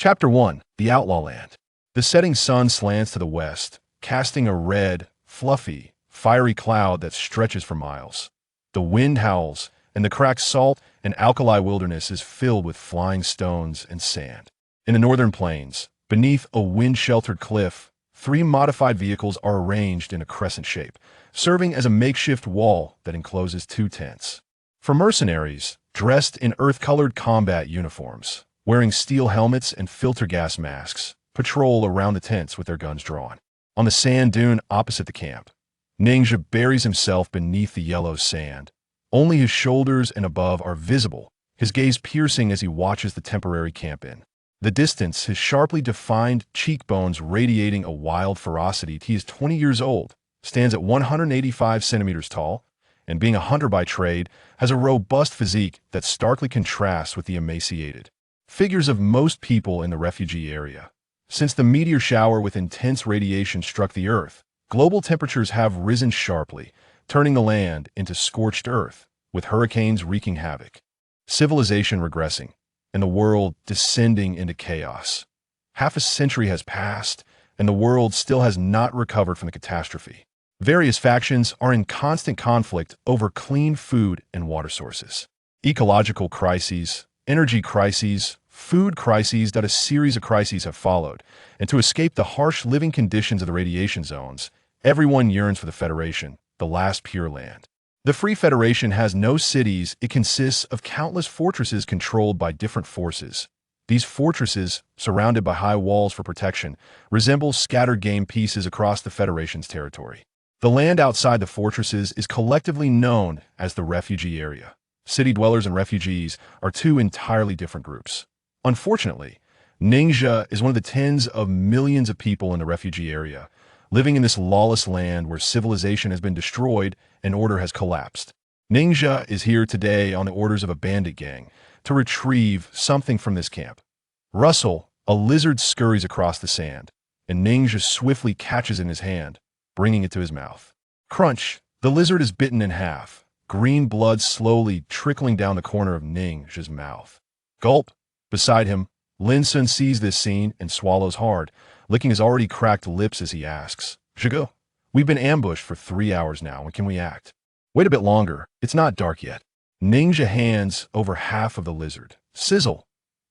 Chapter 1. The Outlaw Land. The setting sun slants to the west, casting a red, fluffy, fiery cloud that stretches for miles. The wind howls, and the cracked salt and alkali wilderness is filled with flying stones and sand. In the northern plains, beneath a wind-sheltered cliff, 3 modified vehicles are arranged in a crescent shape, serving as a makeshift wall that encloses 2 tents. For mercenaries, dressed in earth-colored combat uniforms, wearing steel helmets and filter gas masks, patrol around the tents with their guns drawn. On the sand dune opposite the camp, Ninja buries himself beneath the yellow sand. Only his shoulders and above are visible, his gaze piercing as he watches the temporary camp in. The distance, his sharply defined cheekbones radiating a wild ferocity. He is 20 years old, stands at 185 centimeters tall, and being a hunter by trade, has a robust physique that starkly contrasts with the emaciated figures of most people in the refugee area. Since the meteor shower with intense radiation struck the Earth, global temperatures have risen sharply, turning the land into scorched earth, with hurricanes wreaking havoc. Civilization regressing, and the world descending into chaos. Half a century has passed, and the world still has not recovered from the catastrophe. Various factions are in constant conflict over clean food and water sources. Ecological crises, energy crises, food crises. A series of crises have followed, and to escape the harsh living conditions of the radiation zones, everyone yearns for the Federation, the last pure land. The Free Federation has no cities. It consists of countless fortresses controlled by different forces. These fortresses, surrounded by high walls for protection, resemble scattered game pieces across the Federation's territory. The land outside the fortresses is collectively known as the refugee area. City dwellers and refugees are 2 entirely different groups. Unfortunately, Ninja is one of the tens of millions of people in the refugee area, living in this lawless land where civilization has been destroyed and order has collapsed. Ninja is here today on the orders of a bandit gang to retrieve something from this camp. Rustle, a lizard, scurries across the sand, and Ninja swiftly catches it in his hand, bringing it to his mouth. Crunch, the lizard is bitten in half, green blood slowly trickling down the corner of Ninja's mouth. Gulp. Beside him, Linsun sees this scene and swallows hard, licking his already cracked lips as he asks, "Shigo, we've been ambushed for 3 hours now, when can we act?" "Wait a bit longer, it's not dark yet." Ninja hands over half of the lizard. Sizzle.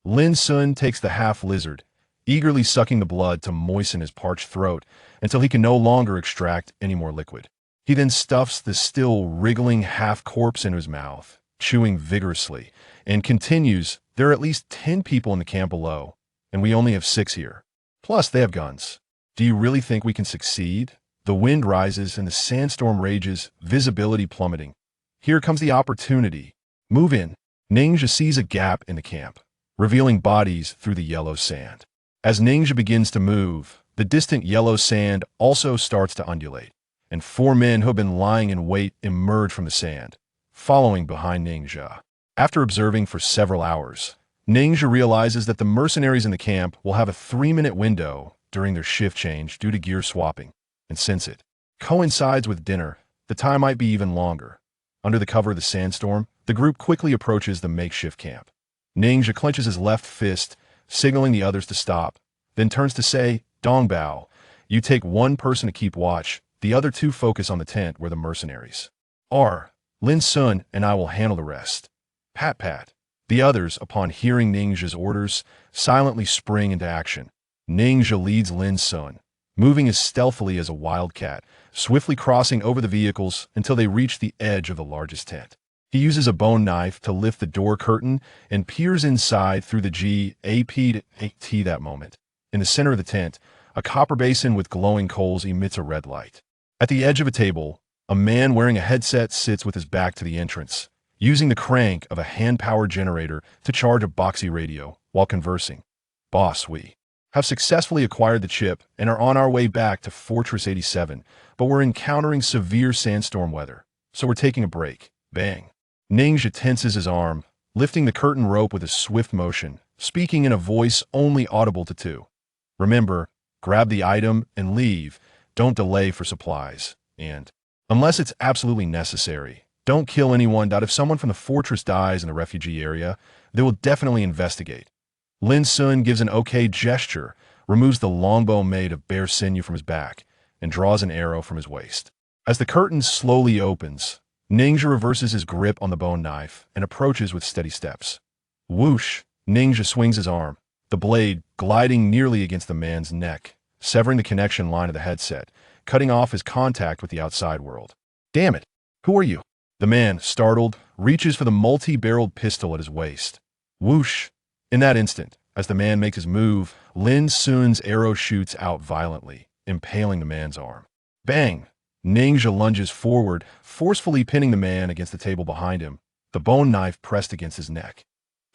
Linsun takes the half lizard, eagerly sucking the blood to moisten his parched throat until he can no longer extract any more liquid. He then stuffs the still wriggling half corpse into his mouth, chewing vigorously, and continues, "There are at least 10 people in the camp below, and we only have 6 here. Plus, they have guns. Do you really think we can succeed?" The wind rises and the sandstorm rages, visibility plummeting. Here comes the opportunity. Move in. Ninja sees a gap in the camp, revealing bodies through the yellow sand. As Ninja begins to move, the distant yellow sand also starts to undulate, and 4 men who have been lying in wait emerge from the sand, following behind Ninja. After observing for several hours, Ninja realizes that the mercenaries in the camp will have a 3-minute window during their shift change due to gear swapping, and since it coincides with dinner, the time might be even longer. Under the cover of the sandstorm, the group quickly approaches the makeshift camp. Ninja clenches his left fist, signaling the others to stop, then turns to say, "Dongbao, you take 1 person to keep watch, the other 2 focus on the tent where the mercenaries are. Lin Sun and I will handle the rest." Pat pat. The others, upon hearing Ninja's orders, silently spring into action. Ninja leads Lin Sun, moving as stealthily as a wildcat, swiftly crossing over the vehicles until they reach the edge of the largest tent. He uses a bone knife to lift the door curtain and peers inside through the GAP. That moment. In the center of the tent, a copper basin with glowing coals emits a red light. At the edge of a table, a man wearing a headset sits with his back to the entrance, using the crank of a hand-powered generator to charge a boxy radio while conversing. "Boss, we have successfully acquired the chip and are on our way back to Fortress 87, but we're encountering severe sandstorm weather, so we're taking a break." Bang. Ninja tenses his arm, lifting the curtain rope with a swift motion, speaking in a voice only audible to 2. "Remember, grab the item and leave. Don't delay for supplies. And, unless it's absolutely necessary, don't kill anyone. If someone from the fortress dies in the refugee area, they will definitely investigate. Lin Sun gives an okay gesture, removes the longbow made of bear sinew from his back, and draws an arrow from his waist. As the curtain slowly opens, Ninja reverses his grip on the bone knife and approaches with steady steps. Whoosh! Ninja swings his arm, the blade gliding nearly against the man's neck, severing the connection line of the headset, cutting off his contact with the outside world. Damn it! Who are you? The man, startled, reaches for the multi-barreled pistol at his waist. Whoosh! In that instant, as the man makes his move, Lin Sun's arrow shoots out violently, impaling the man's arm. Bang! Ninja lunges forward, forcefully pinning the man against the table behind him, the bone knife pressed against his neck.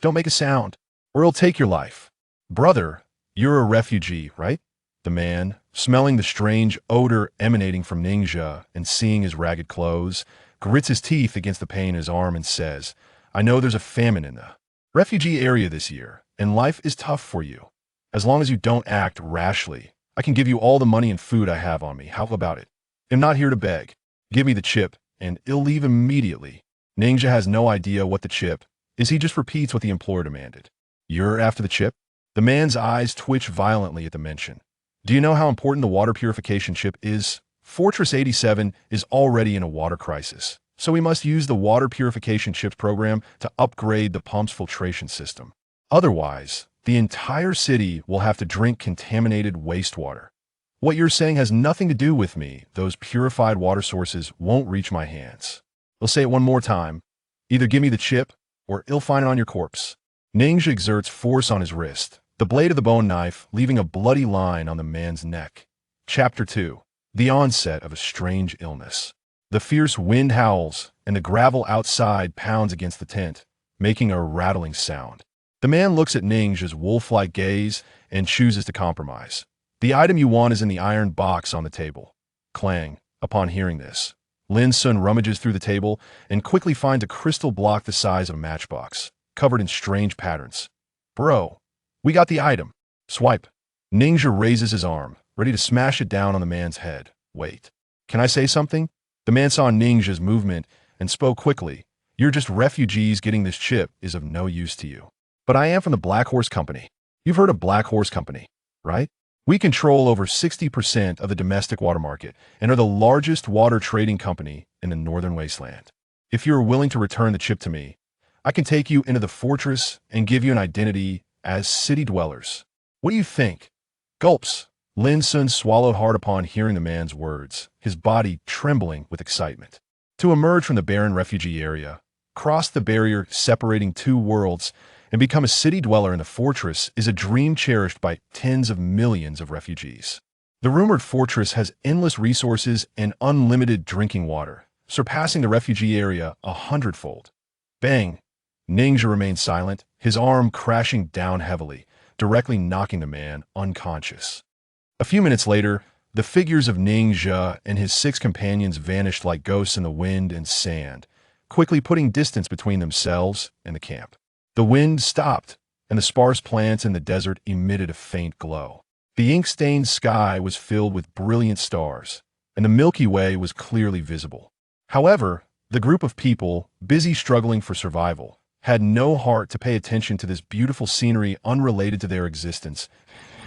Don't make a sound, or it'll take your life. Brother, you're a refugee, right? The man, smelling the strange odor emanating from Ninja and seeing his ragged clothes, grits his teeth against the pain in his arm and says, I know there's a famine in the refugee area this year, and life is tough for you. As long as you don't act rashly, I can give you all the money and food I have on me. How about it? I'm not here to beg. Give me the chip, and it'll leave immediately. Ninja has no idea what the chip is. He just repeats what the employer demanded. You're after the chip? The man's eyes twitch violently at the mention. Do you know how important the water purification chip is? Fortress 87 is already in a water crisis, so we must use the water purification chips program to upgrade the pump's filtration system. Otherwise, the entire city will have to drink contaminated wastewater. What you're saying has nothing to do with me. Those purified water sources won't reach my hands. I'll say it one more time. Either give me the chip, or I'll find it on your corpse. Ninja exerts force on his wrist, the blade of the bone knife leaving a bloody line on the man's neck. Chapter 2. The onset of a strange illness. The fierce wind howls, and the gravel outside pounds against the tent, making a rattling sound. The man looks at Ninja's wolf-like gaze and chooses to compromise. The item you want is in the iron box on the table. Clang. Upon hearing this, Lin Sun rummages through the table and quickly finds a crystal block the size of a matchbox, covered in strange patterns. Bro, we got the item. Swipe. Ninja raises his arm, ready to smash it down on the man's head. Wait. Can I say something? The man saw Ninja's movement and spoke quickly. You're just refugees. Getting this chip is of no use to you. But I am from the Black Horse Company. You've heard of Black Horse Company, right? We control over 60% of the domestic water market and are the largest water trading company in the northern wasteland. If you're willing to return the chip to me, I can take you into the fortress and give you an identity as city dwellers. What do you think? Gulps. Lin Sun swallowed hard upon hearing the man's words, his body trembling with excitement. To emerge from the barren refugee area, cross the barrier separating two worlds, and become a city dweller in the fortress is a dream cherished by tens of millions of refugees. The rumored fortress has endless resources and unlimited drinking water, surpassing the refugee area 100-fold. Bang! Ninja remained silent, his arm crashing down heavily, directly knocking the man unconscious. A few minutes later, the figures of Ninja and his 6 companions vanished like ghosts in the wind and sand, quickly putting distance between themselves and the camp. The wind stopped, and the sparse plants in the desert emitted a faint glow. The ink-stained sky was filled with brilliant stars, and the Milky Way was clearly visible. However, the group of people, busy struggling for survival, had no heart to pay attention to this beautiful scenery unrelated to their existence.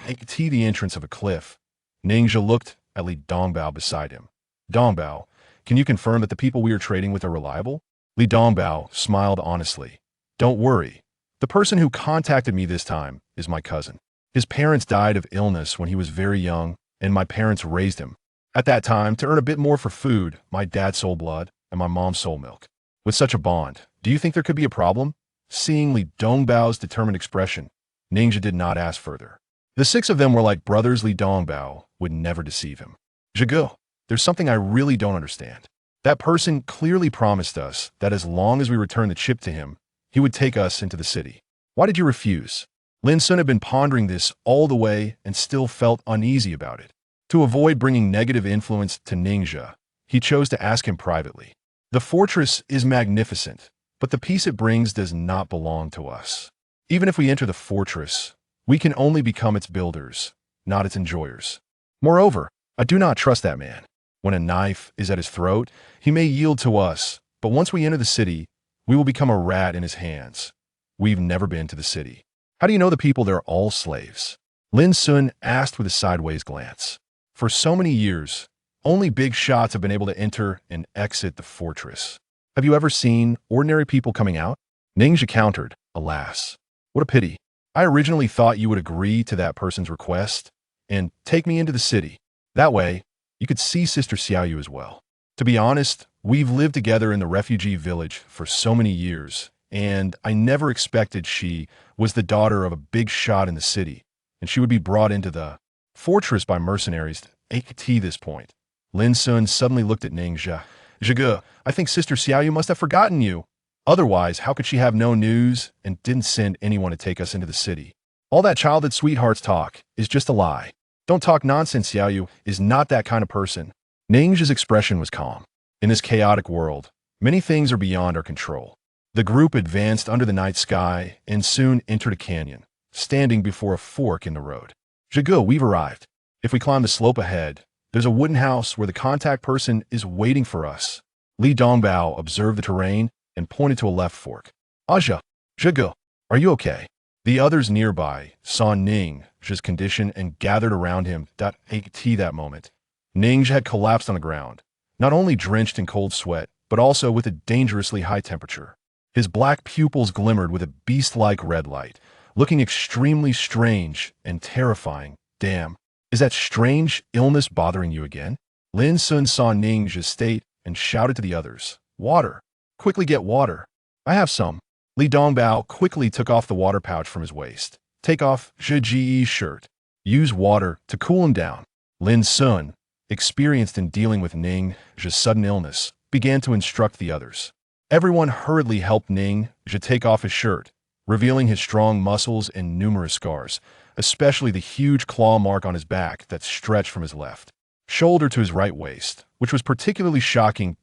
They could see the entrance of a cliff. Ninja looked at Li Dongbao beside him. Dongbao, can you confirm that the people we are trading with are reliable? Li Dongbao smiled honestly. Don't worry. The person who contacted me this time is my cousin. His parents died of illness when he was very young, and my parents raised him. At that time, to earn a bit more for food, my dad sold blood, and my mom sold milk. With such a bond, do you think there could be a problem? Seeing Li Dongbao's determined expression, Ninja did not ask further. The 6 of them were like brothers. Li Dongbao would never deceive him. Zhigu, there's something I really don't understand. That person clearly promised us that as long as we return the chip to him, he would take us into the city. Why did you refuse? Lin Sun had been pondering this all the way and still felt uneasy about it. To avoid bringing negative influence to Ninja, he chose to ask him privately. The fortress is magnificent, but the peace it brings does not belong to us. Even if we enter the fortress, we can only become its builders, not its enjoyers. Moreover, I do not trust that man. When a knife is at his throat, he may yield to us, but once we enter the city, we will become a rat in his hands. We've never been to the city. How do you know the people there are all slaves? Lin Sun asked with a sideways glance. For so many years, only big shots have been able to enter and exit the fortress. Have you ever seen ordinary people coming out? Ningxia countered, alas. What a pity. I originally thought you would agree to that person's request and take me into the city. That way, you could see Sister Xiaoyu as well. To be honest, we've lived together in the refugee village for so many years, and I never expected she was the daughter of a big shot in the city, and she would be brought into the fortress by mercenaries at this point. Lin Sun suddenly looked at Ningxia. Zhige, I think Sister Xiaoyu must have forgotten you. Otherwise, how could she have no news and didn't send anyone to take us into the city? All that childhood sweethearts talk is just a lie. Don't talk nonsense, Xiaoyu is not that kind of person. Ningxia's expression was calm. In this chaotic world, many things are beyond our control. The group advanced under the night sky and soon entered a canyon, standing before a fork in the road. Zhige, we've arrived. If we climb the slope ahead, there's a wooden house where the contact person is waiting for us. Li Dongbao observed the terrain and pointed to a left fork. Aja, Zhige, are you okay? The others nearby saw Ningxia's condition and gathered around him. At that moment, Ningxia had collapsed on the ground, not only drenched in cold sweat, but also with a dangerously high temperature. His black pupils glimmered with a beast-like red light, looking extremely strange and terrifying. Damn, is that strange illness bothering you again? Lin Sun saw Ningxia's state and shouted to the others, Water! Quickly get water. I have some. Li Dongbao quickly took off the water pouch from his waist. Take off Zhi Ji's shirt. Use water to cool him down. Lin Sun, experienced in dealing with Ningxia's sudden illness, began to instruct the others. Everyone hurriedly helped Ningxia take off his shirt, revealing his strong muscles and numerous scars, especially the huge claw mark on his back that stretched from his left shoulder to his right waist, which was particularly shocking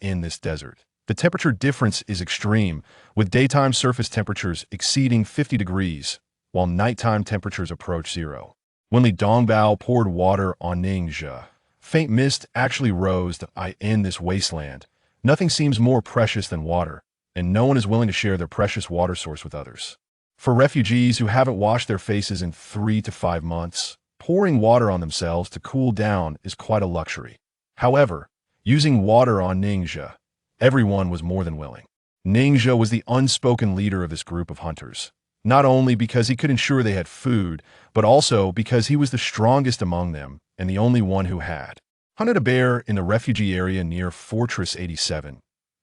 in this desert. The temperature difference is extreme, with daytime surface temperatures exceeding 50 degrees, while nighttime temperatures approach zero. When Li Dongbao poured water on Ningxia, faint mist actually rose in this wasteland. Nothing seems more precious than water, and no one is willing to share their precious water source with others. For refugees who haven't washed their faces in 3 to 5 months, pouring water on themselves to cool down is quite a luxury. However, using water on Ningxia, everyone was more than willing. Ningxia was the unspoken leader of this group of hunters, not only because he could ensure they had food, but also because he was the strongest among them and the only one who had hunted a bear in the refugee area near Fortress 87.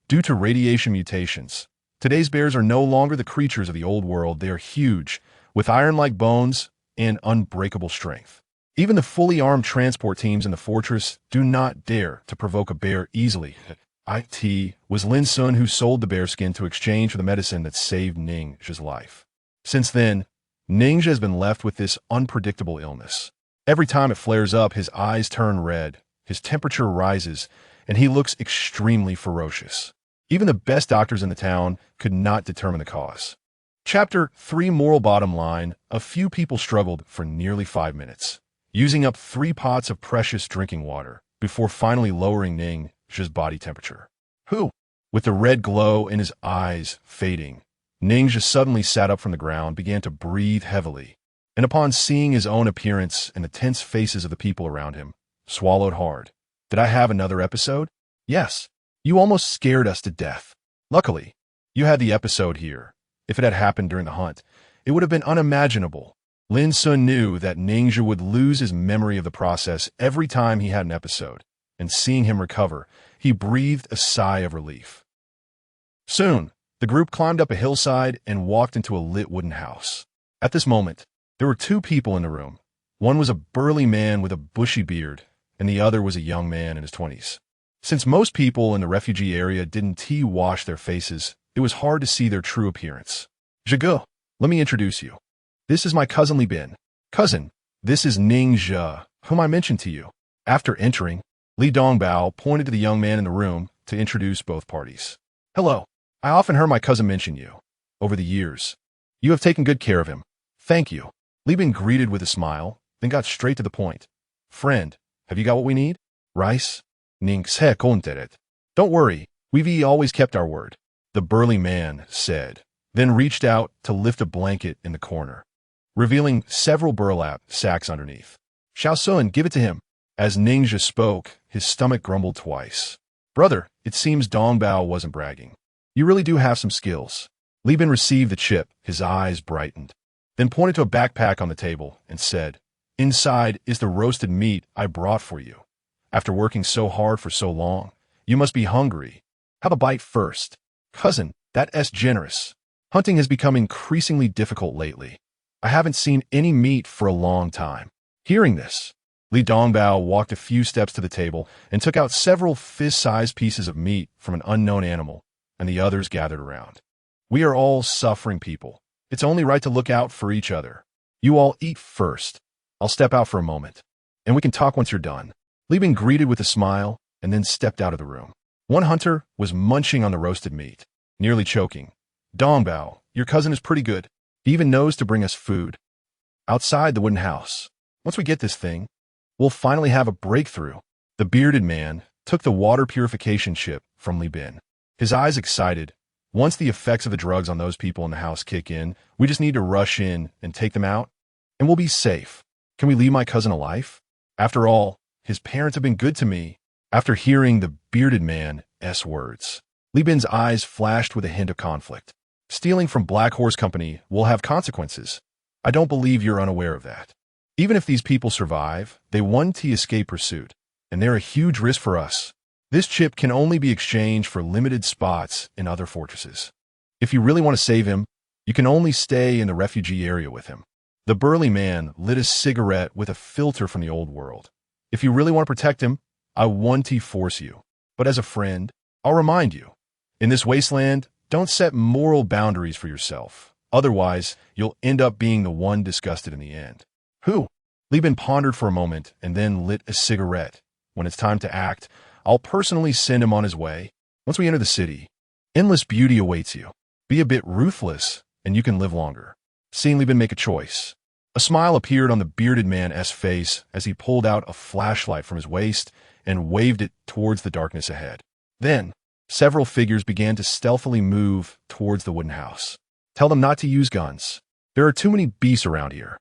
Due to radiation mutations, today's bears are no longer the creatures of the old world. They are huge, with iron-like bones and unbreakable strength. Even the fully armed transport teams in the fortress do not dare to provoke a bear easily. It was Lin Sun who sold the bearskin to exchange for the medicine that saved Ningxia's life. Since then, Ningxia has been left with this unpredictable illness. Every time it flares up, his eyes turn red, his temperature rises, and he looks extremely ferocious. Even the best doctors in the town could not determine the cause. Chapter 3 Moral Bottom Line. A few people struggled for nearly 5 minutes, using up 3 pots of precious drinking water, before finally lowering Ningxia's body temperature. With the red glow in his eyes fading, Ningxia suddenly sat up from the ground, began to breathe heavily, and upon seeing his own appearance and the tense faces of the people around him, swallowed hard. Did I have another episode? Yes. You almost scared us to death. Luckily, you had the episode here. If it had happened during the hunt, it would have been unimaginable. Lin Sun knew that Ningxia would lose his memory of the process every time he had an episode, and seeing him recover, he breathed a sigh of relief. Soon, the group climbed up a hillside and walked into a lit wooden house. At this moment, there were 2 people in the room. One was a burly man with a bushy beard, and the other was a young man in his 20s. Since most people in the refugee area didn't wash their faces, it was hard to see their true appearance. Zhige, let me introduce you. This is my cousin Li Bin. Cousin, this is Ningxia, whom I mentioned to you. After entering, Li Dongbao pointed to the young man in the room to introduce both parties. Hello. I often heard my cousin mention you. Over the years, you have taken good care of him. Thank you. Li Bin greeted with a smile, then got straight to the point. Friend, have you got what we need? Rice? Don't worry, we've always kept our word, the burly man said, then reached out to lift a blanket in the corner, revealing several burlap sacks underneath. Xiao give it to him. As Ninja spoke, his stomach grumbled twice. Brother, it seems Dongbao wasn't bragging. You really do have some skills. Li Bin received the chip, his eyes brightened, then pointed to a backpack on the table and said, Inside is the roasted meat I brought for you. After working so hard for so long, you must be hungry. Have a bite first. Cousin, that's generous. Hunting has become increasingly difficult lately. I haven't seen any meat for a long time. Hearing this, Li Dongbao walked a few steps to the table and took out several fist-sized pieces of meat from an unknown animal, and the others gathered around. We are all suffering people. It's only right to look out for each other. You all eat first. I'll step out for a moment, and we can talk once you're done. Li Bin greeted with a smile and then stepped out of the room. One hunter was munching on the roasted meat, nearly choking. Dongbao, your cousin is pretty good. He even knows to bring us food. Outside the wooden house, once we get this thing, we'll finally have a breakthrough. The bearded man took the water purification chip from Li Bin. His eyes excited. Once the effects of the drugs on those people in the house kick in, we just need to rush in and take them out, and we'll be safe. Can we leave my cousin alive? After all, his parents have been good to me. After hearing the bearded man's words, Li Bin's eyes flashed with a hint of conflict. Stealing from Black Horse Company will have consequences. I don't believe you're unaware of that. Even if these people survive, they want to escape pursuit, and they're a huge risk for us. This chip can only be exchanged for limited spots in other fortresses. If you really want to save him, you can only stay in the refugee area with him. The burly man lit a cigarette with a filter from the old world. If you really want to protect him, I want to force you. But as a friend, I'll remind you. In this wasteland, don't set moral boundaries for yourself. Otherwise, you'll end up being the one disgusted in the end. Who? Li Bin pondered for a moment and then lit a cigarette. When it's time to act, I'll personally send him on his way. Once we enter the city, endless beauty awaits you. Be a bit ruthless, and you can live longer. Seeing Li Bin make a choice, a smile appeared on the bearded man's face as he pulled out a flashlight from his waist and waved it towards the darkness ahead. Then, several figures began to stealthily move towards the wooden house. Tell them not to use guns. There are too many beasts around here.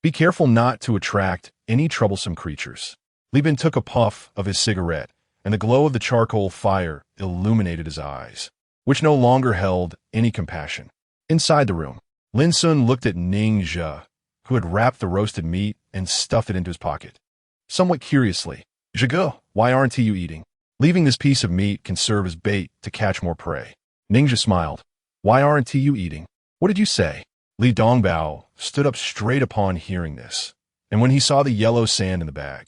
Be careful not to attract any troublesome creatures. Li Bin took a puff of his cigarette, and the glow of the charcoal fire illuminated his eyes, which no longer held any compassion. Inside the room, Lin Sun looked at Ning Zhe, who had wrapped the roasted meat and stuffed it into his pocket. Somewhat curiously, Zhe, why aren't you eating? Leaving this piece of meat can serve as bait to catch more prey. Ning Zhe smiled. Why aren't you eating? What did you say? Li Dongbao stood up straight upon hearing this, and when he saw the yellow sand in the bag,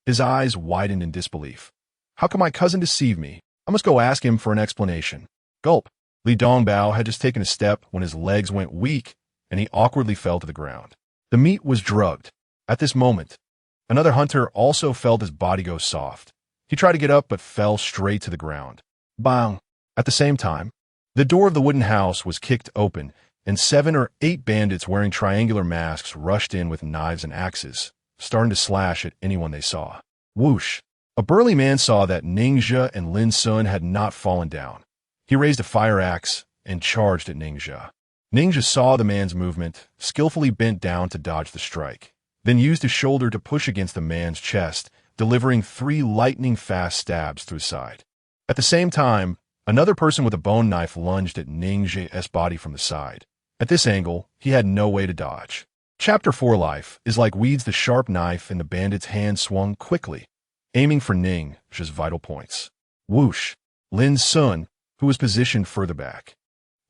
his eyes widened in disbelief. How can my cousin deceive me? I must go ask him for an explanation. Gulp. Li Dongbao had just taken a step when his legs went weak, and he awkwardly fell to the ground. The meat was drugged. At this moment, another hunter also felt his body go soft. He tried to get up but fell straight to the ground. Bang! At the same time, the door of the wooden house was kicked open, and 7 or 8 bandits wearing triangular masks rushed in with knives and axes, starting to slash at anyone they saw. Whoosh! A burly man saw that Ning Zhe and Lin Sun had not fallen down. He raised a fire axe and charged at Ning Zhe. Ning Zhe saw the man's movement, skillfully bent down to dodge the strike, then used his shoulder to push against the man's chest, delivering 3 lightning-fast stabs through his side. At the same time, another person with a bone knife lunged at Ning Zhe's body from the side. At this angle, he had no way to dodge. Chapter 4 Life is like weeds. The sharp knife in the bandit's hand swung quickly, aiming for Ning Zhe's vital points. Whoosh! Lin Sun, who was positioned further back,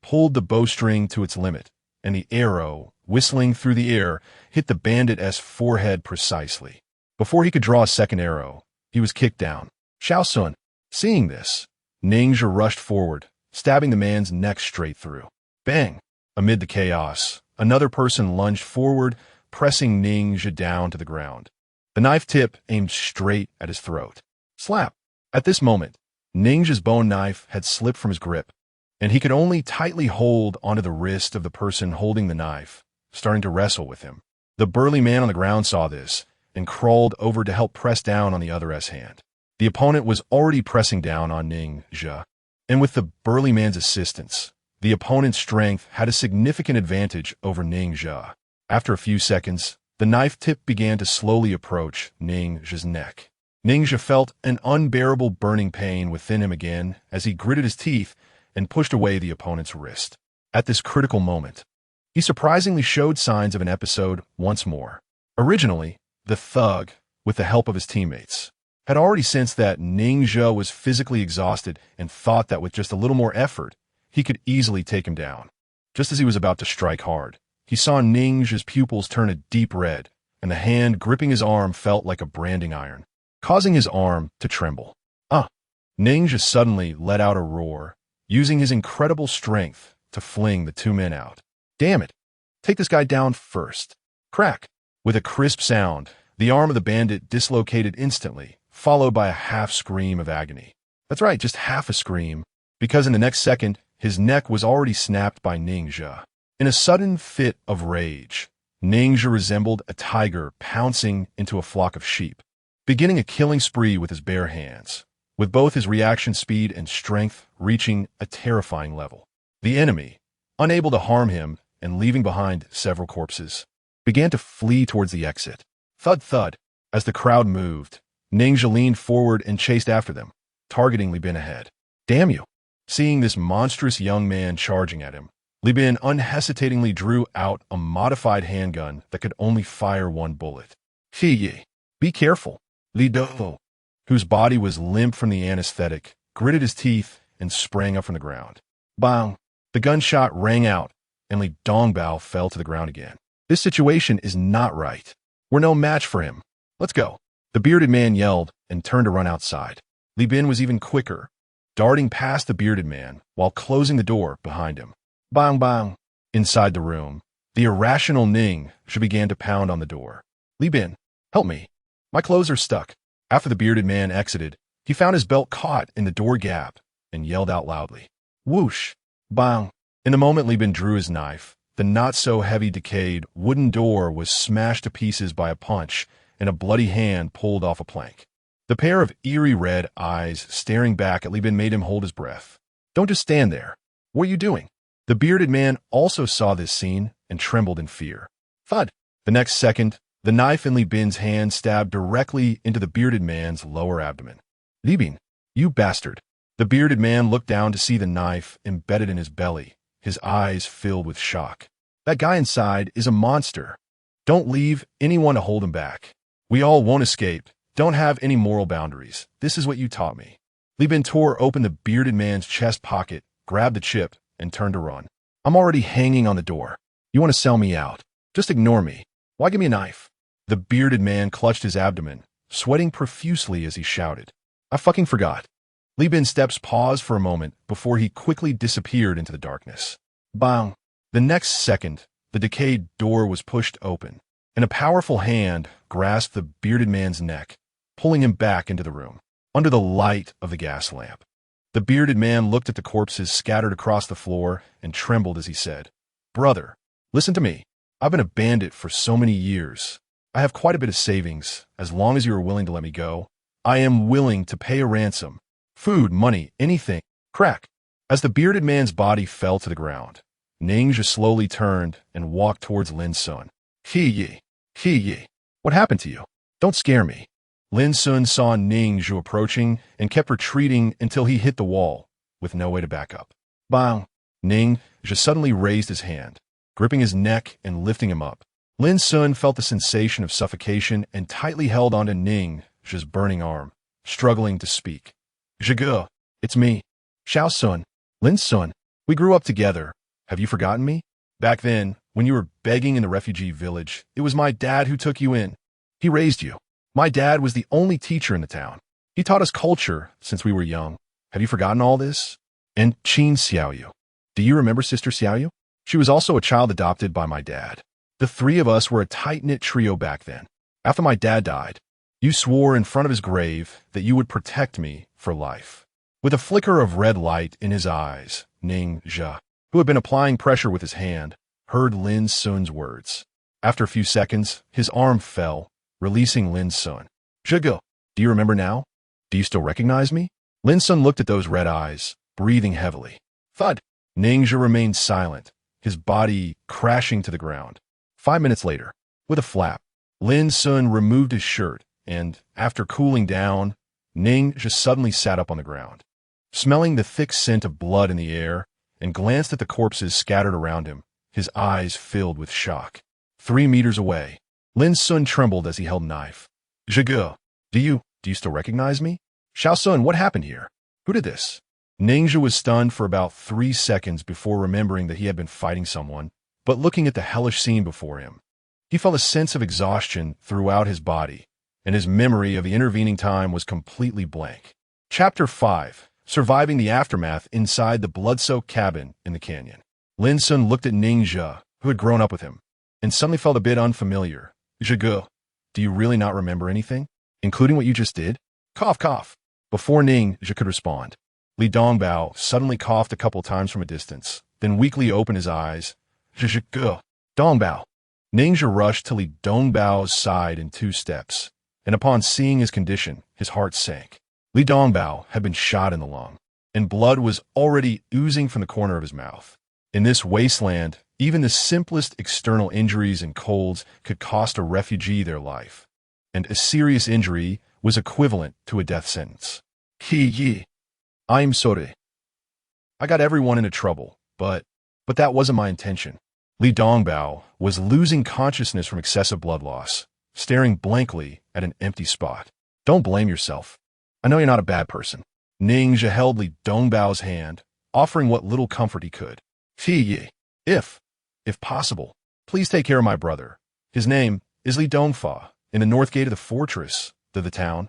pulled the bowstring to its limit, and the arrow, whistling through the air, hit the bandit's forehead precisely. Before he could draw a second arrow, he was kicked down. Xiao Sun. Seeing this, Ning Zhe rushed forward, stabbing the man's neck straight through. Bang! Amid the chaos, another person lunged forward, pressing Ning Zhe down to the ground. The knife tip aimed straight at his throat. Slap! At this moment, Ning Zhe's bone knife had slipped from his grip, and he could only tightly hold onto the wrist of the person holding the knife, starting to wrestle with him. The burly man on the ground saw this and crawled over to help press down on the other's hand. The opponent was already pressing down on Ning Zhe, and with the burly man's assistance, the opponent's strength had a significant advantage over Ning Zhe. After a few seconds, the knife tip began to slowly approach Ning Zhe's neck. Ning Zhe felt an unbearable burning pain within him again as he gritted his teeth and pushed away the opponent's wrist. At this critical moment, he surprisingly showed signs of an episode once more. Originally, the thug, with the help of his teammates, had already sensed that Ning Zhe was physically exhausted and thought that with just a little more effort, he could easily take him down. Just as he was about to strike hard, he saw Ning Zhe's pupils turn a deep red, and the hand gripping his arm felt like a branding iron, causing his arm to tremble. Ning Zhe suddenly let out a roar, using his incredible strength to fling the two men out. Damn it! Take this guy down first. Crack! With a crisp sound, the arm of the bandit dislocated instantly, followed by a half scream of agony. That's right, just half a scream, because in the next second, his neck was already snapped by Ning Zhe. In a sudden fit of rage, Ning Zhe resembled a tiger pouncing into a flock of sheep, beginning a killing spree with his bare hands, with both his reaction speed and strength reaching a terrifying level. The enemy, unable to harm him and leaving behind several corpses, began to flee towards the exit. Thud thud. As the crowd moved, Ning Zhe leaned forward and chased after them, targeting Li Bin ahead. Damn you! Seeing this monstrous young man charging at him, Li Bin unhesitatingly drew out a modified handgun that could only fire one bullet. Ye, be careful. Li Do, whose body was limp from the anesthetic, gritted his teeth and sprang up from the ground. Bang! The gunshot rang out, and Li Dongbao fell to the ground again. This situation is not right. We're no match for him. Let's go. The bearded man yelled and turned to run outside. Li Bin was even quicker, darting past the bearded man while closing the door behind him. Bang bang! Inside the room, the irrational Ning Zhe began to pound on the door. Li Bin, help me. My clothes are stuck. After the bearded man exited, he found his belt caught in the door gap and yelled out loudly. Whoosh! Bang! In the moment Li Bin drew his knife, the not-so-heavy decayed wooden door was smashed to pieces by a punch and a bloody hand pulled off a plank. The pair of eerie red eyes staring back at Li Bin made him hold his breath. Don't just stand there. What are you doing? The bearded man also saw this scene and trembled in fear. Thud! The next second, the knife in Li Bin's hand stabbed directly into the bearded man's lower abdomen. Li Bin, you bastard! The bearded man looked down to see the knife embedded in his belly, his eyes filled with shock. That guy inside is a monster. Don't leave anyone to hold him back. We all won't escape. Don't have any moral boundaries. This is what you taught me. Li Bin tore open the bearded man's chest pocket, grabbed the chip, and turned to run. I'm already hanging on the door. You want to sell me out? Just ignore me. Why give me a knife? The bearded man clutched his abdomen, sweating profusely as he shouted. I fucking forgot. Li Bin's steps paused for a moment before he quickly disappeared into the darkness. Bang! The next second, the decayed door was pushed open, and a powerful hand grasped the bearded man's neck, pulling him back into the room, under the light of the gas lamp. The bearded man looked at the corpses scattered across the floor and trembled as he said, Brother, listen to me. I've been a bandit for so many years. I have quite a bit of savings. As long as you are willing to let me go, I am willing to pay a ransom. Food, money, anything. Crack. As the bearded man's body fell to the ground, Ning Zhe slowly turned and walked towards Lin Sun. He ye. What happened to you? Don't scare me. Lin Sun saw Ning Zhe approaching and kept retreating until he hit the wall, with no way to back up. Bang! Ning Zhe suddenly raised his hand, gripping his neck and lifting him up. Lin Sun felt the sensation of suffocation and tightly held onto Ning Zhe's burning arm, struggling to speak. Zhige, it's me. Xiao Sun, Lin Sun. We grew up together. Have you forgotten me? Back then, when you were begging in the refugee village, it was my dad who took you in. He raised you. My dad was the only teacher in the town. He taught us culture since we were young. Have you forgotten all this? And Qin Xiaoyu. Do you remember Sister Xiaoyu? She was also a child adopted by my dad. The three of us were a tight-knit trio back then. After my dad died, you swore in front of his grave that you would protect me for life. With a flicker of red light in his eyes, Ning Zhe, who had been applying pressure with his hand, heard Lin Sun's words. After a few seconds, his arm fell, releasing Lin Sun. Zhige, do you remember now? Do you still recognize me? Lin Sun looked at those red eyes, breathing heavily. Thud! Ningxia remained silent, his body crashing to the ground. 5 minutes later, with a flap, Lin Sun removed his shirt, and, after cooling down, Ningxia suddenly sat up on the ground. Smelling the thick scent of blood in the air, and glanced at the corpses scattered around him, his eyes filled with shock. 3 meters away, Lin Sun trembled as he held a knife. "Zhigu, do you still recognize me? Xiao Sun, what happened here? Who did this?" Ningxia was stunned for about 3 seconds before remembering that he had been fighting someone, but looking at the hellish scene before him, he felt a sense of exhaustion throughout his body, and his memory of the intervening time was completely blank. Chapter 5. Surviving the aftermath inside the blood-soaked cabin in the canyon. Lin Sun looked at Ningxia, who had grown up with him, and suddenly felt a bit unfamiliar. "Zhigu, do you really not remember anything, including what you just did?" Cough, cough. Before Ningxia could respond, Li Dongbao suddenly coughed a couple times from a distance, then weakly opened his eyes. "Zhigu, Dongbao." Ningxia rushed to Li Dongbao's side in 2 steps, and upon seeing his condition, his heart sank. Li Dongbao had been shot in the lung, and blood was already oozing from the corner of his mouth. In this wasteland, even the simplest external injuries and colds could cost a refugee their life, and a serious injury was equivalent to a death sentence. "He, I'm sorry. I got everyone into trouble, but that wasn't my intention." Li Dongbao was losing consciousness from excessive blood loss, staring blankly at an empty spot. "Don't blame yourself. I know you're not a bad person." Ningxia held Li Dongbao's hand, offering what little comfort he could. "He, if possible, please take care of my brother. His name is Li Dongfa, in the north gate of the fortress, the town.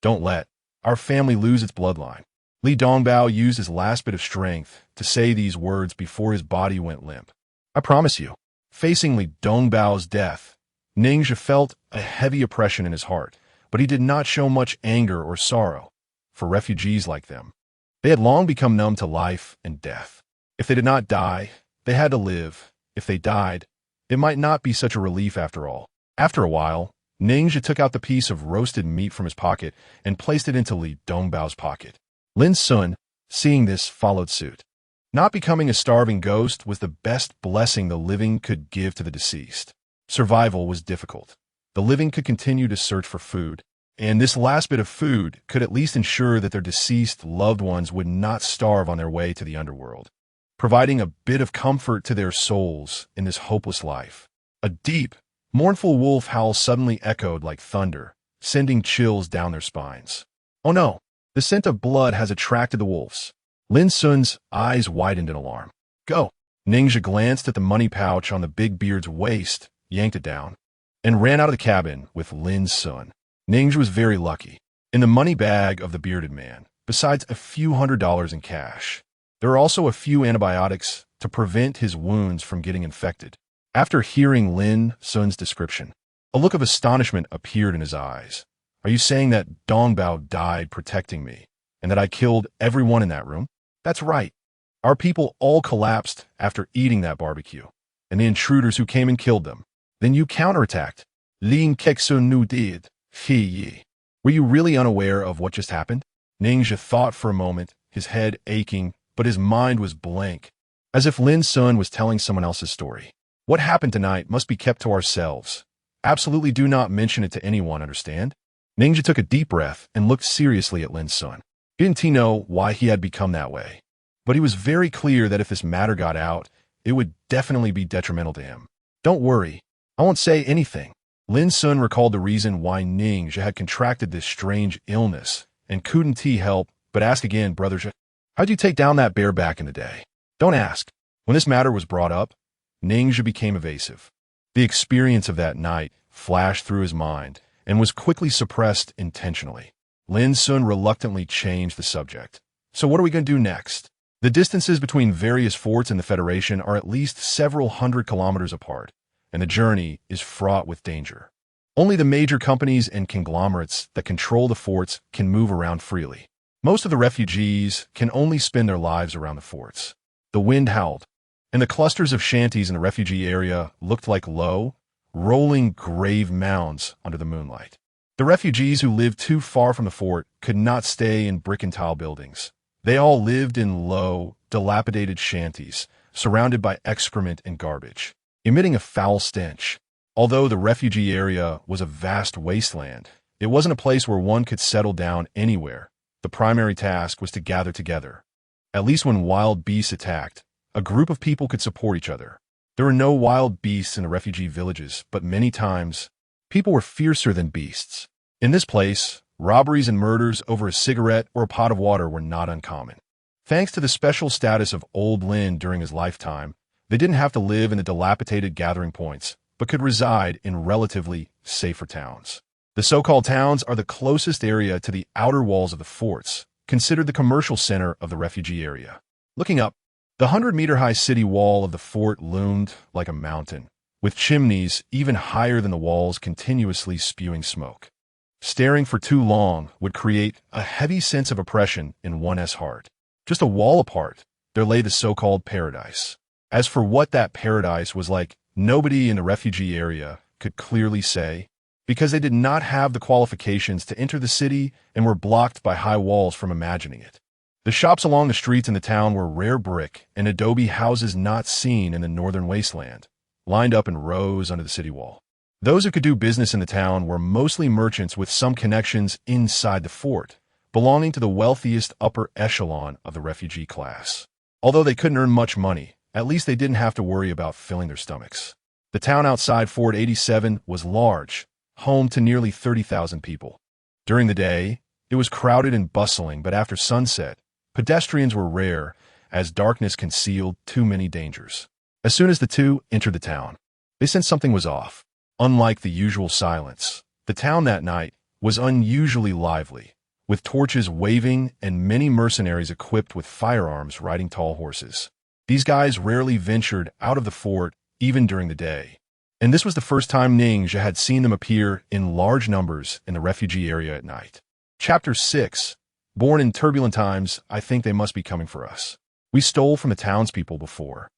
Don't let our family lose its bloodline." Li Dongbao used his last bit of strength to say these words before his body went limp. "I promise you." Facing Li Dongbao's death, Ningxia felt a heavy oppression in his heart, but he did not show much anger or sorrow for refugees like them. They had long become numb to life and death. If they did not die, they had to live. If they died, it might not be such a relief after all. After a while, Ningxia took out the piece of roasted meat from his pocket and placed it into Li Dongbao's pocket. Lin Sun, seeing this, followed suit. Not becoming a starving ghost was the best blessing the living could give to the deceased. Survival was difficult. The living could continue to search for food, and this last bit of food could at least ensure that their deceased loved ones would not starve on their way to the underworld, providing a bit of comfort to their souls in this hopeless life. A deep, mournful wolf howl suddenly echoed like thunder, sending chills down their spines. "Oh no, the scent of blood has attracted the wolves." Lin Sun's eyes widened in alarm. "Go." Ningxia glanced at the money pouch on the big beard's waist, yanked it down, and ran out of the cabin with Lin Sun. Ningxia was very lucky. In the money bag of the bearded man, besides a few $100s in cash, there were also a few antibiotics to prevent his wounds from getting infected. After hearing Lin Sun's description, a look of astonishment appeared in his eyes. "Are you saying that Dongbao died protecting me, and that I killed everyone in that room?" "That's right. Our people all collapsed after eating that barbecue, and the intruders who came and killed them. Then you counterattacked." "Lin Keksun Nu did. He. Were you really unaware of what just happened?" Ningxia thought for a moment, his head aching, but his mind was blank, as if Lin Sun was telling someone else's story. "What happened tonight must be kept to ourselves. Absolutely do not mention it to anyone, understand?" Ningxia took a deep breath and looked seriously at Lin Sun. Didn't he know why he had become that way? But he was very clear that if this matter got out, it would definitely be detrimental to him. "Don't worry. I won't say anything." Lin Sun recalled the reason why Ningxia had contracted this strange illness and couldn't he help but ask again, "Brother Zhe, how'd you take down that bear back in the day?" "Don't ask." When this matter was brought up, Ningxia became evasive. The experience of that night flashed through his mind and was quickly suppressed intentionally. Lin Sun reluctantly changed the subject. "So what are we going to do next?" The distances between various forts in the Federation are at least several hundred kilometers apart, and the journey is fraught with danger. Only the major companies and conglomerates that control the forts can move around freely. Most of the refugees can only spend their lives around the forts. The wind howled, and the clusters of shanties in the refugee area looked like low, rolling grave mounds under the moonlight. The refugees who lived too far from the fort could not stay in brick and tile buildings. They all lived in low, dilapidated shanties, surrounded by excrement and garbage, emitting a foul stench. Although the refugee area was a vast wasteland, it wasn't a place where one could settle down anywhere. The primary task was to gather together. At least when wild beasts attacked, a group of people could support each other. There were no wild beasts in the refugee villages, but many times, people were fiercer than beasts. In this place, robberies and murders over a cigarette or a pot of water were not uncommon. Thanks to the special status of Old Lynn during his lifetime, they didn't have to live in the dilapidated gathering points, but could reside in relatively safer towns. The so-called towns are the closest area to the outer walls of the forts, considered the commercial center of the refugee area. Looking up, the 100-meter-high city wall of the fort loomed like a mountain, with chimneys even higher than the walls continuously spewing smoke. Staring for too long would create a heavy sense of oppression in one's heart. Just a wall apart, there lay the so-called paradise. As for what that paradise was like, nobody in the refugee area could clearly say, because they did not have the qualifications to enter the city and were blocked by high walls from imagining it. The shops along the streets in the town were rare brick and adobe houses not seen in the northern wasteland, lined up in rows under the city wall. Those who could do business in the town were mostly merchants with some connections inside the fort, belonging to the wealthiest upper echelon of the refugee class. Although they couldn't earn much money, at least they didn't have to worry about filling their stomachs. The town outside Fort 87 was large, home to nearly 30,000 people. During the day, it was crowded and bustling, but after sunset, pedestrians were rare, as darkness concealed too many dangers. As soon as the two entered the town, they sensed something was off. Unlike the usual silence, the town that night was unusually lively, with torches waving and many mercenaries equipped with firearms riding tall horses. These guys rarely ventured out of the fort even during the day, and this was the first time Ninja had seen them appear in large numbers in the refugee area at night. Chapter 6. Born in turbulent times, I think they must be coming for us. We stole from the townspeople before,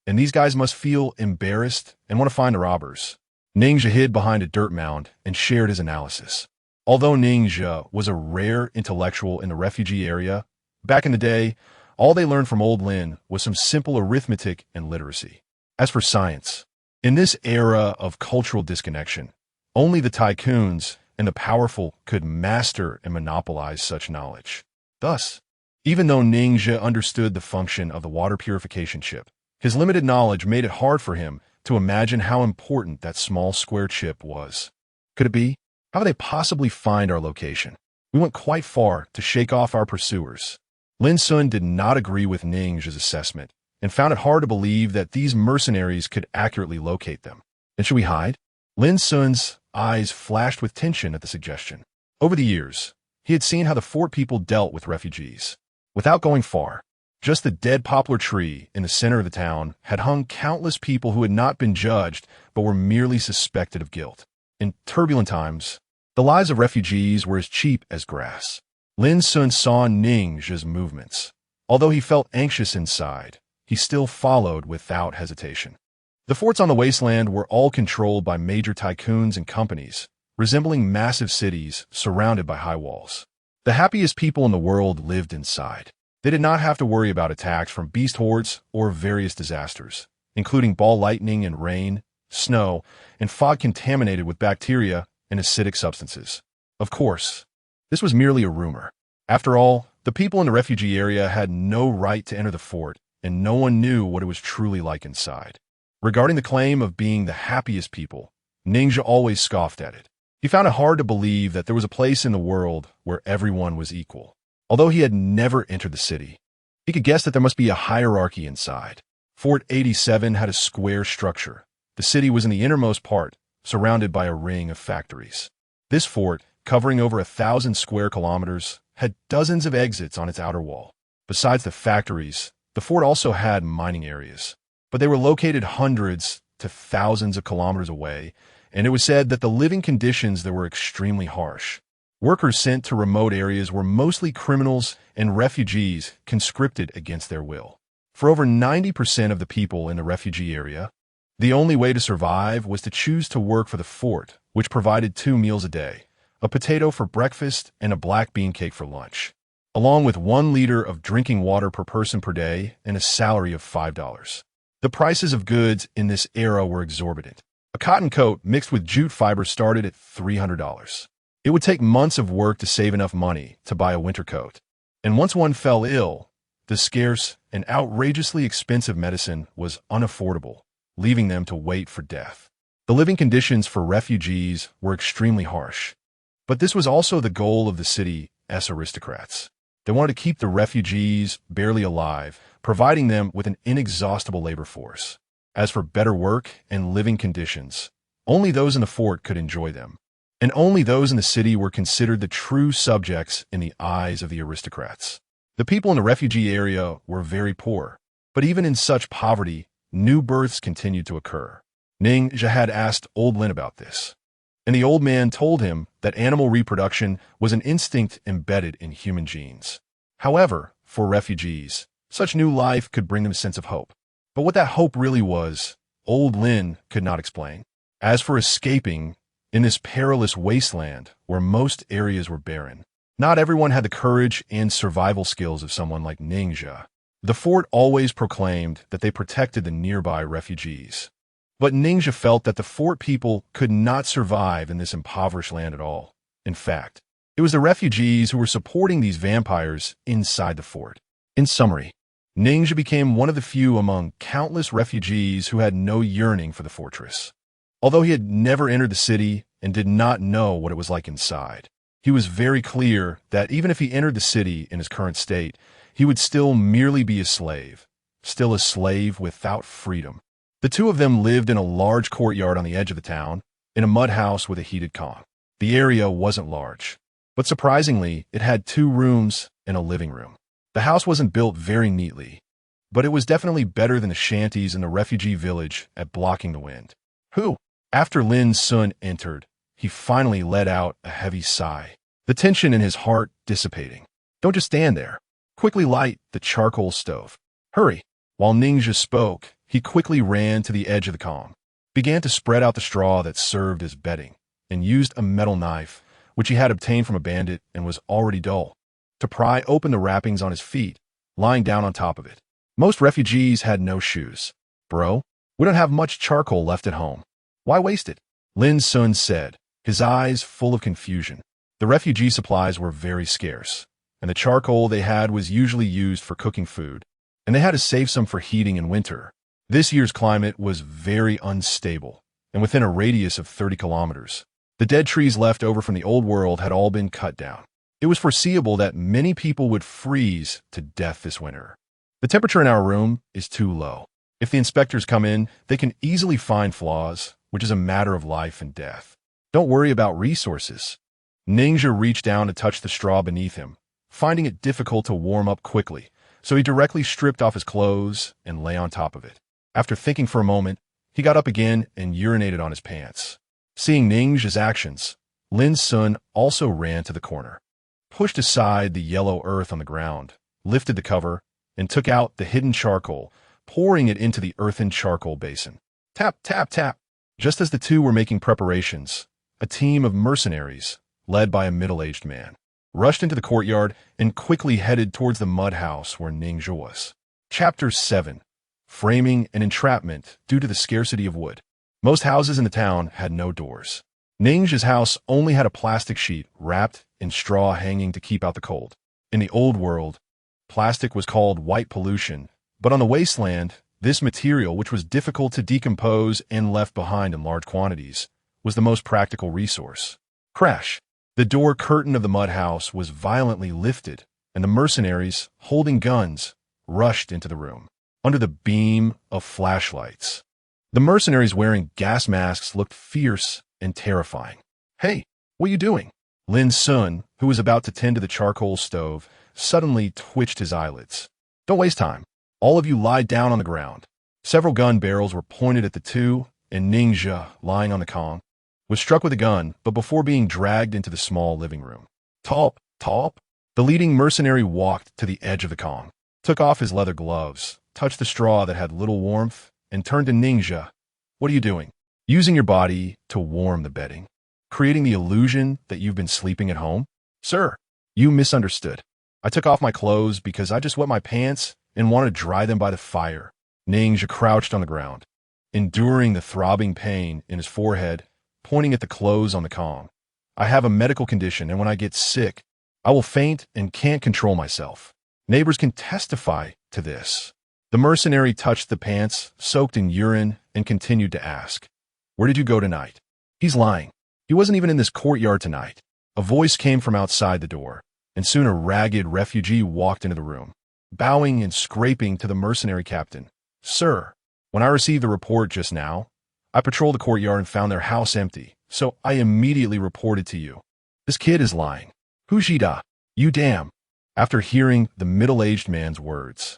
and these guys must feel embarrassed and want to find the robbers. Ninja hid behind a dirt mound and shared his analysis. Although Ninja was a rare intellectual in the refugee area, back in the day, all they learned from Old Lynn was some simple arithmetic and literacy. As for science, in this era of cultural disconnection, only the tycoons and the powerful could master and monopolize such knowledge. Thus, even though Ninja understood the function of the water purification chip, his limited knowledge made it hard for him to imagine how important that small square chip was. Could it be? How would they possibly find our location? We went quite far to shake off our pursuers. Lin Sun did not agree with Ning's assessment and found it hard to believe that these mercenaries could accurately locate them. And should we hide? Lin Sun's eyes flashed with tension at the suggestion. Over the years, he had seen how the fort people dealt with refugees. Without going far, just the dead poplar tree in the center of the town had hung countless people who had not been judged but were merely suspected of guilt. In turbulent times, the lives of refugees were as cheap as grass. Lin Sun saw Ning's movements. Although he felt anxious inside, he still followed without hesitation. The forts on the wasteland were all controlled by major tycoons and companies, resembling massive cities surrounded by high walls. The happiest people in the world lived inside. They did not have to worry about attacks from beast hordes or various disasters, including ball lightning and rain, snow, and fog contaminated with bacteria and acidic substances. Of course, this was merely a rumor. After all, the people in the refugee area had no right to enter the fort, and no one knew what it was truly like inside. Regarding the claim of being the happiest people, Ninja always scoffed at it. He found it hard to believe that there was a place in the world where everyone was equal. Although he had never entered the city, he could guess that there must be a hierarchy inside. Fort 87 had a square structure. The city was in the innermost part, surrounded by a ring of factories. This fort, covering over 1,000 square kilometers, had dozens of exits on its outer wall. Besides the factories, the fort also had mining areas, but they were located hundreds to thousands of kilometers away, and it was said that the living conditions there were extremely harsh. Workers sent to remote areas were mostly criminals and refugees conscripted against their will. For over 90% of the people in the refugee area, the only way to survive was to choose to work for the fort, which provided 2 meals a day, a potato for breakfast and a black bean cake for lunch. along with 1 liter of drinking water per person per day and a salary of $5. The prices of goods in this era were exorbitant. A cotton coat mixed with jute fiber started at $300. It would take months of work to save enough money to buy a winter coat. And once one fell ill, the scarce and outrageously expensive medicine was unaffordable, leaving them to wait for death. The living conditions for refugees were extremely harsh. But this was also the goal of the city's aristocrats. They wanted to keep the refugees barely alive, providing them with an inexhaustible labor force. As for better work and living conditions, only those in the fort could enjoy them. And only those in the city were considered the true subjects in the eyes of the aristocrats. The people in the refugee area were very poor, but even in such poverty, new births continued to occur. Ninja had asked Old Lin about this, and the old man told him that animal reproduction was an instinct embedded in human genes. However, for refugees, such new life could bring them a sense of hope. But what that hope really was, Old Lin could not explain. As for escaping, in this perilous wasteland where most areas were barren, not everyone had the courage and survival skills of someone like Ninja. The fort always proclaimed that they protected the nearby refugees. But Ninja felt that the fort people could not survive in this impoverished land at all. In fact, it was the refugees who were supporting these vampires inside the fort. In summary, Ninja became one of the few among countless refugees who had no yearning for the fortress. Although he had never entered the city and did not know what it was like inside, he was very clear that even if he entered the city in his current state, he would still merely be a slave without freedom. The two of them lived in a large courtyard on the edge of the town, in a mud house with a heated con. The area wasn't large, but surprisingly, it had 2 rooms and a living room. The house wasn't built very neatly, but it was definitely better than the shanties in the refugee village at Blocking the Wind. After Lin's son entered, he finally let out a heavy sigh, the tension in his heart dissipating. Don't just stand there. Quickly light the charcoal stove. Hurry. While Ninja spoke, he quickly ran to the edge of the calm, began to spread out the straw that served as bedding, and used a metal knife, which he had obtained from a bandit and was already dull, to pry open the wrappings on his feet, lying down on top of it. Most refugees had no shoes. Bro, we don't have much charcoal left at home. Why waste it? Lin's son said, his eyes full of confusion. The refugee supplies were very scarce, and the charcoal they had was usually used for cooking food, and they had to save some for heating in winter. This year's climate was very unstable, and within a radius of 30 kilometers, the dead trees left over from the old world had all been cut down. It was foreseeable that many people would freeze to death this winter. The temperature in our room is too low. If the inspectors come in, they can easily find flaws, which is a matter of life and death. Don't worry about resources. Ninja reached down to touch the straw beneath him, finding it difficult to warm up quickly, so he directly stripped off his clothes and lay on top of it. After thinking for a moment, he got up again and urinated on his pants. Seeing Ninja's actions, Lin's son also ran to the corner, pushed aside the yellow earth on the ground, lifted the cover, and took out the hidden charcoal, pouring it into the earthen charcoal basin. Tap, tap, tap. Just as the two were making preparations, a team of mercenaries, led by a middle-aged man, rushed into the courtyard and quickly headed towards the mud house where Ninja was. Chapter 7. Framing and entrapment due to the scarcity of wood. Most houses in the town had no doors. Ninja's house only had a plastic sheet wrapped in straw hanging to keep out the cold. In the old world, plastic was called white pollution, but on the wasteland, this material, which was difficult to decompose and left behind in large quantities, was the most practical resource. Crash! The door curtain of the mud house was violently lifted, and the mercenaries, holding guns, rushed into the room, under the beam of flashlights. The mercenaries wearing gas masks looked fierce and terrifying. Hey, what are you doing? Lin's son, who was about to tend to the charcoal stove, suddenly twitched his eyelids. Don't waste time. All of you lie down on the ground. Several gun barrels were pointed at the two, and Ninja, lying on the Kong, was struck with a gun, but before being dragged into the small living room. Talp, talp. The leading mercenary walked to the edge of the Kong, took off his leather gloves, touched the straw that had little warmth, and turned to Ninja. What are you doing? Using your body to warm the bedding, creating the illusion that you've been sleeping at home? Sir, you misunderstood. I took off my clothes because I just wet my pants and wanted to dry them by the fire. Ningxia crouched on the ground, enduring the throbbing pain in his forehead, pointing at the clothes on the Kong. I have a medical condition, and when I get sick, I will faint and can't control myself. Neighbors can testify to this. The mercenary touched the pants, soaked in urine, and continued to ask, "Where did you go tonight?" He's lying. He wasn't even in this courtyard tonight. A voice came from outside the door, and soon a ragged refugee walked into the room, bowing and scraping to the mercenary captain. "Sir, when I received the report just now, I patrolled the courtyard and found their house empty, so I immediately reported to you. This kid is lying. Hujida, you damn." After hearing the middle-aged man's words,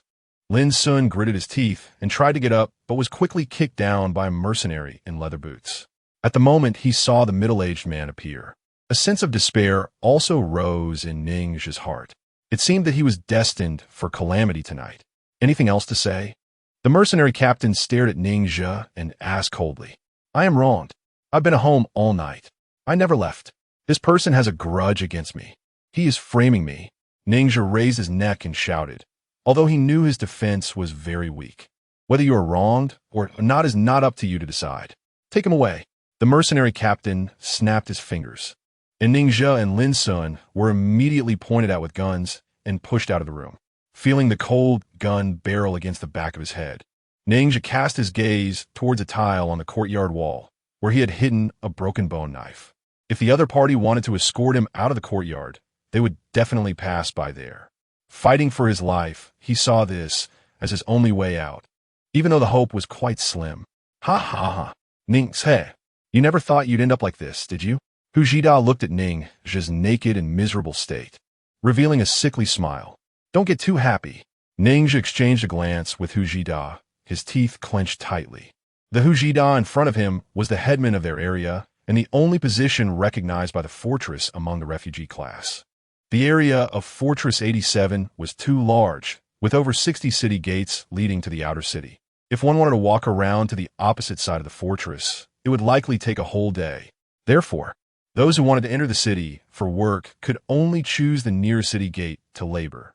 Lin Sun gritted his teeth and tried to get up, but was quickly kicked down by a mercenary in leather boots. At the moment he saw the middle-aged man appear, a sense of despair also rose in Ningxia's heart. It seemed that he was destined for calamity tonight. Anything else to say? The mercenary captain stared at Ningxia and asked coldly, "I am wronged. I've been at home all night. I never left. This person has a grudge against me. He is framing me." Ningxia raised his neck and shouted, although he knew his defense was very weak. "Whether you are wronged or not is not up to you to decide. Take him away." The mercenary captain snapped his fingers, and Ningxia and Lin Sun were immediately pointed at with guns and pushed out of the room. Feeling the cold gun barrel against the back of his head, Ningxia cast his gaze towards a tile on the courtyard wall, where he had hidden a broken bone knife. If the other party wanted to escort him out of the courtyard, they would definitely pass by there. Fighting for his life, he saw this as his only way out, even though the hope was quite slim. "Ha ha ha. Ningxia, you never thought you'd end up like this, did you?" Hujida looked at Ningxia's naked and miserable state, revealing a sickly smile. "Don't get too happy." Ningxia exchanged a glance with Hujida, his teeth clenched tightly. The Hujida in front of him was the headman of their area and the only position recognized by the fortress among the refugee class. The area of Fortress 87 was too large, with over 60 city gates leading to the outer city. If one wanted to walk around to the opposite side of the fortress, it would likely take a whole day. Therefore, those who wanted to enter the city for work could only choose the nearest city gate to labor.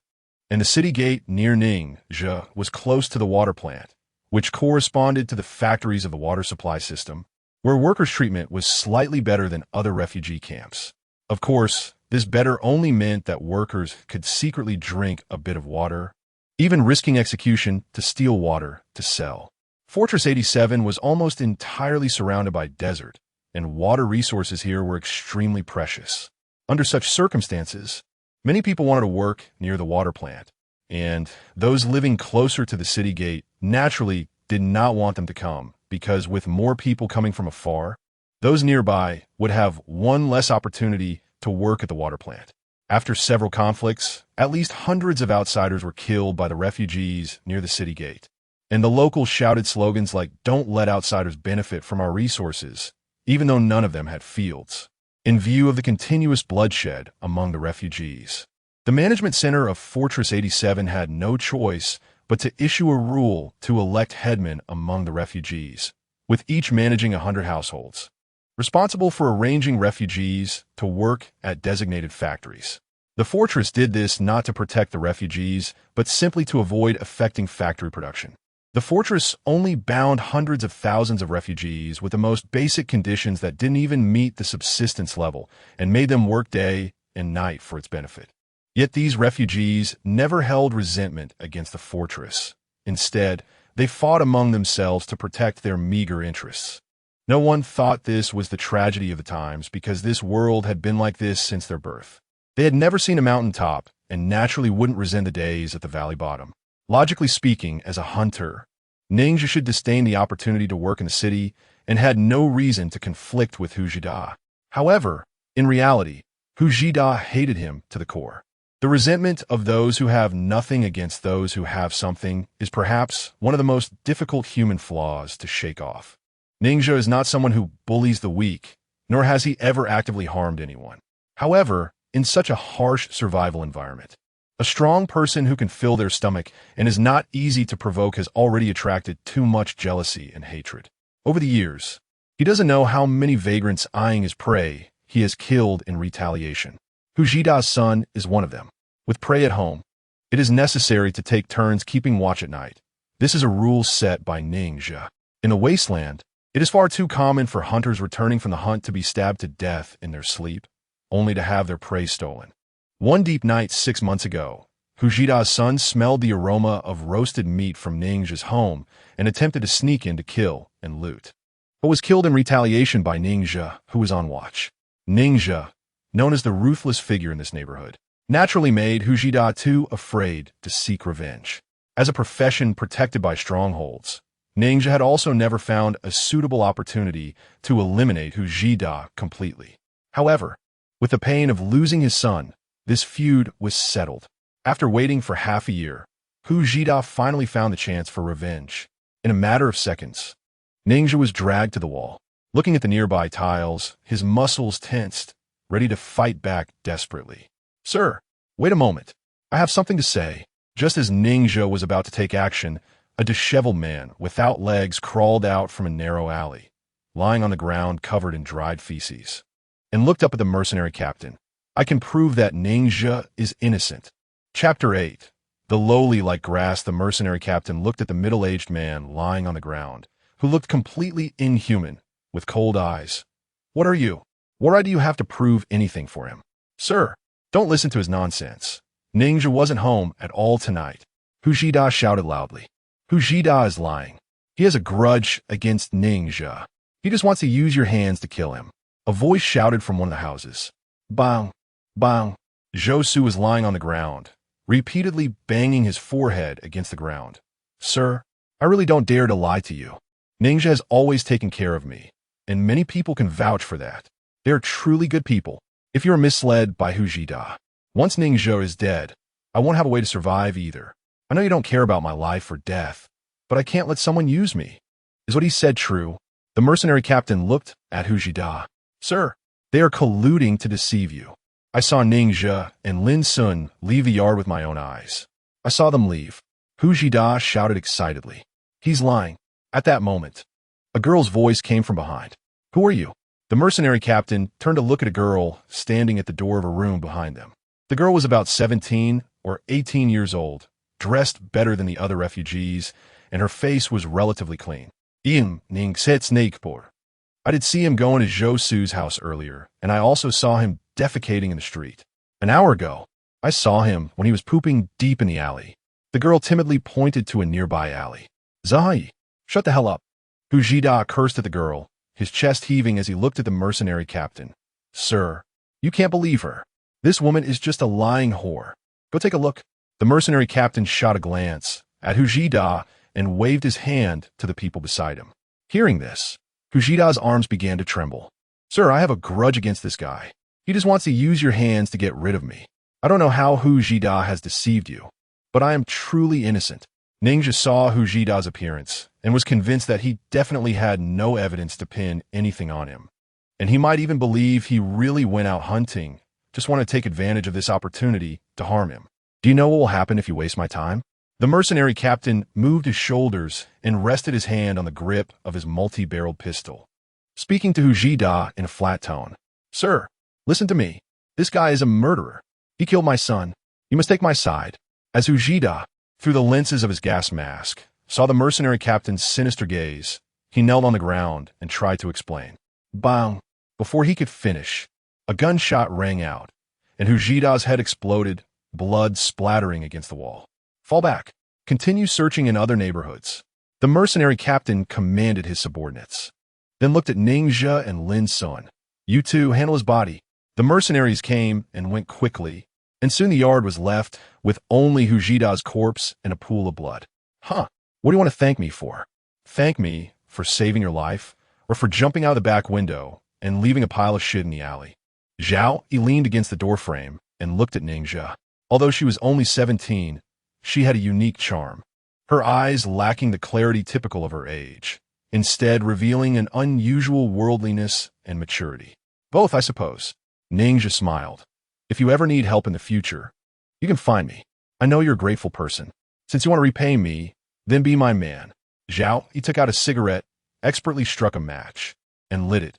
And the city gate near Ningxia was close to the water plant, which corresponded to the factories of the water supply system, where workers' treatment was slightly better than other refugee camps. Of course, this better only meant that workers could secretly drink a bit of water, even risking execution to steal water to sell. Fortress 87 was almost entirely surrounded by desert, and water resources here were extremely precious. Under such circumstances, many people wanted to work near the water plant, and those living closer to the city gate naturally did not want them to come, because with more people coming from afar, those nearby would have one less opportunity to work at the water plant. After several conflicts, at least hundreds of outsiders were killed by the refugees near the city gate, and the locals shouted slogans like, "Don't let outsiders benefit from our resources," even though none of them had fields. In view of the continuous bloodshed among the refugees, the management center of Fortress 87 had no choice but to issue a rule to elect headmen among the refugees, with each managing 100 households, responsible for arranging refugees to work at designated factories. The fortress did this not to protect the refugees, but simply to avoid affecting factory production. The fortress only bound hundreds of thousands of refugees with the most basic conditions that didn't even meet the subsistence level and made them work day and night for its benefit. Yet these refugees never held resentment against the fortress. Instead, they fought among themselves to protect their meager interests. No one thought this was the tragedy of the times because this world had been like this since their birth. They had never seen a mountaintop and naturally wouldn't resent the days at the valley bottom. Logically speaking, as a hunter, Ningxia should disdain the opportunity to work in the city and had no reason to conflict with Hujida. However, in reality, Hujida hated him to the core. The resentment of those who have nothing against those who have something is perhaps one of the most difficult human flaws to shake off. Ningxia is not someone who bullies the weak, nor has he ever actively harmed anyone. However, in such a harsh survival environment, a strong person who can fill their stomach and is not easy to provoke has already attracted too much jealousy and hatred. Over the years, he doesn't know how many vagrants eyeing his prey he has killed in retaliation. Hujida's son is one of them. With prey at home, it is necessary to take turns keeping watch at night. This is a rule set by Ninja. In the wasteland, it is far too common for hunters returning from the hunt to be stabbed to death in their sleep, only to have their prey stolen. One deep night 6 months ago, Fujida's son smelled the aroma of roasted meat from Ninja's home and attempted to sneak in to kill and loot, but was killed in retaliation by Ninja, who was on watch. Ninja, known as the ruthless figure in this neighborhood, naturally made Fujida too afraid to seek revenge. As a profession protected by strongholds, Ninja had also never found a suitable opportunity to eliminate Fujida completely. However, with the pain of losing his son, this feud was settled. After waiting for half a year, Fujida finally found the chance for revenge. In a matter of seconds, Ninja was dragged to the wall. Looking at the nearby tiles, his muscles tensed, ready to fight back desperately. "Sir, wait a moment. I have something to say." Just as Ninja was about to take action, a disheveled man without legs crawled out from a narrow alley, lying on the ground covered in dried feces, and looked up at the mercenary captain. "I can prove that Ninja is innocent." Chapter 8. The lowly like grass, the mercenary captain looked at the middle-aged man lying on the ground, who looked completely inhuman, with cold eyes. "What are you? Why do you have to prove anything for him?" "Sir, don't listen to his nonsense. Ninja wasn't home at all tonight." Fujida shouted loudly. "Fujida is lying. He has a grudge against Ninja. He just wants to use your hands to kill him." A voice shouted from one of the houses. "Bang! Bang!" Josu was lying on the ground, repeatedly banging his forehead against the ground. "Sir, I really don't dare to lie to you. Ninja has always taken care of me, and many people can vouch for that. They are truly good people. If you are misled by Fujida, once Ninja is dead, I won't have a way to survive either. I know you don't care about my life or death, but I can't let someone use me." Is what he said true? The mercenary captain looked at Fujida. "Sir, they are colluding to deceive you. I saw Ninja and Lin Sun leave the yard with my own eyes. I saw them leave." Fujida shouted excitedly. "He's lying." At that moment, a girl's voice came from behind. "Who are you?" The mercenary captain turned to look at a girl standing at the door of a room behind them. The girl was about 17 or 18 years old, dressed better than the other refugees, and her face was relatively clean. Ning set snakepor. I did see him going to Josu's house earlier, and I also saw him defecating in the street. An hour ago, I saw him when he was pooping deep in the alley." The girl timidly pointed to a nearby alley. "Zahai, shut the hell up." Fujida cursed at the girl, his chest heaving as he looked at the mercenary captain. "Sir, you can't believe her. This woman is just a lying whore. Go take a look." The mercenary captain shot a glance at Fujida and waved his hand to the people beside him. Hearing this, Fujida's arms began to tremble. "Sir, I have a grudge against this guy. He just wants to use your hands to get rid of me. I don't know how Fujida has deceived you, but I am truly innocent." Ninja saw Fujida's appearance and was convinced that he definitely had no evidence to pin anything on him, and he might even believe he really went out hunting, just want to take advantage of this opportunity to harm him. "Do you know what will happen if you waste my time?" The mercenary captain moved his shoulders and rested his hand on the grip of his multi-barreled pistol, speaking to Fujida in a flat tone. "Sir, listen to me. This guy is a murderer. He killed my son. You must take my side." As Fujida, through the lenses of his gas mask, saw the mercenary captain's sinister gaze, he knelt on the ground and tried to explain. Bang! Before he could finish, a gunshot rang out, and Fujida's head exploded, blood splattering against the wall. "Fall back. Continue searching in other neighborhoods." The mercenary captain commanded his subordinates, then looked at Ninja and Lin Sun. "You two handle his body." The mercenaries came and went quickly, and soon the yard was left with only Fujida's corpse and a pool of blood. "Huh, what do you want to thank me for?" "Thank me for saving your life, or for jumping out of the back window and leaving a pile of shit in the alley?" Zhao leaned against the doorframe and looked at Ninja. Although she was only 17, she had a unique charm, her eyes lacking the clarity typical of her age, instead revealing an unusual worldliness and maturity. "Both, I suppose." Ninja smiled. "If you ever need help in the future, you can find me. I know you're a grateful person. Since you want to repay me, then be my man." Zhao, he took out a cigarette, expertly struck a match, and lit it.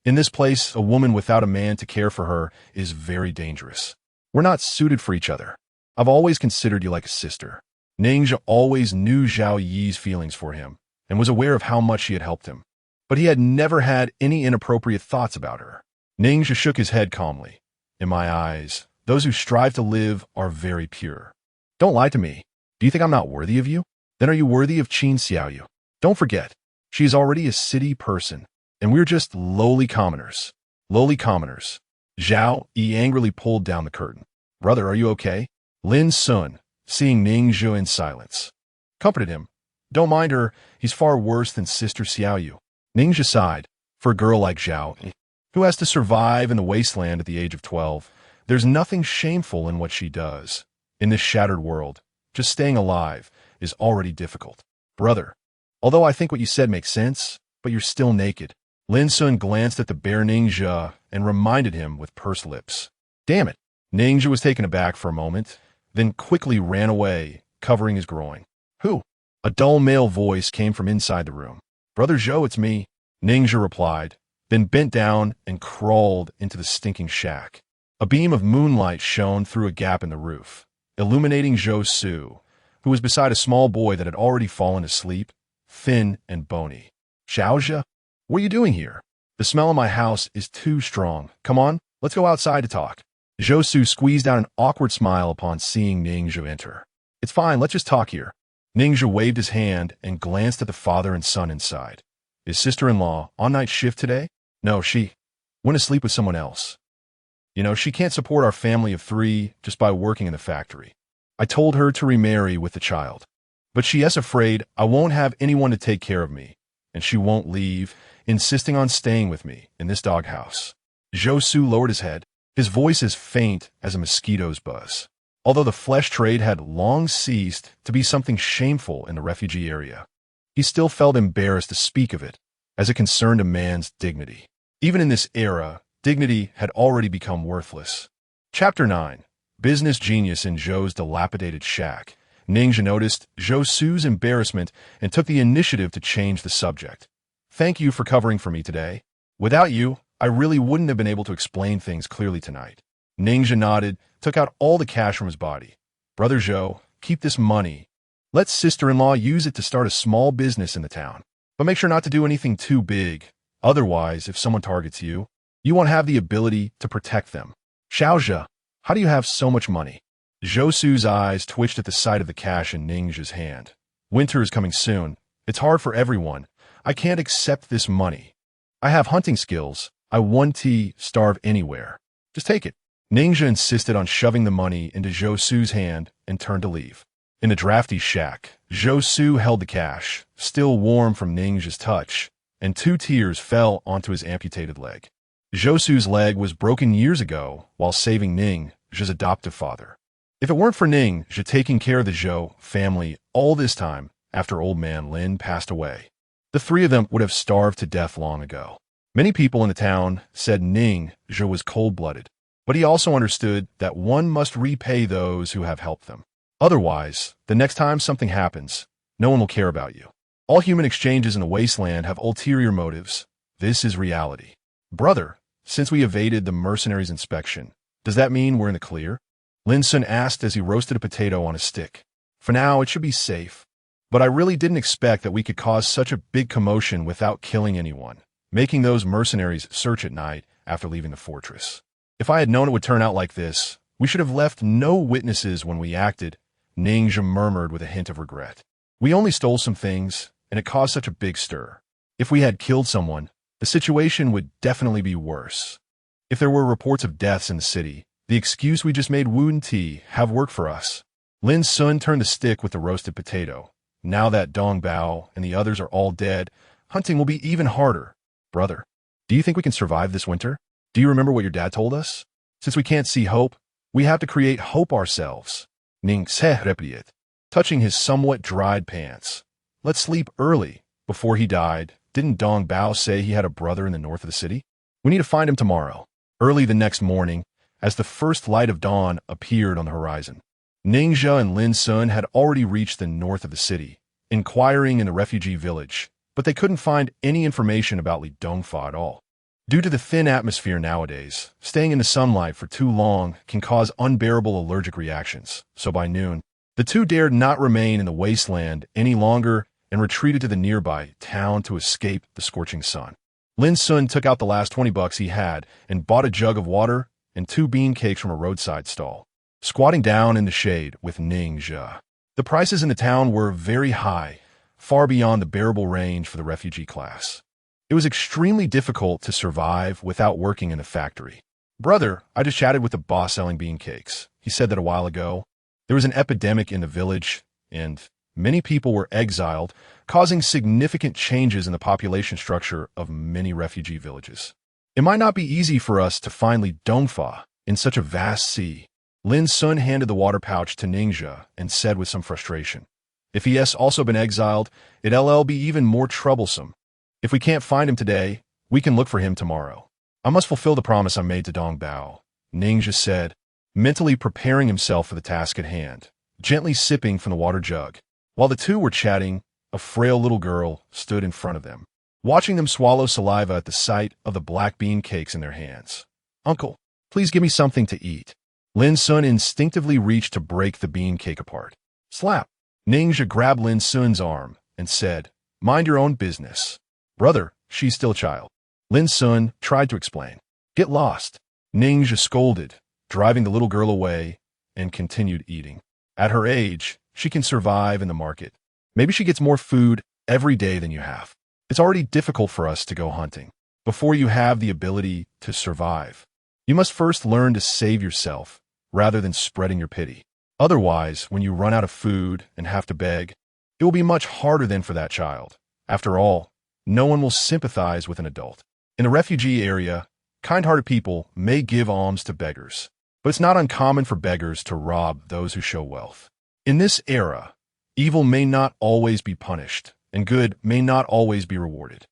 In this place, a woman without a man to care for her is very dangerous. "We're not suited for each other. I've always considered you like a sister. Ningxia always knew Zhao Yi's feelings for him and was aware of how much she had helped him. But he had never had any inappropriate thoughts about her. Ningxia shook his head calmly. In my eyes, those who strive to live are very pure. Don't lie to me. Do you think I'm not worthy of you? Then are you worthy of Qin Xiaoyu? Don't forget, she is already a city person, and we're just lowly commoners. Lowly commoners. Zhao Yi angrily pulled down the curtain. Brother, are you okay? Lin Sun, seeing Ningxia in silence, comforted him. Don't mind her, he's far worse than Sister Xiaoyu. Ningxia sighed. For a girl like Zhao, who has to survive in the wasteland at the age of 12, there's nothing shameful in what she does. In this shattered world, just staying alive is already difficult. Brother, although I think what you said makes sense, but you're still naked. Lin Sun glanced at the bare Ningxia and reminded him with pursed lips. Damn it. Ningxia was taken aback for a moment, then quickly ran away, covering his groin. Who? A dull male voice came from inside the room. Brother Zhou, it's me, Ningxia replied, then bent down and crawled into the stinking shack. A beam of moonlight shone through a gap in the roof, illuminating Zhou Su, who was beside a small boy that had already fallen asleep, thin and bony. Xiaozhe, what are you doing here? The smell of my house is too strong. Come on, let's go outside to talk. Zhou Su squeezed out an awkward smile upon seeing Ningxia enter. It's fine, let's just talk here. Ningxia waved his hand and glanced at the father and son inside. His sister-in-law on night shift today? No, she went to sleep with someone else. You know, she can't support our family of 3 just by working in the factory. I told her to remarry with the child. But she is afraid I won't have anyone to take care of me, and she won't leave, insisting on staying with me in this doghouse. Zhou Su lowered his head, his voice as faint as a mosquito's buzz. Although the flesh trade had long ceased to be something shameful in the refugee area, he still felt embarrassed to speak of it, as it concerned a man's dignity. Even in this era, dignity had already become worthless. Chapter 9. Business Genius in Zhou's Dilapidated Shack. Ningxia noticed Zhou Su's embarrassment and took the initiative to change the subject. Thank you for covering for me today. Without you, I really wouldn't have been able to explain things clearly tonight. Ningxia nodded, took out all the cash from his body. Brother Zhou, keep this money. Let sister-in-law use it to start a small business in the town. But make sure not to do anything too big. Otherwise, if someone targets you, you won't have the ability to protect them. Xiaozhe, how do you have so much money? Zhou Su's eyes twitched at the sight of the cash in Ningxia's hand. Winter is coming soon. It's hard for everyone. I can't accept this money. I have hunting skills. I won't starve anywhere. Just take it. Ningxia insisted on shoving the money into Zhou Su's hand and turned to leave. In the drafty shack, Zhou Su held the cash, still warm from Ningxia's touch, and 2 tears fell onto his amputated leg. Zhou Su's leg was broken years ago while saving Ningxia's adoptive father. If it weren't for Ningxia taking care of the Zhou family all this time after old man Lin passed away, the 3 of them would have starved to death long ago. Many people in the town said Ningxia was cold-blooded, but he also understood that one must repay those who have helped them. Otherwise, the next time something happens, no one will care about you. All human exchanges in the wasteland have ulterior motives. This is reality. Brother, since we evaded the mercenaries' inspection, does that mean we're in the clear? Lin Sun asked as he roasted a potato on a stick. For now, it should be safe. But I really didn't expect that we could cause such a big commotion without killing anyone, making those mercenaries search at night after leaving the fortress. If I had known it would turn out like this, we should have left no witnesses when we acted, Ningxia murmured with a hint of regret. We only stole some things, and it caused such a big stir. If we had killed someone, the situation would definitely be worse. If there were reports of deaths in the city, the excuse we just made wouldn't have worked for us. Lin Sun turned the stick with the roasted potato. Now that Dong Bao and the others are all dead, hunting will be even harder. Brother, do you think we can survive this winter? Do you remember what your dad told us? Since we can't see hope, we have to create hope ourselves. Ningxia repeated, touching his somewhat dried pants. Let's sleep early. Before he died, didn't Dong Bao say he had a brother in the north of the city? We need to find him tomorrow. Early the next morning, as the first light of dawn appeared on the horizon, Ningxia and Lin Sun had already reached the north of the city, inquiring in the refugee village, but they couldn't find any information about Li Dongfa at all. Due to the thin atmosphere nowadays, staying in the sunlight for too long can cause unbearable allergic reactions, so by noon, the two dared not remain in the wasteland any longer and retreated to the nearby town to escape the scorching sun. Lin Sun took out the last 20 bucks he had and bought a jug of water and 2 bean cakes from a roadside stall, squatting down in the shade with Ning Zhe. The prices in the town were very high, far beyond the bearable range for the refugee class. It was extremely difficult to survive without working in the factory. Brother, I just chatted with the boss selling bean cakes. He said that a while ago. There was an epidemic in the village, and many people were exiled, causing significant changes in the population structure of many refugee villages. It might not be easy for us to find Dongfa in such a vast sea. Lin Sun handed the water pouch to Ningxia and said with some frustration, if he has also been exiled, it'll be even more troublesome. If we can't find him today, we can look for him tomorrow. I must fulfill the promise I made to Dong Bao, Ningxia said, mentally preparing himself for the task at hand, gently sipping from the water jug. While the two were chatting, a frail little girl stood in front of them, watching them swallow saliva at the sight of the black bean cakes in their hands. Uncle, please give me something to eat. Lin Sun instinctively reached to break the bean cake apart. Slap! Ningxia grabbed Lin Sun's arm and said, mind your own business. Brother, she's still a child. Lin Sun tried to explain. Get lost. Ningxia scolded, driving the little girl away, and continued eating. At her age, she can survive in the market. Maybe she gets more food every day than you have. It's already difficult for us to go hunting. Before you have the ability to survive, you must first learn to save yourself rather than spreading your pity. Otherwise, when you run out of food and have to beg, it will be much harder than for that child. After all, no one will sympathize with an adult. In the refugee area, kind-hearted people may give alms to beggars, but it's not uncommon for beggars to rob those who show wealth. In this era, evil may not always be punished, and good may not always be rewarded.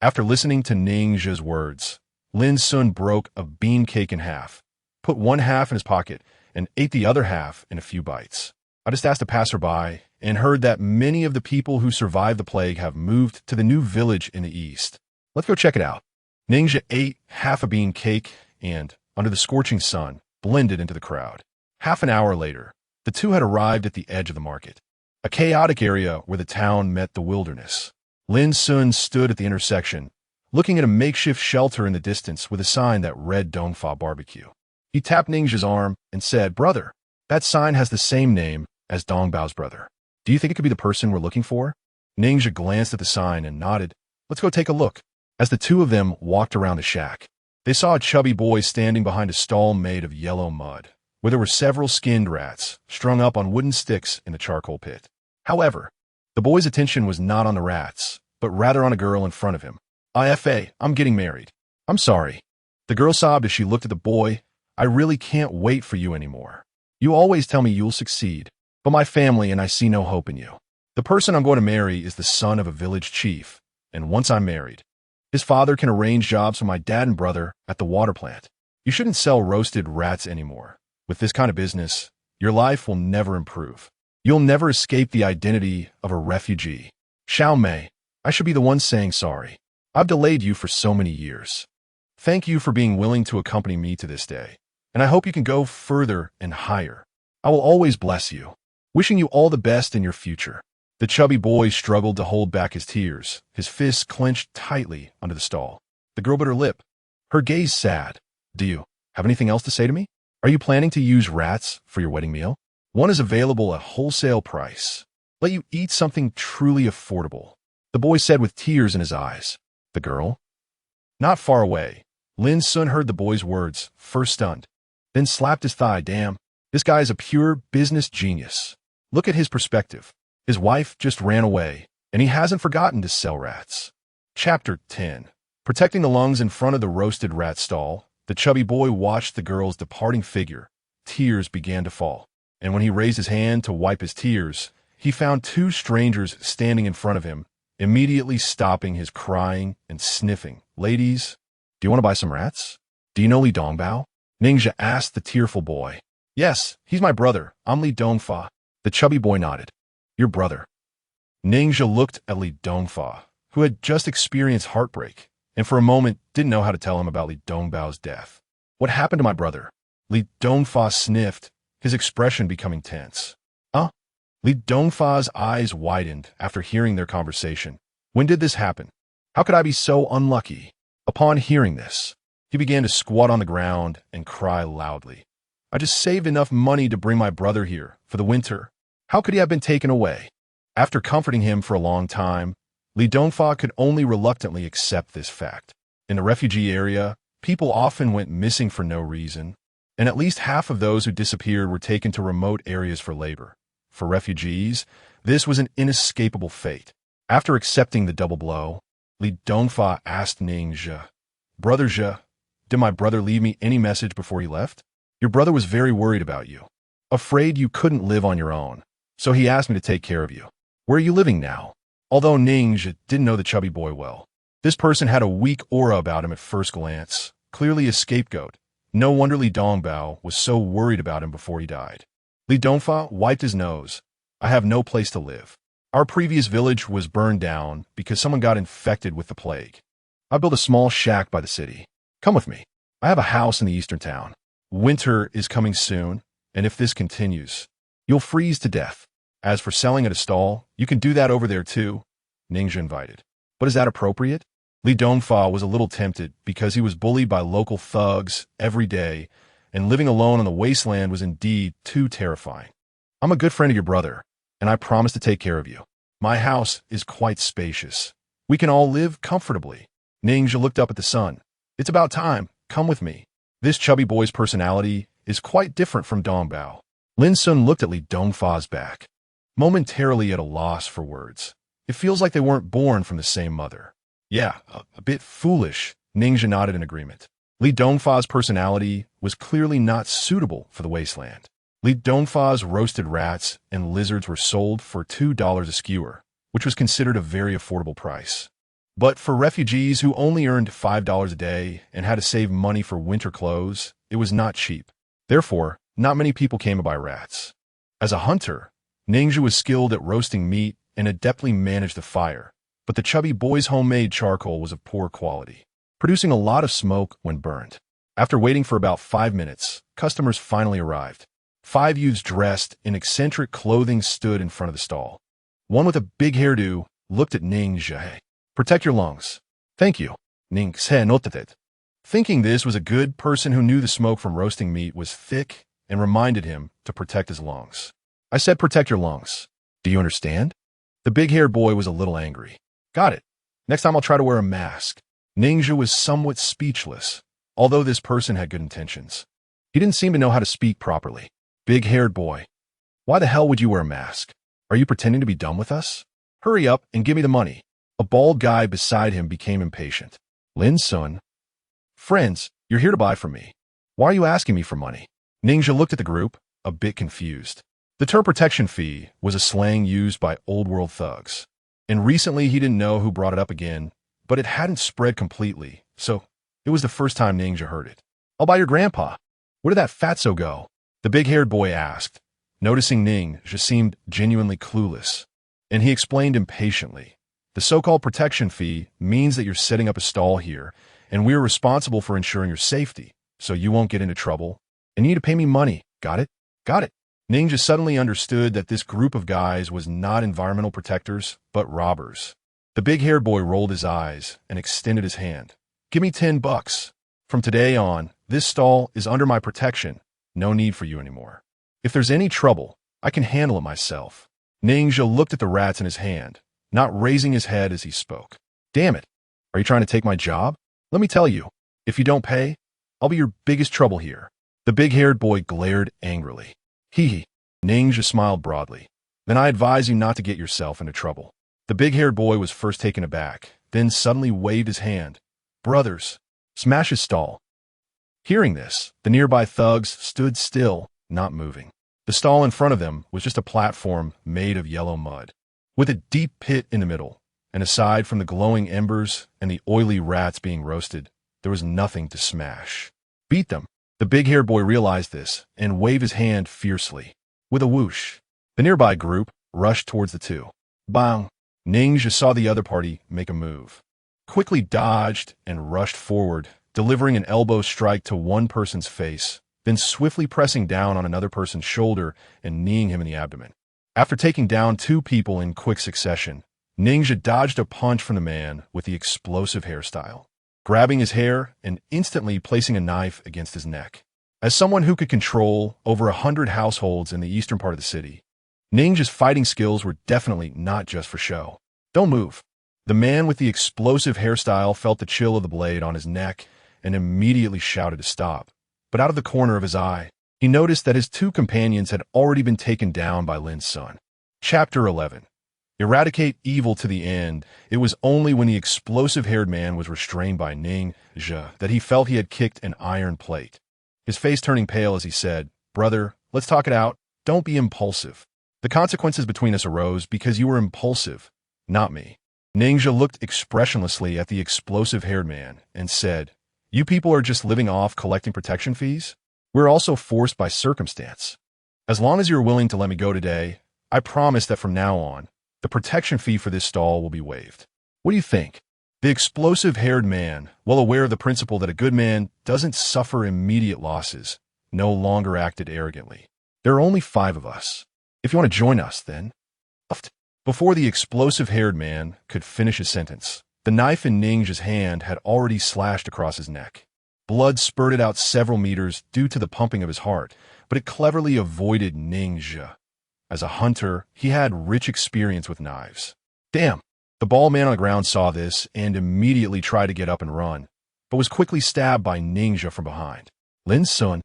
After listening to Ningxia's words, Lin Sun broke a bean cake in half, put one half in his pocket, and ate the other half in a few bites. I just asked a passerby and heard that many of the people who survived the plague have moved to the new village in the east. Let's go check it out. Ningxia ate half a bean cake and, under the scorching sun, blended into the crowd. Half an hour later, the two had arrived at the edge of the market, a chaotic area where the town met the wilderness. Lin Sun stood at the intersection, looking at a makeshift shelter in the distance with a sign that read Dongfa Barbecue. He tapped Ningxia's arm and said, Brother, that sign has the same name as Dong Bao's brother. Do you think it could be the person we're looking for? Ningxia glanced at the sign and nodded. Let's go take a look. As the two of them walked around the shack, they saw a chubby boy standing behind a stall made of yellow mud, where there were several skinned rats strung up on wooden sticks in the charcoal pit. However, the boy's attention was not on the rats, but rather on a girl in front of him. IFA, I'm getting married. I'm sorry. The girl sobbed as she looked at the boy. I really can't wait for you anymore. You always tell me you'll succeed, but my family and I see no hope in you. The person I'm going to marry is the son of a village chief, and once I'm married, his father can arrange jobs for my dad and brother at the water plant. You shouldn't sell roasted rats anymore. With this kind of business, your life will never improve. You'll never escape the identity of a refugee. Xiao Mei, I should be the one saying sorry. I've delayed you for so many years. Thank you for being willing to accompany me to this day, and I hope you can go further and higher. I will always bless you, wishing you all the best in your future. The chubby boy struggled to hold back his tears, his fists clenched tightly under the stall. The girl bit her lip, her gaze sad. Do you have anything else to say to me? Are you planning to use rats for your wedding meal? One is available at wholesale price. Let you eat something truly affordable, the boy said with tears in his eyes. The girl? Not far away, Lin Sun heard the boy's words, first stunned, then slapped his thigh. Damn, this guy is a pure business genius. Look at his perspective. His wife just ran away, and he hasn't forgotten to sell rats. Chapter 10. Protecting the lungs in front of the roasted rat stall, the chubby boy watched the girl's departing figure. Tears began to fall, and when he raised his hand to wipe his tears, he found two strangers standing in front of him, immediately stopping his crying and sniffing. Ladies, do you want to buy some rats? Do you know Li Dongbao? Ningxia asked the tearful boy. Yes, he's my brother. I'm Li Dongfa. The chubby boy nodded. Your brother. Ningxia looked at Li Dongfa, who had just experienced heartbreak, and for a moment didn't know how to tell him about Li Dongbao's death. What happened to my brother? Li Dongfa sniffed, his expression becoming tense. Li Dongfa's eyes widened after hearing their conversation. When did this happen? How could I be so unlucky? Upon hearing this, he began to squat on the ground and cry loudly. I just saved enough money to bring my brother here for the winter. How could he have been taken away? After comforting him for a long time, Li Dongfa could only reluctantly accept this fact. In the refugee area, people often went missing for no reason, and at least half of those who disappeared were taken to remote areas for labor. For refugees, this was an inescapable fate. After accepting the double blow, Li Dongfa asked Ning Zhe, Brother Zhe, did my brother leave me any message before he left? Your brother was very worried about you, afraid you couldn't live on your own, so he asked me to take care of you. Where are you living now? Although Ning Zhe didn't know the chubby boy well, this person had a weak aura about him at first glance, clearly a scapegoat. No wonder Li Dongbao was so worried about him before he died. Li Dongfa wiped his nose. I have no place to live. Our previous village was burned down because someone got infected with the plague. I built a small shack by the city. Come with me. I have a house in the eastern town. Winter is coming soon, and if this continues, you'll freeze to death. As for selling at a stall, you can do that over there too, Ningzhe invited. But is that appropriate? Li Dongfa was a little tempted because he was bullied by local thugs every day, and living alone on the wasteland was indeed too terrifying. I'm a good friend of your brother, and I promise to take care of you. My house is quite spacious. We can all live comfortably. Ningzhe looked up at the sun. It's about time. Come with me. This chubby boy's personality is quite different from Dongbao. Lin Sun looked at Li Dongfa's back, momentarily at a loss for words. It feels like they weren't born from the same mother. Yeah, a bit foolish, Ningzhe nodded in agreement. Li Dongfa's personality was clearly not suitable for the wasteland. Li Dongfa's roasted rats and lizards were sold for $2 a skewer, which was considered a very affordable price. But for refugees who only earned $5 a day and had to save money for winter clothes, it was not cheap. Therefore, not many people came to buy rats. As a hunter, Ningzhe was skilled at roasting meat and adeptly managed the fire, but the chubby boy's homemade charcoal was of poor quality, producing a lot of smoke when burned. After waiting for about 5 minutes, customers finally arrived. 5 youths dressed in eccentric clothing stood in front of the stall. One with a big hairdo looked at Ningzhe. Protect your lungs. Thank you. Ningzhe noted it. Thinking this was a good person who knew the smoke from roasting meat was thick and reminded him to protect his lungs. I said protect your lungs. Do you understand? The big-haired boy was a little angry. Got it. Next time I'll try to wear a mask. Ningzhe was somewhat speechless, although this person had good intentions. He didn't seem to know how to speak properly. Big-haired boy. Why the hell would you wear a mask? Are you pretending to be done with us? Hurry up and give me the money. A bald guy beside him became impatient. Lin Sun. Friends, you're here to buy from me. Why are you asking me for money? Ningzhe looked at the group, a bit confused. The term protection fee was a slang used by old-world thugs, and recently he didn't know who brought it up again, but it hadn't spread completely, so it was the first time Ningzhe heard it. I'll buy your grandpa. Where did that fatso go? The big-haired boy asked, noticing Ningzhe seemed genuinely clueless, and he explained impatiently. The so-called protection fee means that you're setting up a stall here, and we're responsible for ensuring your safety, so you won't get into trouble, and you need to pay me money. Got it? Got it. Ningzhe suddenly understood that this group of guys was not environmental protectors, but robbers. The big-haired boy rolled his eyes and extended his hand. Give me $10. From today on, this stall is under my protection. No need for you anymore. If there's any trouble, I can handle it myself. Ningzhe looked at the rats in his hand, not raising his head as he spoke. Damn it. Are you trying to take my job? Let me tell you, if you don't pay, I'll be your biggest trouble here. The big-haired boy glared angrily. Hee. Ningzhe smiled broadly. Then I advise you not to get yourself into trouble. The big-haired boy was first taken aback, then suddenly waved his hand. Brothers, smash his stall. Hearing this, the nearby thugs stood still, not moving. The stall in front of them was just a platform made of yellow mud, with a deep pit in the middle, and aside from the glowing embers and the oily rats being roasted, there was nothing to smash. Beat them. The big-haired boy realized this and waved his hand fiercely. With a whoosh, the nearby group rushed towards the two. Bang! Ningzhe saw the other party make a move. quickly dodged and rushed forward, delivering an elbow strike to one person's face, then swiftly pressing down on another person's shoulder and kneeing him in the abdomen. After taking down two people in quick succession, Ninja dodged a punch from the man with the explosive hairstyle, grabbing his hair and instantly placing a knife against his neck. As someone who could control over 100 households in the eastern part of the city, Ninja's fighting skills were definitely not just for show. Don't move. The man with the explosive hairstyle felt the chill of the blade on his neck and immediately shouted to stop. But out of the corner of his eye, he noticed that his two companions had already been taken down by Lin's son. Chapter 11. Eradicate evil to the end. It was only when the explosive-haired man was restrained by Ninja that he felt he had kicked an iron plate. His face turning pale as he said, "Brother, let's talk it out. Don't be impulsive. The consequences between us arose because you were impulsive, not me." Ninja looked expressionlessly at the explosive-haired man and said, "You people are just living off collecting protection fees? We're also forced by circumstance. As long as you're willing to let me go today, I promise that from now on, the protection fee for this stall will be waived. What do you think?" The explosive-haired man, well aware of the principle that a good man doesn't suffer immediate losses, no longer acted arrogantly. "There are only 5 of us. If you want to join us, then..." Before the explosive-haired man could finish his sentence, the knife in Ninja's hand had already slashed across his neck. Blood spurted out several meters due to the pumping of his heart, but it cleverly avoided Ninja. As a hunter, he had rich experience with knives. Damn! The bald man on the ground saw this and immediately tried to get up and run, but was quickly stabbed by Ninja from behind. Lin's son,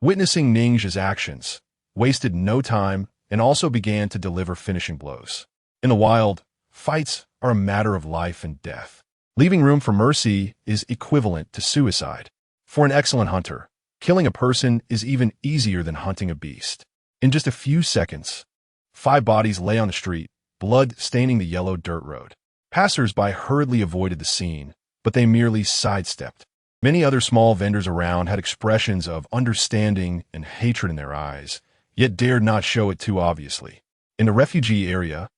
witnessing Ninja's actions, wasted no time and also began to deliver finishing blows. In the wild, fights are a matter of life and death. Leaving room for mercy is equivalent to suicide. For an excellent hunter, killing a person is even easier than hunting a beast. In just a few seconds, 5 bodies lay on the street, blood staining the yellow dirt road. Passers-by hurriedly avoided the scene, but they merely sidestepped. Many other small vendors around had expressions of understanding and hatred in their eyes, yet dared not show it too obviously. In the refugee area,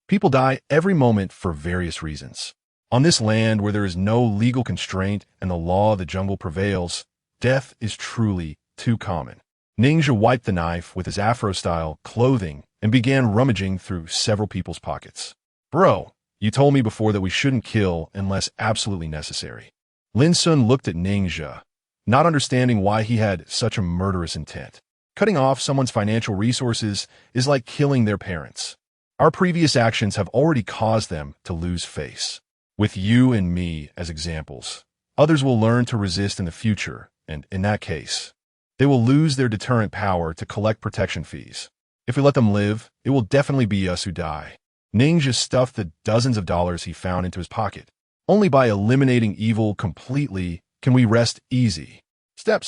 people die every moment for various reasons. On this land where there is no legal constraint and the law of the jungle prevails, death is truly too common. Ninja wiped the knife with his Afro-style clothing and began rummaging through several people's pockets. "Bro, you told me before that we shouldn't kill unless absolutely necessary." Lin Sun looked at Ninja, not understanding why he had such a murderous intent. Cutting off someone's financial resources is like killing their parents. Our previous actions have already caused them to lose face. With you and me as examples, others will learn to resist in the future, and in that case, they will lose their deterrent power to collect protection fees. If we let them live, it will definitely be us who die. Ninja stuffed the dozens of dollars he found into his pocket. Only by eliminating evil completely can we rest easy. Step.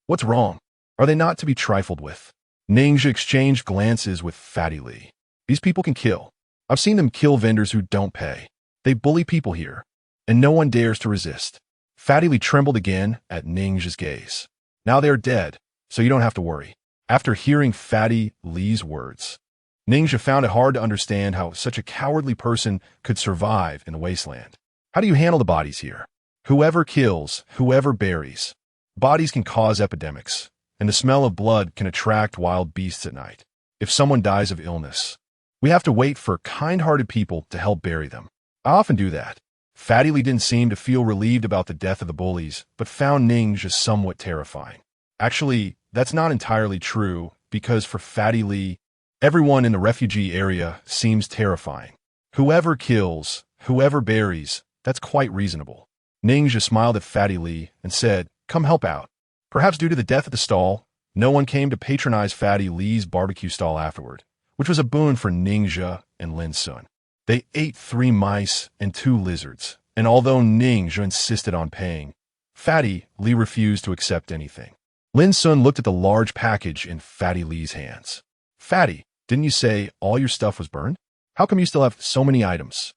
What's wrong? Are they not to be trifled with? Ninja exchanged glances with Fatty Lee. These people can kill. I've seen them kill vendors who don't pay. They bully people here, and no one dares to resist. Fatty Lee trembled again at Ninja's gaze. Now they are dead, so you don't have to worry. After hearing Fatty Lee's words, Ninja found it hard to understand how such a cowardly person could survive in the wasteland. How do you handle the bodies here? Whoever kills, whoever buries. Bodies can cause epidemics, and the smell of blood can attract wild beasts at night. If someone dies of illness, we have to wait for kind-hearted people to help bury them. I often do that. Fatty Lee didn't seem to feel relieved about the death of the bullies, but found Ninja somewhat terrifying. Actually, that's not entirely true, because for Fatty Lee, everyone in the refugee area seems terrifying. Whoever kills, whoever buries, that's quite reasonable. Ninja smiled at Fatty Lee and said, "Come help out." Perhaps due to the death of the stall, no one came to patronize Fatty Lee's barbecue stall afterward, which was a boon for Ninja and Lin Sun. They ate 3 mice and 2 lizards, and although Ninja insisted on paying, Fatty Lee refused to accept anything. Lin Sun looked at the large package in Fatty Lee's hands. "Fatty, didn't you say all your stuff was burned? How come you still have so many items?"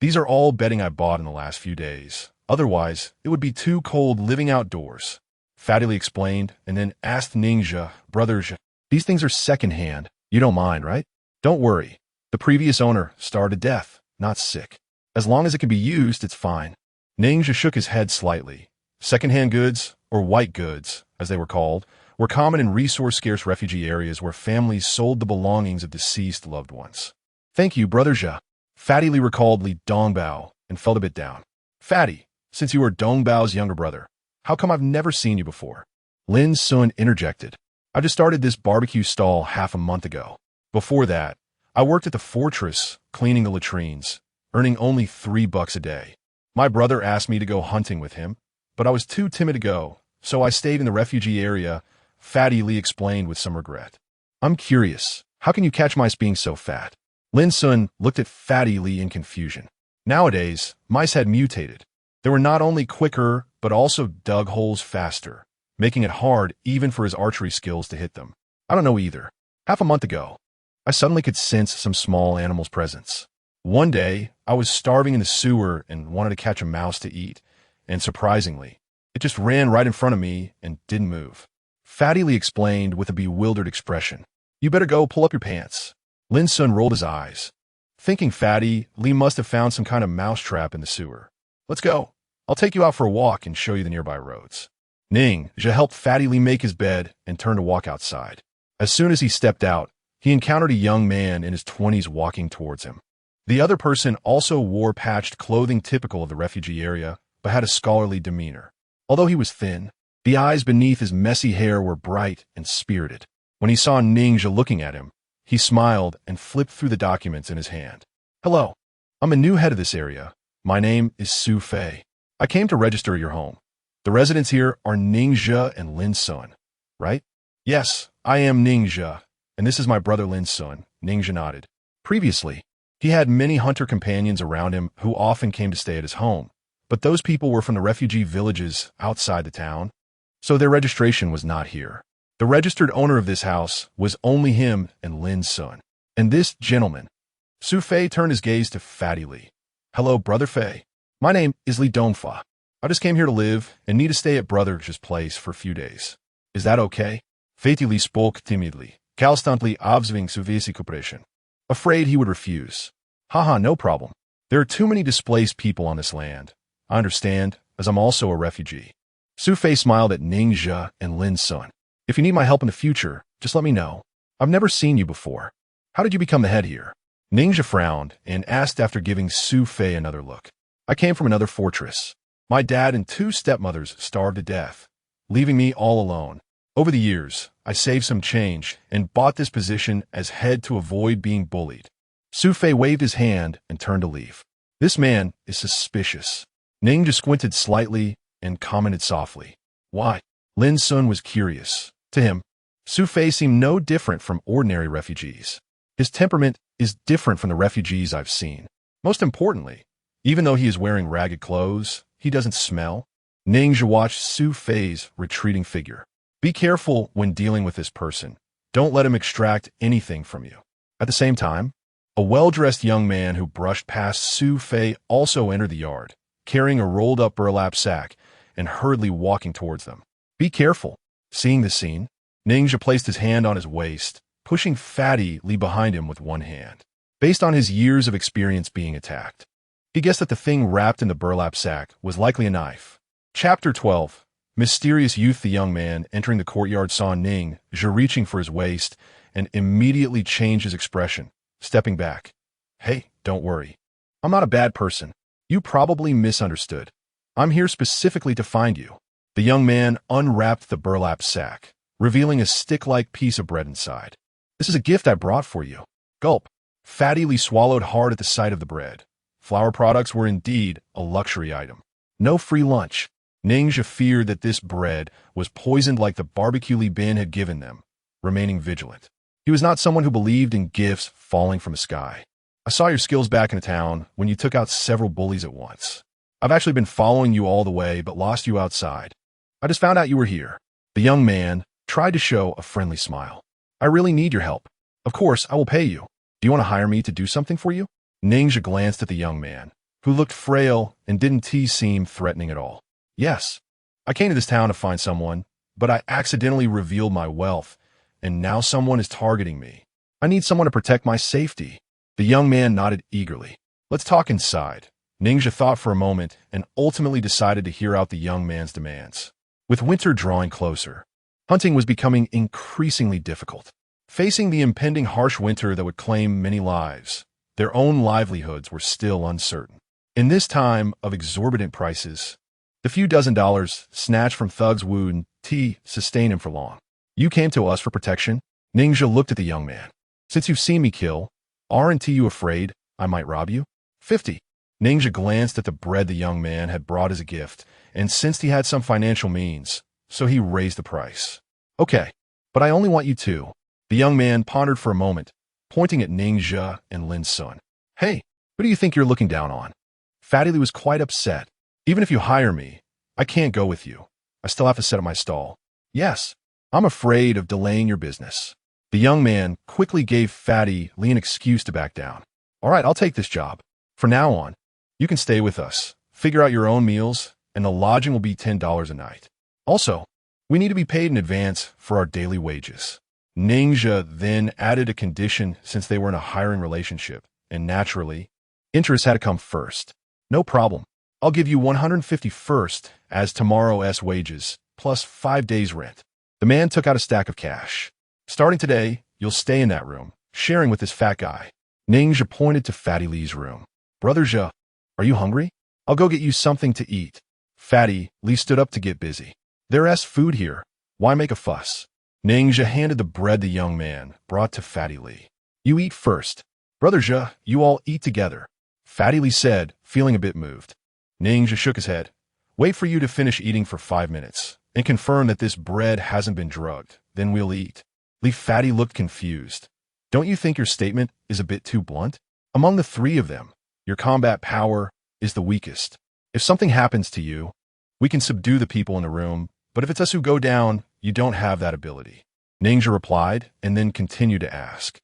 "These are all bedding I bought in the last few days. Otherwise, it would be too cold living outdoors," Fatty Lee explained, and then asked Ninja, "Brothers, these things are secondhand. You don't mind, right?" "Don't worry. The previous owner starved to death, not sick. As long as it can be used, it's fine." Ninja shook his head slightly. Second-hand goods, or white goods, as they were called, were common in resource-scarce refugee areas where families sold the belongings of deceased loved ones. Thank you, Brother Jia. Fatty Li recalled Li Dongbao and felt a bit down. Fatty, since you are Dongbao's younger brother, how come I've never seen you before? Lin Sun interjected. I just started this barbecue stall half a month ago. Before that, I worked at the fortress, cleaning the latrines, earning only $3 a day. My brother asked me to go hunting with him, but I was too timid to go, so I stayed in the refugee area, Fatty Li explained with some regret. I'm curious, how can you catch mice being so fat? Lin Sun looked at Fatty Li in confusion. Nowadays, mice had mutated. They were not only quicker, but also dug holes faster, making it hard even for his archery skills to hit them. I don't know either. Half a month ago, I suddenly could sense some small animal's presence. One day, I was starving in the sewer and wanted to catch a mouse to eat, and surprisingly, it just ran right in front of me and didn't move. Fatty Li explained with a bewildered expression. You better go pull up your pants. Lin Sun rolled his eyes. Thinking Fatty Li must have found some kind of mousetrap in the sewer. Let's go. I'll take you out for a walk and show you the nearby roads. Ning Jia helped Fatty Li make his bed and turned to walk outside. As soon as he stepped out, he encountered a young man in his 20s walking towards him. The other person also wore patched clothing typical of the refugee area, but had a scholarly demeanor. Although he was thin, the eyes beneath his messy hair were bright and spirited. When he saw Ning Jia looking at him, he smiled and flipped through the documents in his hand. Hello, I'm a new head of this area. My name is Su Fei. I came to register at your home. The residents here are Ning Jia and Lin Sun, right? Yes, I am Ning Jia, and this is my brother Lin Sun, Ning Jia nodded. Previously, he had many hunter companions around him who often came to stay at his home, but those people were from the refugee villages outside the town, so their registration was not here. The registered owner of this house was only him and Lin Sun. And this gentleman. Su Fei turned his gaze to Fatty Li. Hello, Brother Fei. My name is Li Dongfa. I just came here to live and need to stay at Brother Jia's place for a few days. Is that okay? Fatty Li spoke timidly, constantly observing Su Fei's cooperation. Afraid he would refuse. Haha, no problem. There are too many displaced people on this land. I understand, as I'm also a refugee. Su Fei smiled at Ning Jia and Lin Sun. If you need my help in the future, just let me know. I've never seen you before. How did you become the head here? Ning Jia frowned and asked after giving Su Fei another look. I came from another fortress. My dad and 2 stepmothers starved to death, leaving me all alone. Over the years, I saved some change and bought this position as head to avoid being bullied. Su Fei waved his hand and turned to leave. This man is suspicious. Ning Jia squinted slightly and commented softly. Why? Lin Sun was curious. To him, Su Fei seemed no different from ordinary refugees. His temperament is different from the refugees I've seen. Most importantly, even though he is wearing ragged clothes, he doesn't smell. Ning Jia watched Su Fei's retreating figure. Be careful when dealing with this person. Don't let him extract anything from you. At the same time, a well-dressed young man who brushed past Su Fei also entered the yard, carrying a rolled-up burlap sack and hurriedly walking towards them. Be careful. Seeing the scene, Ning Jia placed his hand on his waist, pushing Fatty Li behind him with one hand. Based on his years of experience being attacked, he guessed that the thing wrapped in the burlap sack was likely a knife. Chapter 12. Mysterious youth. The young man entering the courtyard saw Ning Jia reaching for his waist and immediately changed his expression, stepping back. Hey, don't worry. I'm not a bad person. You probably misunderstood. I'm here specifically to find you. The young man unwrapped the burlap sack, revealing a stick-like piece of bread inside. This is a gift I brought for you. Gulp. Fatty Li swallowed hard at the sight of the bread. Flour products were indeed a luxury item. No free lunch. Ning Jia feared that this bread was poisoned like the barbecue Li Bin had given them, remaining vigilant. He was not someone who believed in gifts falling from the sky. I saw your skills back in the town when you took out several bullies at once. I've actually been following you all the way but lost you outside. I just found out you were here. The young man tried to show a friendly smile. I really need your help. Of course, I will pay you. Do you want to hire me to do something for you? Ning Jia glanced at the young man, who looked frail and didn't seem threatening at all. Yes, I came to this town to find someone, but I accidentally revealed my wealth, and now someone is targeting me. I need someone to protect my safety. The young man nodded eagerly. Let's talk inside. Ningxia thought for a moment and ultimately decided to hear out the young man's demands. With winter drawing closer, hunting was becoming increasingly difficult. Facing the impending harsh winter that would claim many lives, their own livelihoods were still uncertain. In this time of exorbitant prices, the few dozen dollars snatched from thugs wouldn't sustain him for long. You came to us for protection? Ningxia looked at the young man. Since you've seen me kill, aren't you afraid I might rob you? 50. Ningxia glanced at the bread the young man had brought as a gift and sensed he had some financial means, so he raised the price. Okay, but I only want you two. The young man pondered for a moment, pointing at Ningxia and Lin Sun. Hey, who do you think you're looking down on? Fatty Li was quite upset. Even if you hire me, I can't go with you. I still have to set up my stall. Yes, I'm afraid of delaying your business. The young man quickly gave Fatty Li an excuse to back down. All right, I'll take this job. From now on, you can stay with us, figure out your own meals, and the lodging will be $10 a night. Also, we need to be paid in advance for our daily wages. Ningxia then added a condition since they were in a hiring relationship, and naturally, interest had to come first. No problem. I'll give you 150 first as tomorrow's wages, plus 5 days rent. The man took out a stack of cash. Starting today, you'll stay in that room, sharing with this fat guy. Ningxia pointed to Fatty Li's room. Brother Zhe, are you hungry? I'll go get you something to eat. Fatty Li stood up to get busy. There's food here. Why make a fuss? Ningxia handed the bread the young man brought to Fatty Li. You eat first. Brother Zhe, you all eat together. Fatty Li said, feeling a bit moved. Ningxia shook his head. Wait for you to finish eating for 5 minutes and confirm that this bread hasn't been drugged. Then we'll eat. Fatty looked confused. Don't you think your statement is a bit too blunt? Among the three of them, your combat power is the weakest. If something happens to you, we can subdue the people in the room, but if it's us who go down, you don't have that ability. Ningxia replied and then continued to ask.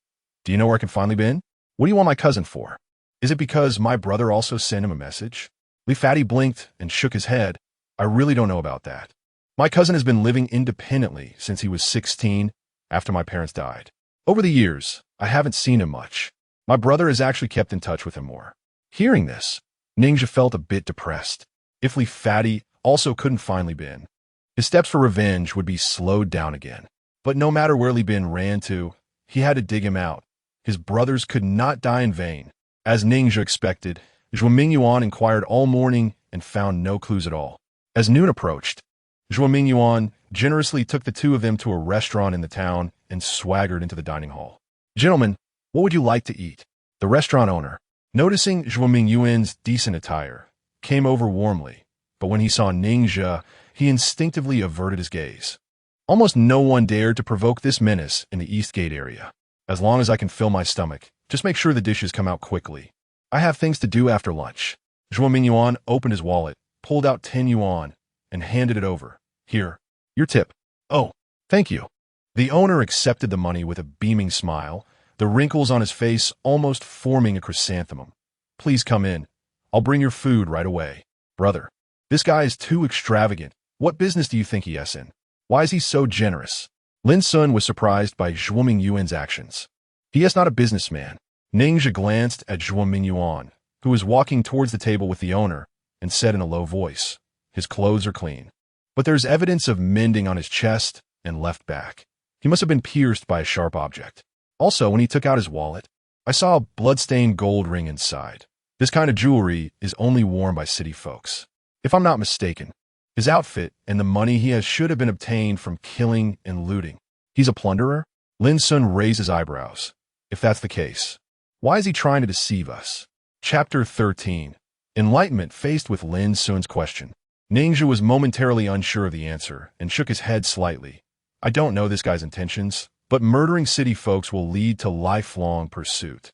Do you know where I can finally been? What do you want my cousin for? Is it because my brother also sent him a message? Fatty blinked and shook his head. I really don't know about that. My cousin has been living independently since he was 16 after my parents died. Over the years, I haven't seen him much. My brother has actually kept in touch with him more. Hearing this, Ningxia felt a bit depressed. If Fatty also couldn't finally bin, his steps for revenge would be slowed down again. But no matter where Li Bin ran to, he had to dig him out. His brothers could not die in vain. As Ningxia expected, Zhuo Mingyuan inquired all morning and found no clues at all. As noon approached, Zhuo Mingyuan generously took the two of them to a restaurant in the town and swaggered into the dining hall. Gentlemen, what would you like to eat? The restaurant owner, noticing Zhuo Mingyuan's decent attire, came over warmly, but when he saw Ningxia, he instinctively averted his gaze. Almost no one dared to provoke this menace in the East Gate area. As long as I can fill my stomach, just make sure the dishes come out quickly. I have things to do after lunch. Zhuo Mingyuan opened his wallet, pulled out 10 yuan, and handed it over. Here, your tip. Oh, thank you. The owner accepted the money with a beaming smile, the wrinkles on his face almost forming a chrysanthemum. Please come in. I'll bring your food right away. Brother, this guy is too extravagant. What business do you think he is in? Why is he so generous? Lin Sun was surprised by Zhuo Mingyuan's actions. He is not a businessman. Ningxia glanced at Zhuo Mingyuan, who was walking towards the table with the owner, and said in a low voice, his clothes are clean, but there's evidence of mending on his chest and left back. He must have been pierced by a sharp object. Also, when he took out his wallet, I saw a blood-stained gold ring inside. This kind of jewelry is only worn by city folks. If I'm not mistaken, his outfit and the money he has should have been obtained from killing and looting. He's a plunderer? Lin Sun raised his eyebrows. If that's the case, why is he trying to deceive us? Chapter 13. Enlightenment faced with Lin Sun's question. Ningxia was momentarily unsure of the answer and shook his head slightly. I don't know this guy's intentions, but murdering city folks will lead to lifelong pursuit.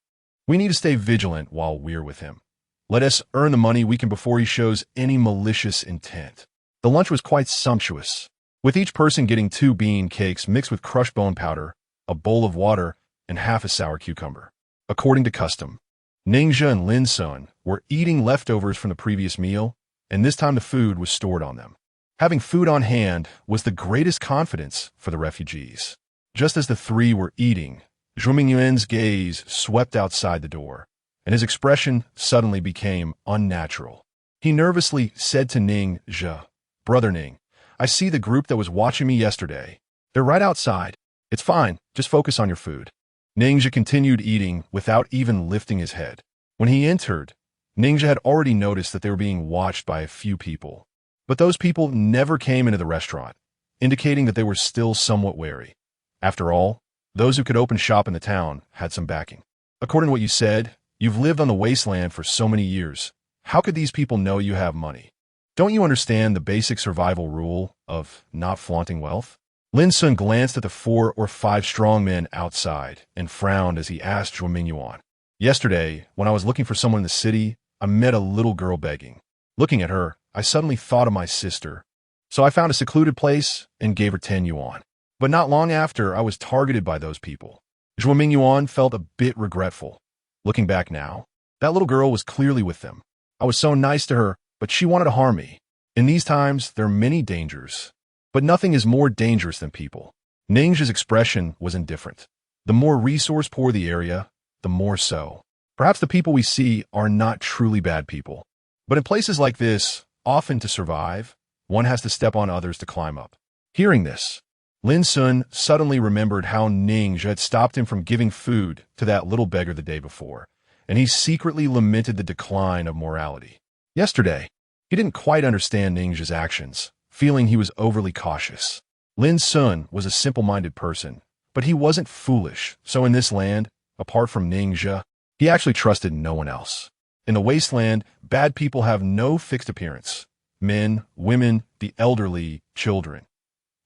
We need to stay vigilant while we're with him. Let us earn the money we can before he shows any malicious intent. The lunch was quite sumptuous, with each person getting 2 bean cakes mixed with crushed bone powder, a bowl of water, and half a sour cucumber. According to custom, Ningxia and Lin Sun were eating leftovers from the previous meal, and this time the food was stored on them. Having food on hand was the greatest confidence for the refugees. Just as the three were eating, Zhuo Mingyuan's gaze swept outside the door, and his expression suddenly became unnatural. He nervously said to Ning Zhe, "Brother Ning, I see the group that was watching me yesterday. They're right outside. It's fine, just focus on your food." Ning Zhe continued eating without even lifting his head. When he entered, Ning Zhe had already noticed that they were being watched by a few people. But those people never came into the restaurant, indicating that they were still somewhat wary. After all, those who could open shop in the town had some backing. "According to what you said, you've lived on the wasteland for so many years. How could these people know you have money? Don't you understand the basic survival rule of not flaunting wealth?" Lin Sun glanced at the 4 or 5 strong men outside and frowned as he asked Zhuo Mingyuan, "Yesterday, when I was looking for someone in the city, I met a little girl begging. Looking at her, I suddenly thought of my sister. So I found a secluded place and gave her 10 yuan. But not long after, I was targeted by those people." Zhuo Mingyuan felt a bit regretful. Looking back now, that little girl was clearly with them. I was so nice to her, but she wanted to harm me. In these times, there are many dangers. But nothing is more dangerous than people. Ning Zhe's expression was indifferent. The more resource-poor the area, the more so. Perhaps the people we see are not truly bad people. But in places like this, often to survive, one has to step on others to climb up. Hearing this, Lin Sun suddenly remembered how Ning Zhe had stopped him from giving food to that little beggar the day before, and he secretly lamented the decline of morality. Yesterday, he didn't quite understand Ning Zhe's actions, feeling he was overly cautious. Lin Sun was a simple-minded person, but he wasn't foolish, so in this land, apart from Ning Zhe, he actually trusted no one else. In the wasteland, bad people have no fixed appearance. Men, women, the elderly, children.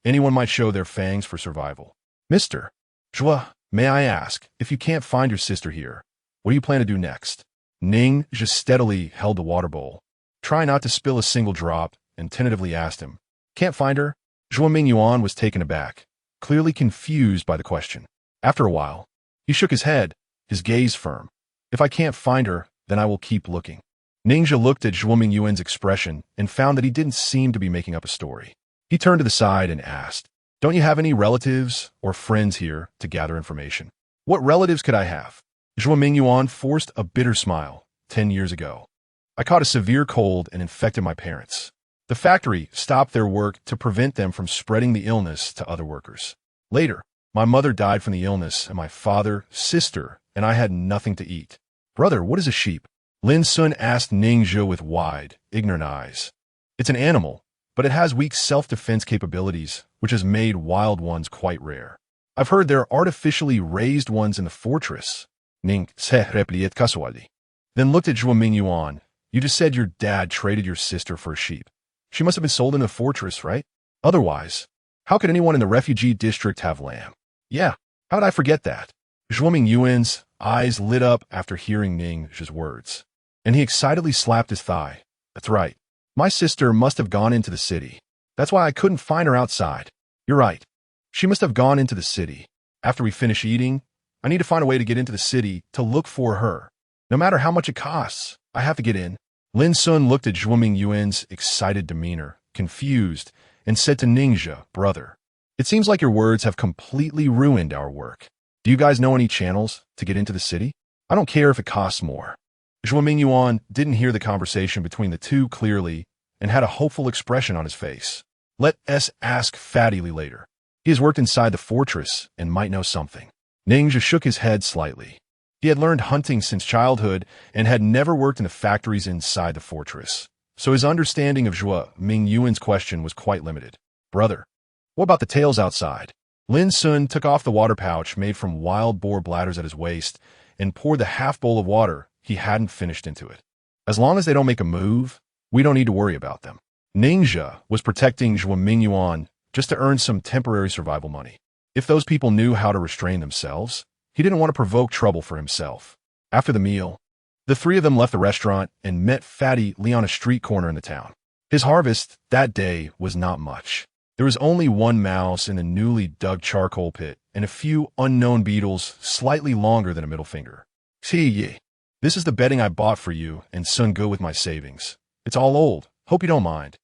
Anyone might show their fangs for survival. "Mr. Zhe, may I ask, if you can't find your sister here, what do you plan to do next?" Ning Zhe steadily held the water bowl, trying not to spill a single drop, and tentatively asked him. "Can't find her?" Zhuo Mingyuan was taken aback, clearly confused by the question. After a while, he shook his head, his gaze firm. "If I can't find her, then I will keep looking." Ning Zhe looked at Zhuo Mingyuan's expression and found that he didn't seem to be making up a story. He turned to the side and asked, "Don't you have any relatives or friends here to gather information?" "What relatives could I have?" Zhuo Mingyuan forced a bitter smile. 10 years ago, I caught a severe cold and infected my parents. The factory stopped their work to prevent them from spreading the illness to other workers. Later, my mother died from the illness, and my father, sister, and I had nothing to eat. "Brother, what is a sheep?" Lin Sun asked Ning Zhe with wide, ignorant eyes. "It's an animal, but it has weak self-defense capabilities, which has made wild ones quite rare. I've heard there are artificially raised ones in the fortress." Ning Zhe replied casually. Then looked at Zhuo Mingyuan. "You just said your dad traded your sister for a sheep. She must have been sold in the fortress, right? Otherwise, how could anyone in the refugee district have lamb?" "Yeah, how did I forget that?" Zhuo Mingyuan's eyes lit up after hearing Ning Zhe's words, and he excitedly slapped his thigh. "That's right. My sister must have gone into the city. That's why I couldn't find her outside. You're right. She must have gone into the city. After we finish eating, I need to find a way to get into the city to look for her. No matter how much it costs, I have to get in." Lin Sun looked at Zhuo Mingyuan's excited demeanor, confused, and said to Ning Zhe, "Brother, it seems like your words have completely ruined our work. Do you guys know any channels to get into the city? I don't care if it costs more." Zhuo Mingyuan didn't hear the conversation between the two clearly and had a hopeful expression on his face. "Let us ask Fatty later. He has worked inside the fortress and might know something." Ning Zhe shook his head slightly. He had learned hunting since childhood and had never worked in the factories inside the fortress, so his understanding of Zhuo Mingyuan's question was quite limited. "Brother, what about the tails outside?" Lin Sun took off the water pouch made from wild boar bladders at his waist and poured the half bowl of water he hadn't finished into it. "As long as they don't make a move, we don't need to worry about them." Ning Zhe was protecting Zhuo Mingyuan just to earn some temporary survival money. If those people knew how to restrain themselves, he didn't want to provoke trouble for himself. After the meal, the three of them left the restaurant and met Fatty on a street corner in the town. His harvest that day was not much. There was only one mouse in the newly dug charcoal pit and a few unknown beetles slightly longer than a middle finger. "See ye, this is the bedding I bought for you and Sun Ge with my savings. It's all old. Hope you don't mind."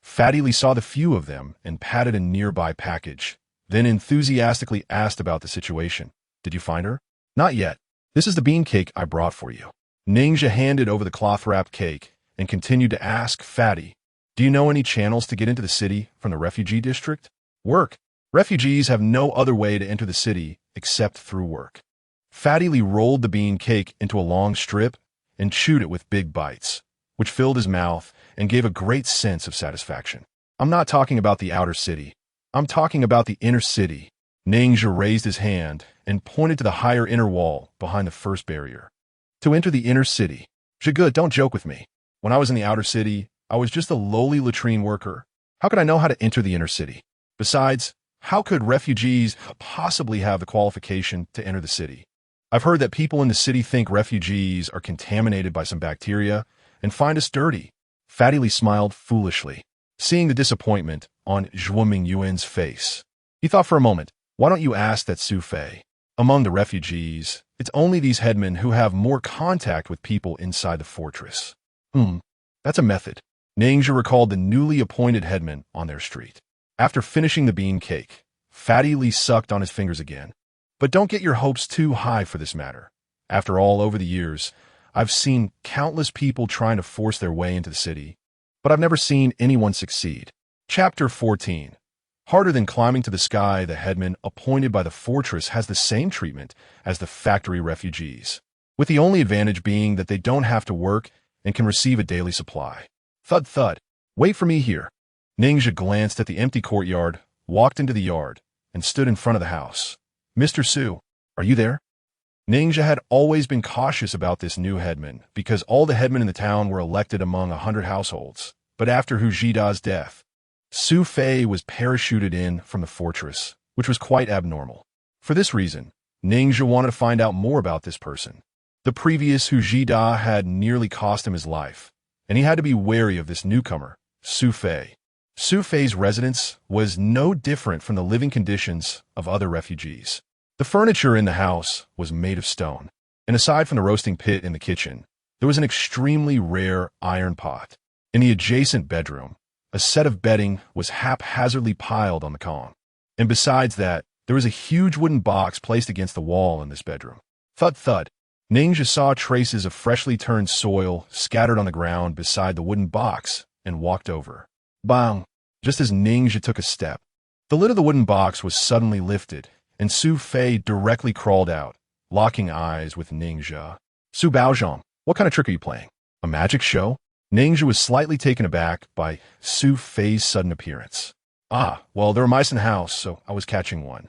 Fatty saw the few of them and patted a nearby package, then enthusiastically asked about the situation. "Did you find her?" "Not yet. This is the bean cake I brought for you." Ninja handed over the cloth-wrapped cake and continued to ask Fatty, "Do you know any channels to get into the city from the refugee district?" "Work. Refugees have no other way to enter the city except through work." Fatty Lee rolled the bean cake into a long strip and chewed it with big bites, which filled his mouth and gave a great sense of satisfaction. "I'm not talking about the outer city. I'm talking about the inner city." Ninja raised his hand and pointed to the higher inner wall behind the first barrier. "To enter the inner city." "Good, don't joke with me. When I was in the outer city, I was just a lowly latrine worker. How could I know how to enter the inner city? Besides, how could refugees possibly have the qualification to enter the city? I've heard that people in the city think refugees are contaminated by some bacteria and find us dirty." Fatty Lee smiled foolishly, seeing the disappointment on Zhuo Mingyuan's face. He thought for a moment, "Why don't you ask that Su Fei? Among the refugees, it's only these headmen who have more contact with people inside the fortress." That's a method. Ninja recalled the newly appointed headman on their street. After finishing the bean cake, Fatty Lee sucked on his fingers again. "But don't get your hopes too high for this matter. After all, over the years, I've seen countless people trying to force their way into the city, but I've never seen anyone succeed." Chapter 14. Harder than climbing to the sky, the headman appointed by the fortress has the same treatment as the factory refugees, with the only advantage being that they don't have to work and can receive a daily supply. Thud thud. "Wait for me here." Ninja glanced at the empty courtyard, walked into the yard, and stood in front of the house. "Mr. Su, are you there?" Ninja had always been cautious about this new headman because all the headmen in the town were elected among 100 households. But after Hu Jida's death, Su Fei was parachuted in from the fortress, which was quite abnormal. For this reason, Ninja wanted to find out more about this person. The previous Hu Jida had nearly cost him his life, and he had to be wary of this newcomer, Su Fei. Su Fei's residence was no different from the living conditions of other refugees. The furniture in the house was made of stone, and aside from the roasting pit in the kitchen, there was an extremely rare iron pot. In the adjacent bedroom, a set of bedding was haphazardly piled on the kong, and besides that, there was a huge wooden box placed against the wall in this bedroom. Thud thud. Ninja saw traces of freshly turned soil scattered on the ground beside the wooden box and walked over. Bang! Just as Ninja took a step, the lid of the wooden box was suddenly lifted, and Su Fei directly crawled out, locking eyes with Ninja. "Su Baozhong, what kind of trick are you playing? A magic show?" Ninja was slightly taken aback by Su Fei's sudden appearance. "Ah, well, there were mice in the house, so I was catching one."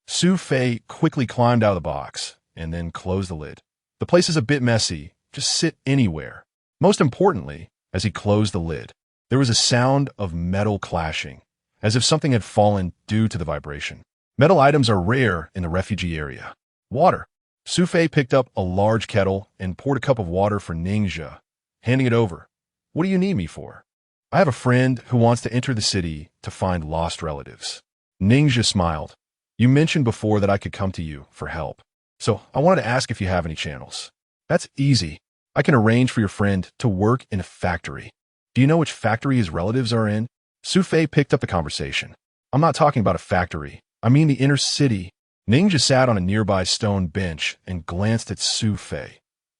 Su Fei quickly climbed out of the box and then closed the lid. "The place is a bit messy. Just sit anywhere." Most importantly, as he closed the lid, there was a sound of metal clashing, as if something had fallen due to the vibration. Metal items are rare in the refugee area. Water. Su Fei picked up a large kettle and poured a cup of water for Ninja, handing it over. "What do you need me for?" "I have a friend who wants to enter the city to find lost relatives." Ninja smiled. "You mentioned before that I could come to you for help, so I wanted to ask if you have any channels." "That's easy. I can arrange for your friend to work in a factory." "Do you know which factory his relatives are in?" Su Fei picked up the conversation. "I'm not talking about a factory. I mean the inner city." Ninja sat on a nearby stone bench and glanced at Su Fei.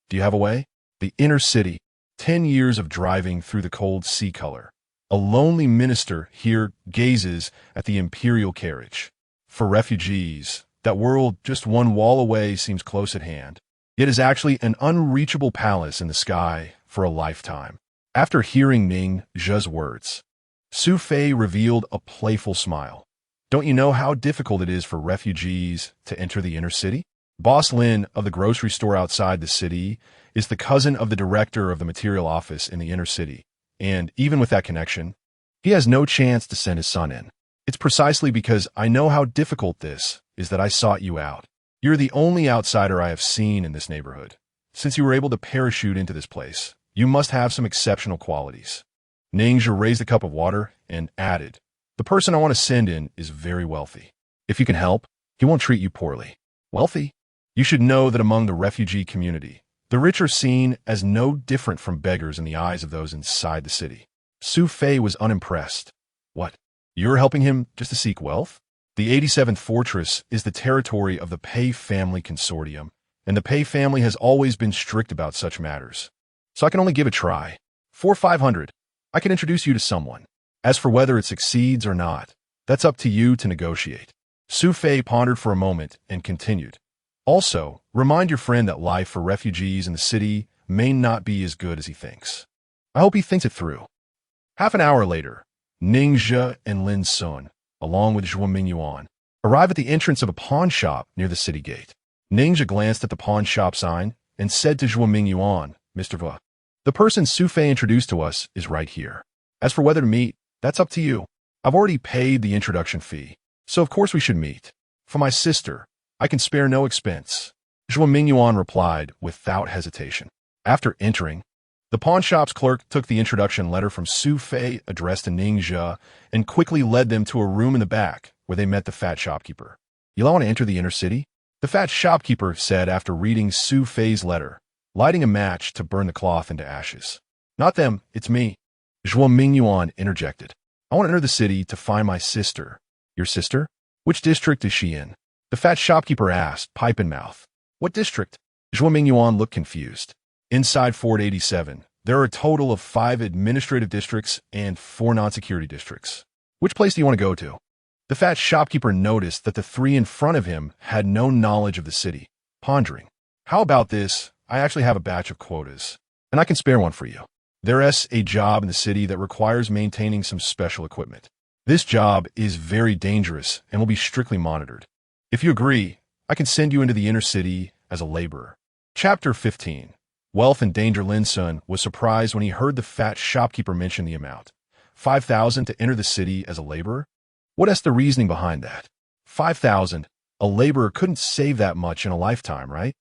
"Do you have a way?" "The inner city. 10 years of driving through the cold sea color. A lonely minister here gazes at the imperial carriage. For refugees, that world just one wall away seems close at hand. It is actually an unreachable palace in the sky for a lifetime." After hearing Ning Zhe's words, Su Fei revealed a playful smile. "Don't you know how difficult it is for refugees to enter the inner city? Boss Lin of the grocery store outside the city is the cousin of the director of the material office in the inner city, and even with that connection, he has no chance to send his son in. It's precisely because I know how difficult this is that I sought you out. You're the only outsider I have seen in this neighborhood. Since you were able to parachute into this place, you must have some exceptional qualities." Ninja raised a cup of water and added, "The person I want to send in is very wealthy. If you can help, he won't treat you poorly." "Wealthy?" "You should know that among the refugee community, the rich are seen as no different from beggars in the eyes of those inside the city." Su Fei was unimpressed. "What? You're helping him just to seek wealth?" "The 87th fortress is the territory of the Pei family consortium, and the Pei family has always been strict about such matters. So I can only give a try. For 500, I can introduce you to someone. As for whether it succeeds or not, that's up to you to negotiate. Su Fei pondered for a moment and continued. Also, remind your friend that life for refugees in the city may not be as good as he thinks. I hope he thinks it through. Half an hour later, Ning Zhe and Lin Sun, along with Zhuo Mingyuan, arrive at the entrance of a pawn shop near the city gate. Ning Zhe glanced at the pawn shop sign and said to Zhuo Mingyuan, Mr. Va, the person Su Fei introduced to us is right here. As for whether to meet, that's up to you. I've already paid the introduction fee, so of course we should meet. For my sister, I can spare no expense. Zhuo Mingyuan replied without hesitation. After entering, the pawn shop's clerk took the introduction letter from Su Fei addressed to Ning Zhe and quickly led them to a room in the back where they met the fat shopkeeper. You'll want to enter the inner city? The fat shopkeeper said after reading Su Fei's letter, lighting a match to burn the cloth into ashes. Not them, it's me. Zhuo Mingyuan interjected. I want to enter the city to find my sister. Your sister? Which district is she in? The fat shopkeeper asked, pipe in mouth. What district? Zhuo Mingyuan looked confused. Inside Fort 87, there are a total of 5 administrative districts and 4 non-security districts. Which place do you want to go to? The fat shopkeeper noticed that the 3 in front of him had no knowledge of the city, pondering. How about this? I actually have a batch of quotas, and I can spare one for you. There's a job in the city that requires maintaining some special equipment. This job is very dangerous and will be strictly monitored. If you agree, I can send you into the inner city as a laborer. Chapter 15. Wealth and Danger. Lin Sun was surprised when he heard the fat shopkeeper mention the amount. 5,000 to enter the city as a laborer? What's the reasoning behind that? 5,000. A laborer couldn't save that much in a lifetime, right?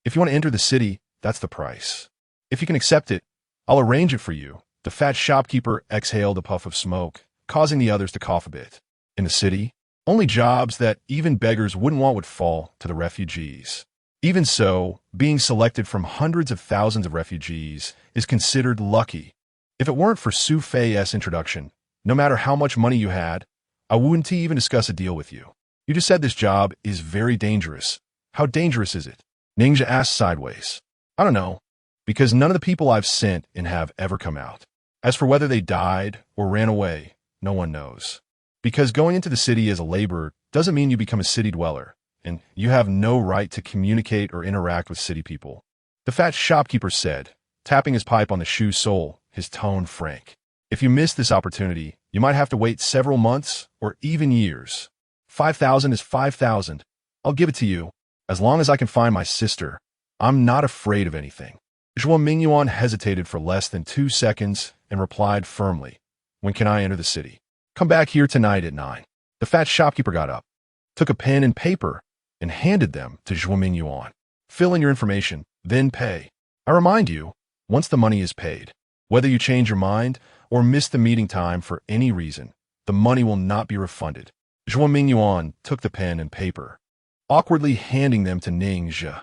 If you want to enter the city, that's the price. If you can accept it, I'll arrange it for you. The fat shopkeeper exhaled a puff of smoke, causing the others to cough a bit. In the city, only jobs that even beggars wouldn't want would fall to the refugees. Even so, being selected from hundreds of thousands of refugees is considered lucky. If it weren't for Su Fei's introduction, no matter how much money you had, I wouldn't even discuss a deal with you. You just said this job is very dangerous. How dangerous is it? Ning Zhe asked sideways. I don't know, because none of the people I've sent in have ever come out. As for whether they died or ran away, no one knows. Because going into the city as a laborer doesn't mean you become a city dweller, and you have no right to communicate or interact with city people. The fat shopkeeper said, tapping his pipe on the shoe sole, his tone frank. If you miss this opportunity, you might have to wait several months or even years. 5,000 is 5,000. I'll give it to you. As long as I can find my sister, I'm not afraid of anything. Zhuo Mingyuan hesitated for less than 2 seconds and replied firmly, when can I enter the city? Come back here tonight at 9. The fat shopkeeper got up, took a pen and paper, and handed them to Zhuo Mingyuan. Fill in your information, then pay. I remind you, once the money is paid, whether you change your mind or miss the meeting time for any reason, the money will not be refunded. Zhuo Mingyuan took the pen and paper, awkwardly handing them to Ning Zhe.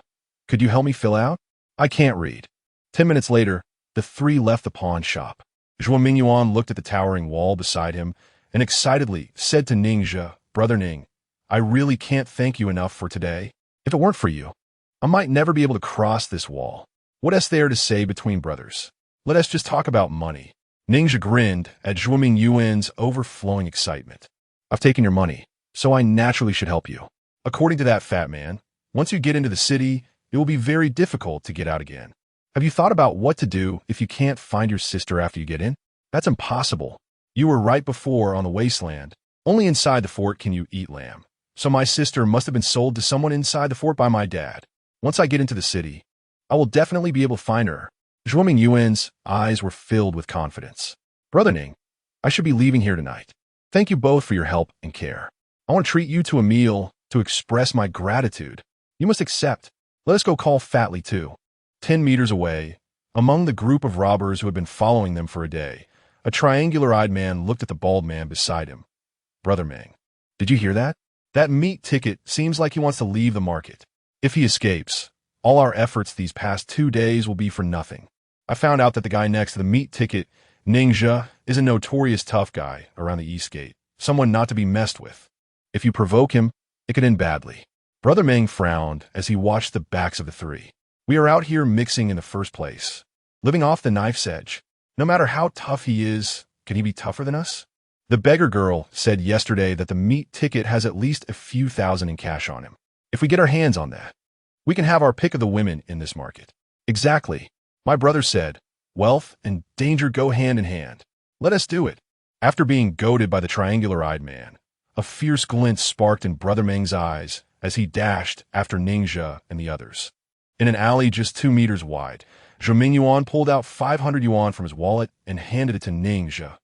Could you help me fill out? I can't read. 10 minutes later, the 3 left the pawn shop. Zhuo Mingyuan looked at the towering wall beside him and excitedly said to Ning Zhe, Brother Ning, I really can't thank you enough for today. If it weren't for you, I might never be able to cross this wall. What's there to say between brothers? Let us just talk about money. Ning Zhe grinned at Zhuo Mingyuan's overflowing excitement. I've taken your money, so I naturally should help you. According to that fat man, once you get into the city, it will be very difficult to get out again. Have you thought about what to do if you can't find your sister after you get in? That's impossible. You were right before on the wasteland. Only inside the fort can you eat lamb. So my sister must have been sold to someone inside the fort by my dad. Once I get into the city, I will definitely be able to find her. Zhuo Mingyuan's eyes were filled with confidence. Brother Ning, I should be leaving here tonight. Thank you both for your help and care. I want to treat you to a meal to express my gratitude. You must accept. Let us go call Fat Li too. 10 meters away, among the group of robbers who had been following them for a day, a triangular-eyed man looked at the bald man beside him. Brother Meng, did you hear that? That meat ticket seems like he wants to leave the market. If he escapes, all our efforts these past 2 days will be for nothing. I found out that the guy next to the meat ticket, Ning Zhe, is a notorious tough guy around the East Gate, someone not to be messed with. If you provoke him, it could end badly. Brother Meng frowned as he watched the backs of the three. We are out here mixing in the first place, living off the knife's edge. No matter how tough he is, can he be tougher than us? The beggar girl said yesterday that the meat ticket has at least a few thousand in cash on him. If we get our hands on that, we can have our pick of the women in this market. Exactly. My brother said, wealth and danger go hand in hand. Let us do it. After being goaded by the triangular-eyed man, a fierce glint sparked in Brother Meng's eyes as he dashed after Ningxia and the others. In an alley just 2 meters wide, Zhou Mingyuan pulled out 500 yuan from his wallet and handed it to Ningxia.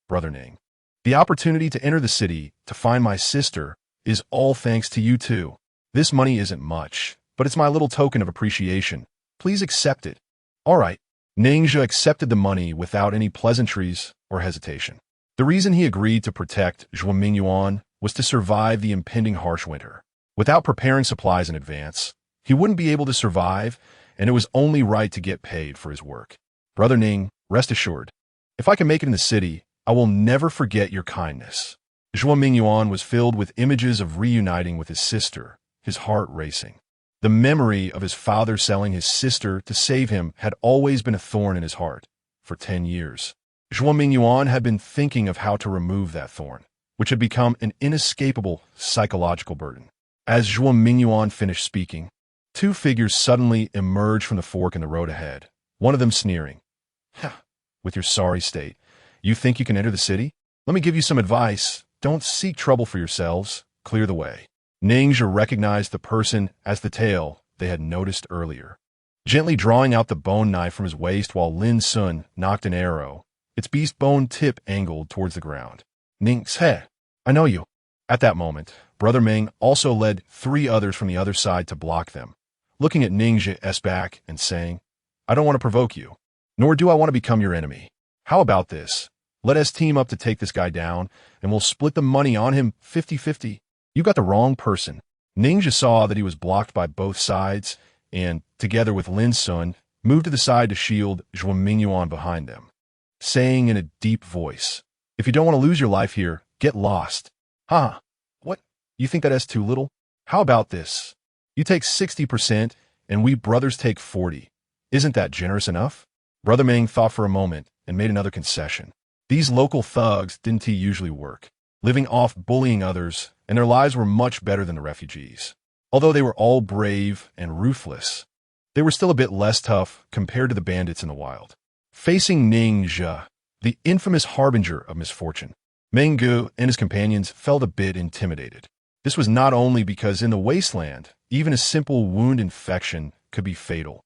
Brother Ning, the opportunity to enter the city to find my sister is all thanks to you too. This money isn't much, but it's my little token of appreciation. Please accept it. All right. Ningxia accepted the money without any pleasantries or hesitation. The reason he agreed to protect Zhou Mingyuan was to survive the impending harsh winter. Without preparing supplies in advance, he wouldn't be able to survive, and it was only right to get paid for his work. Brother Ning, rest assured, if I can make it in the city, I will never forget your kindness. Zhou Mingyuan was filled with images of reuniting with his sister, his heart racing. The memory of his father selling his sister to save him had always been a thorn in his heart. For 10 years, Zhou Mingyuan had been thinking of how to remove that thorn, which had become an inescapable psychological burden. As Zhou Mingyuan finished speaking, 2 figures suddenly emerged from the fork in the road ahead, one of them sneering. With your sorry state, you think you can enter the city? Let me give you some advice. Don't seek trouble for yourselves. Clear the way. Ningxia recognized the person as the tail they had noticed earlier. Gently drawing out the bone knife from his waist while Lin Sun knocked an arrow, its beast bone tip angled towards the ground. Ningxia, I know you. At that moment, Brother Meng also led 3 others from the other side to block them, looking at Ningxia's back and saying, I don't want to provoke you, nor do I want to become your enemy. How about this? Let us team up to take this guy down, and we'll split the money on him 50-50. You got the wrong person. Ningxia saw that he was blocked by both sides, and, together with Lin Sun, moved to the side to shield Zhou Mingyuan behind them, saying in a deep voice, if you don't want to lose your life here, get lost. Huh? What? You think that is too little? How about this? You take 60%, and we brothers take 40. Isn't that generous enough? Brother Meng thought for a moment and made another concession. These local thugs didn't usually work, living off bullying others, and their lives were much better than the refugees. Although they were all brave and ruthless, they were still a bit less tough compared to the bandits in the wild. Facing Ningxia, the infamous harbinger of misfortune, Meng Gu and his companions felt a bit intimidated. This was not only because in the wasteland, even a simple wound infection could be fatal,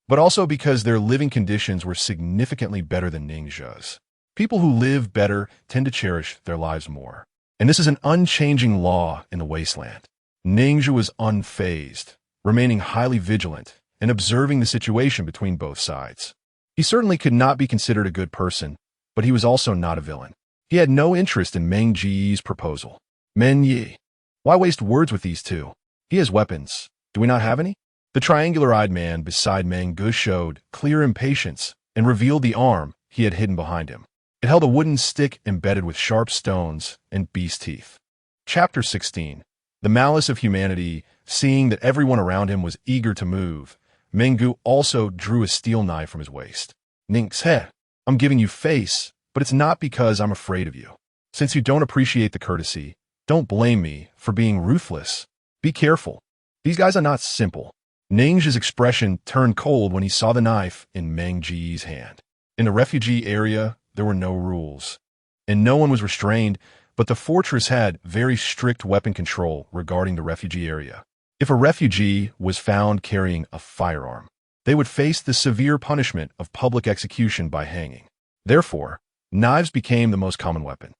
but also because their living conditions were significantly better than Ningxia's. People who live better tend to cherish their lives more. And this is an unchanging law in the wasteland. Ningxia was unfazed, remaining highly vigilant and observing the situation between both sides. He certainly could not be considered a good person, but he was also not a villain. He had no interest in Meng Ji's proposal. Men Yi, why waste words with these two? He has weapons. Do we not have any? The triangular-eyed man beside Meng Gu showed clear impatience and revealed the arm he had hidden behind him. It held a wooden stick embedded with sharp stones and beast teeth. Chapter 16. The malice of humanity. Seeing that everyone around him was eager to move, Meng Gu also drew a steel knife from his waist. Ningxia, I'm giving you face, but it's not because I'm afraid of you. Since you don't appreciate the courtesy, don't blame me for being ruthless. Be careful. These guys are not simple. Ningxia's expression turned cold when he saw the knife in Meng Ji's hand. In the refugee area, there were no rules, and no one was restrained, but the fortress had very strict weapon control regarding the refugee area. If a refugee was found carrying a firearm, they would face the severe punishment of public execution by hanging. Therefore, knives became the most common weapon.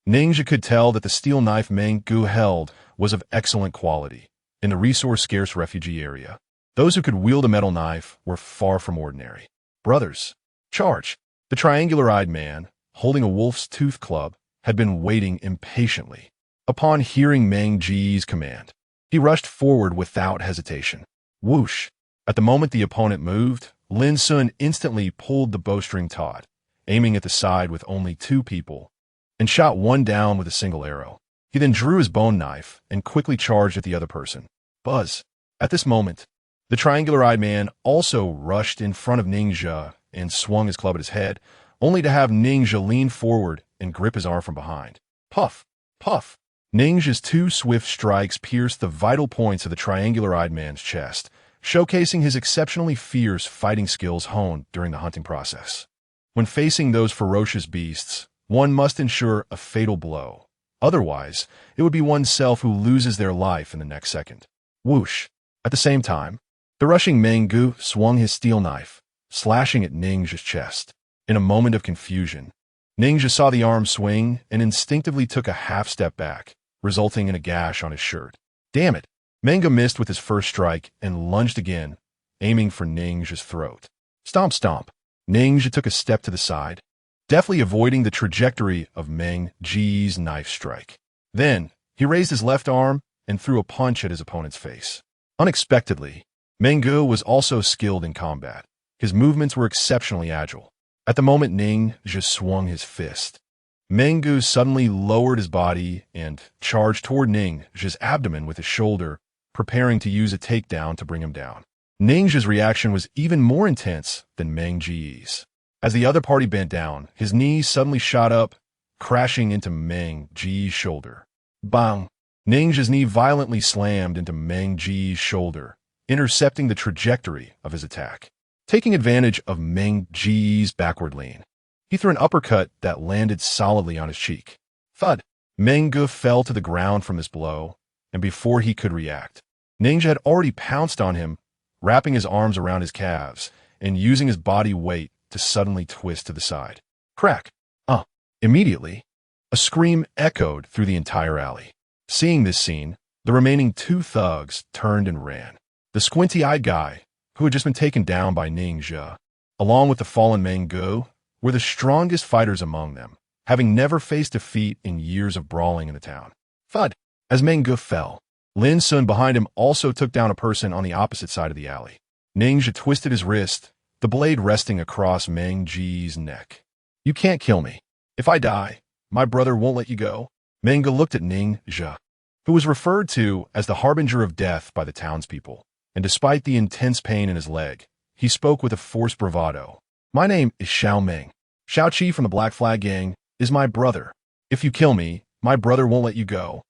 Ningxia could tell that the steel knife Meng Gu held was of excellent quality in the resource-scarce refugee area. Those who could wield a metal knife were far from ordinary. Brothers, charge! The triangular-eyed man, holding a wolf's tooth club, had been waiting impatiently. Upon hearing Meng Ji's command, he rushed forward without hesitation. Whoosh! At the moment the opponent moved, Lin Sun instantly pulled the bowstring taut, aiming at the side with only 2 people, and shot one down with a single arrow. He then drew his bone knife and quickly charged at the other person. Buzz. At this moment, the triangular-eyed man also rushed in front of Ninja and swung his club at his head, only to have Ninja lean forward and grip his arm from behind. Puff! Puff! Ninja's two swift strikes pierced the vital points of the triangular-eyed man's chest, showcasing his exceptionally fierce fighting skills honed during the hunting process. When facing those ferocious beasts, one must ensure a fatal blow. Otherwise, it would be oneself who loses their life in the next second. Whoosh! At the same time, the rushing Mengu swung his steel knife, slashing at Ninja's chest. In a moment of confusion, Ninja saw the arm swing and instinctively took a half step back, resulting in a gash on his shirt. Damn it! Mengu missed with his first strike and lunged again, aiming for Ninja's throat. Stomp stomp! Ninja took a step to the side, deftly avoiding the trajectory of Meng Ji's knife strike. Then, he raised his left arm and threw a punch at his opponent's face. Unexpectedly, Mengu was also skilled in combat. His movements were exceptionally agile. At the moment Ninja swung his fist, Mengu suddenly lowered his body and charged toward Ninja's abdomen with his shoulder, preparing to use a takedown to bring him down. Ninja's reaction was even more intense than Meng Ji's. As the other party bent down, his knees suddenly shot up, crashing into Meng Ji's shoulder. Bang! Ninja's knee violently slammed into Meng Ji's shoulder, intercepting the trajectory of his attack. Taking advantage of Meng Ji's backward lean, he threw an uppercut that landed solidly on his cheek. Thud! Mengu fell to the ground from this blow, and before he could react, Ninja had already pounced on him, wrapping his arms around his calves and using his body weight to suddenly twist to the side. Crack! Immediately, a scream echoed through the entire alley. Seeing this scene, the remaining two thugs turned and ran. The squinty-eyed guy, who had just been taken down by Ninja, along with the fallen Mengu, were the strongest fighters among them, having never faced defeat in years of brawling in the town. Thud! As Mengu fell, Lin Sun behind him also took down a person on the opposite side of the alley. Ninja twisted his wrist, the blade resting across Meng Ji's neck. You can't kill me. If I die, my brother won't let you go. Mengu looked at Ninja, who was referred to as the harbinger of death by the townspeople, and despite the intense pain in his leg, he spoke with a forced bravado. My name is Xiao Meng. Xiao Qi from the Black Flag Gang is my brother. If you kill me, my brother won't let you go.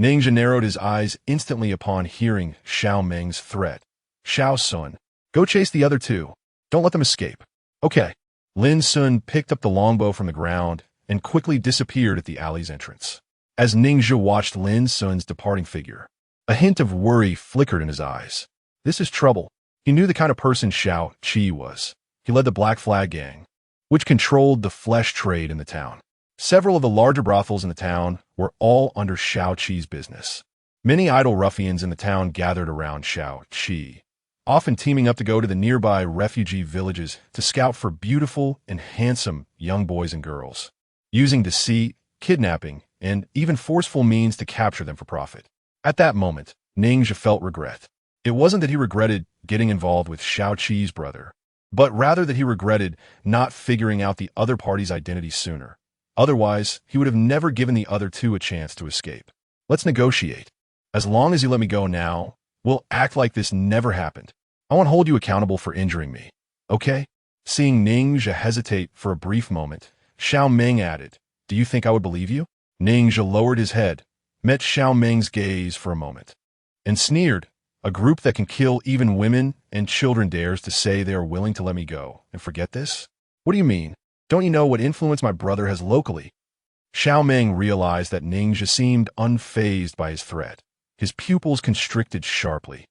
Ninja narrowed his eyes instantly upon hearing Xiao Meng's threat. Xiao Sun, go chase the other two. Don't let them escape. Okay. Lin Sun picked up the longbow from the ground and quickly disappeared at the alley's entrance. As Ninja watched Lin Sun's departing figure, a hint of worry flickered in his eyes. This is trouble. He knew the kind of person Xiao Qi was. He led the Black Flag Gang, which controlled the flesh trade in the town. Several of the larger brothels in the town were all under Xiao Qi's business. Many idle ruffians in the town gathered around Xiao Qi, often teaming up to go to the nearby refugee villages to scout for beautiful and handsome young boys and girls, using deceit, kidnapping, and even forceful means to capture them for profit. At that moment, Ninja felt regret. It wasn't that he regretted getting involved with Xiao Qi's brother, but rather that he regretted not figuring out the other party's identity sooner. Otherwise, he would have never given the other two a chance to escape. Let's negotiate. As long as you let me go now, we'll act like this never happened. I won't hold you accountable for injuring me. Okay? Seeing Ninja hesitate for a brief moment, Xiao Meng added, Do you think I would believe you? Ninja lowered his head, met Xiao Meng's gaze for a moment, and sneered. A group that can kill even women and children dares to say they are willing to let me go and forget this? What do you mean? Don't you know what influence my brother has locally? Xiao Meng realized that Ninja seemed unfazed by his threat. His pupils constricted sharply,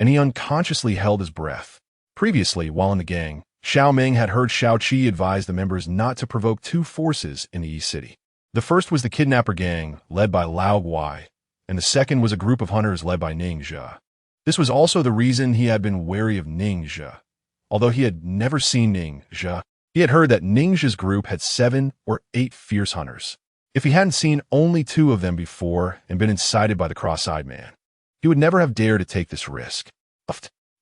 and he unconsciously held his breath. Previously, while in the gang, Xiao Meng had heard Xiao Qi advise the members not to provoke two forces in the East City. The first was the kidnapper gang, led by Lao Guai, and the second was a group of hunters led by Ninja. This was also the reason he had been wary of Ninja. Although he had never seen Ninja, he had heard that Ninja's group had 7 or 8 fierce hunters. If he hadn't seen only 2 of them before and been incited by the cross-eyed man, he would never have dared to take this risk.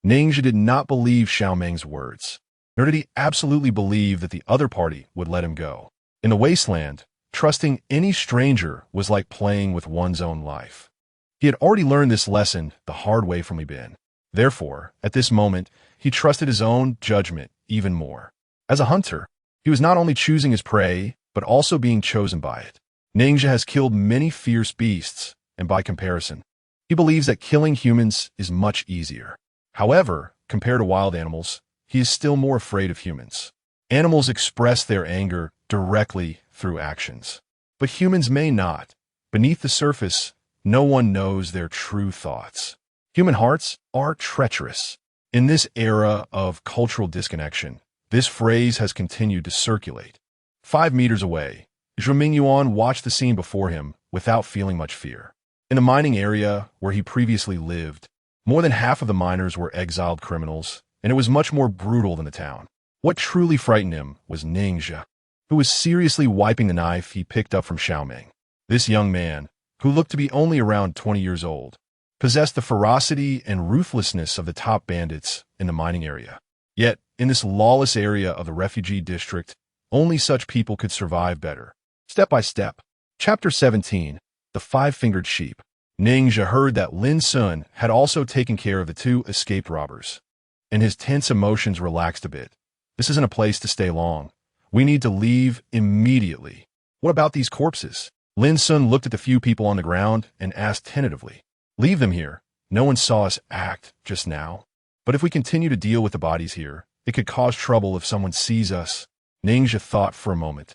Ninja did not believe Xiao Meng's words, nor did he absolutely believe that the other party would let him go. In the wasteland, trusting any stranger was like playing with one's own life. He had already learned this lesson the hard way from Li Bin. Therefore, at this moment, he trusted his own judgment even more. As a hunter, he was not only choosing his prey, but also being chosen by it. Ningxia has killed many fierce beasts, and by comparison, he believes that killing humans is much easier. However, compared to wild animals, he is still more afraid of humans. Animals express their anger directly through actions, but humans may not. Beneath the surface, no one knows their true thoughts. Human hearts are treacherous. In this era of cultural disconnection, this phrase has continued to circulate. 5 meters away, Zhuo Mingyuan watched the scene before him without feeling much fear. In the mining area where he previously lived, more than half of the miners were exiled criminals, and it was much more brutal than the town. What truly frightened him was Ningxia, who was seriously wiping the knife he picked up from Xiaoming. This young man, who looked to be only around 20 years old, possessed the ferocity and ruthlessness of the top bandits in the mining area. Yet, in this lawless area of the refugee district, only such people could survive better. Step by step. Chapter 17. The Five-Fingered Sheep. Ningxia heard that Lin Sun had also taken care of the 2 escaped robbers, and his tense emotions relaxed a bit. This isn't a place to stay long. We need to leave immediately. What about these corpses? Lin Sun looked at the few people on the ground and asked tentatively. Leave them here. No one saw us act just now. But if we continue to deal with the bodies here, it could cause trouble if someone sees us. Ningxia thought for a moment,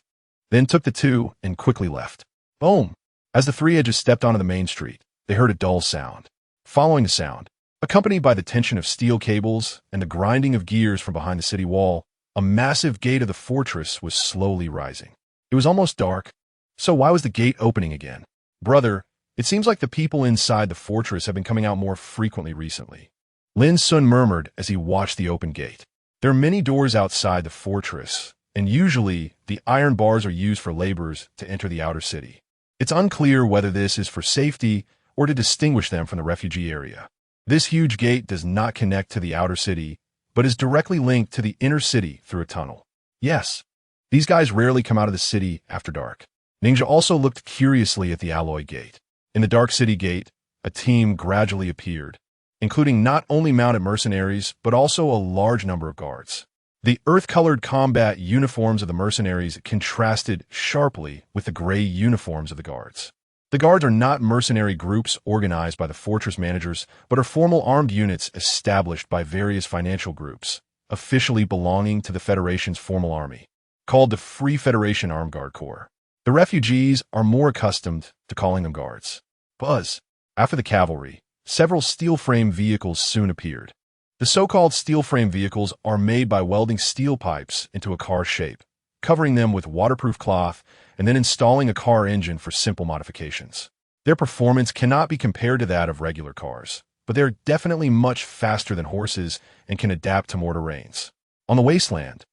then took the 2 and quickly left. Boom! As the 3 had just stepped onto the main street, they heard a dull sound. Following the sound, accompanied by the tension of steel cables and the grinding of gears from behind the city wall, a massive gate of the fortress was slowly rising. It was almost dark, so why was the gate opening again? Brother, it seems like the people inside the fortress have been coming out more frequently recently. Lin Sun murmured as he watched the open gate. There are many doors outside the fortress, and usually the iron bars are used for laborers to enter the outer city. It's unclear whether this is for safety or to distinguish them from the refugee area. This huge gate does not connect to the outer city, but is directly linked to the inner city through a tunnel. Yes, these guys rarely come out of the city after dark. Ningxia also looked curiously at the alloy gate. In the dark city gate, a team gradually appeared, including not only mounted mercenaries, but also a large number of guards. The earth-colored combat uniforms of the mercenaries contrasted sharply with the gray uniforms of the guards. The guards are not mercenary groups organized by the fortress managers, but are formal armed units established by various financial groups, officially belonging to the Federation's formal army, called the Free Federation Armed Guard Corps. The refugees are more accustomed to calling them guards. Buzz. After the cavalry, several steel-frame vehicles soon appeared. The so-called steel-frame vehicles are made by welding steel pipes into a car shape, covering them with waterproof cloth, and then installing a car engine for simple modifications. Their performance cannot be compared to that of regular cars, but they're definitely much faster than horses and can adapt to more terrains. On the wasteland,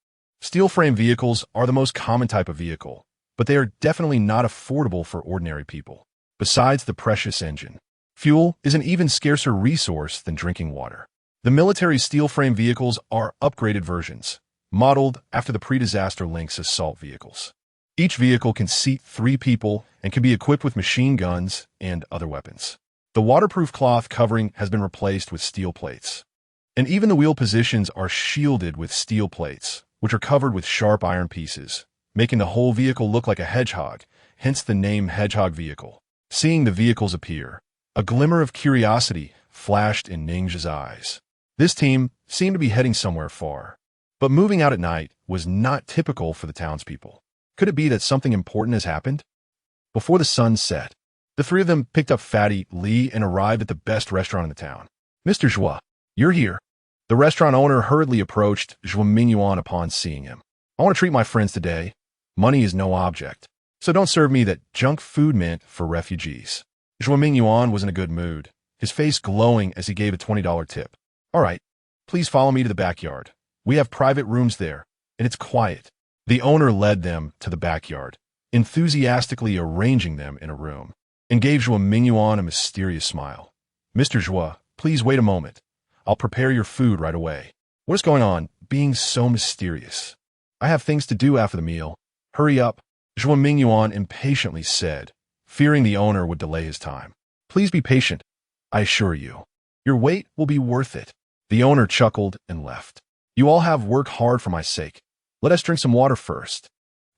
steel-frame vehicles are the most common type of vehicle, but they are definitely not affordable for ordinary people. Besides the precious engine, fuel is an even scarcer resource than drinking water. The military steel-frame vehicles are upgraded versions, modeled after the pre-disaster Lynx assault vehicles. Each vehicle can seat 3 people and can be equipped with machine guns and other weapons. The waterproof cloth covering has been replaced with steel plates, and even the wheel positions are shielded with steel plates, which are covered with sharp iron pieces, making the whole vehicle look like a hedgehog, hence the name Hedgehog Vehicle. Seeing the vehicles appear, a glimmer of curiosity flashed in Ningxia's eyes. This team seemed to be heading somewhere far, but moving out at night was not typical for the townspeople. Could it be that something important has happened? Before the sun set, the 3 of them picked up Fatty Li and arrived at the best restaurant in the town. Mr. Zhua, you're here. The restaurant owner hurriedly approached Zhuo Mingyuan upon seeing him. I want to treat my friends today. Money is no object, so don't serve me that junk food meant for refugees. Zhuo Mingyuan was in a good mood, his face glowing as he gave a $20 tip. All right, please follow me to the backyard. We have private rooms there, and it's quiet. The owner led them to the backyard, enthusiastically arranging them in a room, and gave Zhuo Mingyuan a mysterious smile. Mr. Zhua, please wait a moment. I'll prepare your food right away. What is going on, being so mysterious? I have things to do after the meal. Hurry up, Zhuo Mingyuan impatiently said, fearing the owner would delay his time. Please be patient, I assure you. Your wait will be worth it. The owner chuckled and left. You all have worked hard for my sake. Let us drink some water first.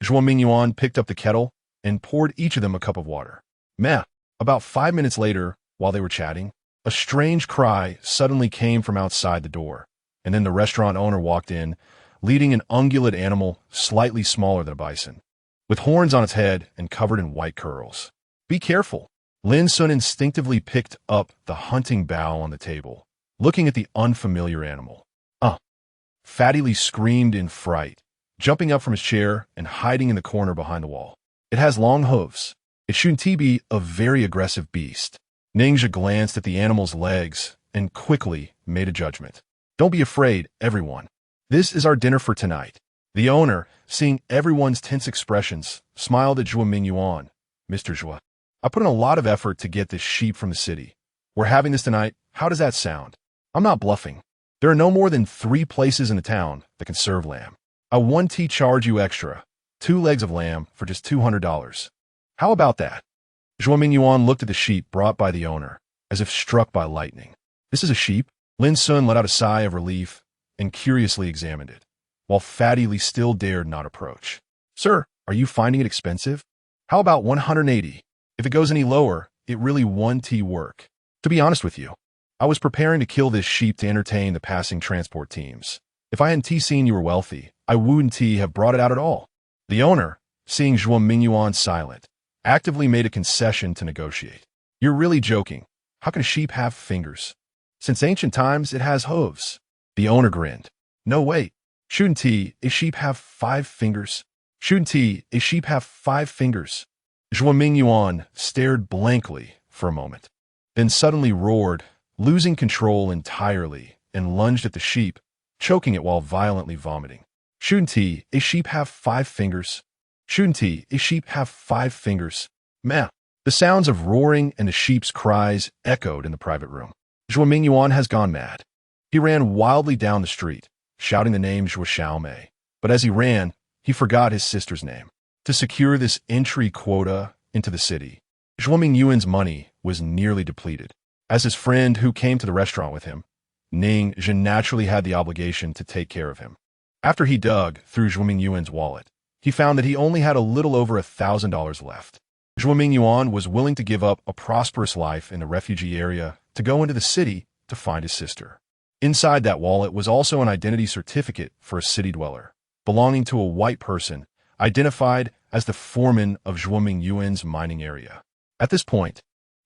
Zhuo Mingyuan picked up the kettle and poured each of them a cup of water. Meh. About 5 minutes later, while they were chatting, a strange cry suddenly came from outside the door, and then the restaurant owner walked in, leading an ungulate animal slightly smaller than a bison, with horns on its head and covered in white curls. Be careful. Lin Sun instinctively picked up the hunting bow on the table, looking at the unfamiliar animal. Fatty Lee screamed in fright, jumping up from his chair and hiding in the corner behind the wall. It has long hooves. It shouldn't be a very aggressive beast. Ningxia glanced at the animal's legs and quickly made a judgment. Don't be afraid, everyone. This is our dinner for tonight. The owner, seeing everyone's tense expressions, smiled at Zhuo Mingyuan. Mr. Zhuo, I put in a lot of effort to get this sheep from the city. We're having this tonight. How does that sound? I'm not bluffing. There are no more than 3 places in the town that can serve lamb. I 1T charge you extra, 2 legs of lamb for just $200. How about that? Zhuo Mingyuan looked at the sheep brought by the owner, as if struck by lightning. This is a sheep? Lin Sun let out a sigh of relief and curiously examined it, while Fatty Lee still dared not approach. Sir, are you finding it expensive? How about 180? If it goes any lower, it really 1T work. To be honest with you, I was preparing to kill this sheep to entertain the passing transport teams. If I hadn't seen you were wealthy, I wouldn't have brought it out at all. The owner, seeing Zhuo Mingyuan silent, actively made a concession to negotiate. You're really joking. How can a sheep have fingers? Since ancient times, it has hooves. The owner grinned. No, wait. Shouldn't a sheep have 5 fingers? Shouldn't a sheep have 5 fingers? Zhuo Mingyuan stared blankly for a moment, then suddenly roared, losing control entirely, and lunged at the sheep, choking it while violently vomiting. Shouldn't a sheep have 5 fingers? Shouldn't a sheep have 5 fingers? Meh. The sounds of roaring and the sheep's cries echoed in the private room. Zhuo Mingyuan has gone mad. He ran wildly down the street, shouting the name Zhuo Xiaomei. But as he ran, he forgot his sister's name. To secure this entry quota into the city, Zhuo Mingyuan's money was nearly depleted. As his friend who came to the restaurant with him, Ningxia naturally had the obligation to take care of him. After he dug through Zhuo Mingyuan's wallet, he found that he only had a little over $1,000 left. Zhuo Mingyuan was willing to give up a prosperous life in the refugee area to go into the city to find his sister. Inside that wallet was also an identity certificate for a city dweller, belonging to a white person, identified as the foreman of Zhuo Mingyuan's mining area. At this point,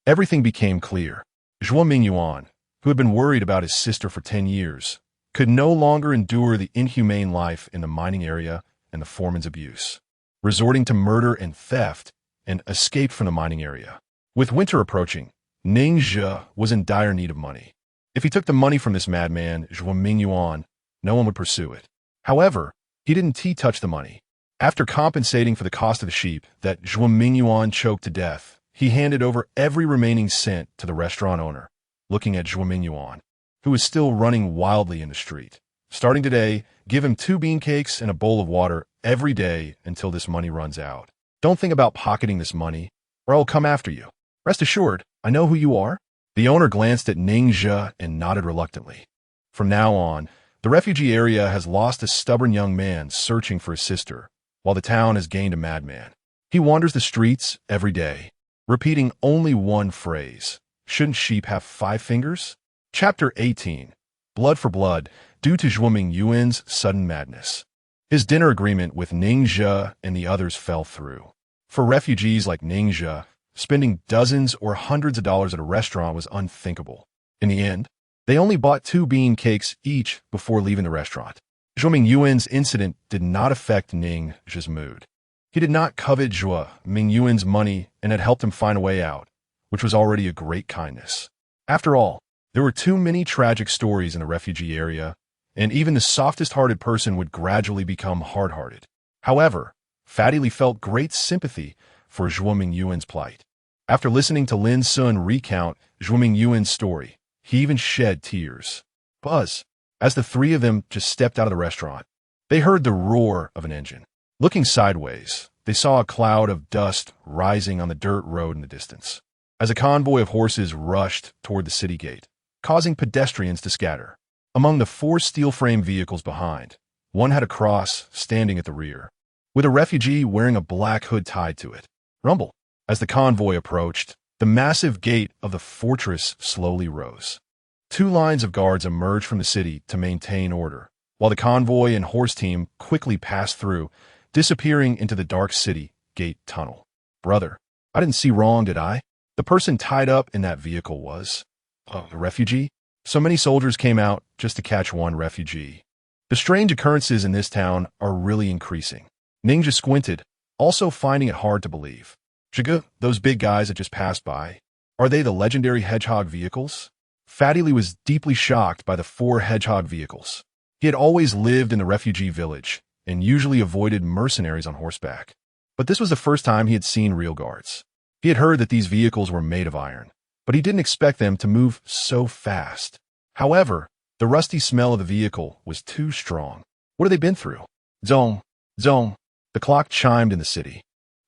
everything became clear. Zhuo Mingyuan, who had been worried about his sister for 10 years, could no longer endure the inhumane life in the mining area and the foreman's abuse, resorting to murder and theft, and escaped from the mining area. With winter approaching, Ningxia was in dire need of money. If he took the money from this madman, Zhuo Mingyuan, no one would pursue it. However, he didn't touch the money. After compensating for the cost of the sheep that Zhuo Mingyuan choked to death, he handed over every remaining cent to the restaurant owner, looking at Zhuo Mingyuan, who was still running wildly in the street. Starting today, give him 2 bean cakes and a bowl of water every day until this money runs out. Don't think about pocketing this money, or I'll come after you. Rest assured, I know who you are. The owner glanced at Ningxia and nodded reluctantly. From now on, the refugee area has lost a stubborn young man searching for his sister, while the town has gained a madman. He wanders the streets every day, repeating only one phrase. Shouldn't sheep have 5 fingers? Chapter 18. Blood for blood, due to Zhuo Mingyuan's sudden madness. His dinner agreement with Ningxia and the others fell through. For refugees like Ningxia, spending dozens or hundreds of dollars at a restaurant was unthinkable. In the end, they only bought 2 bean cakes each before leaving the restaurant. Zhuo Mingyuan's incident did not affect Ningxia's mood. He did not covet Zhuo Mingyuan's money and had helped him find a way out, which was already a great kindness. After all, there were too many tragic stories in the refugee area, and even the softest-hearted person would gradually become hard-hearted. However, Fatty Lee felt great sympathy for Zhuo Mingyuan's plight. After listening to Lin Sun recount Zhuo Mingyuan's story, he even shed tears. Buzz, as the 3 of them just stepped out of the restaurant, they heard the roar of an engine. Looking sideways, they saw a cloud of dust rising on the dirt road in the distance. as a convoy of horses rushed toward the city gate, causing pedestrians to scatter. Among the four steel-frame vehicles behind, one had a cross standing at the rear, with a refugee wearing a black hood tied to it. Rumble. As the convoy approached, the massive gate of the fortress slowly rose. Two lines of guards emerged from the city to maintain order, while the convoy and horse team quickly passed through, disappearing into the dark city gate tunnel. Brother, I didn't see wrong, did I? The person tied up in that vehicle was a refugee? So many soldiers came out just to catch one refugee. The strange occurrences in this town are really increasing. Ninja squinted, also finding it hard to believe. Shiga, those big guys that just passed by, are they the legendary hedgehog vehicles? Fatty Lee was deeply shocked by the four hedgehog vehicles. He had always lived in the refugee village and usually avoided mercenaries on horseback. But this was the first time he had seen real guards. He had heard that these vehicles were made of iron, but he didn't expect them to move so fast. However, the rusty smell of the vehicle was too strong. What had they been through? Zong, zong. The clock chimed in the city,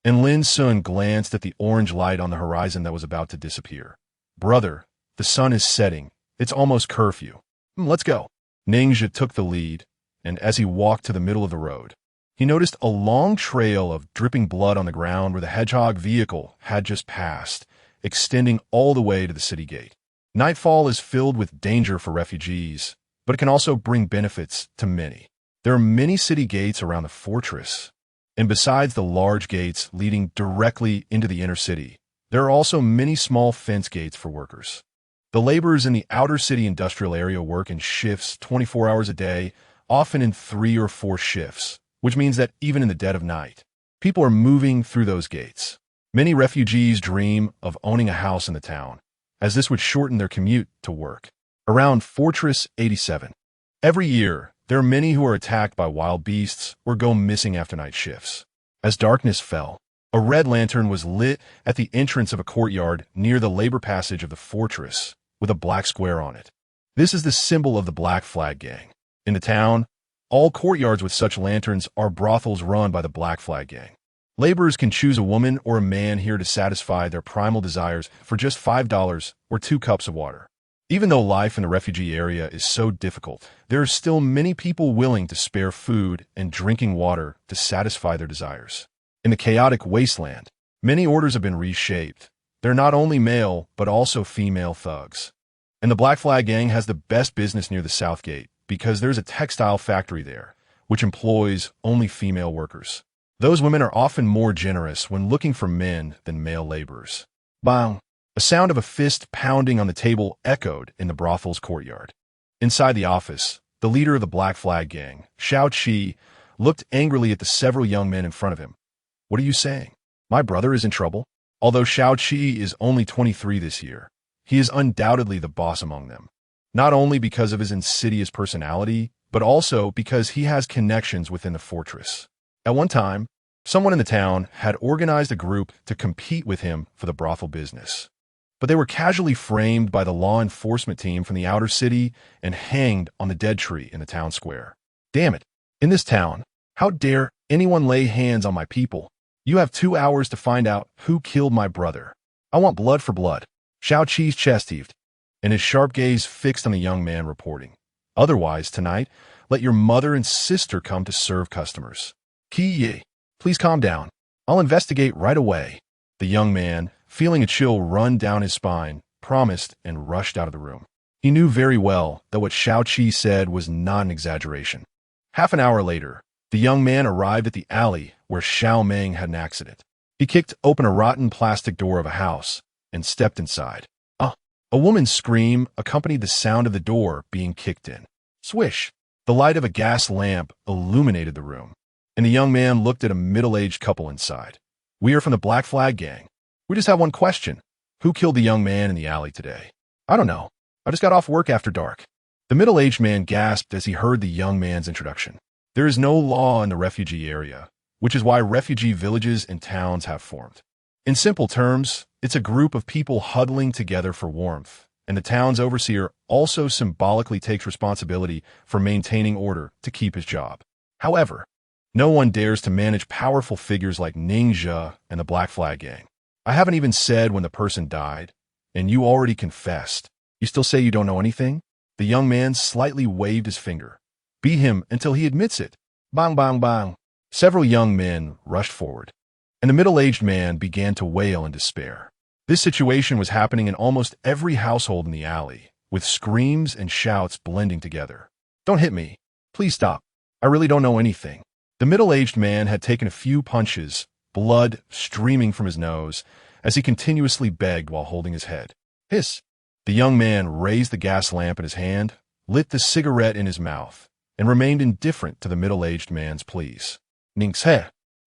and Lin Sun glanced at the orange light on the horizon that was about to disappear. Brother, the sun is setting. It's almost curfew. Let's go. Ninja took the lead, and as he walked to the middle of the road, he noticed a long trail of dripping blood on the ground where the hedgehog vehicle had just passed, extending all the way to the city gate. Nightfall is filled with danger for refugees, but it can also bring benefits to many. There are many city gates around the fortress, and besides the large gates leading directly into the inner city, there are also many small fence gates for workers. The laborers in the outer city industrial area work in shifts 24 hours a day, often in 3 or 4 shifts, which means that even in the dead of night, people are moving through those gates. Many refugees dream of owning a house in the town, as this would shorten their commute to work. Around Fortress 87. Every year, there are many who are attacked by wild beasts or go missing after night shifts. As darkness fell, a red lantern was lit at the entrance of a courtyard near the labor passage of the fortress, with a black square on it. This is the symbol of the Black Flag Gang. In the town, all courtyards with such lanterns are brothels run by the Black Flag Gang. Laborers can choose a woman or a man here to satisfy their primal desires for just $5 or 2 cups of water. Even though life in the refugee area is so difficult, there are still many people willing to spare food and drinking water to satisfy their desires. In the chaotic wasteland, many orders have been reshaped. They're not only male, but also female thugs. And the Black Flag Gang has the best business near the South Gate because there's a textile factory there, which employs only female workers. Those women are often more generous when looking for men than male laborers. Bang! A sound of a fist pounding on the table echoed in the brothel's courtyard. Inside the office, the leader of the Black Flag Gang, Xiao Qi, looked angrily at the several young men in front of him. What are you saying? My brother is in trouble? Although Xiao Qi is only 23 this year, he is undoubtedly the boss among them. Not only because of his insidious personality, but also because he has connections within the fortress. At one time, someone in the town had organized a group to compete with him for the brothel business. But they were casually framed by the law enforcement team from the outer city and hanged on the dead tree in the town square. Damn it. In this town, how dare anyone lay hands on my people? You have 2 hours to find out who killed my brother. I want blood for blood. Xiao Qi's chest heaved, and his sharp gaze fixed on the young man reporting. Otherwise, tonight, let your mother and sister come to serve customers. Qi Yi, please calm down. I'll investigate right away. The young man, feeling a chill run down his spine, promised and rushed out of the room. He knew very well that what Xiao Qi said was not an exaggeration. Half an hour later, the young man arrived at the alley where Xiao Meng had an accident. He kicked open a rotten plastic door of a house and stepped inside. A woman's scream accompanied the sound of the door being kicked in. Swish! The light of a gas lamp illuminated the room, and the young man looked at a middle-aged couple inside. We are from the Black Flag Gang. We just have one question. Who killed the young man in the alley today? I don't know. I just got off work after dark. The middle-aged man gasped as he heard the young man's introduction. There is no law in the refugee area, which is why refugee villages and towns have formed. In simple terms, it's a group of people huddling together for warmth, and the town's overseer also symbolically takes responsibility for maintaining order to keep his job. However, no one dares to manage powerful figures like Ninja and the Black Flag Gang. I haven't even said when the person died, and you already confessed. You still say you don't know anything? The young man slightly waved his finger. Beat him until he admits it. Bang, bang, bang. Several young men rushed forward, and the middle-aged man began to wail in despair. This situation was happening in almost every household in the alley, with screams and shouts blending together. Don't hit me. Please stop. I really don't know anything. The middle-aged man had taken a few punches, blood streaming from his nose, as he continuously begged while holding his head. Hiss! The young man raised the gas lamp in his hand, lit the cigarette in his mouth, and remained indifferent to the middle-aged man's pleas. Ning's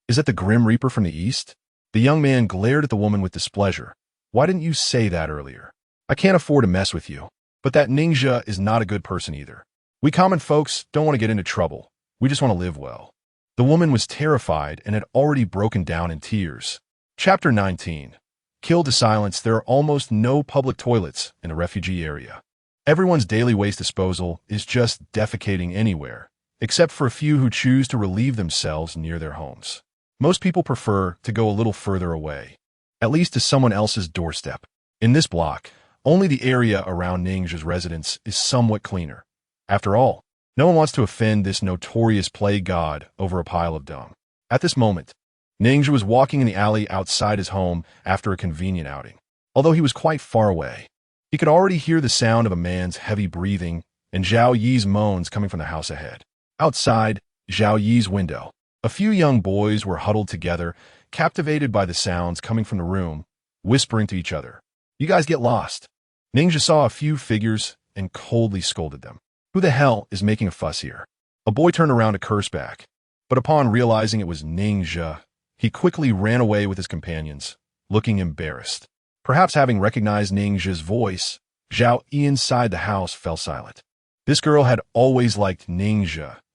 is that the Grim Reaper from the east? The young man glared at the woman with displeasure. Why didn't you say that earlier? I can't afford to mess with you. But that ninja is not a good person either. We common folks don't want to get into trouble. We just want to live well. The woman was terrified and had already broken down in tears. Chapter 19. Killed to silence, there are almost no public toilets in the refugee area. Everyone's daily waste disposal is just defecating anywhere, except for a few who choose to relieve themselves near their homes. Most people prefer to go a little further away, at least to someone else's doorstep. In this block, only the area around Ning's residence is somewhat cleaner. After all, no one wants to offend this notorious plague god over a pile of dung. At this moment, Ning was walking in the alley outside his home after a convenient outing. Although he was quite far away, he could already hear the sound of a man's heavy breathing and Zhao Yi's moans coming from the house ahead. Outside Zhao Yi's window, a few young boys were huddled together, captivated by the sounds coming from the room, whispering to each other. You guys get lost. Ning saw a few figures and coldly scolded them. Who the hell is making a fuss here? A boy turned around to curse back, but upon realizing it was Ning, he quickly ran away with his companions, looking embarrassed. Perhaps having recognized Ning's voice, Zhao Yi inside the house fell silent. This girl had always liked Ning,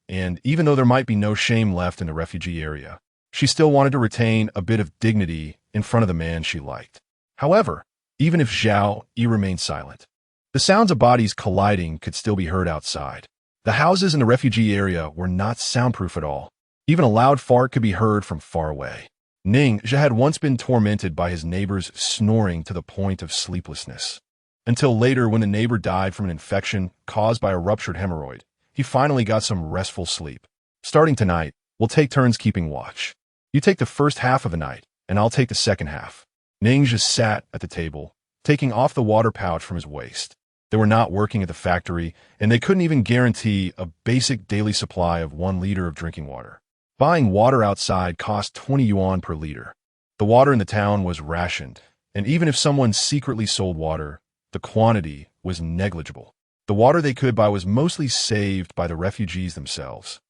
and even though there might be no shame left in the refugee area, she still wanted to retain a bit of dignity in front of the man she liked. However, even if Zhao Yi remained silent, the sounds of bodies colliding could still be heard outside. The houses in the refugee area were not soundproof at all. Even a loud fart could be heard from far away. Ning had once been tormented by his neighbors snoring to the point of sleeplessness. Until later, when the neighbor died from an infection caused by a ruptured hemorrhoid, he finally got some restful sleep. Starting tonight, we'll take turns keeping watch. You take the first half of the night, and I'll take the second half. Ning just sat at the table, taking off the water pouch from his waist. They were not working at the factory, and they couldn't even guarantee a basic daily supply of 1 liter of drinking water. Buying water outside cost 20 yuan per liter. The water in the town was rationed, and even if someone secretly sold water, the quantity was negligible. The water they could buy was mostly saved by the refugees themselves.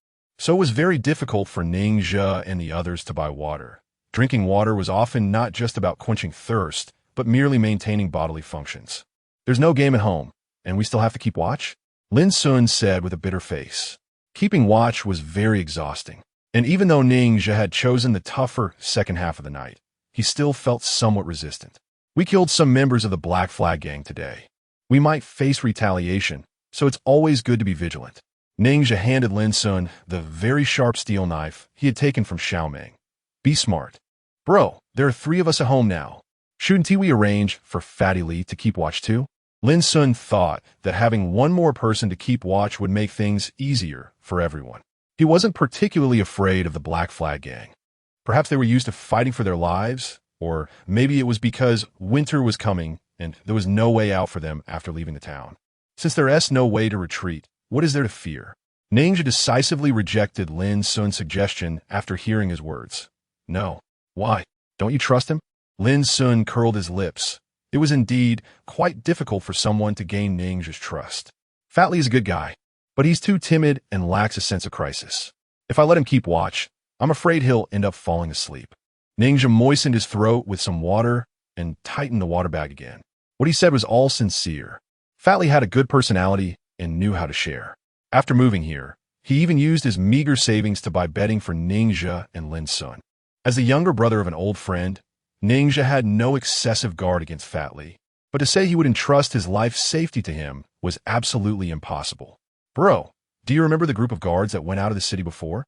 So it was very difficult for Ning and the others to buy water. Drinking water was often not just about quenching thirst, but merely maintaining bodily functions. There's no game at home, and we still have to keep watch? Lin Sun said with a bitter face. Keeping watch was very exhausting. And even though Ning had chosen the tougher second half of the night, he still felt somewhat resistant. We killed some members of the Black Flag gang today. We might face retaliation, so it's always good to be vigilant. Ning handed Lin Sun the very sharp steel knife he had taken from Xiaoming. Be smart. Bro, there are 3 of us at home now. Shouldn't we arrange for Fatty Li to keep watch too? Lin Sun thought that having one more person to keep watch would make things easier for everyone. He wasn't particularly afraid of the Black Flag gang. Perhaps they were used to fighting for their lives, or maybe it was because winter was coming and there was no way out for them after leaving the town. Since there's no way to retreat, what is there to fear? Ning decisively rejected Lin Sun's suggestion after hearing his words. No. Why? Don't you trust him? Lin Sun curled his lips. It was indeed quite difficult for someone to gain Ning's trust. Fat Li is a good guy, but he's too timid and lacks a sense of crisis. If I let him keep watch, I'm afraid he'll end up falling asleep. Ning moistened his throat with some water and tightened the water bag again. What he said was all sincere. Fat Li had a good personality and knew how to share. After moving here, he even used his meager savings to buy bedding for Ning and Lin Sun. As the younger brother of an old friend, Ning had no excessive guard against Fat Li, but to say he would entrust his life's safety to him was absolutely impossible. Bro, do you remember the group of guards that went out of the city before?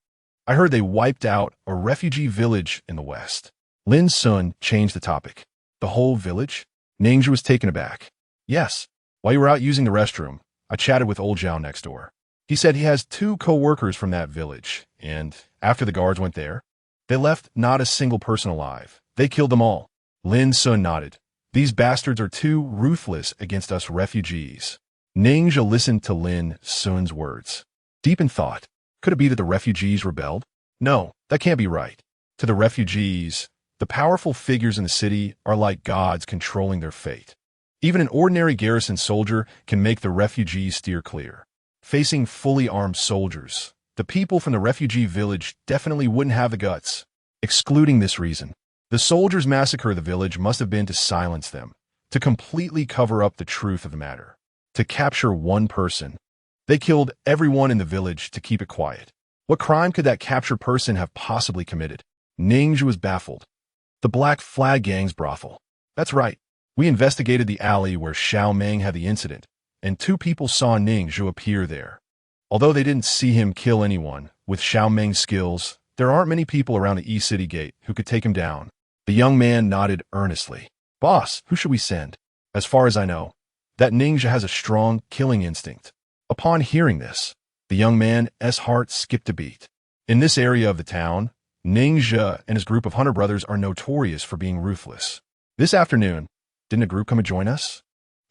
I heard they wiped out a refugee village in the west. Lin Sun changed the topic. The whole village? Ningzhu was taken aback. Yes. While you were out using the restroom, I chatted with old Zhao next door. He said he has 2 co-workers from that village, and after the guards went there, they left not a single person alive. They killed them all. Lin Sun nodded. These bastards are too ruthless against us refugees. Ningzhu listened to Lin Sun's words. Deep in thought, could it be that the refugees rebelled? No, that can't be right. To the refugees, the powerful figures in the city are like gods controlling their fate. Even an ordinary garrison soldier can make the refugees steer clear. Facing fully armed soldiers, the people from the refugee village definitely wouldn't have the guts. Excluding this reason, the soldiers' massacre of the village must have been to silence them, to completely cover up the truth of the matter, to capture one person. They killed everyone in the village to keep it quiet. What crime could that captured person have possibly committed? Ningzhu was baffled. The Black Flag Gang's brothel. That's right. We investigated the alley where Xiao Meng had the incident, and 2 people saw Ningzhu appear there. Although they didn't see him kill anyone, with Xiao Meng's skills, there aren't many people around the East City Gate who could take him down. The young man nodded earnestly. Boss, who should we send? As far as I know, that Ningzhu has a strong killing instinct. Upon hearing this, the young man's heart skipped a beat. In this area of the town, Ningzhu and his group of hunter brothers are notorious for being ruthless. This afternoon, didn't a group come and join us?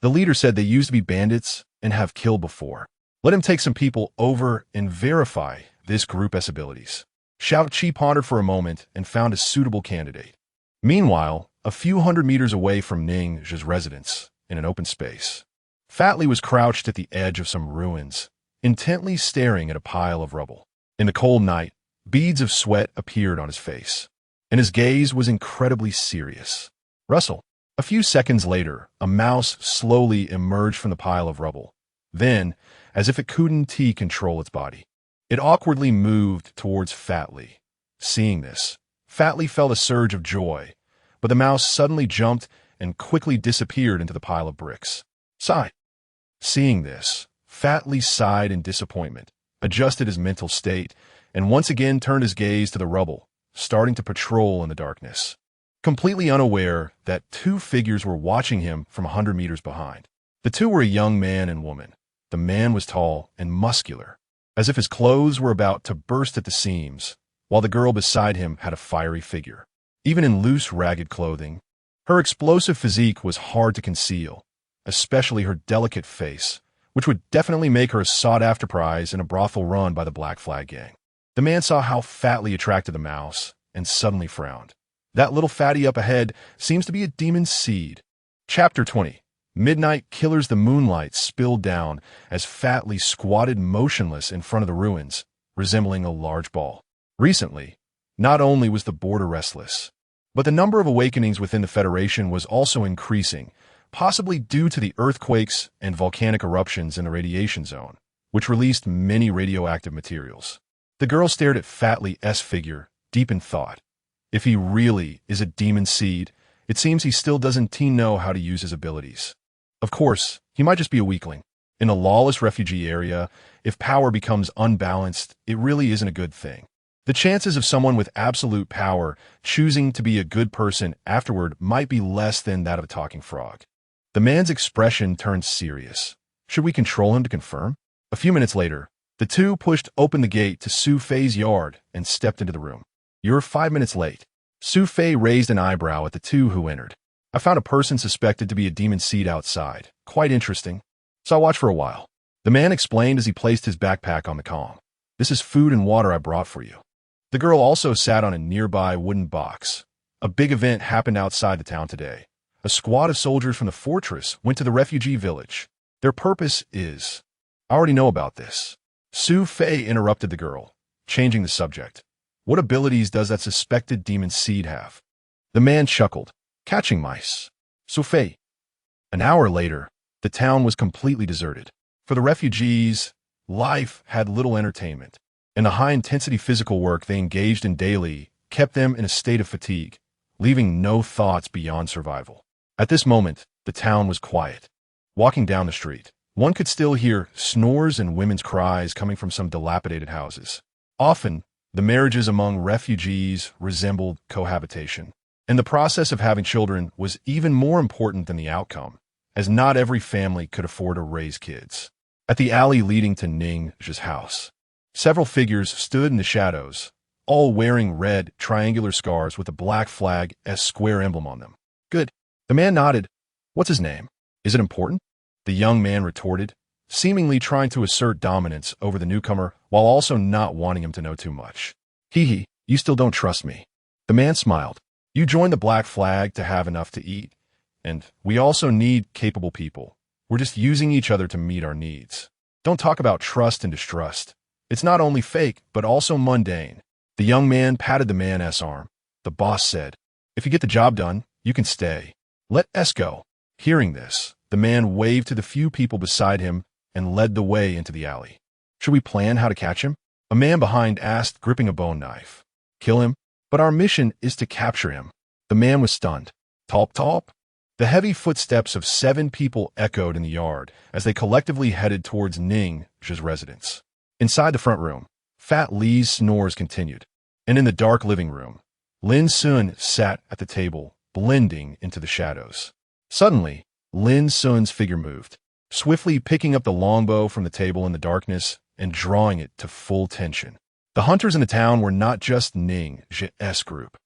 The leader said they used to be bandits and have killed before. Let him take some people over and verify this group's abilities. Xiao Qi pondered for a moment and found a suitable candidate. Meanwhile, a few hundred meters away from Ningzhu's residence, in an open space, Fat Li was crouched at the edge of some ruins, intently staring at a pile of rubble. In the cold night, beads of sweat appeared on his face, and his gaze was incredibly serious. Rustle. A few seconds later, a mouse slowly emerged from the pile of rubble. Then, as if it couldn't control its body, it awkwardly moved towards Fat Li. Seeing this, Fat Li felt a surge of joy, but the mouse suddenly jumped and quickly disappeared into the pile of bricks. Sigh. Seeing this, Fat Li sighed in disappointment, adjusted his mental state, and once again turned his gaze to the rubble, starting to patrol in the darkness, completely unaware that 2 figures were watching him from 100 meters behind. The 2 were a young man and woman. The man was tall and muscular, as if his clothes were about to burst at the seams, while the girl beside him had a fiery figure. Even in loose, ragged clothing, her explosive physique was hard to conceal, especially her delicate face, which would definitely make her a sought-after prize in a brothel run by the Black Flag Gang. The man saw how Fat Li attracted the mouse and suddenly frowned. That little fatty up ahead seems to be a demon seed. Chapter 20. Midnight killers. The moonlight spilled down as Fat Li squatted motionless in front of the ruins, resembling a large ball. Recently, not only was the border restless, but the number of awakenings within the Federation was also increasing, possibly due to the earthquakes and volcanic eruptions in the radiation zone, which released many radioactive materials. The girl stared at Fat Li's figure, deep in thought. If he really is a demon seed, it seems he still doesn't know how to use his abilities. Of course, he might just be a weakling. In a lawless refugee area, if power becomes unbalanced, it really isn't a good thing. The chances of someone with absolute power choosing to be a good person afterward might be less than that of a talking frog. The man's expression turned serious. Should we control him to confirm? A few minutes later, the 2 pushed open the gate to Su Fei's yard and stepped into the room. You're 5 minutes late. Su Fei raised an eyebrow at the 2 who entered. I found a person suspected to be a demon seed outside. Quite interesting. So I watched for a while. The man explained as he placed his backpack on the comm. This is food and water I brought for you. The girl also sat on a nearby wooden box. A big event happened outside the town today. A squad of soldiers from the fortress went to the refugee village. Their purpose is... I already know about this. Su Fei interrupted the girl, changing the subject. What abilities does that suspected demon seed have? The man chuckled. Catching mice. Su Fei. An hour later, the town was completely deserted. For the refugees, life had little entertainment, and the high-intensity physical work they engaged in daily kept them in a state of fatigue, leaving no thoughts beyond survival. At this moment, the town was quiet. Walking down the street, one could still hear snores and women's cries coming from some dilapidated houses. Often, the marriages among refugees resembled cohabitation. And the process of having children was even more important than the outcome, as not every family could afford to raise kids. At the alley leading to Ning's house, several figures stood in the shadows, all wearing red, triangular scarves with a black flag as square emblem on them. Good. The man nodded. What's his name? Is it important? The young man retorted, seemingly trying to assert dominance over the newcomer while also not wanting him to know too much. Hee, you still don't trust me. The man smiled. You joined the Black Flag to have enough to eat, and we also need capable people. We're just using each other to meet our needs. Don't talk about trust and distrust. It's not only fake, but also mundane. The young man patted the man's arm. The boss said, if you get the job done, you can stay. Let us go. Hearing this, the man waved to the few people beside him and led the way into the alley. Should we plan how to catch him? A man behind asked, gripping a bone knife. Kill him? But our mission is to capture him. The man was stunned. Talp talp? The heavy footsteps of 7 people echoed in the yard as they collectively headed towards Ning's residence. Inside the front room, Fat Li's snores continued. And in the dark living room, Lin Sun sat at the table, blending into the shadows. Suddenly, Lin Sun's figure moved, swiftly picking up the longbow from the table in the darkness and drawing it to full tension. The hunters in the town were not just Ning's group,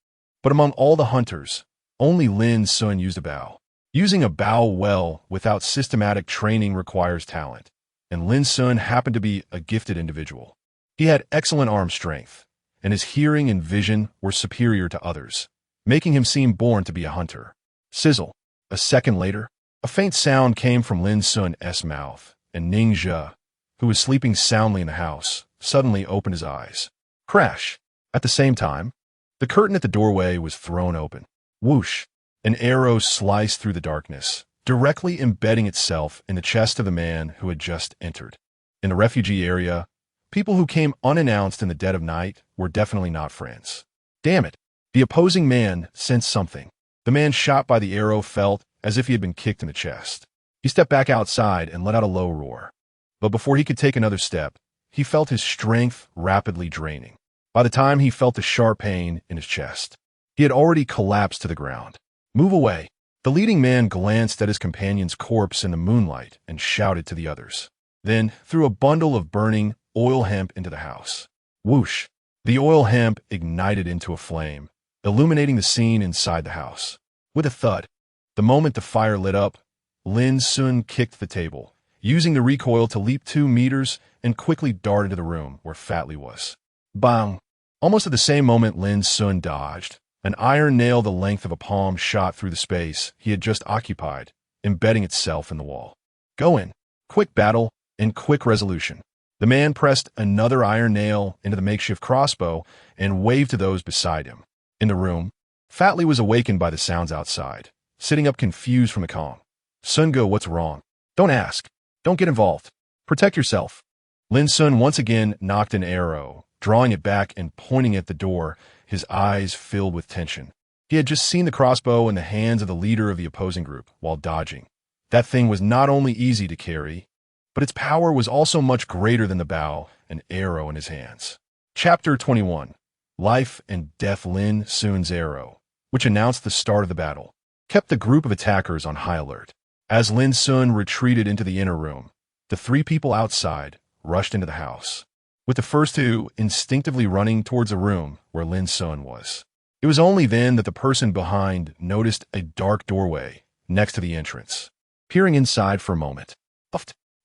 but among all the hunters, only Lin Sun used a bow. Using a bow well without systematic training requires talent, and Lin Sun happened to be a gifted individual. He had excellent arm strength, and his hearing and vision were superior to others, making him seem born to be a hunter. Sizzle. A second later, a faint sound came from Lin Sun's mouth, and Ningxia, who was sleeping soundly in the house, suddenly opened his eyes. Crash! At the same time, the curtain at the doorway was thrown open. Whoosh! An arrow sliced through the darkness, directly embedding itself in the chest of the man who had just entered. In the refugee area, people who came unannounced in the dead of night were definitely not friends. Damn it! The opposing man sensed something. The man shot by the arrow felt as if he had been kicked in the chest. He stepped back outside and let out a low roar. But before he could take another step, he felt his strength rapidly draining. By the time he felt the sharp pain in his chest, he had already collapsed to the ground. Move away. The leading man glanced at his companion's corpse in the moonlight and shouted to the others. Then threw a bundle of burning oil hemp into the house. Whoosh! The oil hemp ignited into a flame, illuminating the scene inside the house. With a thud, the moment the fire lit up, Lin Sun kicked the table, using the recoil to leap 2 meters and quickly dart into the room where Fat Li was. Bang! Almost at the same moment Lin Sun dodged, an iron nail the length of a palm shot through the space he had just occupied, embedding itself in the wall. Go in. Quick battle and quick resolution. The man pressed another iron nail into the makeshift crossbow and waved to those beside him. In the room, Fat Li was awakened by the sounds outside, sitting up confused from the calm. Sungo, what's wrong? Don't ask. Don't get involved. Protect yourself. Lin Sun once again knocked an arrow, drawing it back and pointing at the door, his eyes filled with tension. He had just seen the crossbow in the hands of the leader of the opposing group while dodging. That thing was not only easy to carry, but its power was also much greater than the bow and arrow in his hands. Chapter 21. Life and Death. Lin Sun's arrow, which announced the start of the battle, kept the group of attackers on high alert. As Lin Sun retreated into the inner room, the 3 people outside rushed into the house, with the first 2 instinctively running towards the room where Lin Sun was. It was only then that the person behind noticed a dark doorway next to the entrance. Peering inside for a moment,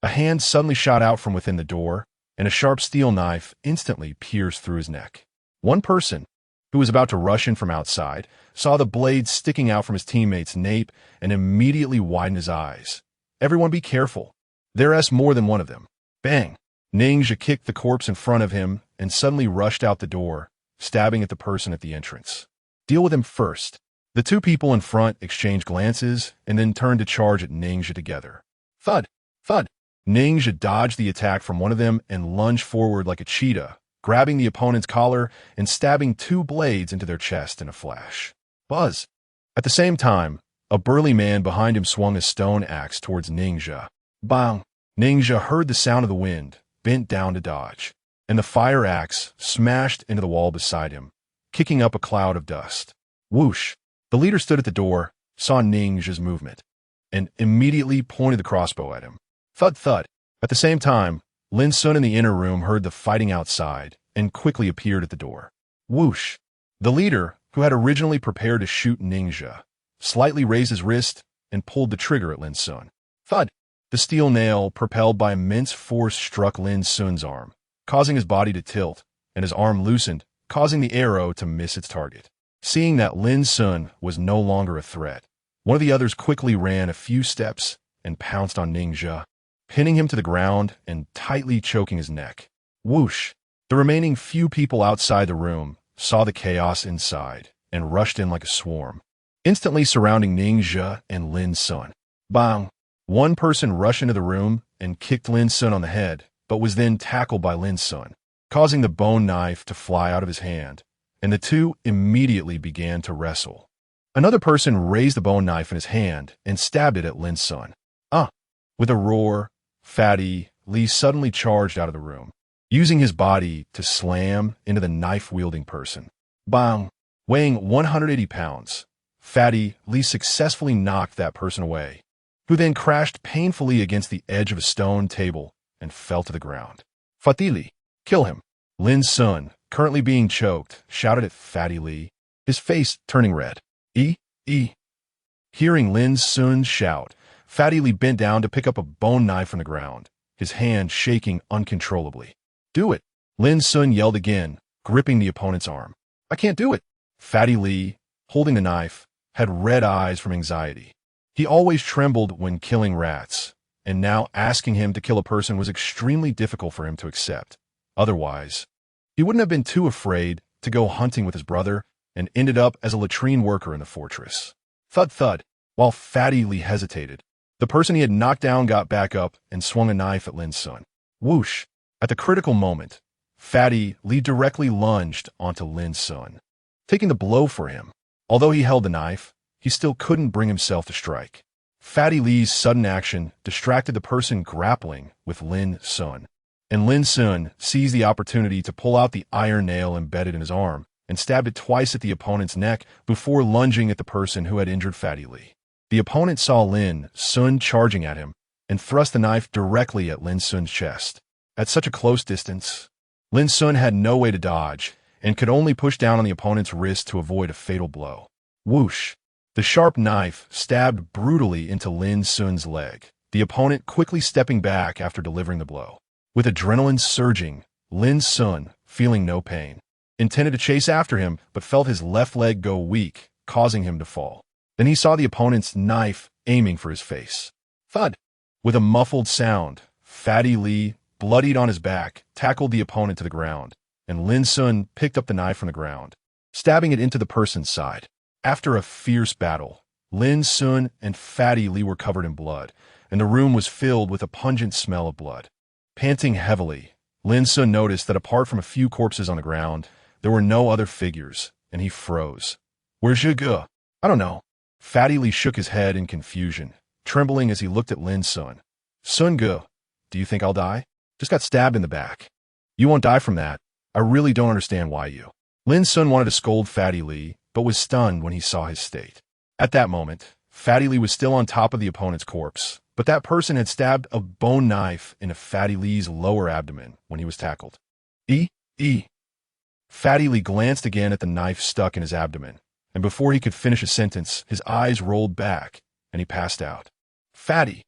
a hand suddenly shot out from within the door, and a sharp steel knife instantly pierced through his neck. One person, who was about to rush in from outside, saw the blade sticking out from his teammate's nape and immediately widened his eyes. Everyone be careful. There's more than one of them. Bang! Ningxia kicked the corpse in front of him and suddenly rushed out the door, stabbing at the person at the entrance. Deal with him first. The 2 people in front exchanged glances and then turned to charge at Ningxia together. Thud! Thud! Ningxia dodged the attack from one of them and lunged forward like a cheetah, grabbing the opponent's collar and stabbing 2 blades into their chest in a flash. Buzz! At the same time, a burly man behind him swung a stone axe towards Ningxia. Bang! Ningxia heard the sound of the wind, bent down to dodge, and the fire axe smashed into the wall beside him, kicking up a cloud of dust. Whoosh! The The leader stood at the door, saw Ning's movement, and immediately pointed the crossbow at him. Thud thud. At the same time, Lin Sun in the inner room heard the fighting outside and quickly appeared at the door. Whoosh! The leader, who had originally prepared to shoot Ningxia, slightly raised his wrist and pulled the trigger at Lin Sun. Thud! The steel nail, propelled by immense force, struck Lin Sun's arm, causing his body to tilt, and his arm loosened, causing the arrow to miss its target. Seeing that Lin Sun was no longer a threat, one of the others quickly ran a few steps and pounced on Ningxia, pinning him to the ground and tightly choking his neck. Whoosh! The remaining few people outside the room saw the chaos inside and rushed in like a swarm, instantly surrounding Ningxia and Lin Sun. Bang! One person rushed into the room and kicked Lin Sun on the head, but was then tackled by Lin Sun, causing the bone knife to fly out of his hand, and the two immediately began to wrestle. Another person raised the bone knife in his hand and stabbed it at Lin Sun. With a roar, Fatty Li suddenly charged out of the room, using his body to slam into the knife-wielding person. Bang! Weighing 180 pounds, Fatty Li successfully knocked that person away, who then crashed painfully against the edge of a stone table and fell to the ground. Fatty Li, kill him! Lin Sun, currently being choked, shouted at Fatty Li, his face turning red. Hearing Lin Sun's shout, Fatty Li bent down to pick up a bone knife from the ground, his hand shaking uncontrollably. Do it! Lin Sun yelled again, gripping the opponent's arm. I can't do it! Fatty Li, holding the knife, had red eyes from anxiety. He always trembled when killing rats, and now asking him to kill a person was extremely difficult for him to accept. Otherwise, he wouldn't have been too afraid to go hunting with his brother and ended up as a latrine worker in the fortress. Thud thud. While Fatty Li hesitated, the person he had knocked down got back up and swung a knife at Lin Sun. Whoosh! At the critical moment, Fatty Li directly lunged onto Lin Sun, taking the blow for him. Although he held the knife, he still couldn't bring himself to strike. Fatty Li's sudden action distracted the person grappling with Lin Sun, and Lin Sun seized the opportunity to pull out the iron nail embedded in his arm and stabbed it twice at the opponent's neck before lunging at the person who had injured Fatty Li. The opponent saw Lin Sun charging at him and thrust the knife directly at Lin Sun's chest. At such a close distance, Lin Sun had no way to dodge and could only push down on the opponent's wrist to avoid a fatal blow. Whoosh! The sharp knife stabbed brutally into Lin Sun's leg, the opponent quickly stepping back after delivering the blow. With adrenaline surging, Lin Sun, feeling no pain, intended to chase after him but felt his left leg go weak, causing him to fall. Then he saw the opponent's knife aiming for his face. Thud! With a muffled sound, Fatty Li, bloodied on his back, tackled the opponent to the ground, and Lin Sun picked up the knife from the ground, stabbing it into the person's side. After a fierce battle, Lin Sun and Fatty Li were covered in blood, and the room was filled with a pungent smell of blood. Panting heavily, Lin Sun noticed that apart from a few corpses on the ground, there were no other figures, and he froze. Where's Zhige? I don't know. Fatty Li shook his head in confusion, trembling as he looked at Lin Sun. Sun Ge, do you think I'll die? Just got stabbed in the back. You won't die from that. I really don't understand why you. Lin Sun wanted to scold Fatty Li, but was stunned when he saw his state. At that moment, Fatty Li was still on top of the opponent's corpse, but that person had stabbed a bone knife into Fatty Li's lower abdomen when he was tackled. Fatty Li glanced again at the knife stuck in his abdomen, and before he could finish a sentence, his eyes rolled back, and he passed out. Fatty!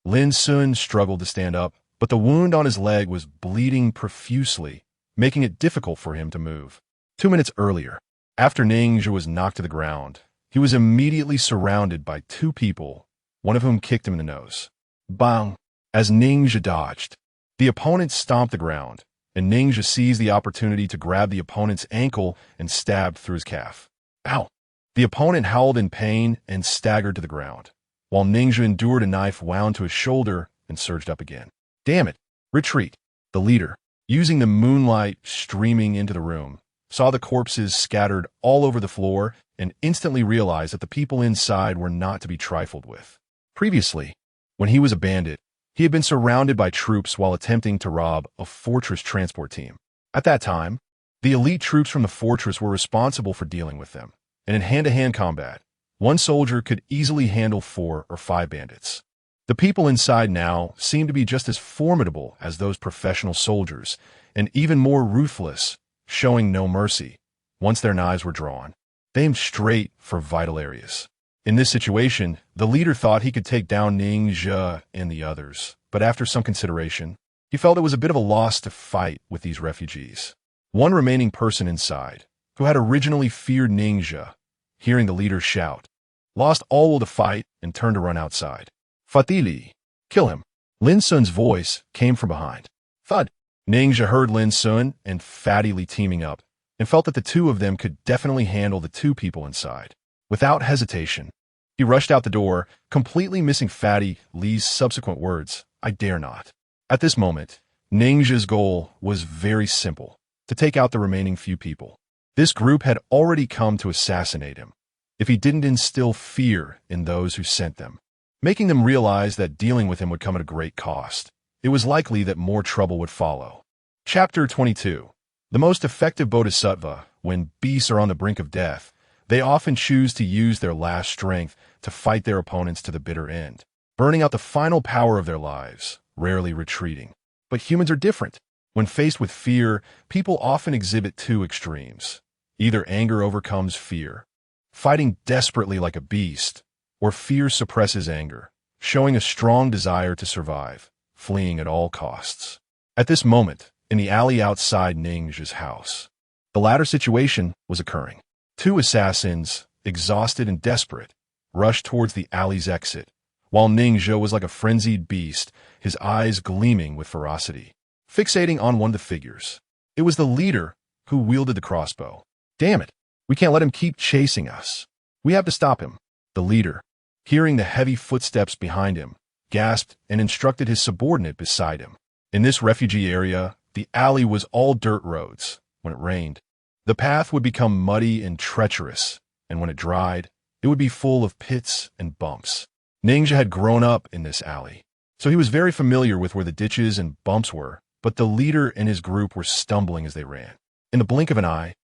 Lin Sun struggled to stand up, but the wound on his leg was bleeding profusely, making it difficult for him to move. 2 minutes earlier, after Ningxia was knocked to the ground, he was immediately surrounded by 2 people, one of whom kicked him in the nose. Bang! As Ningxia dodged, the opponent stomped the ground, and Ningxia seized the opportunity to grab the opponent's ankle and stabbed through his calf. Ow! The opponent howled in pain and staggered to the ground, while Ningxia endured a knife wound to his shoulder and surged up again. Damn it! Retreat! The leader, using the moonlight streaming into the room, saw the corpses scattered all over the floor and instantly realized that the people inside were not to be trifled with. Previously, when he was a bandit, he had been surrounded by troops while attempting to rob a fortress transport team. At that time, the elite troops from the fortress were responsible for dealing with them, and in hand-to-hand combat, one soldier could easily handle 4 or 5 bandits. The people inside now seemed to be just as formidable as those professional soldiers, and even more ruthless, showing no mercy. Once their knives were drawn, they aimed straight for vital areas. In this situation, the leader thought he could take down Ninja and the others, but after some consideration, he felt it was a bit of a loss to fight with these refugees. One remaining person inside, who had originally feared Ninja, hearing the leader shout, lost all will to fight and turned to run outside. Fatili, kill him. Lin Sun's voice came from behind. Thud. Ninja heard Lin Sun and Fatty Li teaming up, and felt that the two of them could definitely handle the 2 people inside. Without hesitation, he rushed out the door, completely missing Fatty Li's subsequent words, I dare not. At this moment, Ninja's goal was very simple, to take out the remaining few people. This group had already come to assassinate him, if he didn't instill fear in those who sent them, making them realize that dealing with him would come at a great cost. It was likely that more trouble would follow. Chapter 22. The most effective bodhisattva, when beasts are on the brink of death, they often choose to use their last strength to fight their opponents to the bitter end, burning out the final power of their lives, rarely retreating. But humans are different. When faced with fear, people often exhibit 2 extremes. Either anger overcomes fear, fighting desperately like a beast, or fear suppresses anger, showing a strong desire to survive, fleeing at all costs. At this moment, in the alley outside Ninja's house, the latter situation was occurring. 2 assassins, exhausted and desperate, rushed towards the alley's exit, while Ninja was like a frenzied beast, his eyes gleaming with ferocity, fixating on one of the figures. It was the leader who wielded the crossbow. Damn it, we can't let him keep chasing us. We have to stop him. The leader, hearing the heavy footsteps behind him, gasped and instructed his subordinate beside him. In this refugee area, the alley was all dirt roads. When it rained, the path would become muddy and treacherous, and when it dried, it would be full of pits and bumps. Ninja had grown up in this alley, so he was very familiar with where the ditches and bumps were, but the leader and his group were stumbling as they ran. In the blink of an eye,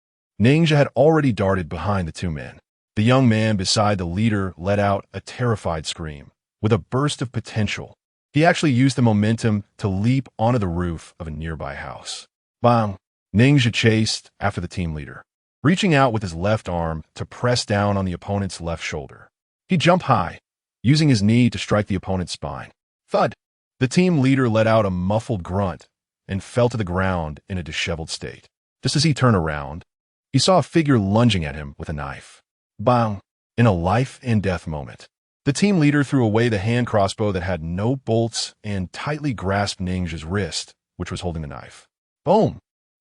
Ninja had already darted behind the 2 men. The young man beside the leader let out a terrified scream. With a burst of potential, he actually used the momentum to leap onto the roof of a nearby house. Bang! Ninja chased after the team leader, reaching out with his left arm to press down on the opponent's left shoulder. He jumped high, using his knee to strike the opponent's spine. Thud! The team leader let out a muffled grunt and fell to the ground in a disheveled state. Just as he turned around, he saw a figure lunging at him with a knife. Bang! In a life-and-death moment, the team leader threw away the hand crossbow that had no bolts and tightly grasped Ninja's wrist, which was holding the knife. Boom!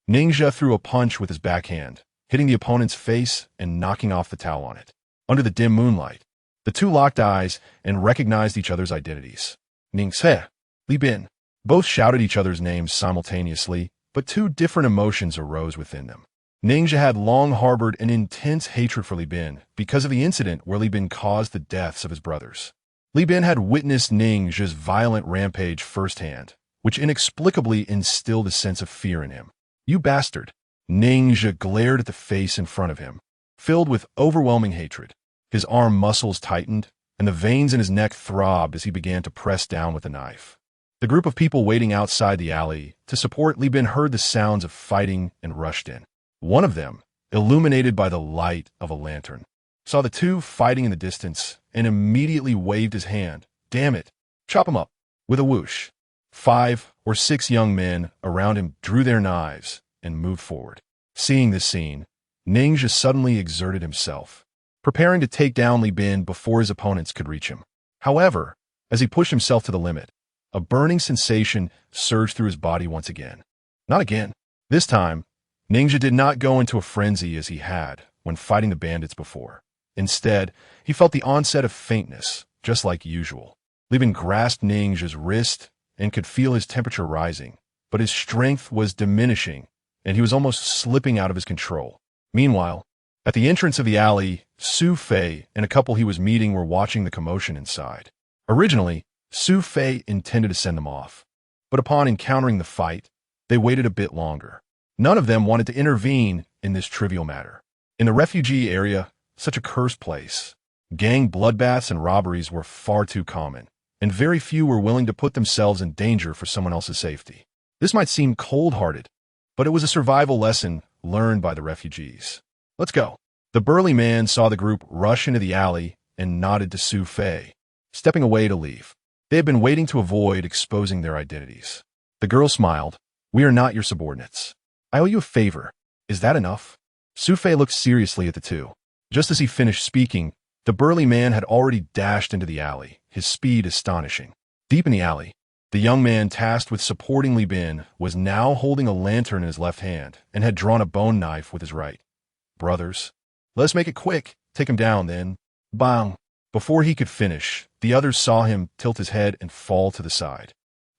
Ninja threw a punch with his backhand, hitting the opponent's face and knocking off the towel on it. Under the dim moonlight, the 2 locked eyes and recognized each other's identities. Ningse, Li Bin. Both shouted each other's names simultaneously, but 2 different emotions arose within them. Ninja had long harbored an intense hatred for Li Bin because of the incident where Li Bin caused the deaths of his brothers. Li Bin had witnessed Ninja's violent rampage firsthand, which inexplicably instilled a sense of fear in him. You bastard! Ninja glared at the face in front of him, filled with overwhelming hatred. His arm muscles tightened, and the veins in his neck throbbed as he began to press down with the knife. The group of people waiting outside the alley to support Li Bin heard the sounds of fighting and rushed in. One of them, illuminated by the light of a lantern, saw the 2 fighting in the distance and immediately waved his hand. Damn it! Chop him up! With a whoosh, 5 or 6 young men around him drew their knives and moved forward. Seeing this scene, Ninja suddenly exerted himself, preparing to take down Li Bin before his opponents could reach him. However, as he pushed himself to the limit, a burning sensation surged through his body once again. Not again. This time, Ninja did not go into a frenzy as he had when fighting the bandits before. Instead, he felt the onset of faintness, just like usual. Li Bin grasped Ninja's wrist and could feel his temperature rising, but his strength was diminishing, and he was almost slipping out of his control. Meanwhile, at the entrance of the alley, Su Fei and a couple he was meeting were watching the commotion inside. Originally, Su Fei intended to send them off, but upon encountering the fight, they waited a bit longer. None of them wanted to intervene in this trivial matter. In the refugee area, Such a cursed place. Gang bloodbaths and robberies were far too common, and very few were willing to put themselves in danger for someone else's safety. This might seem cold-hearted, but it was a survival lesson learned by the refugees. Let's go. The burly man saw the group rush into the alley and nodded to Su Fei, stepping away to leave. They had been waiting to avoid exposing their identities. The girl smiled. We are not your subordinates. I owe you a favor. Is that enough? Su Fei looked seriously at the two. Just as he finished speaking, the burly man had already dashed into the alley, his speed astonishing. Deep in the alley, the young man tasked with supporting Li Bin was now holding a lantern in his left hand and had drawn a bone knife with his right. Brothers, let's make it quick. Take him down, then. Bang! Before he could finish, the others saw him tilt his head and fall to the side.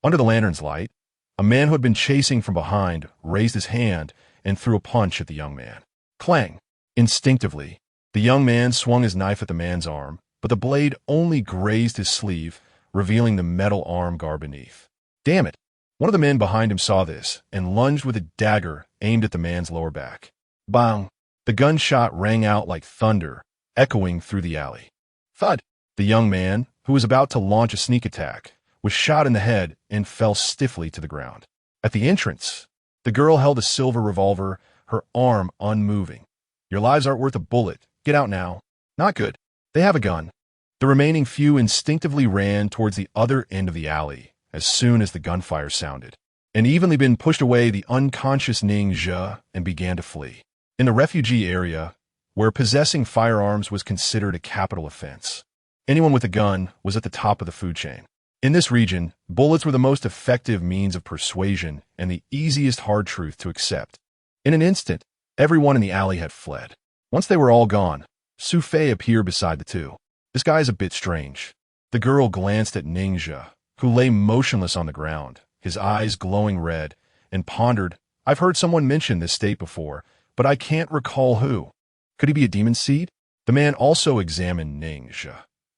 Under the lantern's light, a man who had been chasing from behind raised his hand and threw a punch at the young man. Clang! Instinctively, the young man swung his knife at the man's arm, but the blade only grazed his sleeve, revealing the metal arm guard beneath. Damn it! One of the men behind him saw this and lunged with a dagger aimed at the man's lower back. Bang! The gunshot rang out like thunder, echoing through the alley. Thud! The young man, who was about to launch a sneak attack, was shot in the head and fell stiffly to the ground. At the entrance, the girl held a silver revolver, her arm unmoving. Your lives aren't worth a bullet. Get out now. Not good. They have a gun. The remaining few instinctively ran towards the other end of the alley as soon as the gunfire sounded, and evenly been pushed away the unconscious Ning Zhe and began to flee. In the refugee area, where possessing firearms was considered a capital offense, anyone with a gun was at the top of the food chain. In this region, bullets were the most effective means of persuasion and the easiest hard truth to accept. In an instant, everyone in the alley had fled. Once they were all gone, Su Fei appeared beside the two. This guy is a bit strange. The girl glanced at Ning Zhe, who lay motionless on the ground, his eyes glowing red, and pondered, I've heard someone mention this state before, but I can't recall who. Could he be a demon seed? The man also examined Ning Zhe.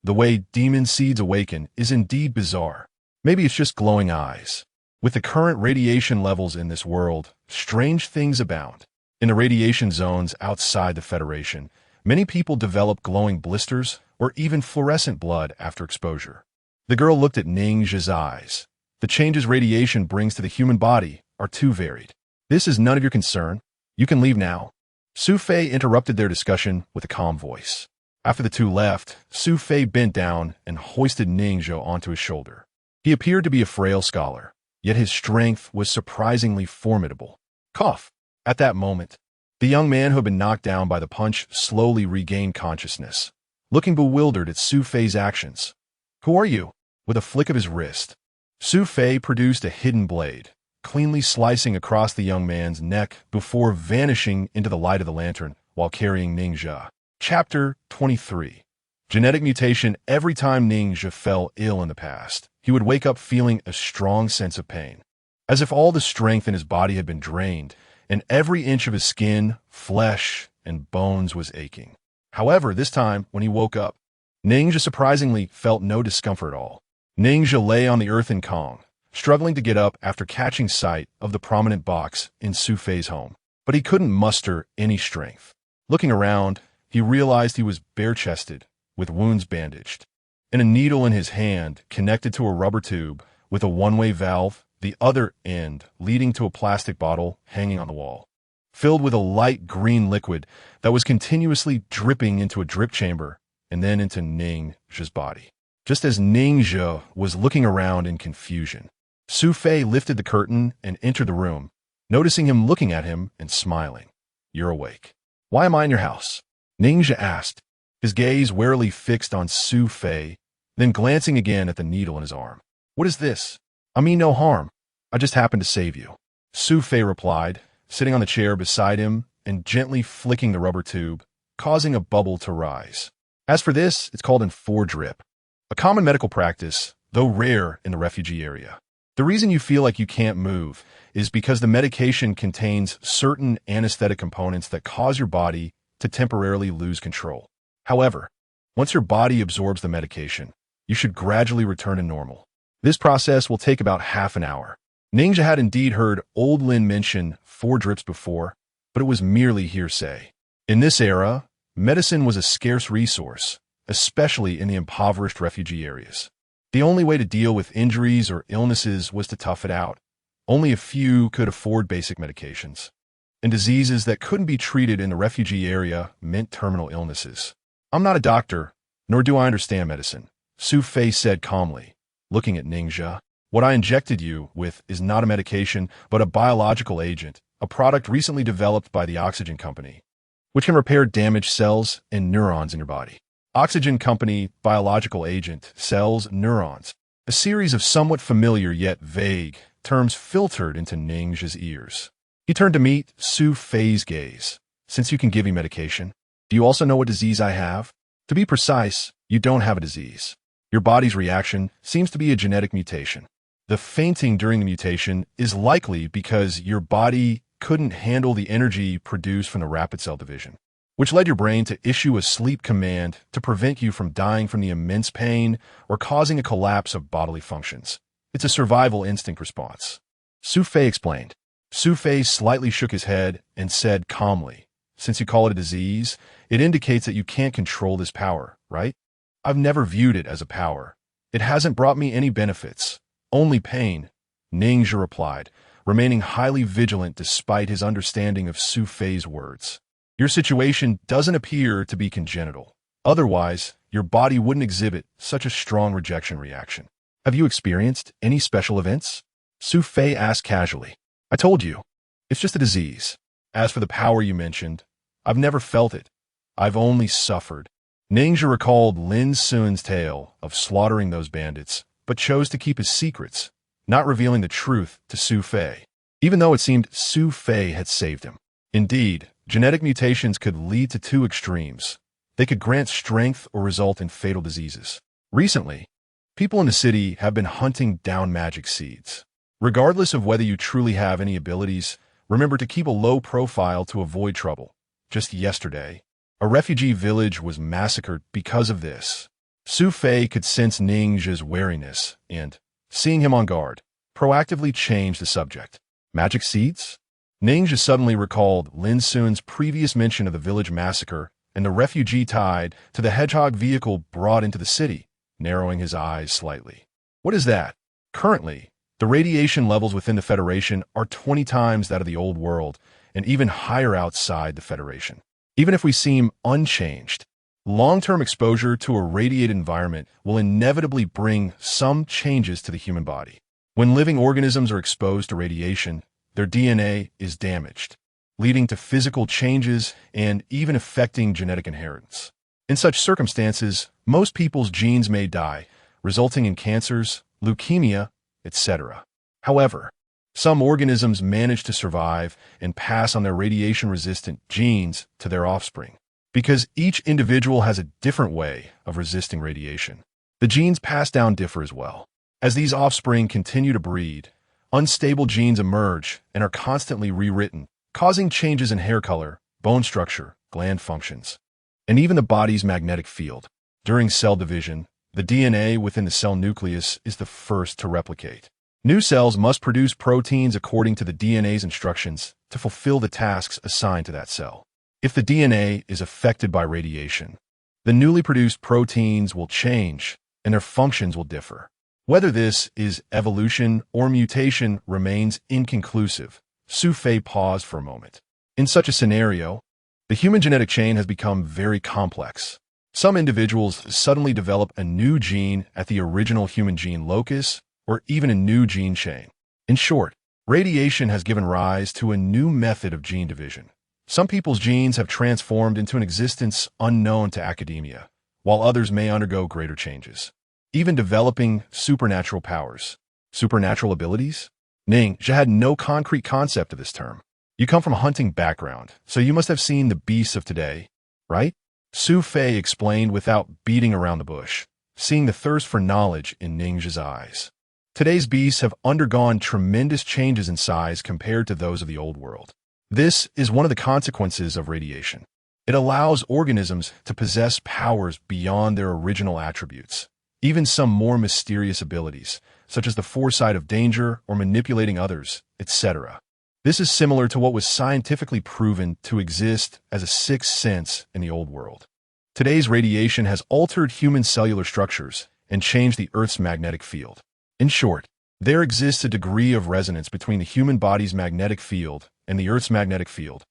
The way demon seeds awaken is indeed bizarre. Maybe it's just glowing eyes. With the current radiation levels in this world, strange things abound. In the radiation zones outside the Federation, many people develop glowing blisters or even fluorescent blood after exposure. The girl looked at Ning Zhe's eyes. The changes radiation brings to the human body are too varied. This is none of your concern. You can leave now. Su Fei interrupted their discussion with a calm voice. After the two left, Su Fei bent down and hoisted Ning Zhe onto his shoulder. He appeared to be a frail scholar, yet his strength was surprisingly formidable. Cough! At that moment, the young man who had been knocked down by the punch slowly regained consciousness, looking bewildered at Su Fei's actions. Who are you? With a flick of his wrist, Su Fei produced a hidden blade, cleanly slicing across the young man's neck before vanishing into the light of the lantern while carrying Ning Zhe. Chapter 23. Genetic mutation. Every time Ning Zhe fell ill in the past, he would wake up feeling a strong sense of pain, as if all the strength in his body had been drained, and every inch of his skin, flesh, and bones was aching. However, this time, when he woke up, Ning Zhe surprisingly felt no discomfort at all. Ning Zhe lay on the earth in Kong, struggling to get up after catching sight of the prominent box in Su Fei's home. But he couldn't muster any strength. Looking around, he realized he was bare-chested, with wounds bandaged, and a needle in his hand connected to a rubber tube with a one-way valve, the other end leading to a plastic bottle hanging on the wall, filled with a light green liquid that was continuously dripping into a drip chamber and then into Ning Zhe's body. Just as Ning Zhe was looking around in confusion, Su Fei lifted the curtain and entered the room, noticing him looking at him and smiling. You're awake. Why am I in your house? Ning Zhe asked, his gaze warily fixed on Su Fei, then glancing again at the needle in his arm. What is this? I mean no harm. I just happened to save you. Su Fei replied, sitting on the chair beside him and gently flicking the rubber tube, causing a bubble to rise. As for this, it's called drip, a common medical practice, though rare in the refugee area. The reason you feel like you can't move is because the medication contains certain anesthetic components that cause your body to temporarily lose control. However, once your body absorbs the medication, you should gradually return to normal. This process will take about half an hour. Ning Zhe had indeed heard Old Lin mention 4 drips before, but it was merely hearsay. In this era, medicine was a scarce resource, especially in the impoverished refugee areas. The only way to deal with injuries or illnesses was to tough it out. Only a few could afford basic medications. And diseases that couldn't be treated in the refugee area meant terminal illnesses. I'm not a doctor, nor do I understand medicine, Su Fei said calmly, looking at Ningxia. What I injected you with is not a medication, but a biological agent, a product recently developed by the Oxygen Company, which can repair damaged cells and neurons in your body. Oxygen Company, biological agent, cells, neurons. A series of somewhat familiar yet vague terms filtered into Ningxia's ears. He turned to meet Su Fei's gaze. Since you can give me medication, do you also know what disease I have? To be precise, you don't have a disease. Your body's reaction seems to be a genetic mutation. The fainting during the mutation is likely because your body couldn't handle the energy produced from the rapid cell division, which led your brain to issue a sleep command to prevent you from dying from the immense pain or causing a collapse of bodily functions. It's a survival instinct response. Su Fei explained. Su Fei slightly shook his head and said calmly, since you call it a disease, it indicates that you can't control this power, right? I've never viewed it as a power. It hasn't brought me any benefits, only pain, Ningxia replied, remaining highly vigilant despite his understanding of Su Fei's words. Your situation doesn't appear to be congenital. Otherwise, your body wouldn't exhibit such a strong rejection reaction. Have you experienced any special events? Su Fei asked casually. I told you, it's just a disease. As for the power you mentioned, I've never felt it. I've only suffered. Ningxia recalled Lin Sun's tale of slaughtering those bandits, but chose to keep his secrets, not revealing the truth to Su Fei, even though it seemed Su Fei had saved him. Indeed, genetic mutations could lead to two extremes. They could grant strength or result in fatal diseases. Recently, people in the city have been hunting down magic seeds. Regardless of whether you truly have any abilities, remember to keep a low profile to avoid trouble. Just yesterday, a refugee village was massacred because of this. Su Fei could sense Ningxia's wariness and, seeing him on guard, proactively changed the subject. Magic seeds? Ningxia suddenly recalled Lin Sun's previous mention of the village massacre and the refugee tied to the hedgehog vehicle brought into the city, narrowing his eyes slightly. What is that? Currently, the radiation levels within the Federation are 20 times that of the old world and even higher outside the Federation. Even if we seem unchanged, long-term exposure to a radiated environment will inevitably bring some changes to the human body. When living organisms are exposed to radiation, their DNA is damaged, leading to physical changes and even affecting genetic inheritance. In such circumstances, most people's genes may die, resulting in cancers, leukemia, etc. However, some organisms manage to survive and pass on their radiation-resistant genes to their offspring. Because each individual has a different way of resisting radiation, the genes passed down differ as well. As these offspring continue to breed, unstable genes emerge and are constantly rewritten, causing changes in hair color, bone structure, gland functions, and even the body's magnetic field. During cell division, the DNA within the cell nucleus is the first to replicate. New cells must produce proteins according to the DNA's instructions to fulfill the tasks assigned to that cell. If the DNA is affected by radiation, the newly produced proteins will change and their functions will differ. Whether this is evolution or mutation remains inconclusive. Su Fei paused for a moment. In such a scenario, the human genetic chain has become very complex. Some individuals suddenly develop a new gene at the original human gene locus, or even a new gene chain. In short, radiation has given rise to a new method of gene division. Some people's genes have transformed into an existence unknown to academia, while others may undergo greater changes, even developing supernatural powers. Supernatural abilities? Ningxia had no concrete concept of this term. You come from a hunting background, so you must have seen the beasts of today, right? Su Fei explained without beating around the bush, seeing the thirst for knowledge in Ningxia's eyes. Today's beasts have undergone tremendous changes in size compared to those of the old world. This is one of the consequences of radiation. It allows organisms to possess powers beyond their original attributes, even some more mysterious abilities, such as the foresight of danger or manipulating others, etc. This is similar to what was scientifically proven to exist as a sixth sense in the old world. Today's radiation has altered human cellular structures and changed the Earth's magnetic field. In short, there exists a degree of resonance between the human body's magnetic field and the Earth's magnetic field,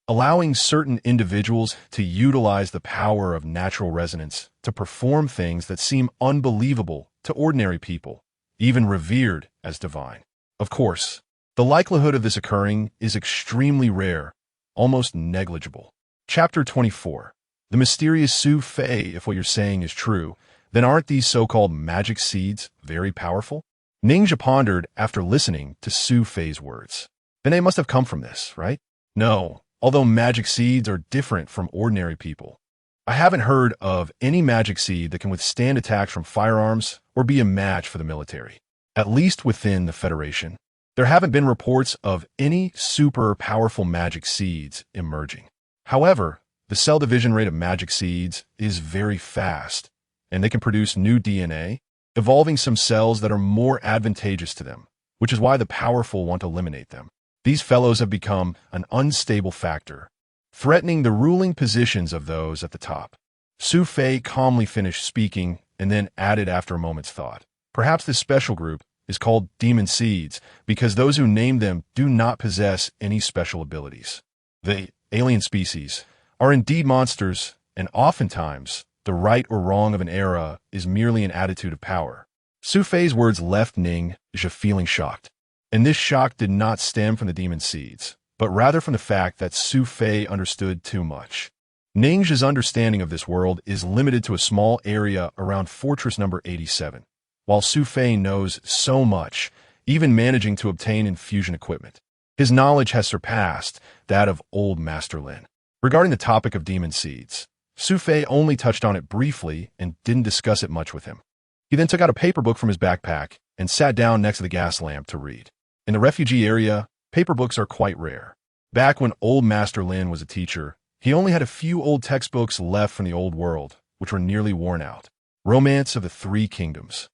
allowing certain individuals to utilize the power of natural resonance to perform things that seem unbelievable to ordinary people, even revered as divine. Of course, the likelihood of this occurring is extremely rare, almost negligible. Chapter 24. The mysterious Su Fei. If what you're saying is true, then aren't these so-called magic seeds very powerful? Ningxia pondered after listening to Su Fei's words. Then they must have come from this, right? No, although magic seeds are different from ordinary people. I haven't heard of any magic seed that can withstand attacks from firearms or be a match for the military. At least within the Federation, there haven't been reports of any super powerful magic seeds emerging. However, the cell division rate of magic seeds is very fast, and they can produce new DNA, evolving some cells that are more advantageous to them, which is why the powerful want to eliminate them. These fellows have become an unstable factor, threatening the ruling positions of those at the top. Su Fei calmly finished speaking and then added after a moment's thought. Perhaps this special group is called demon seeds because those who name them do not possess any special abilities. The alien species are indeed monsters, and oftentimes the right or wrong of an era is merely an attitude of power. Su Fei's words left Ningxia feeling shocked. And this shock did not stem from the demon seeds, but rather from the fact that Su Fei understood too much. Ningxia's understanding of this world is limited to a small area around Fortress number 87, while Su Fei knows so much, even managing to obtain infusion equipment. His knowledge has surpassed that of old Master Lin. Regarding the topic of demon seeds, Su Fei only touched on it briefly and didn't discuss it much with him. He then took out a paper book from his backpack and sat down next to the gas lamp to read. In the refugee area, paper books are quite rare. Back when old Master Lin was a teacher, he only had a few old textbooks left from the old world, which were nearly worn out. Romance of the Three Kingdoms.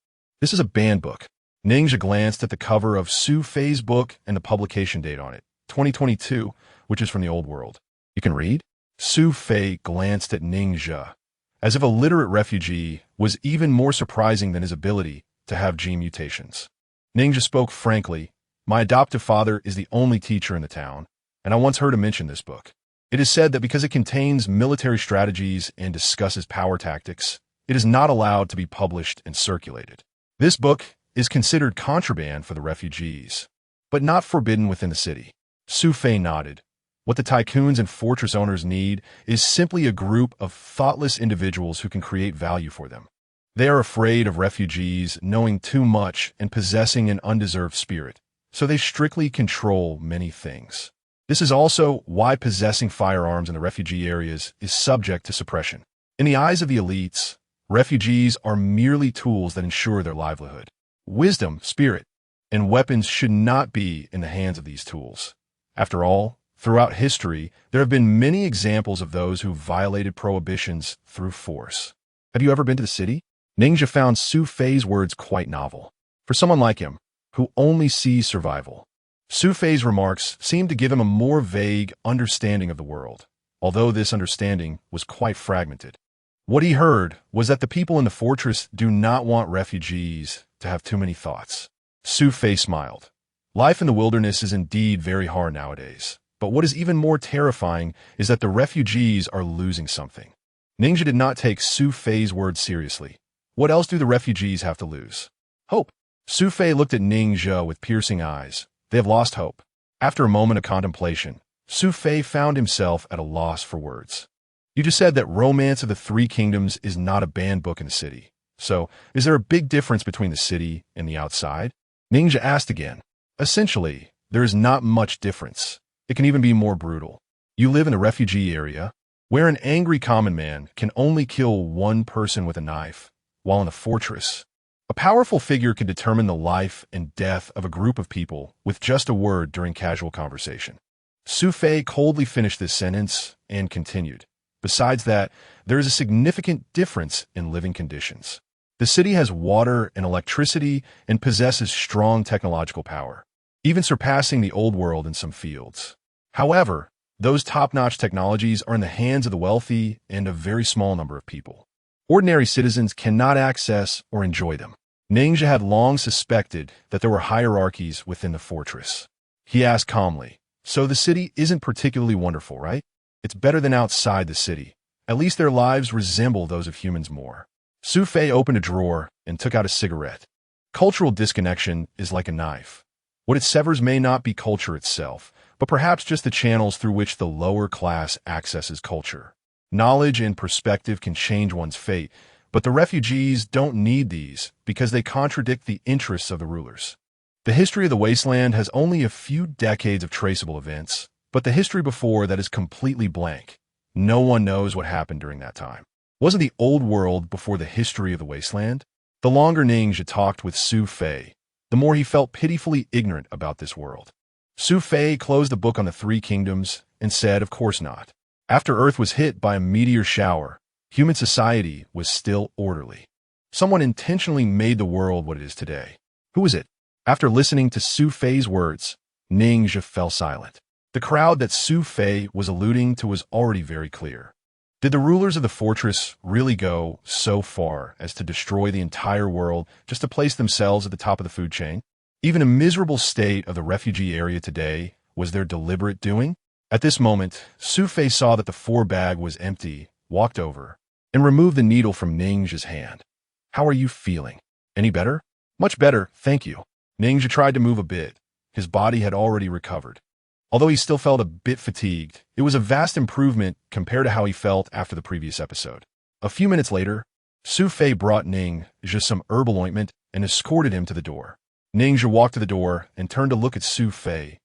This is a banned book. Ningxia glanced at the cover of Su Fei's book and the publication date on it, 2022, which is from the old world. You can read? Su Fei glanced at Ningxia, as if a literate refugee was even more surprising than his ability to have gene mutations. Ningxia spoke frankly. My adoptive father is the only teacher in the town, and I once heard him mention this book. It is said that because it contains military strategies and discusses power tactics, it is not allowed to be published and circulated. This book is considered contraband for the refugees, but not forbidden within the city. Su Fei nodded. What the tycoons and fortress owners need is simply a group of thoughtless individuals who can create value for them. They are afraid of refugees knowing too much and possessing an undeserved spirit, so they strictly control many things. This is also why possessing firearms in the refugee areas is subject to suppression. In the eyes of the elites, refugees are merely tools that ensure their livelihood. Wisdom, spirit, and weapons should not be in the hands of these tools. After all, throughout history, there have been many examples of those who violated prohibitions through force. Have you ever been to the city? Ningxia found Su Fei's words quite novel. For someone like him, who only sees survival, Su Fei's remarks seemed to give him a more vague understanding of the world, although this understanding was quite fragmented. What he heard was that the people in the fortress do not want refugees to have too many thoughts. Su Fei smiled. Life in the wilderness is indeed very hard nowadays. But what is even more terrifying is that the refugees are losing something. Ningxia did not take Su Fei's words seriously. What else do the refugees have to lose? Hope. Su Fei looked at Ningxia with piercing eyes. They have lost hope. After a moment of contemplation, Su Fei found himself at a loss for words. You just said that Romance of the Three Kingdoms is not a banned book in the city. So, is there a big difference between the city and the outside? Ningxia asked again. Essentially, there is not much difference. It can even be more brutal. You live in the refugee area, where an angry common man can only kill one person with a knife, while in the fortress, a powerful figure can determine the life and death of a group of people with just a word during casual conversation. Su Fei coldly finished this sentence and continued. Besides that, there is a significant difference in living conditions. The city has water and electricity and possesses strong technological power. even surpassing the old world in some fields. However, those top-notch technologies are in the hands of the wealthy and a very small number of people. Ordinary citizens cannot access or enjoy them. Ningxia had long suspected that there were hierarchies within the fortress. He asked calmly, "So the city isn't particularly wonderful, right? It's better than outside the city. At least their lives resemble those of humans more." Su Fei opened a drawer and took out a cigarette. Cultural disconnection is like a knife. What it severs may not be culture itself, but perhaps just the channels through which the lower class accesses culture. Knowledge and perspective can change one's fate, but the refugees don't need these because they contradict the interests of the rulers. The history of the wasteland has only a few decades of traceable events, but the history before that is completely blank. No one knows what happened during that time. Wasn't the old world before the history of the wasteland? The longer Ningxia talked with Su Fei, the more he felt pitifully ignorant about this world. Su Fei closed the book on the Three Kingdoms and said, "Of course not. After Earth was hit by a meteor shower, human society was still orderly. Someone intentionally made the world what it is today. Who is it?" After listening to Su Fei's words, Ningxia fell silent. The crowd that Su Fei was alluding to was already very clear. Did the rulers of the fortress really go so far as to destroy the entire world just to place themselves at the top of the food chain? Even a miserable state of the refugee area today was their deliberate doing? At this moment, Su Fei saw that the 4-bag was empty, walked over, and removed the needle from Ningxia's hand. "How are you feeling? Any better?" "Much better, thank you." Ningxia tried to move a bit. His body had already recovered. Although he still felt a bit fatigued, it was a vast improvement compared to how he felt after the previous episode. A few minutes later, Su Fei brought Ningxia some herbal ointment and escorted him to the door. Ningxia walked to the door and turned to look at Su Fei.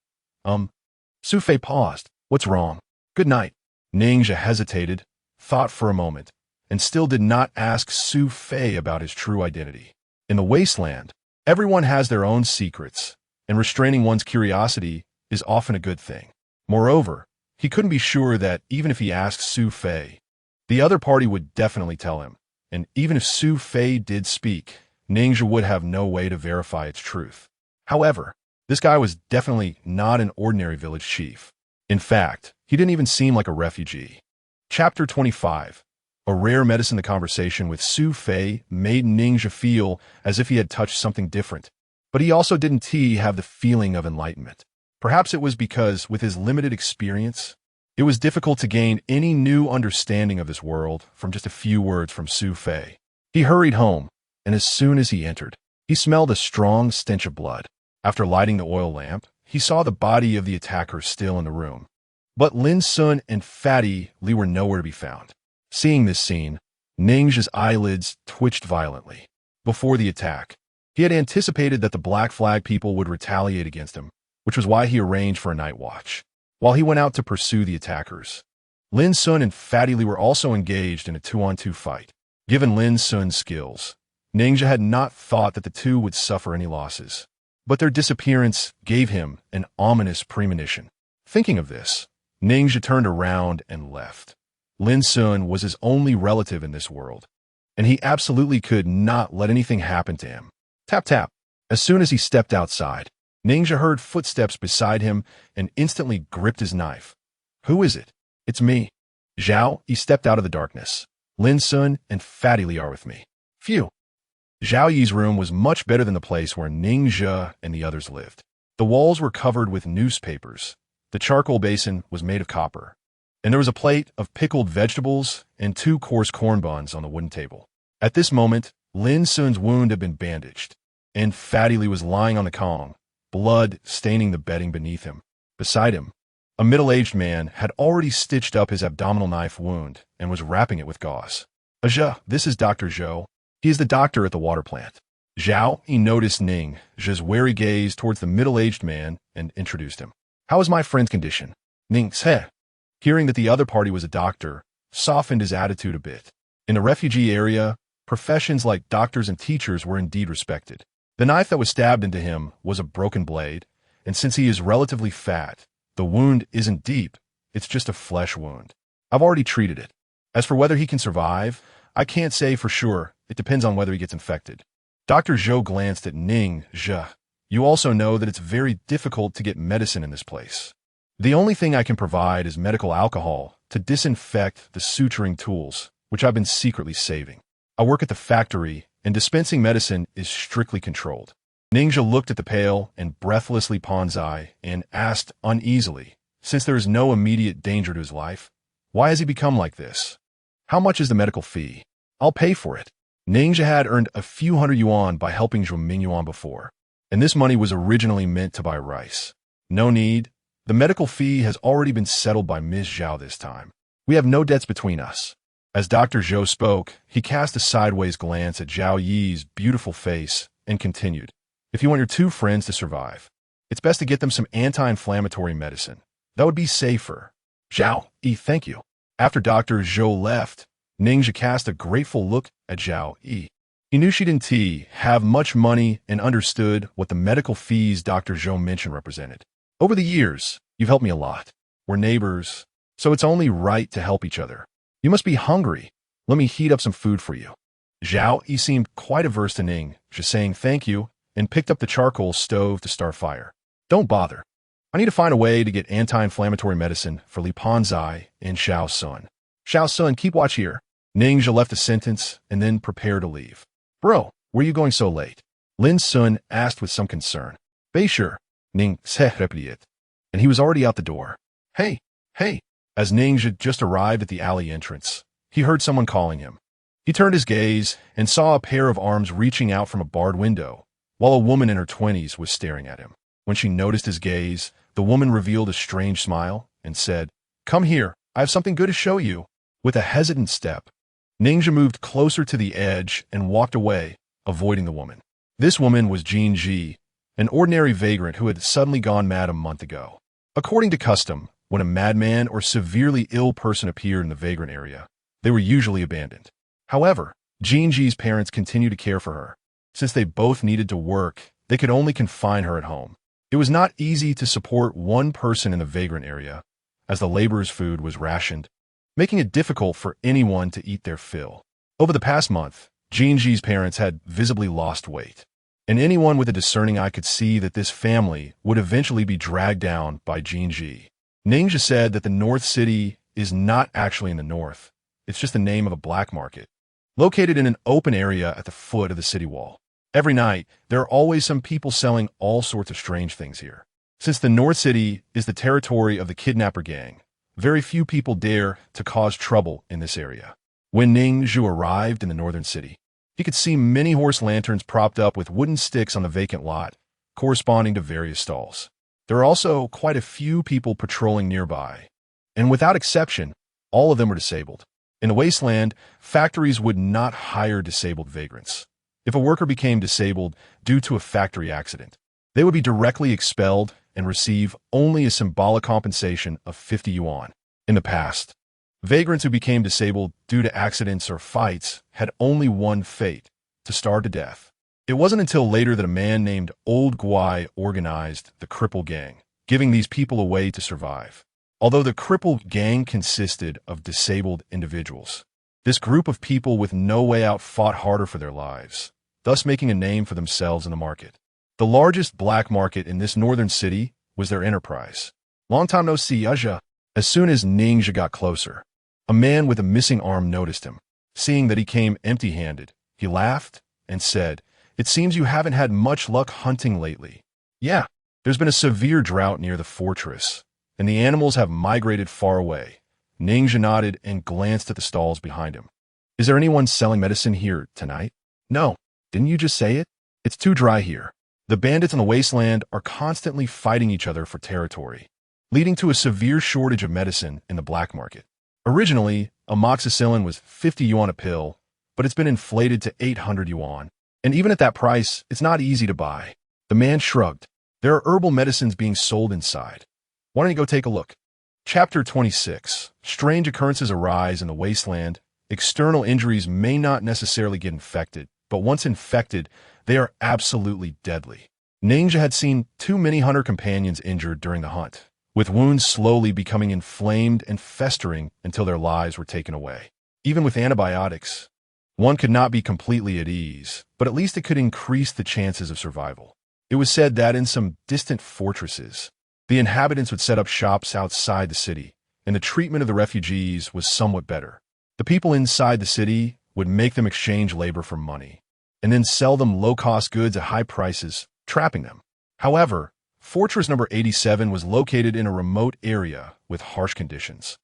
Su Fei paused. "What's wrong?" "Good night." Ningxia hesitated, thought for a moment, and still did not ask Su Fei about his true identity. In the wasteland, everyone has their own secrets, and restraining one's curiosity is often a good thing. Moreover, he couldn't be sure that even if he asked Su Fei, the other party would definitely tell him, and even if Su Fei did speak, Ningxia would have no way to verify its truth. However, this guy was definitely not an ordinary village chief. In fact, he didn't even seem like a refugee. Chapter 25. A rare medicine. The conversation with Su Fei made Ningxia feel as if he had touched something different, but he also didn't have the feeling of enlightenment. Perhaps it was because, with his limited experience, it was difficult to gain any new understanding of this world from just a few words from Su Fei. He hurried home, and as soon as he entered, he smelled a strong stench of blood. After lighting the oil lamp, he saw the body of the attacker still in the room. But Lin Sun and Fatty Li were nowhere to be found. Seeing this scene, Ningxia's eyelids twitched violently. Before the attack, he had anticipated that the Black Flag people would retaliate against him, which was why he arranged for a night watch, while he went out to pursue the attackers. Lin Sun and Fatty Li were also engaged in a 2-on-2 fight. Given Lin Sun's skills, Ningxia had not thought that the two would suffer any losses, but their disappearance gave him an ominous premonition. Thinking of this, Ningxia turned around and left. Lin Sun was his only relative in this world, and he absolutely could not let anything happen to him. Tap tap. As soon as he stepped outside, Ningxia heard footsteps beside him and instantly gripped his knife. "Who is it?" "It's me." "Zhao." He stepped out of the darkness. "Lin Sun and Fatty Li are with me." Phew. Zhao Yi's room was much better than the place where Ningxia and the others lived. The walls were covered with newspapers. The charcoal basin was made of copper, and there was a plate of pickled vegetables and 2 coarse corn buns on the wooden table. At this moment, Lin Sun's wound had been bandaged, and Fatty Li was lying on the Kong, blood staining the bedding beneath him. Beside him, a middle-aged man had already stitched up his abdominal knife wound and was wrapping it with gauze. "Zhao, this is Dr. Zhou. He is the doctor at the water plant." Zhao, he noticed Ningxia's wary gaze towards the middle-aged man and introduced him. "How is my friend's condition?" Ningxia, hearing that the other party was a doctor, softened his attitude a bit. In the refugee area, professions like doctors and teachers were indeed respected. The knife that was stabbed into him was a broken blade, and since he is relatively fat, the wound isn't deep, it's just a flesh wound. I've already treated it. As for whether he can survive, I can't say for sure. It depends on whether he gets infected. Dr. Zhou glanced at Ningxia You also know that it's very difficult to get medicine in this place. The only thing I can provide is medical alcohol to disinfect the suturing tools, which I've been secretly saving. I work at the factory, and dispensing medicine is strictly controlled. Ninja looked at the pale and breathlessly Ponzai and asked uneasily, since there is no immediate danger to his life, why has he become like this? How much is the medical fee? I'll pay for it. Ninja had earned a few hundred yuan by helping Zhou Mingyuan before, and this money was originally meant to buy rice. No need. The medical fee has already been settled by Ms. Zhao this time. We have no debts between us. As Dr. Zhou spoke, he cast a sideways glance at Zhao Yi's beautiful face and continued, if you want your two friends to survive, it's best to get them some anti-inflammatory medicine. That would be safer. Zhao Yi, thank you. After Dr. Zhou left, Ninja cast a grateful look at Zhao Yi. He knew she didn't have much money and understood what the medical fees Dr. Zhou mentioned represented. Over the years, you've helped me a lot. We're neighbors, so it's only right to help each other. You must be hungry. Let me heat up some food for you. Zhao Yi seemed quite averse to Ning, just saying thank you, and picked up the charcoal stove to start fire. Don't bother. I need to find a way to get anti-inflammatory medicine for Li Ponzai and Xiao Sun. Xiao Sun, keep watch here. Ninja left a sentence and then prepared to leave. Bro, where are you going so late? Lin Sun asked with some concern. Sure. Ning repeated, and he was already out the door. Hey. As Ninja just arrived at the alley entrance, he heard someone calling him. He turned his gaze and saw a pair of arms reaching out from a barred window, while a woman in her 20s was staring at him. When she noticed his gaze, the woman revealed a strange smile and said, Come here, I have something good to show you. With a hesitant step, Ninja moved closer to the edge and walked away, avoiding the woman. This woman was Jin Ji, an ordinary vagrant who had suddenly gone mad a month ago. According to custom, when a madman or severely ill person appeared in the vagrant area, they were usually abandoned. However, Jin Ji's parents continued to care for her. Since they both needed to work, they could only confine her at home. It was not easy to support one person in the vagrant area, as the laborers' food was rationed, making it difficult for anyone to eat their fill. Over the past month, Jin Ji's parents had visibly lost weight, and anyone with a discerning eye could see that this family would eventually be dragged down by Jin Ji. Ninja said that the North City is not actually in the north. It's just the name of a black market, located in an open area at the foot of the city wall. Every night, there are always some people selling all sorts of strange things here. Since the North City is the territory of the kidnapper gang, very few people dare to cause trouble in this area. When Ning Zhu arrived in the northern city, he could see many horse lanterns propped up with wooden sticks on the vacant lot, corresponding to various stalls. There are also quite a few people patrolling nearby, and without exception, all of them are disabled. In the wasteland, factories would not hire disabled vagrants. If a worker became disabled due to a factory accident, they would be directly expelled and receive only a symbolic compensation of 50 yuan. In the past, vagrants who became disabled due to accidents or fights had only one fate: to starve to death. It wasn't until later that a man named Old Guai organized the Cripple Gang, giving these people a way to survive. Although the Cripple Gang consisted of disabled individuals, this group of people with no way out fought harder for their lives, thus making a name for themselves in the market. The largest black market in this northern city was their enterprise. Long time no see, Aja. As soon as Ninja got closer, a man with a missing arm noticed him. Seeing that he came empty-handed, he laughed and said, It seems you haven't had much luck hunting lately. Yeah, there's been a severe drought near the fortress, and the animals have migrated far away. Ninja nodded and glanced at the stalls behind him. Is there anyone selling medicine here tonight? No. Didn't you just say it? It's too dry here. The bandits in the wasteland are constantly fighting each other for territory, leading to a severe shortage of medicine in the black market. Originally, amoxicillin was 50 yuan a pill, but it's been inflated to 800 yuan. And even at that price, it's not easy to buy. The man shrugged. There are herbal medicines being sold inside. Why don't you go take a look? Chapter 26. Strange occurrences arise in the wasteland. External injuries may not necessarily get infected, but once infected, they are absolutely deadly. Ninja had seen too many hunter companions injured during the hunt, with wounds slowly becoming inflamed and festering until their lives were taken away. Even with antibiotics, one could not be completely at ease, but at least it could increase the chances of survival. It was said that in some distant fortresses, the inhabitants would set up shops outside the city, and the treatment of the refugees was somewhat better. The people inside the city would make them exchange labor for money, and then sell them low-cost goods at high prices, trapping them. However, Fortress number 87 was located in a remote area with harsh conditions,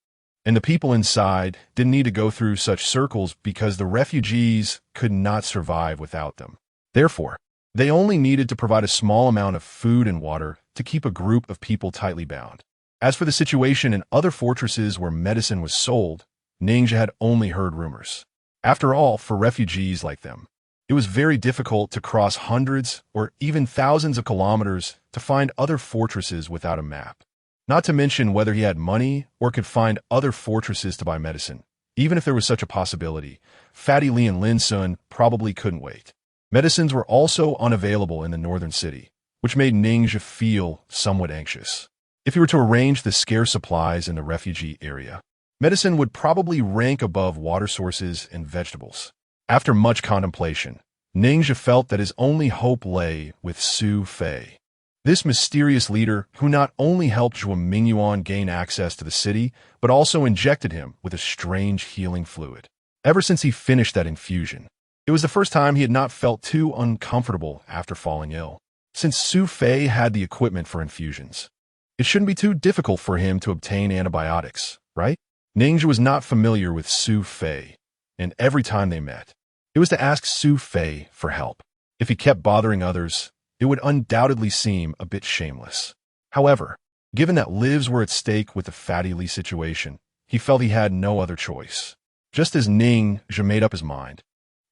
and the people inside didn't need to go through such circles because the refugees could not survive without them. Therefore, they only needed to provide a small amount of food and water to keep a group of people tightly bound. As for the situation in other fortresses where medicine was sold, Ninja had only heard rumors. After all, for refugees like them, it was very difficult to cross hundreds or even thousands of kilometers to find other fortresses without a map. Not to mention whether he had money or could find other fortresses to buy medicine. Even if there was such a possibility, Fatty Lee and Lin Sun probably couldn't wait. Medicines were also unavailable in the northern city, which made Ninja feel somewhat anxious. If he were to arrange the scarce supplies in the refugee area, medicine would probably rank above water sources and vegetables. After much contemplation, Ninja felt that his only hope lay with Su Fei. This mysterious leader who not only helped Zhuo Mingyuan gain access to the city, but also injected him with a strange healing fluid. Ever since he finished that infusion, it was the first time he had not felt too uncomfortable after falling ill. Since Su Fei had the equipment for infusions, it shouldn't be too difficult for him to obtain antibiotics, right? Ninja was not familiar with Su Fei, and every time they met, it was to ask Su Fei for help. If he kept bothering others, it would undoubtedly seem a bit shameless. However, given that lives were at stake with the Fatty Lee situation, he felt he had no other choice. Just as Ninja made up his mind,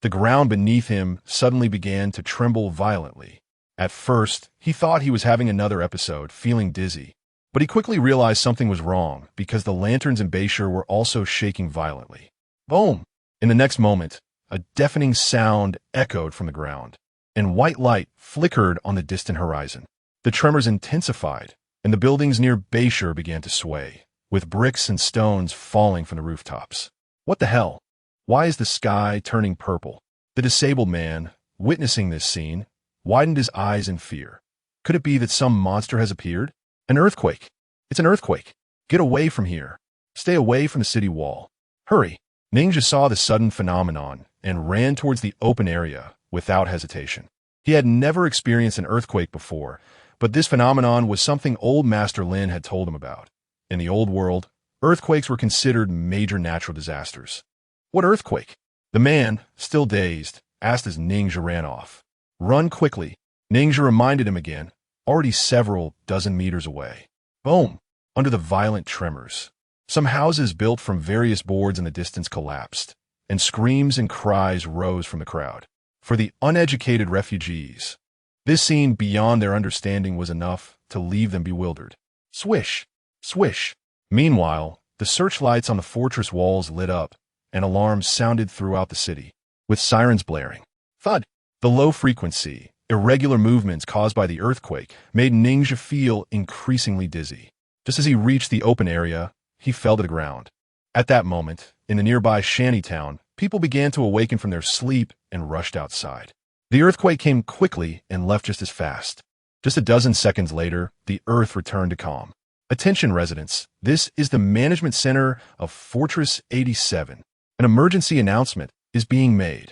the ground beneath him suddenly began to tremble violently. At first, he thought he was having another episode, feeling dizzy, but he quickly realized something was wrong because the lanterns in Bayshire were also shaking violently. Boom! In the next moment, a deafening sound echoed from the ground, and white light flickered on the distant horizon. The tremors intensified, and the buildings near Bayshire began to sway, with bricks and stones falling from the rooftops. What the hell? Why is the sky turning purple? The disabled man, witnessing this scene, widened his eyes in fear. Could it be that some monster has appeared? An earthquake! It's an earthquake! Get away from here! Stay away from the city wall! Hurry! Ninja saw the sudden phenomenon and ran towards the open area without hesitation. He had never experienced an earthquake before, but this phenomenon was something old Master Lin had told him about. In the old world, earthquakes were considered major natural disasters. What earthquake? The man, still dazed, asked as Ninja ran off. Run quickly. Ninja reminded him again, already several dozen meters away. Boom! Under the violent tremors, some houses built from various boards in the distance collapsed, and screams and cries rose from the crowd. For the uneducated refugees, this scene beyond their understanding was enough to leave them bewildered. Swish! Swish! Meanwhile, the searchlights on the fortress walls lit up, and alarms sounded throughout the city, with sirens blaring. Thud! The low frequency, irregular movements caused by the earthquake made Ninja feel increasingly dizzy. Just as he reached the open area, he fell to the ground. At that moment, in the nearby shantytown, people began to awaken from their sleep and rushed outside. The earthquake came quickly and left just as fast. Just a dozen seconds later, the earth returned to calm. Attention residents, this is the management center of Fortress 87. An emergency announcement is being made.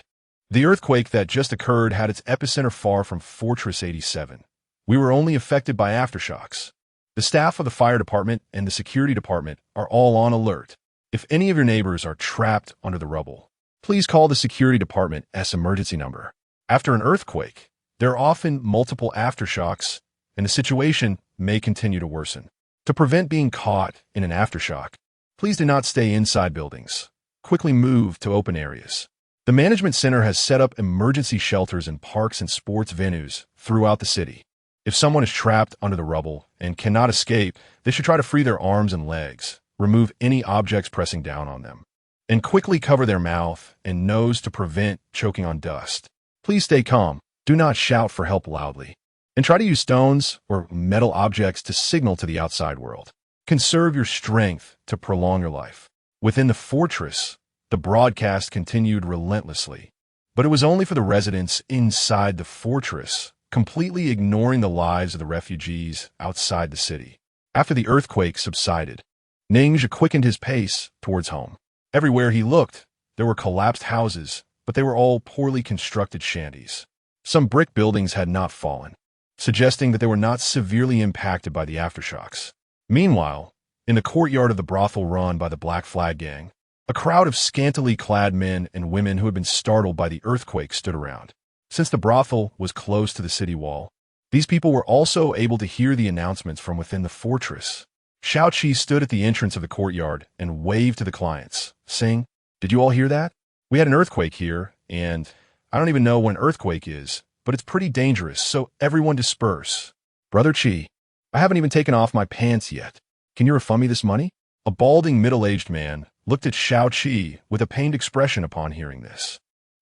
The earthquake that just occurred had its epicenter far from Fortress 87. We were only affected by aftershocks. The staff of the fire department and the security department are all on alert. If any of your neighbors are trapped under the rubble, please call the security department's emergency number. After an earthquake, there are often multiple aftershocks, and the situation may continue to worsen. To prevent being caught in an aftershock, please do not stay inside buildings. Quickly move to open areas. The management center has set up emergency shelters in parks and sports venues throughout the city. If someone is trapped under the rubble and cannot escape, they should try to free their arms and legs, remove any objects pressing down on them, and quickly cover their mouth and nose to prevent choking on dust. Please stay calm. Do not shout for help loudly, and try to use stones or metal objects to signal to the outside world. Conserve your strength to prolong your life. Within the fortress, the broadcast continued relentlessly, but it was only for the residents inside the fortress completely ignoring the lives of the refugees outside the city. After the earthquake subsided, Ningxia quickened his pace towards home. Everywhere he looked, there were collapsed houses, but they were all poorly constructed shanties. Some brick buildings had not fallen, suggesting that they were not severely impacted by the aftershocks. Meanwhile, in the courtyard of the brothel run by the Black Flag Gang, a crowd of scantily clad men and women who had been startled by the earthquake stood around. Since the brothel was close to the city wall, these people were also able to hear the announcements from within the fortress. Xiao Qi stood at the entrance of the courtyard and waved to the clients, saying, "Did you all hear that? We had an earthquake here, and I don't even know what an earthquake is, but it's pretty dangerous, so everyone disperse. Brother Qi, I haven't even taken off my pants yet. Can you refund me this money?" A balding middle-aged man looked at Xiao Qi with a pained expression upon hearing this.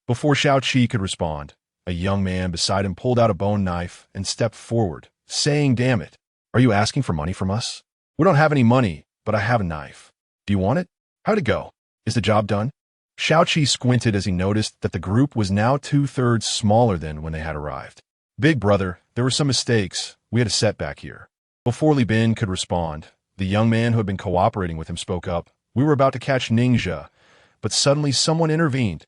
Before Xiao Qi could respond, a young man beside him pulled out a bone knife and stepped forward, saying, "Damn it, are you asking for money from us? We don't have any money, but I have a knife. Do you want it? How'd it go? Is the job done?" Xiao Qi squinted as he noticed that the group was now 2/3 smaller than when they had arrived. "Big brother, there were some mistakes. We had a setback here." Before Li Bin could respond, the young man who had been cooperating with him spoke up. "We were about to catch Ningxia, but suddenly someone intervened,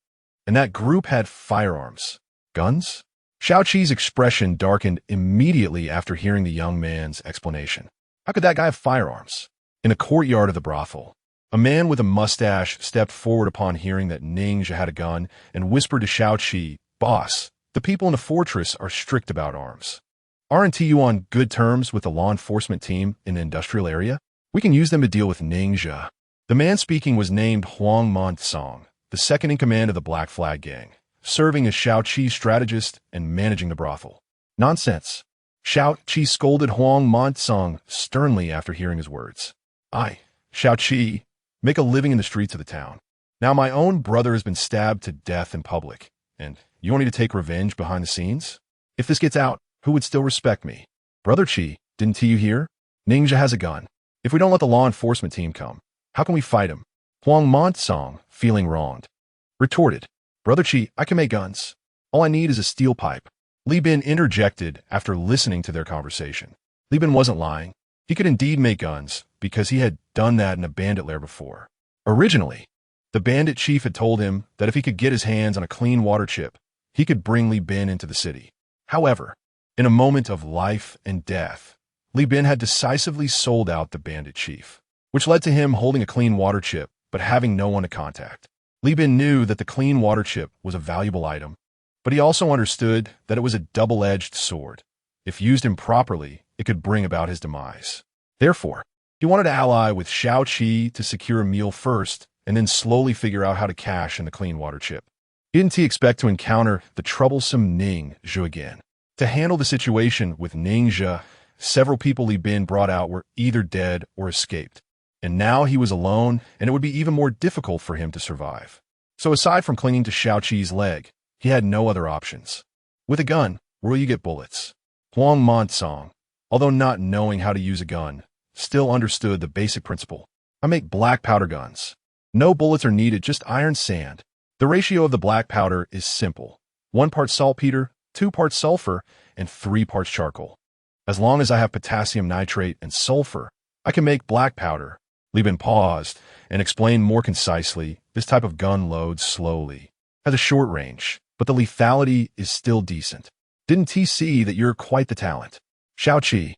and that group had firearms. Guns?" Xiao Qi's expression darkened immediately after hearing the young man's explanation. How could that guy have firearms? In the courtyard of the brothel, a man with a mustache stepped forward upon hearing that Ningxia had a gun and whispered to Xiao Qi, "Boss, the people in the fortress are strict about arms. Aren't you on good terms with the law enforcement team in the industrial area? We can use them to deal with Ningxia." The man speaking was named Huang Montsong, the second in command of the Black Flag Gang, serving as Xiao Qi's strategist and managing the brothel. "Nonsense." Xiao Qi scolded Huang Montsong sternly after hearing his words. "I, Xiao Qi, make a living in the streets of the town. Now my own brother has been stabbed to death in public, and you want me to take revenge behind the scenes? If this gets out, who would still respect me? Brother Qi, didn't you hear? Ningxia has a gun. If we don't let the law enforcement team come, how can we fight him?" Huang Montsong, feeling wronged, retorted, "Brother Qi, I can make guns. All I need is a steel pipe." Li Bin interjected after listening to their conversation. Li Bin wasn't lying. He could indeed make guns because he had done that in a bandit lair before. Originally, the bandit chief had told him that if he could get his hands on a clean water chip, he could bring Li Bin into the city. However, in a moment of life and death, Li Bin had decisively sold out the bandit chief, which led to him holding a clean water chip but having no one to contact. Li Bin knew that the clean water chip was a valuable item, but he also understood that it was a double-edged sword. If used improperly, it could bring about his demise. Therefore, he wanted to ally with Xiao Qi to secure a meal first and then slowly figure out how to cash in the clean water chip. Didn't he expect to encounter the troublesome Ningxia again? To handle the situation with Ningxia, several people Li Bin brought out were either dead or escaped, and now he was alone, and it would be even more difficult for him to survive. So aside from clinging to Xiao Qi's leg, he had no other options. With a gun, where will you get bullets? Huang Montsong, although not knowing how to use a gun, still understood the basic principle. I make black powder guns. No bullets are needed, just iron sand. The ratio of the black powder is simple. 1 part saltpeter, 2 parts sulfur, and 3 parts charcoal. As long as I have potassium nitrate and sulfur, I can make black powder. Li Bin paused and explained more concisely, this type of gun loads slowly, has a short range, but the lethality is still decent. Didn't he see that you're quite the talent? Xiao Qi,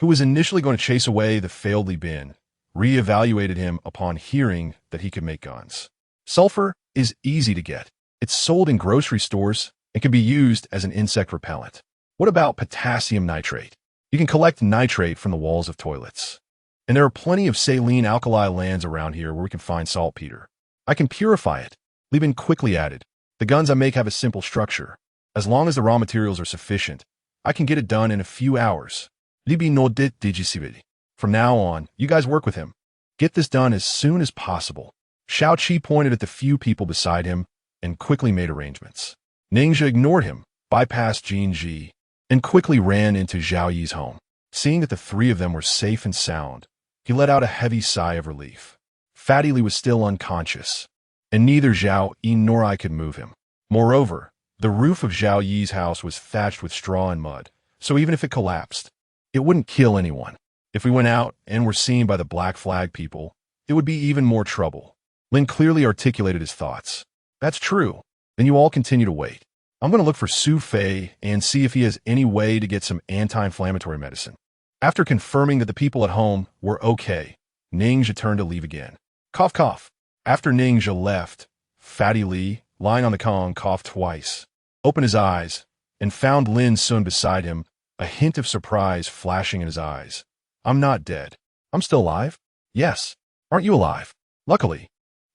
who was initially going to chase away the failed Li Bin, re-evaluated him upon hearing that he could make guns. Sulfur is easy to get. It's sold in grocery stores and can be used as an insect repellent. What about potassium nitrate? You can collect nitrate from the walls of toilets. And there are plenty of saline alkali lands around here where we can find saltpeter. I can purify it. Li Bin quickly added, the guns I make have a simple structure. As long as the raw materials are sufficient, I can get it done in a few hours. Li Bin nodded decisively. From now on, you guys work with him. Get this done as soon as possible. Xiao Qi pointed at the few people beside him and quickly made arrangements. Ningxia ignored him, bypassed Jin Ji, and quickly ran into Zhao Yi's home. Seeing that the three of them were safe and sound, he let out a heavy sigh of relief. Fatty Li was still unconscious, and neither Zhao Yi nor I could move him. Moreover, The roof of Zhao Yi's house was thatched with straw and mud, so even if it collapsed, it wouldn't kill anyone. If we went out and were seen by the Black Flag people, it would be even more trouble. Lin clearly articulated his thoughts. That's true. Then you all continue to wait. I'm going to look for Su Fei and see if he has any way to get some anti-inflammatory medicine. After confirming that the people at home were okay, Ningxia turned to leave again. Cough, cough. After Ningxia left, Fatty Li, lying on the Kong, coughed twice, opened his eyes, and found Lin Sun beside him, a hint of surprise flashing in his eyes. I'm not dead. I'm still alive? Yes. Aren't you alive? Luckily,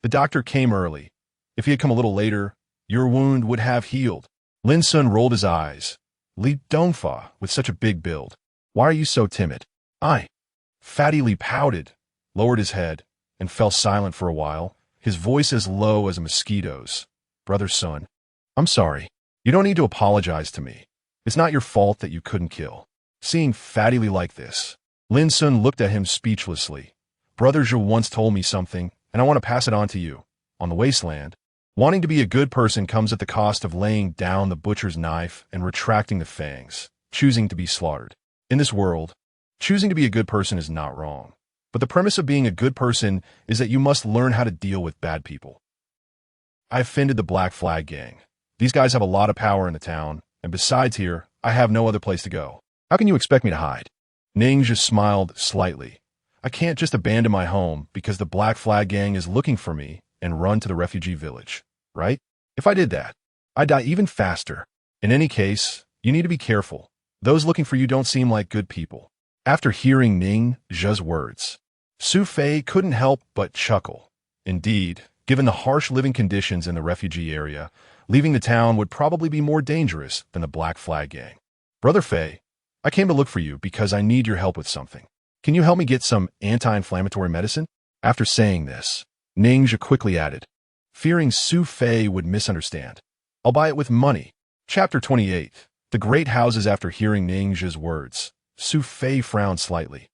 the doctor came early. If he had come a little later, your wound would have healed. Lin Sun rolled his eyes. Li Dongfa, with such a big build. Why are you so timid? Fatty Li pouted, lowered his head, and fell silent for a while, his voice as low as a mosquito's. Brother Sun, I'm sorry. You don't need to apologize to me. It's not your fault that you couldn't kill. Seeing Fatty Li like this, Lin Sun looked at him speechlessly. Brother Zhou once told me something, and I want to pass it on to you. On the wasteland, wanting to be a good person comes at the cost of laying down the butcher's knife and retracting the fangs, choosing to be slaughtered. In this world, choosing to be a good person is not wrong. But the premise of being a good person is that you must learn how to deal with bad people. I offended the Black Flag gang. These guys have a lot of power in the town, and besides here, I have no other place to go. How can you expect me to hide? Ning just smiled slightly. I can't just abandon my home because the Black Flag gang is looking for me and run to the refugee village, right? If I did that, I'd die even faster. In any case, you need to be careful. Those looking for you don't seem like good people. After hearing Ning Zhe's words, Su Fei couldn't help but chuckle. Indeed, given the harsh living conditions in the refugee area, leaving the town would probably be more dangerous than the Black Flag gang. Brother Fei, I came to look for you because I need your help with something. Can you help me get some anti-inflammatory medicine? After saying this, Ning Zhe quickly added, fearing Su Fei would misunderstand. I'll buy it with money. Chapter 28. The Great Houses. After hearing Ning Zhe's words, Su Fei frowned slightly.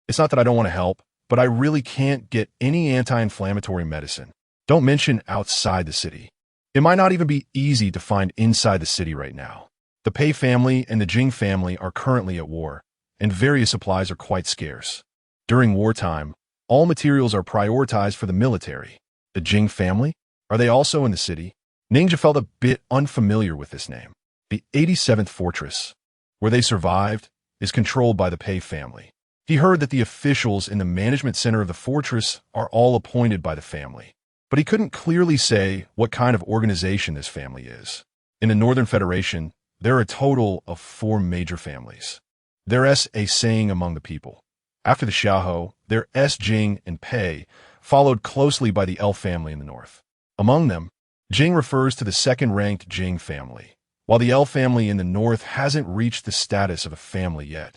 It's not that I don't want to help, but I really can't get any anti-inflammatory medicine. Don't mention outside the city. It might not even be easy to find inside the city right now. The Pei family and the Jing family are currently at war, and various supplies are quite scarce. During wartime, all materials are prioritized for the military. The Jing family? Are they also in the city? Ningxia felt a bit unfamiliar with this name. The 87th fortress, where they survived, is controlled by the Pei family. He heard that the officials in the management center of the fortress are all appointed by the family, but he couldn't clearly say what kind of organization this family is. In the Northern Federation, there are a total of 4 major families. There's a saying among the people. After the Xiaohou, there is Jing and Pei, followed closely by the El family in the north. Among them, Jing refers to the second-ranked Jing family, while the El family in the north hasn't reached the status of a family yet.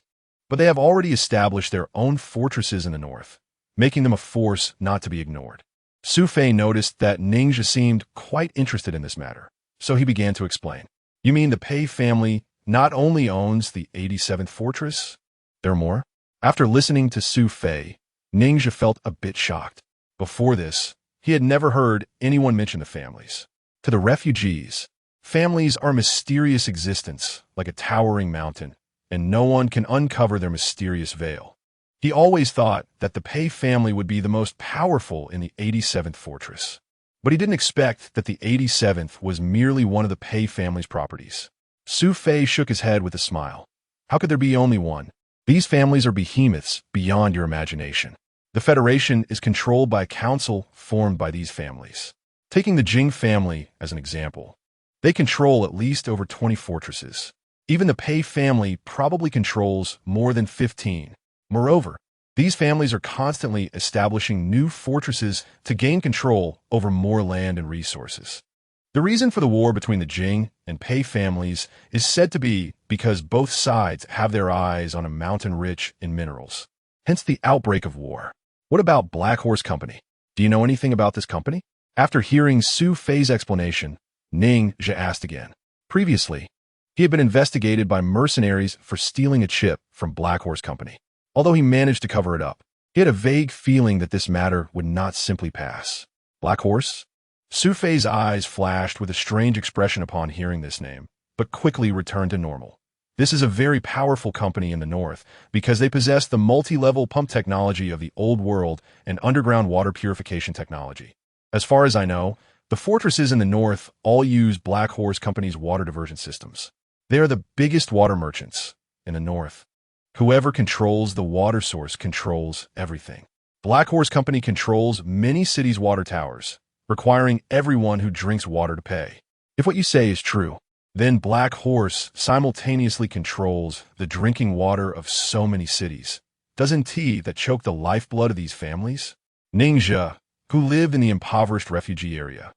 But they have already established their own fortresses in the north, making them a force not to be ignored. Su Fei noticed that Ningxia seemed quite interested in this matter, so he began to explain. You mean the Pei family not only owns the 87th fortress? There are more? After listening to Su Fei, Ningxia felt a bit shocked. Before this, he had never heard anyone mention the families. To the refugees, families are a mysterious existence, like a towering mountain, and no one can uncover their mysterious veil. He always thought that the Pei family would be the most powerful in the 87th fortress. But he didn't expect that the 87th was merely one of the Pei family's properties. Su Fei shook his head with a smile. How could there be only one? These families are behemoths beyond your imagination. The Federation is controlled by a council formed by these families. Taking the Jing family as an example, they control at least over 20 fortresses. Even the Pei family probably controls more than 15. Moreover, these families are constantly establishing new fortresses to gain control over more land and resources. The reason for the war between the Jing and Pei families is said to be because both sides have their eyes on a mountain rich in minerals, hence the outbreak of war. What about Black Horse Company? Do you know anything about this company? After hearing Su Fei's explanation, Ning Zhe asked again. Previously, he had been investigated by mercenaries for stealing a chip from Black Horse Company. Although he managed to cover it up, he had a vague feeling that this matter would not simply pass. Black Horse? Su Fei's eyes flashed with a strange expression upon hearing this name, but quickly returned to normal. This is a very powerful company in the north because they possess the multi-level pump technology of the old world and underground water purification technology. As far as I know, the fortresses in the north all use Black Horse Company's water diversion systems. They are the biggest water merchants in the north. Whoever controls the water source controls everything. Black Horse Company controls many cities' water towers, requiring everyone who drinks water to pay. If what you say is true, then Black Horse simultaneously controls the drinking water of so many cities. Doesn't tea that choke the lifeblood of these families? Ninja, who lived in the impoverished refugee area,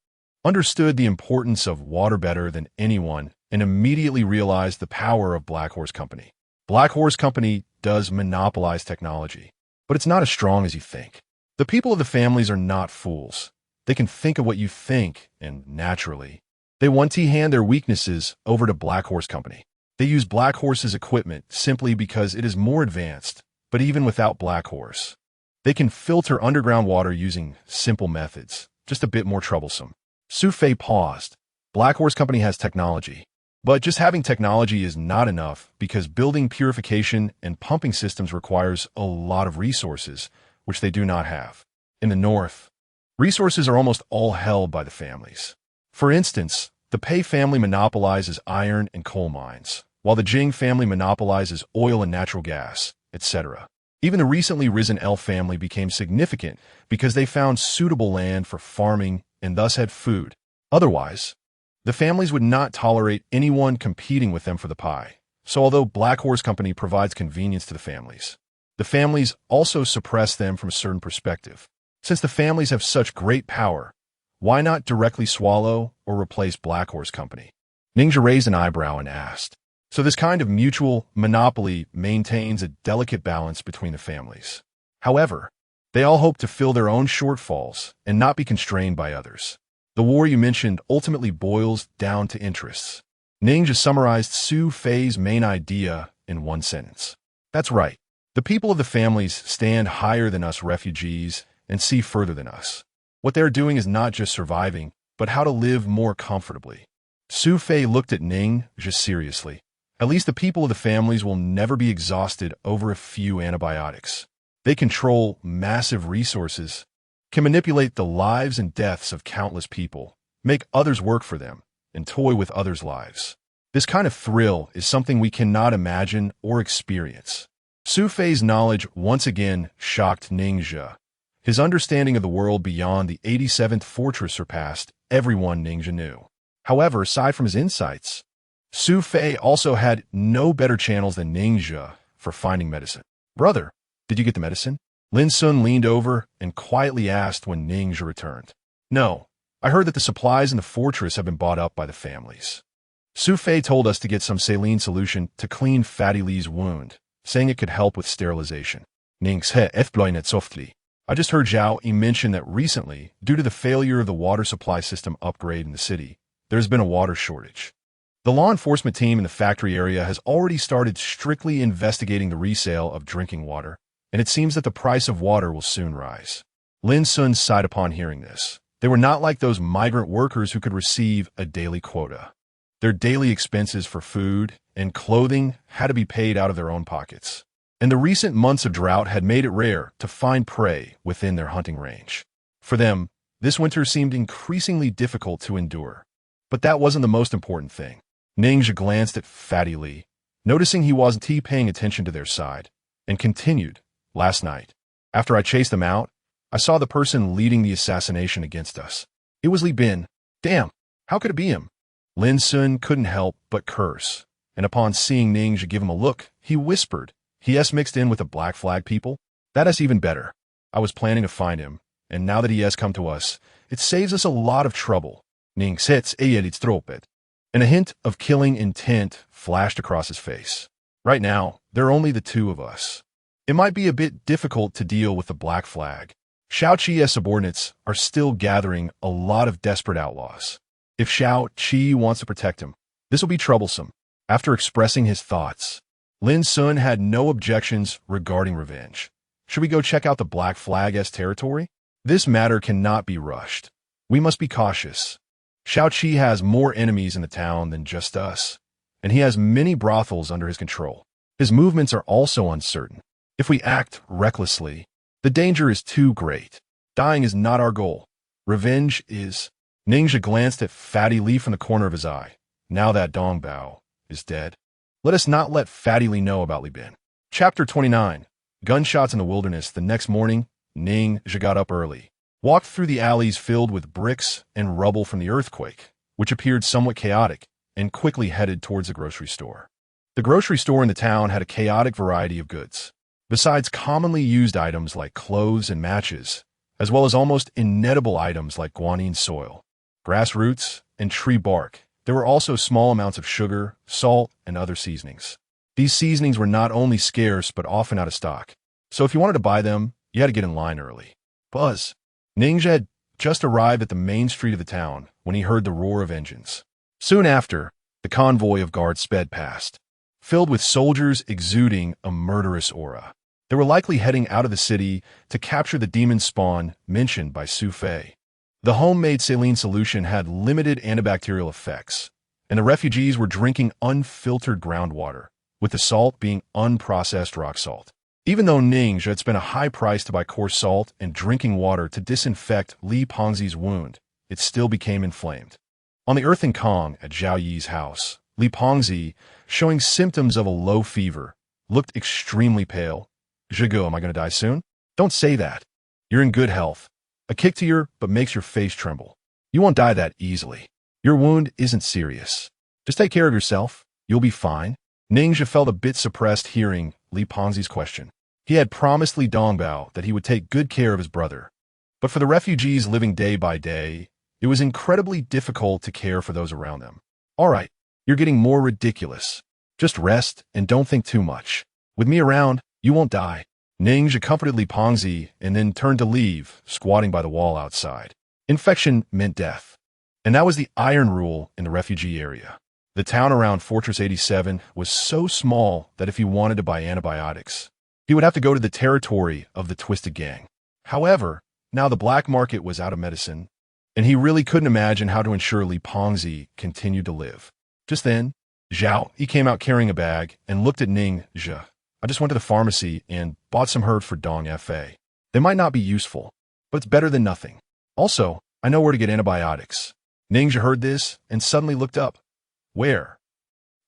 understood the importance of water better than anyone and immediately realized the power of Black Horse Company. Black Horse Company does monopolize technology, but it's not as strong as you think. The people of the families are not fools. They can think of what you think, and naturally, they want to hand their weaknesses over to Black Horse Company. They use Black Horse's equipment simply because it is more advanced, but even without Black Horse, they can filter underground water using simple methods, just a bit more troublesome. Su Fei paused. Black Horse Company has technology, but just having technology is not enough because building purification and pumping systems requires a lot of resources, which they do not have. In the north, resources are almost all held by the families. For instance, the Pei family monopolizes iron and coal mines, while the Jing family monopolizes oil and natural gas, etc. Even the recently risen L family became significant because they found suitable land for farming and thus had food. Otherwise, the families would not tolerate anyone competing with them for the pie. So although Black Horse Company provides convenience to the families also suppress them from a certain perspective. Since the families have such great power, why not directly swallow or replace Black Horse Company? Ninja raised an eyebrow and asked. So this kind of mutual monopoly maintains a delicate balance between the families. However, they all hope to fill their own shortfalls and not be constrained by others. The war you mentioned ultimately boils down to interests. Ninja summarized Su Fei's main idea in one sentence. That's right. The people of the families stand higher than us refugees and see further than us. What they're doing is not just surviving, but how to live more comfortably. Su Fei looked at Ninja seriously. At least the people of the families will never be exhausted over a few antibiotics. They control massive resources, can manipulate the lives and deaths of countless people, make others work for them, and toy with others' lives. This kind of thrill is something we cannot imagine or experience. Su Fei's knowledge once again shocked Ninja. His understanding of the world beyond the 87th fortress surpassed everyone Ninja knew. However, aside from his insights, Su Fei also had no better channels than Ninja for finding medicine. Brother, did you get the medicine? Lin Sun leaned over and quietly asked when Ninja returned. No, I heard that the supplies in the fortress have been bought up by the families. Su Fei told us to get some saline solution to clean Fatty Li's wound, saying it could help with sterilization. Ning's he ethbloinet softly. I just heard Zhao Yi mention that recently, due to the failure of the water supply system upgrade in the city, there's been a water shortage. The law enforcement team in the factory area has already started strictly investigating the resale of drinking water, and it seems that the price of water will soon rise. Lin Sun sighed upon hearing this. They were not like those migrant workers who could receive a daily quota. Their daily expenses for food and clothing had to be paid out of their own pockets. And the recent months of drought had made it rare to find prey within their hunting range. For them, this winter seemed increasingly difficult to endure. But that wasn't the most important thing. Ninja glanced at Fatty Li, noticing he wasn't paying attention to their side, and continued, last night, after I chased them out, I saw the person leading the assassination against us. It was Li Bin. Damn, how could it be him? Lin Sun couldn't help but curse, and upon seeing Ninja give him a look, he whispered, He has mixed in with the Black Flag people? That is even better. I was planning to find him, and now that he has come to us, it saves us a lot of trouble. Ning sets tropet. And a hint of killing intent flashed across his face. Right now, there are only the two of us. It might be a bit difficult to deal with the Black Flag. Shao Qi's subordinates are still gathering a lot of desperate outlaws. If Shao Qi wants to protect him, this will be troublesome. After expressing his thoughts, Lin Sun had no objections regarding revenge. Should we go check out the Black Flag's territory? This matter cannot be rushed. We must be cautious. Xiao has more enemies in the town than just us, and he has many brothels under his control. His movements are also uncertain. If we act recklessly, the danger is too great. Dying is not our goal. Revenge is. Ningxia glanced at Fatty Li from the corner of his eye. Now that Dongbao is dead, let us not let Fatty Li know about Li Bin. Chapter 29. Gunshots in the wilderness. The next morning, Ningxia got up early, walked through the alleys filled with bricks and rubble from the earthquake, which appeared somewhat chaotic, and quickly headed towards the grocery store. The grocery store in the town had a chaotic variety of goods. Besides commonly used items like clothes and matches, as well as almost inedible items like guanine soil, grassroots, and tree bark, there were also small amounts of sugar, salt, and other seasonings. These seasonings were not only scarce but often out of stock, so if you wanted to buy them, you had to get in line early. Buzz. Ningxia had just arrived at the main street of the town when he heard the roar of engines. Soon after, the convoy of guards sped past, filled with soldiers exuding a murderous aura. They were likely heading out of the city to capture the demon spawn mentioned by Su Fei. The homemade saline solution had limited antibacterial effects, and the refugees were drinking unfiltered groundwater, with the salt being unprocessed rock salt. Even though Ningxia had spent a high price to buy coarse salt and drinking water to disinfect Li Pengzi's wound, it still became inflamed. On the earthen Kong at Zhao Yi's house, Li Pengzi, showing symptoms of a low fever, looked extremely pale. Zhigo, am I going to die soon? Don't say that. You're in good health. A kick to your butt makes your face tremble. You won't die that easily. Your wound isn't serious. Just take care of yourself. You'll be fine. Ningxia felt a bit suppressed hearing Li Pengzi's question. He had promised Li Dongbao that he would take good care of his brother. But for the refugees living day by day, it was incredibly difficult to care for those around them. All right, you're getting more ridiculous. Just rest and don't think too much. With me around, you won't die. Ningxia comforted Li Pengzi and then turned to leave, squatting by the wall outside. Infection meant death. And that was the iron rule in the refugee area. The town around Fortress 87 was so small that if he wanted to buy antibiotics, he would have to go to the territory of the Twisted Gang. However, now the black market was out of medicine, and he really couldn't imagine how to ensure Li Pengzi continued to live. Just then, Zhao Yi came out carrying a bag and looked at Ningxia. I just went to the pharmacy and bought some herbs for Dong Fa. They might not be useful, but it's better than nothing. Also, I know where to get antibiotics. Ningxia heard this and suddenly looked up. Where?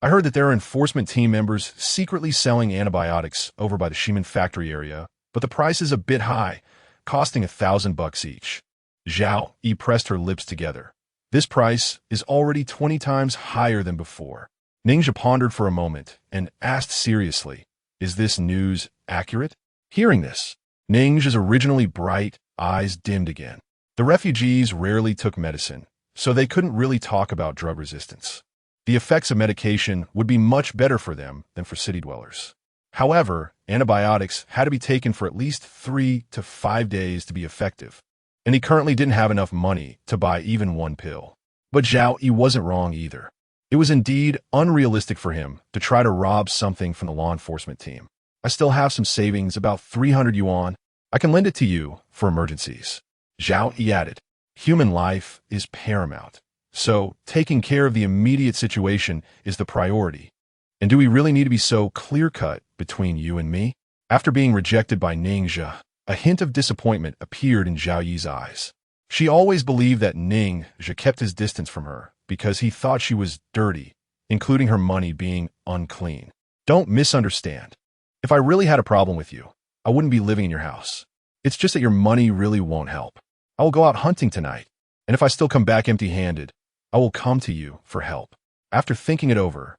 I heard that there are enforcement team members secretly selling antibiotics over by the Shimen factory area, but the price is a bit high, costing $1,000 each. Zhao Yi pressed her lips together. This price is already 20 times higher than before. Ningxia pondered for a moment and asked seriously, is this news accurate? Hearing this, Ningxia's originally bright eyes dimmed again. The refugees rarely took medicine, so they couldn't really talk about drug resistance. The effects of medication would be much better for them than for city dwellers. However, antibiotics had to be taken for at least 3 to 5 days to be effective, and he currently didn't have enough money to buy even one pill. But Zhao Yi wasn't wrong either. It was indeed unrealistic for him to try to rob something from the law enforcement team. I still have some savings, about 300 yuan. I can lend it to you for emergencies. Zhao Yi added, human life is paramount, so taking care of the immediate situation is the priority. And do we really need to be so clear-cut between you and me? After being rejected by Ningxia, a hint of disappointment appeared in Zhao Yi's eyes. She always believed that Ningxia kept his distance from her because he thought she was dirty, including her money being unclean. Don't misunderstand. If I really had a problem with you, I wouldn't be living in your house. It's just that your money really won't help. I will go out hunting tonight, and if I still come back empty-handed, I will come to you for help. After thinking it over,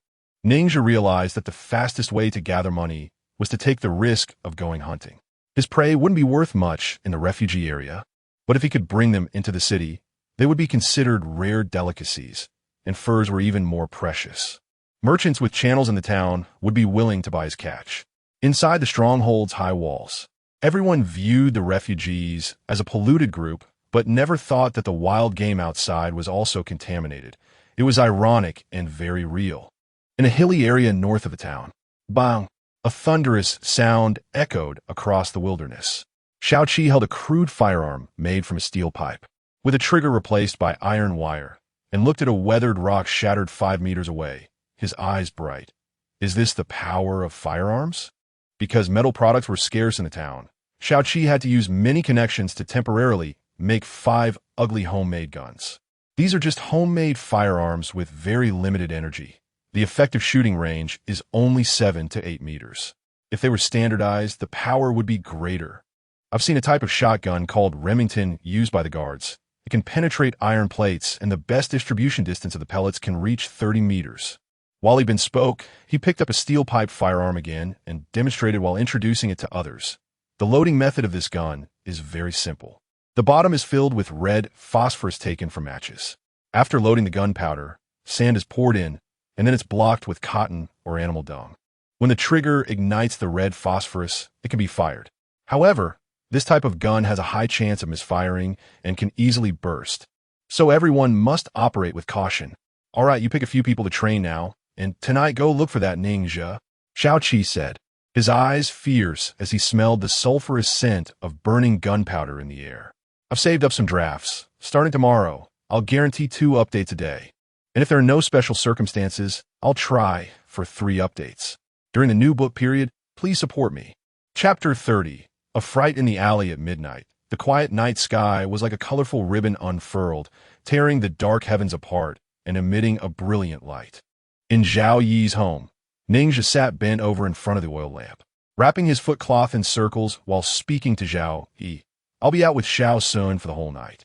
Ningxia realized that the fastest way to gather money was to take the risk of going hunting. His prey wouldn't be worth much in the refugee area, but if he could bring them into the city, they would be considered rare delicacies, and furs were even more precious. Merchants with channels in the town would be willing to buy his catch. Inside the stronghold's high walls, everyone viewed the refugees as a polluted group, but never thought that the wild game outside was also contaminated. It was ironic and very real. In a hilly area north of the town, bang, a thunderous sound echoed across the wilderness. Xiao Qi held a crude firearm made from a steel pipe. with a trigger replaced by iron wire, and looked at a weathered rock shattered 5 meters away, his eyes bright. Is this the power of firearms? Because metal products were scarce in the town, Xiaoqi had to use many connections to temporarily make 5 ugly homemade guns. These are just homemade firearms with very limited energy. The effective shooting range is only 7 to 8 meters. If they were standardized, the power would be greater. I've seen a type of shotgun called Remington used by the guards. It can penetrate iron plates, and the best distribution distance of the pellets can reach 30 meters. While Ibn spoke, he picked up a steel-pipe firearm again and demonstrated while introducing it to others. The loading method of this gun is very simple. The bottom is filled with red phosphorus taken from matches. After loading the gunpowder, sand is poured in, and then it's blocked with cotton or animal dung. When the trigger ignites the red phosphorus, it can be fired. However, this type of gun has a high chance of misfiring and can easily burst. So everyone must operate with caution. All right, you pick a few people to train now, and tonight go look for that ninja, Xiaoqi said, his eyes fierce as he smelled the sulfurous scent of burning gunpowder in the air. I've saved up some drafts. Starting tomorrow, I'll guarantee 2 updates a day. And if there are no special circumstances, I'll try for 3 updates. During the new book period, please support me. Chapter 30. A fright in the alley at midnight. The quiet night sky was like a colorful ribbon unfurled, tearing the dark heavens apart and emitting a brilliant light. In Zhao Yi's home, Ningxia sat bent over in front of the oil lamp, wrapping his footcloth in circles while speaking to Zhao Yi. I'll be out with Xiao Sun for the whole night.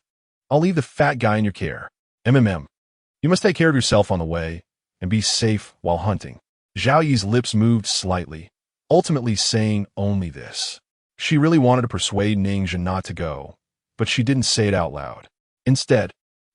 I'll leave the fat guy in your care. You must take care of yourself on the way and be safe while hunting. Zhao Yi's lips moved slightly, ultimately saying only this. She really wanted to persuade Ningxia not to go, but she didn't say it out loud. Instead,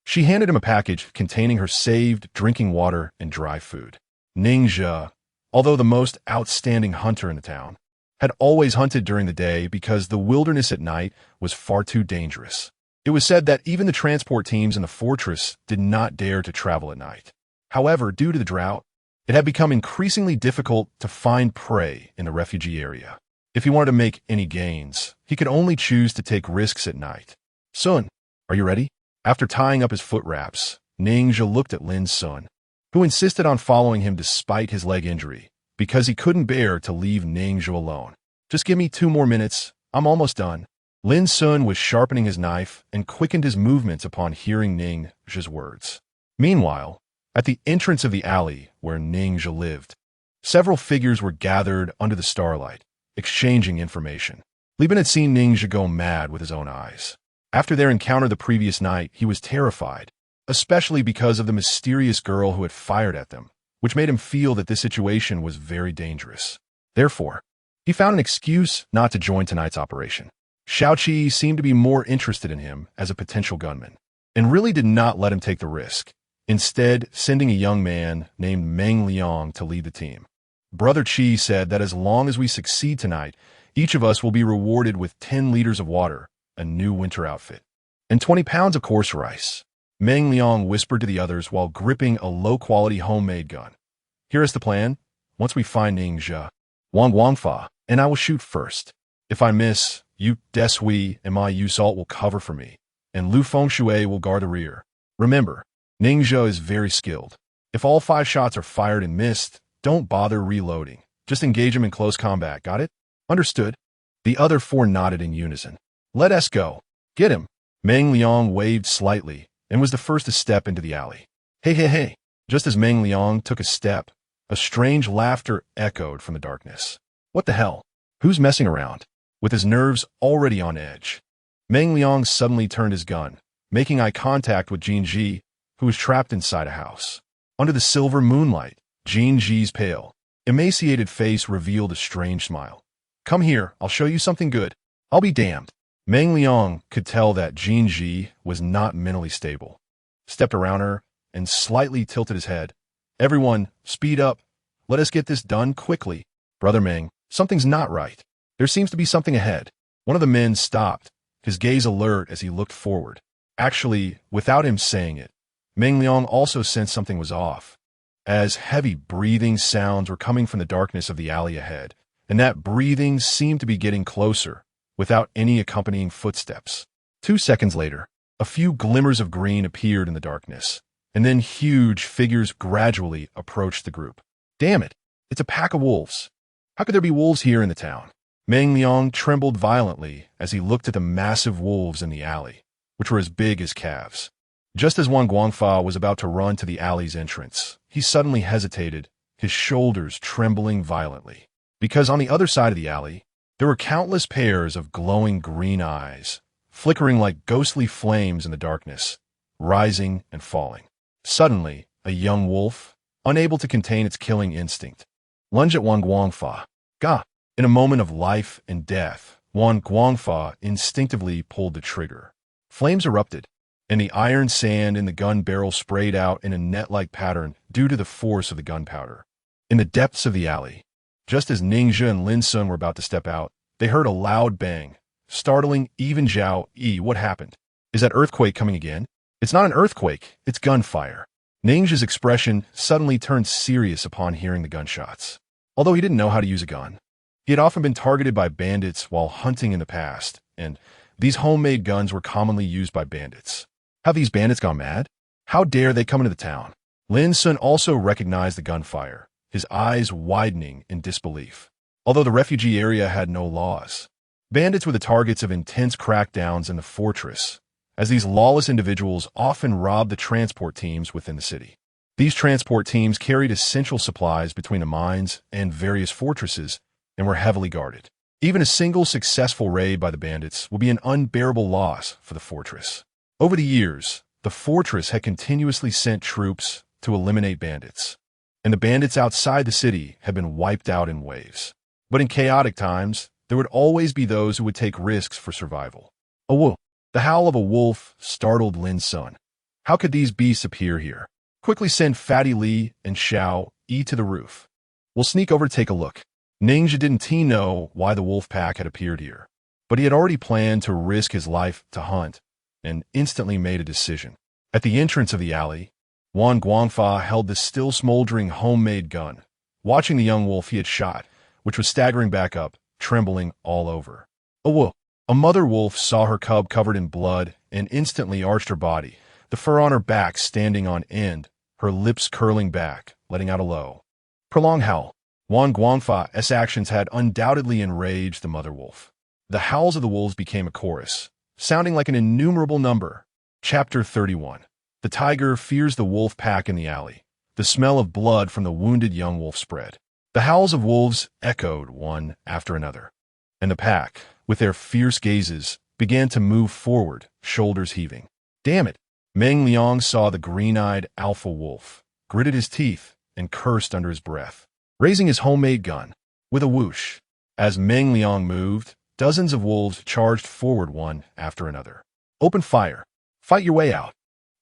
she handed him a package containing her saved drinking water and dry food. Ningxia, although the most outstanding hunter in the town, had always hunted during the day because the wilderness at night was far too dangerous. It was said that even the transport teams in the fortress did not dare to travel at night. However, due to the drought, it had become increasingly difficult to find prey in the refugee area. If he wanted to make any gains, he could only choose to take risks at night. Sun, are you ready? After tying up his foot wraps, Ningxia looked at Lin Sun, who insisted on following him despite his leg injury, because he couldn't bear to leave Ningxia alone. Just give me 2 more minutes. I'm almost done. Lin Sun was sharpening his knife and quickened his movements upon hearing Ningxia's words. Meanwhile, at the entrance of the alley where Ningxia lived, several figures were gathered under the starlight, exchanging information. Li Bin had seen Ningxia go mad with his own eyes. After their encounter the previous night, he was terrified, especially because of the mysterious girl who had fired at them, which made him feel that this situation was very dangerous. Therefore, he found an excuse not to join tonight's operation. Xiaoqi seemed to be more interested in him as a potential gunman, and really did not let him take the risk, instead sending a young man named Meng Liang to lead the team. Brother Qi said that as long as we succeed tonight, each of us will be rewarded with 10 liters of water, a new winter outfit, and 20 pounds of coarse rice. Meng Liang whispered to the others while gripping a low-quality homemade gun. Here is the plan. Once we find Ningxia, Wang Wangfa and I will shoot first. If I miss, you, Desui, and my Yusalt will cover for me, and Lu Fengshui will guard the rear. Remember, Ningxia is very skilled. If all 5 shots are fired and missed, don't bother reloading. Just engage him in close combat, got it? Understood. The other 4 nodded in unison. Let us go. Get him. Meng Liang waved slightly and was the first to step into the alley. Hey, hey, hey. Just as Meng Liang took a step, a strange laughter echoed from the darkness. What the hell? Who's messing around? With his nerves already on edge, Meng Liang suddenly turned his gun, making eye contact with Jin Ji, who was trapped inside a house. Under the silver moonlight, Jin Ji's pale, emaciated face revealed a strange smile. Come here, I'll show you something good. I'll be damned. Meng Liang could tell that Jin Ji was not mentally stable, stepped around her, and slightly tilted his head. Everyone, speed up. Let us get this done quickly. Brother Meng, something's not right. There seems to be something ahead. One of the men stopped, his gaze alert as he looked forward. Actually, without him saying it, Meng Liang also sensed something was off, as heavy breathing sounds were coming from the darkness of the alley ahead, and that breathing seemed to be getting closer, without any accompanying footsteps. 2 seconds later, A few glimmers of green appeared in the darkness, and then huge figures gradually approached the group. Damn it! It's a pack of wolves. How could there be wolves here in the town? Meng Liang trembled violently as he looked at the massive wolves in the alley, which were as big as calves. Just as Wang Guangfa was about to run to the alley's entrance, he suddenly hesitated, his shoulders trembling violently. Because on the other side of the alley, there were countless pairs of glowing green eyes, flickering like ghostly flames in the darkness, rising and falling. Suddenly, a young wolf, unable to contain its killing instinct, lunged at Wang Guangfa. Gah! In a moment of life and death, Wang Guangfa instinctively pulled the trigger. Flames erupted, and the iron sand in the gun barrel sprayed out in a net-like pattern due to the force of the gunpowder. In the depths of the alley, just as Ningxia and Lin Sun were about to step out, they heard a loud bang, startling even Zhao Yi. What happened? Is that earthquake coming again? It's not an earthquake, it's gunfire. Ningxia's expression suddenly turned serious upon hearing the gunshots. Although he didn't know how to use a gun, he had often been targeted by bandits while hunting in the past, and these homemade guns were commonly used by bandits. Have these bandits gone mad? How dare they come into the town? Lin Sun also recognized the gunfire, his eyes widening in disbelief. Although the refugee area had no laws, bandits were the targets of intense crackdowns in the fortress, as these lawless individuals often robbed the transport teams within the city. These transport teams carried essential supplies between the mines and various fortresses and were heavily guarded. Even a single successful raid by the bandits would be an unbearable loss for the fortress. Over the years, the fortress had continuously sent troops to eliminate bandits, and the bandits outside the city had been wiped out in waves. But in chaotic times, there would always be those who would take risks for survival. A wolf. The howl of a wolf startled Lin Sun. How could these beasts appear here? Quickly send Fatty Li and Xiao Yi to the roof. We'll sneak over to take a look. Ningxia didn't know why the wolf pack had appeared here, but he had already planned to risk his life to hunt, and instantly made a decision. At the entrance of the alley, Wang Guangfa held the still smoldering homemade gun, watching the young wolf he had shot, which was staggering back up, trembling all over. A wolf. A mother wolf saw her cub covered in blood and instantly arched her body, the fur on her back standing on end, her lips curling back, letting out a low, prolonged howl. Wang Guangfa's actions had undoubtedly enraged the mother wolf. The howls of the wolves became a chorus, sounding like an innumerable number. Chapter 31. The tiger fears the wolf pack in the alley. The smell of blood from the wounded young wolf spread. The howls of wolves echoed one after another, and the pack, with their fierce gazes, began to move forward, shoulders heaving. Damn it! Meng Liang saw the green-eyed alpha wolf, gritted his teeth, and cursed under his breath, raising his homemade gun. With a whoosh, as Meng Liang moved, dozens of wolves charged forward one after another. Open fire. Fight your way out.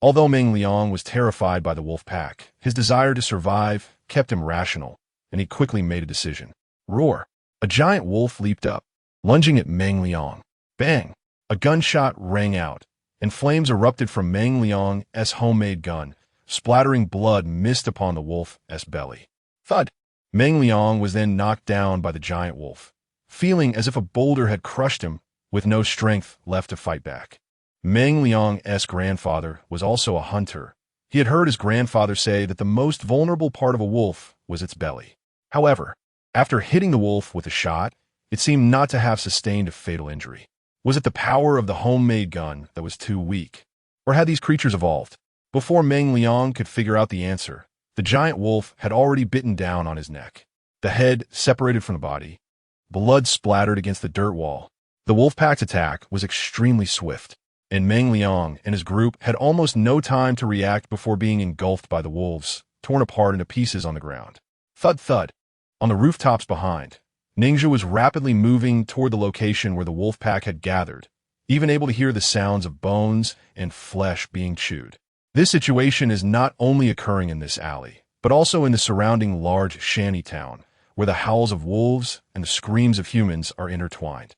Although Meng Liang was terrified by the wolf pack, his desire to survive kept him rational, and he quickly made a decision. Roar. A giant wolf leaped up, lunging at Meng Liang. Bang! A gunshot rang out, and flames erupted from Meng Liang's homemade gun, splattering blood mist upon the wolf's belly. Thud! Meng Liang was then knocked down by the giant wolf, feeling as if a boulder had crushed him, with no strength left to fight back. Meng Liang's grandfather was also a hunter. He had heard his grandfather say that the most vulnerable part of a wolf was its belly. However, after hitting the wolf with a shot, it seemed not to have sustained a fatal injury. Was it the power of the homemade gun that was too weak? Or had these creatures evolved? Before Meng Liang could figure out the answer, the giant wolf had already bitten down on his neck. The head separated from the body. Blood splattered against the dirt wall. The wolf pack's attack was extremely swift, and Meng Liang and his group had almost no time to react before being engulfed by the wolves, torn apart into pieces on the ground. Thud thud. On the rooftops behind, Ningxia was rapidly moving toward the location where the wolf pack had gathered, even able to hear the sounds of bones and flesh being chewed. This situation is not only occurring in this alley, but also in the surrounding large shanty town, where the howls of wolves and the screams of humans are intertwined.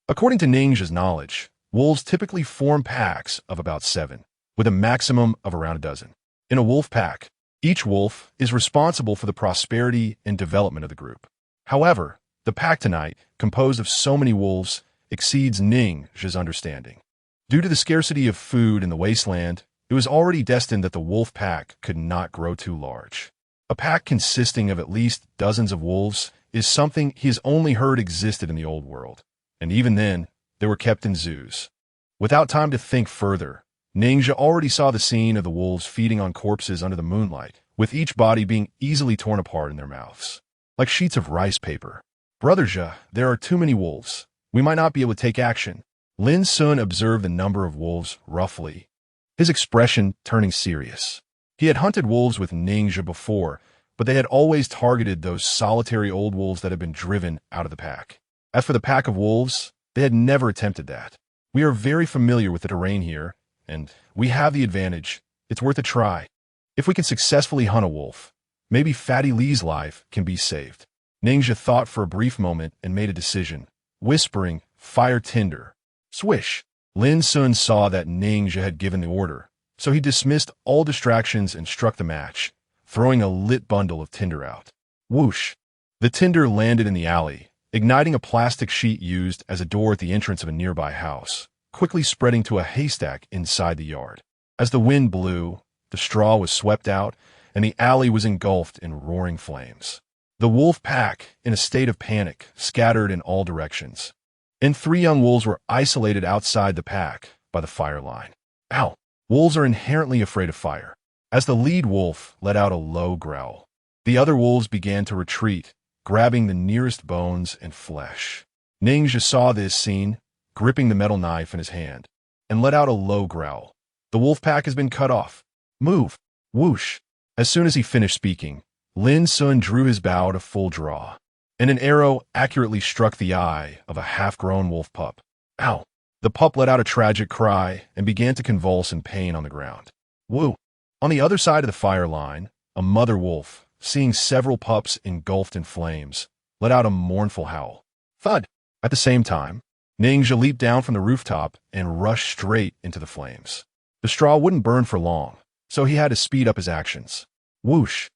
According to Ningxia's knowledge, wolves typically form packs of about 7, with a maximum of around a dozen. In a wolf pack, each wolf is responsible for the prosperity and development of the group. However, the pack tonight, composed of so many wolves, exceeds Ningxia's understanding. Due to the scarcity of food in the wasteland, it was already destined that the wolf pack could not grow too large. A pack consisting of at least dozens of wolves is something he has only heard existed in the old world, and even then, they were kept in zoos. Without time to think further, Ninja already saw the scene of the wolves feeding on corpses under the moonlight, with each body being easily torn apart in their mouths, like sheets of rice paper. Brother Zhe, there are too many wolves. We might not be able to take action. Lin Sun observed the number of wolves roughly, his expression turning serious. He had hunted wolves with Ninja before, but they had always targeted those solitary old wolves that had been driven out of the pack. As for the pack of wolves, they had never attempted that. We are very familiar with the terrain here, and we have the advantage. It's worth a try. If we can successfully hunt a wolf, maybe Fatty Lee's life can be saved. Ninja thought for a brief moment and made a decision, whispering, "Fire tinder." Swish! Lin Sun saw that Ninja had given the order, so he dismissed all distractions and struck the match, throwing a lit bundle of tinder out. Whoosh! The tinder landed in the alley, igniting a plastic sheet used as a door at the entrance of a nearby house, quickly spreading to a haystack inside the yard. As the wind blew, the straw was swept out, and the alley was engulfed in roaring flames. The wolf pack, in a state of panic, scattered in all directions, and 3 young wolves were isolated outside the pack by the fire line. Ow! Wolves are inherently afraid of fire. As the lead wolf let out a low growl, the other wolves began to retreat, grabbing the nearest bones and flesh. Ninja saw this scene, gripping the metal knife in his hand, and let out a low growl. The wolf pack has been cut off. Move! Whoosh! As soon as he finished speaking, Lin Sun drew his bow to full draw, and an arrow accurately struck the eye of a half-grown wolf pup. Ow! The pup let out a tragic cry and began to convulse in pain on the ground. Woo! On the other side of the fire line, a mother wolf, seeing several pups engulfed in flames, let out a mournful howl. Thud! At the same time, Ninja leaped down from the rooftop and rushed straight into the flames. The straw wouldn't burn for long, so he had to speed up his actions. Whoosh!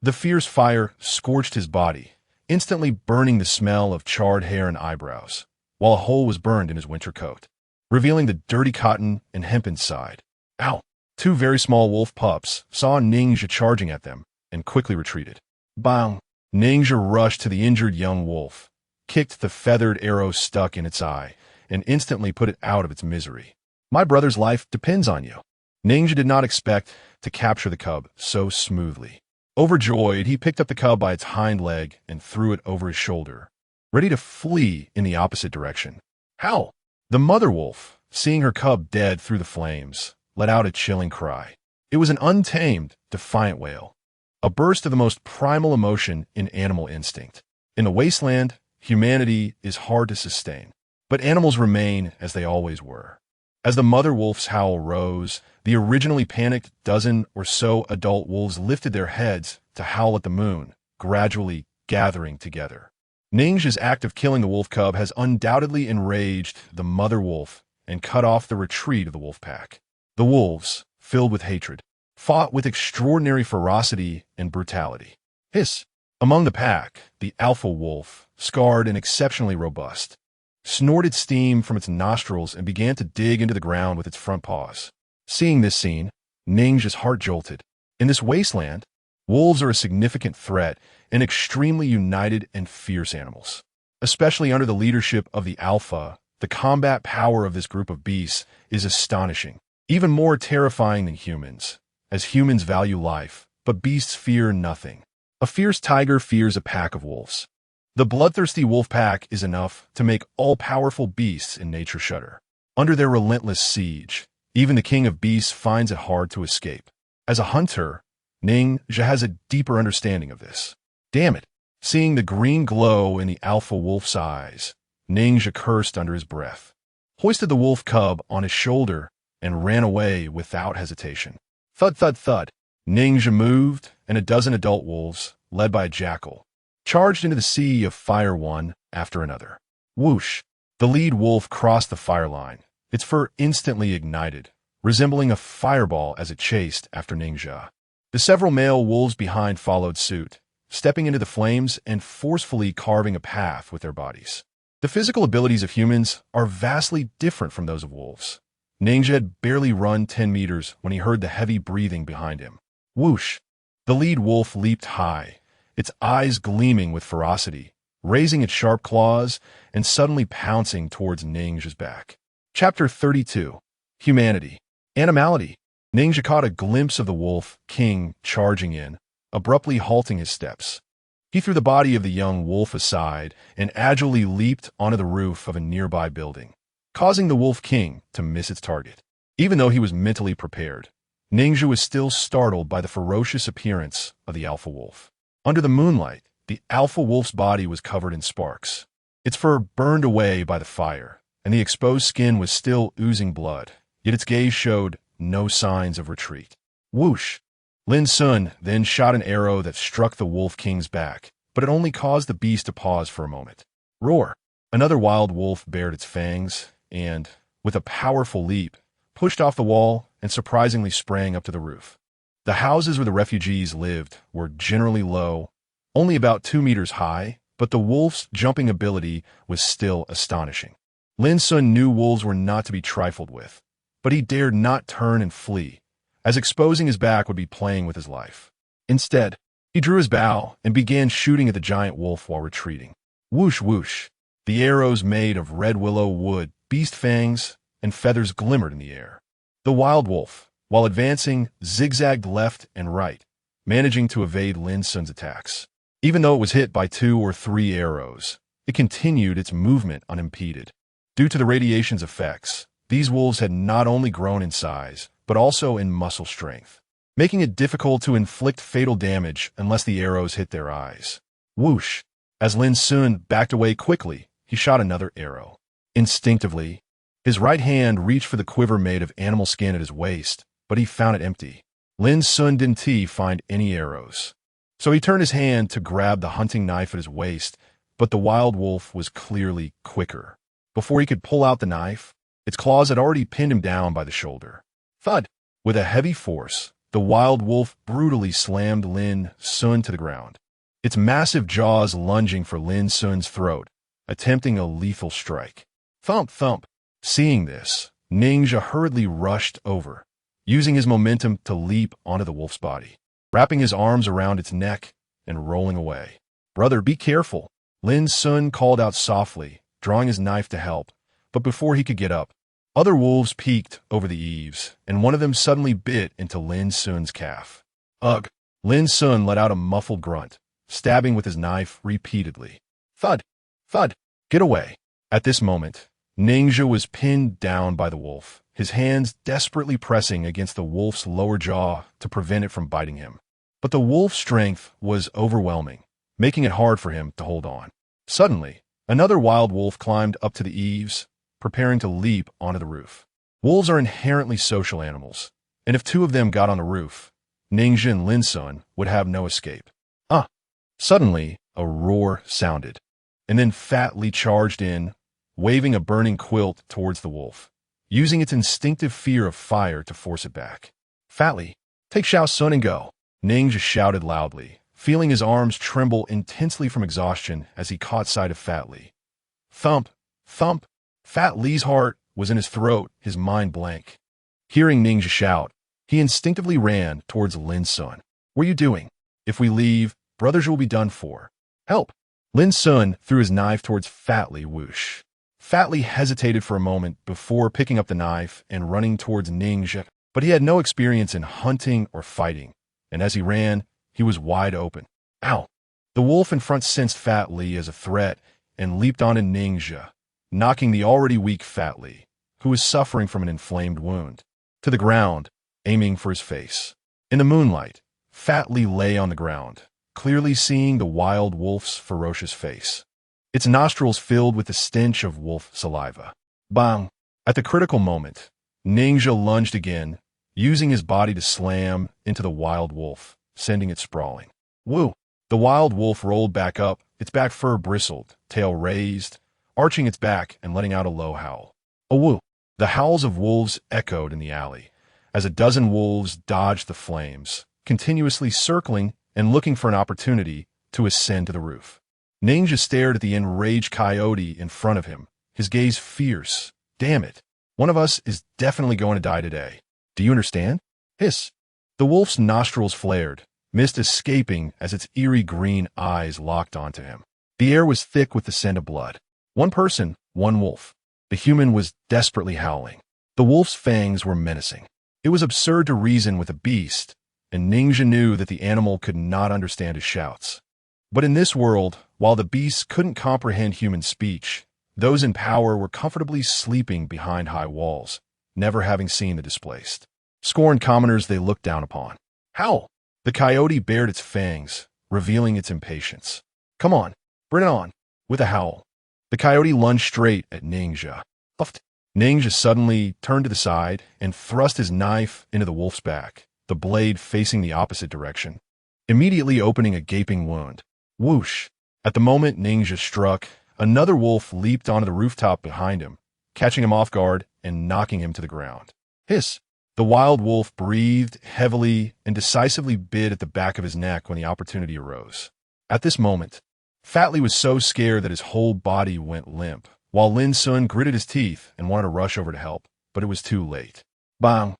The fierce fire scorched his body, instantly burning the smell of charred hair and eyebrows, while a hole was burned in his winter coat, revealing the dirty cotton and hemp inside. Ow! 2 very small wolf pups saw Ninja charging at them and quickly retreated. Bang! Ninja rushed to the injured young wolf, kicked the feathered arrow stuck in its eye, and instantly put it out of its misery. My brother's life depends on you. Ninja did not expect to capture the cub so smoothly. Overjoyed, he picked up the cub by its hind leg and threw it over his shoulder, ready to flee in the opposite direction. Howl! The mother wolf, seeing her cub dead through the flames, let out a chilling cry. It was an untamed, defiant wail, a burst of the most primal emotion in animal instinct. In the wasteland, humanity is hard to sustain, but animals remain as they always were. As the mother wolf's howl rose, the originally panicked dozen or so adult wolves lifted their heads to howl at the moon, gradually gathering together. Ninja's act of killing the wolf cub has undoubtedly enraged the mother wolf and cut off the retreat of the wolf pack. The wolves, filled with hatred, fought with extraordinary ferocity and brutality. Hiss! Among the pack, the alpha wolf, scarred and exceptionally robust, snorted steam from its nostrils and began to dig into the ground with its front paws. Seeing this scene, Ninja's heart jolted. In this wasteland, wolves are a significant threat and extremely united and fierce animals. Especially under the leadership of the alpha, the combat power of this group of beasts is astonishing, even more terrifying than humans, as humans value life, but beasts fear nothing. A fierce tiger fears a pack of wolves. The bloodthirsty wolf pack is enough to make all-powerful beasts in nature shudder. Under their relentless siege, even the king of beasts finds it hard to escape. As a hunter, Ninja has a deeper understanding of this. Damn it! Seeing the green glow in the alpha wolf's eyes, Ninja cursed under his breath, hoisted the wolf cub on his shoulder, and ran away without hesitation. Thud, thud, thud. Ninja moved, and a dozen adult wolves, led by a jackal, charged into the sea of fire one after another. Whoosh! The lead wolf crossed the fire line, its fur instantly ignited, resembling a fireball as it chased after Ninja. The several male wolves behind followed suit, stepping into the flames and forcefully carving a path with their bodies. The physical abilities of humans are vastly different from those of wolves. Ninja had barely run 10 meters when he heard the heavy breathing behind him. Whoosh! The lead wolf leaped high, its eyes gleaming with ferocity, raising its sharp claws and suddenly pouncing towards Ninja's back. Chapter 32. Humanity. Animality. Ninja caught a glimpse of the wolf king charging in, abruptly halting his steps. He threw the body of the young wolf aside and agilely leaped onto the roof of a nearby building, causing the wolf king to miss its target. Even though he was mentally prepared, Ninja was still startled by the ferocious appearance of the alpha wolf. Under the moonlight, the alpha wolf's body was covered in sparks. Its fur burned away by the fire, and the exposed skin was still oozing blood, yet its gaze showed no signs of retreat. Whoosh! Lin Sun then shot an arrow that struck the wolf king's back, but it only caused the beast to pause for a moment. Roar! Another wild wolf bared its fangs and, with a powerful leap, pushed off the wall and surprisingly sprang up to the roof. The houses where the refugees lived were generally low, only about 2 meters high, but the wolf's jumping ability was still astonishing. Lin Sun knew wolves were not to be trifled with, but he dared not turn and flee, as exposing his back would be playing with his life. Instead, he drew his bow and began shooting at the giant wolf while retreating. Whoosh whoosh! The arrows made of red willow wood, beast fangs, and feathers glimmered in the air. The wild wolf, while advancing, zigzagged left and right, managing to evade Lin Sun's attacks. Even though it was hit by 2 or 3 arrows, it continued its movement unimpeded. Due to the radiation's effects, these wolves had not only grown in size, but also in muscle strength, making it difficult to inflict fatal damage unless the arrows hit their eyes. Whoosh! As Lin Sun backed away quickly, he shot another arrow. Instinctively, his right hand reached for the quiver made of animal skin at his waist, but he found it empty. Lin Sun didn't find any arrows, so he turned his hand to grab the hunting knife at his waist, but the wild wolf was clearly quicker. Before he could pull out the knife, its claws had already pinned him down by the shoulder. Thud! With a heavy force, the wild wolf brutally slammed Lin Sun to the ground, its massive jaws lunging for Lin Sun's throat, attempting a lethal strike. Thump, thump! Seeing this, Ninja hurriedly rushed over, using his momentum to leap onto the wolf's body, wrapping his arms around its neck and rolling away. "Brother, be careful," Lin Sun called out softly, drawing his knife to help, but before he could get up, other wolves peeked over the eaves, and one of them suddenly bit into Lin Sun's calf. Ugh! Lin Sun let out a muffled grunt, stabbing with his knife repeatedly. Thud! Thud! Get away! At this moment, Ninja was pinned down by the wolf, his hands desperately pressing against the wolf's lower jaw to prevent it from biting him. But the wolf's strength was overwhelming, making it hard for him to hold on. Suddenly, another wild wolf climbed up to the eaves, preparing to leap onto the roof. Wolves are inherently social animals, and if 2 of them got on the roof, Ninja and Lin Sun would have no escape. Suddenly, a roar sounded, and then Fat Lee charged in, waving a burning quilt towards the wolf, using its instinctive fear of fire to force it back. Fat Lee, take Xiao Sun and go, Ninja shouted loudly, feeling his arms tremble intensely from exhaustion as he caught sight of Fat Lee. Thump! Thump! Fat Lee's heart was in his throat, his mind blank. Hearing Ninja shout, he instinctively ran towards Lin Sun. "What are you doing? If we leave, brothers will be done for. Help!" Lin Sun threw his knife towards Fat Lee. Whoosh! Fat Lee hesitated for a moment before picking up the knife and running towards Ninja, but he had no experience in hunting or fighting, and as he ran, he was wide open. Ow! The wolf in front sensed Fat Lee as a threat and leaped onto Ninja, knocking the already weak Fat Lee, who was suffering from an inflamed wound, to the ground, aiming for his face. In the moonlight, Fat Lee lay on the ground, clearly seeing the wild wolf's ferocious face, its nostrils filled with the stench of wolf saliva. Bang! At the critical moment, Ninja lunged again, using his body to slam into the wild wolf, sending it sprawling. Woo! The wild wolf rolled back up, its back fur bristled, tail raised, arching its back and letting out a low howl. A woo! The howls of wolves echoed in the alley, as a dozen wolves dodged the flames, continuously circling and looking for an opportunity to ascend to the roof. Ninja stared at the enraged coyote in front of him, his gaze fierce. Damn it! One of us is definitely going to die today. Do you understand? Hiss. The wolf's nostrils flared, mist escaping as its eerie green eyes locked onto him. The air was thick with the scent of blood. One person, one wolf. The human was desperately howling. The wolf's fangs were menacing. It was absurd to reason with a beast, and Ninja knew that the animal could not understand his shouts. But in this world, while the beasts couldn't comprehend human speech, those in power were comfortably sleeping behind high walls, never having seen the displaced. Scorned commoners they looked down upon. Howl! The coyote bared its fangs, revealing its impatience. Come on, bring it on! With a howl, the coyote lunged straight at Ninja. Puffed. Ninja suddenly turned to the side and thrust his knife into the wolf's back, the blade facing the opposite direction, immediately opening a gaping wound. Whoosh! At the moment Ninja struck, another wolf leaped onto the rooftop behind him, catching him off guard and knocking him to the ground. Hiss! The wild wolf breathed heavily and decisively bit at the back of his neck when the opportunity arose. At this moment, Fatley was so scared that his whole body went limp, while Lin Sun gritted his teeth and wanted to rush over to help, but it was too late. Bang!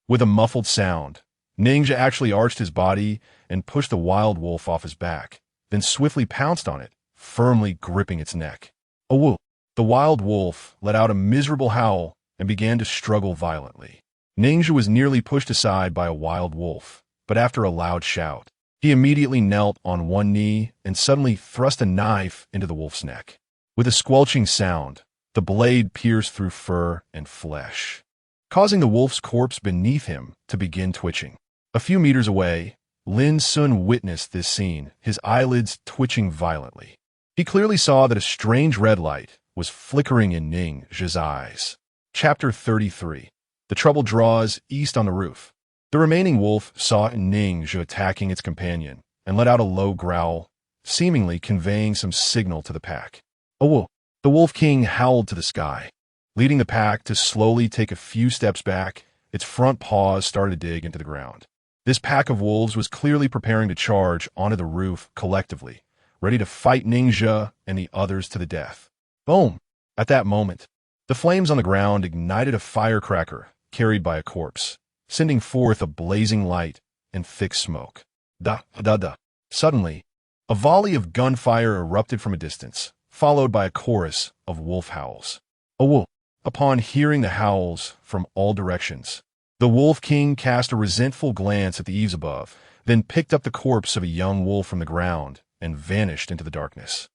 With a muffled sound, Ninja actually arched his body and pushed the wild wolf off his back, then swiftly pounced on it, firmly gripping its neck. Awoo! The wild wolf let out a miserable howl and began to struggle violently. Ninja was nearly pushed aside by a wild wolf, but after a loud shout, he immediately knelt on one knee and suddenly thrust a knife into the wolf's neck. With a squelching sound, the blade pierced through fur and flesh, causing the wolf's corpse beneath him to begin twitching. A few meters away, Lin Sun witnessed this scene, his eyelids twitching violently. He clearly saw that a strange red light was flickering in Ninja's eyes. Chapter 33. The trouble draws east on the roof. The remaining wolf saw Ninja attacking its companion and let out a low growl, seemingly conveying some signal to the pack. Oh, the Wolf King howled to the sky, leading the pack to slowly take a few steps back. Its front paws started to dig into the ground. This pack of wolves was clearly preparing to charge onto the roof collectively, ready to fight Ninja and the others to the death. Boom! At that moment, the flames on the ground ignited a firecracker carried by a corpse, sending forth a blazing light and thick smoke. Da-da-da. Suddenly, a volley of gunfire erupted from a distance, followed by a chorus of wolf howls. Oh! Upon hearing the howls from all directions, the Wolf King cast a resentful glance at the eaves above, then picked up the corpse of a young wolf from the ground and vanished into the darkness.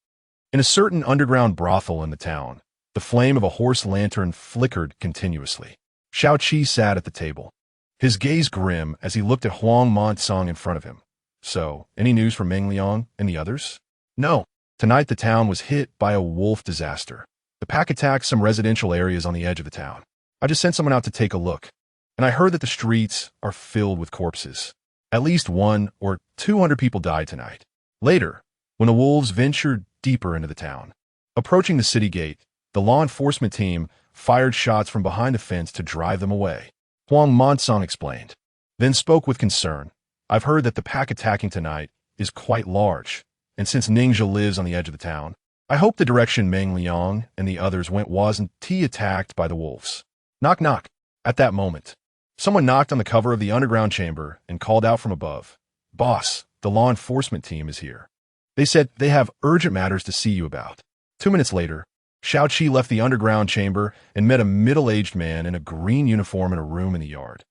In a certain underground brothel in the town, the flame of a horse lantern flickered continuously. Xiao Qi sat at the table, his gaze grim as he looked at Huang Monsong in front of him. So, any news from Meng Liang and the others? No. Tonight the town was hit by a wolf disaster. The pack attacked some residential areas on the edge of the town. I just sent someone out to take a look, and I heard that the streets are filled with corpses. At least 100 or 200 people died tonight. Later, when the wolves ventured deeper into the town, approaching the city gate, the law enforcement team fired shots from behind the fence to drive them away. Huang Monsong explained, then spoke with concern. I've heard that the pack attacking tonight is quite large, and since Ninja lives on the edge of the town, I hope the direction Meng Liang and the others went wasn't attacked by the wolves. Knock knock. At that moment, someone knocked on the cover of the underground chamber and called out from above, Boss, the law enforcement team is here. They said they have urgent matters to see you about. 2 minutes later, Xiao Qi left the underground chamber and met a middle-aged man in a green uniform in a room in the yard.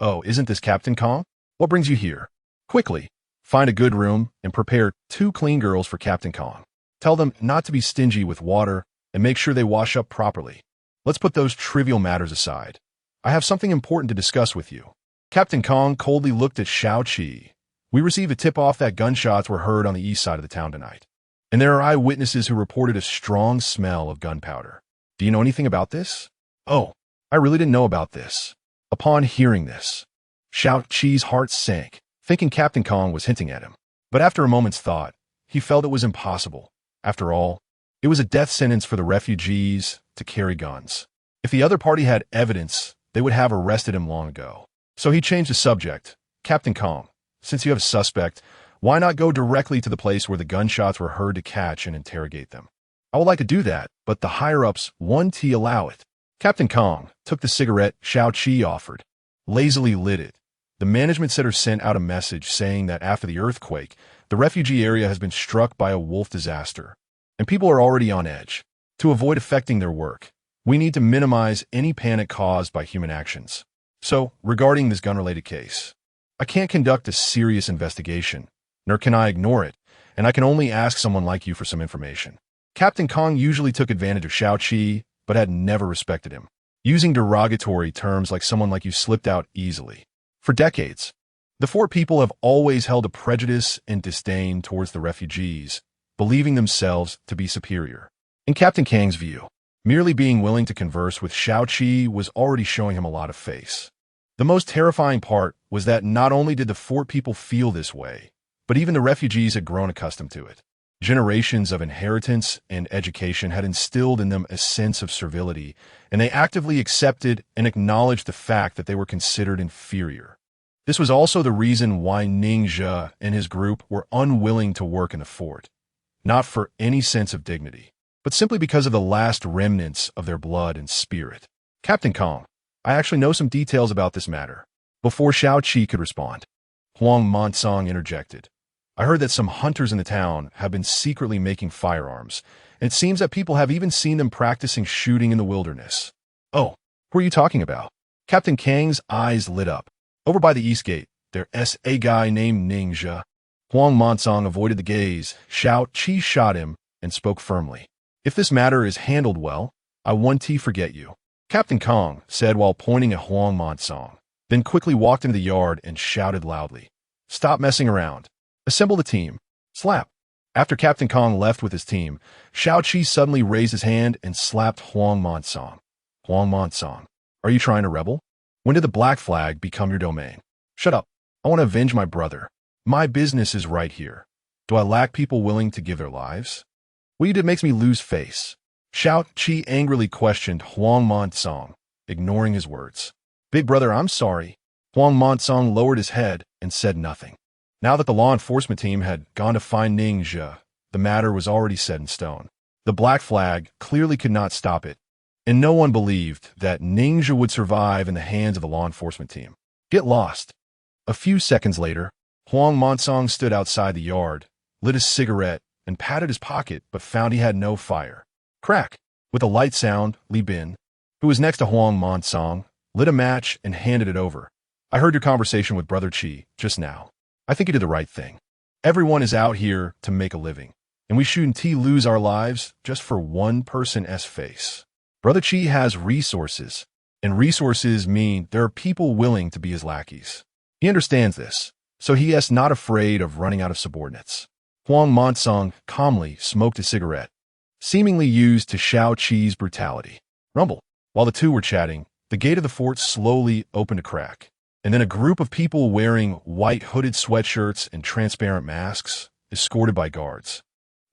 Oh, isn't this Captain Kong? What brings you here? Quickly, find a good room and prepare 2 clean girls for Captain Kong. Tell them not to be stingy with water and make sure they wash up properly. Let's put those trivial matters aside. I have something important to discuss with you. Captain Kong coldly looked at Xiao Qi. We received a tip-off that gunshots were heard on the east side of the town tonight, and there are eyewitnesses who reported a strong smell of gunpowder. Do you know anything about this? Oh, I really didn't know about this. Upon hearing this, Xiao Qi's heart sank, thinking Captain Kong was hinting at him. But after a moment's thought, he felt it was impossible. After all, it was a death sentence for the refugees to carry guns. If the other party had evidence, they would have arrested him long ago. So he changed the subject. Captain Kong, since you have a suspect, why not go directly to the place where the gunshots were heard to catch and interrogate them? I would like to do that, but the higher-ups won't allow it. Captain Kong took the cigarette Xiao Qi offered, lazily lit it. The management center sent out a message saying that after the earthquake, the refugee area has been struck by a wolf disaster, and people are already on edge. To avoid affecting their work, we need to minimize any panic caused by human actions. So, regarding this gun-related case, I can't conduct a serious investigation, nor can I ignore it, and I can only ask someone like you for some information. Captain Kong usually took advantage of Xiao Qi, but had never respected him, using derogatory terms like someone like you slipped out easily. For decades, the four people have always held a prejudice and disdain towards the refugees, believing themselves to be superior. In Captain Kang's view, merely being willing to converse with Xiao Qi was already showing him a lot of face. The most terrifying part was that not only did the four people feel this way, but even the refugees had grown accustomed to it. Generations of inheritance and education had instilled in them a sense of servility, and they actively accepted and acknowledged the fact that they were considered inferior. This was also the reason why Ning Zhe and his group were unwilling to work in the fort, not for any sense of dignity, but simply because of the last remnants of their blood and spirit. Captain Kong, I actually know some details about this matter. Before Xiao Qi could respond, Huang Monsong interjected. I heard that some hunters in the town have been secretly making firearms, and it seems that people have even seen them practicing shooting in the wilderness. Oh, who are you talking about? Captain Kang's eyes lit up. Over by the east gate, there's a guy named Ning Zhe. Huang Monsong avoided the gaze. Xiao Qi shot him and spoke firmly. If this matter is handled well, I won't forget you. Captain Kong said while pointing at Huang Monsong, then quickly walked into the yard and shouted loudly. Stop messing around. Assemble the team. Slap. After Captain Kong left with his team, Xiao Qi suddenly raised his hand and slapped Huang Monsong. Huang Monsong, are you trying to rebel? When did the black flag become your domain? Shut up. I want to avenge my brother. My business is right here. Do I lack people willing to give their lives? What you did makes me lose face. Xiao Qi angrily questioned Huang Monsong, ignoring his words. Big brother, I'm sorry. Huang Monsong lowered his head and said nothing. Now that the law enforcement team had gone to find Ning Zhe, the matter was already set in stone. The black flag clearly could not stop it, and no one believed that Ning Zhe would survive in the hands of the law enforcement team. Get lost. A few seconds later, Huang Monsong stood outside the yard, lit a cigarette, and patted his pocket but found he had no fire. Crack! With a light sound, Li Bin, who was next to Huang Monsong, lit a match and handed it over. I heard your conversation with Brother Qi just now. I think you did the right thing. Everyone is out here to make a living, and we shouldn't lose our lives just for one person's face. Brother Qi has resources, and resources mean there are people willing to be his lackeys. He understands this, so he is not afraid of running out of subordinates. Huang Monsong calmly smoked a cigarette, seemingly used to Xiao Qi's brutality. Rumble. While the two were chatting, the gate of the fort slowly opened a crack, and then a group of people wearing white hooded sweatshirts and transparent masks, escorted by guards,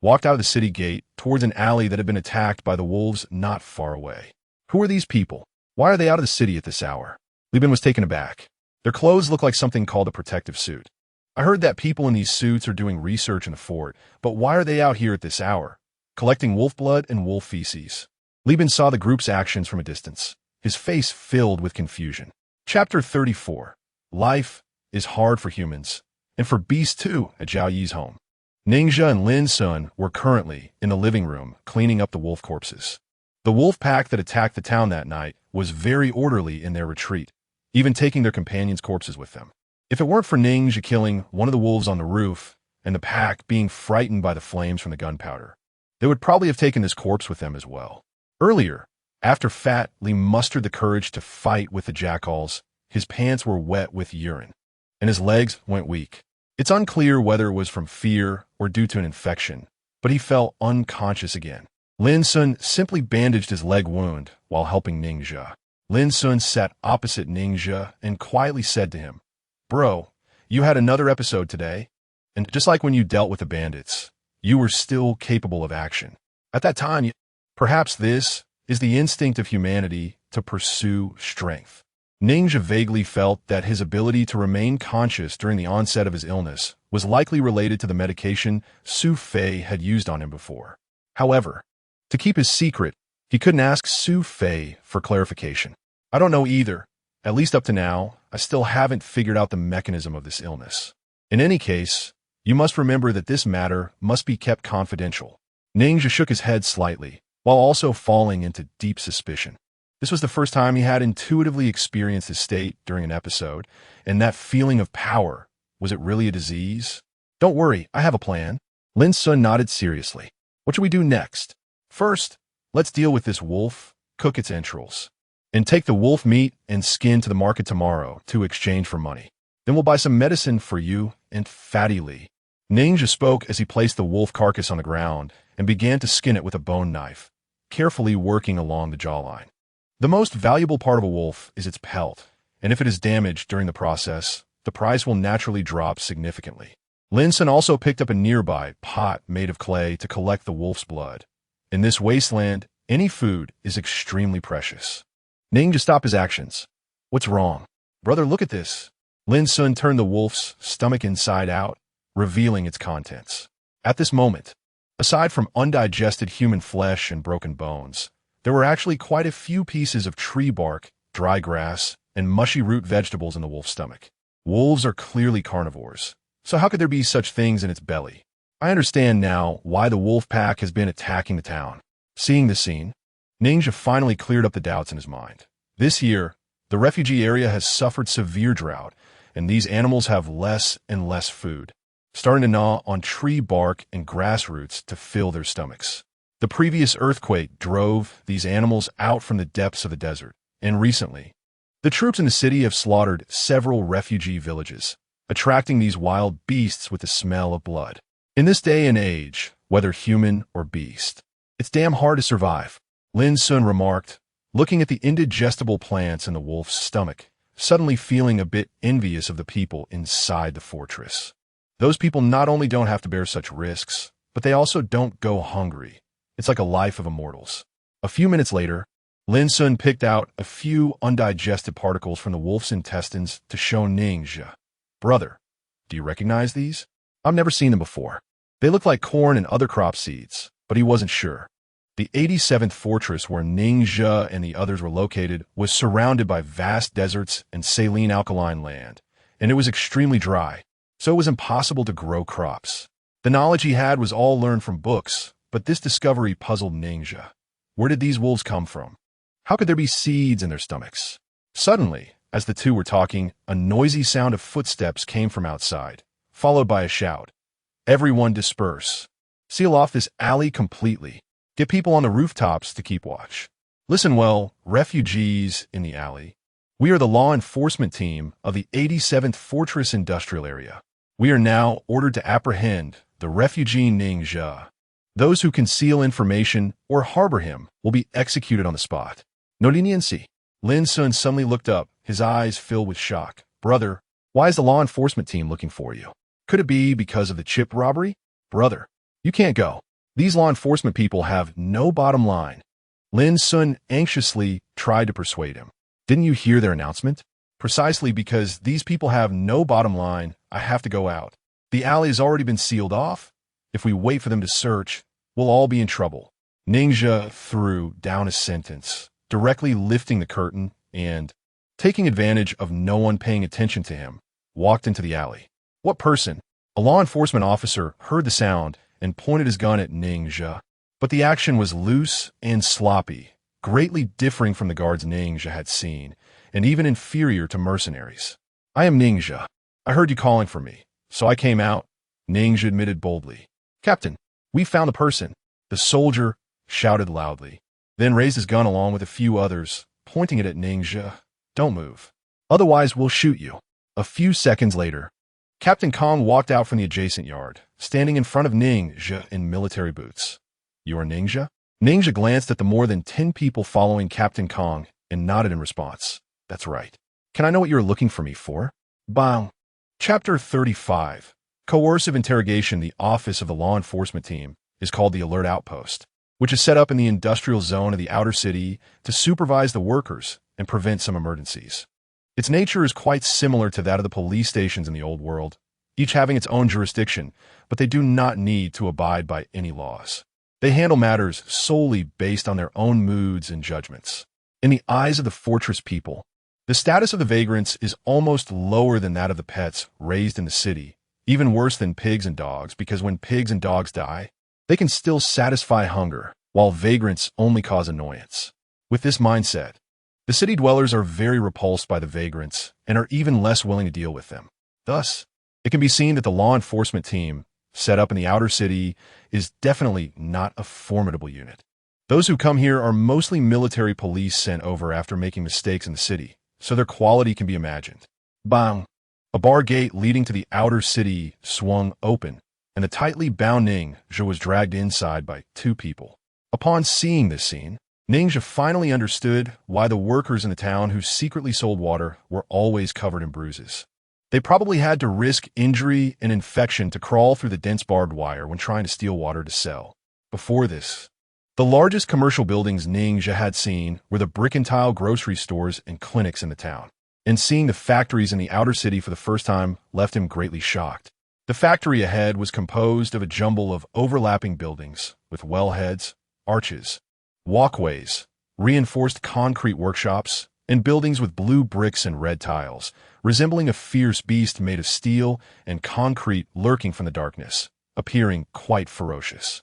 walked out of the city gate towards an alley that had been attacked by the wolves not far away. Who are these people? Why are they out of the city at this hour? Li Bin was taken aback. Their clothes look like something called a protective suit. I heard that people in these suits are doing research in the fort, but why are they out here at this hour, collecting wolf blood and wolf feces? Li Bin saw the group's actions from a distance, his face filled with confusion. Chapter 34. Life is hard for humans, and for beasts too, at Zhao Yi's home. Ning Zhe and Lin Sun were currently in the living room cleaning up the wolf corpses. The wolf pack that attacked the town that night was very orderly in their retreat, even taking their companions' corpses with them. If it weren't for Ning Zhe killing one of the wolves on the roof and the pack being frightened by the flames from the gunpowder, they would probably have taken this corpse with them as well. Earlier, after Fat Li mustered the courage to fight with the jackals, his pants were wet with urine, and his legs went weak. It's unclear whether it was from fear or due to an infection, but he fell unconscious again. Lin Sun simply bandaged his leg wound while helping Ning Zhe. Lin Sun sat opposite Ning Zhe and quietly said to him, Bro, you had another episode today, and just like when you dealt with the bandits, you were still capable of action. At that time, perhaps this is the instinct of humanity to pursue strength. Ning Zhe vaguely felt that his ability to remain conscious during the onset of his illness was likely related to the medication Su Fei had used on him before. However, to keep his secret, He couldn't ask Su Fei for clarification. I don't know either. At least up to now, I still haven't figured out the mechanism of this illness. In any case, you must remember that this matter must be kept confidential. Ninja shook his head slightly, while also falling into deep suspicion. This was the first time he had intuitively experienced his state during an episode, and that feeling of power, was it really a disease? Don't worry, I have a plan. Lin Sun nodded seriously. What should we do next? First, let's deal with this wolf, cook its entrails, and take the wolf meat and skin to the market tomorrow to exchange for money. Then we'll buy some medicine for you and Fatty Lee. Ninja spoke as he placed the wolf carcass on the ground and began to skin it with a bone knife, carefully working along the jawline. The most valuable part of a wolf is its pelt, and if it is damaged during the process, the price will naturally drop significantly. Lin Sun also picked up a nearby pot made of clay to collect the wolf's blood. In this wasteland, any food is extremely precious. Ninja stopped his actions. What's wrong? Brother, look at this. Lin Sun turned the wolf's stomach inside out, revealing its contents. At this moment, aside from undigested human flesh and broken bones, there were actually quite a few pieces of tree bark, dry grass, and mushy root vegetables in the wolf's stomach. Wolves are clearly carnivores, so how could there be such things in its belly? I understand now why the wolf pack has been attacking the town. Seeing this scene, Ninja finally cleared up the doubts in his mind. This year, the refugee area has suffered severe drought, and these animals have less and less food, starting to gnaw on tree bark and grass roots to fill their stomachs. The previous earthquake drove these animals out from the depths of the desert, and recently, the troops in the city have slaughtered several refugee villages, attracting these wild beasts with the smell of blood. In this day and age, whether human or beast, it's damn hard to survive, Lin Sun remarked, looking at the indigestible plants in the wolf's stomach, suddenly feeling a bit envious of the people inside the fortress. Those people not only don't have to bear such risks, but they also don't go hungry. It's like a life of immortals. A few minutes later, Lin Sun picked out a few undigested particles from the wolf's intestines to show Ninja. Brother, do you recognize these? I've never seen them before. They look like corn and other crop seeds, but he wasn't sure. The 87th fortress where Ninja and the others were located was surrounded by vast deserts and saline alkaline land, and it was extremely dry, so it was impossible to grow crops. The knowledge he had was all learned from books, but this discovery puzzled Ninja. Where did these wolves come from? How could there be seeds in their stomachs? Suddenly, as the two were talking, a noisy sound of footsteps came from outside, followed by a shout. Everyone disperse. Seal off this alley completely. Get people on the rooftops to keep watch. Listen well, refugees in the alley. We are the law enforcement team of the 87th Fortress Industrial Area. We are now ordered to apprehend the refugee Ninja. Those who conceal information or harbor him will be executed on the spot. No leniency. Lin Sun suddenly looked up, his eyes filled with shock. Brother, why is the law enforcement team looking for you? Could it be because of the chip robbery? Brother, you can't go. These law enforcement people have no bottom line. Lin Sun anxiously tried to persuade him. Didn't you hear their announcement? Precisely because these people have no bottom line, I have to go out. The alley has already been sealed off. If we wait for them to search, we'll all be in trouble. Ninja threw down a sentence, directly lifting the curtain and, taking advantage of no one paying attention to him, walked into the alley. What person? A law enforcement officer heard the sound and pointed his gun at Ninja. But the action was loose and sloppy, greatly differing from the guards Ninja had seen, and even inferior to mercenaries. I am Ninja. I heard you calling for me, so I came out, Ninja admitted boldly. Captain, we found the person, the soldier shouted loudly, then raised his gun along with a few others, pointing it at Ninja. Don't move. Otherwise, we'll shoot you. A few seconds later, Captain Kong walked out from the adjacent yard, standing in front of Ninja in military boots. You are Ninja? Ninja glanced at the more than 10 people following Captain Kong and nodded in response. That's right. Can I know what you're looking for me for? Bang. Chapter 35. Coercive interrogation. The office of the law enforcement team is called the Alert Outpost, which is set up in the industrial zone of the outer city to supervise the workers and prevent some emergencies. Its nature is quite similar to that of the police stations in the old world, each having its own jurisdiction, but they do not need to abide by any laws. They handle matters solely based on their own moods and judgments. In the eyes of the fortress people, the status of the vagrants is almost lower than that of the pets raised in the city, even worse than pigs and dogs, because when pigs and dogs die, they can still satisfy hunger, while vagrants only cause annoyance. With this mindset, the city dwellers are very repulsed by the vagrants and are even less willing to deal with them. Thus, it can be seen that the law enforcement team set up in the outer city is definitely not a formidable unit. Those who come here are mostly military police sent over after making mistakes in the city, so their quality can be imagined. Bang! A bar gate leading to the outer city swung open, and the tightly bound Ninja was dragged inside by two people. Upon seeing this scene, Ninja finally understood why the workers in the town who secretly sold water were always covered in bruises. They probably had to risk injury and infection to crawl through the dense barbed wire when trying to steal water to sell. Before this, the largest commercial buildings Ninja had seen were the brick-and-tile grocery stores and clinics in the town. And seeing the factories in the outer city for the first time left him greatly shocked. The factory ahead was composed of a jumble of overlapping buildings with wellheads, arches, walkways, reinforced concrete workshops, and buildings with blue bricks and red tiles, resembling a fierce beast made of steel and concrete lurking from the darkness, appearing quite ferocious.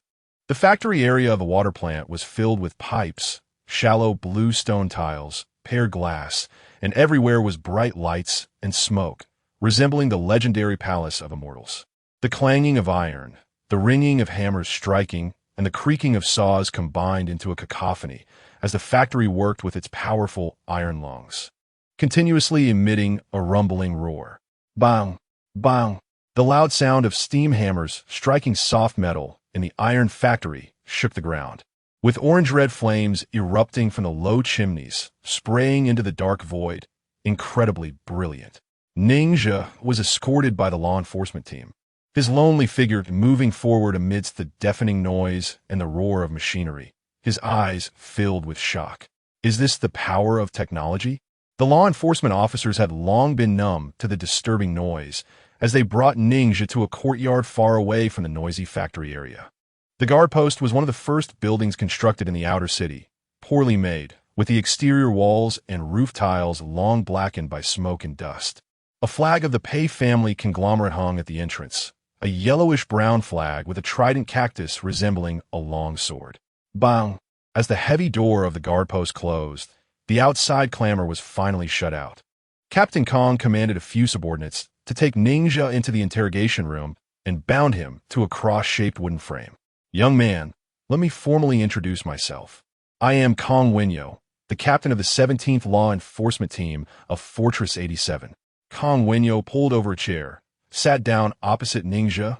The factory area of a water plant was filled with pipes, shallow blue stone tiles, pared glass, and everywhere was bright lights and smoke, resembling the legendary palace of immortals. The clanging of iron, the ringing of hammers striking, and the creaking of saws combined into a cacophony as the factory worked with its powerful iron lungs, continuously emitting a rumbling roar. Bang! Bang! The loud sound of steam hammers striking soft metal in the iron factory shook the ground, with orange-red flames erupting from the low chimneys, spraying into the dark void, incredibly brilliant. Ninja was escorted by the law enforcement team, his lonely figure moving forward amidst the deafening noise and the roar of machinery, his eyes filled with shock. Is this the power of technology? The law enforcement officers had long been numb to the disturbing noise as they brought Ninja to a courtyard far away from the noisy factory area. The guard post was one of the first buildings constructed in the outer city, poorly made, with the exterior walls and roof tiles long blackened by smoke and dust. A flag of the Pei family conglomerate hung at the entrance, a yellowish-brown flag with a trident cactus resembling a long sword. Bang! As the heavy door of the guard post closed, the outside clamor was finally shut out. Captain Kong commanded a few subordinates to take Ninja into the interrogation room and bound him to a cross-shaped wooden frame. Young man, let me formally introduce myself. I am Kong Wenyo, the captain of the 17th Law Enforcement Team of Fortress 87. Kong Wenyo pulled over a chair, sat down opposite Ninja,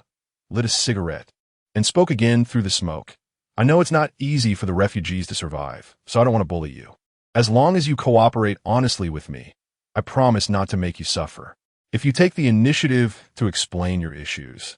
lit a cigarette, and spoke again through the smoke. I know it's not easy for the refugees to survive, so I don't want to bully you. As long as you cooperate honestly with me, I promise not to make you suffer. If you take the initiative to explain your issues,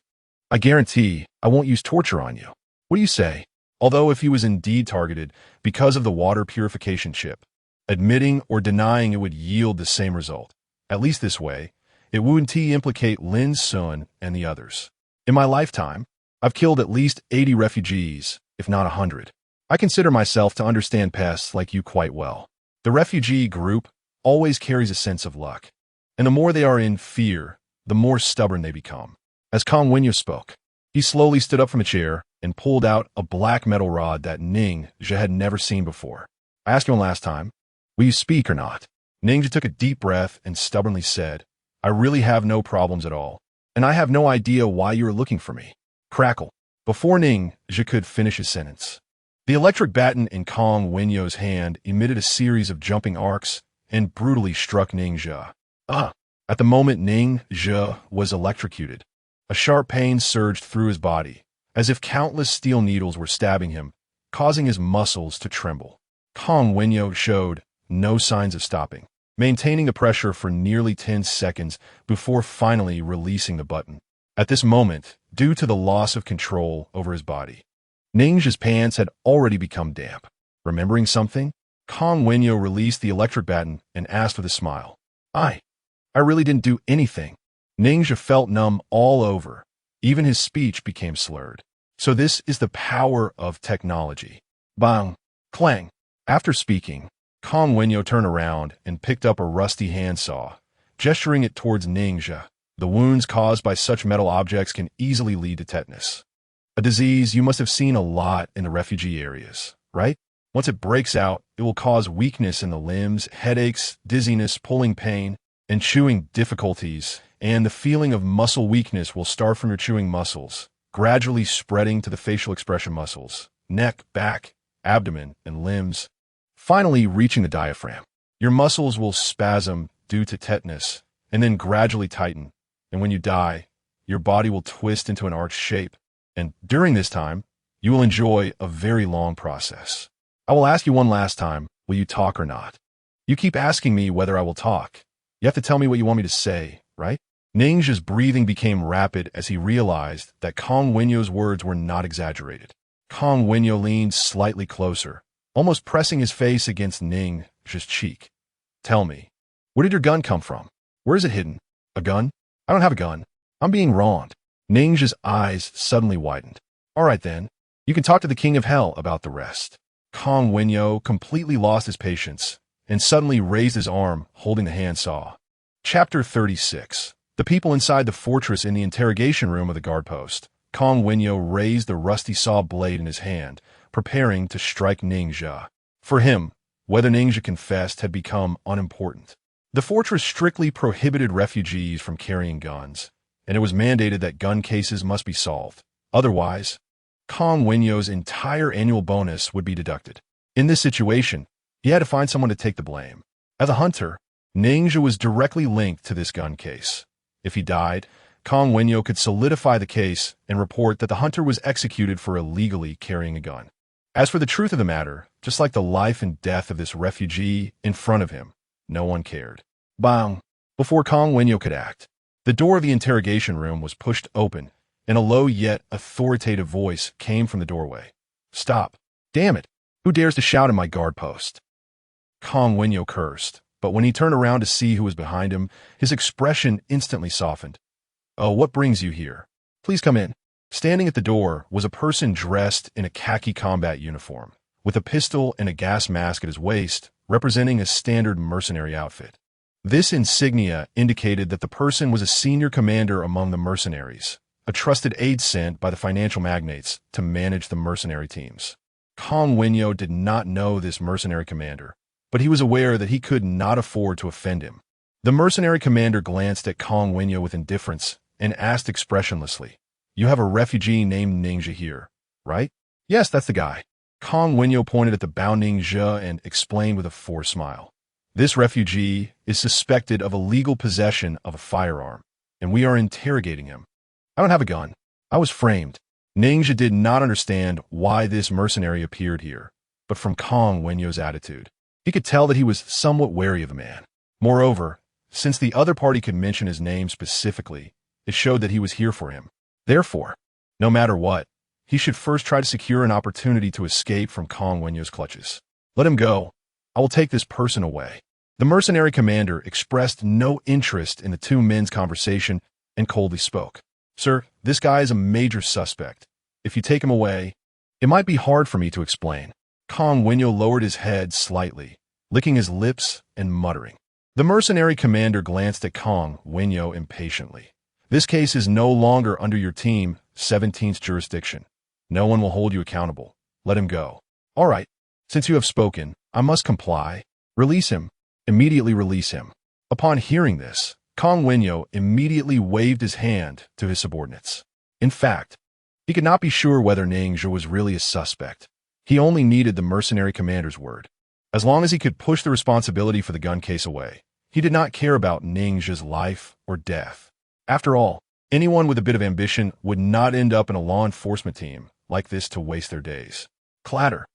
I guarantee I won't use torture on you. What do you say? Although if he was indeed targeted because of the water purification chip, admitting or denying it would yield the same result. At least this way, it wouldn't implicate Lin Sun and the others. In my lifetime, I've killed at least 80 refugees, if not 100. I consider myself to understand pests like you quite well. The refugee group always carries a sense of luck, and the more they are in fear, the more stubborn they become. As Kong Wenyo spoke, he slowly stood up from a chair and pulled out a black metal rod that Ninja had never seen before. I asked him last time, will you speak or not? Ninja took a deep breath and stubbornly said, I really have no problems at all, and I have no idea why you are looking for me. Crackle. Before Ninja could finish his sentence, the electric baton in Kong Wenyo's hand emitted a series of jumping arcs and brutally struck Ninja. At the moment Ninja was electrocuted, a sharp pain surged through his body, as if countless steel needles were stabbing him, causing his muscles to tremble. Kong Wenyo showed no signs of stopping, maintaining the pressure for nearly 10 seconds before finally releasing the button. At this moment, due to the loss of control over his body, Ninja's pants had already become damp. Remembering something, Kong Wenyo released the electric baton and asked with a smile, I really didn't do anything. Ninja felt numb all over. Even his speech became slurred. So this is the power of technology. Bang! Clang! After speaking, Kong Wenyo turned around and picked up a rusty handsaw, gesturing it towards Ningxia. The wounds caused by such metal objects can easily lead to tetanus, a disease you must have seen a lot in the refugee areas, right? Once it breaks out, it will cause weakness in the limbs, headaches, dizziness, pulling pain, and chewing difficulties, and the feeling of muscle weakness will start from your chewing muscles, gradually spreading to the facial expression muscles, neck, back, abdomen, and limbs, finally reaching the diaphragm. Your muscles will spasm due to tetanus, and then gradually tighten, and when you die, your body will twist into an arch shape, and during this time, you will enjoy a very long process. I will ask you one last time, will you talk or not? You keep asking me whether I will talk. You have to tell me what you want me to say, right? Ningxia's breathing became rapid as he realized that Kong Wenyo's words were not exaggerated. Kong Wenyo leaned slightly closer, almost pressing his face against Ningxia's cheek. Tell me, where did your gun come from? Where is it hidden? A gun? I don't have a gun. I'm being wronged. Ningxia's eyes suddenly widened. All right then, you can talk to the King of Hell about the rest. Kong Wenyo completely lost his patience and suddenly raised his arm, holding the handsaw. Chapter 36. The people inside the fortress in the interrogation room of the guard post. Kong Wenyo raised the rusty saw blade in his hand, preparing to strike Ningxia. For him, whether Ningxia confessed had become unimportant. The fortress strictly prohibited refugees from carrying guns, and it was mandated that gun cases must be solved. Otherwise, Kong Wenyo's entire annual bonus would be deducted. In this situation, he had to find someone to take the blame. As a hunter, Ningxia was directly linked to this gun case. If he died, Kong Wenyo could solidify the case and report that the hunter was executed for illegally carrying a gun. As for the truth of the matter, just like the life and death of this refugee in front of him, no one cared. Bang! Before Kong Wenyo could act, the door of the interrogation room was pushed open, and a low yet authoritative voice came from the doorway. Stop! Damn it! Who dares to shout in my guard post? Kong Wenyo cursed, but when he turned around to see who was behind him, his expression instantly softened. Oh, what brings you here? Please come in. Standing at the door was a person dressed in a khaki combat uniform, with a pistol and a gas mask at his waist, representing a standard mercenary outfit. This insignia indicated that the person was a senior commander among the mercenaries, a trusted aide sent by the financial magnates to manage the mercenary teams. Kong Wenyo did not know this mercenary commander, but he was aware that he could not afford to offend him. The mercenary commander glanced at Kong Wenyo with indifference and asked expressionlessly, You have a refugee named Ningxia here, right? Yes, that's the guy. Kong Wenyo pointed at the bound Ningxia and explained with a forced smile. This refugee is suspected of illegal possession of a firearm, and we are interrogating him. I don't have a gun. I was framed. Ningxia did not understand why this mercenary appeared here, but from Kong Wenyo's attitude, he could tell that he was somewhat wary of the man. Moreover, since the other party could mention his name specifically, it showed that he was here for him. Therefore, no matter what, he should first try to secure an opportunity to escape from Kong Wenyo's clutches. Let him go. I will take this person away. The mercenary commander expressed no interest in the two men's conversation and coldly spoke. Sir, this guy is a major suspect. If you take him away, it might be hard for me to explain. Kong Wenyo lowered his head slightly, licking his lips and muttering. The mercenary commander glanced at Kong Wenyo impatiently. This case is no longer under your team 17th jurisdiction. No one will hold you accountable. Let him go. All right. Since you have spoken, I must comply. Release him. Immediately release him. Upon hearing this, Kong Wenyo immediately waved his hand to his subordinates. In fact, he could not be sure whether Ningxia was really a suspect. He only needed the mercenary commander's word. As long as he could push the responsibility for the gun case away, he did not care about Ningxia's life or death. After all, anyone with a bit of ambition would not end up in a law enforcement team like this to waste their days. Clatter.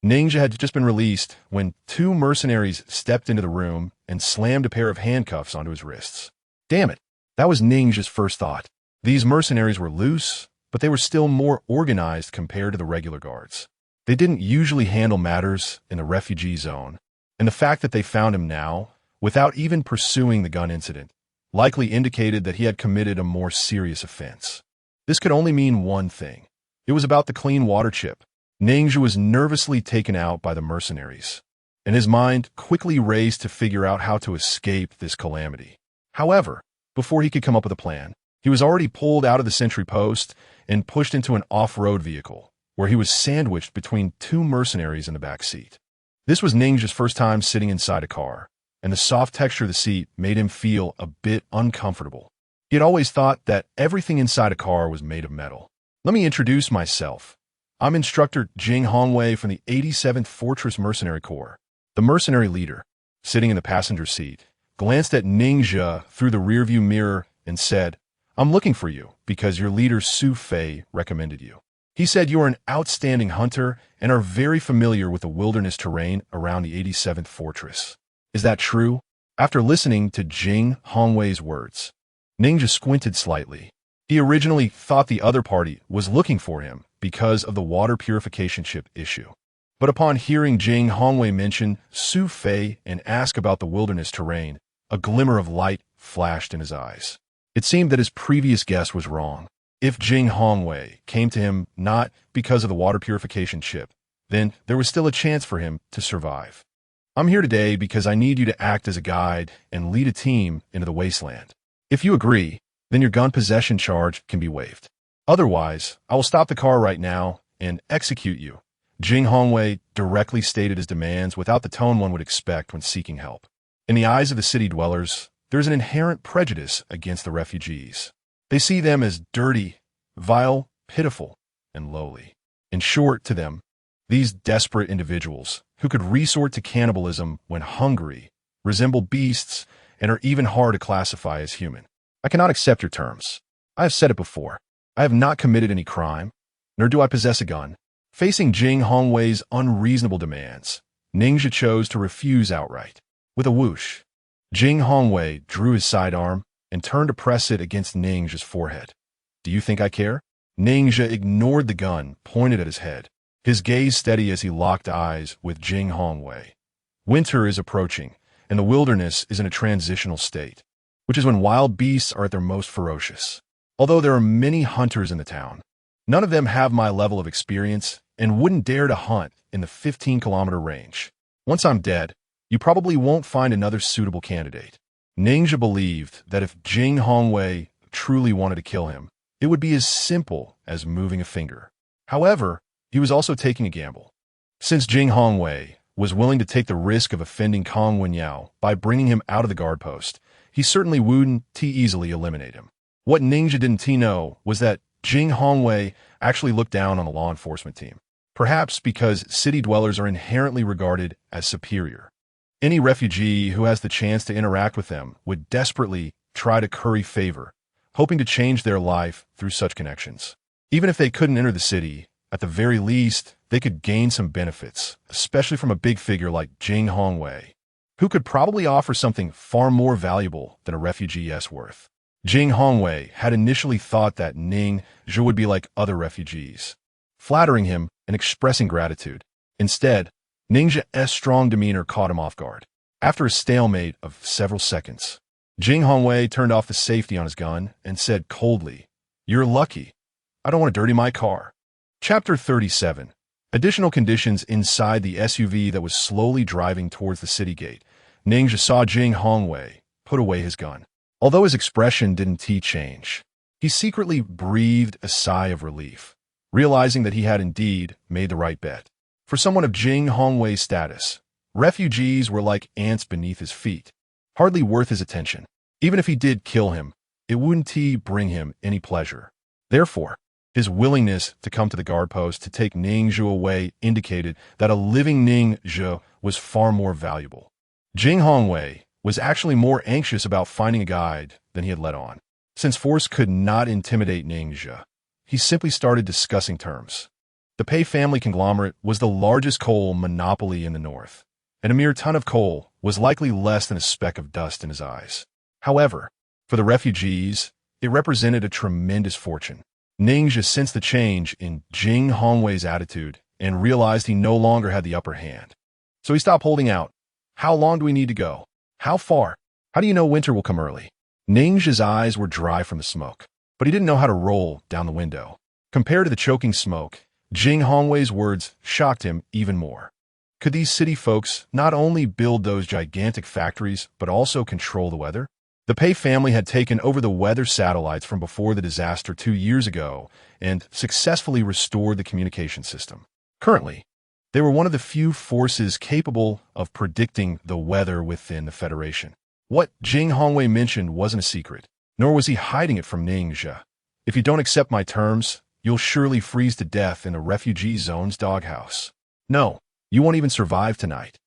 Ningxia had just been released when two mercenaries stepped into the room and slammed a pair of handcuffs onto his wrists. Damn it, that was Ningxia's first thought. These mercenaries were loose, but they were still more organized compared to the regular guards. They didn't usually handle matters in the refugee zone, and the fact that they found him now, without even pursuing the gun incident, likely indicated that he had committed a more serious offense. This could only mean one thing. It was about the clean water chip. Ningzhu was nervously taken out by the mercenaries, and his mind quickly raced to figure out how to escape this calamity. However, before he could come up with a plan, he was already pulled out of the sentry post and pushed into an off-road vehicle, where he was sandwiched between two mercenaries in the back seat. This was Ningzhu's first time sitting inside a car, and the soft texture of the seat made him feel a bit uncomfortable. He had always thought that everything inside a car was made of metal. Let me introduce myself. I'm Instructor Jing Hongwei from the 87th Fortress Mercenary Corps. The mercenary leader, sitting in the passenger seat, glanced at Ningzhu through the rearview mirror and said, "I'm looking for you because your leader Su Fei recommended you. He said you are an outstanding hunter and are very familiar with the wilderness terrain around the 87th Fortress. Is that true?" After listening to Jing Hongwei's words, Ningzhu squinted slightly. He originally thought the other party was looking for him because of the water purification ship issue. But upon hearing Jing Hongwei mention Su Fei and ask about the wilderness terrain, a glimmer of light flashed in his eyes. It seemed that his previous guess was wrong. If Jing Hongwei came to him not because of the water purification ship, then there was still a chance for him to survive. "I'm here today because I need you to act as a guide and lead a team into the wasteland. If you agree, then your gun possession charge can be waived. Otherwise, I will stop the car right now and execute you." Jing Hongwei directly stated his demands without the tone one would expect when seeking help. In the eyes of the city dwellers, there is an inherent prejudice against the refugees. They see them as dirty, vile, pitiful, and lowly. In short, to them, these desperate individuals, who could resort to cannibalism when hungry, resemble beasts and are even hard to classify as human. "I cannot accept your terms. I have said it before. I have not committed any crime, nor do I possess a gun." Facing Jing Hongwei's unreasonable demands, Ningzhu chose to refuse outright. With a whoosh, Jing Hongwei drew his sidearm and turned to press it against Ningzhu's forehead. "Do you think I care?" Ningzhu ignored the gun pointed at his head, his gaze steady as he locked eyes with Jing Hongwei. Winter is approaching, and the wilderness is in a transitional state, which is when wild beasts are at their most ferocious. Although there are many hunters in the town, none of them have my level of experience and wouldn't dare to hunt in the 15-kilometer range. Once I'm dead, you probably won't find another suitable candidate. Ningzhu believed that if Jing Hongwei truly wanted to kill him, it would be as simple as moving a finger. However, he was also taking a gamble. Since Jing Hongwei was willing to take the risk of offending Kong Wenyao by bringing him out of the guard post, he certainly wouldn't easily eliminate him. What Ningzhu didn't know was that Jing Hongwei actually looked down on the law enforcement team, perhaps because city dwellers are inherently regarded as superior. Any refugee who has the chance to interact with them would desperately try to curry favor, hoping to change their life through such connections. Even if they couldn't enter the city, at the very least, they could gain some benefits, especially from a big figure like Jing Hongwei, who could probably offer something far more valuable than a refugee's worth. Jing Hongwei had initially thought that Ningzhu would be like other refugees, flattering him and expressing gratitude. Instead, Ningzhu's strong demeanor caught him off guard. After a stalemate of several seconds, Jing Hongwei turned off the safety on his gun and said coldly, "You're lucky. I don't want to dirty my car." Chapter 37. Additional conditions inside the SUV that was slowly driving towards the city gate. Ningzhu saw Jing Hongwei put away his gun. Although his expression didn't change, he secretly breathed a sigh of relief, realizing that he had indeed made the right bet. For someone of Jing Hongwei's status, refugees were like ants beneath his feet, hardly worth his attention. Even if he did kill him, it wouldn't bring him any pleasure. Therefore, his willingness to come to the guard post to take Ningzhu away indicated that a living Ningzhu was far more valuable. Jing Hongwei was actually more anxious about finding a guide than he had let on. Since force could not intimidate Ningzhu, he simply started discussing terms. The Pei family conglomerate was the largest coal monopoly in the north, and a mere ton of coal was likely less than a speck of dust in his eyes. However, for the refugees, it represented a tremendous fortune. Ningzhu sensed the change in Jing Hongwei's attitude and realized he no longer had the upper hand. So he stopped holding out. "How long do we need to go? How far? How do you know winter will come early?" Ningzhu's eyes were dry from the smoke, but he didn't know how to roll down the window. Compared to the choking smoke, Jing Hongwei's words shocked him even more. Could these city folks not only build those gigantic factories, but also control the weather? The Pei family had taken over the weather satellites from before the disaster 2 years ago and successfully restored the communication system. Currently, they were one of the few forces capable of predicting the weather within the Federation. What Jing Hongwei mentioned wasn't a secret, nor was he hiding it from Ningxia. If you don't accept my terms, you'll surely freeze to death in the refugee zone's doghouse. No, you won't even survive tonight.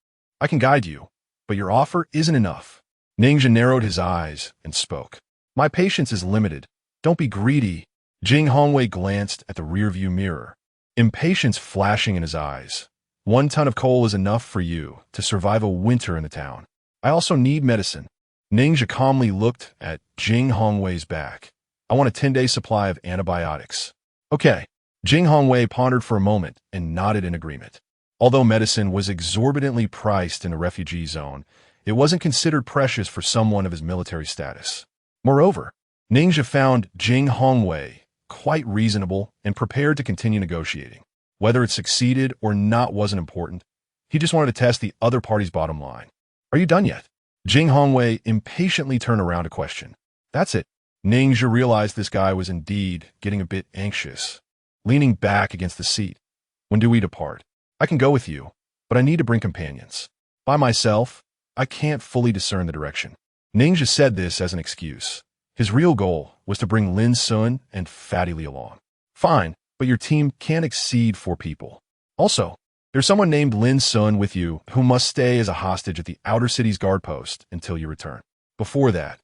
I can guide you, but your offer isn't enough. Ningxia narrowed his eyes and spoke. My patience is limited. Don't be greedy. Jing Hongwei glanced at the rearview mirror, impatience flashing in his eyes. 1 ton of coal is enough for you to survive a winter in the town. I also need medicine. Ningxia calmly looked at Jing Hongwei's back. I want a 10-day supply of antibiotics. Okay. Jing Hongwei pondered for a moment and nodded in agreement. Although medicine was exorbitantly priced in the refugee zone, it wasn't considered precious for someone of his military status. Moreover, Ningxia found Jing Hongwei quite reasonable and prepared to continue negotiating. Whether it succeeded or not wasn't important. He just wanted to test the other party's bottom line. Are you done yet? Jing Hongwei impatiently turned around to question. That's it. Ningxia realized this guy was indeed getting a bit anxious, leaning back against the seat. When do we depart? I can go with you, but I need to bring companions. By myself, I can't fully discern the direction. Ningxia said this as an excuse. His real goal was to bring Lin Sun and Fatty Li along. Fine, but your team can't exceed 4 people. Also, there's someone named Lin Sun with you who must stay as a hostage at the outer city's guard post until you return. Before that,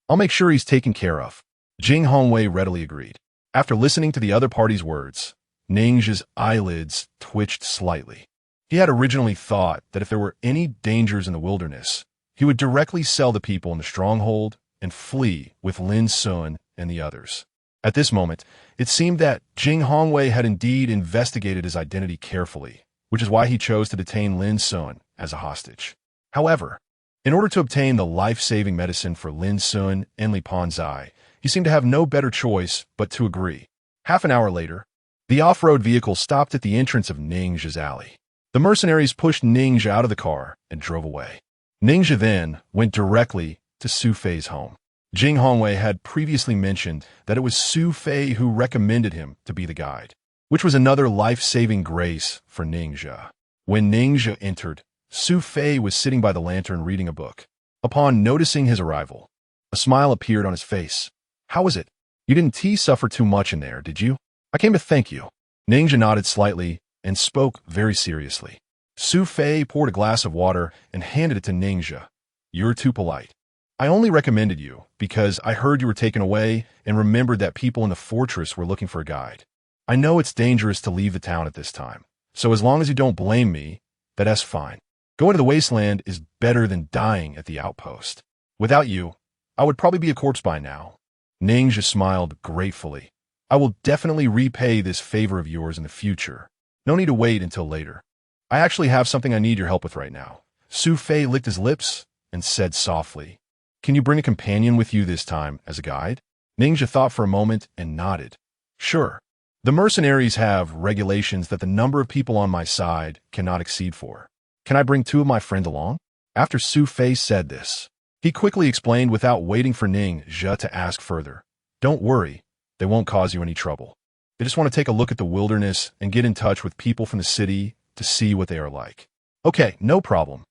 I'll make sure he's taken care of. Jing Hongwei readily agreed. After listening to the other party's words, Ningxia's eyelids twitched slightly. He had originally thought that if there were any dangers in the wilderness, he would directly sell the people in the stronghold and flee with Lin Sun and the others. At this moment, it seemed that Jing Hongwei had indeed investigated his identity carefully, which is why he chose to detain Lin Sun as a hostage. However, in order to obtain the life-saving medicine for Lin Sun and Li Panzai, he seemed to have no better choice but to agree. Half an hour later, the off-road vehicle stopped at the entrance of Ningxia's alley. The mercenaries pushed Ningxia out of the car and drove away. Ningxia then went directly to Su Fei's home. Jing Hongwei had previously mentioned that it was Su Fei who recommended him to be the guide, which was another life-saving grace for Ningxia. When Ningxia entered, Su Fei was sitting by the lantern reading a book. Upon noticing his arrival, a smile appeared on his face. How was it? You didn't suffer too much in there, did you? I came to thank you. Ningxia nodded slightly and spoke very seriously. Su Fei poured a glass of water and handed it to Ningxia. You're too polite. I only recommended you because I heard you were taken away and remembered that people in the fortress were looking for a guide. I know it's dangerous to leave the town at this time, so as long as you don't blame me, that's fine. Going to the wasteland is better than dying at the outpost. Without you, I would probably be a corpse by now. Ningxia smiled gratefully. I will definitely repay this favor of yours in the future. No need to wait until later. I actually have something I need your help with right now. Su Fei licked his lips and said softly, Can you bring a companion with you this time as a guide? Ningxia thought for a moment and nodded. Sure. The mercenaries have regulations that the number of people on my side cannot exceed 4. Can I bring 2 of my friends along? After Su Fei said this, he quickly explained without waiting for Ningxia to ask further. Don't worry, they won't cause you any trouble. They just want to take a look at the wilderness and get in touch with people from the city to see what they are like. Okay, no problem.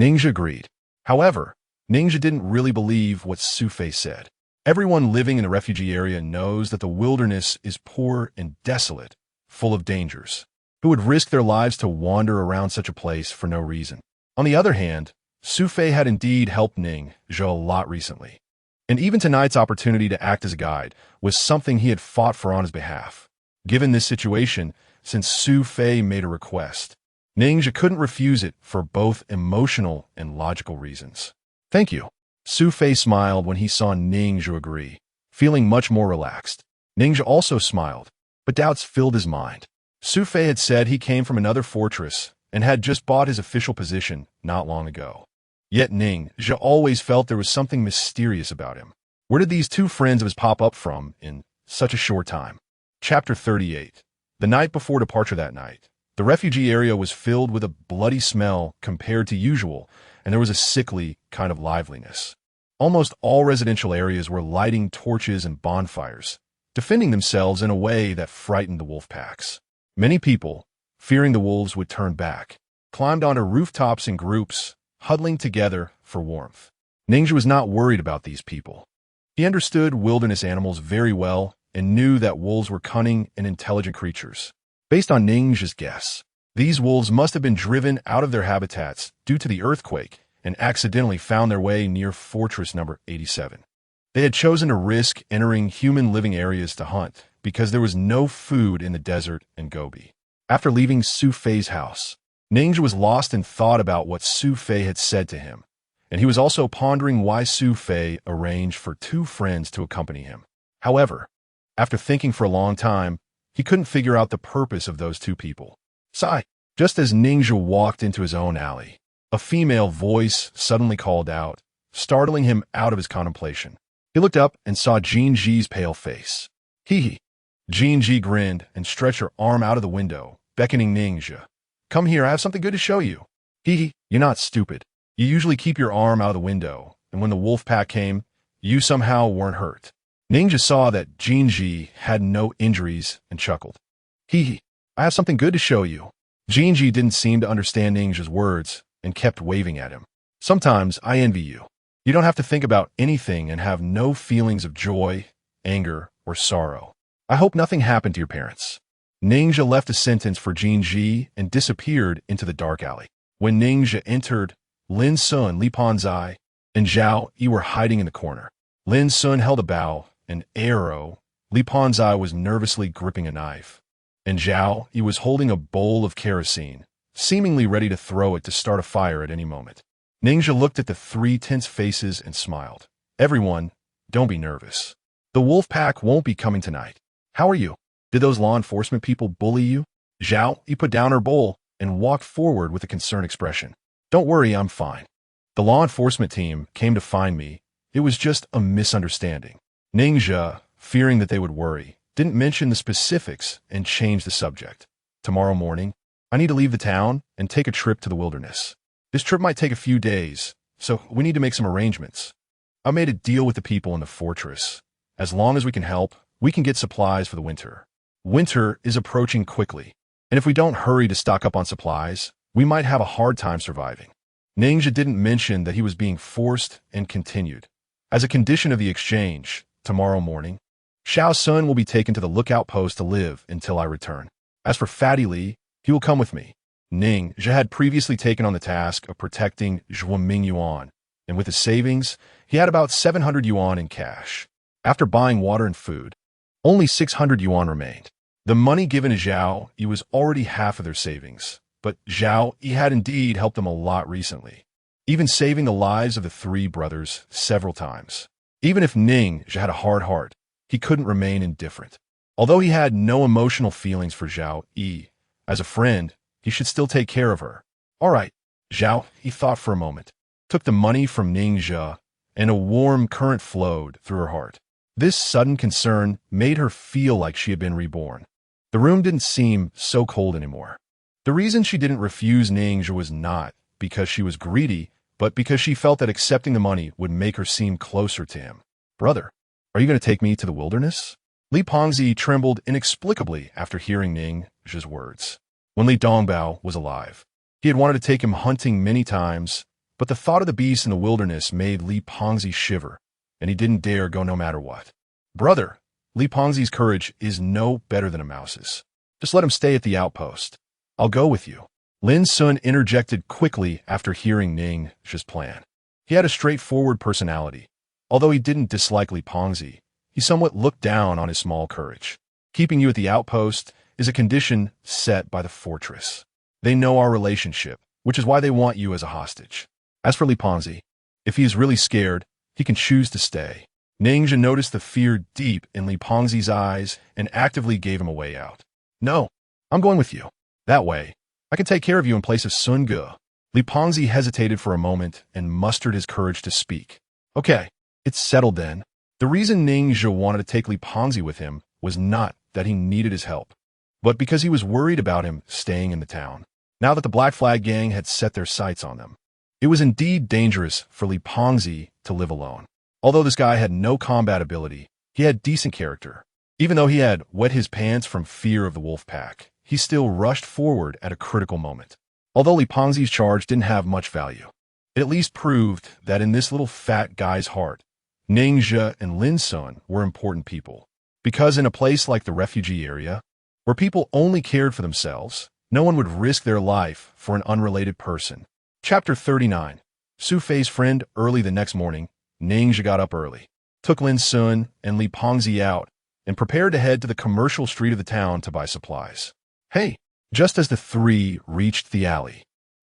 Ningxia agreed. However, Ningxia didn't really believe what Su Fei said. Everyone living in the refugee area knows that the wilderness is poor and desolate, full of dangers. Who would risk their lives to wander around such a place for no reason? On the other hand, Su Fei had indeed helped Ningxia a lot recently. And even tonight's opportunity to act as a guide was something he had fought for on his behalf. Given this situation, since Su Fei made a request, Ningxia couldn't refuse it for both emotional and logical reasons. Thank you. Su Fei smiled when he saw Ningxia agree, feeling much more relaxed. Ningxia also smiled, but doubts filled his mind. Su Fei had said he came from another fortress and had just bought his official position not long ago. Yet Ningxia always felt there was something mysterious about him. Where did these 2 friends of his pop up from in such a short time? Chapter 38. The night before departure that night, the refugee area was filled with a bloody smell compared to usual, and there was a sickly kind of liveliness. Almost all residential areas were lighting torches and bonfires, defending themselves in a way that frightened the wolf packs. Many people, fearing the wolves would turn back, climbed onto rooftops in groups, huddling together for warmth. Ninja was not worried about these people. He understood wilderness animals very well and knew that wolves were cunning and intelligent creatures. Based on Ninja's guess, these wolves must have been driven out of their habitats due to the earthquake and accidentally found their way near Fortress number 87. They had chosen to risk entering human living areas to hunt because there was no food in the desert and Gobi. After leaving Su Fei's house, Ninja was lost in thought about what Su Fei had said to him, and he was also pondering why Su Fei arranged for two friends to accompany him. However, after thinking for a long time, he couldn't figure out the purpose of those two people. Sigh. Just as Ninja walked into his own alley, a female voice suddenly called out, startling him out of his contemplation. He looked up and saw Jinji's pale face. Hee. Jinji grinned and stretched her arm out of the window, beckoning Ninja. Come here, I have something good to show you. Hee, you're not stupid. You usually keep your arm out of the window, and when the wolf pack came, you somehow weren't hurt. Ninja saw that Jinji had no injuries and chuckled. Hee, I have something good to show you. Jinji didn't seem to understand Ninja's words and kept waving at him. Sometimes I envy you. You don't have to think about anything and have no feelings of joy, anger, or sorrow. I hope nothing happened to your parents. Ninja left a sentence for Jinji and disappeared into the dark alley. When Ninja entered, Lin Sun, Li Panzai, and Zhao Yi were hiding in the corner. Lin Sun held a bow, an arrow. Li Panzai was nervously gripping a knife, and Zhao Yi was holding a bowl of kerosene, seemingly ready to throw it to start a fire at any moment. Ninja looked at the three tense faces and smiled. Everyone, don't be nervous. The wolf pack won't be coming tonight. How are you? Did those law enforcement people bully you? Zhao Yi put down her bowl and walked forward with a concerned expression. Don't worry, I'm fine. The law enforcement team came to find me. It was just a misunderstanding. Ninja, fearing that they would worry, didn't mention the specifics and changed the subject. Tomorrow morning, I need to leave the town and take a trip to the wilderness. This trip might take a few days, so we need to make some arrangements. I made a deal with the people in the fortress. As long as we can help, we can get supplies for the winter. Winter is approaching quickly, and if we don't hurry to stock up on supplies, we might have a hard time surviving. Ninja didn't mention that he was being forced and continued. As a condition of the exchange, tomorrow morning, Xiao Sun will be taken to the lookout post to live until I return. As for Fatty Li, he will come with me. Ninja had previously taken on the task of protecting Zhuoming Yuan, and with his savings, he had about 700 yuan in cash. After buying water and food, only 600 yuan remained. The money given to Zhao Yi was already half of their savings, but Zhao Yi had indeed helped them a lot recently, even saving the lives of the three brothers several times. Even if Ninja had a hard heart, he couldn't remain indifferent. Although he had no emotional feelings for Zhao Yi, as a friend, he should still take care of her. All right, Zhao, he thought for a moment, took the money from Ninja, and a warm current flowed through her heart. This sudden concern made her feel like she had been reborn. The room didn't seem so cold anymore. The reason she didn't refuse Ninja was not because she was greedy, but because she felt that accepting the money would make her seem closer to him. Brother, are you going to take me to the wilderness? Li Pengzi trembled inexplicably after hearing Ninja's words. When Li Dongbao was alive, he had wanted to take him hunting many times, but the thought of the beast in the wilderness made Li Pengzi shiver, and he didn't dare go no matter what. Brother, Li Pengzi's courage is no better than a mouse's. Just let him stay at the outpost. I'll go with you. Lin Sun interjected quickly after hearing Ninja's plan. He had a straightforward personality. Although he didn't dislike Li Pengzi, he somewhat looked down on his small courage. Keeping you at the outpost is a condition set by the fortress. They know our relationship, which is why they want you as a hostage. As for Li Pengzi, if he is really scared, he can choose to stay. Ninja noticed the fear deep in Li Pengzi's eyes and actively gave him a way out. No, I'm going with you. That way, I can take care of you in place of Sun Ge. Li Pengzi hesitated for a moment and mustered his courage to speak. Okay, it's settled then. The reason Ninja wanted to take Li Pengzi with him was not that he needed his help, but because he was worried about him staying in the town, now that the Black Flag gang had set their sights on them. It was indeed dangerous for Li Pengzi to live alone. Although this guy had no combat ability, he had decent character. Even though he had wet his pants from fear of the wolf pack, he still rushed forward at a critical moment. Although Li Pengzi's charge didn't have much value, it at least proved that in this little fat guy's heart, Ningxia and Lin Sun were important people. Because in a place like the refugee area, where people only cared for themselves, no one would risk their life for an unrelated person. Chapter 39. Su Fei's friend. Early the next morning, Ningxia got up early, took Lin Sun and Li Pengzi out, and prepared to head to the commercial street of the town to buy supplies. Hey! Just as the three reached the alley,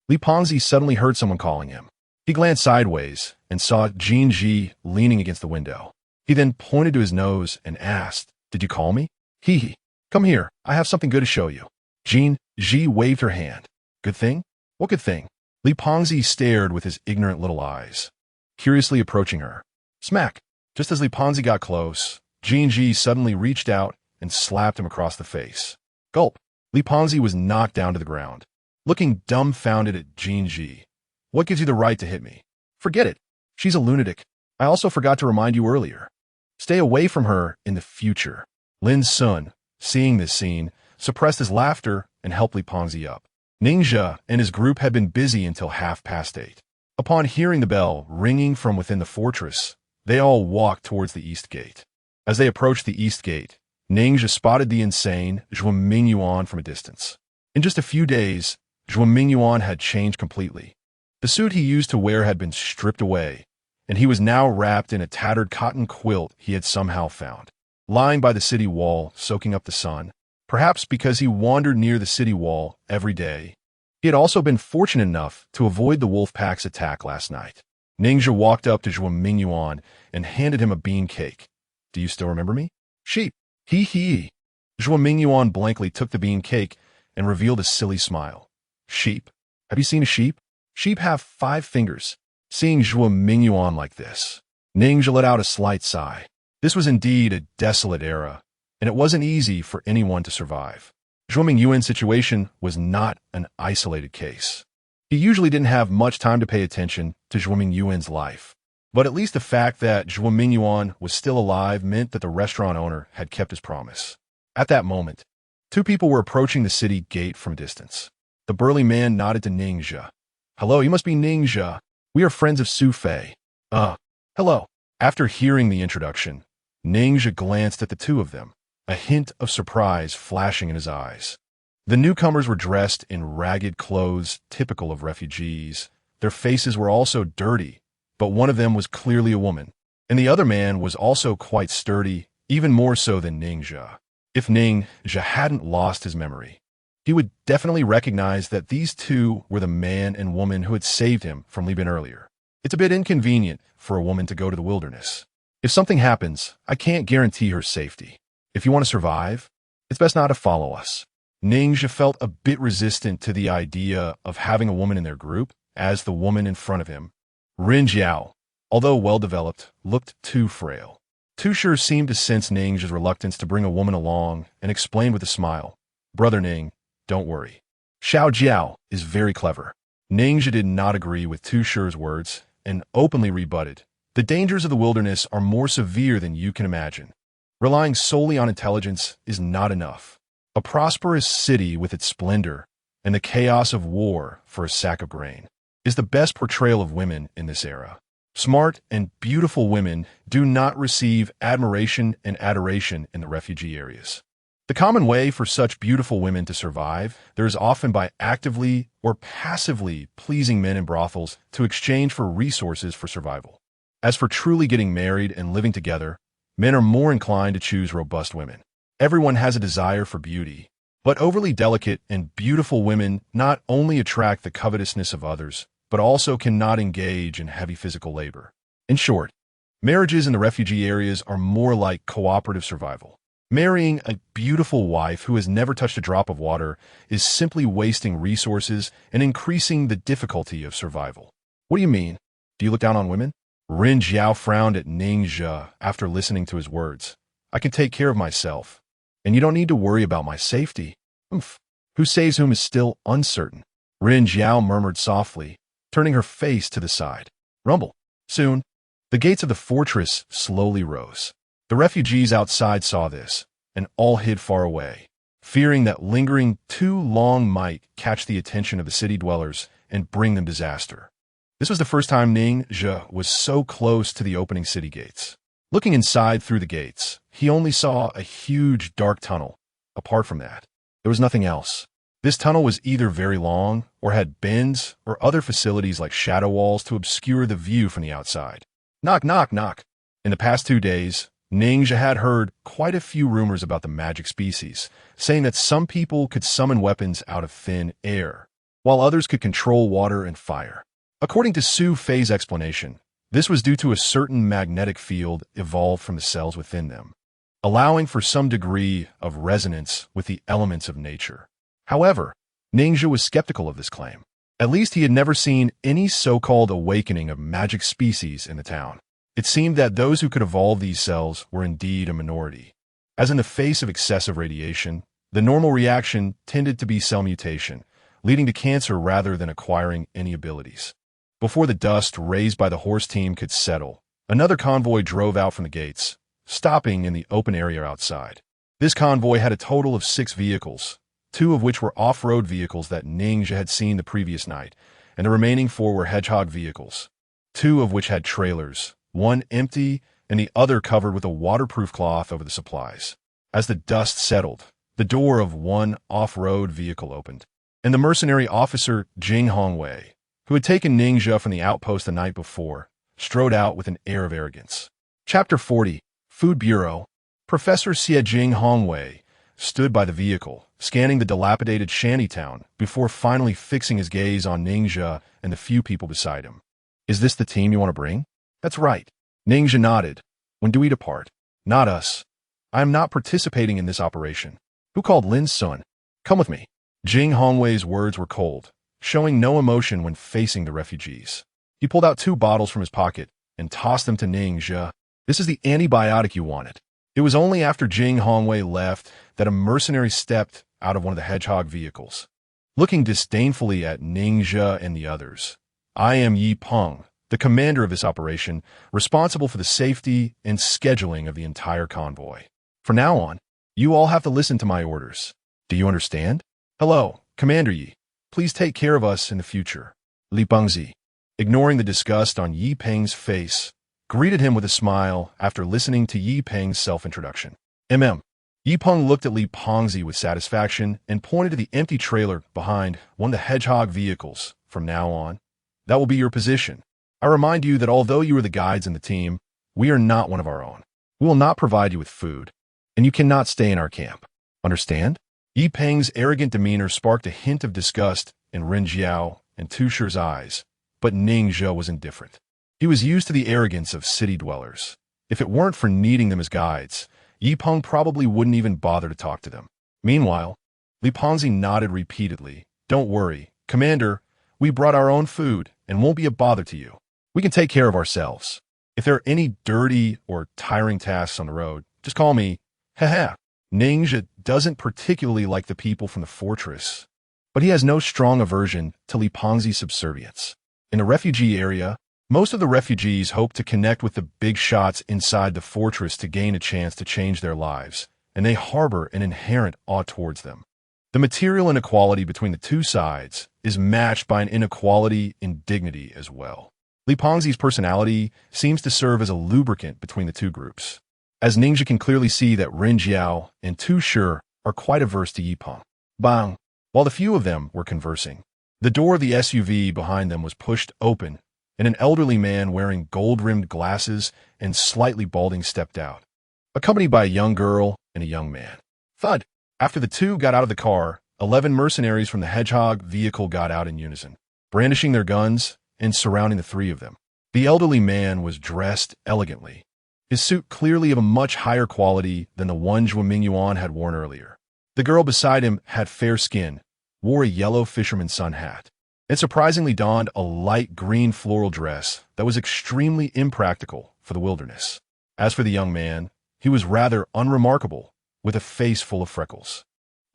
Li Pengzi suddenly heard someone calling him. He glanced sideways and saw Jin Ji leaning against the window. He then pointed to his nose and asked, "Did you call me?" Hee. Come here, I have something good to show you." Jin Ji waved her hand. "Good thing? What good thing?" Li Pengzi stared with his ignorant little eyes, curiously approaching her. Smack! Just as Li Pengzi got close, Jin Ji suddenly reached out and slapped him across the face. Gulp! Li Pengzi was knocked down to the ground, looking dumbfounded at Jin Ji. "What gives you the right to hit me?" "Forget it. She's a lunatic. I also forgot to remind you earlier. Stay away from her in the future." Lin Sun, seeing this scene, suppressed his laughter and helped Li Pengzi up. Ningxia and his group had been busy until 8:30. Upon hearing the bell ringing from within the fortress, they all walked towards the east gate. As they approached the east gate, Ningxia spotted the insane Zhuo Mingyuan from a distance. In just a few days, Zhuo Mingyuan had changed completely. The suit he used to wear had been stripped away, and he was now wrapped in a tattered cotton quilt he had somehow found, lying by the city wall, soaking up the sun. Perhaps because he wandered near the city wall every day, he had also been fortunate enough to avoid the wolf pack's attack last night. Ningxia walked up to Zhuo Mingyuan and handed him a bean cake. "Do you still remember me?" "Sheep." Hee. Zhuo Mingyuan blankly took the bean cake and revealed a silly smile. "Sheep? Have you seen a sheep? Sheep have 5 fingers." Seeing Zhuo Mingyuan like this, Ningxia let out a slight sigh. This was indeed a desolate era, and it wasn't easy for anyone to survive. Zhuo Mingyuan's situation was not an isolated case. He usually didn't have much time to pay attention to Zhuo Mingyuan's life. But at least the fact that Zhuo Mingyuan was still alive meant that the restaurant owner had kept his promise. At that moment, 2 people were approaching the city gate from a distance. The burly man nodded to Ningxia. "Hello, you must be Ningxia. We are friends of Su Fei." Hello." After hearing the introduction, Ningxia glanced at the 2 of them, a hint of surprise flashing in his eyes. The newcomers were dressed in ragged clothes typical of refugees. Their faces were also dirty, but one of them was clearly a woman, and the other man was also quite sturdy, even more so than Ningxia. If Ningxia hadn't lost his memory, he would definitely recognize that these 2 were the man and woman who had saved him from Li Bin earlier. It's a bit inconvenient for a woman to go to the wilderness. If something happens, I can't guarantee her safety. If you want to survive, it's best not to follow us. Ningxia felt a bit resistant to the idea of having a woman in their group, as the woman in front of him, Rin Jiao, although well-developed, looked too frail. Tu Shi seemed to sense Ningxia's reluctance to bring a woman along and explained with a smile, "Brother Ning, don't worry. Xiao Jiao is very clever." Ningxia did not agree with Tu Shi's words and openly rebutted, "The dangers of the wilderness are more severe than you can imagine. Relying solely on intelligence is not enough. A prosperous city with its splendor and the chaos of war for a sack of grain is the best portrayal of women in this era. Smart and beautiful women do not receive admiration and adoration in the refugee areas. The common way for such beautiful women to survive, there is often by actively or passively pleasing men in brothels to exchange for resources for survival. As for truly getting married and living together, men are more inclined to choose robust women. Everyone has a desire for beauty, but overly delicate and beautiful women not only attract the covetousness of others, but also cannot engage in heavy physical labor. In short, marriages in the refugee areas are more like cooperative survival. Marrying a beautiful wife who has never touched a drop of water is simply wasting resources and increasing the difficulty of survival. What do you mean? Do you look down on women? Rin Jiao frowned at Ningxia after listening to his words. "I can take care of myself. and you don't need to worry about my safety. Oomph. Who saves whom is still uncertain. Rin Jiao murmured softly, turning her face to the side. Rumble. Soon, the gates of the fortress slowly rose. The refugees outside saw this, and all hid far away, fearing that lingering too long might catch the attention of the city dwellers and bring them disaster. This was the first time Ning Zhe was so close to the opening city gates. Looking inside through the gates, he only saw a huge dark tunnel. Apart from that, there was nothing else. This tunnel was either very long or had bends or other facilities like shadow walls to obscure the view from the outside. Knock, knock, knock. In the past 2 days, Ning Zhe had heard quite a few rumors about the magic species, saying that some people could summon weapons out of thin air, while others could control water and fire. According to Su Fei's explanation, this was due to a certain magnetic field evolved from the cells within them, allowing for some degree of resonance with the elements of nature. However, Ning Zhe was skeptical of this claim. At least he had never seen any so-called awakening of magic species in the town. It seemed that those who could evolve these cells were indeed a minority. As in the face of excessive radiation, the normal reaction tended to be cell mutation, leading to cancer rather than acquiring any abilities. Before the dust raised by the horse team could settle, another convoy drove out from the gates, stopping in the open area outside. This convoy had a total of 6 vehicles, 2 of which were off-road vehicles that Ning Zhe had seen the previous night, and the remaining 4 were hedgehog vehicles, 2 of which had trailers, 1 empty and the other covered with a waterproof cloth over the supplies. As the dust settled, the door of one off-road vehicle opened, and the mercenary officer Jing Hongwei, who had taken Ning Zhe from the outpost the night before, strode out with an air of arrogance. Chapter 40, Food Bureau. Professor Jing Hongwei stood by the vehicle, scanning the dilapidated shantytown before finally fixing his gaze on Ning Zhe and the few people beside him. Is this the team you want to bring? That's right. Ning Zhe nodded. When do we depart? Not us. I am not participating in this operation. Who called Lin Sun? Come with me. Jing Hongwei's words were cold, showing no emotion when facing the refugees. He pulled out 2 bottles from his pocket and tossed them to Ning Zhe. This is the antibiotic you wanted. It was only after Jing Hongwei left that a mercenary stepped out of one of the hedgehog vehicles. Looking disdainfully at Ning Zhe and the others, I am Yi Peng, the commander of this operation, responsible for the safety and scheduling of the entire convoy. From now on, you all have to listen to my orders. Do you understand? Hello, Commander Yi. Please take care of us in the future. Li Pengzi, ignoring the disgust on Yi Peng's face, greeted him with a smile after listening to Yi Peng's self-introduction. Yi Peng looked at Li Pengzi with satisfaction and pointed to the empty trailer behind one of the hedgehog vehicles. From now on, that will be your position. I remind you that although you are the guides in the team, we are not one of our own. We will not provide you with food, and you cannot stay in our camp. Understand? Yi Peng's arrogant demeanor sparked a hint of disgust in Rin Jiao and Tu Shi's eyes, but Ning Zhe was indifferent. He was used to the arrogance of city dwellers. If it weren't for needing them as guides, Yi Peng probably wouldn't even bother to talk to them. Meanwhile, Li Pengzi nodded repeatedly. Don't worry, Commander, we brought our own food and won't be a bother to you. We can take care of ourselves. If there are any dirty or tiring tasks on the road, just call me. Haha. Ning Zhe doesn't particularly like the people from the fortress, but he has no strong aversion to Li Pengzi's subservience. In the refugee area, most of the refugees hope to connect with the big shots inside the fortress to gain a chance to change their lives, and they harbor an inherent awe towards them. The material inequality between the 2 sides is matched by an inequality in dignity as well. Li Pengzi's personality seems to serve as a lubricant between the 2 groups, as Ning Zhe can clearly see that Rin Jiao and Tu Shi are quite averse to Yi Peng. Bang! While the few of them were conversing, the door of the SUV behind them was pushed open, and an elderly man wearing gold-rimmed glasses and slightly balding stepped out, accompanied by a young girl and a young man. Thud! After the 2 got out of the car, 11 mercenaries from the hedgehog vehicle got out in unison, brandishing their guns and surrounding the 3 of them. The elderly man was dressed elegantly, his suit clearly of a much higher quality than the one Zhuo Mingyuan had worn earlier. The girl beside him had fair skin, wore a yellow fisherman's sun hat, and surprisingly donned a light green floral dress that was extremely impractical for the wilderness. As for the young man, he was rather unremarkable, with a face full of freckles.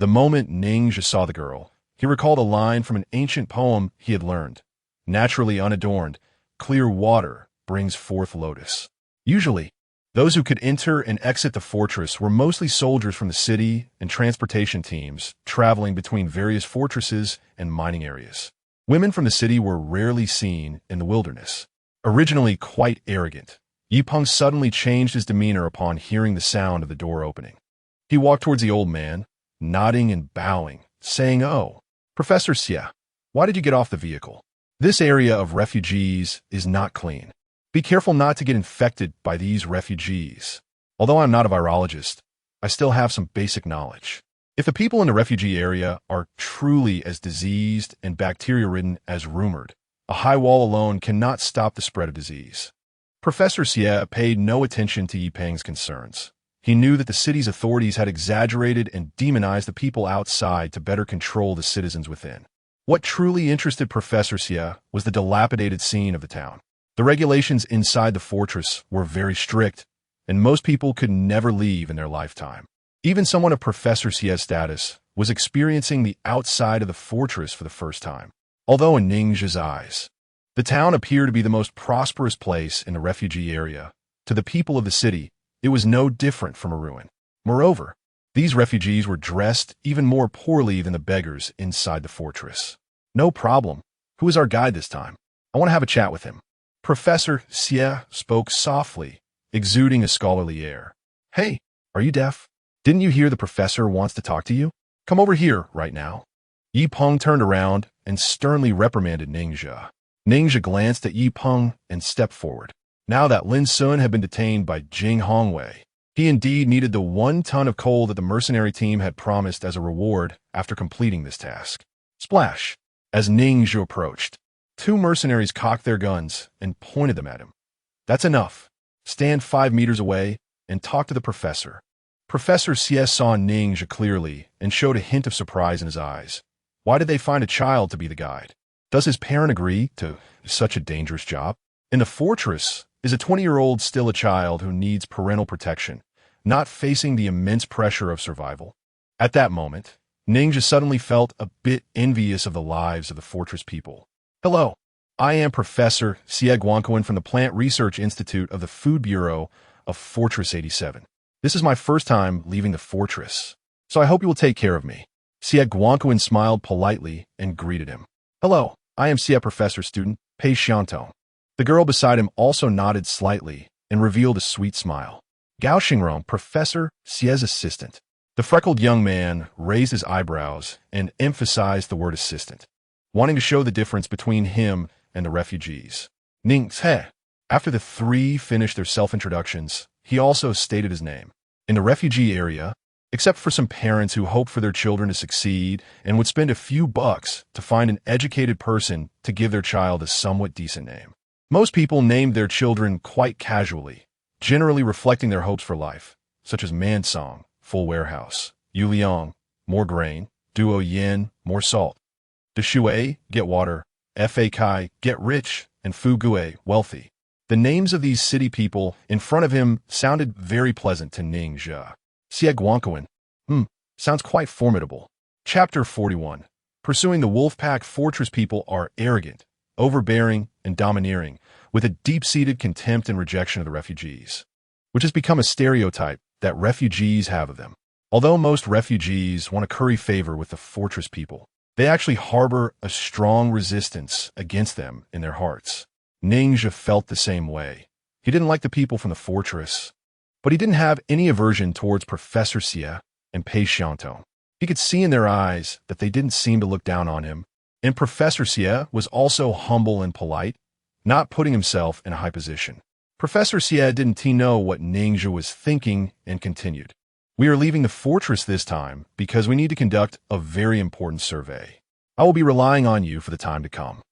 The moment Ningxia saw the girl, he recalled a line from an ancient poem he had learned. Naturally unadorned, clear water brings forth lotus. Usually, those who could enter and exit the fortress were mostly soldiers from the city and transportation teams traveling between various fortresses and mining areas. Women from the city were rarely seen in the wilderness. Originally quite arrogant, Yipeng suddenly changed his demeanor upon hearing the sound of the door opening. He walked towards the old man, nodding and bowing, saying, "Oh, Professor Xie, why did you get off the vehicle? This area of refugees is not clean. Be careful not to get infected by these refugees. Although I'm not a virologist, I still have some basic knowledge. If the people in the refugee area are truly as diseased and bacteria-ridden as rumored, a high wall alone cannot stop the spread of disease." Professor Xie paid no attention to Yipeng's concerns. He knew that the city's authorities had exaggerated and demonized the people outside to better control the citizens within. What truly interested Professor Xie was the dilapidated scene of the town. The regulations inside the fortress were very strict, and most people could never leave in their lifetime. Even someone of Professor Xie's status was experiencing the outside of the fortress for the first time. Although in Ningxia's eyes, the town appeared to be the most prosperous place in the refugee area, to the people of the city, it was no different from a ruin. Moreover, these refugees were dressed even more poorly than the beggars inside the fortress. "No problem. Who is our guide this time? I want to have a chat with him." Professor Xie spoke softly, exuding a scholarly air. "Hey, are you deaf? Didn't you hear the professor wants to talk to you? Come over here right now." Yipeng turned around and sternly reprimanded Ningxia. Ningxia glanced at Yipeng and stepped forward. Now that Lin Sun had been detained by Jing Hongwei, he indeed needed the 1 ton of coal that the mercenary team had promised as a reward after completing this task. Splash! As Ningxia approached, 2 mercenaries cocked their guns and pointed them at him. "That's enough. Stand 5 meters away and talk to the professor." Professor Xie saw Ningxia clearly and showed a hint of surprise in his eyes. Why did they find a child to be the guide? Does his parent agree to such a dangerous job? In the fortress, is a 20-year-old still a child who needs parental protection, not facing the immense pressure of survival? At that moment, Ningxia suddenly felt a bit envious of the lives of the fortress people. "Hello, I am Professor Xie Guanquan from the Plant Research Institute of the Food Bureau of Fortress 87. This is my first time leaving the fortress, so I hope you will take care of me." Xie Guanquan smiled politely and greeted him. "Hello, I am Xie Professor student Pei Xiantong." The girl beside him also nodded slightly and revealed a sweet smile. "Gao Xingrong, Professor Xie's assistant." The freckled young man raised his eyebrows and emphasized the word assistant, wanting to show the difference between him and the refugees. Ningxia. After the 3 finished their self-introductions, he also stated his name. In the refugee area, except for some parents who hoped for their children to succeed and would spend a few bucks to find an educated person to give their child a somewhat decent name, most people named their children quite casually, generally reflecting their hopes for life, such as Mansong, full warehouse; Yuliang, more grain; Duo Yin, more salt; Deshui, get water; Fa Kai, get rich; and Fu Gue, wealthy. The names of these city people in front of him sounded very pleasant to Ningxia. Xie Guanquan. Sounds quite formidable. Chapter 41. Pursuing the Wolfpack fortress people are arrogant, overbearing, and domineering, with a deep-seated contempt and rejection of the refugees, which has become a stereotype that refugees have of them. Although most refugees want to curry favor with the fortress people, they actually harbor a strong resistance against them in their hearts. Ningxia felt the same way. He didn't like the people from the fortress, but he didn't have any aversion towards Professor Xie and Pei Xiantong. He could see in their eyes that they didn't seem to look down on him, and Professor Xie was also humble and polite, not putting himself in a high position. Professor Xie didn't know what Ningxia was thinking and continued. "We are leaving the fortress this time because we need to conduct a very important survey. I will be relying on you for the time to come.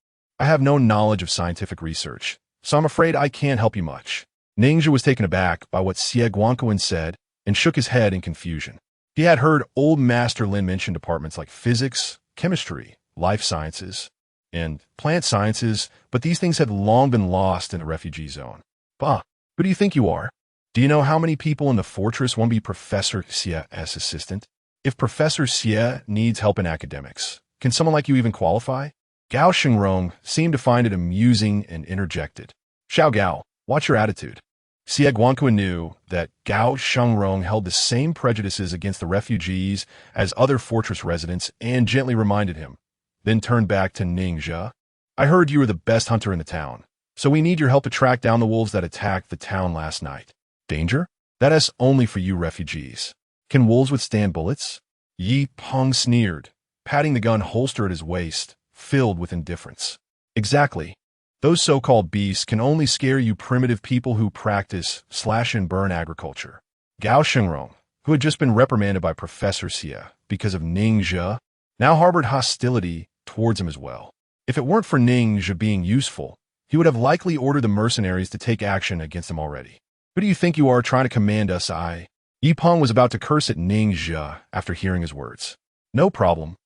I have no knowledge of scientific research, so I'm afraid I can't help you much." Ningxia was taken aback by what Xie Guanquan said and shook his head in confusion. He had heard old Master Lin mention departments like physics, chemistry, life sciences, and plant sciences, but these things had long been lost in the refugee zone. "Bah, who do you think you are? Do you know how many people in the fortress want to be Professor Xie's assistant? If Professor Xie needs help in academics, can someone like you even qualify? Gao Xingrong seemed to find it amusing and interjected. Xiao Gao, watch your attitude. Xie Guanquan knew that Gao Xingrong held the same prejudices against the refugees as other fortress residents and gently reminded him, then turned back to Ning Zhe. I heard you were the best hunter in the town, so we need your help to track down the wolves that attacked the town last night. Danger? That is only for you refugees. Can wolves withstand bullets? Yi Peng sneered, patting the gun holster at his waist, filled with indifference. Exactly. Those so-called beasts can only scare you primitive people who practice slash-and-burn agriculture. Gao Xingrong, who had just been reprimanded by Professor Xie because of Ning Zhe, now harbored hostility towards him as well. If it weren't for Ning Zhe being useful, he would have likely ordered the mercenaries to take action against him already. Who do you think you are trying to command us? Yi Peng was about to curse at Ning Zhe after hearing his words. No problem.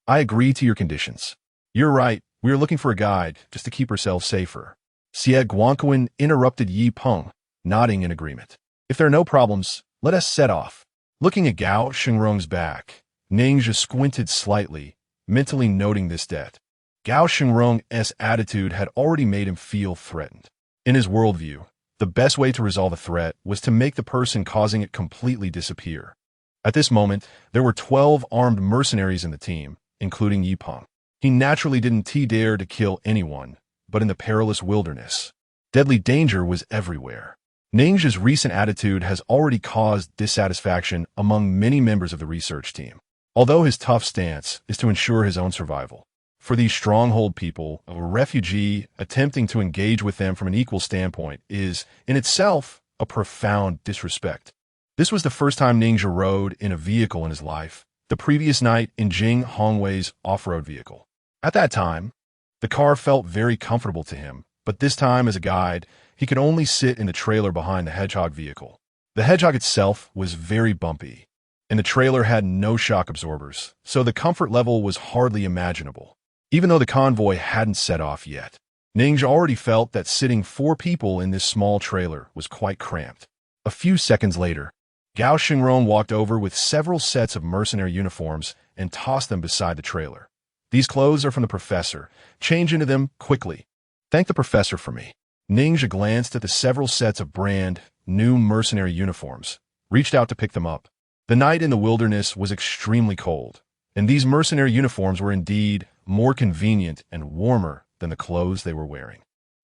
I agree to your conditions. You're right. We are looking for a guide, just to keep ourselves safer. Xie Guanquan interrupted Yi Peng, nodding in agreement. If there are no problems, let us set off. Looking at Gao Xingrong's back, Ning Zhe squinted slightly, mentally noting this debt. Gao Xingrong's attitude had already made him feel threatened. In his worldview, the best way to resolve a threat was to make the person causing it completely disappear. At this moment, there were 12 armed mercenaries in the team, including Yi Peng. He naturally didn't dare to kill anyone, but in the perilous wilderness, deadly danger was everywhere. Ning Zhe's recent attitude has already caused dissatisfaction among many members of the research team, although his tough stance is to ensure his own survival. For these stronghold people, a refugee attempting to engage with them from an equal standpoint is, in itself, a profound disrespect. This was the first time Ning Zhe rode in a vehicle in his life, the previous night in Jing Hongwei's off-road vehicle. At that time, the car felt very comfortable to him, but this time as a guide, he could only sit in the trailer behind the Hedgehog vehicle. The Hedgehog itself was very bumpy, and the trailer had no shock absorbers, so the comfort level was hardly imaginable. Even though the convoy hadn't set off yet, Ning Zhe already felt that sitting 4 people in this small trailer was quite cramped. A few seconds later, Gao Xingrong walked over with several sets of mercenary uniforms and tossed them beside the trailer. These clothes are from the professor. Change into them quickly. Thank the professor for me. Ning Zhe glanced at the several sets of brand new mercenary uniforms, reached out to pick them up. The night in the wilderness was extremely cold, and these mercenary uniforms were indeed more convenient and warmer than the clothes they were wearing.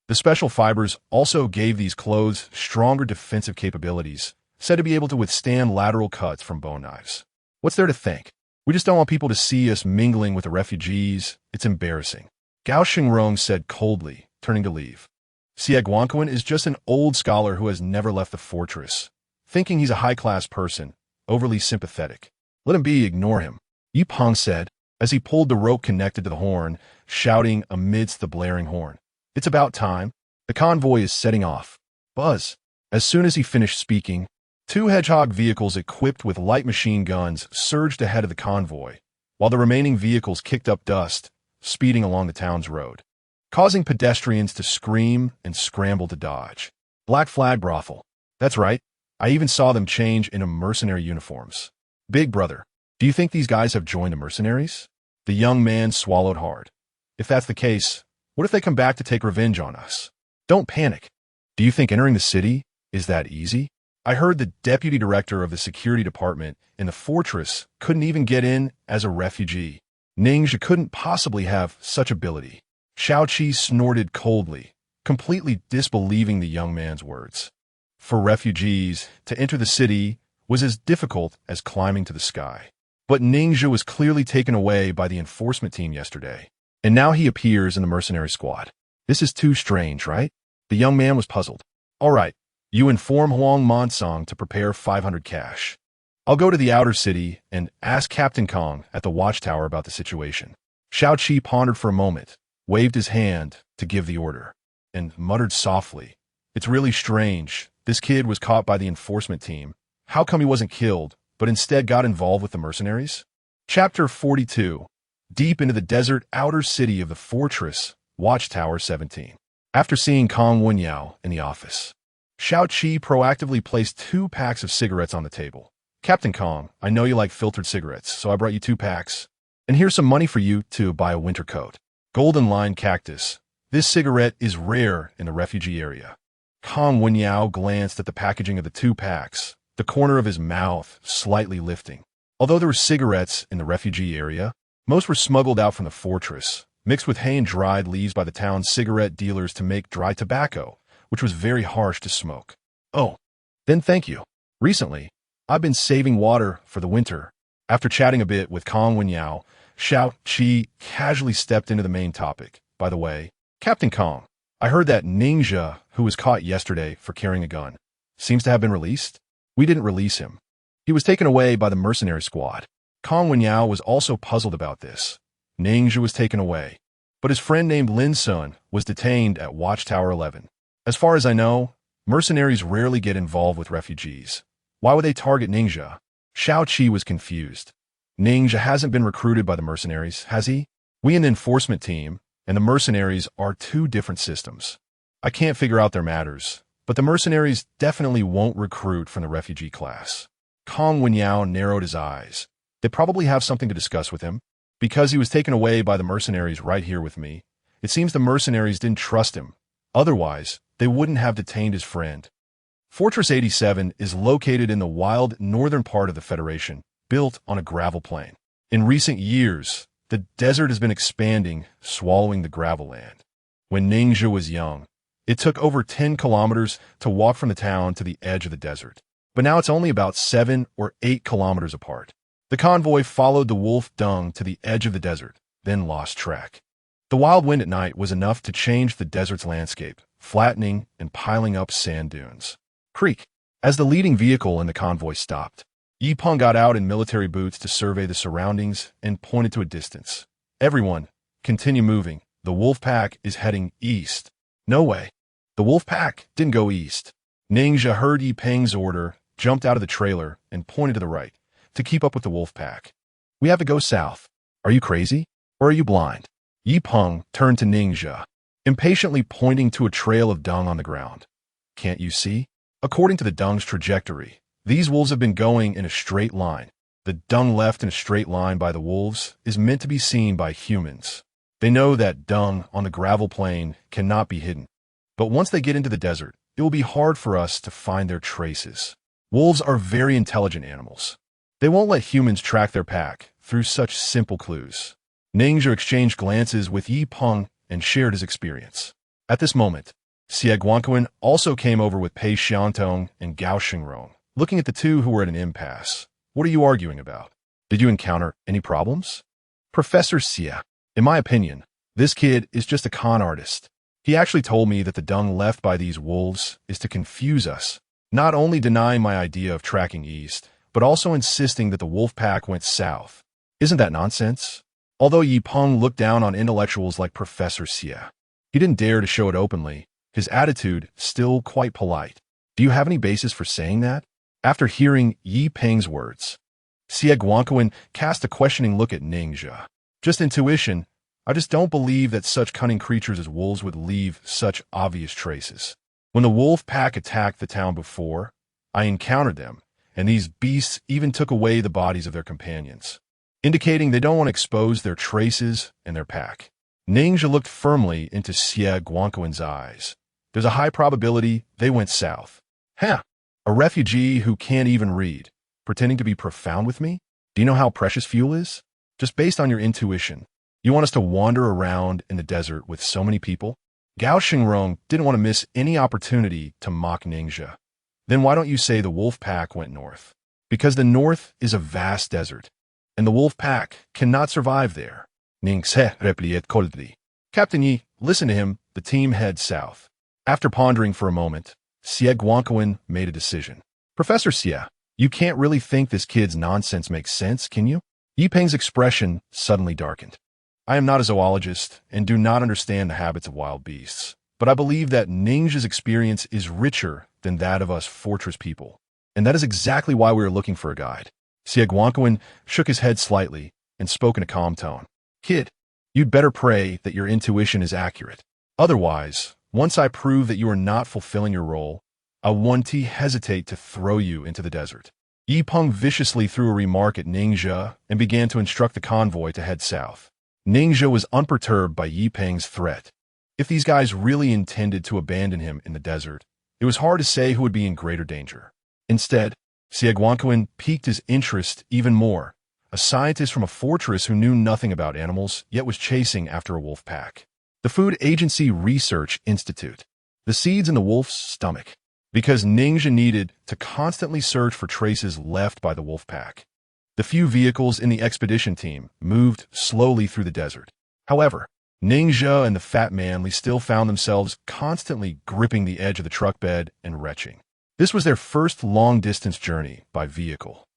The special fibers also gave these clothes stronger defensive capabilities, said to be able to withstand lateral cuts from bone knives. What's there to think? We just don't want people to see us mingling with the refugees. It's embarrassing. Gao Xingrong said coldly, turning to leave. Xie Guanquan is just an old scholar who has never left the fortress, thinking he's a high-class person, overly sympathetic. Let him be, ignore him, Yi Peng said, as he pulled the rope connected to the horn, shouting amidst the blaring horn. It's about time. The convoy is setting off. Buzz. As soon as he finished speaking, 2 Hedgehog vehicles equipped with light machine guns surged ahead of the convoy, while the remaining vehicles kicked up dust, speeding along the town's road, causing pedestrians to scream and scramble to dodge. Black Flag Brothel. That's right. I even saw them change into mercenary uniforms. Big brother, do you think these guys have joined the mercenaries? The young man swallowed hard. If that's the case, what if they come back to take revenge on us? Don't panic. Do you think entering the city is that easy? I heard the deputy director of the security department in the fortress couldn't even get in as a refugee. Ning Zhe couldn't possibly have such ability. Xiao Qi snorted coldly, completely disbelieving the young man's words. For refugees, to enter the city was as difficult as climbing to the sky. But Ning Zhe was clearly taken away by the enforcement team yesterday, and now he appears in the mercenary squad. This is too strange, right? The young man was puzzled. All right. You inform Huang Monsong to prepare 500 cash. I'll go to the outer city and ask Captain Kong at the watchtower about the situation. Xiao Qi pondered for a moment, waved his hand to give the order, and muttered softly, It's really strange. This kid was caught by the enforcement team. How come he wasn't killed, but instead got involved with the mercenaries? Chapter 42. Deep into the desert outer city of the fortress, Watchtower 17. After seeing Kong Wenyao in the office, Xiao Qi proactively placed 2 packs of cigarettes on the table. Captain Kong, I know you like filtered cigarettes, so I brought you 2 packs. And here's some money for you to buy a winter coat. Golden Line Cactus. This cigarette is rare in the refugee area. Kong Wenyao glanced at the packaging of the 2 packs, the corner of his mouth slightly lifting. Although there were cigarettes in the refugee area, most were smuggled out from the fortress, mixed with hay and dried leaves by the town's cigarette dealers to make dry tobacco, which was very harsh to smoke. Oh, then thank you. Recently, I've been saving water for the winter. After chatting a bit with Kong Wenyao, Xiao Qi casually stepped into the main topic. By the way, Captain Kong, I heard that ninja who was caught yesterday for carrying a gun seems to have been released. We didn't release him. He was taken away by the mercenary squad. Kong Wenyao was also puzzled about this. Ninja was taken away, but his friend named Lin Sun was detained at Watchtower 11. As far as I know, mercenaries rarely get involved with refugees. Why would they target Ninja? Xiao Qi was confused. Ninja hasn't been recruited by the mercenaries, has he? We an enforcement team, and the mercenaries are 2 different systems. I can't figure out their matters, but the mercenaries definitely won't recruit from the refugee class. Kong Wenyao narrowed his eyes. They probably have something to discuss with him. Because he was taken away by the mercenaries right here with me, it seems the mercenaries didn't trust him. Otherwise, they wouldn't have detained his friend. Fortress 87 is located in the wild northern part of the Federation, built on a gravel plain. In recent years, the desert has been expanding, swallowing the gravel land. When Ninja was young, it took over 10 kilometers to walk from the town to the edge of the desert. But now it's only about 7 or 8 kilometers apart. The convoy followed the wolf dung to the edge of the desert, then lost track. The wild wind at night was enough to change the desert's landscape, flattening and piling up sand dunes. Creek. As the leading vehicle in the convoy stopped, Yipeng got out in military boots to survey the surroundings and pointed to a distance. Everyone, continue moving. The wolf pack is heading east. No way. The wolf pack didn't go east. Ninja heard Yipeng's order, jumped out of the trailer, and pointed to the right, to keep up with the wolf pack. We have to go south. Are you crazy? Or are you blind? Yipeng turned to Ninja, impatiently pointing to a trail of dung on the ground. Can't you see? According to the dung's trajectory, these wolves have been going in a straight line. The dung left in a straight line by the wolves is meant to be seen by humans. They know that dung on the gravel plain cannot be hidden. But once they get into the desert, it will be hard for us to find their traces. Wolves are very intelligent animals. They won't let humans track their pack through such simple clues. Ninja exchanged glances with Yipeng and shared his experience. At this moment, Xie Guangquan also came over with Pei Xiantong and Gao Xingrong, looking at the 2 who were at an impasse. What are you arguing about? Did you encounter any problems? Professor Xie, in my opinion, this kid is just a con artist. He actually told me that the dung left by these wolves is to confuse us, not only denying my idea of tracking east, but also insisting that the wolf pack went south. Isn't that nonsense? Although Yipeng looked down on intellectuals like Professor Xie, he didn't dare to show it openly, his attitude still quite polite. Do you have any basis for saying that? After hearing Yipeng's words, Xie Guangquan cast a questioning look at Ninja. Just intuition. I just don't believe that such cunning creatures as wolves would leave such obvious traces. When the wolf pack attacked the town before, I encountered them, and these beasts even took away the bodies of their companions, indicating they don't want to expose their traces and their pack. Ninja looked firmly into Xie Guangquan's eyes. There's a high probability they went south. Huh. A refugee who can't even read, pretending to be profound with me? Do you know how precious fuel is? Just based on your intuition, you want us to wander around in the desert with so many people? Gao Xingrong didn't want to miss any opportunity to mock Ninja. Then why don't you say the wolf pack went north? Because the north is a vast desert, and the wolf pack cannot survive there. Ningse replied coldly. Captain Yi, listen to him. The team heads south. After pondering for a moment, Xie Guangquan made a decision. Professor Xie, you can't really think this kid's nonsense makes sense, can you? Yipeng's expression suddenly darkened. I am not a zoologist and do not understand the habits of wild beasts, but I believe that Ninja's experience is richer than that of us fortress people, and that is exactly why we are looking for a guide. Xie Guangquan shook his head slightly and spoke in a calm tone. Kid, you'd better pray that your intuition is accurate. Otherwise, once I prove that you are not fulfilling your role, I won't hesitate to throw you into the desert. Yipeng viciously threw a remark at Ningxia and began to instruct the convoy to head south. Ningxia was unperturbed by Yipeng's threat. If these guys really intended to abandon him in the desert, it was hard to say who would be in greater danger. Instead, Xiaguanquan piqued his interest even more, a scientist from a fortress who knew nothing about animals, yet was chasing after a wolf pack. The Food Agency Research Institute. The seeds in the wolf's stomach. Because Ningxia needed to constantly search for traces left by the wolf pack. The few vehicles in the expedition team moved slowly through the desert. However, Ningxia and the fat manly still found themselves constantly gripping the edge of the truck bed and retching. This was their first long-distance journey by vehicle,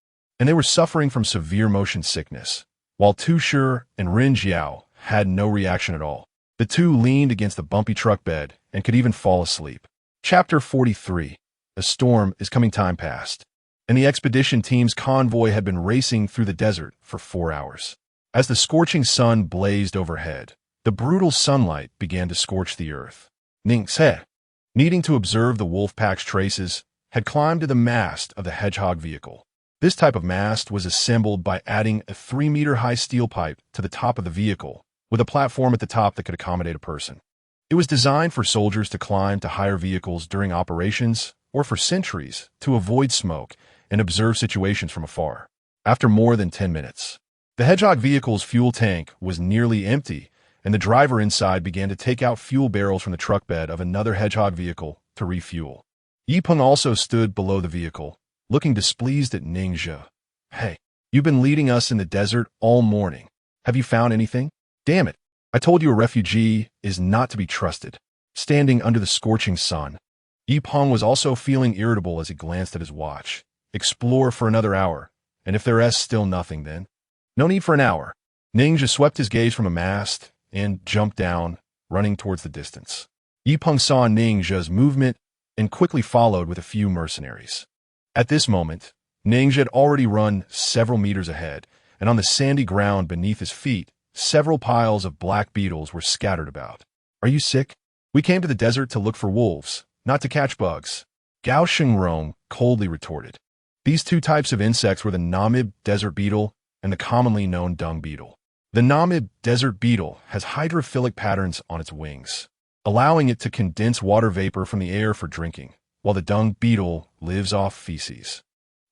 and they were suffering from severe motion sickness, while Tushur and Rin Jiao had no reaction at all. The two leaned against the bumpy truck bed and could even fall asleep. Chapter 43. A storm is coming. Time passed, and the expedition team's convoy had been racing through the desert for 4 hours. As the scorching sun blazed overhead, the brutal sunlight began to scorch the earth. Ningxia, needing to observe the wolf pack's traces, had climbed to the mast of the hedgehog vehicle. This type of mast was assembled by adding a 3-meter-high steel pipe to the top of the vehicle, with a platform at the top that could accommodate a person. It was designed for soldiers to climb to higher vehicles during operations or for sentries to avoid smoke and observe situations from afar. After more than 10 minutes, the hedgehog vehicle's fuel tank was nearly empty, and the driver inside began to take out fuel barrels from the truck bed of another hedgehog vehicle to refuel. Yipeng also stood below the vehicle, looking displeased at Ningxia. Hey, you've been leading us in the desert all morning. Have you found anything? Damn it. I told you a refugee is not to be trusted. Standing under the scorching sun, Yipeng was also feeling irritable as he glanced at his watch. Explore for another hour, and if there's still nothing, then no need for an hour. Ningxia swept his gaze from a mast and jumped down, running towards the distance. Yipeng saw Ningxia's movement and quickly followed with a few mercenaries. At this moment, Ningxia had already run several meters ahead, and on the sandy ground beneath his feet, several piles of black beetles were scattered about. Are you sick? We came to the desert to look for wolves, not to catch bugs. Gao Shengrong coldly retorted. These two types of insects were the Namib desert beetle and the commonly known dung beetle. The Namib desert beetle has hydrophilic patterns on its wings, allowing it to condense water vapor from the air for drinking, while the dung beetle lives off feces.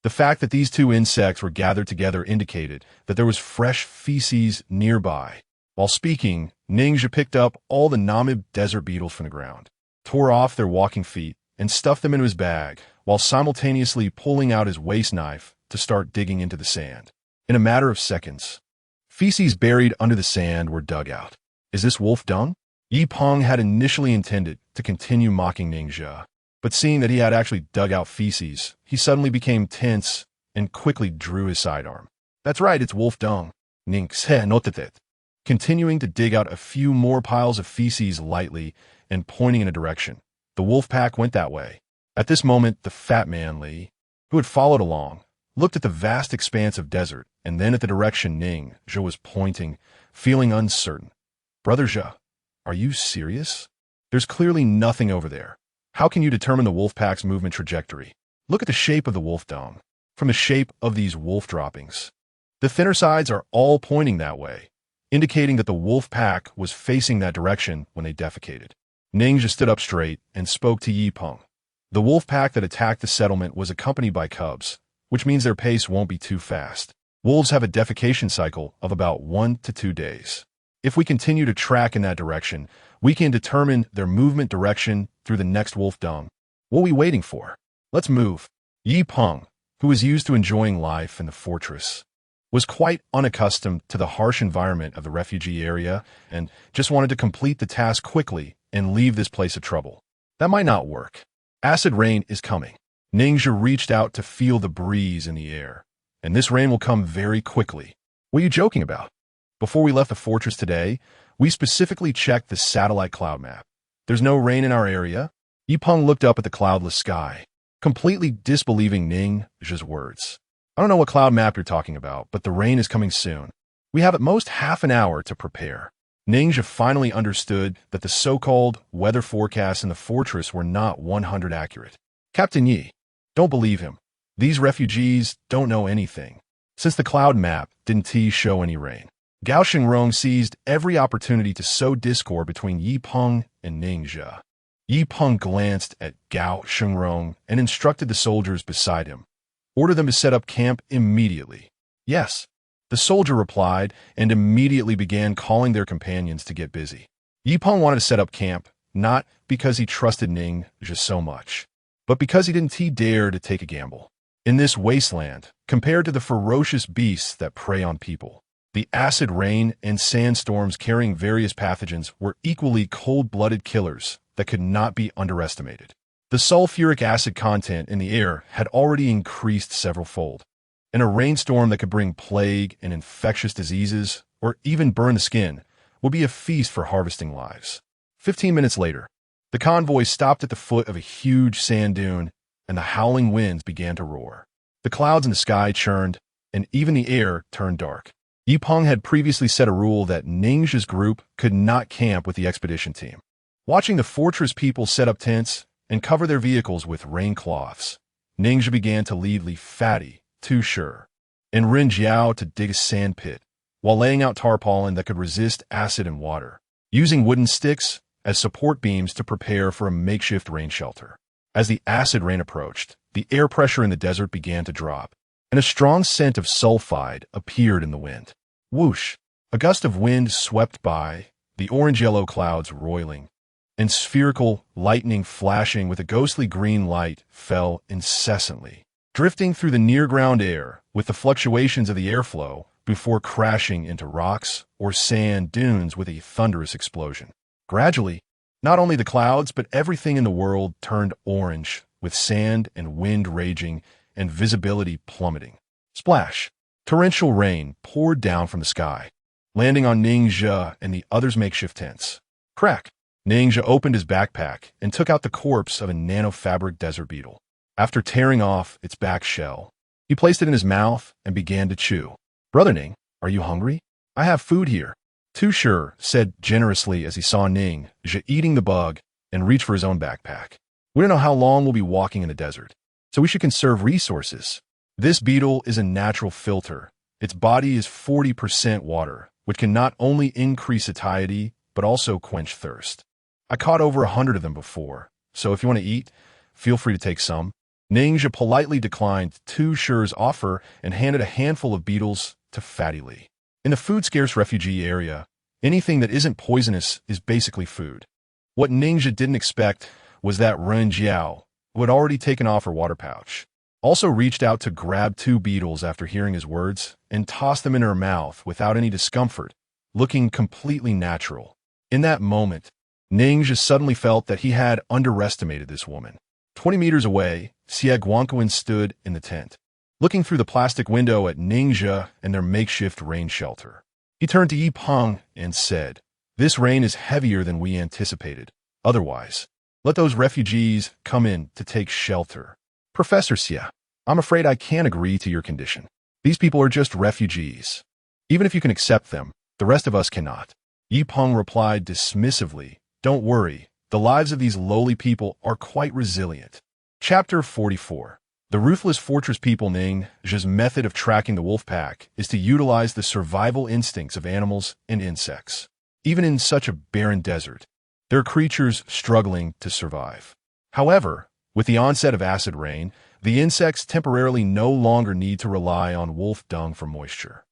The fact that these two insects were gathered together indicated that there was fresh feces nearby. While speaking, Ningxia picked up all the Namib desert beetles from the ground, tore off their walking feet, and stuffed them into his bag, while simultaneously pulling out his waste knife to start digging into the sand. In a matter of seconds, feces buried under the sand were dug out. Is this wolf dung? Yipeng had initially intended to continue mocking Ningxia, but seeing that he had actually dug out feces, he suddenly became tense and quickly drew his sidearm. That's right, it's wolf dung. Ningxia noted it, continuing to dig out a few more piles of feces lightly and pointing in a direction. The wolf pack went that way. At this moment, the fat man Li, who had followed along, looked at the vast expanse of desert and then at the direction Ningxia was pointing, feeling uncertain. Brother Zhe, are you serious? There's clearly nothing over there. How can you determine the wolf pack's movement trajectory? Look at the shape of the wolf dung. From the shape of these wolf droppings, the thinner sides are all pointing that way, indicating that the wolf pack was facing that direction when they defecated. Ningxia stood up straight and spoke to Yipeng. The wolf pack that attacked the settlement was accompanied by cubs, which means their pace won't be too fast. Wolves have a defecation cycle of about 1 to 2 days. If we continue to track in that direction, we can determine their movement direction through the next wolf dung. What are we waiting for? Let's move. Yipeng, who was used to enjoying life in the fortress, was quite unaccustomed to the harsh environment of the refugee area and just wanted to complete the task quickly and leave this place of trouble. That might not work. Acid rain is coming. Ningxia reached out to feel the breeze in the air, and this rain will come very quickly. What are you joking about? Before we left the fortress today, we specifically checked the satellite cloud map. There's no rain in our area. Yipeng looked up at the cloudless sky, completely disbelieving Ningxia's words. I don't know what cloud map you're talking about, but the rain is coming soon. We have at most half an hour to prepare. Ningxia finally understood that the so-called weather forecasts in the fortress were not 100% accurate. Captain Yi. Don't believe him. These refugees don't know anything. Since the cloud map didn't show any rain, Gao Shengrong seized every opportunity to sow discord between Yi Peng and Ning Zhe. Yi Peng glanced at Gao Shengrong and instructed the soldiers beside him. Order them to set up camp immediately. Yes. The soldier replied and immediately began calling their companions to get busy. Yi Peng wanted to set up camp, not because he trusted Ning Zhe so much, but because he didn't dare to take a gamble. In this wasteland, compared to the ferocious beasts that prey on people, the acid rain and sandstorms carrying various pathogens were equally cold-blooded killers that could not be underestimated. The sulfuric acid content in the air had already increased several-fold, and a rainstorm that could bring plague and infectious diseases or even burn the skin would be a feast for harvesting lives. 15 minutes later, the convoy stopped at the foot of a huge sand dune, and the howling winds began to roar. The clouds in the sky churned, and even the air turned dark. Yi Peng had previously set a rule that Ning Zhe's group could not camp with the expedition team. Watching the fortress people set up tents and cover their vehicles with rain cloths, Ning Zhe began to lead Li Fatty, too sure, and Ren Jiao to dig a sand pit, while laying out tarpaulin that could resist acid and water, using wooden sticks as support beams to prepare for a makeshift rain shelter. As the acid rain approached, the air pressure in the desert began to drop, and a strong scent of sulfide appeared in the wind. Whoosh! A gust of wind swept by, the orange-yellow clouds roiling, and spherical lightning flashing with a ghostly green light fell incessantly, drifting through the near-ground air with the fluctuations of the airflow before crashing into rocks or sand dunes with a thunderous explosion. Gradually, not only the clouds, but everything in the world turned orange, with sand and wind raging and visibility plummeting. Splash! Torrential rain poured down from the sky, landing on Ning Zhe and the others' makeshift tents. Crack! Ning Zhe opened his backpack and took out the corpse of a nanofabric desert beetle. After tearing off its back shell, he placed it in his mouth and began to chew. "Brother Ning, are you hungry? I have food here." Too Sure said generously as he saw Ning Zhe eating the bug and reached for his own backpack. "We don't know how long we'll be walking in the desert, so we should conserve resources. This beetle is a natural filter. Its body is 40% water, which can not only increase satiety, but also quench thirst. I caught over 100 of them before, so if you want to eat, feel free to take some." Ning Zhe politely declined Too Sure's offer and handed a handful of beetles to Fatty Li. In the food-scarce refugee area, anything that isn't poisonous is basically food. What Ning Zhe didn't expect was that Ren Jiao, who had already taken off her water pouch, also reached out to grab 2 beetles after hearing his words and tossed them in her mouth without any discomfort, looking completely natural. In that moment, Ning Zhe suddenly felt that he had underestimated this woman. 20 meters away, Xie Guangquan stood in the tent, looking through the plastic window at Ning Zhe and their makeshift rain shelter. He turned to Yi Peng and said, "This rain is heavier than we anticipated. Otherwise, let those refugees come in to take shelter." "Professor Xie, I'm afraid I can't agree to your condition. These people are just refugees. Even if you can accept them, the rest of us cannot." Yi Peng replied dismissively, "Don't worry, the lives of these lowly people are quite resilient." Chapter 44. The ruthless fortress people Ning Zhe's method of tracking the wolf pack is to utilize the survival instincts of animals and insects. Even in such a barren desert, there are creatures struggling to survive. However, with the onset of acid rain, the insects temporarily no longer need to rely on wolf dung for moisture.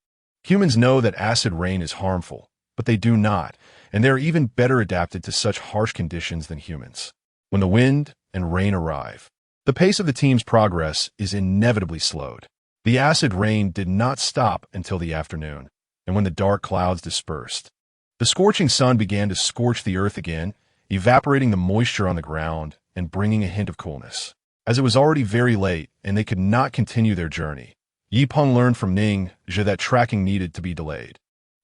Humans know that acid rain is harmful, but they do not, and they're even better adapted to such harsh conditions than humans. When the wind and rain arrive, the pace of the team's progress is inevitably slowed. The acid rain did not stop until the afternoon, and when the dark clouds dispersed, the scorching sun began to scorch the earth again, evaporating the moisture on the ground and bringing a hint of coolness. As it was already very late and they could not continue their journey, Yi Peng learned from Ning Zhe that tracking needed to be delayed.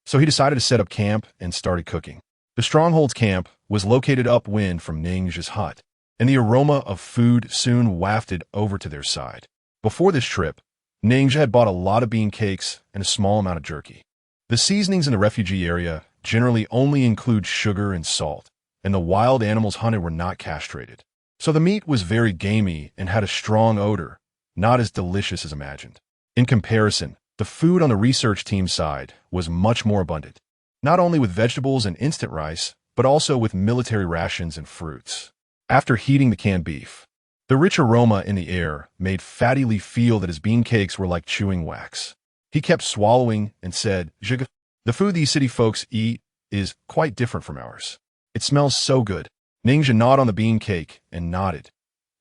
So he decided to set up camp and started cooking. The stronghold's camp was located upwind from Ning Zhe's hut, and the aroma of food soon wafted over to their side. Before this trip, Ning Zhe had bought a lot of bean cakes and a small amount of jerky. The seasonings in the refugee area generally only include sugar and salt, and the wild animals hunted were not castrated. So the meat was very gamey and had a strong odor, not as delicious as imagined. In comparison, the food on the research team's side was much more abundant, not only with vegetables and instant rice, but also with military rations and fruits. After heating the canned beef, the rich aroma in the air made Fatty Lee feel that his bean cakes were like chewing wax. He kept swallowing and said, "Zhiga, the food these city folks eat is quite different from ours. It smells so good." Ningxia gnawed on the bean cake and nodded.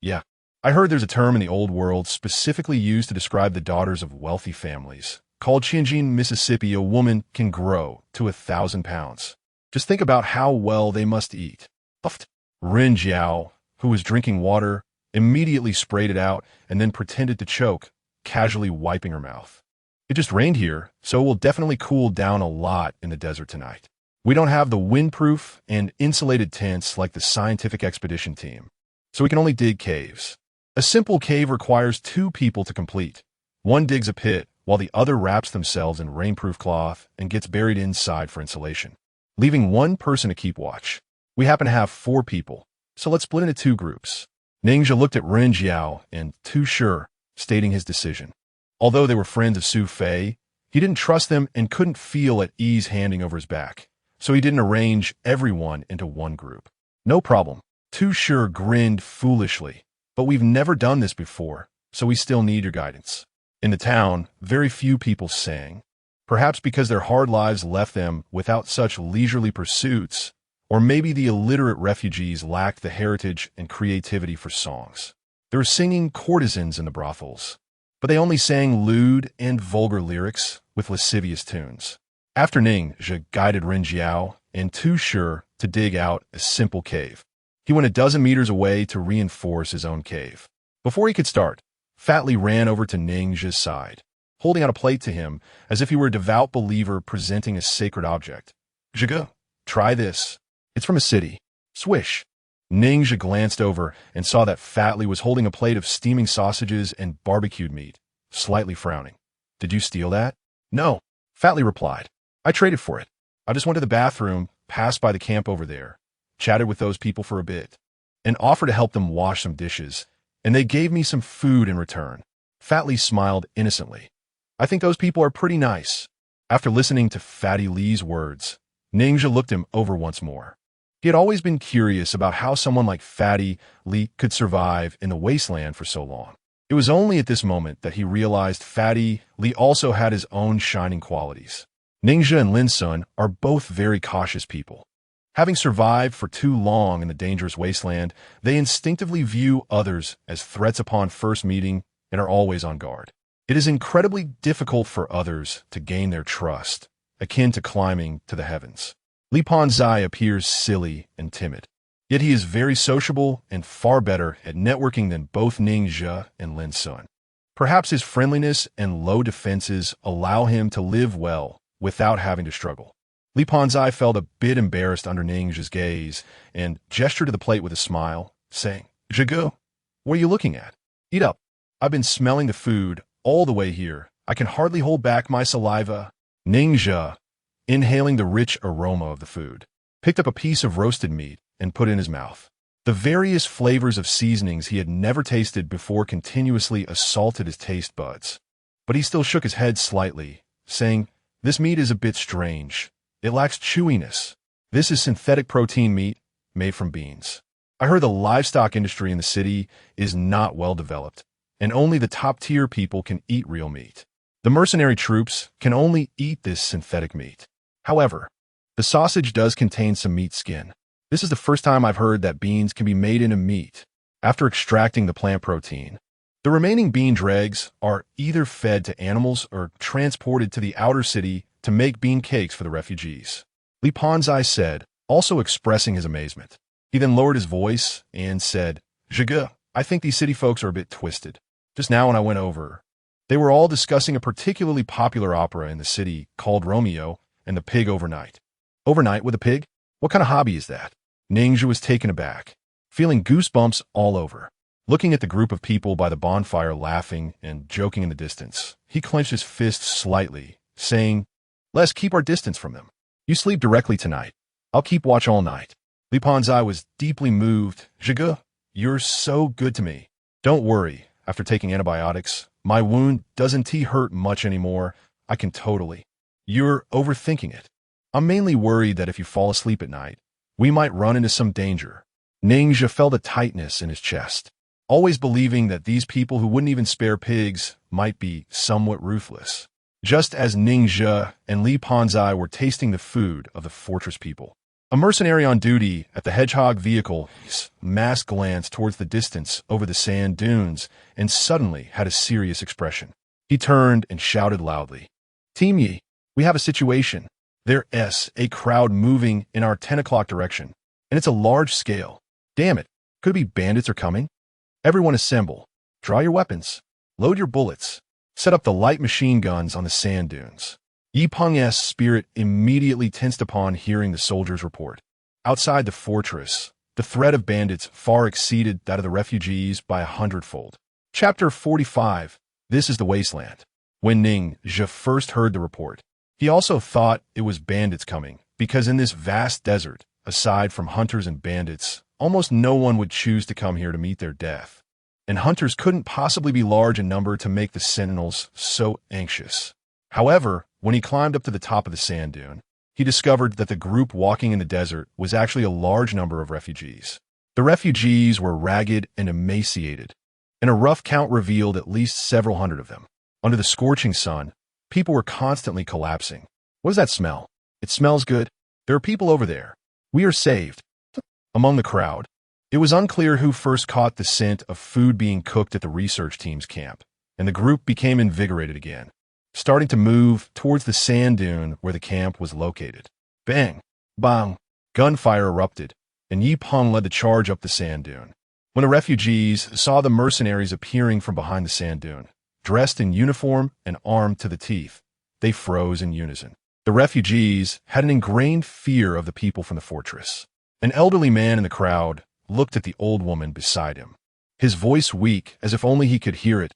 "Yeah, I heard there's a term in the old world specifically used to describe the daughters of wealthy families. Called Tianjin, Mississippi, a woman can grow to 1,000 pounds. Just think about how well they must eat." Puffed. Rin Jiao, who was drinking water, immediately sprayed it out and then pretended to choke, casually wiping her mouth. "It just rained here, so it will definitely cool down a lot in the desert tonight. We don't have the windproof and insulated tents like the scientific expedition team, so we can only dig caves. A simple cave requires 2 people to complete. One digs a pit, while the other wraps themselves in rainproof cloth and gets buried inside for insulation, leaving one person to keep watch. We happen to have 4 people, so let's split into 2 groups." Ningxia looked at Ren Jiao and Tu Shi, stating his decision. Although they were friends of Su Fei, he didn't trust them and couldn't feel at ease handing over his back, so he didn't arrange everyone into one group. "No problem." Tu Shi grinned foolishly, "But we've never done this before, so we still need your guidance." In the town, very few people sang, perhaps because their hard lives left them without such leisurely pursuits, or maybe the illiterate refugees lacked the heritage and creativity for songs. There were singing courtesans in the brothels, but they only sang lewd and vulgar lyrics with lascivious tunes. After Ningxia guided Ren Jiao and Tu Shi to dig out a simple cave, he went a dozen meters away to reinforce his own cave. Before he could start, Fat Lee ran over to Ningxia's side, holding out a plate to him as if he were a devout believer presenting a sacred object. "Zhiga, try this. It's from a city." Swish. Ningxia glanced over and saw that Fat Lee was holding a plate of steaming sausages and barbecued meat, slightly frowning. "Did you steal that?" "No," Fat Lee replied. "I traded for it. I just went to the bathroom, passed by the camp over there, chatted with those people for a bit, and offered to help them wash some dishes, and they gave me some food in return." Fat Lee smiled innocently. "I think those people are pretty nice." After listening to Fatty Lee's words, Ningxia looked him over once more. He had always been curious about how someone like Fatty Lee could survive in the wasteland for so long. It was only at this moment that he realized Fatty Lee also had his own shining qualities. Ningxia and Lin Sun are both very cautious people. Having survived for too long in the dangerous wasteland, they instinctively view others as threats upon first meeting and are always on guard. It is incredibly difficult for others to gain their trust, akin to climbing to the heavens. Li Panzai appears silly and timid, yet he is very sociable and far better at networking than both Ningxia and Lin Sun. Perhaps his friendliness and low defenses allow him to live well without having to struggle. Li Panzai felt a bit embarrassed under Ningxia's gaze and gestured to the plate with a smile, saying, "Zhigu, what are you looking at? Eat up. I've been smelling the food all the way here. I can hardly hold back my saliva." Ningxia, inhaling the rich aroma of the food, picked up a piece of roasted meat and put it in his mouth. The various flavors of seasonings he had never tasted before continuously assaulted his taste buds. But he still shook his head slightly, saying, "This meat is a bit strange. It lacks chewiness. This is synthetic protein meat made from beans. I heard the livestock industry in the city is not well developed, and only the top-tier people can eat real meat. The mercenary troops can only eat this synthetic meat. However, the sausage does contain some meat skin. This is the first time I've heard that beans can be made into meat after extracting the plant protein. The remaining bean dregs are either fed to animals or transported to the outer city to make bean cakes for the refugees." Li Panzai said, also expressing his amazement. He then lowered his voice and said, "Zhigu, I think these city folks are a bit twisted. Just now when I went over, they were all discussing a particularly popular opera in the city called Romeo and the Pig Overnight." "Overnight with a pig? What kind of hobby is that?" Ningxia was taken aback, feeling goosebumps all over. Looking at the group of people by the bonfire laughing and joking in the distance, he clenched his fist slightly, saying, "Let's keep our distance from them. You sleep directly tonight. I'll keep watch all night." Li Panzai was deeply moved. "Zhigu, You're so good to me. Don't worry, after taking antibiotics, my wound doesn't hurt much anymore. I can totally. You're overthinking it. I'm mainly worried that if you fall asleep at night, we might run into some danger. Ninja felt a tightness in his chest, always believing that these people who wouldn't even spare pigs might be somewhat ruthless. Just as Ninja and Li Panzai were tasting the food of the fortress people. A mercenary on duty at the Hedgehog vehicle mass glanced towards the distance over the sand dunes and suddenly had a serious expression. He turned and shouted loudly, "Team Yi, we have a situation. There's a crowd moving in our 10 o'clock direction, and it's a large scale. Damn it, could it be bandits are coming? Everyone assemble. Draw your weapons. Load your bullets. Set up the light machine guns on the sand dunes." Yi Peng's spirit immediately tensed upon hearing the soldiers' report. Outside the fortress, the threat of bandits far exceeded that of the refugees by 100-fold. Chapter 45. This is the wasteland. When Ninja first heard the report, he also thought it was bandits coming, because in this vast desert, aside from hunters and bandits, almost no one would choose to come here to meet their death. And hunters couldn't possibly be large in number to make the sentinels so anxious. However, when he climbed up to the top of the sand dune, he discovered that the group walking in the desert was actually a large number of refugees. The refugees were ragged and emaciated, and a rough count revealed at least several hundred of them. Under the scorching sun, people were constantly collapsing. What does that smell? It smells good. There are people over there. We are saved. Among the crowd, it was unclear who first caught the scent of food being cooked at the research team's camp, and the group became invigorated again, starting to move towards the sand dune where the camp was located. Bang! Bang! Gunfire erupted, and Yi Peng led the charge up the sand dune. When the refugees saw the mercenaries appearing from behind the sand dune, dressed in uniform and armed to the teeth, they froze in unison. The refugees had an ingrained fear of the people from the fortress. An elderly man in the crowd looked at the old woman beside him, his voice weak as if only he could hear it.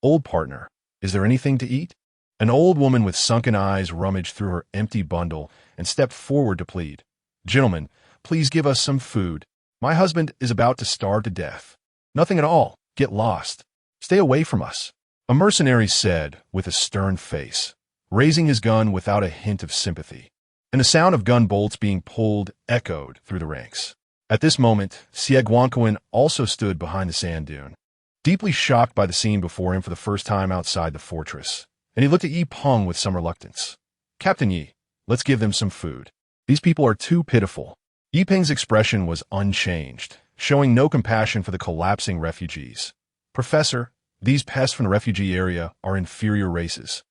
"Old partner, is there anything to eat?" An old woman with sunken eyes rummaged through her empty bundle and stepped forward to plead. "Gentlemen, please give us some food. My husband is about to starve to death." "Nothing at all. Get lost. Stay away from us," a mercenary said with a stern face, raising his gun without a hint of sympathy. And the sound of gun bolts being pulled echoed through the ranks. At this moment, Sieguancoin also stood behind the sand dune, deeply shocked by the scene before him for the first time outside the fortress, and he looked at Yi Peng with some reluctance. "Captain Yi, let's give them some food. These people are too pitiful." Yi Peng's expression was unchanged, showing no compassion for the collapsing refugees. "Professor, these pests from the refugee area are inferior races,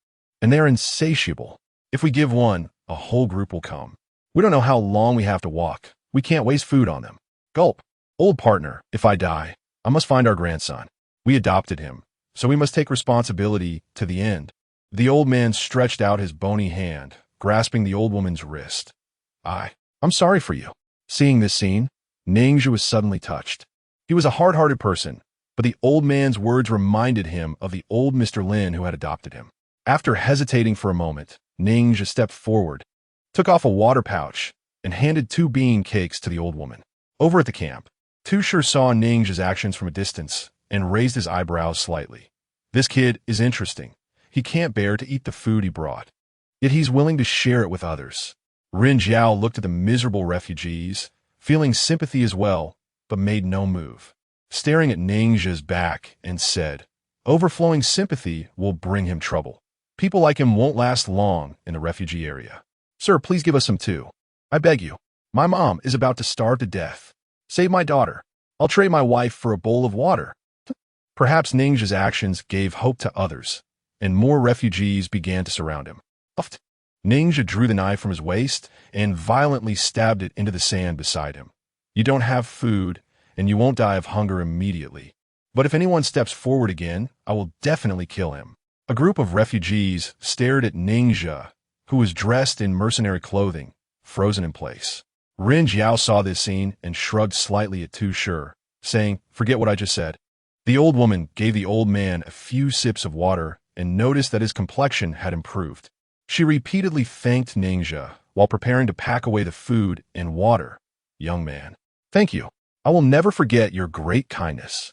and they are insatiable. If we give one, a whole group will come. We don't know how long we have to walk. We can't waste food on them." Gulp. "Old partner, if I die, I must find our grandson. We adopted him, so we must take responsibility to the end." The old man stretched out his bony hand, grasping the old woman's wrist. I'm sorry for you." Seeing this scene, Ninja was suddenly touched. He was a hard-hearted person, but the old man's words reminded him of the old Mr. Lin who had adopted him. After hesitating for a moment, Ninja stepped forward, took off a water pouch, and handed 2 bean cakes to the old woman. Over at the camp, Tusher saw Ninja's actions from a distance and raised his eyebrows slightly. This kid is interesting. He can't bear to eat the food he brought, yet he's willing to share it with others. Rin Jiao looked at the miserable refugees, feeling sympathy as well, but made no move, staring at Ninja's back and said, "Overflowing sympathy will bring him trouble. People like him won't last long in the refugee area. Sir, please give us some too. I beg you. My mom is about to starve to death. Save my daughter. I'll trade my wife for a bowl of water." Perhaps Ninja's actions gave hope to others, and more refugees began to surround him. Ninja drew the knife from his waist and violently stabbed it into the sand beside him. "You don't have food, and you won't die of hunger immediately. But if anyone steps forward again, I will definitely kill him." A group of refugees stared at Ninja, who was dressed in mercenary clothing, frozen in place. Rin Jiao saw this scene and shrugged slightly at Tusher, saying, "Forget what I just said." The old woman gave the old man a few sips of water and noticed that his complexion had improved. She repeatedly thanked Ninja while preparing to pack away the food and water. "Young man, thank you. I will never forget your great kindness.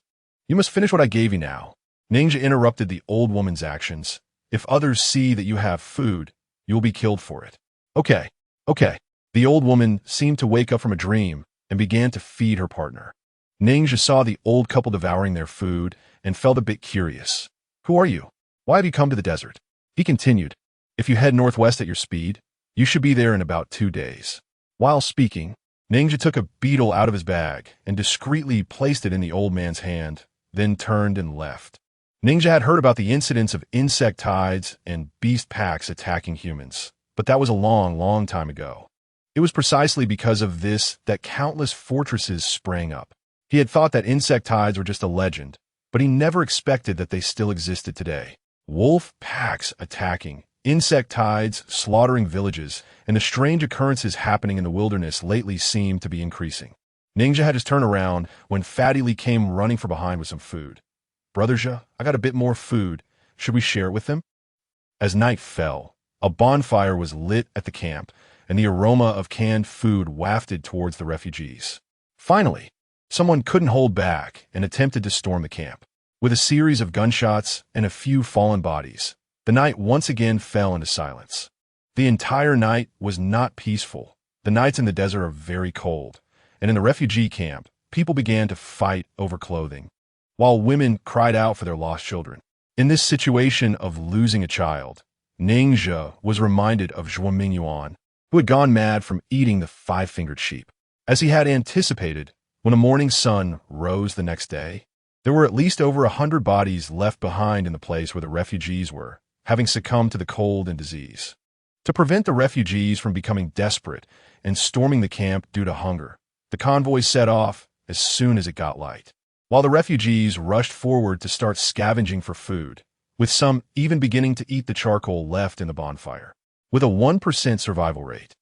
You must finish what I gave you now. Ninja interrupted the old woman's actions. If others see that you have food, you will be killed for it. Okay, okay. The old woman seemed to wake up from a dream and began to feed her partner. Ninja saw the old couple devouring their food and felt a bit curious. Who are you? Why have you come to the desert? He continued. If you head northwest at your speed, you should be there in about 2 days. While speaking, Ninja took a beetle out of his bag and discreetly placed it in the old man's hand, then turned and left. Ninja had heard about the incidents of insect tides and beast packs attacking humans, but that was a long, long time ago. It was precisely because of this that countless fortresses sprang up. He had thought that insect tides were just a legend, but he never expected that they still existed today. Wolf packs attacking, insect tides slaughtering villages, and the strange occurrences happening in the wilderness lately seemed to be increasing. Ninja had his turn around when Fatty Lee came running from behind with some food. Brotherja, I got a bit more food. Should we share it with them? As night fell, a bonfire was lit at the camp, and the aroma of canned food wafted towards the refugees. Finally, someone couldn't hold back and attempted to storm the camp. With a series of gunshots and a few fallen bodies, the night once again fell into silence. The entire night was not peaceful. The nights in the desert are very cold, and in the refugee camp, people began to fight over clothing, while women cried out for their lost children. In this situation of losing a child, Ninja was reminded of Zhuo Mingyuan, who had gone mad from eating the 5-fingered sheep. As he had anticipated, when the morning sun rose the next day, there were at least over 100 bodies left behind in the place where the refugees were, having succumbed to the cold and disease. To prevent the refugees from becoming desperate and storming the camp due to hunger, the convoy set off as soon as it got light. While the refugees rushed forward to start scavenging for food, with some even beginning to eat the charcoal left in the bonfire. With a 1% survival rate,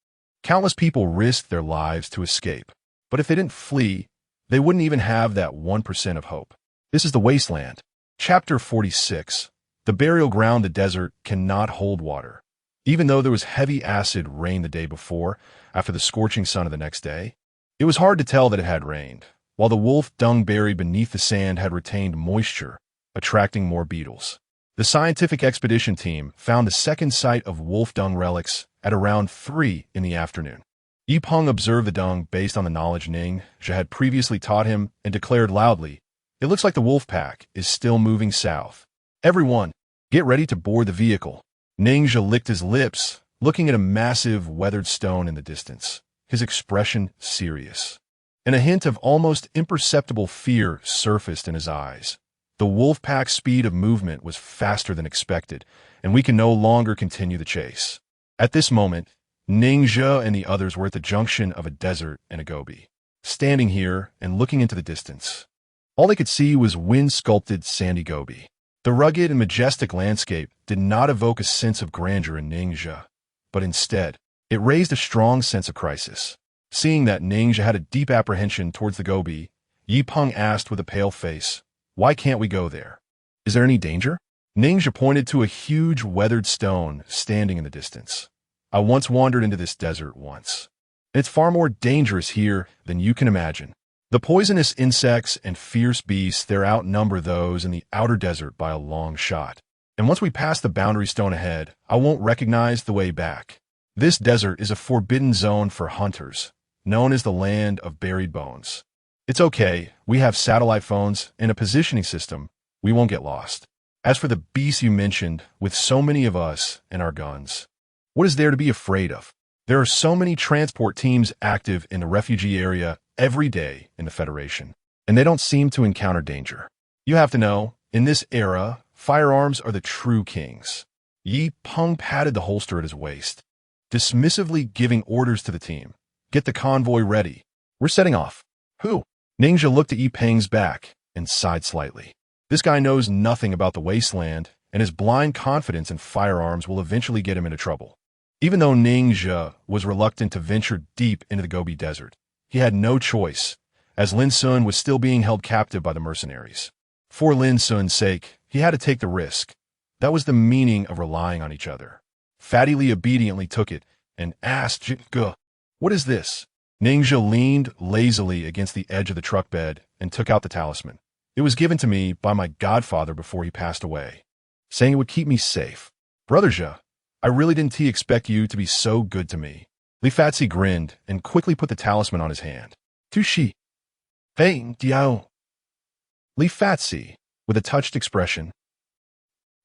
countless people risked their lives to escape. But if they didn't flee, they wouldn't even have that 1% of hope. This is the wasteland. Chapter 46. The burial ground. The desert cannot hold water. Even though there was heavy acid rain the day before, after the scorching sun of the next day, it was hard to tell that it had rained, while the wolf dung buried beneath the sand had retained moisture, attracting more beetles. The scientific expedition team found the second site of wolf dung relics at around 3 in the afternoon. Yipeng observed the dung based on the knowledge Ninja had previously taught him and declared loudly, "It looks like the wolf pack is still moving south. Everyone, get ready to board the vehicle." Ninja licked his lips, looking at a massive weathered stone in the distance, his expression serious. And a hint of almost imperceptible fear surfaced in his eyes. The wolf pack's speed of movement was faster than expected, and we can no longer continue the chase. At this moment, Ninja and the others were at the junction of a desert and a gobi, standing here and looking into the distance. All they could see was wind-sculpted sandy gobi. The rugged and majestic landscape did not evoke a sense of grandeur in Ninja, but instead, it raised a strong sense of crisis. Seeing that Ninja had a deep apprehension towards the gobi, Yipeng asked with a pale face, "Why can't we go there? Is there any danger?" Ninja pointed to a huge weathered stone standing in the distance. "I once wandered into this desert once. It's far more dangerous here than you can imagine. The poisonous insects and fierce beasts there outnumber those in the outer desert by a long shot. And once we pass the boundary stone ahead, I won't recognize the way back. This desert is a forbidden zone for hunters, known as the land of buried bones. It's okay, we have satellite phones and a positioning system. We won't get lost. As for the beasts you mentioned, with so many of us and our guns, what is there to be afraid of? There are so many transport teams active in the refugee area every day in the Federation, and they don't seem to encounter danger. You have to know, in this era, firearms are the true kings." Yipeng patted the holster at his waist, dismissively giving orders to the team. "Get the convoy ready. We're setting off." "Who?" Ninja looked at Yipeng's back and sighed slightly. This guy knows nothing about the wasteland, and his blind confidence in firearms will eventually get him into trouble. Even though Ninja was reluctant to venture deep into the Gobi Desert, he had no choice, as Lin Sun was still being held captive by the mercenaries. For Lin Sun's sake, he had to take the risk. That was the meaning of relying on each other. Fatty Lee obediently took it and asked Jitge, "What is this?" Ningxia leaned lazily against the edge of the truck bed and took out the talisman. It was given to me by my godfather before he passed away, saying it would keep me safe. Brother Zhe, I really didn't expect you to be so good to me. Li Fatsi grinned and quickly put the talisman on his hand. Tushi. Hey, Diao. Li Fatsi, with a touched expression.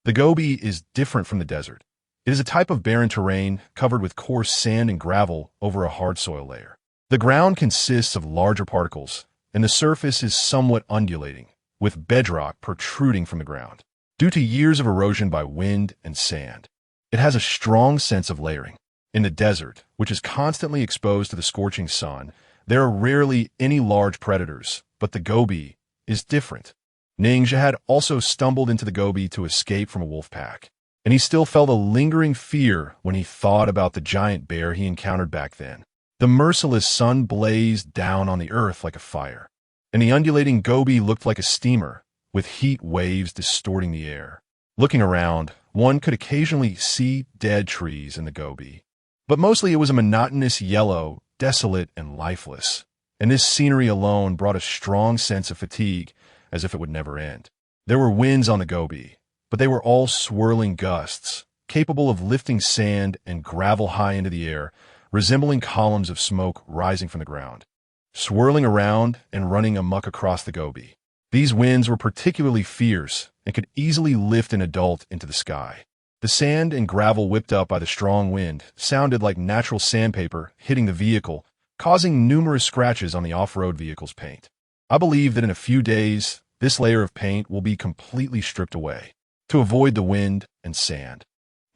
The Gobi is different from the desert. It is a type of barren terrain covered with coarse sand and gravel over a hard soil layer. The ground consists of larger particles, and the surface is somewhat undulating, with bedrock protruding from the ground. Due to years of erosion by wind and sand, it has a strong sense of layering. In the desert, which is constantly exposed to the scorching sun, there are rarely any large predators, but the Gobi is different. Ningxia had also stumbled into the Gobi to escape from a wolf pack, and he still felt a lingering fear when he thought about the giant bear he encountered back then. The merciless sun blazed down on the earth like a fire, and the undulating Gobi looked like a steamer, with heat waves distorting the air. Looking around, one could occasionally see dead trees in the Gobi, but mostly it was a monotonous yellow, desolate and lifeless, and this scenery alone brought a strong sense of fatigue, as if it would never end. There were winds on the Gobi, but they were all swirling gusts, capable of lifting sand and gravel high into the air, resembling columns of smoke rising from the ground, swirling around and running amok across the Gobi. These winds were particularly fierce and could easily lift an adult into the sky. The sand and gravel whipped up by the strong wind sounded like natural sandpaper hitting the vehicle, causing numerous scratches on the off-road vehicle's paint. I believe that in a few days, this layer of paint will be completely stripped away to avoid the wind and sand.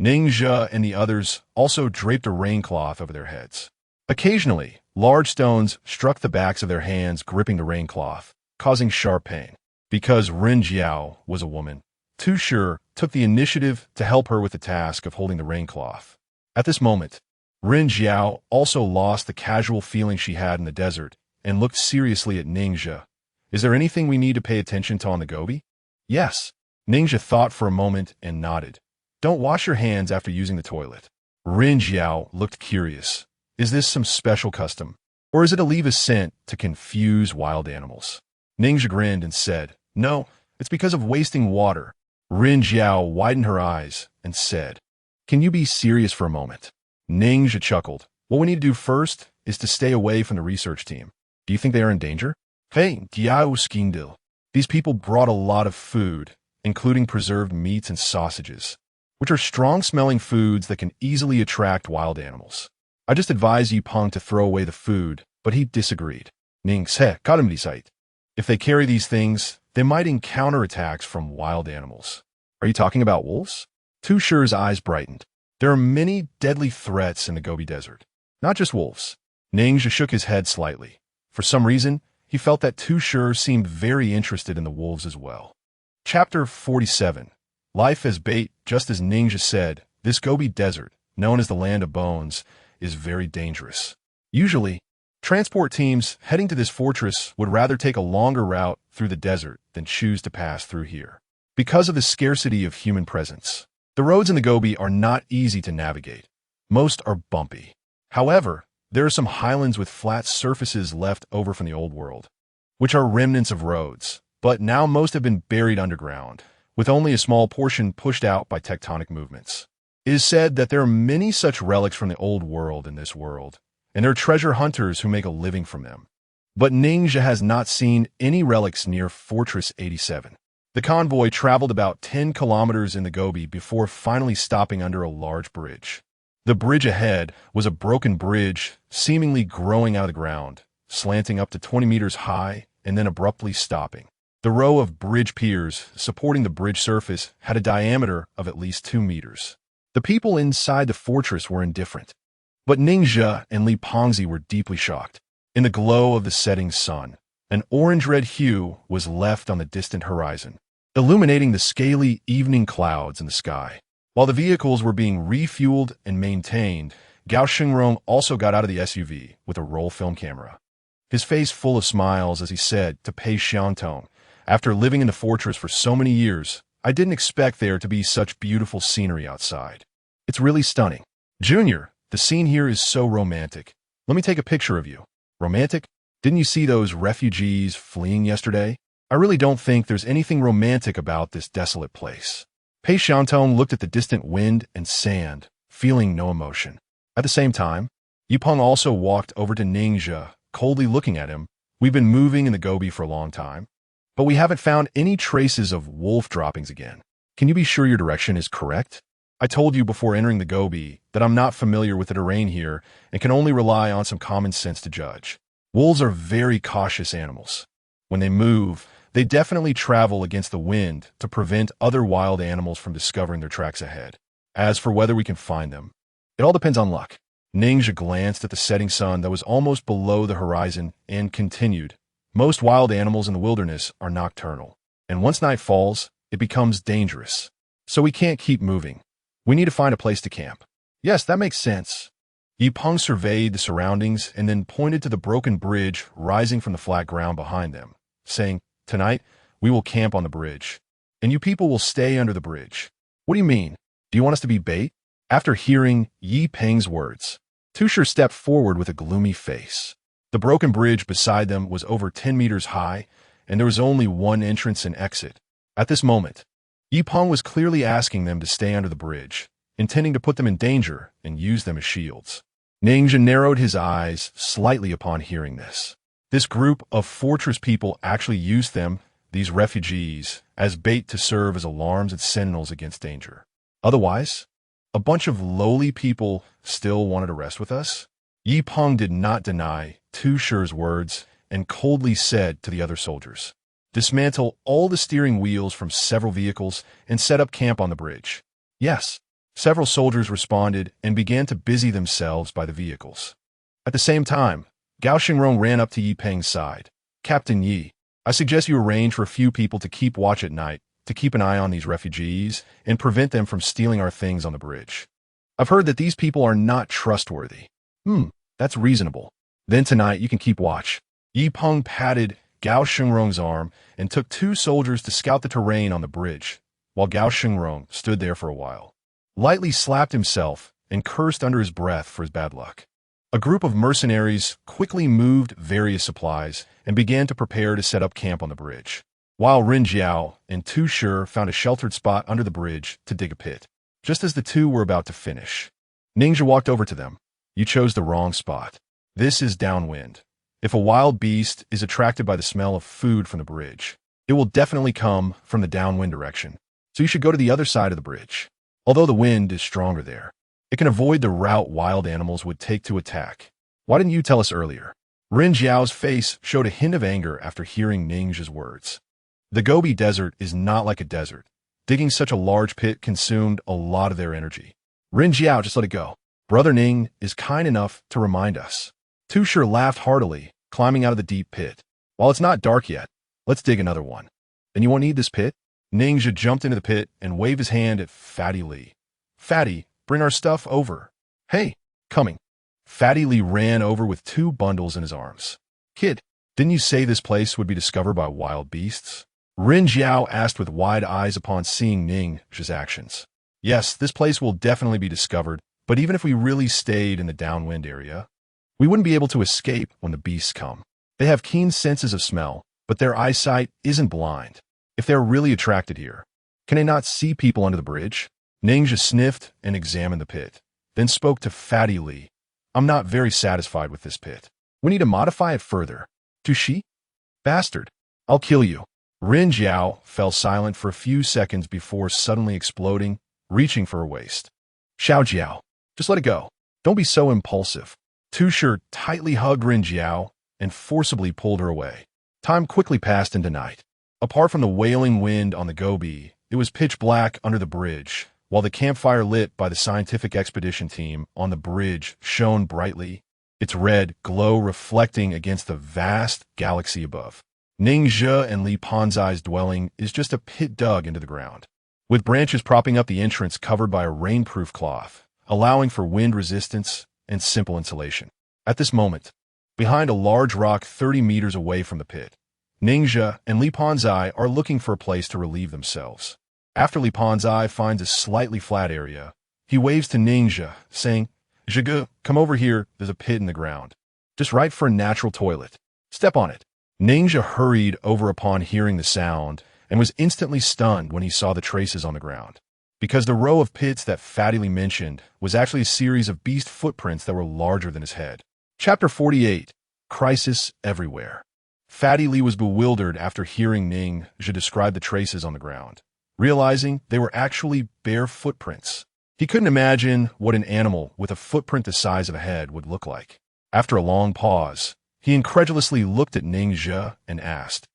Ningxia and the others also draped a rain cloth over their heads. Occasionally, large stones struck the backs of their hands gripping the rain cloth, causing sharp pain. Because Ren Jiao was a woman, Tu Shi took the initiative to help her with the task of holding the rain cloth. At this moment, Ren Jiao also lost the casual feeling she had in the desert and looked seriously at Ningxia. Is there anything we need to pay attention to on the Gobi? Yes. Ningxia thought for a moment and nodded. Don't wash your hands after using the toilet. Ren Jiao looked curious. Is this some special custom? Or is it to leave a scent to confuse wild animals? Ningxia grinned and said, No, it's because of wasting water. Ren Jiao widened her eyes and said, Can you be serious for a moment? Ningxia chuckled. What we need to do first is to stay away from the research team. Do you think they are in danger? Hey, Diao Skindil. These people brought a lot of food, including preserved meats and sausages, which are strong-smelling foods that can easily attract wild animals. I just advised Yipeng to throw away the food, but he disagreed. Ningxia, if they carry these things, they might encounter attacks from wild animals. Are you talking about wolves? Tu Shi's eyes brightened. There are many deadly threats in the Gobi Desert, not just wolves. Ningxia shook his head slightly. For some reason, he felt that Tu Shi seemed very interested in the wolves as well. Chapter 47. Life as bait. Just as Ningxia said, this Gobi Desert, known as the Land of Bones, is very dangerous. Usually, transport teams heading to this fortress would rather take a longer route through the desert than choose to pass through here. Because of the scarcity of human presence, the roads in the Gobi are not easy to navigate. Most are bumpy. However, there are some highlands with flat surfaces left over from the old world, which are remnants of roads, but now most have been buried underground, with only a small portion pushed out by tectonic movements. It is said that there are many such relics from the old world in this world, and there are treasure hunters who make a living from them. But Ningxia has not seen any relics near Fortress 87. The convoy traveled about 10 kilometers in the Gobi before finally stopping under a large bridge. The bridge ahead was a broken bridge seemingly growing out of the ground, slanting up to 20 meters high and then abruptly stopping. The row of bridge piers supporting the bridge surface had a diameter of at least 2 meters. The people inside the fortress were indifferent, but Ningxia and Li Pengzi were deeply shocked. In the glow of the setting sun, an orange-red hue was left on the distant horizon, illuminating the scaly evening clouds in the sky. While the vehicles were being refueled and maintained, Gao Xingrong also got out of the SUV with a roll film camera, his face full of smiles as he said to Pei Xiangtong, After living in the fortress for so many years, I didn't expect there to be such beautiful scenery outside. It's really stunning. Junior, the scene here is so romantic. Let me take a picture of you. Romantic? Didn't you see those refugees fleeing yesterday? I really don't think there's anything romantic about this desolate place. Pei Shantung looked at the distant wind and sand, feeling no emotion. At the same time, Yipeng also walked over to Ningxia, coldly looking at him. We've been moving in the Gobi for a long time, but we haven't found any traces of wolf droppings again. Can you be sure your direction is correct? I told you before entering the Gobi that I'm not familiar with the terrain here and can only rely on some common sense to judge. Wolves are very cautious animals. When they move, they definitely travel against the wind to prevent other wild animals from discovering their tracks ahead. As for whether we can find them, it all depends on luck. Ningxia glanced at the setting sun that was almost below the horizon and continued. Most wild animals in the wilderness are nocturnal, and once night falls, it becomes dangerous. So we can't keep moving. We need to find a place to camp. Yes, that makes sense. Yipeng surveyed the surroundings and then pointed to the broken bridge rising from the flat ground behind them, saying, "Tonight, we will camp on the bridge, and you people will stay under the bridge." What do you mean? Do you want us to be bait? After hearing Yipeng's words, Tusher stepped forward with a gloomy face. The broken bridge beside them was over 10 meters high, and there was only one entrance and exit. At this moment, Yipeng was clearly asking them to stay under the bridge, intending to put them in danger and use them as shields. Ningxia narrowed his eyes slightly upon hearing this. This group of fortress people actually used them, these refugees, as bait to serve as alarms and sentinels against danger. Otherwise, a bunch of lowly people still wanted to rest with us? Yipeng did not deny Tusher's words and coldly said to the other soldiers, "Dismantle all the steering wheels from several vehicles and set up camp on the bridge." Yes, several soldiers responded and began to busy themselves by the vehicles. At the same time, Gao Xingrong ran up to Yipeng's side. "Captain Yi, I suggest you arrange for a few people to keep watch at night, to keep an eye on these refugees and prevent them from stealing our things on the bridge. I've heard that these people are not trustworthy." That's reasonable. Then tonight you can keep watch. Yipeng patted Gao Xingrong's arm and took 2 soldiers to scout the terrain on the bridge, while Gao Xingrong stood there for a while. Lightly slapped himself and cursed under his breath for his bad luck. A group of mercenaries quickly moved various supplies and began to prepare to set up camp on the bridge, while Ren Jiao and Tu Shi found a sheltered spot under the bridge to dig a pit. Just as the two were about to finish, Ningxia walked over to them. "You chose the wrong spot. This is downwind. If a wild beast is attracted by the smell of food from the bridge, it will definitely come from the downwind direction. So you should go to the other side of the bridge. Although the wind is stronger there, it can avoid the route wild animals would take to attack. Why didn't you tell us earlier?" Ren Jiao's face showed a hint of anger after hearing Ningxia's words. The Gobi Desert is not like a desert. Digging such a large pit consumed a lot of their energy. "Ren Jiao, just let it go. Brother Ning is kind enough to remind us." Tu Shi laughed heartily, climbing out of the deep pit. "While it's not dark yet, let's dig another one." "Then you won't need this pit?" Ningxia jumped into the pit and waved his hand at Fatty Li. "Fatty, bring our stuff over." "Hey, coming." Fatty Li ran over with 2 bundles in his arms. "Kid, didn't you say this place would be discovered by wild beasts?" Ren Jiao asked with wide eyes upon seeing Ningxia's actions. "Yes, this place will definitely be discovered, but even if we really stayed in the downwind area, we wouldn't be able to escape when the beasts come. They have keen senses of smell, but their eyesight isn't blind. If they're really attracted here, can they not see people under the bridge?" Ningxia sniffed and examined the pit, then spoke to Fatty Li. "I'm not very satisfied with this pit. We need to modify it further." "Tu Shi? Bastard, I'll kill you." Ren Jiao fell silent for a few seconds before suddenly exploding, reaching for her waist. "Xiao Jiao, just let it go. Don't be so impulsive." Tu Shi tightly hugged Ren Jiao and forcibly pulled her away. Time quickly passed into night. Apart from the wailing wind on the Gobi, it was pitch black under the bridge, while the campfire lit by the scientific expedition team on the bridge shone brightly, its red glow reflecting against the vast galaxy above. Ningxia and Li Panzai's dwelling is just a pit dug into the ground, with branches propping up the entrance covered by a rainproof cloth, allowing for wind resistance and simple insulation. At this moment, behind a large rock 30 meters away from the pit, Ningxia and Li Panzai are looking for a place to relieve themselves. After Li Panzai finds a slightly flat area, he waves to Ningxia, saying, "Zhigu, come over here, there's a pit in the ground." just right for a natural toilet. Step on it. Ninja hurried over upon hearing the sound and was instantly stunned when he saw the traces on the ground. Because the row of pits that Fatty Lee mentioned was actually a series of beast footprints that were larger than his head. Chapter 48. Crisis Everywhere. Fatty Lee was bewildered after hearing Ninja describe the traces on the ground, realizing they were actually bare footprints. He couldn't imagine what an animal with a footprint the size of a head would look like. After a long pause, he incredulously looked at Ninja and asked,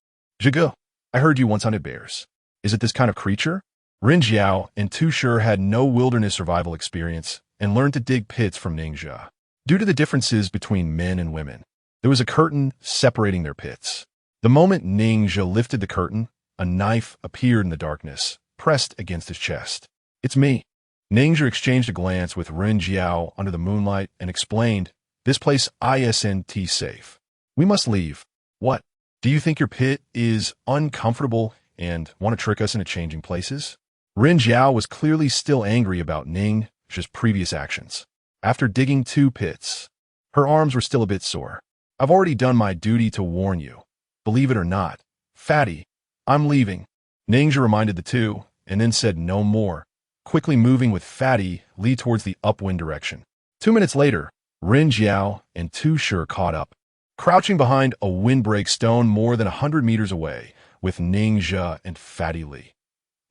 "Jigo, I heard you once hunted bears. Is it this kind of creature?" Rin Jiao and Tu Shi had no wilderness survival experience and learned to dig pits from Ninja. Due to the differences between men and women, there was a curtain separating their pits. The moment Ninja lifted the curtain, a knife appeared in the darkness, pressed against his chest. "It's me." Ninja exchanged a glance with Rin Jiao under the moonlight and explained, "This place isn't safe. We must leave." "What? Do you think your pit is uncomfortable and want to trick us into changing places?" Rin Jiao was clearly still angry about Ninja's previous actions. After digging 2 pits, her arms were still a bit sore. "I've already done my duty to warn you. Believe it or not, Fatty, I'm leaving." Ninja reminded the two, and then said no more, quickly moving with Fatty Lee towards the upwind direction. 2 minutes later, Rin Jiao and Tu Shi caught up, crouching behind a windbreak stone more than 100 meters away, with Ninja and Fatty Lee.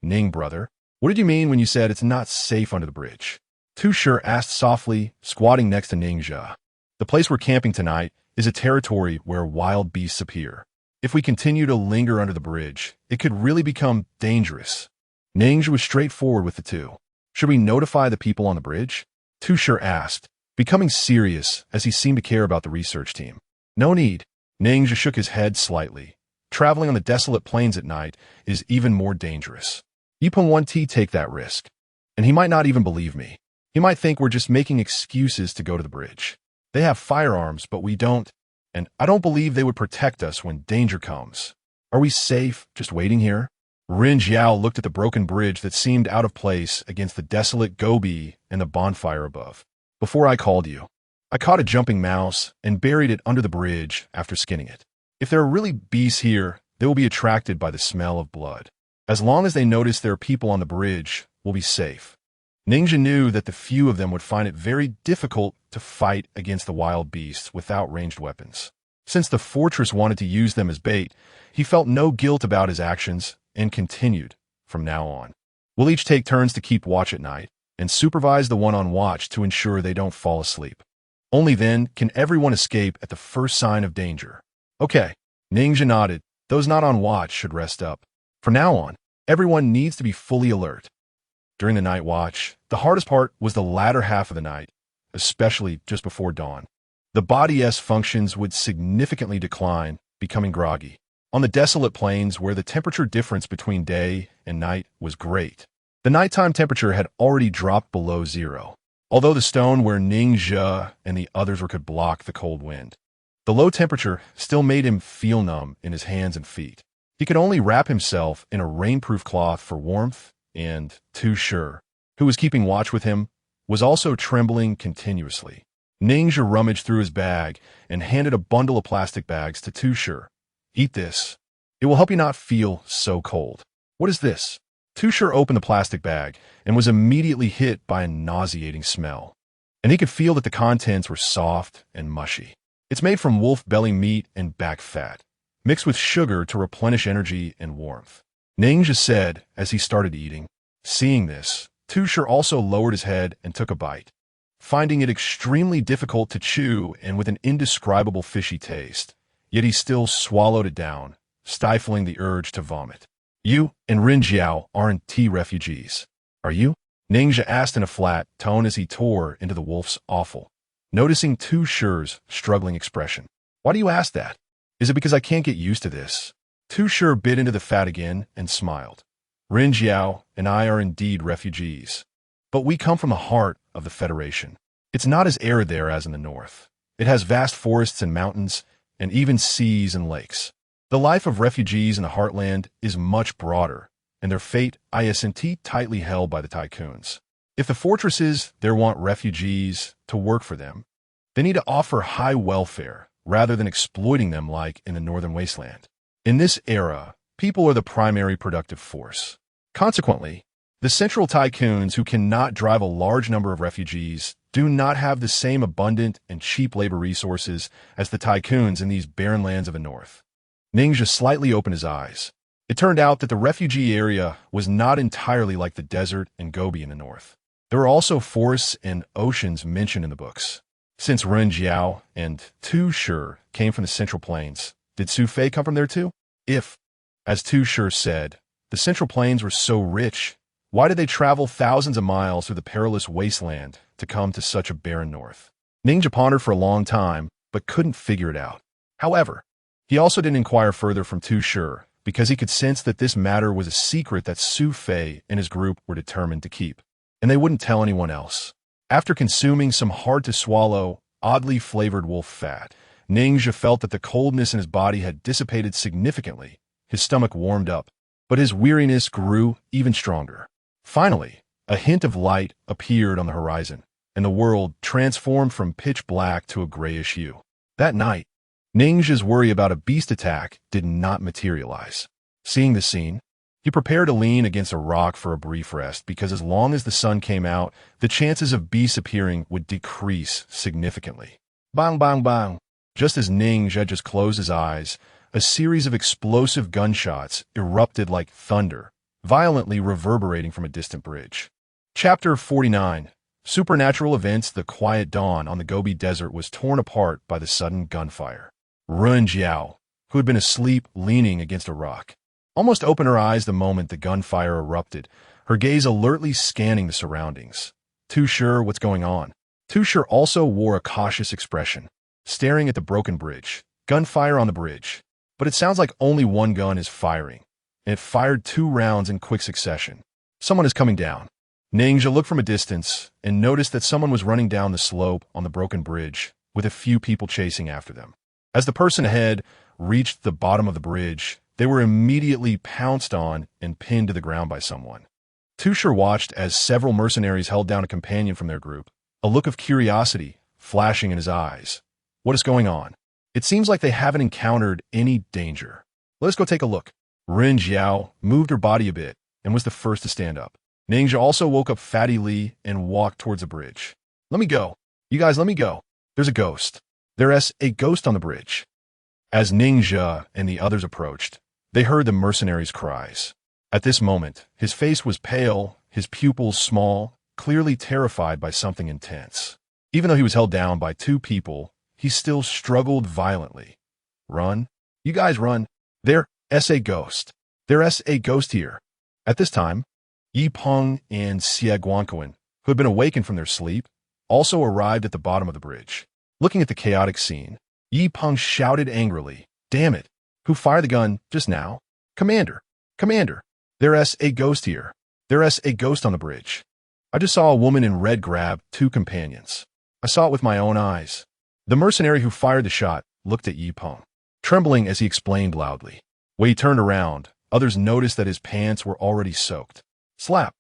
"Ning, brother, what did you mean when you said it's not safe under the bridge?" Tu Shi asked softly, squatting next to Ninja. "The place we're camping tonight is a territory where wild beasts appear. If we continue to linger under the bridge, it could really become dangerous." Ninja was straightforward with the two. "Should we notify the people on the bridge?" Tu Shi asked, becoming serious as he seemed to care about the research team. "No need." Ninja shook his head slightly. "Traveling on the desolate plains at night is even more dangerous. Yipeng 1T take that risk. And he might not even believe me. He might think we're just making excuses to go to the bridge. They have firearms, but we don't. And I don't believe they would protect us when danger comes. Are we safe just waiting here?" Rin Jiao looked at the broken bridge that seemed out of place against the desolate Gobi and the bonfire above. "Before I called you, I caught a jumping mouse and buried it under the bridge after skinning it. If there are really beasts here, they will be attracted by the smell of blood. As long as they notice there are people on the bridge, we'll be safe." Ninja knew that the few of them would find it very difficult to fight against the wild beasts without ranged weapons. Since the fortress wanted to use them as bait, he felt no guilt about his actions and continued, "From now on, we'll each take turns to keep watch at night and supervise the one on watch to ensure they don't fall asleep. Only then can everyone escape at the first sign of danger." "Okay." Ninja nodded. "Those not on watch should rest up. From now on, everyone needs to be fully alert." During the night watch, the hardest part was the latter half of the night, especially just before dawn. The body's functions would significantly decline, becoming groggy. On the desolate plains where the temperature difference between day and night was great, the nighttime temperature had already dropped below 0, although the stone where Ninja and the others were could block the cold wind. The low temperature still made him feel numb in his hands and feet. He could only wrap himself in a rainproof cloth for warmth, and Tu Shi, who was keeping watch with him, was also trembling continuously. Ninja rummaged through his bag and handed a bundle of plastic bags to Tu Shi. "Eat this. It will help you not feel so cold." "What is this?" Tu Shi opened the plastic bag and was immediately hit by a nauseating smell. And he could feel that the contents were soft and mushy. "It's made from wolf belly meat and back fat, mixed with sugar to replenish energy and warmth," Ninja said as he started eating. Seeing this, Tu Shi also lowered his head and took a bite, finding it extremely difficult to chew and with an indescribable fishy taste. Yet he still swallowed it down, stifling the urge to vomit. "You and Rin Jiao aren't refugees, are you?" Ninja asked in a flat tone as he tore into the wolf's offal, noticing Tu Shi's struggling expression. "Why do you ask that? Is it because I can't get used to this?" Tu Shi bit into the fat again and smiled. "Rin Jiao and I are indeed refugees, but we come from the heart of the Federation. It's not as arid there as in the north. It has vast forests and mountains, and even seas and lakes. The life of refugees in the heartland is much broader, and their fate isn't tightly held by the tycoons. If the fortresses there want refugees to work for them, They need to offer high welfare rather than exploiting them like in the northern wasteland. In this era, people are the primary productive force. Consequently, the central tycoons who cannot drive a large number of refugees do not have the same abundant and cheap labor resources as the tycoons in these barren lands of the north. Ninja slightly opened his eyes. It turned out that the refugee area was not entirely like the desert and Gobi in the north. There were also forests and oceans mentioned in the books. Since Ren Jiao and Tu Shi came from the Central Plains, did Su Fei come from there too? If, as Tu Shi said, the Central Plains were so rich, why did they travel thousands of miles through the perilous wasteland to come to such a barren north? Ninja pondered for a long time, but couldn't figure it out. However, he also didn't inquire further from Tu Shi, because he could sense that this matter was a secret that Su Fei and his group were determined to keep, and they wouldn't tell anyone else. After consuming some hard-to-swallow, oddly flavored wolf fat, Ninja felt that the coldness in his body had dissipated significantly. His stomach warmed up, but his weariness grew even stronger. Finally, a hint of light appeared on the horizon, and the world transformed from pitch black to a grayish hue. That night, Ninja's worry about a beast attack did not materialize. Seeing the scene, he prepared to lean against a rock for a brief rest because as long as the sun came out, the chances of beasts appearing would decrease significantly. Bang, bang, bang. Just as Ninja just closed his eyes, a series of explosive gunshots erupted like thunder, violently reverberating from a distant bridge. Chapter 49. Supernatural events. The quiet dawn on the Gobi Desert was torn apart by the sudden gunfire. Ren Jiao, who had been asleep leaning against a rock, almost opened her eyes the moment the gunfire erupted, her gaze alertly scanning the surroundings. Too sure what's going on. Too sure also wore a cautious expression, staring at the broken bridge. Gunfire on the bridge. But it sounds like only one gun is firing, and it fired 2 rounds in quick succession. Someone is coming down. Ninja looked from a distance and noticed that someone was running down the slope on the broken bridge, with a few people chasing after them. As the person ahead reached the bottom of the bridge, they were immediately pounced on and pinned to the ground by someone. Tusher watched as several mercenaries held down a companion from their group, a look of curiosity flashing in his eyes. What is going on? It seems like they haven't encountered any danger. Let us go take a look. Ren Jiao moved her body a bit and was the first to stand up. Ninja also woke up Fatty Li and walked towards the bridge. Let me go. You guys, let me go. There's a ghost. There's a ghost on the bridge. As Ninja and the others approached, they heard the mercenaries' cries. At this moment, his face was pale, his pupils small, clearly terrified by something intense. Even though he was held down by 2 people, he still struggled violently. Run. You guys run. There's a ghost. There's a ghost here. At this time, Yi Peng and Xie Guanquan, who had been awakened from their sleep, also arrived at the bottom of the bridge. Looking at the chaotic scene, Yi Peng shouted angrily, "Damn it! Who fired the gun just now? Commander! Commander! There's a ghost here. There's a ghost on the bridge. I just saw a woman in red grab 2 companions. I saw it with my own eyes." The mercenary who fired the shot looked at Yi Peng, trembling as he explained loudly. When he turned around, others noticed that his pants were already soaked. Slap!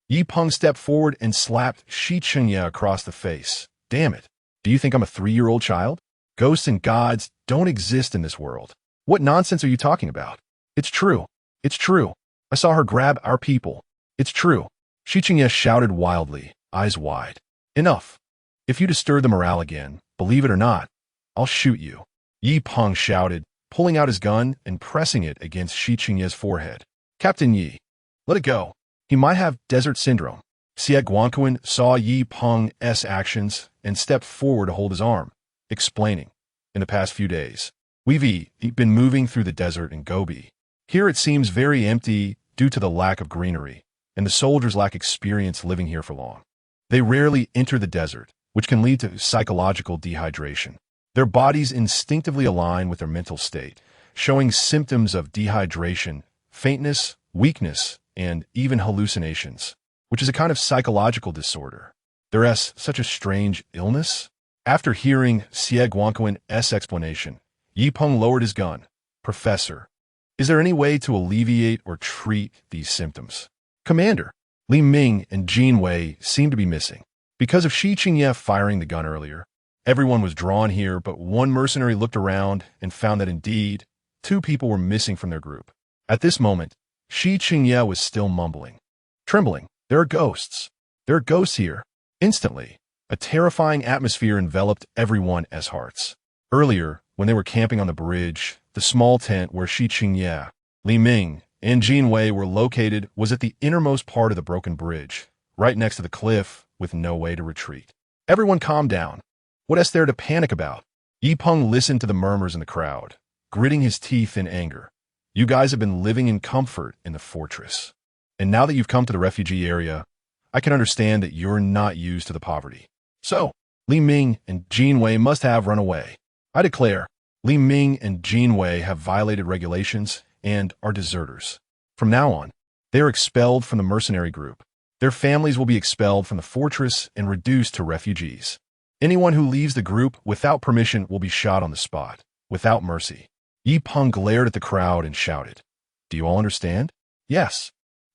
Yi Peng stepped forward and slapped Shi Chengye across the face. "Damn it! Do you think I'm a 3-year-old child? Ghosts and gods don't exist in this world. What nonsense are you talking about? It's true. It's true. I saw her grab our people. It's true." Shi Chengye shouted wildly, eyes wide. "Enough. If you disturb the morale again, believe it or not, I'll shoot you." Yi Peng shouted, pulling out his gun and pressing it against Shi Chengye's forehead. "Captain Yi, let it go. He might have desert syndrome." Xie Guanquan saw Yi Peng's actions and stepped forward to hold his arm, explaining, "In the past few days, we've been moving through the desert in Gobi. Here it seems very empty due to the lack of greenery, and the soldiers lack experience living here for long. They rarely enter the desert, which can lead to psychological dehydration. Their bodies instinctively align with their mental state, showing symptoms of dehydration, faintness, weakness, and even hallucinations, which is a kind of psychological disorder. There's such a strange illness." After hearing Xie Guanquan's explanation, Yi Peng lowered his gun. "Professor, is there any way to alleviate or treat these symptoms?" "Commander, Li Ming and Jin Wei seem to be missing. Because of Shi Chengye firing the gun earlier, Everyone was drawn here, but one mercenary looked around and found that indeed, two people were missing from their group. At this moment, Shi Qingye was still mumbling. Trembling, there are ghosts. There are ghosts here. Instantly, a terrifying atmosphere enveloped everyone as hearts. Earlier, when they were camping on the bridge, the small tent where Shi Qingye, Li Ming, and Jin Wei were located was at the innermost part of the broken bridge, right next to the cliff, with no way to retreat. Everyone calmed down. What is there to panic about? Yi Peng listened to the murmurs in the crowd, gritting his teeth in anger. You guys have been living in comfort in the fortress. And now that you've come to the refugee area, I can understand that you're not used to the poverty. So, Li Ming and Jin Wei must have run away. I declare, Li Ming and Jin Wei have violated regulations and are deserters. From now on, they are expelled from the mercenary group. Their families will be expelled from the fortress and reduced to refugees. Anyone who leaves the group without permission will be shot on the spot, without mercy. Yi Peng glared at the crowd and shouted, Do you all understand? Yes.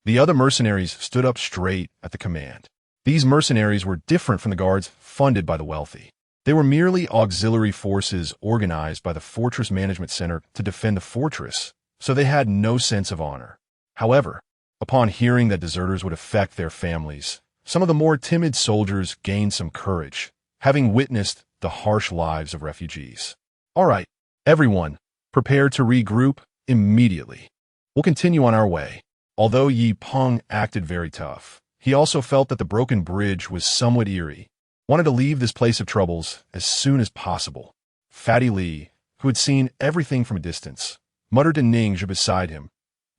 The other mercenaries stood up straight at the command. These mercenaries were different from the guards funded by the wealthy. They were merely auxiliary forces organized by the Fortress Management Center to defend the fortress, so they had no sense of honor. However, upon hearing that deserters would affect their families, some of the more timid soldiers gained some courage, having witnessed the harsh lives of refugees. All right, everyone, prepare to regroup immediately. We'll continue on our way. Although Yi Peng acted very tough, he also felt that the broken bridge was somewhat eerie, wanted to leave this place of troubles as soon as possible. Fatty Li, who had seen everything from a distance, muttered to Ningzhi beside him,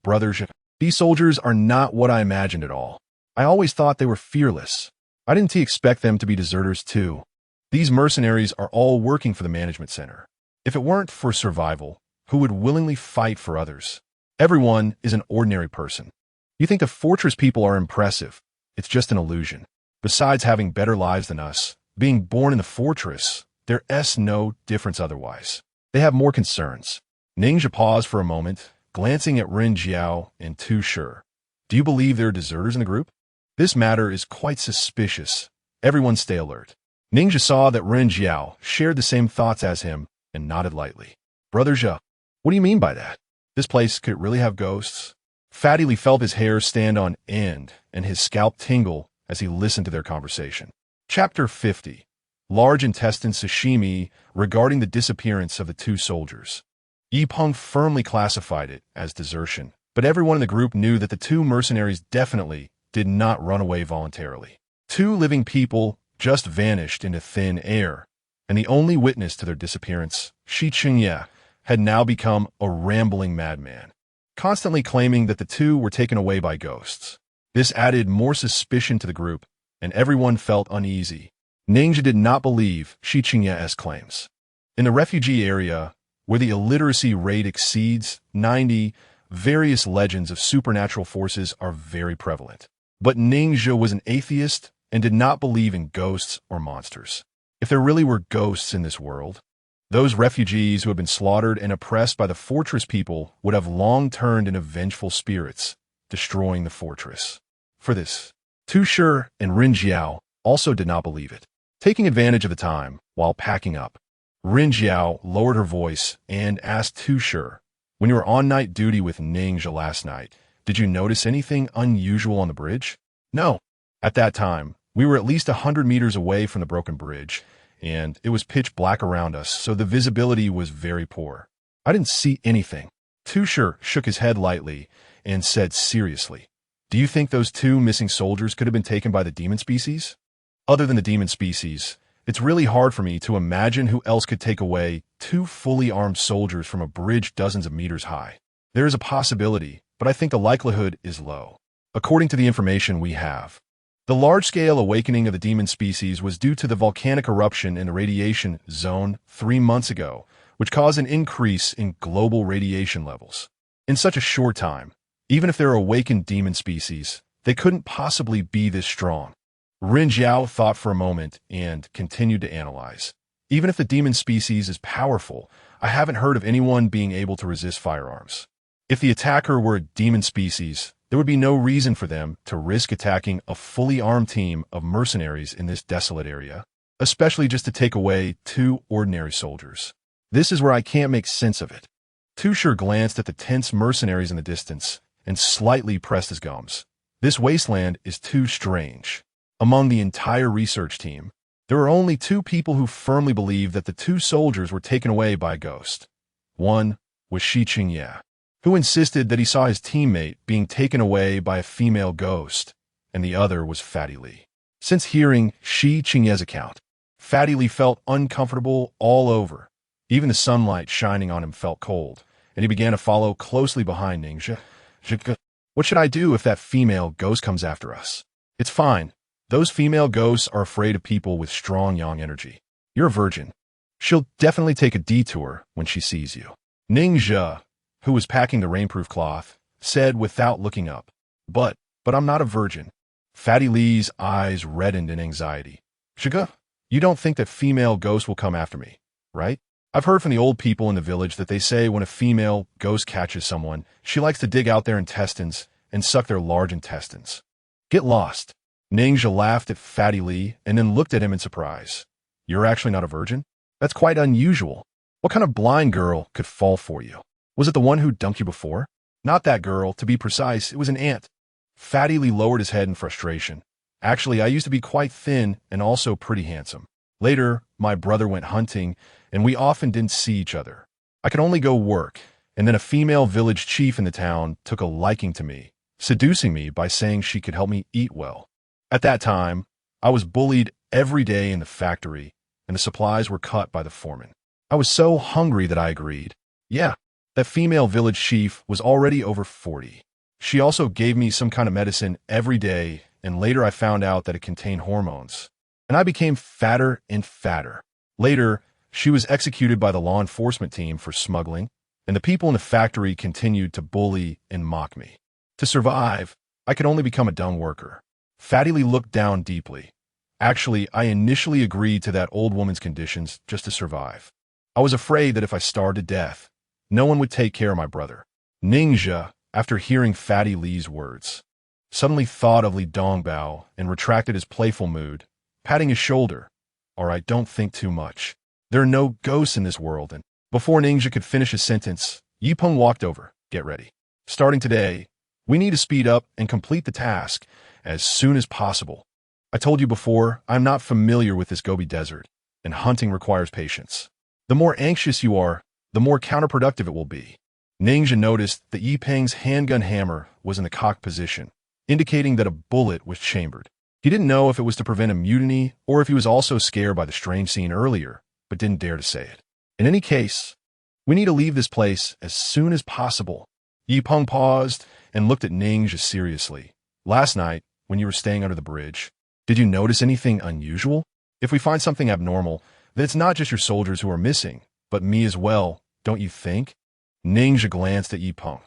Brother Zhe, these soldiers are not what I imagined at all. I always thought they were fearless. I didn't expect them to be deserters too. These mercenaries are all working for the management center. If it weren't for survival, who would willingly fight for others? Everyone is an ordinary person. You think the fortress people are impressive. It's just an illusion. Besides having better lives than us, being born in the fortress, there's no difference otherwise. They have more concerns. Ningzhi paused for a moment, glancing at Ren Jiao and Tu Shi. Do you believe there are deserters in the group? This matter is quite suspicious. Everyone stay alert. Ningzhi saw that Ren Jiao shared the same thoughts as him and nodded lightly. Brother Zhe, what do you mean by that? This place could really have ghosts? Fatty Li felt his hair stand on end and his scalp tingle as he listened to their conversation. Chapter 50. Large intestine sashimi regarding the disappearance of the two soldiers. Yi Peng firmly classified it as desertion, but everyone in the group knew that the two mercenaries definitely did not run away voluntarily. Two living people just vanished into thin air, and the only witness to their disappearance, Shi Qingye, had now become a rambling madman, constantly claiming that the two were taken away by ghosts. This added more suspicion to the group, and everyone felt uneasy. Ningzhi did not believe Shi Qingye's claims. In the refugee area, where the illiteracy rate exceeds 90, various legends of supernatural forces are very prevalent. But Ningzhi was an atheist and did not believe in ghosts or monsters. If there really were ghosts in this world, those refugees who had been slaughtered and oppressed by the fortress people would have long turned into vengeful spirits, destroying the fortress. For this, Tu Shi and Ren Jiao also did not believe it. Taking advantage of the time, while packing up, Ren Jiao lowered her voice and asked Tu Shi, When you were on night duty with Ningzhi last night, did you notice anything unusual on the bridge? No. At that time, we were at least 100 meters away from the broken bridge, and it was pitch black around us, so the visibility was very poor. I didn't see anything. Tu Shi shook his head lightly and said seriously, Do you think those two missing soldiers could have been taken by the demon species? Other than the demon species, it's really hard for me to imagine who else could take away two fully armed soldiers from a bridge dozens of meters high. There is a possibility, but I think the likelihood is low. According to the information we have, the large-scale awakening of the demon species was due to the volcanic eruption in the radiation zone 3 months ago, which caused an increase in global radiation levels. In such a short time, even if there are awakened demon species, they couldn't possibly be this strong. Ren Jiao thought for a moment and continued to analyze. Even if the demon species is powerful, I haven't heard of anyone being able to resist firearms. If the attacker were a demon species, there would be no reason for them to risk attacking a fully armed team of mercenaries in this desolate area. especially just to take away two ordinary soldiers. This is where I can't make sense of it. Tusher glanced at the tense mercenaries in the distance and slightly pressed his gums. This wasteland is too strange. Among the entire research team, there were only two people who firmly believed that the two soldiers were taken away by a ghost. One was Shi Qingye, who insisted that he saw his teammate being taken away by a female ghost, and the other was Fatty Lee. Since hearing Shi Qingye's account, Fatty Lee felt uncomfortable all over. Even the sunlight shining on him felt cold, and he began to follow closely behind Ningxia. What should I do if that female ghost comes after us? It's fine. Those female ghosts are afraid of people with strong yang energy. You're a virgin. She'll definitely take a detour when she sees you. Ningxia, who was packing the rainproof cloth, said without looking up. But I'm not a virgin. Fatty Lee's eyes reddened in anxiety. Shiga, you don't think that female ghosts will come after me, right? I've heard from the old people in the village that they say when a female ghost catches someone, she likes to dig out their intestines and suck their large intestines. Get lost. Ningxia laughed at Fatty Lee and then looked at him in surprise. You're actually not a virgin? That's quite unusual. What kind of blind girl could fall for you? Was it the one who dunked you before? Not that girl, to be precise, it was an ant. Fatty Lee lowered his head in frustration. Actually, I used to be quite thin and also pretty handsome. Later, my brother went hunting, and we often didn't see each other. I could only go work, and then a female village chief in the town took a liking to me, seducing me by saying she could help me eat well. At that time, I was bullied every day in the factory, and the supplies were cut by the foreman. I was so hungry that I agreed. Yeah, that female village chief was already over 40. She also gave me some kind of medicine every day, and later I found out that it contained hormones. And I became fatter and fatter. Later, she was executed by the law enforcement team for smuggling, and the people in the factory continued to bully and mock me. To survive, I could only become a dung worker. Fatty Lee looked down deeply. Actually, I initially agreed to that old woman's conditions just to survive. I was afraid that if I starved to death, no one would take care of my brother. Ningxia, after hearing Fatty Lee's words, suddenly thought of Li Dongbao and retracted his playful mood, patting his shoulder. All right, don't think too much. There are no ghosts in this world, and before Ningxia could finish his sentence, Yipeng walked over. Get ready. Starting today, we need to speed up and complete the task as soon as possible. I told you before, I'm not familiar with this Gobi Desert, and hunting requires patience. The more anxious you are, the more counterproductive it will be. Ningxia noticed that Yipeng's handgun hammer was in the cocked position, indicating that a bullet was chambered. He didn't know if it was to prevent a mutiny or if he was also scared by the strange scene earlier, but didn't dare to say it. In any case, we need to leave this place as soon as possible. Yipeng paused and looked at Ningxia seriously. Last night, when you were staying under the bridge, did you notice anything unusual? If we find something abnormal, then it's not just your soldiers who are missing, but me as well, don't you think? Ningxia glanced at Yipeng.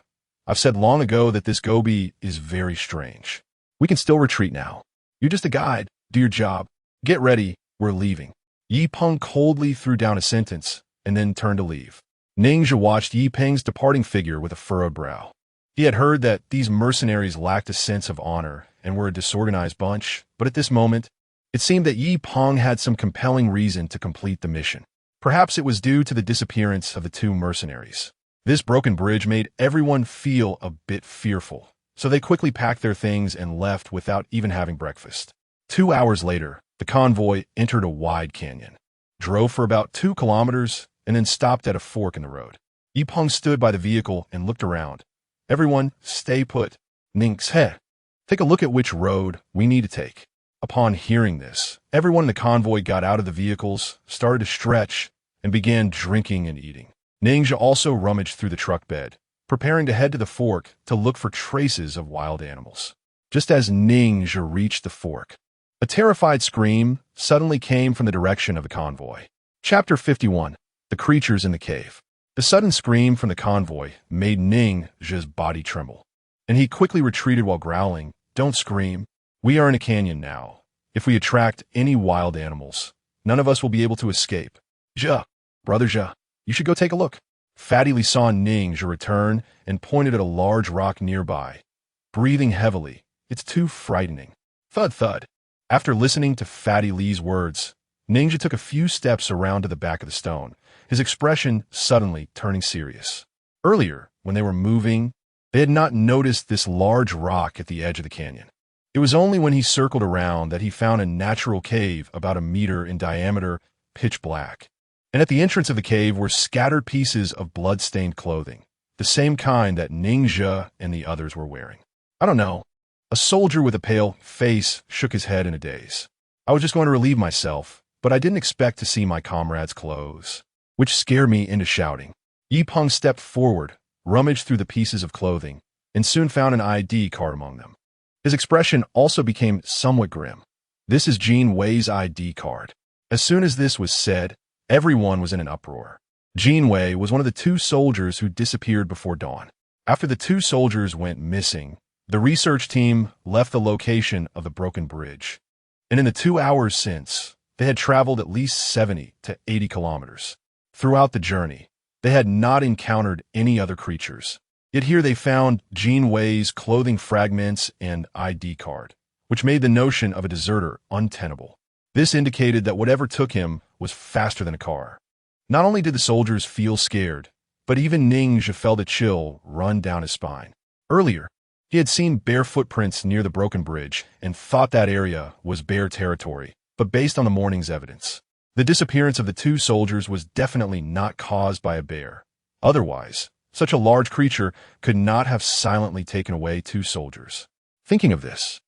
I've said long ago that this Gobi is very strange. We can still retreat now. You're just a guide. Do your job. Get ready. We're leaving. Yipeng coldly threw down a sentence and then turned to leave. Ningxia watched Yipeng's departing figure with a furrowed brow. He had heard that these mercenaries lacked a sense of honor and were a disorganized bunch, but at this moment, it seemed that Yipeng had some compelling reason to complete the mission. Perhaps it was due to the disappearance of the two mercenaries. This broken bridge made everyone feel a bit fearful, so they quickly packed their things and left without even having breakfast. 2 hours later, the convoy entered a wide canyon, drove for about 2 kilometers, and then stopped at a fork in the road. Yipeng stood by the vehicle and looked around. Everyone, stay put. Ningxia, take a look at which road we need to take. Upon hearing this, everyone in the convoy got out of the vehicles, started to stretch, and began drinking and eating. Ningxia also rummaged through the truck bed, preparing to head to the fork to look for traces of wild animals. Just as Ningxia reached the fork, a terrified scream suddenly came from the direction of the convoy. Chapter 51. The Creatures in the Cave. The sudden scream from the convoy made Ningxia's body tremble, and he quickly retreated while growling, "Don't scream. We are in a canyon now. If we attract any wild animals, none of us will be able to escape. Jia, brother Jia, you should go take a look." Fatty Lee saw Ningxia return and pointed at a large rock nearby, breathing heavily. "It's too frightening." Thud thud. After listening to Fatty Lee's words, Ninja took a few steps around to the back of the stone, his expression suddenly turning serious. Earlier, when they were moving, they had not noticed this large rock at the edge of the canyon. It was only when he circled around that he found a natural cave about a meter in diameter, pitch black. And at the entrance of the cave were scattered pieces of blood-stained clothing, the same kind that Ninja and the others were wearing. I don't know. A soldier with a pale face shook his head in a daze. I was just going to relieve myself, but I didn't expect to see my comrades' clothes, which scared me into shouting. Yipeng stepped forward, rummaged through the pieces of clothing, and soon found an ID card among them. His expression also became somewhat grim. This is Jin Wei's ID card. As soon as this was said, everyone was in an uproar. Jin Wei was one of the two soldiers who disappeared before dawn. After the two soldiers went missing, the research team left the location of the broken bridge. And in the 2 hours since, they had traveled at least 70 to 80 kilometers. Throughout the journey, they had not encountered any other creatures. Yet here they found Jin Wei's clothing fragments and ID card, which made the notion of a deserter untenable. This indicated that whatever took him was faster than a car. Not only did the soldiers feel scared, but even Ninja felt a chill run down his spine. Earlier, he had seen bear footprints near the broken bridge and thought that area was bear territory, but based on the morning's evidence, the disappearance of the two soldiers was definitely not caused by a bear. Otherwise, such a large creature could not have silently taken away two soldiers. Thinking of this,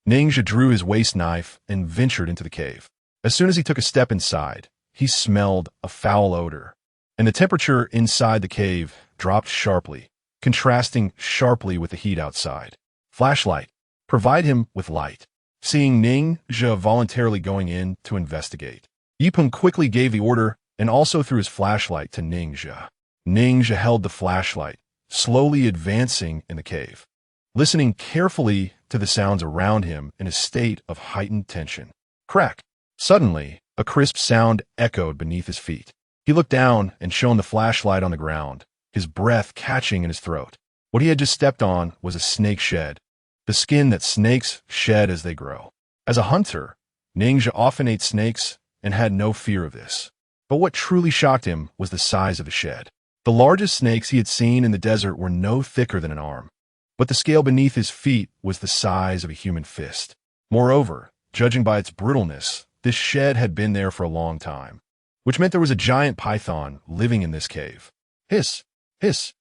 Ninja drew his waist knife and ventured into the cave. As soon as he took a step inside, he smelled a foul odor, and the temperature inside the cave dropped sharply, contrasting sharply with the heat outside. Flashlight. Provide him with light. Seeing Ninja voluntarily going in to investigate, Yipeng quickly gave the order and also threw his flashlight to Ninja. Ninja held the flashlight, slowly advancing in the cave, listening carefully to the sounds around him in a state of heightened tension. Crack! Suddenly, a crisp sound echoed beneath his feet. He looked down and shone the flashlight on the ground, his breath catching in his throat. What he had just stepped on was a snake shed, the skin that snakes shed as they grow. As a hunter, Ninja often ate snakes and had no fear of this. But what truly shocked him was the size of the shed. The largest snakes he had seen in the desert were no thicker than an arm, but the scale beneath his feet was the size of a human fist. Moreover, judging by its brittleness, this shed had been there for a long time, which meant there was a giant python living in this cave. Hiss, hiss,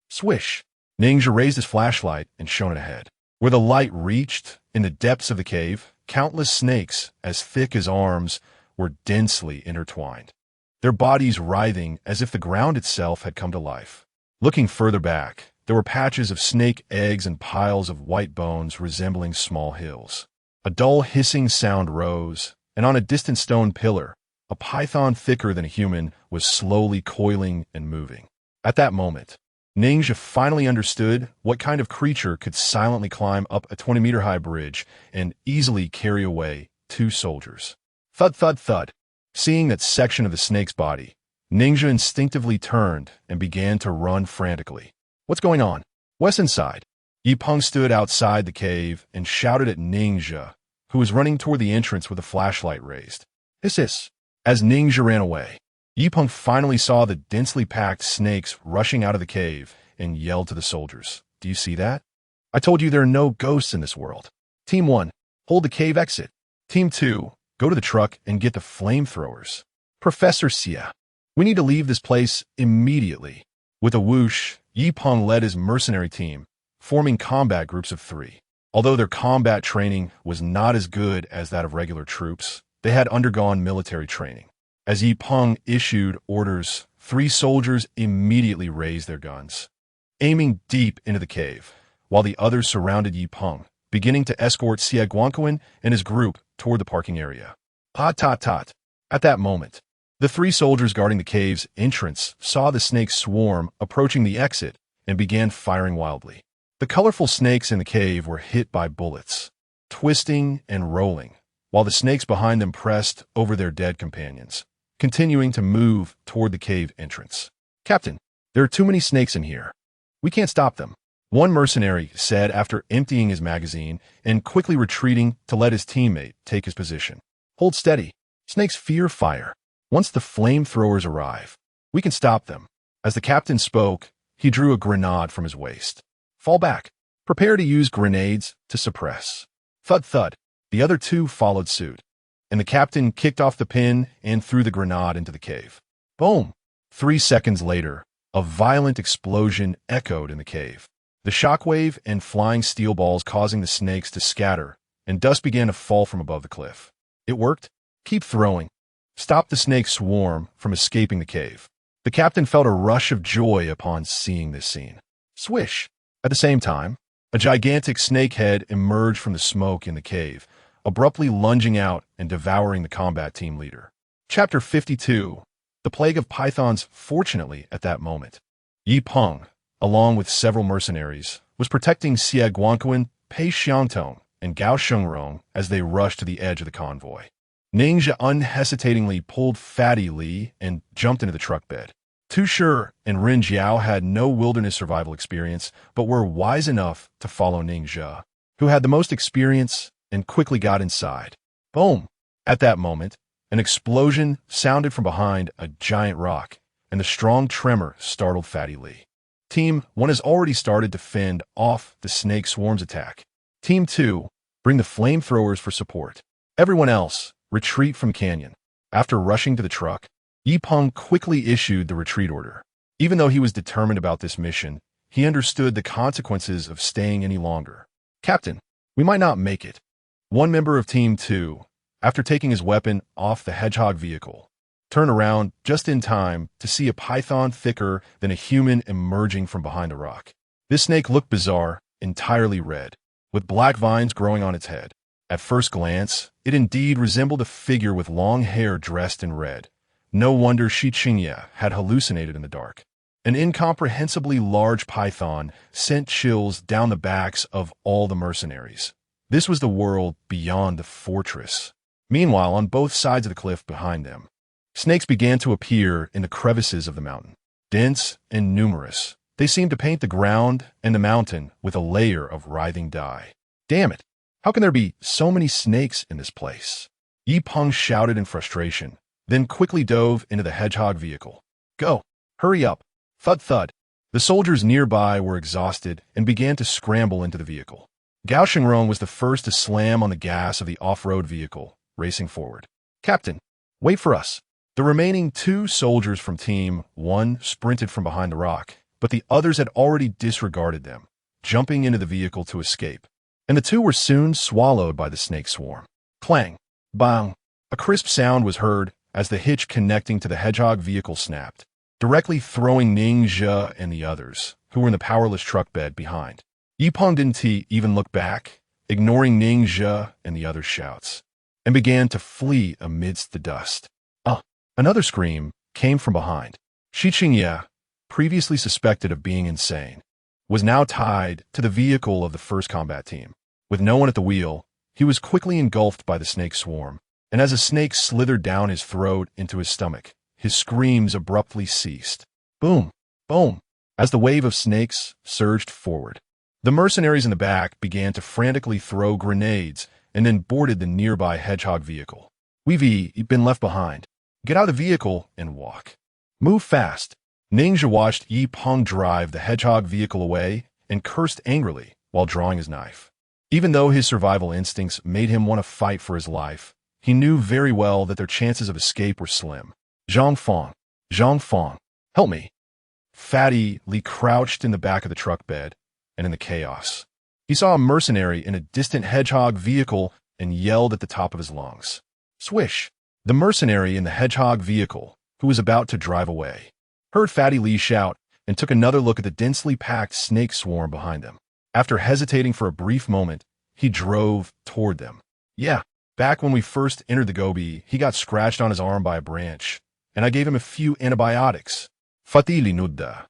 swish. Ninja raised his flashlight and shone it ahead. Where the light reached, in the depths of the cave, countless snakes, as thick as arms, were densely intertwined, their bodies writhing as if the ground itself had come to life. Looking further back, there were patches of snake eggs and piles of white bones resembling small hills. A dull hissing sound rose, and on a distant stone pillar, a python thicker than a human was slowly coiling and moving. At that moment, Ninja finally understood what kind of creature could silently climb up a 20-meter-high bridge and easily carry away two soldiers. Thud, thud, thud. Seeing that section of the snake's body, Ninja instinctively turned and began to run frantically. What's going on? What's inside? Yipeng stood outside the cave and shouted at Ninja, who was running toward the entrance with a flashlight raised. Hiss, hiss. As Ninja ran away, Yipeng finally saw the densely packed snakes rushing out of the cave and yelled to the soldiers. Do you see that? I told you there are no ghosts in this world. Team 1, hold the cave exit. Team 2, go to the truck and get the flamethrowers. Professor Xia, we need to leave this place immediately. With a whoosh, Yipeng led his mercenary team, forming combat groups of 3. Although their combat training was not as good as that of regular troops, they had undergone military training. As Yipeng issued orders, 3 soldiers immediately raised their guns, aiming deep into the cave, while the others surrounded Yipeng, beginning to escort Xia Guangquan and his group toward the parking area. Tot, tot, tot. At that moment, the 3 soldiers guarding the cave's entrance saw the snake swarm approaching the exit and began firing wildly. The colorful snakes in the cave were hit by bullets, twisting and rolling, while the snakes behind them pressed over their dead companions, continuing to move toward the cave entrance. Captain, there are too many snakes in here. We can't stop them, one mercenary said after emptying his magazine and quickly retreating to let his teammate take his position. Hold steady. Snakes fear fire. Once the flamethrowers arrive, we can stop them. As the captain spoke, he drew a grenade from his waist. Fall back. Prepare to use grenades to suppress. Thud thud. The other two followed suit, and the captain kicked off the pin and threw the grenade into the cave. Boom! 3 seconds later, a violent explosion echoed in the cave. The shockwave and flying steel balls causing the snakes to scatter, and dust began to fall from above the cliff. It worked. Keep throwing. Stop the snake swarm from escaping the cave. The captain felt a rush of joy upon seeing this scene. Swish! At the same time, a gigantic snake head emerged from the smoke in the cave, abruptly lunging out and devouring the combat team leader. Chapter 52. The Plague of Pythons. Fortunately, at that moment, Yi Peng, along with several mercenaries, was protecting Xie Guanquan, Pei Xiangtong, and Gao Shengrong as they rushed to the edge of the convoy. Ningxia unhesitatingly pulled Fatty Li and jumped into the truck bed. Tu Shi and Rin Jiao had no wilderness survival experience, but were wise enough to follow Ningxia, who had the most experience and quickly got inside. Boom! At that moment, an explosion sounded from behind a giant rock, and the strong tremor startled Fatty Li. Team 1 has already started to fend off the snake swarm's attack. Team 2, bring the flamethrowers for support. Everyone else, retreat from canyon. After rushing to the truck, Yi Peng quickly issued the retreat order. Even though he was determined about this mission, he understood the consequences of staying any longer. Captain, we might not make it. One member of Team 2, after taking his weapon off the hedgehog vehicle, turned around just in time to see a python thicker than a human emerging from behind a rock. This snake looked bizarre, entirely red, with black vines growing on its head. At first glance, it indeed resembled a figure with long hair dressed in red. No wonder Shi Qingye had hallucinated in the dark. An incomprehensibly large python sent chills down the backs of all the mercenaries. This was the world beyond the fortress. Meanwhile, on both sides of the cliff behind them, snakes began to appear in the crevices of the mountain. Dense and numerous, they seemed to paint the ground and the mountain with a layer of writhing dye. Damn it! How can there be so many snakes in this place? Yi Peng shouted in frustration, then quickly dove into the hedgehog vehicle. Go! Hurry up! Thud thud! The soldiers nearby were exhausted and began to scramble into the vehicle. Gao Shengrong was the first to slam on the gas of the off-road vehicle, racing forward. Captain, wait for us! The remaining 2 soldiers from Team 1 sprinted from behind the rock, but the others had already disregarded them, jumping into the vehicle to escape. And the 2 were soon swallowed by the snake swarm. Clang! Bang! A crisp sound was heard as the hitch connecting to the hedgehog vehicle snapped, directly throwing Ningxia and the others, who were in the powerless truck bed behind. Yi Peng didn't even look back, ignoring Ningxia and the others' shouts, and began to flee amidst the dust. Another scream came from behind. Shi Qingye, previously suspected of being insane, was now tied to the vehicle of the first combat team. With no one at the wheel, he was quickly engulfed by the snake swarm, and as a snake slithered down his throat into his stomach, his screams abruptly ceased. Boom! Boom! As the wave of snakes surged forward, the mercenaries in the back began to frantically throw grenades and then boarded the nearby hedgehog vehicle. We've been left behind. Get out of the vehicle and walk. Move fast. Ningxia watched Yi Peng drive the hedgehog vehicle away and cursed angrily while drawing his knife. Even though his survival instincts made him want to fight for his life, he knew very well that their chances of escape were slim. Zhang Fang, help me. Fatty Li crouched in the back of the truck bed, and in the chaos, he saw a mercenary in a distant hedgehog vehicle and yelled at the top of his lungs. Swish! The mercenary in the hedgehog vehicle, who was about to drive away, heard Fatty Li shout and took another look at the densely packed snake swarm behind them. After hesitating for a brief moment, he drove toward them. Yeah, back when we first entered the Gobi, he got scratched on his arm by a branch, and I gave him a few antibiotics. Fatty Li nudda.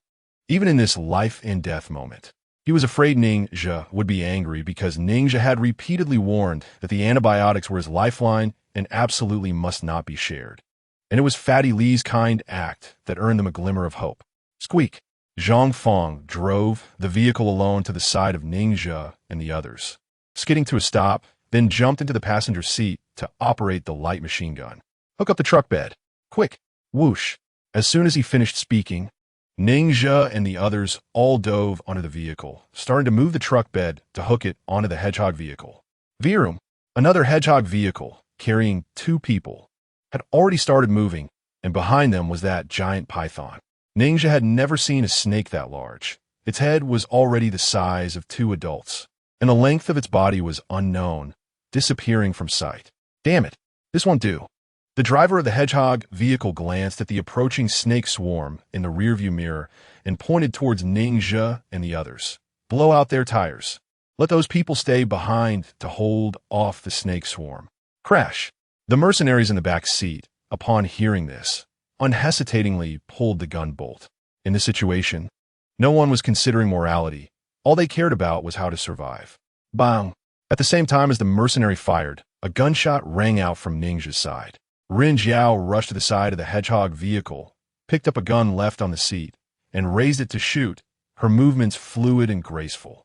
Even in this life-and-death moment, he was afraid Ningxia would be angry because Ningxia had repeatedly warned that the antibiotics were his lifeline and absolutely must not be shared. And it was Fatty Li's kind act that earned them a glimmer of hope. Squeak! Zhang Fang drove the vehicle alone to the side of Ningxia and the others, skidding to a stop, then jumped into the passenger seat to operate the light machine gun. Hook up the truck bed. Quick. Whoosh. As soon as he finished speaking, Ninja and the others all dove onto the vehicle, starting to move the truck bed to hook it onto the hedgehog vehicle. Virum, another hedgehog vehicle carrying 2 people, had already started moving, and behind them was that giant python. Ninja had never seen a snake that large. Its head was already the size of 2 adults, and the length of its body was unknown, disappearing from sight. Damn it, this won't do. The driver of the hedgehog vehicle glanced at the approaching snake swarm in the rearview mirror and pointed towards Ninja and the others. Blow out their tires. Let those people stay behind to hold off the snake swarm. Crash. The mercenaries in the back seat, upon hearing this, unhesitatingly pulled the gun bolt. In this situation, no one was considering morality. All they cared about was how to survive. Bang! At the same time as the mercenary fired, a gunshot rang out from Ninja's side. Rin Jiao rushed to the side of the hedgehog vehicle, picked up a gun left on the seat, and raised it to shoot, her movements fluid and graceful,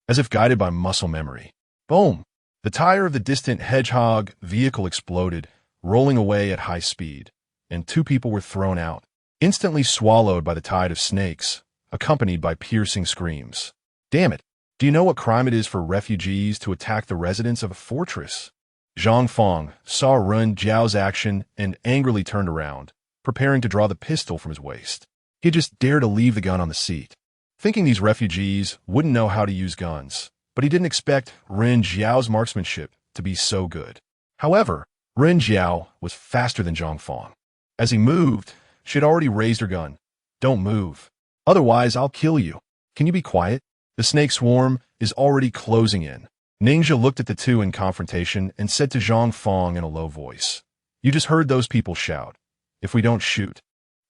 as if guided by muscle memory. Boom! The tire of the distant hedgehog vehicle exploded, rolling away at high speed, and 2 people were thrown out, instantly swallowed by the tide of snakes, accompanied by piercing screams. Damn it! Do you know what crime it is for refugees to attack the residents of a fortress? Zhang Fong saw Ren Jiao's action and angrily turned around, preparing to draw the pistol from his waist. He had just dared to leave the gun on the seat, thinking these refugees wouldn't know how to use guns, but he didn't expect Ren Jiao's marksmanship to be so good. However, Ren Jiao was faster than Zhang Fong. As he moved, she had already raised her gun. Don't move. Otherwise, I'll kill you. Can you be quiet? The snake swarm is already closing in. Ninja looked at the 2 in confrontation and said to Zhang Fong in a low voice, "You just heard those people shout. If we don't shoot,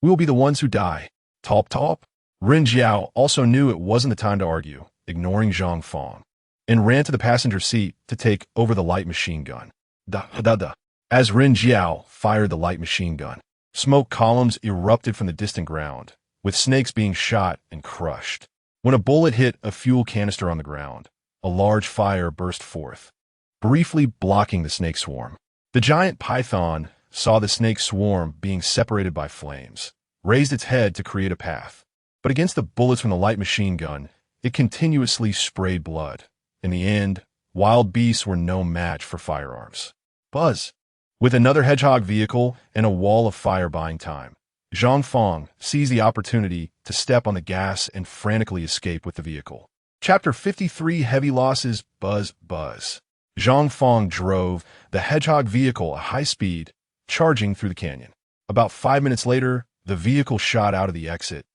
we will be the ones who die." Top top. Rin Jiao also knew it wasn't the time to argue, ignoring Zhang Fong, and ran to the passenger seat to take over the light machine gun. Da. As Rin Jiao fired the light machine gun, smoke columns erupted from the distant ground, with snakes being shot and crushed. When a bullet hit a fuel canister on the ground, a large fire burst forth, briefly blocking the snake swarm. The giant python saw the snake swarm being separated by flames, raised its head to create a path. But against the bullets from the light machine gun, it continuously sprayed blood. In the end, wild beasts were no match for firearms. Buzz. With another hedgehog vehicle and a wall of fire buying time, Zhang Fong seized the opportunity to step on the gas and frantically escape with the vehicle. Chapter 53 Heavy Losses. Buzz. Zhang Fong drove the hedgehog vehicle at high speed, charging through the canyon. About 5 minutes later, the vehicle shot out of the exit,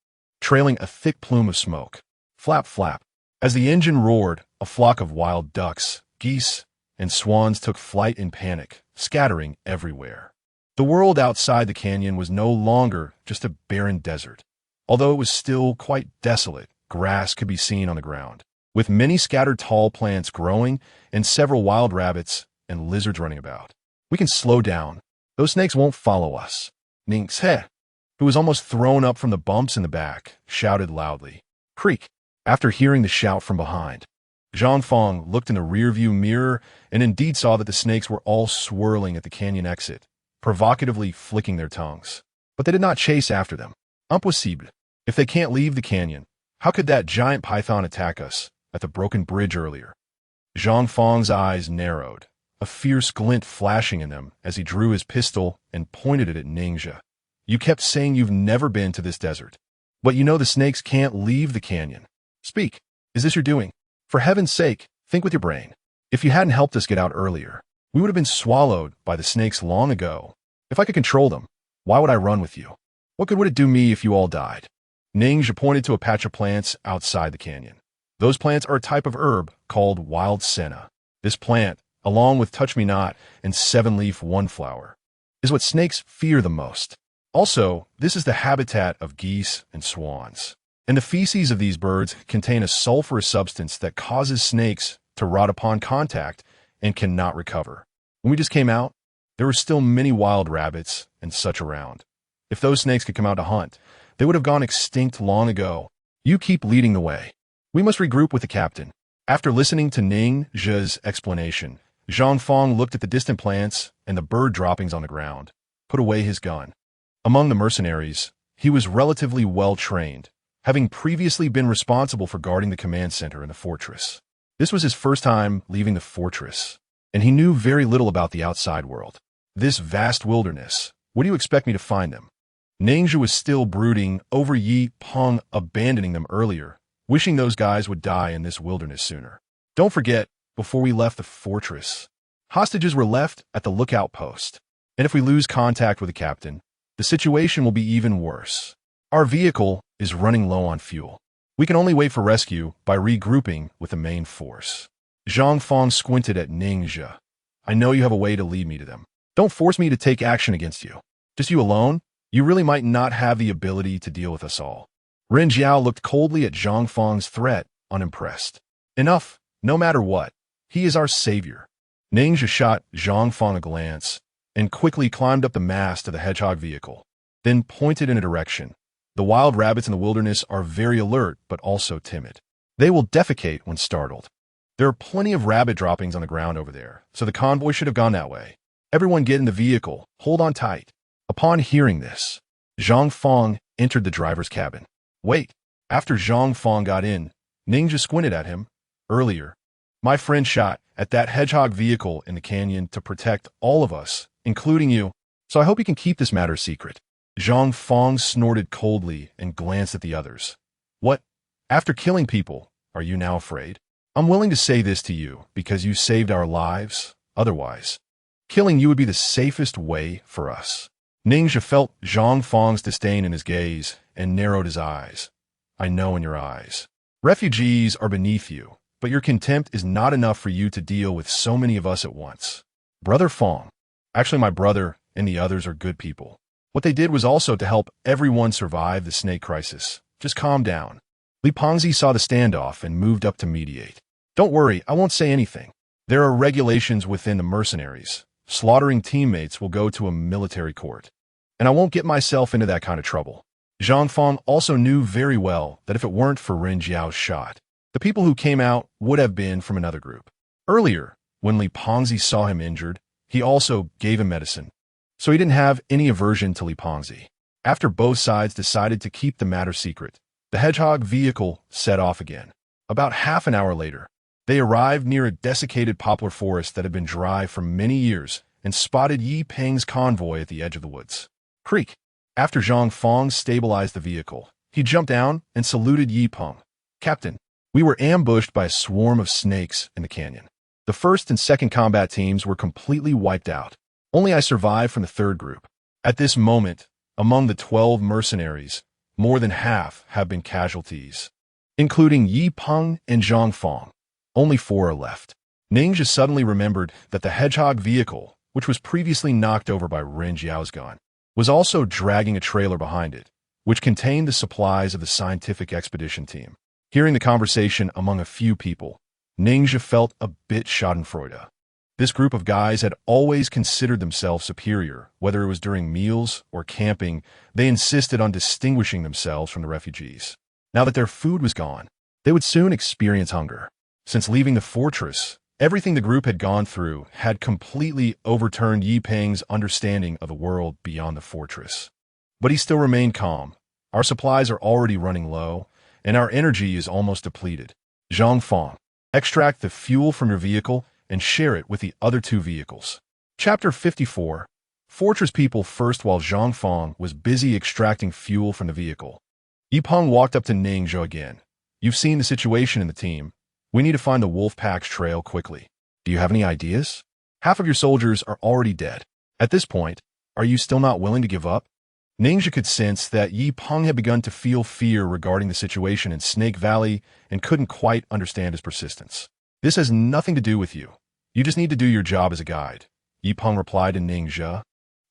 trailing a thick plume of smoke. Flap, flap. As the engine roared, a flock of wild ducks, geese, and swans took flight in panic, scattering everywhere. The world outside the canyon was no longer just a barren desert. Although it was still quite desolate, grass could be seen on the ground, with many scattered tall plants growing and several wild rabbits and lizards running about. We can slow down. Those snakes won't follow us. Ning's he, who was almost thrown up from the bumps in the back, shouted loudly. Creak. After hearing the shout from behind, Zhang Fong looked in the rearview mirror and indeed saw that the snakes were all swirling at the canyon exit, provocatively flicking their tongues. But they did not chase after them. Impossible. If they can't leave the canyon, how could that giant python attack us at the broken bridge earlier? Zhang Fong's eyes narrowed, a fierce glint flashing in them as he drew his pistol and pointed it at Ninja. You kept saying you've never been to this desert, but you know the snakes can't leave the canyon. Speak. Is this your doing? For heaven's sake, think with your brain. If you hadn't helped us get out earlier, we would have been swallowed by the snakes long ago. If I could control them, why would I run with you? What good would it do me if you all died? Ninja pointed to a patch of plants outside the canyon. Those plants are a type of herb called wild senna. This plant, along with touch-me-not and seven-leaf one-flower, is what snakes fear the most. Also, this is the habitat of geese and swans. And the feces of these birds contain a sulfurous substance that causes snakes to rot upon contact and cannot recover. When we just came out, there were still many wild rabbits and such around. If those snakes could come out to hunt, they would have gone extinct long ago. You keep leading the way. We must regroup with the captain. After listening to Ning Zhe's explanation, Zhang Fong looked at the distant plants and the bird droppings on the ground. put away his gun. Among the mercenaries, he was relatively well-trained, having previously been responsible for guarding the command center in the fortress. This was his first time leaving the fortress, and he knew very little about the outside world. This vast wilderness, what do you expect me to find them? Ningxia was still brooding over Yi Peng abandoning them earlier, wishing those guys would die in this wilderness sooner. Don't forget, before we left the fortress, hostages were left at the lookout post, and if we lose contact with the captain, the situation will be even worse. Our vehicle is running low on fuel. We can only wait for rescue by regrouping with the main force. Zhang Fong squinted at Ningxia. I know you have a way to lead me to them. Don't force me to take action against you. Just you alone? You really might not have the ability to deal with us all. Ren Jiao looked coldly at Zhang Fong's threat, unimpressed. Enough, no matter what. He is our savior. Ningxia shot Zhang Fong a glance and quickly climbed up the mast of the hedgehog vehicle, then pointed in a direction. The wild rabbits in the wilderness are very alert but also timid. They will defecate when startled. There are plenty of rabbit droppings on the ground over there, so the convoy should have gone that way. Everyone get in the vehicle. Hold on tight. Upon hearing this, Zhang Fong entered the driver's cabin. Wait. After Zhang Fong got in, Ningxia squinted at him. Earlier, my friend shot at that hedgehog vehicle in the canyon to protect all of us, including you, so I hope you can keep this matter secret. Zhang Fong snorted coldly and glanced at the others. What? After killing people, are you now afraid? I'm willing to say this to you because you saved our lives. Otherwise, killing you would be the safest way for us. Ningxia felt Zhang Fong's disdain in his gaze and narrowed his eyes. I know in your eyes. Refugees are beneath you, but your contempt is not enough for you to deal with so many of us at once. Brother Fong. Actually, my brother and the others are good people. What they did was also to help everyone survive the snake crisis. Just calm down. Li Pengzi saw the standoff and moved up to mediate. Don't worry, I won't say anything. There are regulations within the mercenaries. Slaughtering teammates will go to a military court. And I won't get myself into that kind of trouble. Zhang Fong also knew very well that if it weren't for Ren Jiao's shot, the people who came out would have been from another group. Earlier, when Li Pengzi saw him injured, he also gave him medicine, so he didn't have any aversion to Li Pengzi. After both sides decided to keep the matter secret, the hedgehog vehicle set off again. About half an hour later, they arrived near a desiccated poplar forest that had been dry for many years and spotted Yi Peng's convoy at the edge of the woods. Creak. After Zhang Fong stabilized the vehicle, he jumped down and saluted Yi Peng. Captain, we were ambushed by a swarm of snakes in the canyon. The first and second combat teams were completely wiped out. Only I survived from the third group. At this moment, among the 12 mercenaries, more than half have been casualties, including Yi Peng and Zhang Fong. Only 4 are left. Ningxia suddenly remembered that the hedgehog vehicle, which was previously knocked over by Ren Jiao's gun, was also dragging a trailer behind it, which contained the supplies of the scientific expedition team. Hearing the conversation among a few people, Ningxia felt a bit schadenfreude. This group of guys had always considered themselves superior, whether it was during meals or camping. They insisted on distinguishing themselves from the refugees. Now that their food was gone, they would soon experience hunger. Since leaving the fortress, everything the group had gone through had completely overturned Yi Peng's understanding of the world beyond the fortress. But he still remained calm. Our supplies are already running low, and our energy is almost depleted. Zhang Fong, extract the fuel from your vehicle and share it with the other 2 vehicles. Chapter 54. Fortress people first. While Zhang Fong was busy extracting fuel from the vehicle, Yi Peng walked up to Ningxia again. You've seen the situation in the team. We need to find the wolf pack's trail quickly. Do you have any ideas? Half of your soldiers are already dead. At this point, are you still not willing to give up? Ningxia could sense that Yi Peng had begun to feel fear regarding the situation in Snake Valley and couldn't quite understand his persistence. This has nothing to do with you. You just need to do your job as a guide, Yi Peng replied to Ningxia,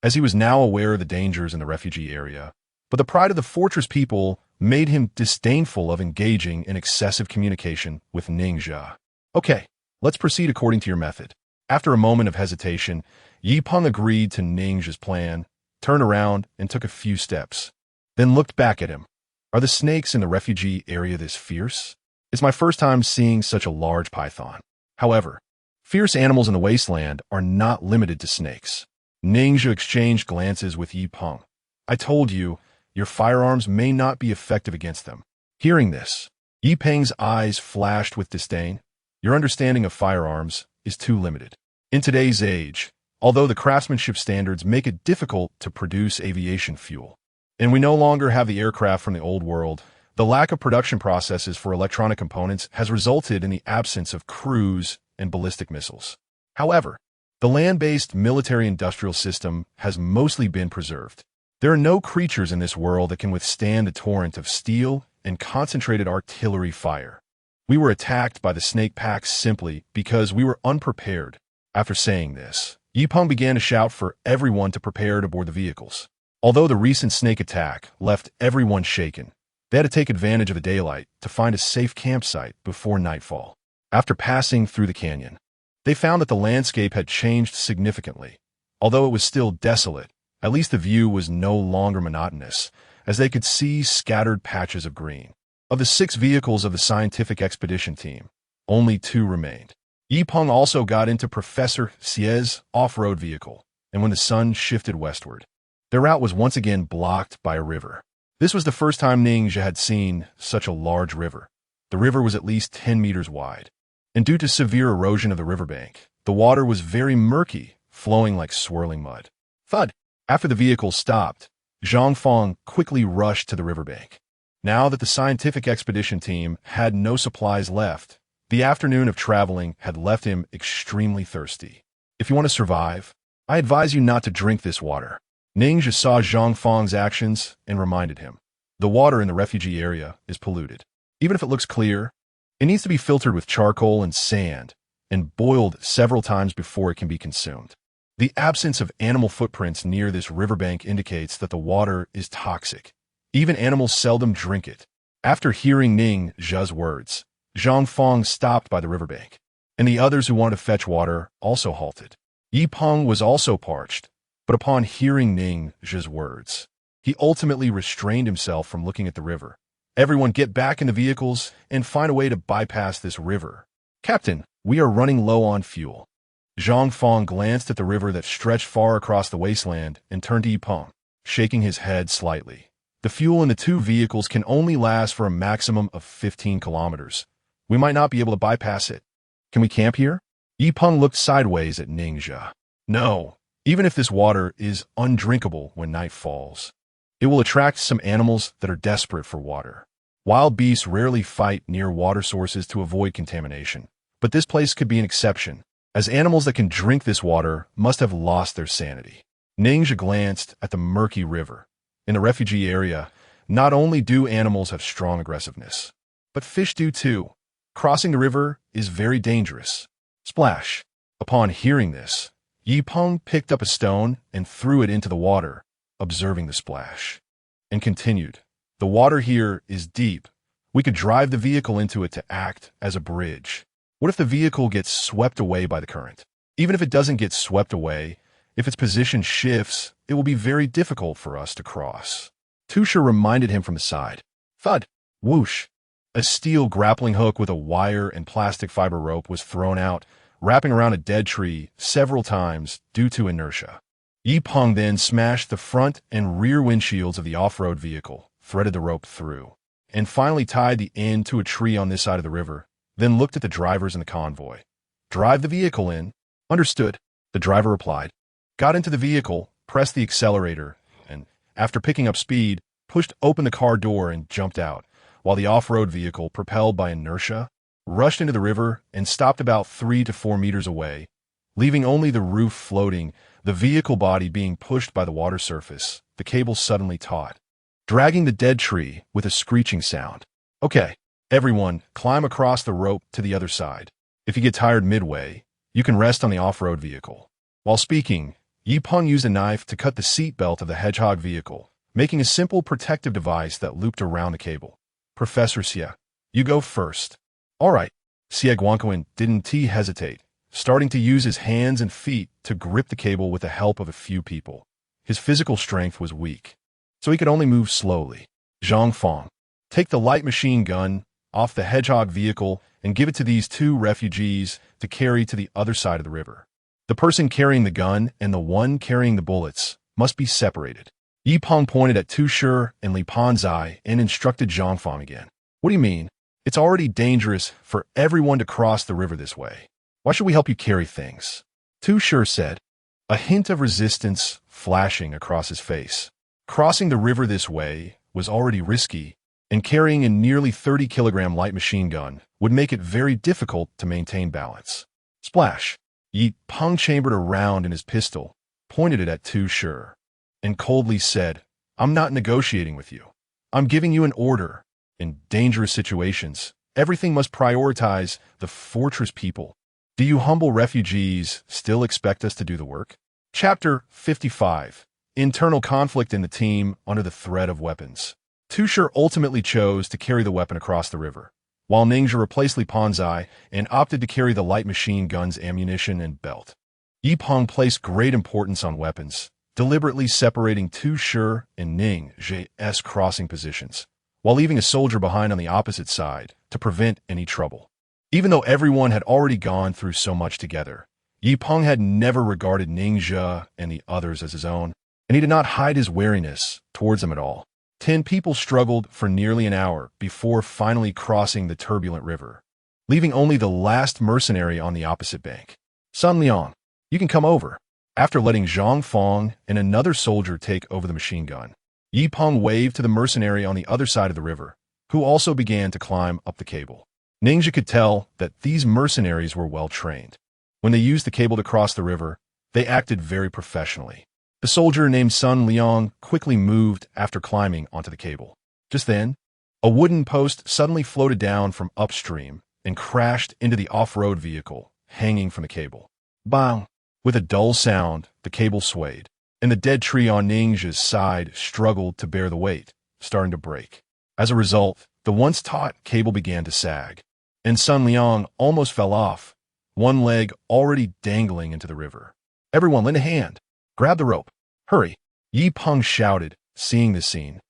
as he was now aware of the dangers in the refugee area. But the pride of the fortress people made him disdainful of engaging in excessive communication with Ningxia. Okay, let's proceed according to your method. After a moment of hesitation, Yi Peng agreed to Ningxia's plan, turned around and took a few steps, then looked back at him. Are the snakes in the refugee area this fierce? It's my first time seeing such a large python. However, fierce animals in the wasteland are not limited to snakes. Ningxia exchanged glances with Yi Peng. I told you, your firearms may not be effective against them. Hearing this, Yi Peng's eyes flashed with disdain. Your understanding of firearms is too limited. In today's age, although the craftsmanship standards make it difficult to produce aviation fuel, and we no longer have the aircraft from the old world, the lack of production processes for electronic components has resulted in the absence of cruise and ballistic missiles. However, the land-based military-industrial system has mostly been preserved. There are no creatures in this world that can withstand the torrent of steel and concentrated artillery fire. We were attacked by the snake packs simply because we were unprepared. After saying this, Yi Peng began to shout for everyone to prepare to board the vehicles. Although the recent snake attack left everyone shaken, they had to take advantage of the daylight to find a safe campsite before nightfall. After passing through the canyon, they found that the landscape had changed significantly. Although it was still desolate, at least the view was no longer monotonous, as they could see scattered patches of green. Of the 6 vehicles of the scientific expedition team, only 2 remained. Yi Peng also got into Professor Xie's off-road vehicle, and when the sun shifted westward, their route was once again blocked by a river. This was the first time Ningxia had seen such a large river. The river was at least 10 meters wide, and due to severe erosion of the riverbank, the water was very murky, flowing like swirling mud. Thud! After the vehicle stopped, Zhang Feng quickly rushed to the riverbank. Now that the scientific expedition team had no supplies left, the afternoon of traveling had left him extremely thirsty. If you want to survive, I advise you not to drink this water. Ningxia saw Zhang Feng's actions and reminded him. The water in the refugee area is polluted. Even if it looks clear, it needs to be filtered with charcoal and sand and boiled several times before it can be consumed. The absence of animal footprints near this riverbank indicates that the water is toxic. Even animals seldom drink it. After hearing Ningxia's words, Zhang Feng stopped by the riverbank, and the others who wanted to fetch water also halted. Yi Peng was also parched, but upon hearing Ningxia's words, he ultimately restrained himself from looking at the river. Everyone get back in the vehicles and find a way to bypass this river. Captain, we are running low on fuel. Zhang Feng glanced at the river that stretched far across the wasteland and turned to Yi Peng, shaking his head slightly. The fuel in the 2 vehicles can only last for a maximum of 15 kilometers. We might not be able to bypass it. Can we camp here? Yi Peng looked sideways at Ningxia. No, even if this water is undrinkable when night falls, it will attract some animals that are desperate for water. Wild beasts rarely fight near water sources to avoid contamination, but this place could be an exception, as animals that can drink this water must have lost their sanity. Ningxia glanced at the murky river. In the refugee area, not only do animals have strong aggressiveness, but fish do too. Crossing the river is very dangerous. Splash! Upon hearing this, Yi Peng picked up a stone and threw it into the water, observing the splash, and continued. The water here is deep. We could drive the vehicle into it to act as a bridge. What if the vehicle gets swept away by the current? Even if it doesn't get swept away, if its position shifts, it will be very difficult for us to cross. Tusha reminded him from the side. Thud! Whoosh! A steel grappling hook with a wire and plastic fiber rope was thrown out, wrapping around a dead tree several times due to inertia. Yi Peng then smashed the front and rear windshields of the off-road vehicle, threaded the rope through, and finally tied the end to a tree on this side of the river, then looked at the drivers in the convoy. Drive the vehicle in. Understood, the driver replied. Got into the vehicle, pressed the accelerator, and, after picking up speed, pushed open the car door and jumped out, while the off-road vehicle, propelled by inertia, rushed into the river and stopped about 3 to 4 meters away, leaving only the roof floating, the vehicle body being pushed by the water surface. The cable suddenly taut, dragging the dead tree with a screeching sound. Okay, everyone, climb across the rope to the other side. If you get tired midway, you can rest on the off-road vehicle. While speaking, Yi Peng used a knife to cut the seat belt of the hedgehog vehicle, making a simple protective device that looped around the cable. Professor Xie, you go first. All right. Xie Guangquan didn't hesitate, starting to use his hands and feet to grip the cable with the help of a few people. His physical strength was weak, so he could only move slowly. Zhang Feng, take the light machine gun off the hedgehog vehicle and give it to these 2 refugees to carry to the other side of the river. The person carrying the gun and the one carrying the bullets must be separated. Yi Peng pointed at Tu Shi and Li Panzai and instructed Zhang Fang again. What do you mean? It's already dangerous for everyone to cross the river this way. Why should we help you carry things? Tu Shi said, a hint of resistance flashing across his face. Crossing the river this way was already risky, and carrying a nearly 30-kilogram light machine gun would make it very difficult to maintain balance. Splash! Yi Peng chambered a round in his pistol, pointed it at Tu Shi, and coldly said, I'm not negotiating with you. I'm giving you an order. In dangerous situations, everything must prioritize the fortress people. Do you humble refugees still expect us to do the work? Chapter 55. Internal conflict in the team under the threat of weapons. Tu Shi ultimately chose to carry the weapon across the river, while Ningxia replaced Li Panzai and opted to carry the light machine gun's ammunition and belt. Yi Peng placed great importance on weapons, deliberately separating Tu Shi and Ningxia's crossing positions, while leaving a soldier behind on the opposite side to prevent any trouble. Even though everyone had already gone through so much together, Yi Peng had never regarded Ningxia and the others as his own, and he did not hide his wariness towards them at all. 10 people struggled for nearly an hour before finally crossing the turbulent river, leaving only the last mercenary on the opposite bank. Sun Liang, you can come over. After letting Zhang Fang and another soldier take over the machine gun, Yi Peng waved to the mercenary on the other side of the river, who also began to climb up the cable. Ningxia could tell that these mercenaries were well trained. When they used the cable to cross the river, they acted very professionally. The soldier named Sun Liang quickly moved after climbing onto the cable. Just then, a wooden post suddenly floated down from upstream and crashed into the off-road vehicle hanging from the cable. Bang! With a dull sound, the cable swayed, and the dead tree on Ningxia's side struggled to bear the weight, starting to break. As a result, the once taut cable began to sag, and Sun Liang almost fell off, one leg already dangling into the river. Everyone lend a hand. Grab the rope. Hurry! Yi Peng shouted, seeing this scene,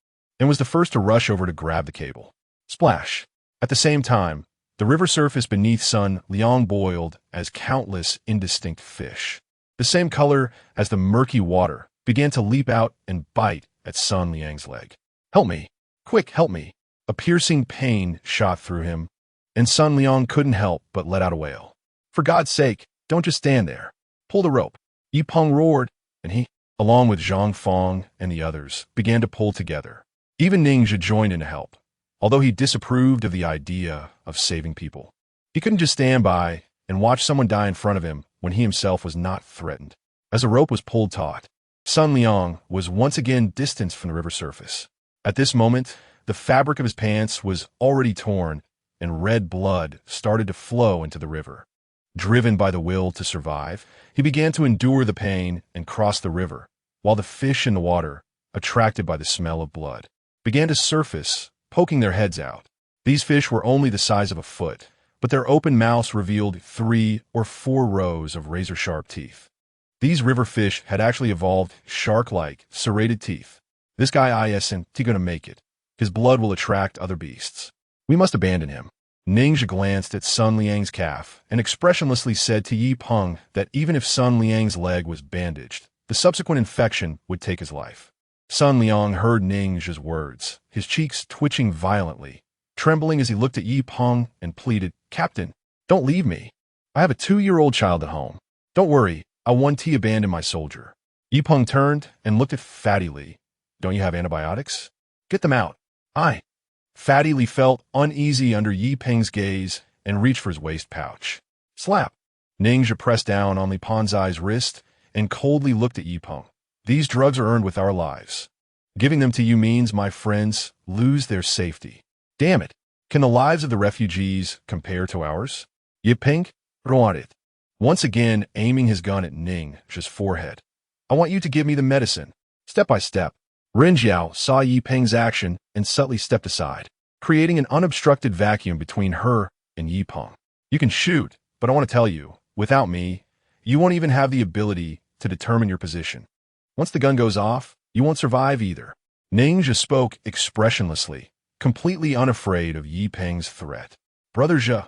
and was the first to rush over to grab the cable. Splash! At the same time, the river surface beneath Sun Liang boiled as countless indistinct fish, the same color as the murky water, began to leap out and bite at Sun Liang's leg. Help me! Quick, help me! A piercing pain shot through him, and Sun Liang couldn't help but let out a wail. For God's sake, don't just stand there. Pull the rope. Yi Peng roared, and he, along with Zhang Fang and the others, began to pull together. Even Ningxia joined in to help, although he disapproved of the idea of saving people. He couldn't just stand by and watch someone die in front of him when he himself was not threatened. As the rope was pulled taut, Sun Liang was once again distanced from the river surface. At this moment, the fabric of his pants was already torn, and red blood started to flow into the river. Driven by the will to survive, he began to endure the pain and cross the river, while the fish in the water, attracted by the smell of blood, began to surface, poking their heads out. These fish were only the size of a foot, but their open mouths revealed 3 or 4 rows of razor-sharp teeth. These river fish had actually evolved shark-like, serrated teeth. This guy isn't gonna make it. His blood will attract other beasts. We must abandon him. Ningxia glanced at Sun Liang's calf and expressionlessly said to Yi Peng that even if Sun Liang's leg was bandaged, the subsequent infection would take his life. Sun Liang heard Ningxia's words, his cheeks twitching violently, trembling as he looked at Yi Peng and pleaded, Captain, don't leave me. I have a 2-year-old child at home. Don't worry, I won't abandon my soldier. Yi Peng turned and looked at Fatty Li. Don't you have antibiotics? Get them out. Fatty Li felt uneasy under Yi Peng's gaze and reached for his waist pouch. Slap! Ningxia pressed down on Li Panzai's wrist and coldly looked at Yi Peng. These drugs are earned with our lives. Giving them to you means my friends lose their safety. Damn it! Can the lives of the refugees compare to ours? Yi Peng, want it. Once again aiming his gun at Ningxia's forehead. I want you to give me the medicine. Step by step. Ren Jiao saw Yi Peng's action and subtly stepped aside, creating an unobstructed vacuum between her and Yi Peng. You can shoot, but I want to tell you, without me, you won't even have the ability to determine your position. Once the gun goes off, you won't survive either. Ningxia spoke expressionlessly, completely unafraid of Yi Peng's threat. Brother Zhe,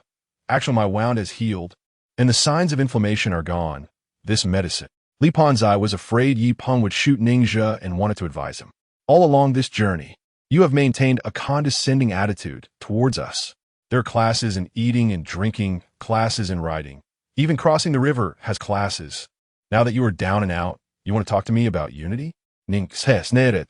actually my wound has healed, and the signs of inflammation are gone. this medicine. Li Panzai was afraid Yi Peng would shoot Ningxia and wanted to advise him. All along this journey, you have maintained a condescending attitude towards us. There are classes in eating and drinking, classes in riding. Even crossing the river has classes. Now that you are down and out, you want to talk to me about unity? Ning says Neret,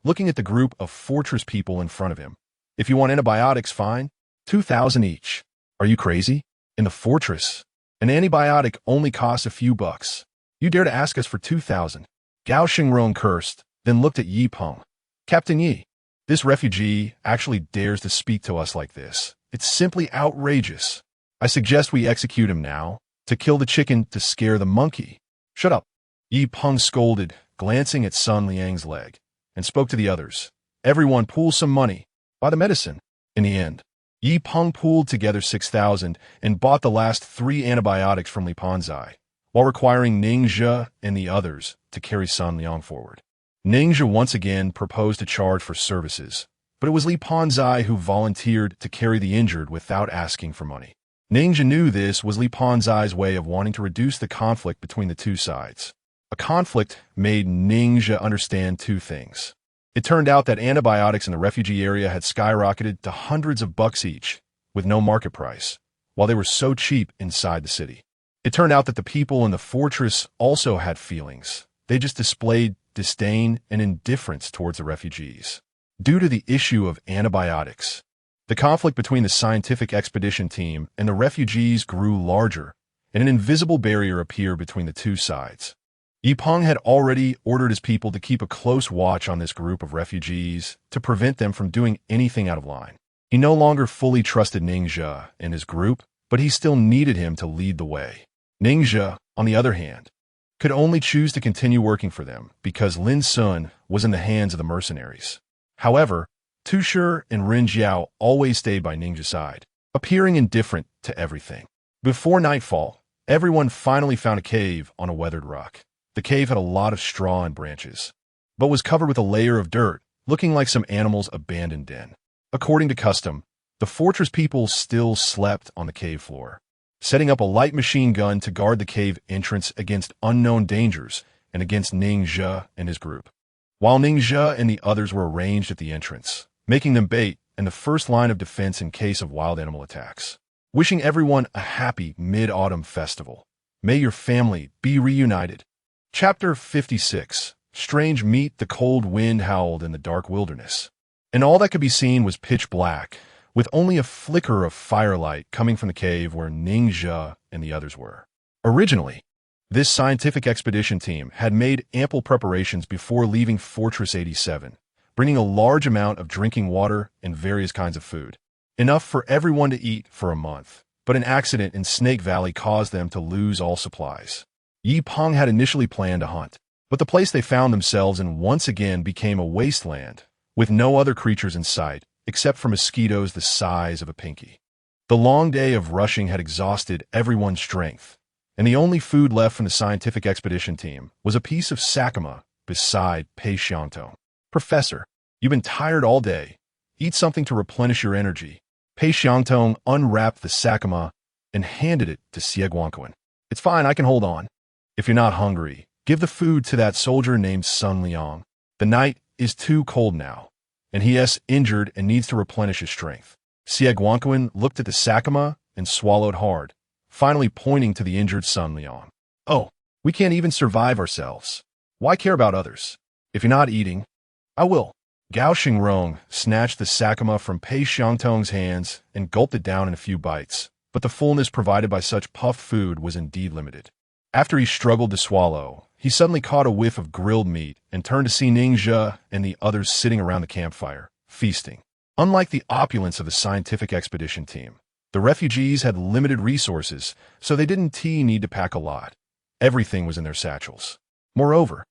looking at the group of fortress people in front of him. If you want antibiotics, fine. 2,000 each. Are you crazy? In the fortress, an antibiotic only costs a few bucks. You dare to ask us for 2,000? Gao Xingrong cursed, then looked at Yi Peng. Captain Yi, this refugee actually dares to speak to us like this. It's simply outrageous. I suggest we execute him now, to kill the chicken to scare the monkey. Shut up. Yi Peng scolded, glancing at Sun Liang's leg, and spoke to the others. Everyone pool some money. Buy the medicine. In the end, Yi Peng pooled together 6,000 and bought the last 3 antibiotics from Li Panzai, while requiring Ningxia and the others to carry Sun Liang forward. Ningxia once again proposed a charge for services, but it was Li Panzai who volunteered to carry the injured without asking for money. Ningxia knew this was Li Panzai's way of wanting to reduce the conflict between the two sides. A conflict made Ningxia understand 2 things. It turned out that antibiotics in the refugee area had skyrocketed to hundreds of bucks each, with no market price, while they were so cheap inside the city. It turned out that the people in the fortress also had feelings. They just displayed disdain and indifference towards the refugees. Due to the issue of antibiotics, the conflict between the scientific expedition team and the refugees grew larger, and an invisible barrier appeared between the two sides. Yi Peng had already ordered his people to keep a close watch on this group of refugees to prevent them from doing anything out of line. He no longer fully trusted Ningxia and his group, but he still needed him to lead the way. Ningxia, on the other hand, could only choose to continue working for them because Lin Sun was in the hands of the mercenaries. However, Tu Shi and Rin Jiao always stayed by Ningxia's side, appearing indifferent to everything. Before nightfall, everyone finally found a cave on a weathered rock. The cave had a lot of straw and branches, but was covered with a layer of dirt, looking like some animal's abandoned den. According to custom, the fortress people still slept on the cave floor, setting up a light machine gun to guard the cave entrance against unknown dangers and against Ningxia and his group. While Ningxia and the others were arranged at the entrance, making them bait and the first line of defense in case of wild animal attacks. Wishing everyone a happy mid-autumn festival. May your family be reunited. Chapter 56. Strange meat. The cold wind howled in the dark wilderness, and all that could be seen was pitch black, with only a flicker of firelight coming from the cave where Ningxia and the others were. Originally, this scientific expedition team had made ample preparations before leaving Fortress 87, bringing a large amount of drinking water and various kinds of food, enough for everyone to eat for a month, but an accident in Snake Valley caused them to lose all supplies. Yi Peng had initially planned to hunt, but the place they found themselves in once again became a wasteland, with no other creatures in sight, except for mosquitoes the size of a pinky. The long day of rushing had exhausted everyone's strength, and the only food left from the scientific expedition team was a piece of sakama beside Pei Xiangtong. Professor, you've been tired all day. Eat something to replenish your energy. Pei Xiangtong unwrapped the sakama and handed it to Xie Guangquan. It's fine, I can hold on. If you're not hungry, give the food to that soldier named Sun Liang. The night is too cold now, and he is injured and needs to replenish his strength. Xie Guangquan looked at the sakama and swallowed hard, finally pointing to the injured Sun Liang. Oh, we can't even survive ourselves. Why care about others? If you're not eating, I will. Gao Xingrong snatched the sakama from Pei Xiangtong's hands and gulped it down in a few bites, but the fullness provided by such puffed food was indeed limited. After he struggled to swallow, he suddenly caught a whiff of grilled meat and turned to see Ningxia and the others sitting around the campfire, feasting. Unlike the opulence of the scientific expedition team, the refugees had limited resources, so they didn't need to pack a lot. Everything was in their satchels. Moreover,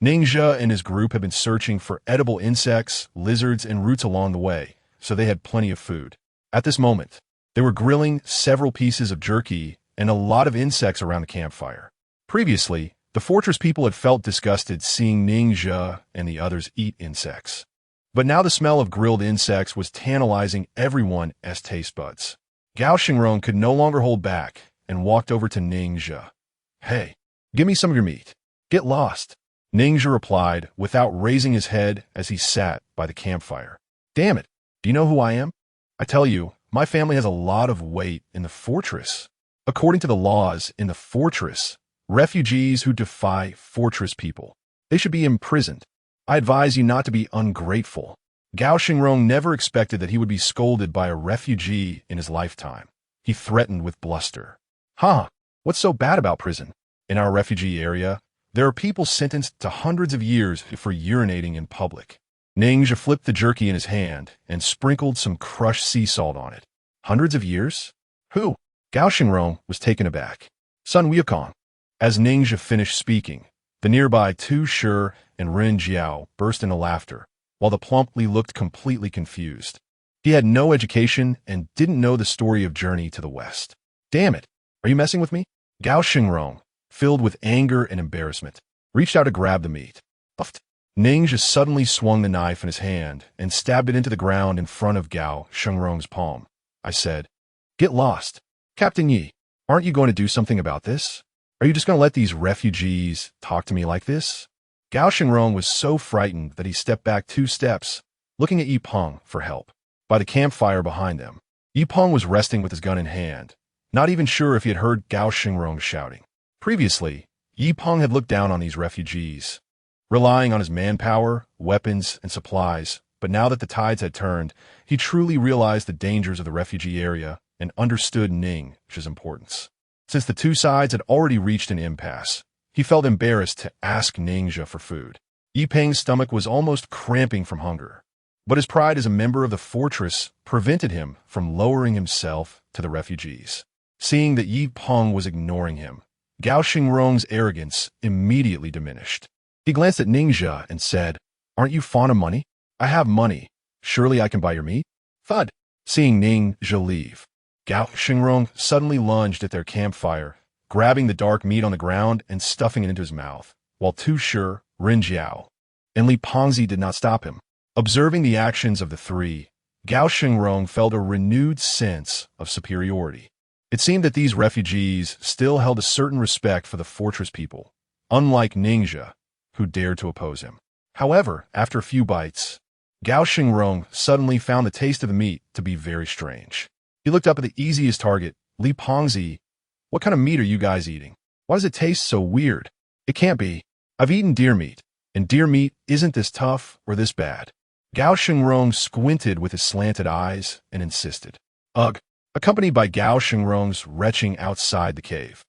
Ningxia and his group had been searching for edible insects, lizards, and roots along the way, so they had plenty of food. At this moment, they were grilling several pieces of jerky and a lot of insects around the campfire. Previously, the fortress people had felt disgusted seeing Ningxia and the others eat insects. But now the smell of grilled insects was tantalizing everyone's taste buds. Gao Xingrong could no longer hold back and walked over to Ningxia. Hey, Give me some of your meat. Get lost. Ningxia replied without raising his head as he sat by the campfire. Damn it. Do you know who I am? I tell you, my family has a lot of weight in the fortress. According to the laws in the fortress, refugees who defy fortress people, they should be imprisoned. I advise you not to be ungrateful. Gao Xingrong never expected that he would be scolded by a refugee in his lifetime. He threatened with bluster. Huh, what's so bad about prison? In our refugee area, there are people sentenced to hundreds of years for urinating in public. Ningxia flipped the jerky in his hand and sprinkled some crushed sea salt on it. Hundreds of years? Who? Gao Xingrong was taken aback. Sun Wukong. As Ningxia finished speaking, the nearby Tu Shi and Ren Jiao burst into laughter, while the plump Li looked completely confused. He had no education and didn't know the story of Journey to the West. Damn it! Are you messing with me? Gao Xingrong, filled with anger and embarrassment, reached out to grab the meat. Puffed. Ningxia suddenly swung the knife in his hand and stabbed it into the ground in front of Gao Xingrong's palm. I said, Get lost. Captain Yi, aren't you going to do something about this? Are you just going to let these refugees talk to me like this? Gao Xingrong was so frightened that he stepped back 2 steps, looking at Yi Peng for help. By the campfire behind them, Yi Peng was resting with his gun in hand, not even sure if he had heard Gao Xingrong shouting. Previously, Yi Peng had looked down on these refugees, relying on his manpower, weapons, and supplies, but now that the tides had turned, he truly realized the dangers of the refugee area and understood Ningxia's importance. Since the two sides had already reached an impasse, he felt embarrassed to ask Ningxia for food. Yi Peng's stomach was almost cramping from hunger, but his pride as a member of the fortress prevented him from lowering himself to the refugees. Seeing that Yi Peng was ignoring him, Gao Xingrong's arrogance immediately diminished. He glanced at Ningxia and said, Aren't you fond of money? I have money. Surely I can buy your meat? Thud. Seeing Ningxia leave, Gao Xingrong suddenly lunged at their campfire, grabbing the dark meat on the ground and stuffing it into his mouth, while Tu Shi, Ren Jiao, and Li Pengzi did not stop him. Observing the actions of the three, Gao Xingrong felt a renewed sense of superiority. It seemed that these refugees still held a certain respect for the fortress people, unlike Ningxia, who dared to oppose him. However, after a few bites, Gao Xingrong suddenly found the taste of the meat to be very strange. He looked up at the easiest target, Li Pengzi. What kind of meat are you guys eating? Why does it taste so weird? It can't be. I've eaten deer meat, and deer meat isn't this tough or this bad. Gao Xingrong squinted with his slanted eyes and insisted. Ugh. Accompanied by Gao Xingrong's retching outside the cave,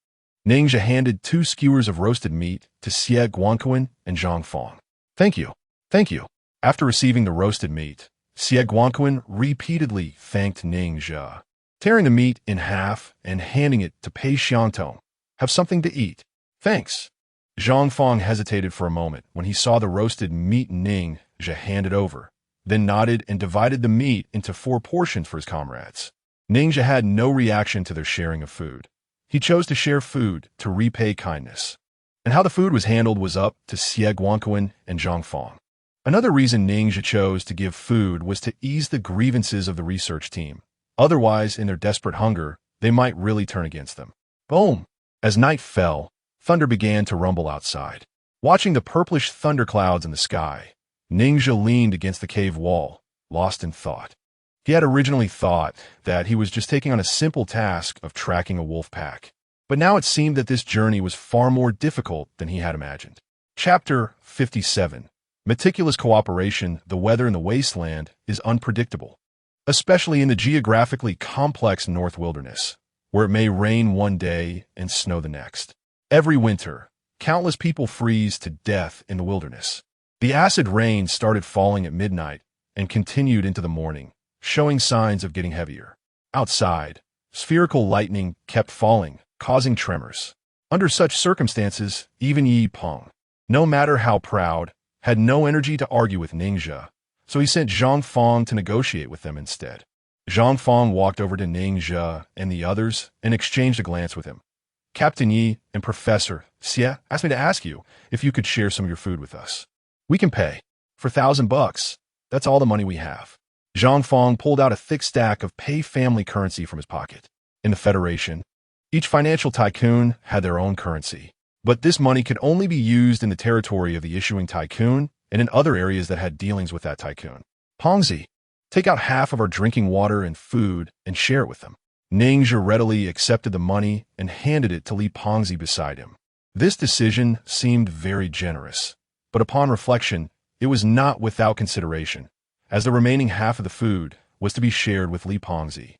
Ningxia handed 2 skewers of roasted meat to Xie Guanquan and Zhang Fong. Thank you. Thank you. After receiving the roasted meat, Xie Guanquan repeatedly thanked Ningxia, tearing the meat in half and handing it to Pei Xiangtong. Have something to eat. Thanks. Zhang Fong hesitated for a moment when he saw the roasted meat Ningxia handed over, then nodded and divided the meat into 4 portions for his comrades. Ningxia had no reaction to their sharing of food. He chose to share food to repay kindness. And how the food was handled was up to Xie Guanquan and Zhang Fong. Another reason Ningxia chose to give food was to ease the grievances of the research team. Otherwise, in their desperate hunger, they might really turn against them. Boom! As night fell, thunder began to rumble outside. Watching the purplish thunderclouds in the sky, Ningxia leaned against the cave wall, lost in thought. He had originally thought that he was just taking on a simple task of tracking a wolf pack, but now it seemed that this journey was far more difficult than he had imagined. Chapter 57. Meticulous cooperation. The weather in the wasteland is unpredictable, especially in the geographically complex North Wilderness, where it may rain one day and snow the next. Every winter, countless people freeze to death in the wilderness. The acid rain started falling at midnight and continued into the morning, showing signs of getting heavier. Outside, spherical lightning kept falling, causing tremors. Under such circumstances, even Yi Peng, no matter how proud, had no energy to argue with Ningxia, so he sent Zhang Fong to negotiate with them instead. Zhang Fong walked over to Ningxia and the others and exchanged a glance with him. Captain Yi and Professor Xie asked me to ask you if you could share some of your food with us. We can pay. For $1,000. That's all the money we have. Zhang Fong pulled out a thick stack of Pei family currency from his pocket. In the Federation, each financial tycoon had their own currency. But this money could only be used in the territory of the issuing tycoon and in other areas that had dealings with that tycoon. Pongzi, take out half of our drinking water and food and share it with them. Ningxia readily accepted the money and handed it to Li Pongzi beside him. This decision seemed very generous, but upon reflection, it was not without consideration, as the remaining half of the food was to be shared with Li Pongzi,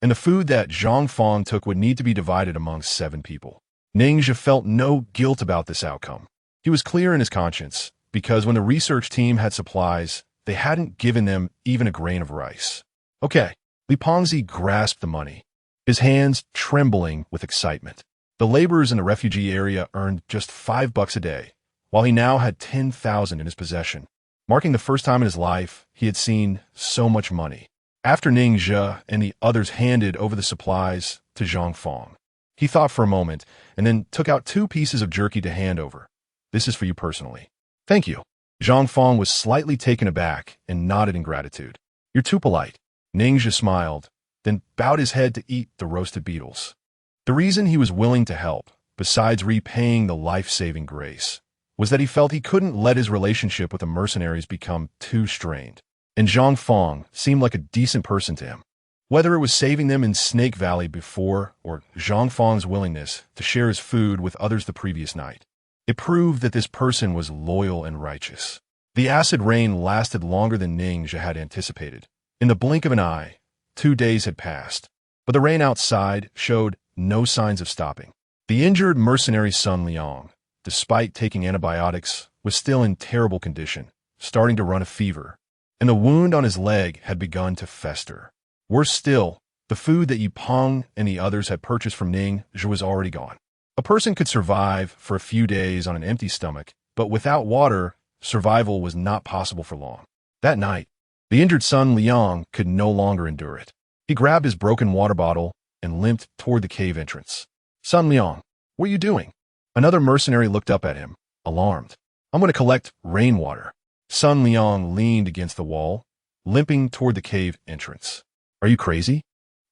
and the food that Zhang Fong took would need to be divided among 7 people. Ningxia felt no guilt about this outcome. He was clear in his conscience, because when the research team had supplies, they hadn't given them even a grain of rice. Okay, Li Pongzi grasped the money, his hands trembling with excitement. The laborers in the refugee area earned just $5 a day, while he now had 10,000 in his possession, marking the first time in his life he had seen so much money. After Ningxia and the others handed over the supplies to Zhang Fong, he thought for a moment and then took out 2 pieces of jerky to hand over. This is for you personally. Thank you. Zhang Fong was slightly taken aback and nodded in gratitude. You're too polite. Ningxia smiled, then bowed his head to eat the roasted beetles. The reason he was willing to help, besides repaying the life-saving grace, was that he felt he couldn't let his relationship with the mercenaries become too strained. And Zhang Fong seemed like a decent person to him. Whether it was saving them in Snake Valley before or Zhang Fong's willingness to share his food with others the previous night, it proved that this person was loyal and righteous. The acid rain lasted longer than Ningxia had anticipated. In the blink of an eye, 2 days had passed, but the rain outside showed no signs of stopping. The injured mercenary Sun Liang, despite taking antibiotics, was still in terrible condition, starting to run a fever, and the wound on his leg had begun to fester. Worse still, the food that Yi Peng and the others had purchased from Ningxia was already gone. A person could survive for a few days on an empty stomach, but without water, survival was not possible for long. That night, the injured Sun Liang could no longer endure it. He grabbed his broken water bottle and limped toward the cave entrance. Sun Liang, what are you doing? Another mercenary looked up at him, alarmed. I'm going to collect rainwater. Sun Liang leaned against the wall, limping toward the cave entrance. Are you crazy?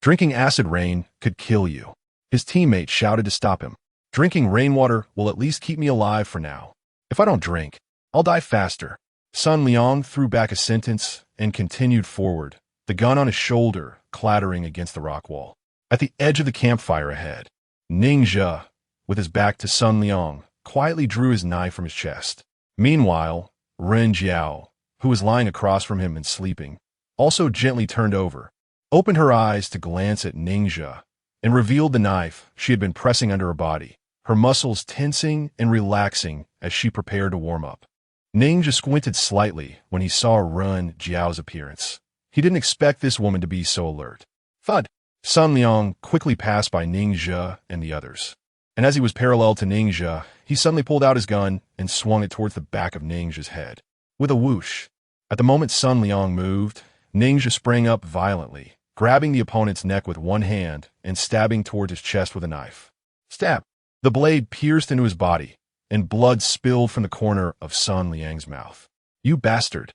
Drinking acid rain could kill you. His teammate shouted to stop him. Drinking rainwater will at least keep me alive for now. If I don't drink, I'll die faster. Sun Liang threw back a sentence and continued forward, the gun on his shoulder clattering against the rock wall. At the edge of the campfire ahead, Ningxia, with his back to Sun Liang, quietly drew his knife from his chest. Meanwhile, Ren Jiao, who was lying across from him and sleeping, also gently turned over, opened her eyes to glance at Ningxia, and revealed the knife she had been pressing under her body, her muscles tensing and relaxing as she prepared to warm up. Ningxia squinted slightly when he saw Ren Jiao's appearance. He didn't expect this woman to be so alert. Thud! Sun Liang quickly passed by Ningxia and the others, and as he was parallel to Ningxia, he suddenly pulled out his gun and swung it towards the back of Ningxia's head. With a whoosh, at the moment Sun Liang moved, Ningxia sprang up violently, grabbing the opponent's neck with one hand and stabbing towards his chest with a knife. Stab! The blade pierced into his body, and blood spilled from the corner of Sun Liang's mouth. You bastard!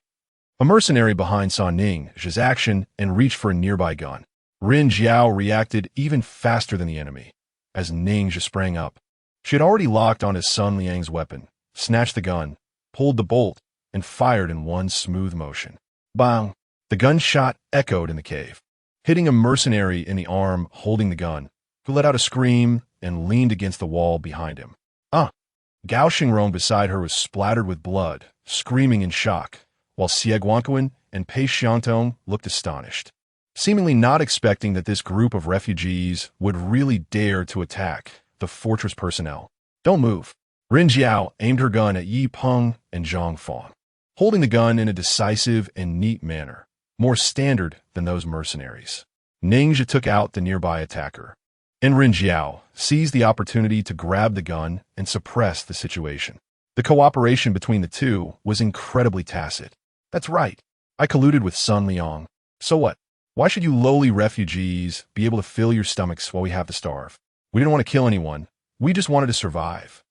A mercenary behind saw Ningxia's action and reached for a nearby gun. Ren Jiao reacted even faster than the enemy. As Ningxia sprang up, she had already locked onto Sun Liang's weapon, snatched the gun, pulled the bolt, and fired in one smooth motion. Bang! The gunshot echoed in the cave, hitting a mercenary in the arm holding the gun, who let out a scream and leaned against the wall behind him. Gao Xingrong beside her was splattered with blood, screaming in shock, while Xie Guanquan and Pei Xiangtong looked astonished, seemingly not expecting that this group of refugees would really dare to attack the fortress personnel. Don't move. Ren Jiao aimed her gun at Yi Peng and Zhang Fong, holding the gun in a decisive and neat manner, more standard than those mercenaries. Ningxia took out the nearby attacker, and Ren Jiao seized the opportunity to grab the gun and suppress the situation. The cooperation between the two was incredibly tacit. That's right. I colluded with Sun Liang. So what? Why should you lowly refugees be able to fill your stomachs while we have to starve? We didn't want to kill anyone. We just wanted to survive.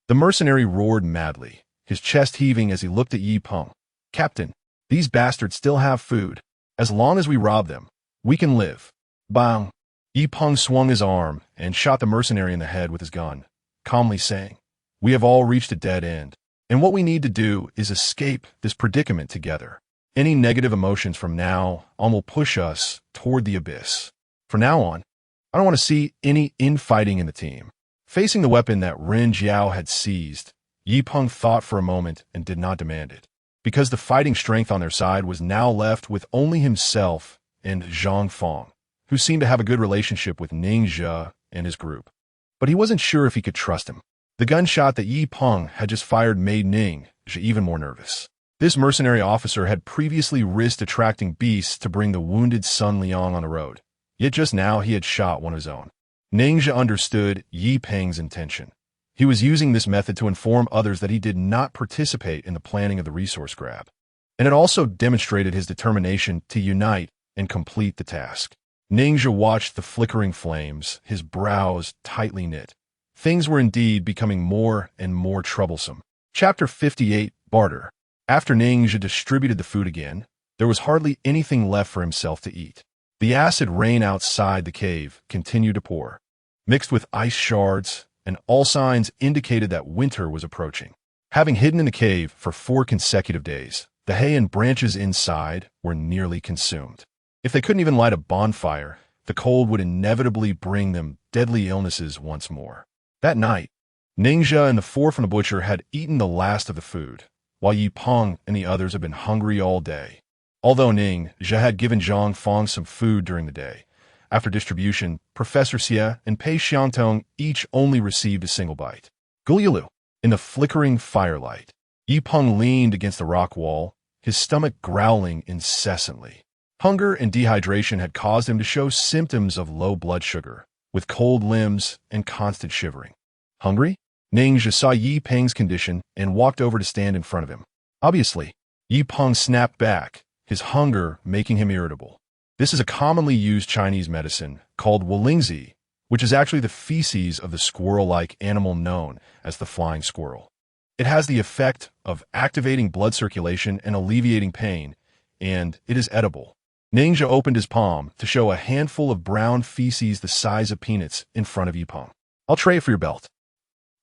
The mercenary roared madly, his chest heaving as he looked at Yi Peng. Captain, these bastards still have food. As long as we rob them, we can live. Bang! Yi Peng swung his arm and shot the mercenary in the head with his gun, calmly saying, We have all reached a dead end, and what we need to do is escape this predicament together. Any negative emotions from now on will push us toward the abyss. From now on, I don't want to see any infighting in the team." Facing the weapon that Ren Jiao had seized, Yi Peng thought for a moment and did not demand it, because the fighting strength on their side was now left with only himself and Zhang Feng, who seemed to have a good relationship with Ning Zhe and his group. But he wasn't sure if he could trust him. The gunshot that Yi Peng had just fired made Ning Zhe even more nervous. This mercenary officer had previously risked attracting beasts to bring the wounded Sun Liang on the road, yet just now he had shot one of his own. Ning Zhe understood Yi Peng's intention. He was using this method to inform others that he did not participate in the planning of the resource grab, and it also demonstrated his determination to unite and complete the task. Ning Zhe watched the flickering flames, his brows tightly knit. Things were indeed becoming more and more troublesome. Chapter 58, Barter. After Ning Zhe distributed the food again, there was hardly anything left for himself to eat. The acid rain outside the cave continued to pour, mixed with ice shards, and all signs indicated that winter was approaching. Having hidden in the cave for 4 consecutive days, the hay and branches inside were nearly consumed. If they couldn't even light a bonfire, the cold would inevitably bring them deadly illnesses once more. That night, Ning Zhe and the 4 from the butcher had eaten the last of the food, while Yi Peng and the others had been hungry all day. Although Ning Zhe had given Zhang Feng some food during the day, after distribution, Professor Xie and Pei Xiangtong each only received a single bite. Gulyalu. In the flickering firelight, Yi Peng leaned against the rock wall, his stomach growling incessantly. Hunger and dehydration had caused him to show symptoms of low blood sugar, with cold limbs and constant shivering. Hungry? Ning Zhe saw Yi Peng's condition and walked over to stand in front of him. Obviously, Yi Peng snapped back, his hunger making him irritable. This is a commonly used Chinese medicine called Walingzi, which is actually the feces of the squirrel-like animal known as the flying squirrel. It has the effect of activating blood circulation and alleviating pain, and it is edible. Ning Zhe opened his palm to show a handful of brown feces the size of peanuts in front of Yi Peng. "I'll trade it for your belt."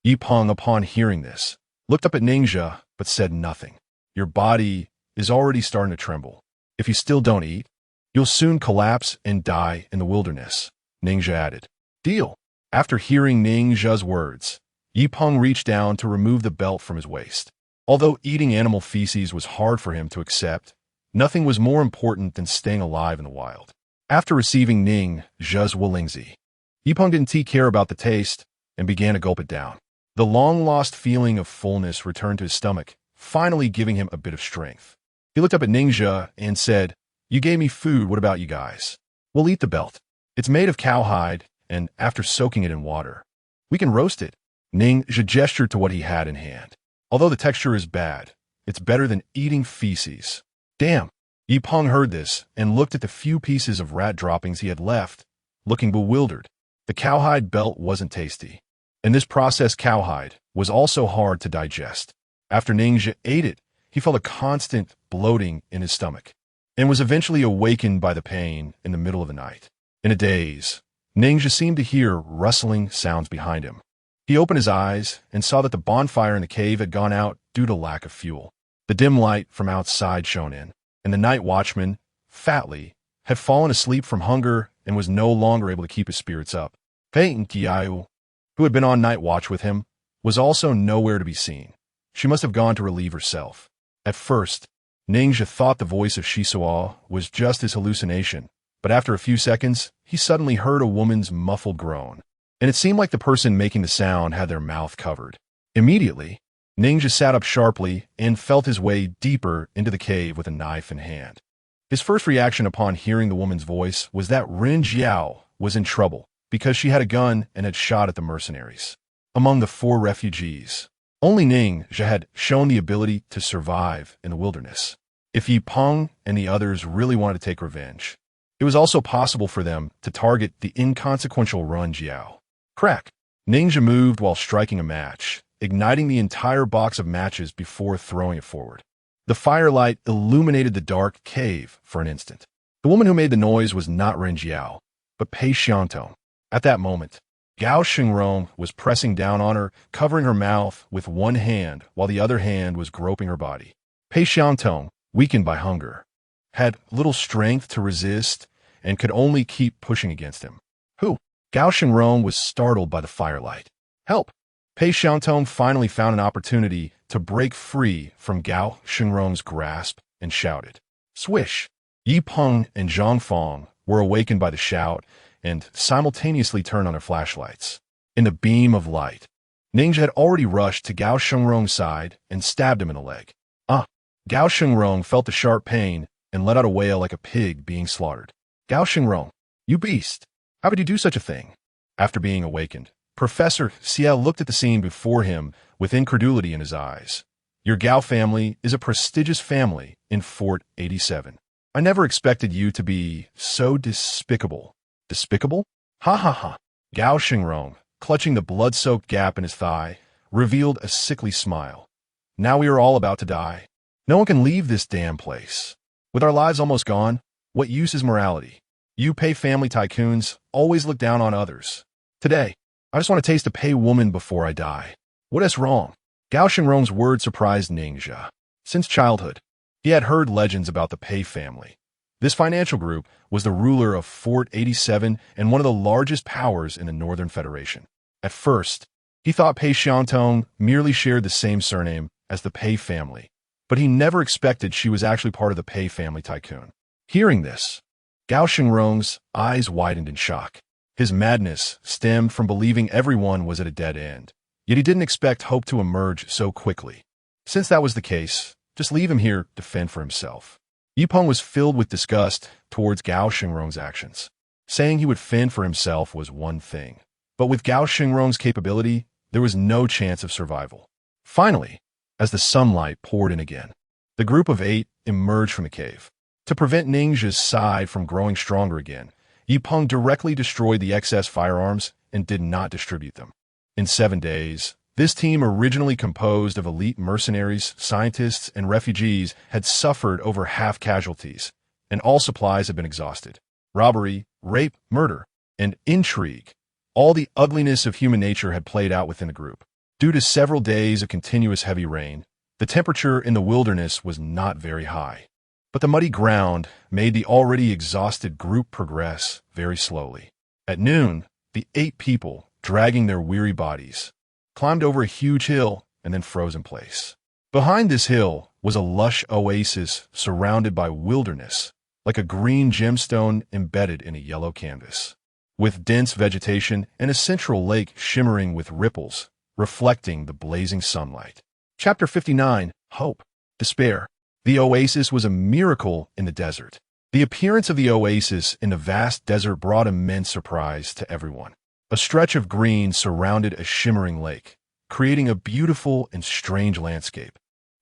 Yi Peng, upon hearing this, looked up at Ning Zhe but said nothing. "Your body is already starting to tremble. If you still don't eat, you'll soon collapse and die in the wilderness," Ning Zhe added. "Deal." After hearing Ning Zhe's words, Yi Peng reached down to remove the belt from his waist. Although eating animal feces was hard for him to accept, nothing was more important than staying alive in the wild. After receiving Ning Zhe's Walingzi, Yi Peng didn't care about the taste and began to gulp it down. The long-lost feeling of fullness returned to his stomach, finally giving him a bit of strength. He looked up at Ning Zhe and said, "You gave me food, what about you guys? We'll eat the belt. It's made of cowhide, and after soaking it in water, we can roast it." Ning Zhe gestured to what he had in hand. "Although the texture is bad, it's better than eating feces." "Damn." Yi Peng heard this and looked at the few pieces of rat droppings he had left, looking bewildered. The cowhide belt wasn't tasty, and this processed cowhide was also hard to digest. After Ning Zhe ate it, he felt a constant bloating in his stomach, and was eventually awakened by the pain in the middle of the night. In a daze, Ning Zhe seemed to hear rustling sounds behind him. He opened his eyes and saw that the bonfire in the cave had gone out due to lack of fuel. The dim light from outside shone in, and the night watchman, Fatly, had fallen asleep from hunger and was no longer able to keep his spirits up. Pei Nqiao, who had been on night watch with him, was also nowhere to be seen. She must have gone to relieve herself. At first, Ning Zhe thought the voice of Shisua was just his hallucination, but after a few seconds, he suddenly heard a woman's muffled groan, and it seemed like the person making the sound had their mouth covered. Immediately, Ning Zhe sat up sharply and felt his way deeper into the cave with a knife in hand. His first reaction upon hearing the woman's voice was that Ren Jiao was in trouble because she had a gun and had shot at the mercenaries. Among the 4 refugees, only Ning Zhe had shown the ability to survive in the wilderness. If Yi Peng and the others really wanted to take revenge, it was also possible for them to target the inconsequential Ren Jiao. Crack! Ning Zhe moved while striking a match, igniting the entire box of matches before throwing it forward. The firelight illuminated the dark cave for an instant. The woman who made the noise was not Ren Jiao, but Pei Xiangtong. At that moment, Gao Xingrong was pressing down on her, covering her mouth with one hand while the other hand was groping her body. Pei Xiantong, weakened by hunger, had little strength to resist and could only keep pushing against him. Who? Gao Xingrong was startled by the firelight. Help! Pei Xiantong finally found an opportunity to break free from Gao Xingrong's grasp and shouted. Swish! Yi Peng and Zhang Fong were awakened by the shout and simultaneously turned on their flashlights. In the beam of light, Ningxia had already rushed to Gao Xingrong's side and stabbed him in the leg. Gao Xingrong felt the sharp pain and let out a wail like a pig being slaughtered. Gao Xingrong, you beast! How could you do such a thing? After being awakened, Professor Xie looked at the scene before him with incredulity in his eyes. Your Gao family is a prestigious family in Fort 87. I never expected you to be so despicable. Despicable? Ha ha ha. Gao Xingrong, clutching the blood-soaked gap in his thigh, revealed a sickly smile. Now we are all about to die. No one can leave this damn place. With our lives almost gone, what use is morality? You Pei family tycoons always look down on others. Today, I just want to taste a Pei woman before I die. What is wrong? Gao Xingrong's word surprised Ningxia. Since childhood, he had heard legends about the Pei family. This financial group was the ruler of Fort 87 and one of the largest powers in the Northern Federation. At first, he thought Pei Xiantong merely shared the same surname as the Pei family, but he never expected she was actually part of the Pei family tycoon. Hearing this, Gao Xingrong's eyes widened in shock. His madness stemmed from believing everyone was at a dead end, yet he didn't expect hope to emerge so quickly. Since that was the case, just leave him here to fend for himself. Yi Peng was filled with disgust towards Gao Xingrong's actions. Saying he would fend for himself was one thing, but with Gao Xingrong's capability, there was no chance of survival. Finally, as the sunlight poured in again, the group of 8 emerged from the cave. To prevent Ningxia's side from growing stronger again, Yi Peng directly destroyed the excess firearms and did not distribute them. In 7 days, this team, originally composed of elite mercenaries, scientists, and refugees, had suffered over half casualties, and all supplies had been exhausted. Robbery, rape, murder, and intrigue, all the ugliness of human nature had played out within the group. Due to several days of continuous heavy rain, the temperature in the wilderness was not very high. But the muddy ground made the already exhausted group progress very slowly. At noon, the 8 people, dragging their weary bodies, climbed over a huge hill and then froze in place. Behind this hill was a lush oasis surrounded by wilderness, like a green gemstone embedded in a yellow canvas, with dense vegetation and a central lake shimmering with ripples, reflecting the blazing sunlight. Chapter 59, Hope, Despair. The oasis was a miracle in the desert. The appearance of the oasis in the vast desert brought immense surprise to everyone. A stretch of green surrounded a shimmering lake, creating a beautiful and strange landscape,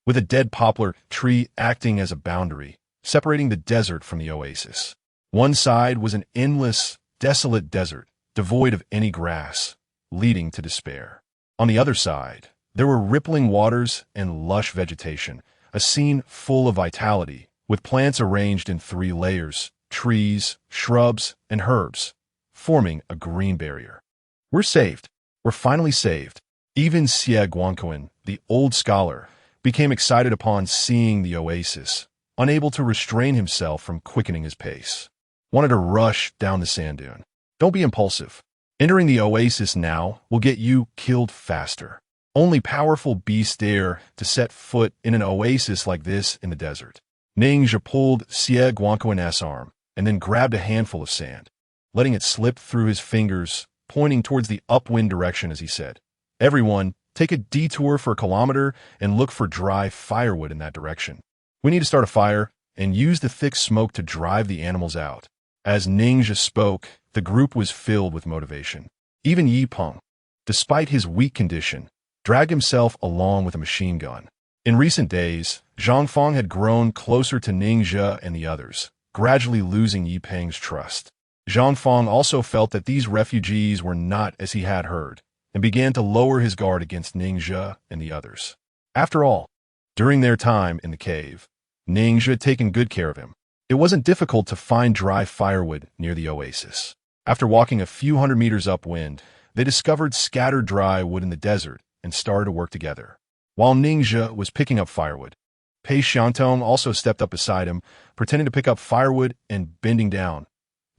with a dead poplar tree acting as a boundary, separating the desert from the oasis. One side was an endless, desolate desert, devoid of any grass, leading to despair. On the other side, there were rippling waters and lush vegetation, a scene full of vitality, with plants arranged in 3 layers, trees, shrubs, and herbs, forming a green barrier. We're saved. We're finally saved. Even Xie Guangquan, the old scholar, became excited upon seeing the oasis, unable to restrain himself from quickening his pace. Wanted to rush down the sand dune. Don't be impulsive. Entering the oasis now will get you killed faster. Only powerful beasts dare to set foot in an oasis like this in the desert. Ningxia pulled Xie Guangquan's arm and then grabbed a handful of sand, letting it slip through his fingers, pointing towards the upwind direction as he said, "Everyone, take a detour for a kilometer and look for dry firewood in that direction. We need to start a fire and use the thick smoke to drive the animals out." As Ningxia spoke, the group was filled with motivation. Even Yi Peng, despite his weak condition, dragged himself along with a machine gun. In recent days, Zhang Fong had grown closer to Ningxia and the others, gradually losing Yi Peng's trust. Zhang Fong also felt that these refugees were not as he had heard, and began to lower his guard against Ningxia and the others. After all, during their time in the cave, Ningxia had taken good care of him. It wasn't difficult to find dry firewood near the oasis. After walking a few hundred meters upwind, They discovered scattered dry wood in the desert and started to work together. While Ningxia was picking up firewood, Pei Xiantong also stepped up beside him, pretending to pick up firewood and bending down.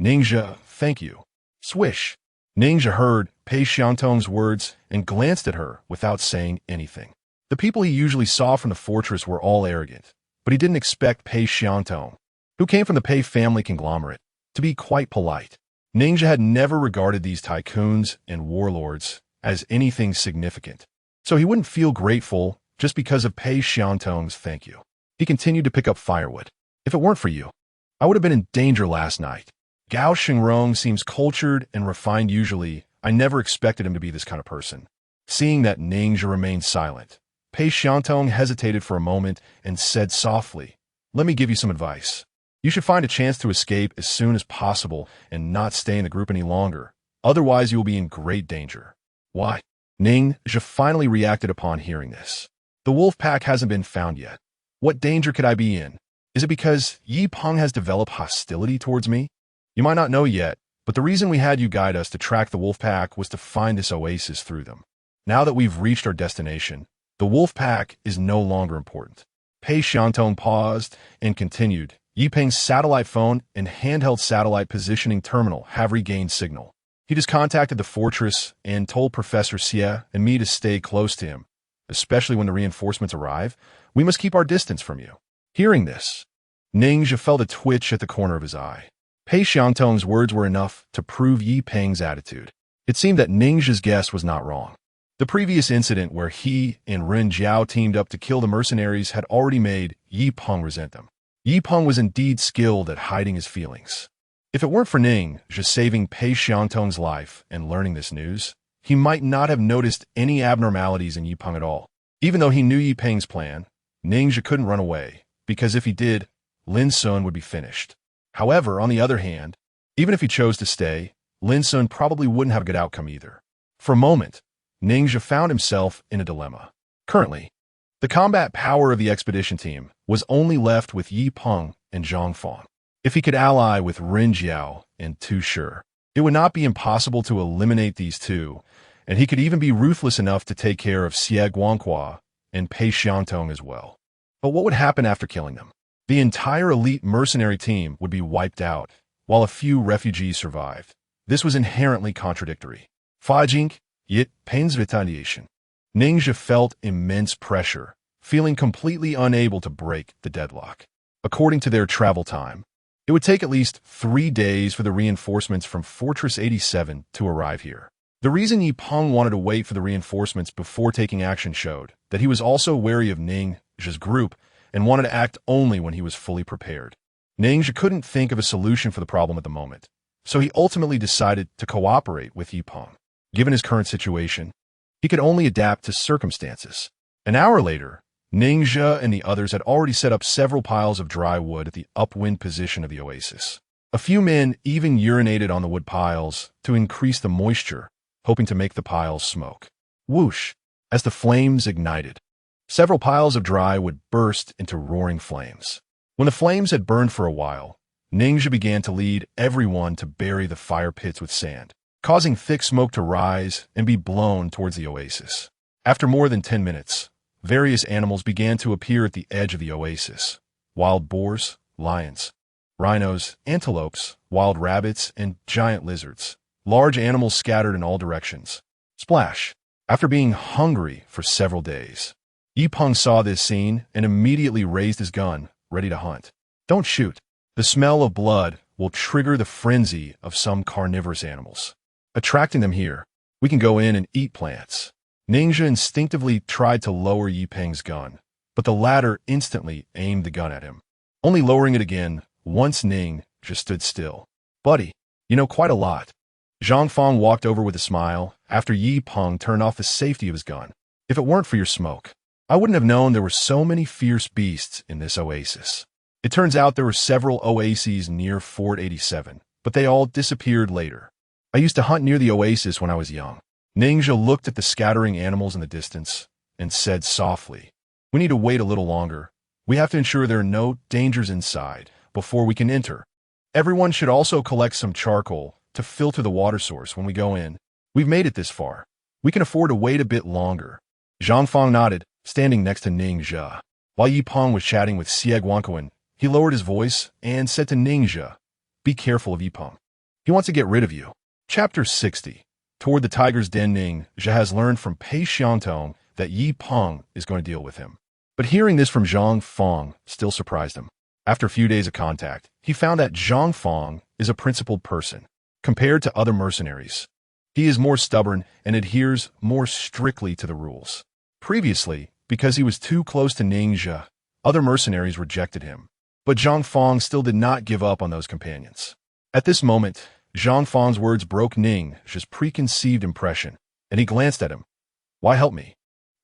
Ningxia, thank you. Swish. Ningxia heard Pei Xiantong's words and glanced at her without saying anything. The people he usually saw from the fortress were all arrogant, but he didn't expect Pei Xiantong, who came from the Pei family conglomerate, to be quite polite. Ningxia had never regarded these tycoons and warlords as anything significant, so he wouldn't feel grateful just because of Pei Xiantong's thank you. He continued to pick up firewood. If it weren't for you, I would have been in danger last night. Gao Xingrong seems cultured and refined usually. I never expected him to be this kind of person. Seeing that Ningxia remained silent, Pei Xiantong hesitated for a moment and said softly, "Let me give you some advice. You should find a chance to escape as soon as possible and not stay in the group any longer. Otherwise, you will be in great danger." Why? Ningxia finally reacted upon hearing this. The wolf pack hasn't been found yet. What danger could I be in? Is it because Yi Peng has developed hostility towards me? You might not know yet, but the reason we had you guide us to track the wolf pack was to find this oasis through them. Now that we've reached our destination, the wolf pack is no longer important. Pei Xiantong paused and continued. Yi Peng's satellite phone and handheld satellite positioning terminal have regained signal. He just contacted the fortress and told Professor Xie and me to stay close to him. Especially when the reinforcements arrive, we must keep our distance from you. Hearing this, Ningxia felt a twitch at the corner of his eye. Pei Xiantong's words were enough to prove Yi Peng's attitude. It seemed that Ningxia's guess was not wrong. The previous incident where he and Ren Jiao teamed up to kill the mercenaries had already made Yi Peng resent them. Yi Peng was indeed skilled at hiding his feelings. If it weren't for Ningxia saving Pei Xiantong's life and learning this news, he might not have noticed any abnormalities in Yi Peng at all. Even though he knew Yi Peng's plan, Ningxia couldn't run away, because if he did, Lin Sun would be finished. However, on the other hand, even if he chose to stay, Lin Sun probably wouldn't have a good outcome either. For a moment, Ningxia found himself in a dilemma. Currently, the combat power of the expedition team was only left with Yi Peng and Zhang Fang. If he could ally with Ren Jiao and Tu Shi, it would not be impossible to eliminate these two, and he could even be ruthless enough to take care of Xie Guanghua and Pei Xiantong as well. But what would happen after killing them? The entire elite mercenary team would be wiped out, while a few refugees survived. This was inherently contradictory. Fajink, yit, pains retaliation. Ningxia felt immense pressure, feeling completely unable to break the deadlock. According to their travel time, it would take at least 3 days for the reinforcements from Fortress 87 to arrive here. The reason Yi Peng wanted to wait for the reinforcements before taking action showed that he was also wary of Ningxia's group and wanted to act only when he was fully prepared. Ningxia couldn't think of a solution for the problem at the moment, so he ultimately decided to cooperate with Yi Peng. Given his current situation, he could only adapt to circumstances. An hour later, Ningxia and the others had already set up several piles of dry wood at the upwind position of the oasis. A few men even urinated on the wood piles to increase the moisture, hoping to make the piles smoke. Whoosh! As the flames ignited, several piles of dry wood burst into roaring flames. When the flames had burned for a while, Ningxia began to lead everyone to bury the fire pits with sand, causing thick smoke to rise and be blown towards the oasis. After more than 10 minutes, various animals began to appear at the edge of the oasis. Wild boars, lions, rhinos, antelopes, wild rabbits, and giant lizards. Large animals scattered in all directions. Splash! After being hungry for several days, Yi Peng saw this scene and immediately raised his gun, ready to hunt. Don't shoot. The smell of blood will trigger the frenzy of some carnivorous animals, attracting them here. We can go in and eat plants. Ningxia instinctively tried to lower Yi Peng's gun, but the latter instantly aimed the gun at him, only lowering it again once Ningxia stood still. Buddy, you know quite a lot. Zhang Fang walked over with a smile after Yi Peng turned off the safety of his gun. If it weren't for your smoke, I wouldn't have known there were so many fierce beasts in this oasis. It turns out there were several oases near Fort 87, but they all disappeared later. I used to hunt near the oasis when I was young. Ningxia looked at the scattering animals in the distance and said softly, "We need to wait a little longer. We have to ensure there are no dangers inside before we can enter. Everyone should also collect some charcoal to filter the water source when we go in. We've made it this far. We can afford to wait a bit longer. Zhang Fang nodded, standing next to Ning Zhe. While Yi Peng was chatting with Xie Guanquan, he lowered his voice and said to Ning Zhe, "Be careful of Yi Peng. He wants to get rid of you." Chapter 60. Toward the tiger's den, Ning Zhe has learned from Pei Xiangtong that Yi Peng is going to deal with him. But hearing this from Zhang Fang still surprised him. After a few days of contact, he found that Zhang Fang is a principled person. Compared to other mercenaries, he is more stubborn and adheres more strictly to the rules. Previously, because he was too close to Ning Zhe, other mercenaries rejected him. But Zhang Fang still did not give up on those companions. At this moment, Zhang Fang's words broke Ning Zhe's preconceived impression, and he glanced at him. "Why help me?"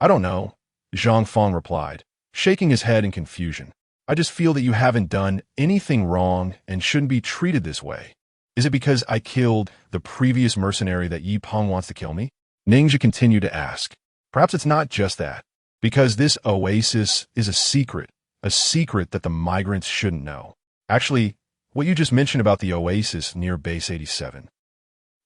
"I don't know," Zhang Fang replied, shaking his head in confusion. "I just feel that you haven't done anything wrong and shouldn't be treated this way. Is it because I killed the previous mercenary that Yi Peng wants to kill me?" Ning Zhe continued to ask. "Perhaps it's not just that. Because this oasis is a secret that the migrants shouldn't know. Actually, what you just mentioned about the oasis near Base 87.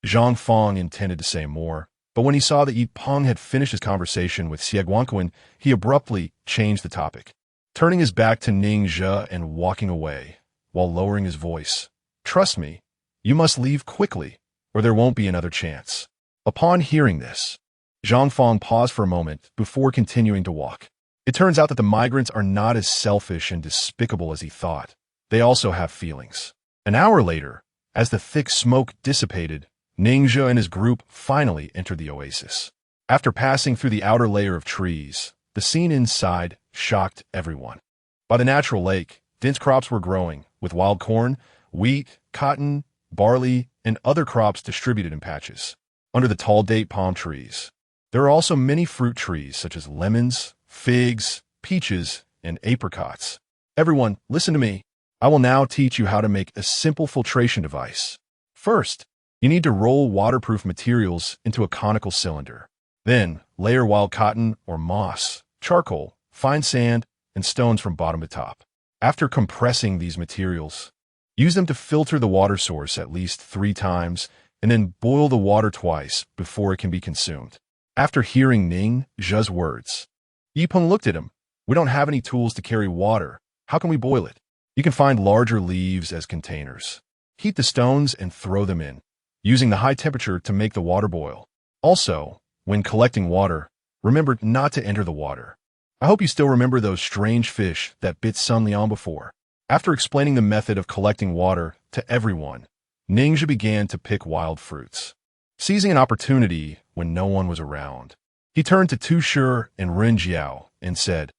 Zhang Fang intended to say more, but when he saw that Yi Peng had finished his conversation with Xie Guanquan, he abruptly changed the topic, turning his back to Ning Zhe and walking away, while lowering his voice. "Trust me, you must leave quickly, or there won't be another chance." Upon hearing this, Zhang Fang paused for a moment before continuing to walk. It turns out that the migrants are not as selfish and despicable as he thought. They also have feelings. An hour later, as the thick smoke dissipated, Ning Zhe and his group finally entered the oasis. After passing through the outer layer of trees, the scene inside shocked everyone. By the natural lake, dense crops were growing, with wild corn, wheat, cotton, barley, and other crops distributed in patches. Under the tall date palm trees, there are also many fruit trees such as lemons, figs, peaches, and apricots. Everyone, listen to me. I will now teach you how to make a simple filtration device. First, you need to roll waterproof materials into a conical cylinder. Then, layer wild cotton or moss, charcoal, fine sand, and stones from bottom to top. After compressing these materials, use them to filter the water source at least 3 times, and then boil the water twice before it can be consumed. After hearing Ning Zhe's words, Yi Peng looked at him. "We don't have any tools to carry water. How can we boil it?" "You can find larger leaves as containers. Heat the stones and throw them in, using the high temperature to make the water boil. Also, when collecting water, remember not to enter the water. I hope you still remember those strange fish that bit Sun Liang before." After explaining the method of collecting water to everyone, Ning Zhe began to pick wild fruits. Seizing an opportunity when no one was around, he turned to Tu Shi and Ren Jiao and said,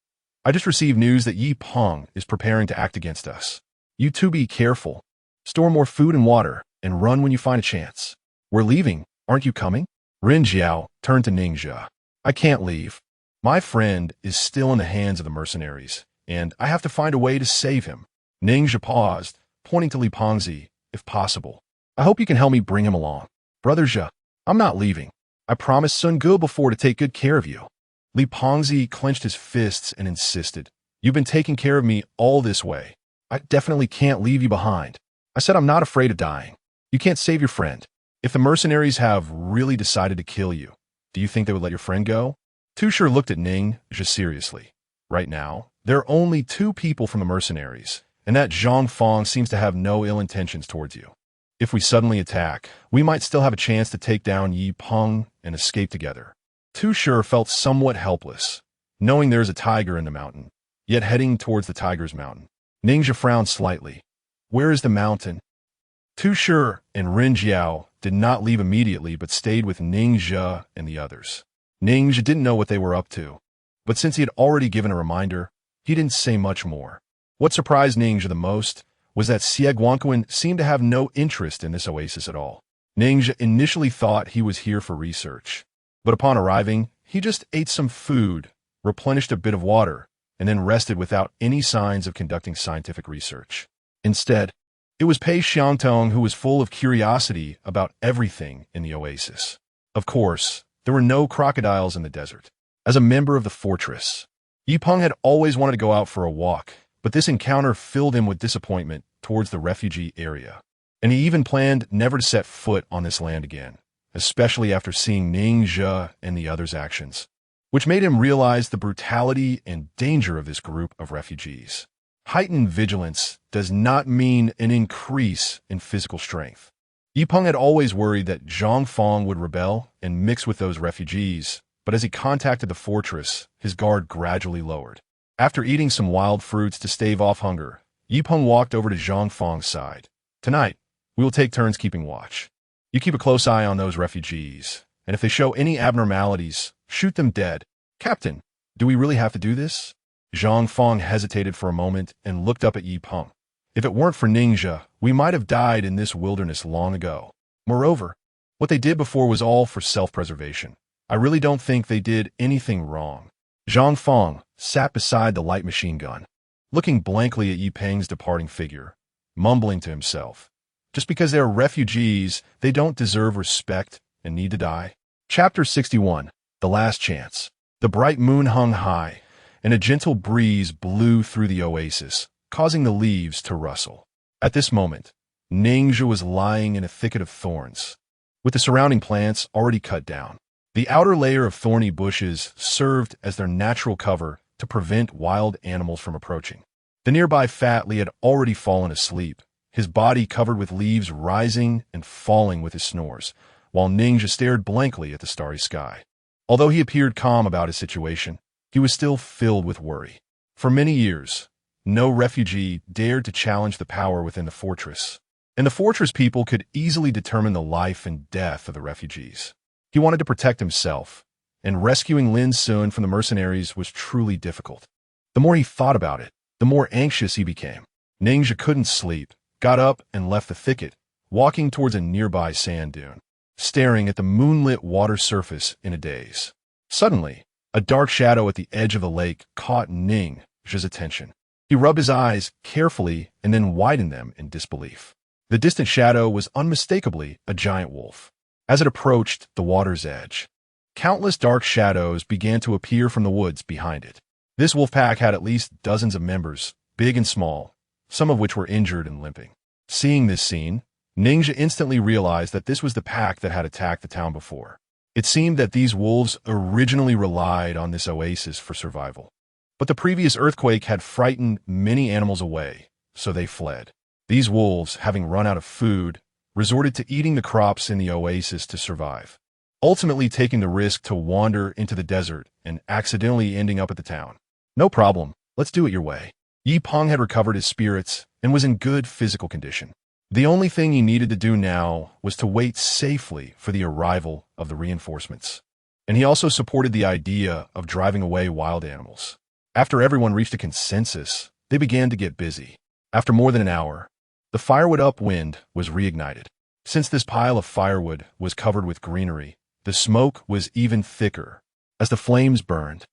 "I just received news that Yi Peng is preparing to act against us. You two be careful. Store more food and water, and run when you find a chance. We're leaving, aren't you coming?" Ren Jiao turned to Ning Zhe. "I can't leave. My friend is still in the hands of the mercenaries, and I have to find a way to save him." Ning Zhe paused, pointing to Li Pengzi, "If possible, I hope you can help me bring him along." "Brother Zhe, I'm not leaving. I promised Sun Ge before to take good care of you." Li Pengzi clenched his fists and insisted, "You've been taking care of me all this way. I definitely can't leave you behind. I said I'm not afraid of dying. You can't save your friend. If the mercenaries have really decided to kill you, do you think they would let your friend go?" Tu Shi looked at Ning Zhe seriously. "Right now, there are only 2 people from the mercenaries, and that Zhang Fang seems to have no ill intentions towards you. If we suddenly attack, we might still have a chance to take down Yi Peng and escape together." Tu Shi felt somewhat helpless, knowing there is a tiger in the mountain, yet heading towards the tiger's mountain. Ning Zhe frowned slightly. "Where is the mountain?" Tu Shi and Ren Jiao did not leave immediately but stayed with Ning Zhe and the others. Ning Zhe didn't know what they were up to, but since he had already given a reminder, he didn't say much more. What surprised Ning Zhe the most was that Xie Guanquan seemed to have no interest in this oasis at all. Ning Zhe initially thought he was here for research, but upon arriving, he just ate some food, replenished a bit of water, and then rested without any signs of conducting scientific research. Instead, it was Pei Xiangtong who was full of curiosity about everything in the oasis. Of course, there were no crocodiles in the desert. As a member of the fortress, Yi Peng had always wanted to go out for a walk, but this encounter filled him with disappointment towards the refugee area, and he even planned never to set foot on this land again, especially after seeing Ninja and the others' actions, which made him realize the brutality and danger of this group of refugees. Heightened vigilance does not mean an increase in physical strength. Yipeng had always worried that Zhang Fong would rebel and mix with those refugees, but as he contacted the fortress, his guard gradually lowered. After eating some wild fruits to stave off hunger, Yipeng walked over to Zhang Fong's side. Tonight, we will take turns keeping watch. You keep a close eye on those refugees, and if they show any abnormalities, shoot them dead. Captain, do we really have to do this? Zhang Fong hesitated for a moment and looked up at Yipeng. If it weren't for Ninja, we might have died in this wilderness long ago. Moreover, what they did before was all for self-preservation. I really don't think they did anything wrong. Zhang Fong sat beside the light machine gun, looking blankly at Yipeng's departing figure, mumbling to himself. Just because they are refugees, they don't deserve respect and need to die. Chapter 61. The Last Chance. The bright moon hung high, and a gentle breeze blew through the oasis, causing the leaves to rustle. At this moment, Ninja was lying in a thicket of thorns, with the surrounding plants already cut down. The outer layer of thorny bushes served as their natural cover to prevent wild animals from approaching. The nearby Fatley had already fallen asleep, his body covered with leaves rising and falling with his snores, while Ninja stared blankly at the starry sky. Although he appeared calm about his situation, he was still filled with worry. For many years, no refugee dared to challenge the power within the fortress, and the fortress people could easily determine the life and death of the refugees. He wanted to protect himself, and rescuing Lin Sun from the mercenaries was truly difficult. The more he thought about it, the more anxious he became. Ninja couldn't sleep, got up and left the thicket, walking towards a nearby sand dune, staring at the moonlit water surface in a daze. Suddenly, a dark shadow at the edge of the lake caught Ninja's attention. He rubbed his eyes carefully and then widened them in disbelief. The distant shadow was unmistakably a giant wolf. As it approached the water's edge, countless dark shadows began to appear from the woods behind it. This wolf pack had at least dozens of members, big and small, some of which were injured and limping. Seeing this scene, Ninja instantly realized that this was the pack that had attacked the town before. It seemed that these wolves originally relied on this oasis for survival. But the previous earthquake had frightened many animals away, so they fled. These wolves, having run out of food, resorted to eating the crops in the oasis to survive, ultimately taking the risk to wander into the desert and accidentally ending up at the town. No problem, let's do it your way. Yipeng had recovered his spirits and was in good physical condition. The only thing he needed to do now was to wait safely for the arrival of the reinforcements. And he also supported the idea of driving away wild animals. After everyone reached a consensus, they began to get busy. After more than an hour, the firewood upwind was reignited. Since this pile of firewood was covered with greenery, the smoke was even thicker. As the flames burned,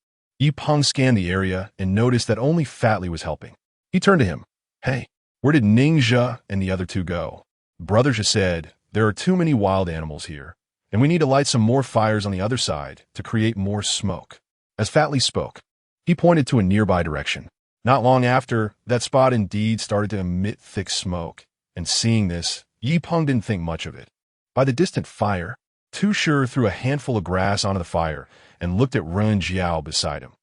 Yipeng scanned the area and noticed that only Fatley was helping. He turned to him. Hey, where did Ninja and the other two go? Brother just said, there are too many wild animals here, and we need to light some more fires on the other side to create more smoke. As Fatley spoke, he pointed to a nearby direction. Not long after, that spot indeed started to emit thick smoke, and seeing this, Yipeng didn't think much of it. By the distant fire, Tusher threw a handful of grass onto the fire and looked at Run Jiao beside him.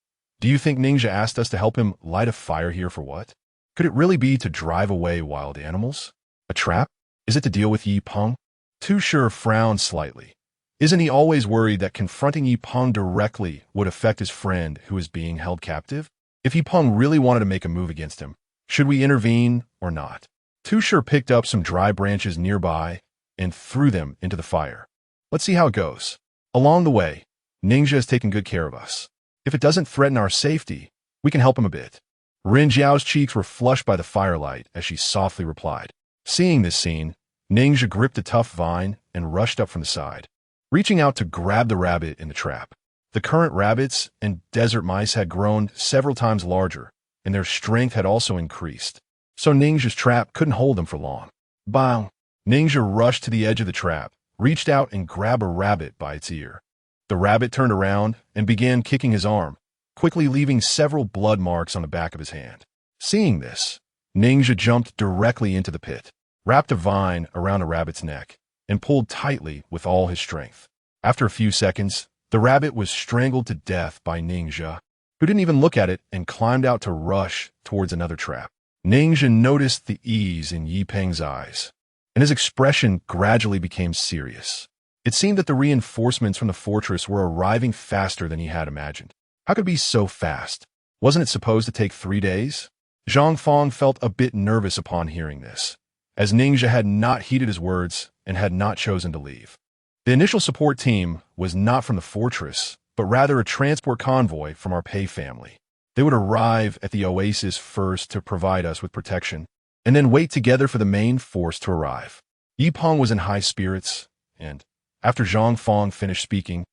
Do you think Ninja asked us to help him light a fire here for what? Could it really be to drive away wild animals? A trap? Is it to deal with Yipeng? Tusher frowned slightly. Isn't he always worried that confronting Yipeng directly would affect his friend who is being held captive? If Yipeng really wanted to make a move against him, should we intervene or not? Tusher picked up some dry branches nearby and threw them into the fire. Let's see how it goes. Along the way, Ninja has taken good care of us. If it doesn't threaten our safety, we can help him a bit. Rin Jiao's cheeks were flushed by the firelight as she softly replied. Seeing this scene, Ninja gripped a tough vine and rushed up from the side, reaching out to grab the rabbit in the trap. The current rabbits and desert mice had grown several times larger, and their strength had also increased, so Ninja's trap couldn't hold them for long. Bang! Ninja rushed to the edge of the trap, reached out and grabbed a rabbit by its ear. The rabbit turned around and began kicking his arm, quickly leaving several blood marks on the back of his hand. Seeing this, Ninja jumped directly into the pit, wrapped a vine around the rabbit's neck, and pulled tightly with all his strength. After a few seconds, the rabbit was strangled to death by Ningxia, who didn't even look at it and climbed out to rush towards another trap. Ningxia noticed the ease in Yi Peng's eyes, and his expression gradually became serious. It seemed that the reinforcements from the fortress were arriving faster than he had imagined. How could it be so fast? Wasn't it supposed to take 3 days? Zhang Fong felt a bit nervous upon hearing this, as Ningxia had not heeded his words and had not chosen to leave. The initial support team was not from the fortress, but rather a transport convoy from our Pei family. They would arrive at the oasis first to provide us with protection, and then wait together for the main force to arrive. Yi Peng was in high spirits, and, after Zhang Fong finished speaking,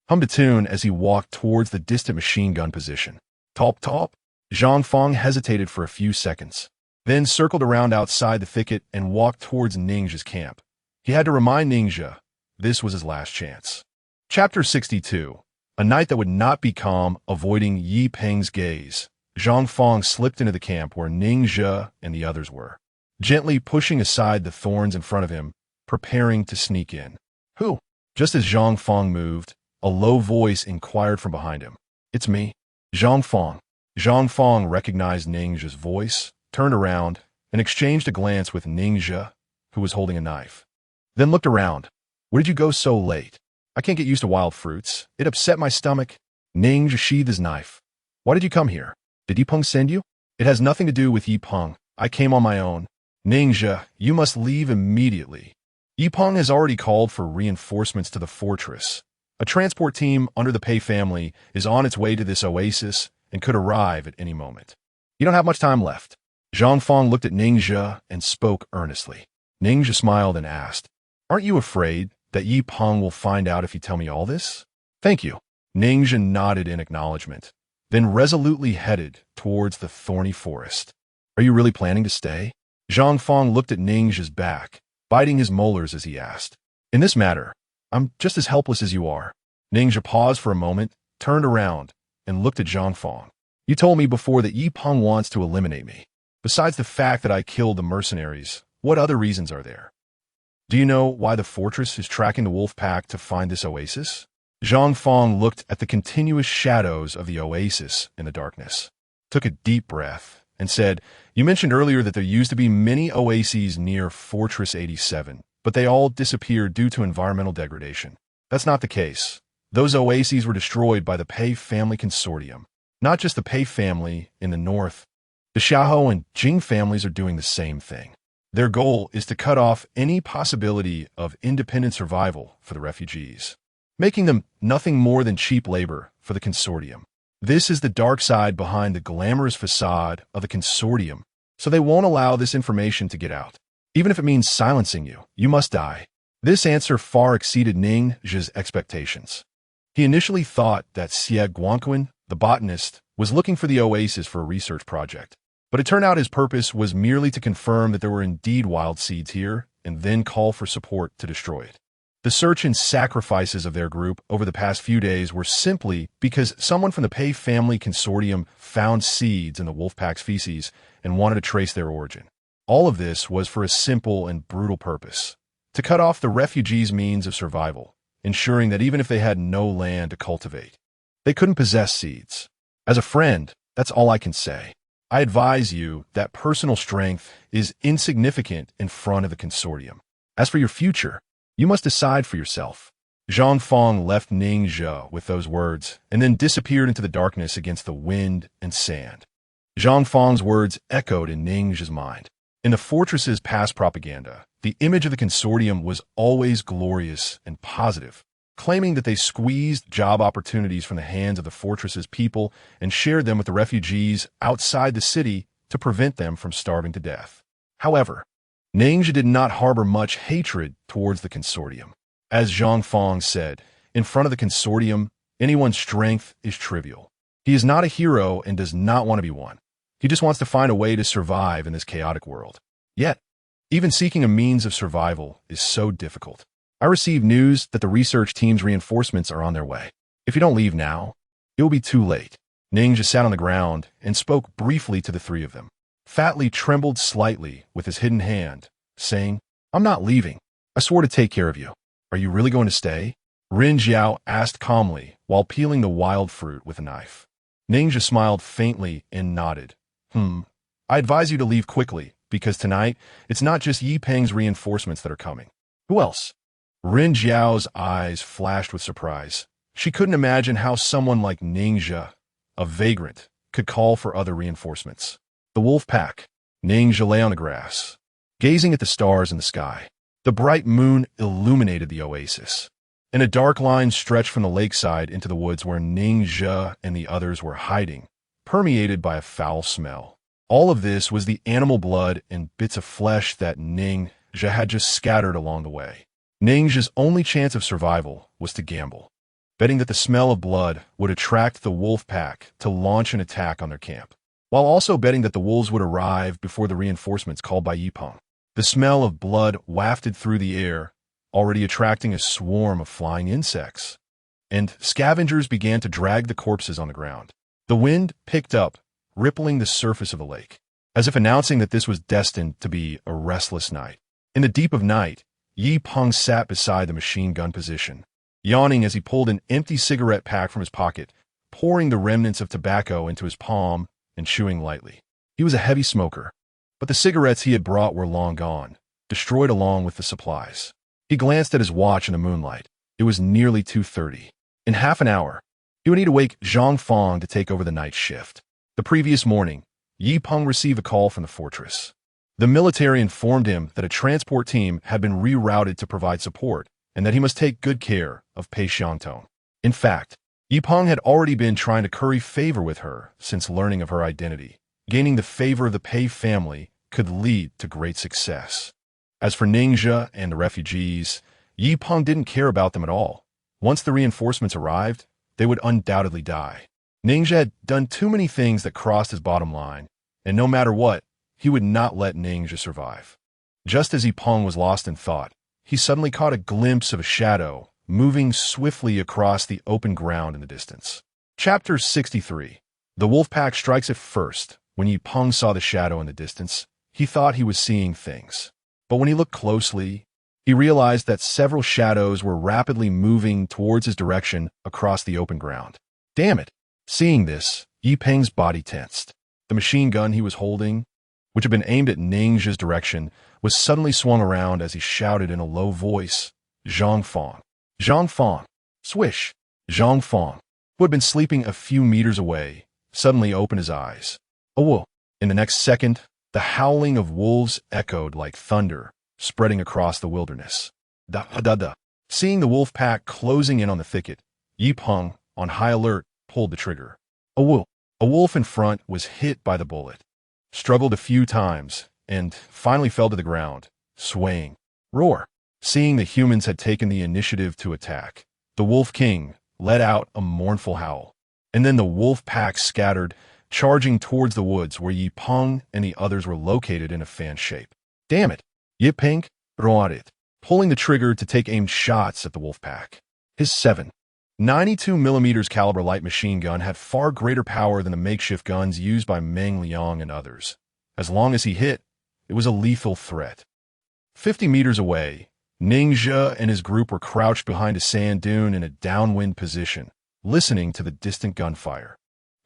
hummed a tune as he walked towards the distant machine gun position. Top, top. Zhang Fong hesitated for a few seconds, then circled around outside the thicket and walked towards Ningxia's camp. He had to remind Ningxia this was his last chance. Chapter 62. A night that would not be calm, avoiding Yi Peng's gaze. Zhang Fong slipped into the camp where Ningxia and the others were, gently pushing aside the thorns in front of him, preparing to sneak in. Who? Just as Zhang Fong moved, a low voice inquired from behind him. It's me, Zhang Fong. Zhang Fong recognized Ningxia's voice, turned around, and exchanged a glance with Ningxia, who was holding a knife. Then looked around. Where did you go so late? I can't get used to wild fruits. It upset my stomach. Ningxia sheathed his knife. Why did you come here? Did Yi Peng send you? It has nothing to do with Yi Peng. I came on my own. Ningxia, you must leave immediately. Yi Peng has already called for reinforcements to the fortress. A transport team under the Pei family is on its way to this oasis and could arrive at any moment. You don't have much time left. Zhang Fong looked at Ningxia and spoke earnestly. Ningxia smiled and asked, Aren't you afraid that Yi Peng will find out if you tell me all this? Thank you. Ningxia nodded in acknowledgement, then resolutely headed towards the thorny forest. Are you really planning to stay? Zhang Fong looked at Ningxia's back, biting his molars as he asked. In this matter, I'm just as helpless as you are. Ningxia paused for a moment, turned around, and looked at Zhang Fong. You told me before that Yi Peng wants to eliminate me. Besides the fact that I killed the mercenaries, what other reasons are there? Do you know why the fortress is tracking the wolf pack to find this oasis? Zhang Fong looked at the continuous shadows of the oasis in the darkness, took a deep breath, and said, You mentioned earlier that there used to be many oases near Fortress 87, but they all disappeared due to environmental degradation. That's not the case. Those oases were destroyed by the Pei family consortium. Not just the Pei family in the north. The Xiahou and Jing families are doing the same thing. Their goal is to cut off any possibility of independent survival for the refugees, making them nothing more than cheap labor for the consortium. This is the dark side behind the glamorous facade of the consortium, so they won't allow this information to get out. Even if it means silencing you, you must die. This answer far exceeded Ningxia's expectations. He initially thought that Xie Guangquan, the botanist, was looking for the oasis for a research project, but it turned out his purpose was merely to confirm that there were indeed wild seeds here and then call for support to destroy it. The search and sacrifices of their group over the past few days were simply because someone from the Pei family consortium found seeds in the wolfpack's feces and wanted to trace their origin. All of this was for a simple and brutal purpose: to cut off the refugees' means of survival, ensuring that even if they had no land to cultivate, they couldn't possess seeds. As a friend, that's all I can say. I advise you that personal strength is insignificant in front of the consortium. As for your future, you must decide for yourself. Zhang Fong left Ningxia with those words and then disappeared into the darkness against the wind and sand. Zhang Fong's words echoed in Ningxia's mind. In the fortress's past propaganda, the image of the consortium was always glorious and positive, claiming that they squeezed job opportunities from the hands of the fortress's people and shared them with the refugees outside the city to prevent them from starving to death. However, Ningxia did not harbor much hatred towards the consortium. As Zhang Fong said, in front of the consortium, anyone's strength is trivial. He is not a hero and does not want to be one. He just wants to find a way to survive in this chaotic world. Yet, even seeking a means of survival is so difficult. I received news that the research team's reinforcements are on their way. If you don't leave now, it will be too late. Ningxia sat on the ground and spoke briefly to the three of them. Fat Li trembled slightly with his hidden hand, saying, I'm not leaving. I swore to take care of you. Are you really going to stay? Rin Jiao asked calmly while peeling the wild fruit with a knife. Ningxia smiled faintly and nodded. I advise you to leave quickly, because tonight, it's not just Yi Peng's reinforcements that are coming. Who else? Rin Jiao's eyes flashed with surprise. She couldn't imagine how someone like Ningxia, a vagrant, could call for other reinforcements. The wolf pack. Ningxia lay on the grass, gazing at the stars in the sky. The bright moon illuminated the oasis, and a dark line stretched from the lakeside into the woods where Ningxia and the others were hiding, permeated by a foul smell. All of this was the animal blood and bits of flesh that Ningxia had just scattered along the way. Ningxia's only chance of survival was to gamble, betting that the smell of blood would attract the wolf pack to launch an attack on their camp, while also betting that the wolves would arrive before the reinforcements called by Yi Peng. The smell of blood wafted through the air, already attracting a swarm of flying insects, and scavengers began to drag the corpses on the ground. The wind picked up, rippling the surface of the lake, as if announcing that this was destined to be a restless night. In the deep of night, Yi Peng sat beside the machine gun position, yawning as he pulled an empty cigarette pack from his pocket, pouring the remnants of tobacco into his palm and chewing lightly. He was a heavy smoker, but the cigarettes he had brought were long gone, destroyed along with the supplies. He glanced at his watch in the moonlight. It was nearly 2:30. In half an hour, he would need to wake Zhang Fang to take over the night shift. The previous morning, Yi Peng received a call from the fortress. The military informed him that a transport team had been rerouted to provide support, and that he must take good care of Pei Xiangtong. In fact, Yi Peng had already been trying to curry favor with her since learning of her identity. Gaining the favor of the Pei family could lead to great success. As for Ningxia and the refugees, Yi Peng didn't care about them at all. Once the reinforcements arrived, they would undoubtedly die. Ningxia had done too many things that crossed his bottom line, and no matter what, he would not let Ningxia survive. Just as Yi Peng was lost in thought, he suddenly caught a glimpse of a shadow moving swiftly across the open ground in the distance. Chapter 63. The wolf pack strikes at first. When Yi Peng saw the shadow in the distance, he thought he was seeing things. But when he looked closely, he realized that several shadows were rapidly moving towards his direction across the open ground. Damn it! Seeing this, Yi Peng's body tensed. The machine gun he was holding, which had been aimed at Ningxia's direction, was suddenly swung around as he shouted in a low voice, Zhang Fang. Zhang Fang. Swish. Zhang Fang, who had been sleeping a few meters away, suddenly opened his eyes. Oh, whoa. In the next second, the howling of wolves echoed like thunder, spreading across the wilderness. Da-da-da. Seeing the wolf pack closing in on the thicket, Yi Peng, on high alert, pulled the trigger. Oh, whoa. A wolf in front was hit by the bullet, struggled a few times, and finally fell to the ground, swaying. Roar. Seeing the humans had taken the initiative to attack, the Wolf King let out a mournful howl, and then the wolf pack scattered, charging towards the woods where Yi Peng and the others were located in a fan shape. Damn it! Yi Peng roared, pulling the trigger to take aimed shots at the wolf pack. His 7.92mm caliber light machine gun had far greater power than the makeshift guns used by Meng Liang and others. As long as he hit, it was a lethal threat. 50 meters away, Ningxia and his group were crouched behind a sand dune in a downwind position, listening to the distant gunfire.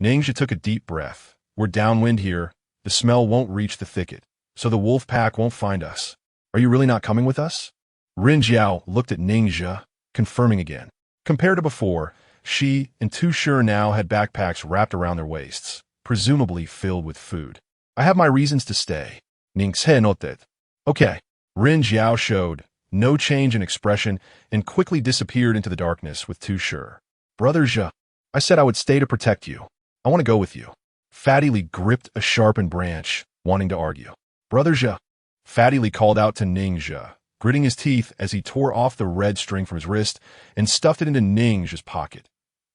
Ningxia took a deep breath. We're downwind here. The smell won't reach the thicket, so the wolf pack won't find us. Are you really not coming with us? Rin Jiao looked at Ningxia, confirming again. Compared to before, she and Tu Shi now had backpacks wrapped around their waists, presumably filled with food. I have my reasons to stay. Ningxia noted. Okay. Rin Jiao showed no change in expression and quickly disappeared into the darkness with Tu Shi. Brother Zhe, I said I would stay to protect you. I want to go with you. Fatty Li gripped a sharpened branch, wanting to argue. Brother Zhe, Fatty Li called out to Ningxia, gritting his teeth as he tore off the red string from his wrist and stuffed it into Ningxia's pocket.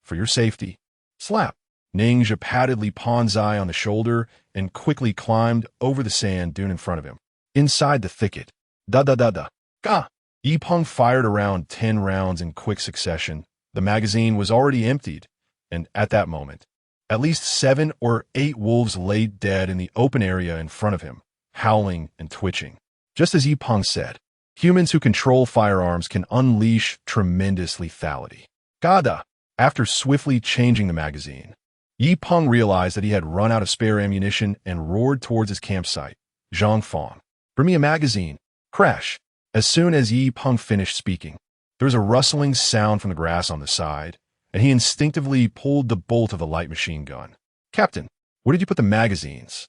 For your safety. Slap. Ningxia patted Li Panzai on the shoulder and quickly climbed over the sand dune in front of him. Inside the thicket. Da-da-da-da. Gah! Yi Peng fired around 10 rounds in quick succession. The magazine was already emptied, and at that moment, at least 7 or 8 wolves lay dead in the open area in front of him, howling and twitching. Just as Yi Peng said, Humans who control firearms can unleash tremendous lethality. Gada! After swiftly changing the magazine, Yi Peng realized that he had run out of spare ammunition and roared towards his campsite. Zhang Fong, bring me a magazine. Crash! As soon as Yi Peng finished speaking, there was a rustling sound from the grass on the side, and he instinctively pulled the bolt of the light machine gun. Captain, where did you put the magazines?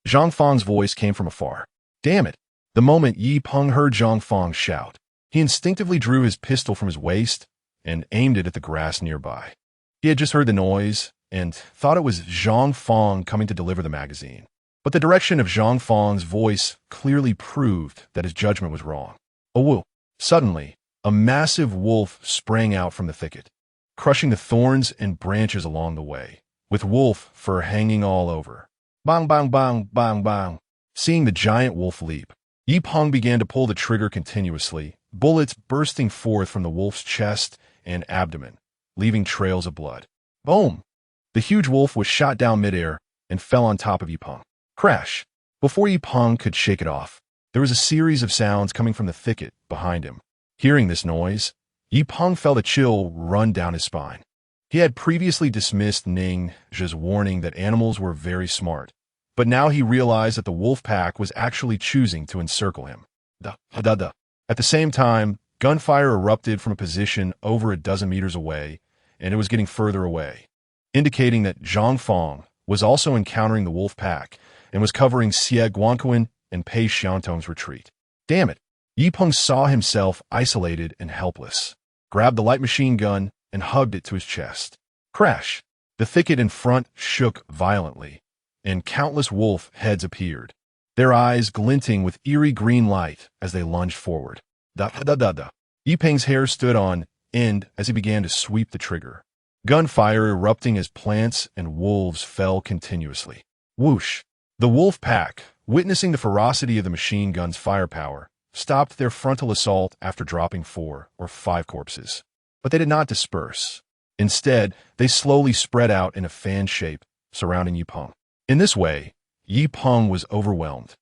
Zhang Fong's voice came from afar. Damn it! The moment Yi Peng heard Zhang Fong shout, he instinctively drew his pistol from his waist and aimed it at the grass nearby. He had just heard the noise and thought it was Zhang Fong coming to deliver the magazine. But the direction of Zhang Fong's voice clearly proved that his judgment was wrong. Oh, woo! Suddenly, a massive wolf sprang out from the thicket, crushing the thorns and branches along the way, with wolf fur hanging all over. Bang, bang, bang, bang, bang. Seeing the giant wolf leap, Yi Peng began to pull the trigger continuously, bullets bursting forth from the wolf's chest and abdomen, leaving trails of blood. Boom! The huge wolf was shot down midair and fell on top of Yi Peng. Crash! Before Yi Peng could shake it off, there was a series of sounds coming from the thicket behind him. Hearing this noise, Yi Peng felt a chill run down his spine. He had previously dismissed Ning Zhe's warning that animals were very smart, but now he realized that the wolf pack was actually choosing to encircle him. At the same time, gunfire erupted from a position over a dozen meters away, and it was getting further away, indicating that Zhang Fong was also encountering the wolf pack and was covering Xie Guanquan and Pei Xiantong's retreat. Damn it! Yi Peng saw himself isolated and helpless, grabbed the light machine gun, and hugged it to his chest. Crash! The thicket in front shook violently, and countless wolf heads appeared, their eyes glinting with eerie green light as they lunged forward. Yi Peng's hair stood on end as he began to sweep the trigger, gunfire erupting as plants and wolves fell continuously. Whoosh! The wolf pack, witnessing the ferocity of the machine gun's firepower, stopped their frontal assault after dropping 4 or 5 corpses. But they did not disperse. Instead, they slowly spread out in a fan shape, surrounding Yi Peng. In this way, Yi Peng was overwhelmed,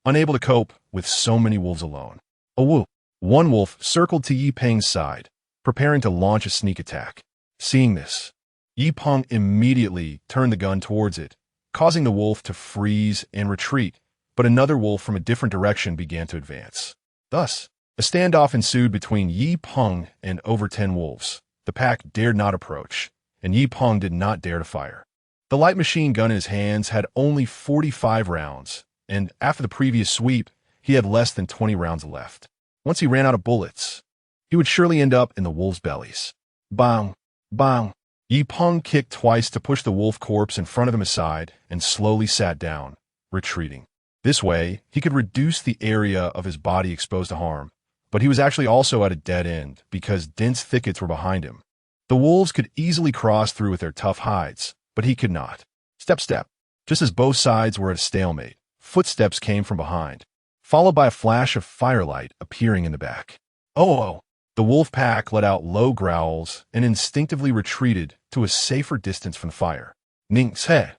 unable to cope with so many wolves alone. Oh, woo! One wolf circled to Yi Peng's side, preparing to launch a sneak attack. Seeing this, Yi Peng immediately turned the gun towards it, causing the wolf to freeze and retreat, but another wolf from a different direction began to advance. Thus, a standoff ensued between Yi Peng and over 10 wolves. The pack dared not approach, and Yi Peng did not dare to fire. The light machine gun in his hands had only 45 rounds, and after the previous sweep, he had less than 20 rounds left. Once he ran out of bullets, he would surely end up in the wolves' bellies. Bang! Bang! Yi Peng kicked twice to push the wolf corpse in front of him aside and slowly sat down, retreating. This way, he could reduce the area of his body exposed to harm, but he was actually also at a dead end because dense thickets were behind him. The wolves could easily cross through with their tough hides, but he could not. Step, step. Just as both sides were at a stalemate, footsteps came from behind, followed by a flash of firelight appearing in the back. Oh! The wolf pack let out low growls and instinctively retreated to a safer distance from the fire. Ning Zhe,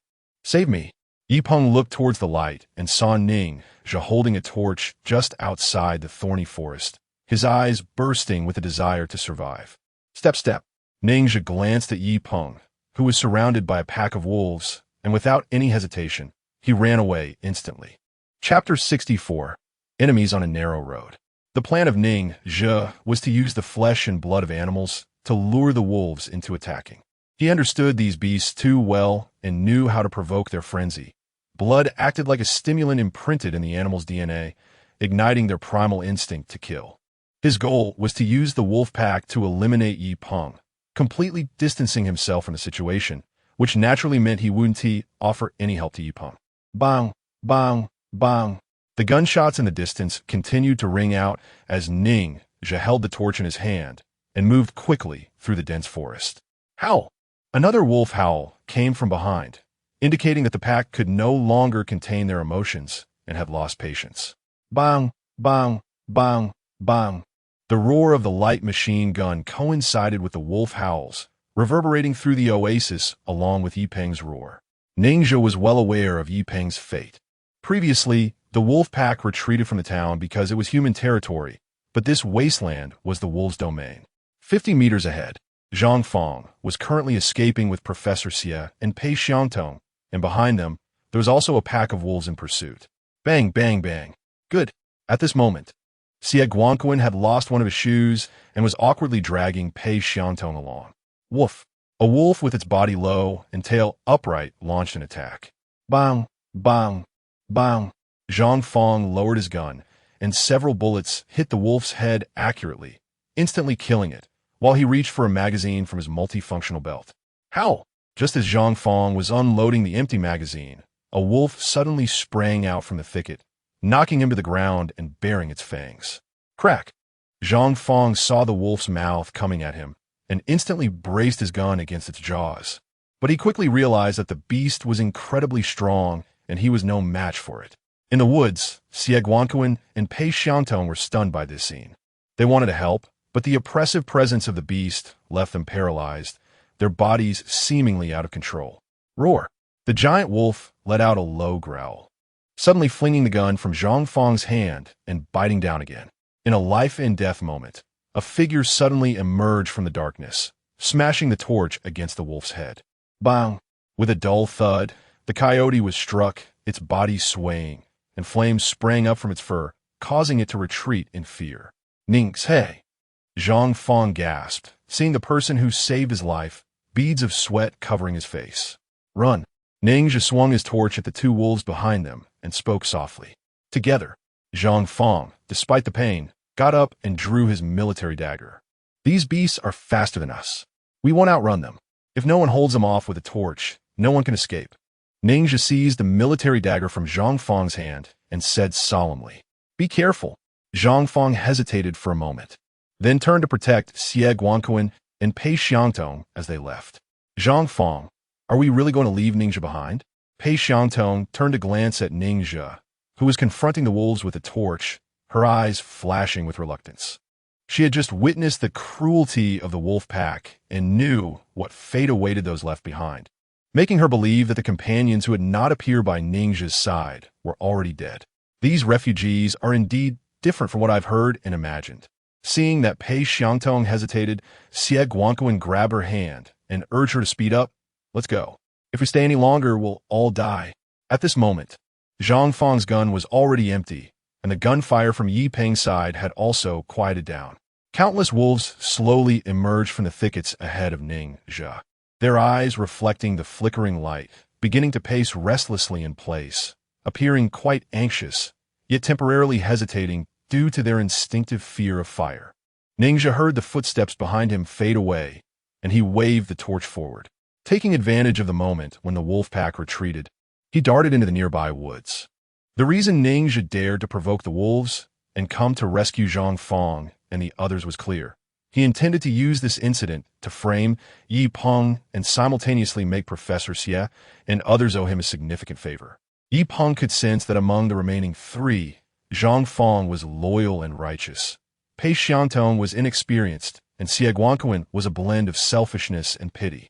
save me. Yi Peng looked towards the light and saw Ning Zhe holding a torch just outside the thorny forest, his eyes bursting with a desire to survive. Step, step. Ning Zhe glanced at Yi Peng, who was surrounded by a pack of wolves, and without any hesitation, he ran away instantly. Chapter 64. Enemies on a Narrow Road. The plan of Ning Zhe was to use the flesh and blood of animals to lure the wolves into attacking. He understood these beasts too well and knew how to provoke their frenzy. Blood acted like a stimulant imprinted in the animal's DNA, igniting their primal instinct to kill. His goal was to use the wolf pack to eliminate Yi Peng, completely distancing himself from the situation, which naturally meant he wouldn't offer any help to Yi Peng. Bang! Bang! Bang! The gunshots in the distance continued to ring out as Ning Zhe held the torch in his hand and moved quickly through the dense forest. Howl! Another wolf howl came from behind, indicating that the pack could no longer contain their emotions and had lost patience. Bang! Bang! Bang! Bang! The roar of the light machine gun coincided with the wolf howls, reverberating through the oasis along with Yi Peng's roar. Ning Zhe was well aware of Yi Peng's fate. Previously, the wolf pack retreated from the town because it was human territory, But this wasteland was the wolves' domain. 50 meters ahead, Zhang Fong was currently escaping with Professor Xie and Pei Xiangtong, and behind them, there was also a pack of wolves in pursuit. Bang, bang, bang. Good. At this moment, Xie Guangquan had lost one of his shoes and was awkwardly dragging Pei Xiangtong along. Woof. A wolf with its body low and tail upright launched an attack. Bang, bang, bang. Zhang Fong lowered his gun, and several bullets hit the wolf's head accurately, instantly killing it, while he reached for a magazine from his multifunctional belt. How? Just as Zhang Fong was unloading the empty magazine, a wolf suddenly sprang out from the thicket, knocking him to the ground and baring its fangs. Crack! Zhang Fong saw the wolf's mouth coming at him and instantly braced his gun against its jaws. But he quickly realized that the beast was incredibly strong and he was no match for it. In the woods, Xie Guangquan and Pei Xiangtong were stunned by this scene. They wanted to help, but the oppressive presence of the beast left them paralyzed, their bodies seemingly out of control. Roar! The giant wolf let out a low growl, suddenly flinging the gun from Zhang Fong's hand and biting down again. In a life-and-death moment, a figure suddenly emerged from the darkness, smashing the torch against the wolf's head. Bang! With a dull thud, the coyote was struck, its body swaying, and flames sprang up from its fur, causing it to retreat in fear. Ning's hey! Zhang Fong gasped, seeing the person who saved his life, beads of sweat covering his face. Run! Ningxia swung his torch at the two wolves behind them and spoke softly. Together, Zhang Fong, despite the pain, got up and drew his military dagger. These beasts are faster than us. We won't outrun them. If no one holds them off with a torch, no one can escape. Ningxia seized the military dagger from Zhang Fong's hand and said solemnly, "Be careful." Zhang Fong hesitated for a moment, then turned to protect Xie Guangquan and Pei Xiangtong as they left. Zhang Fong, are we really going to leave Ningxia behind? Pei Xiangtong turned to glance at Ningxia, who was confronting the wolves with a torch, her eyes flashing with reluctance. She had just witnessed the cruelty of the wolf pack and knew what fate awaited those left behind, making her believe that the companions who had not appeared by Ningxia's side were already dead. These refugees are indeed different from what I've heard and imagined. Seeing that Pei Xiangtong hesitated, Xie Guangquan grabbed her hand and urged her to speed up. Let's go. If we stay any longer, we'll all die. At this moment, Zhang Fong's gun was already empty, and the gunfire from Yi Peng's side had also quieted down. Countless wolves slowly emerged from the thickets ahead of Ningxia, their eyes reflecting the flickering light, beginning to pace restlessly in place, appearing quite anxious, yet temporarily hesitating due to their instinctive fear of fire. Ningxia heard the footsteps behind him fade away, and he waved the torch forward. Taking advantage of the moment when the wolf pack retreated, he darted into the nearby woods. The reason Ningxia dared to provoke the wolves and come to rescue Zhang Fong and the others was clear. He intended to use this incident to frame Yi Peng and simultaneously make Professor Xie and others owe him a significant favor. Yi Peng could sense that among the remaining three, Zhang Fong was loyal and righteous. Pei Xiangtong was inexperienced, and Xie Guangquan was a blend of selfishness and pity.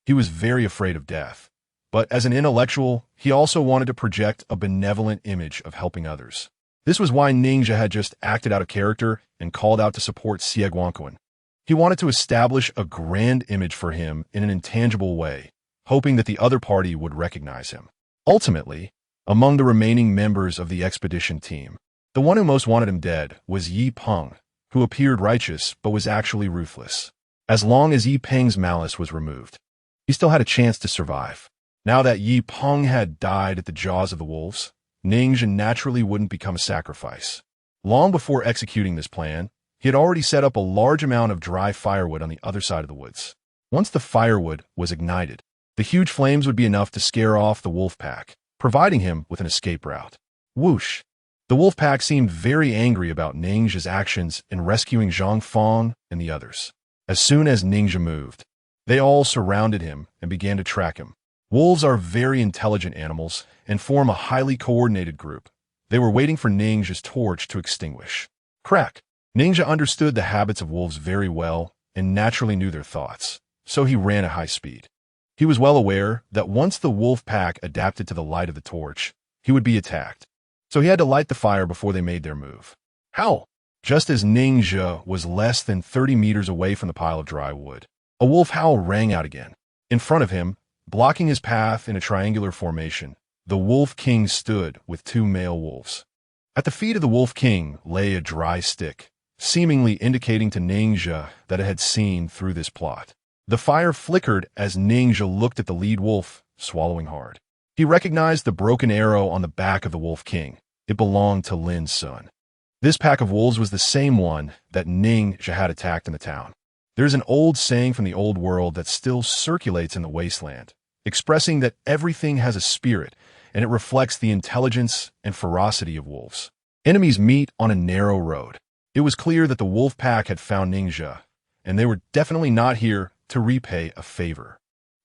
He was very afraid of death, but as an intellectual, he also wanted to project a benevolent image of helping others. This was why Ningxia had just acted out of character and called out to support Xie Guangquan. He wanted to establish a grand image for him in an intangible way, hoping that the other party would recognize him. Ultimately, among the remaining members of the expedition team, the one who most wanted him dead was Yi Peng, who appeared righteous but was actually ruthless. As long as Yi Peng's malice was removed, he still had a chance to survive. Now that Yi Peng had died at the jaws of the wolves, Ningxia naturally wouldn't become a sacrifice. Long before executing this plan, he had already set up a large amount of dry firewood on the other side of the woods. Once the firewood was ignited, the huge flames would be enough to scare off the wolf pack, providing him with an escape route. Whoosh! The wolf pack seemed very angry about Ningxia's actions in rescuing Zhang Fong and the others. As soon as Ningxia moved, they all surrounded him and began to track him. Wolves are very intelligent animals and form a highly coordinated group. They were waiting for Ningxia's torch to extinguish. Crack! Ningxia understood the habits of wolves very well and naturally knew their thoughts, so he ran at high speed. He was well aware that once the wolf pack adapted to the light of the torch, he would be attacked. So he had to light the fire before they made their move. How? Just as Ninja was less than 30 meters away from the pile of dry wood, a wolf howl rang out again. In front of him, blocking his path in a triangular formation, the Wolf King stood with two male wolves. At the feet of the Wolf King lay a dry stick, seemingly indicating to Ninja that it had seen through this plot. The fire flickered as Ninja looked at the lead wolf, swallowing hard. He recognized the broken arrow on the back of the Wolf King. It belonged to Lin's son. This pack of wolves was the same one that Ninja had attacked in the town. There's an old saying from the old world that still circulates in the wasteland, expressing that everything has a spirit, and it reflects the intelligence and ferocity of wolves. Enemies meet on a narrow road. It was clear that the wolf pack had found Ninja, and they were definitely not here to repay a favor.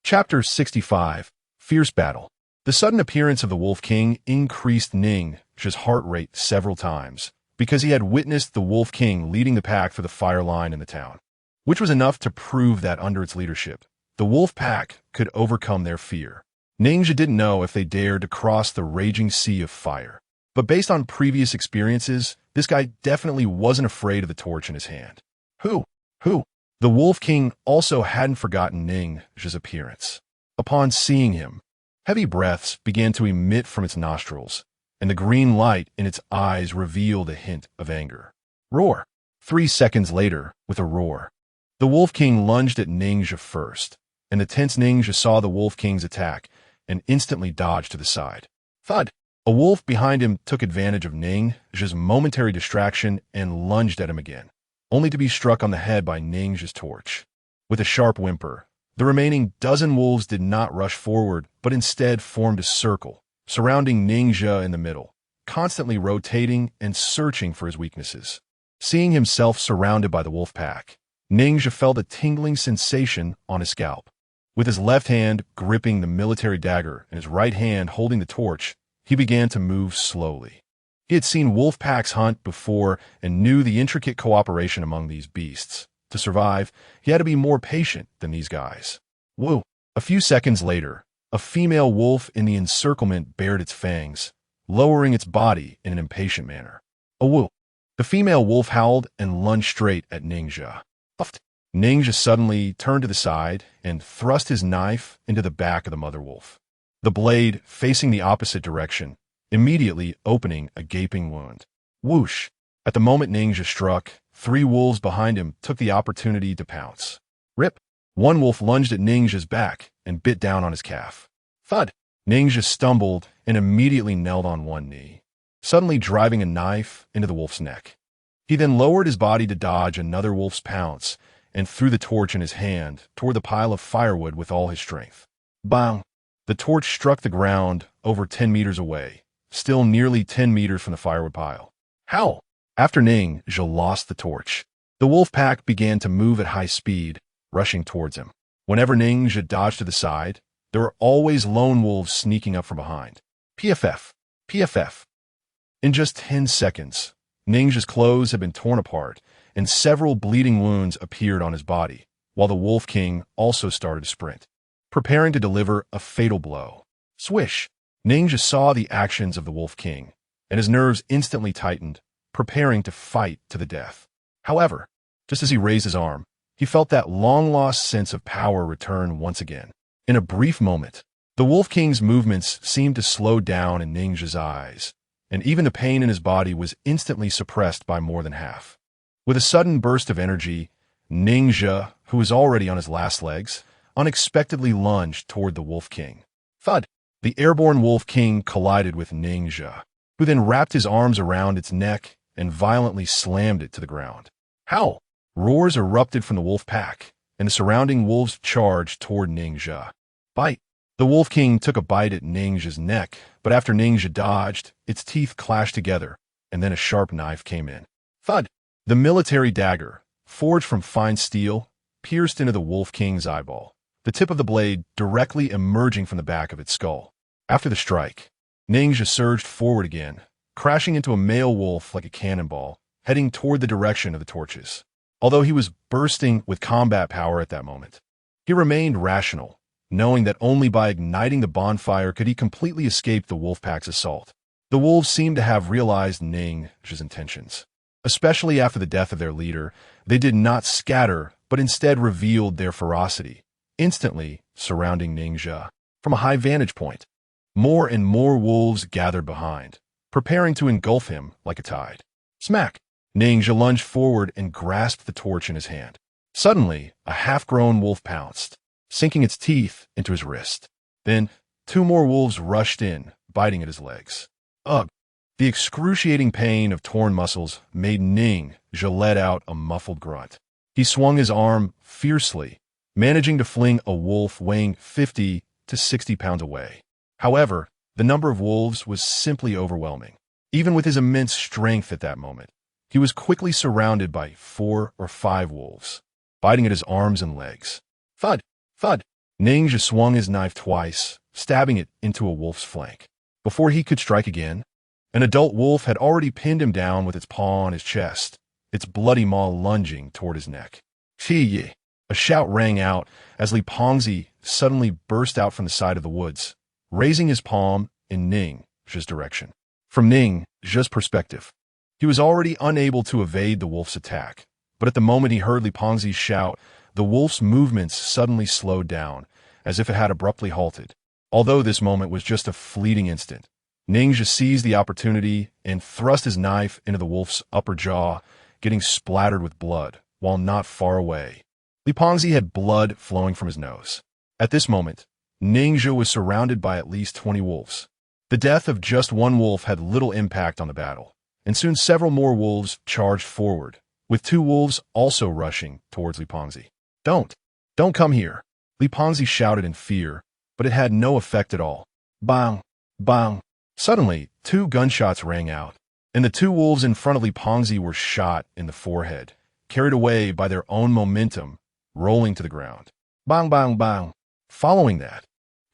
Chapter 65. Fierce Battle. The sudden appearance of the Wolf King increased Ninja's heart rate several times, because he had witnessed the Wolf King leading the pack through the fire line in the town, which was enough to prove that under its leadership, the wolf pack could overcome their fear. Ninja didn't know if they dared to cross the raging sea of fire, but based on previous experiences, this guy definitely wasn't afraid of the torch in his hand. Who? The Wolf King also hadn't forgotten Ninja's appearance. Upon seeing him, heavy breaths began to emit from its nostrils, and the green light in its eyes revealed a hint of anger. Roar! 3 seconds later, with a roar, the Wolf King lunged at Ninja first, and the tense Ninja saw the Wolf King's attack and instantly dodged to the side. Thud! A wolf behind him took advantage of Ninja's momentary distraction and lunged at him again, only to be struck on the head by Ninja's torch. With a sharp whimper, the remaining dozen wolves did not rush forward, but instead formed a circle, surrounding Ninja in the middle, constantly rotating and searching for his weaknesses. Seeing himself surrounded by the wolf pack, Ninja felt a tingling sensation on his scalp. With his left hand gripping the military dagger and his right hand holding the torch, he began to move slowly. He had seen wolf packs hunt before and knew the intricate cooperation among these beasts. To survive, he had to be more patient than these guys. Whoa! A few seconds later, a female wolf in the encirclement bared its fangs, lowering its body in an impatient manner. A whoop! The female wolf howled and lunged straight at Ninja. Puffed! Ninja suddenly turned to the side and thrust his knife into the back of the mother wolf, the blade facing the opposite direction, immediately opening a gaping wound. Whoosh! At the moment Ninja struck, 3 wolves behind him took the opportunity to pounce. Rip! One wolf lunged at Ninja's back and bit down on his calf. Thud! Ninja stumbled and immediately knelt on one knee, suddenly driving a knife into the wolf's neck. He then lowered his body to dodge another wolf's pounce and threw the torch in his hand toward the pile of firewood with all his strength. Bang! The torch struck the ground over 10 meters away, still nearly 10 meters from the firewood pile. Howl! After Ninja lost the torch, the wolf pack began to move at high speed, rushing towards him. Whenever Ninja dodged to the side, there were always lone wolves sneaking up from behind. PFF. In just 10 seconds, Ninja's clothes had been torn apart, and several bleeding wounds appeared on his body, while the Wolf King also started to sprint, preparing to deliver a fatal blow. Swish! Ninja saw the actions of the Wolf King, and his nerves instantly tightened, preparing to fight to the death. However, just as he raised his arm, he felt that long-lost sense of power return once again. In a brief moment, the Wolf King's movements seemed to slow down in Ninja's eyes, and even the pain in his body was instantly suppressed by more than half. With a sudden burst of energy, Ninja, who was already on his last legs, unexpectedly lunged toward the Wolf King. Thud! The airborne Wolf King collided with Ninja, who then wrapped his arms around its neck and violently slammed it to the ground. Howl! Roars erupted from the wolf pack, and the surrounding wolves charged toward Ninja. Bite! The Wolf King took a bite at Ninja's neck, but after Ninja dodged, its teeth clashed together, and then a sharp knife came in. Thud! The military dagger, forged from fine steel, pierced into the Wolf King's eyeball, the tip of the blade directly emerging from the back of its skull. After the strike, Ninja surged forward again, crashing into a male wolf like a cannonball, heading toward the direction of the torches. Although he was bursting with combat power at that moment, he remained rational, knowing that only by igniting the bonfire could he completely escape the wolf pack's assault. The wolves seemed to have realized Ninja's intentions. Especially after the death of their leader, they did not scatter, but instead revealed their ferocity, instantly surrounding Ningxia. From a high vantage point, more and more wolves gathered behind, preparing to engulf him like a tide. Smack! Ningxia lunged forward and grasped the torch in his hand. Suddenly, a half-grown wolf pounced, sinking its teeth into his wrist. Then, two more wolves rushed in, biting at his legs. Ugh! The excruciating pain of torn muscles made Ningxia let out a muffled grunt. He swung his arm fiercely, managing to fling a wolf weighing 50 to 60 pounds away. However, the number of wolves was simply overwhelming. Even with his immense strength at that moment, he was quickly surrounded by 4 or 5 wolves, biting at his arms and legs. Thud! Thud! Ningxia swung his knife twice, stabbing it into a wolf's flank. Before he could strike again, an adult wolf had already pinned him down with its paw on his chest, its bloody maw lunging toward his neck. Chi! A shout rang out as Li Pengzi suddenly burst out from the side of the woods, raising his palm in Ningxia's direction. From Ningxia's perspective, he was already unable to evade the wolf's attack, but at the moment he heard Li Pengzi's shout, the wolf's movements suddenly slowed down, as if it had abruptly halted. Although this moment was just a fleeting instant, Ningxia seized the opportunity and thrust his knife into the wolf's upper jaw, getting splattered with blood, while not far away. Li Pengzi had blood flowing from his nose. At this moment, Ningxia was surrounded by at least 20 wolves. The death of just one wolf had little impact on the battle, and soon several more wolves charged forward, with 2 wolves also rushing towards Li Pengzi. Don't come here, Li Pengzi shouted in fear, but it had no effect at all. Bang! Bang! Suddenly, 2 gunshots rang out, and the 2 wolves in front of Li Pengzi were shot in the forehead, carried away by their own momentum, rolling to the ground. Bang, bang, bang. Following that,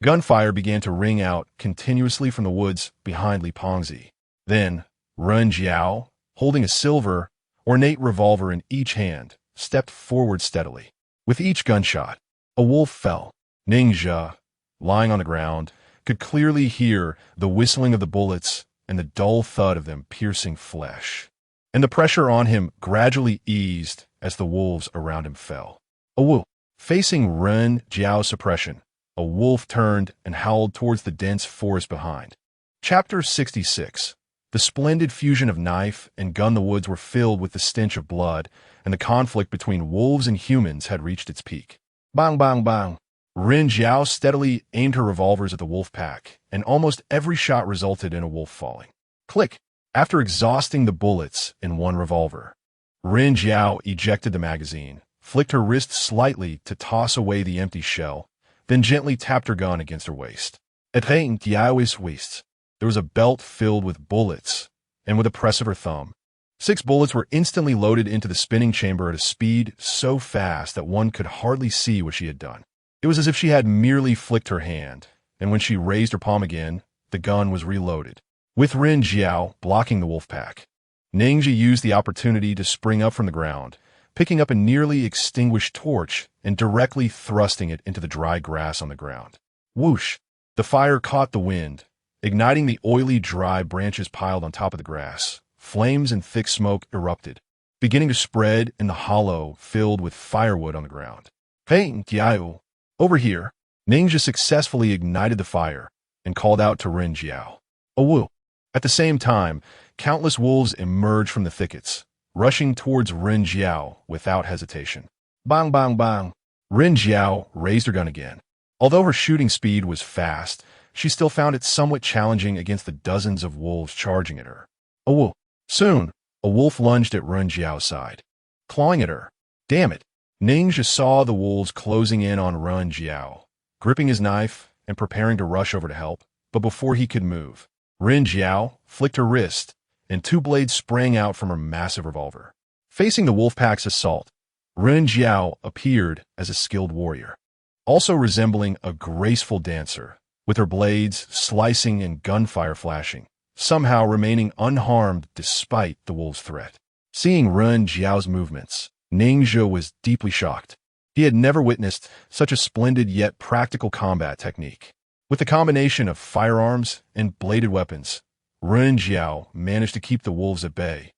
gunfire began to ring out continuously from the woods behind Li Pengzi. Then, Ren Jiao, holding a silver, ornate revolver in each hand, stepped forward steadily. With each gunshot, a wolf fell. Ningxia, lying on the ground, could clearly hear the whistling of the bullets and the dull thud of them piercing flesh. And the pressure on him gradually eased as the wolves around him fell. A wolf. Facing Ren Jiao's suppression, a wolf turned and howled towards the dense forest behind. Chapter 66. The splendid fusion of knife and gun. The woods were filled with the stench of blood, and the conflict between wolves and humans had reached its peak. Bang, bang, bang. Ren Jiao steadily aimed her revolvers at the wolf pack, and almost every shot resulted in a wolf falling. Click! After exhausting the bullets in one revolver, Ren Jiao ejected the magazine, flicked her wrist slightly to toss away the empty shell, then gently tapped her gun against her waist. At Jiao's waist, there was a belt filled with bullets, and with a press of her thumb, 6 bullets were instantly loaded into the spinning chamber at a speed so fast that one could hardly see what she had done. It was as if she had merely flicked her hand, and when she raised her palm again, the gun was reloaded. With Ren Jiao blocking the wolf pack, Ningxia used the opportunity to spring up from the ground, picking up a nearly extinguished torch and directly thrusting it into the dry grass on the ground. Whoosh! The fire caught the wind, igniting the oily, dry branches piled on top of the grass. Flames and thick smoke erupted, beginning to spread in the hollow filled with firewood on the ground. Hey, Jiao! Over here! Ningxia successfully ignited the fire and called out to Ren Jiao. A woo! At the same time, countless wolves emerged from the thickets, rushing towards Ren Jiao without hesitation. Bang, bang, bang! Ren Jiao raised her gun again. Although her shooting speed was fast, she still found it somewhat challenging against the dozens of wolves charging at her. A wolf. Soon, a wolf lunged at Ren Jiao's side, clawing at her. Damn it! Ningxia saw the wolves closing in on Ren Jiao, gripping his knife and preparing to rush over to help, but before he could move, Ren Jiao flicked her wrist, and 2 blades sprang out from her massive revolver. Facing the wolf pack's assault, Ren Jiao appeared as a skilled warrior, also resembling a graceful dancer, with her blades slicing and gunfire flashing, somehow remaining unharmed despite the wolves' threat. Seeing Ren Jiao's movements, Ningxia was deeply shocked. He had never witnessed such a splendid yet practical combat technique. With the combination of firearms and bladed weapons, Ren Jiao managed to keep the wolves at bay.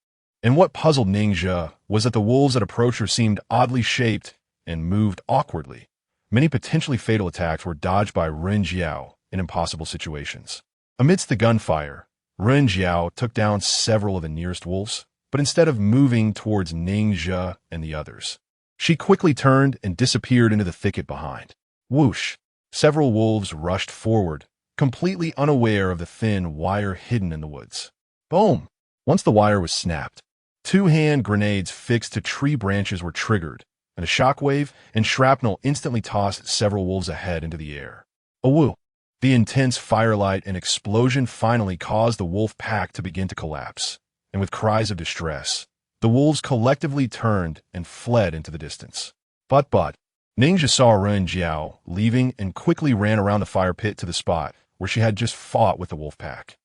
And what puzzled Ning Zhe was that the wolves that approached her seemed oddly shaped and moved awkwardly. Many potentially fatal attacks were dodged by Ren Jiao in impossible situations. Amidst the gunfire, Ren Jiao took down several of the nearest wolves, but instead of moving towards Ning Zhe and the others, she quickly turned and disappeared into the thicket behind. Whoosh! Several wolves rushed forward, completely unaware of the thin wire hidden in the woods. Boom! Once the wire was snapped, 2 hand grenades fixed to tree branches were triggered, and a shockwave and shrapnel instantly tossed several wolves ahead into the air. Awoo! The intense firelight and explosion finally caused the wolf pack to begin to collapse, and with cries of distress, the wolves collectively turned and fled into the distance. But, Ning Zhe saw Ren Jiao leaving and quickly ran around the fire pit to the spot where she had just fought with the wolf pack.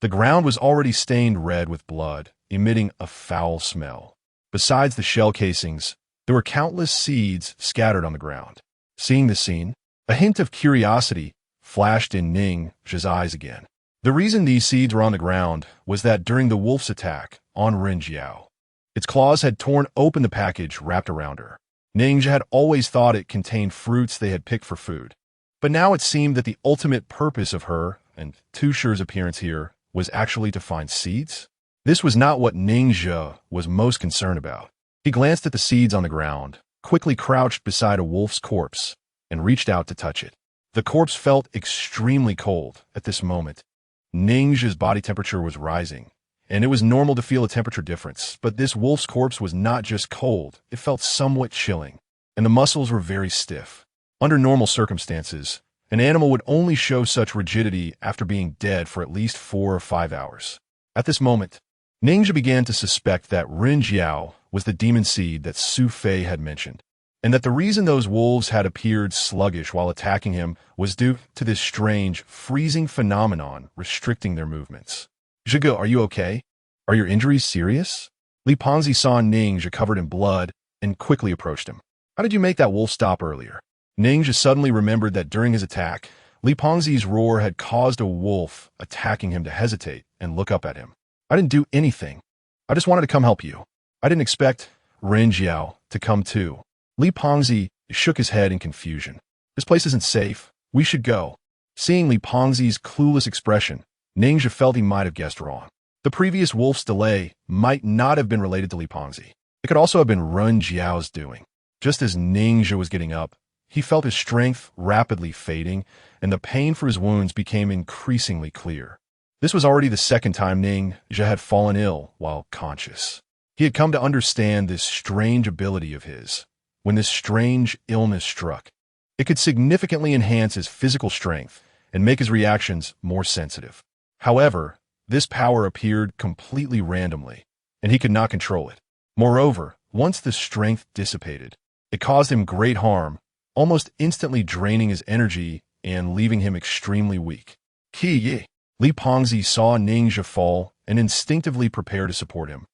The ground was already stained red with blood, emitting a foul smell. Besides the shell casings, there were countless seeds scattered on the ground. Seeing the scene, a hint of curiosity flashed in Ning Zhe's eyes again. The reason these seeds were on the ground was that during the wolf's attack on Ren Jiao, its claws had torn open the package wrapped around her. Ning Zhe had always thought it contained fruits they had picked for food, but now it seemed that the ultimate purpose of her and Tusher's appearance here was actually to find seeds. This was not what Ning Zhe was most concerned about. He glanced at the seeds on the ground, quickly crouched beside a wolf's corpse, and reached out to touch it. The corpse felt extremely cold at this moment. Ning Zhe's body temperature was rising, and it was normal to feel a temperature difference, but this wolf's corpse was not just cold, it felt somewhat chilling, and the muscles were very stiff. Under normal circumstances, an animal would only show such rigidity after being dead for at least 4 or 5 hours. At this moment, Ning Zhe began to suspect that Ren Jiao was the demon seed that Su Fei had mentioned, and that the reason those wolves had appeared sluggish while attacking him was due to this strange, freezing phenomenon restricting their movements. Zhige, are you okay? Are your injuries serious? Li Pengzi saw Ning Zhe covered in blood and quickly approached him. How did you make that wolf stop earlier? Ning Zhe suddenly remembered that during his attack, Li Pengzi's roar had caused a wolf attacking him to hesitate and look up at him. I didn't do anything. I just wanted to come help you. I didn't expect Ren Jiao to come too. Li Pengzi shook his head in confusion. This place isn't safe. We should go. Seeing Li Pengzi's clueless expression, Ning Zhe felt he might have guessed wrong. The previous wolf's delay might not have been related to Li Pengzi. It could also have been Ren Jiao's doing. Just as Ning Zhe was getting up, he felt his strength rapidly fading, and the pain for his wounds became increasingly clear. This was already the second time Ning Zhe had fallen ill while conscious. He had come to understand this strange ability of his. When this strange illness struck, it could significantly enhance his physical strength and make his reactions more sensitive. However, this power appeared completely randomly, and he could not control it. Moreover, once the strength dissipated, it caused him great harm, almost instantly draining his energy and leaving him extremely weak. Ki Yi. Li Pengzi saw Ning Zhe fall and instinctively prepared to support him.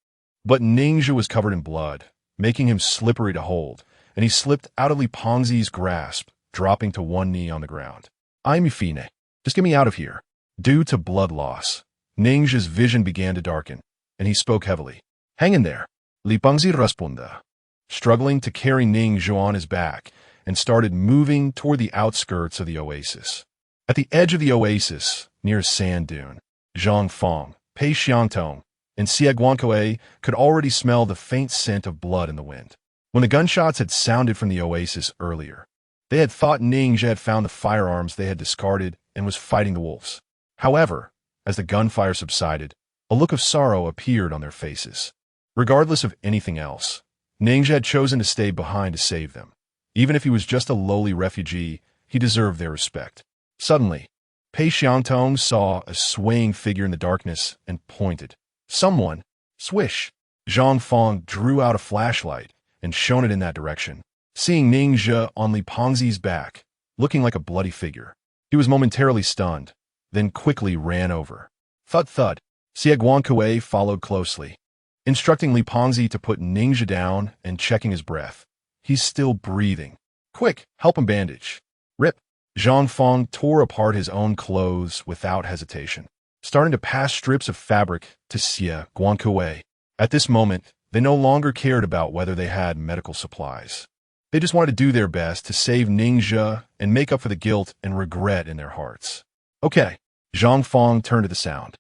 But Ning Zhe was covered in blood, making him slippery to hold, and he slipped out of Li Pengzi's grasp, dropping to one knee on the ground. I'm fine. Just get me out of here. Due to blood loss, Ning Zhe's vision began to darken, and he spoke heavily. Hang in there. Li Pengzi responda. Struggling to carry Ning Zhe on his back, and started moving toward the outskirts of the oasis. At the edge of the oasis, near a sand dune, Zhang Feng, Pei Xiangtong, and Xie Guankuei could already smell the faint scent of blood in the wind. When the gunshots had sounded from the oasis earlier, they had thought Ning Zhe had found the firearms they had discarded and was fighting the wolves. However, as the gunfire subsided, a look of sorrow appeared on their faces. Regardless of anything else, Ning Zhe had chosen to stay behind to save them. Even if he was just a lowly refugee, he deserved their respect. Suddenly, Pei Xiangtong saw a swaying figure in the darkness and pointed. Someone! Swish! Zhang Feng drew out a flashlight and shone it in that direction. Seeing Ning Zhe on Li Pengzi's back, looking like a bloody figure, he was momentarily stunned, then quickly ran over. Thud thud. Xie Guankuei followed closely, instructing Li Pengzi to put Ning Zhe down and checking his breath. He's still breathing. Quick, help him bandage. Rip. Zhang Feng tore apart his own clothes without hesitation, starting to pass strips of fabric to Xie Guankuei. At this moment, they no longer cared about whether they had medical supplies. They just wanted to do their best to save Ningxia and make up for the guilt and regret in their hearts. Okay, Zhang Fong turned to the sound.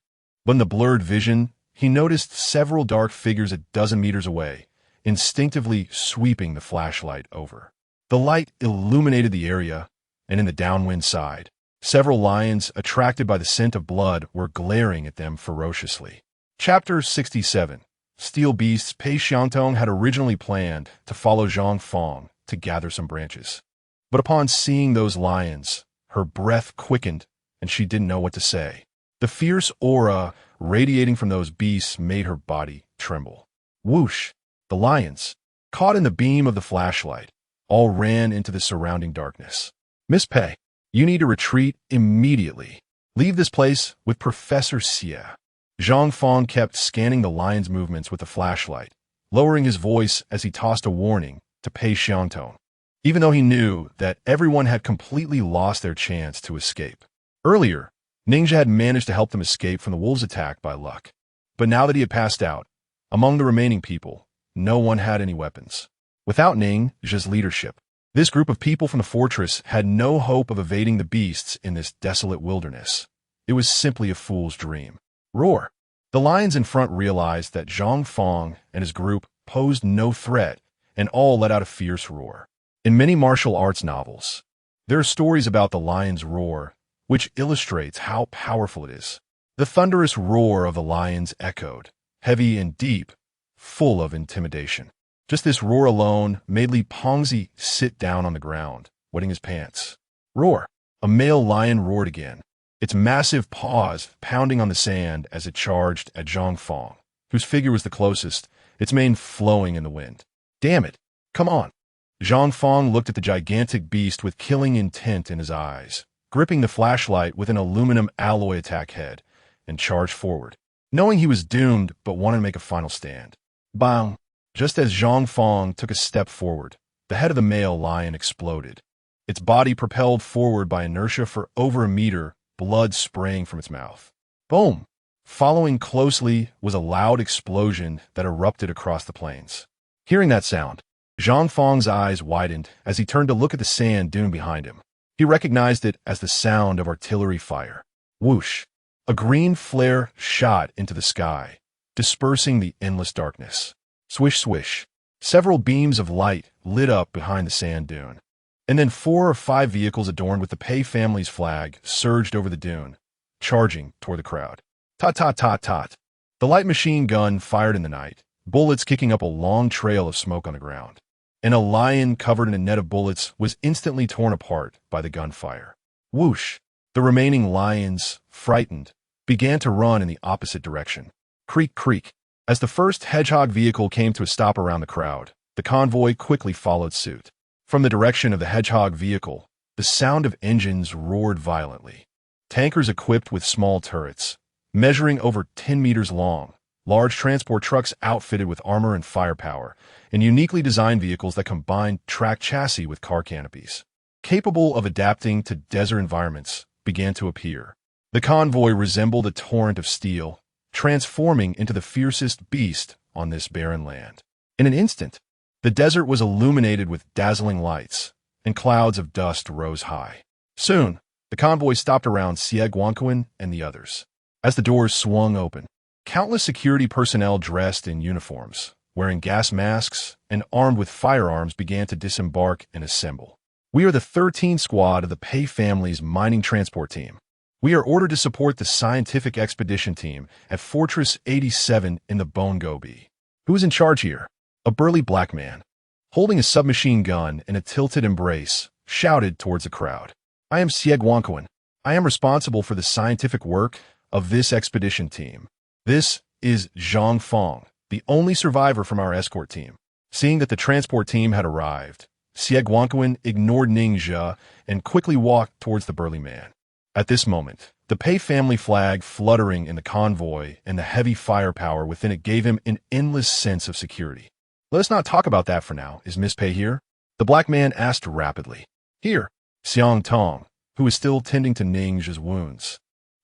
But in the blurred vision, he noticed several dark figures a dozen meters away, instinctively sweeping the flashlight over. The light illuminated the area, and in the downwind side, several lions, attracted by the scent of blood, were glaring at them ferociously. Chapter 67. Steel Beasts. Pei Xiangtong had originally planned to follow Zhang Fong to gather some branches. But upon seeing those lions, her breath quickened, and she didn't know what to say. The fierce aura radiating from those beasts made her body tremble. Whoosh! The lions, caught in the beam of the flashlight, all ran into the surrounding darkness. Miss Pei, you need to retreat immediately. Leave this place with Professor Xie. Zhang Fong kept scanning the lion's movements with the flashlight, lowering his voice as he tossed a warning to Pei Xiangtong, even though he knew that everyone had completely lost their chance to escape. Earlier, Ningxia had managed to help them escape from the wolves' attack by luck. But now that he had passed out, among the remaining people, no one had any weapons. Without Ningxia's leadership, this group of people from the fortress had no hope of evading the beasts in this desolate wilderness. It was simply a fool's dream. Roar! The lions in front realized that Zhang Fong and his group posed no threat, and all let out a fierce roar. In many martial arts novels, there are stories about the lion's roar, which illustrates how powerful it is. The thunderous roar of the lions echoed, heavy and deep, full of intimidation. Just this roar alone made Li Pengzi sit down on the ground, wetting his pants. Roar! A male lion roared again, its massive paws pounding on the sand as it charged at Zhang Fong, whose figure was the closest, its mane flowing in the wind. Damn it! Come on! Zhang Fong looked at the gigantic beast with killing intent in his eyes, gripping the flashlight with an aluminum alloy attack head, and charged forward, knowing he was doomed but wanted to make a final stand. Bang! Just as Zhang Fong took a step forward, the head of the male lion exploded. Its body propelled forward by inertia for over a meter, blood spraying from its mouth. Boom! Following closely was a loud explosion that erupted across the plains. Hearing that sound, Zhang Fong's eyes widened as he turned to look at the sand dune behind him. He recognized it as the sound of artillery fire. Whoosh! A green flare shot into the sky, dispersing the endless darkness. Swish, swish. Several beams of light lit up behind the sand dune. And then 4 or 5 vehicles adorned with the Pei family's flag surged over the dune, charging toward the crowd. Tot, tot, tot, tot. The light machine gun fired in the night, bullets kicking up a long trail of smoke on the ground. And a lion covered in a net of bullets was instantly torn apart by the gunfire. Whoosh! The remaining lions, frightened, began to run in the opposite direction. Creak, creak. As the first hedgehog vehicle came to a stop around the crowd, the convoy quickly followed suit. From the direction of the hedgehog vehicle, the sound of engines roared violently. Tankers equipped with small turrets, measuring over 10 meters long, large transport trucks outfitted with armor and firepower, and uniquely designed vehicles that combined track chassis with car canopies, capable of adapting to desert environments, began to appear. The convoy resembled a torrent of steel, transforming into the fiercest beast on this barren land. In an instant, the desert was illuminated with dazzling lights, and clouds of dust rose high. Soon, the convoy stopped around Xie Guangquan and the others. As the doors swung open, countless security personnel dressed in uniforms, wearing gas masks and armed with firearms began to disembark and assemble. We are the 13th squad of the Pei family's mining transport team. We are ordered to support the scientific expedition team at Fortress 87 in the Bone Gobi. Who is in charge here? A burly black man, holding a submachine gun in a tilted embrace, shouted towards the crowd. I am Xie Guangquan. I am responsible for the scientific work of this expedition team. This is Zhang Fong, the only survivor from our escort team. Seeing that the transport team had arrived, Xie Guangquan ignored Ningxia and quickly walked towards the burly man. At this moment, the Pei family flag fluttering in the convoy and the heavy firepower within it gave him an endless sense of security. Let us not talk about that for now. Is Miss Pei here? The black man asked rapidly. Here, Xiang Tong, who was still tending to Ningxia's wounds,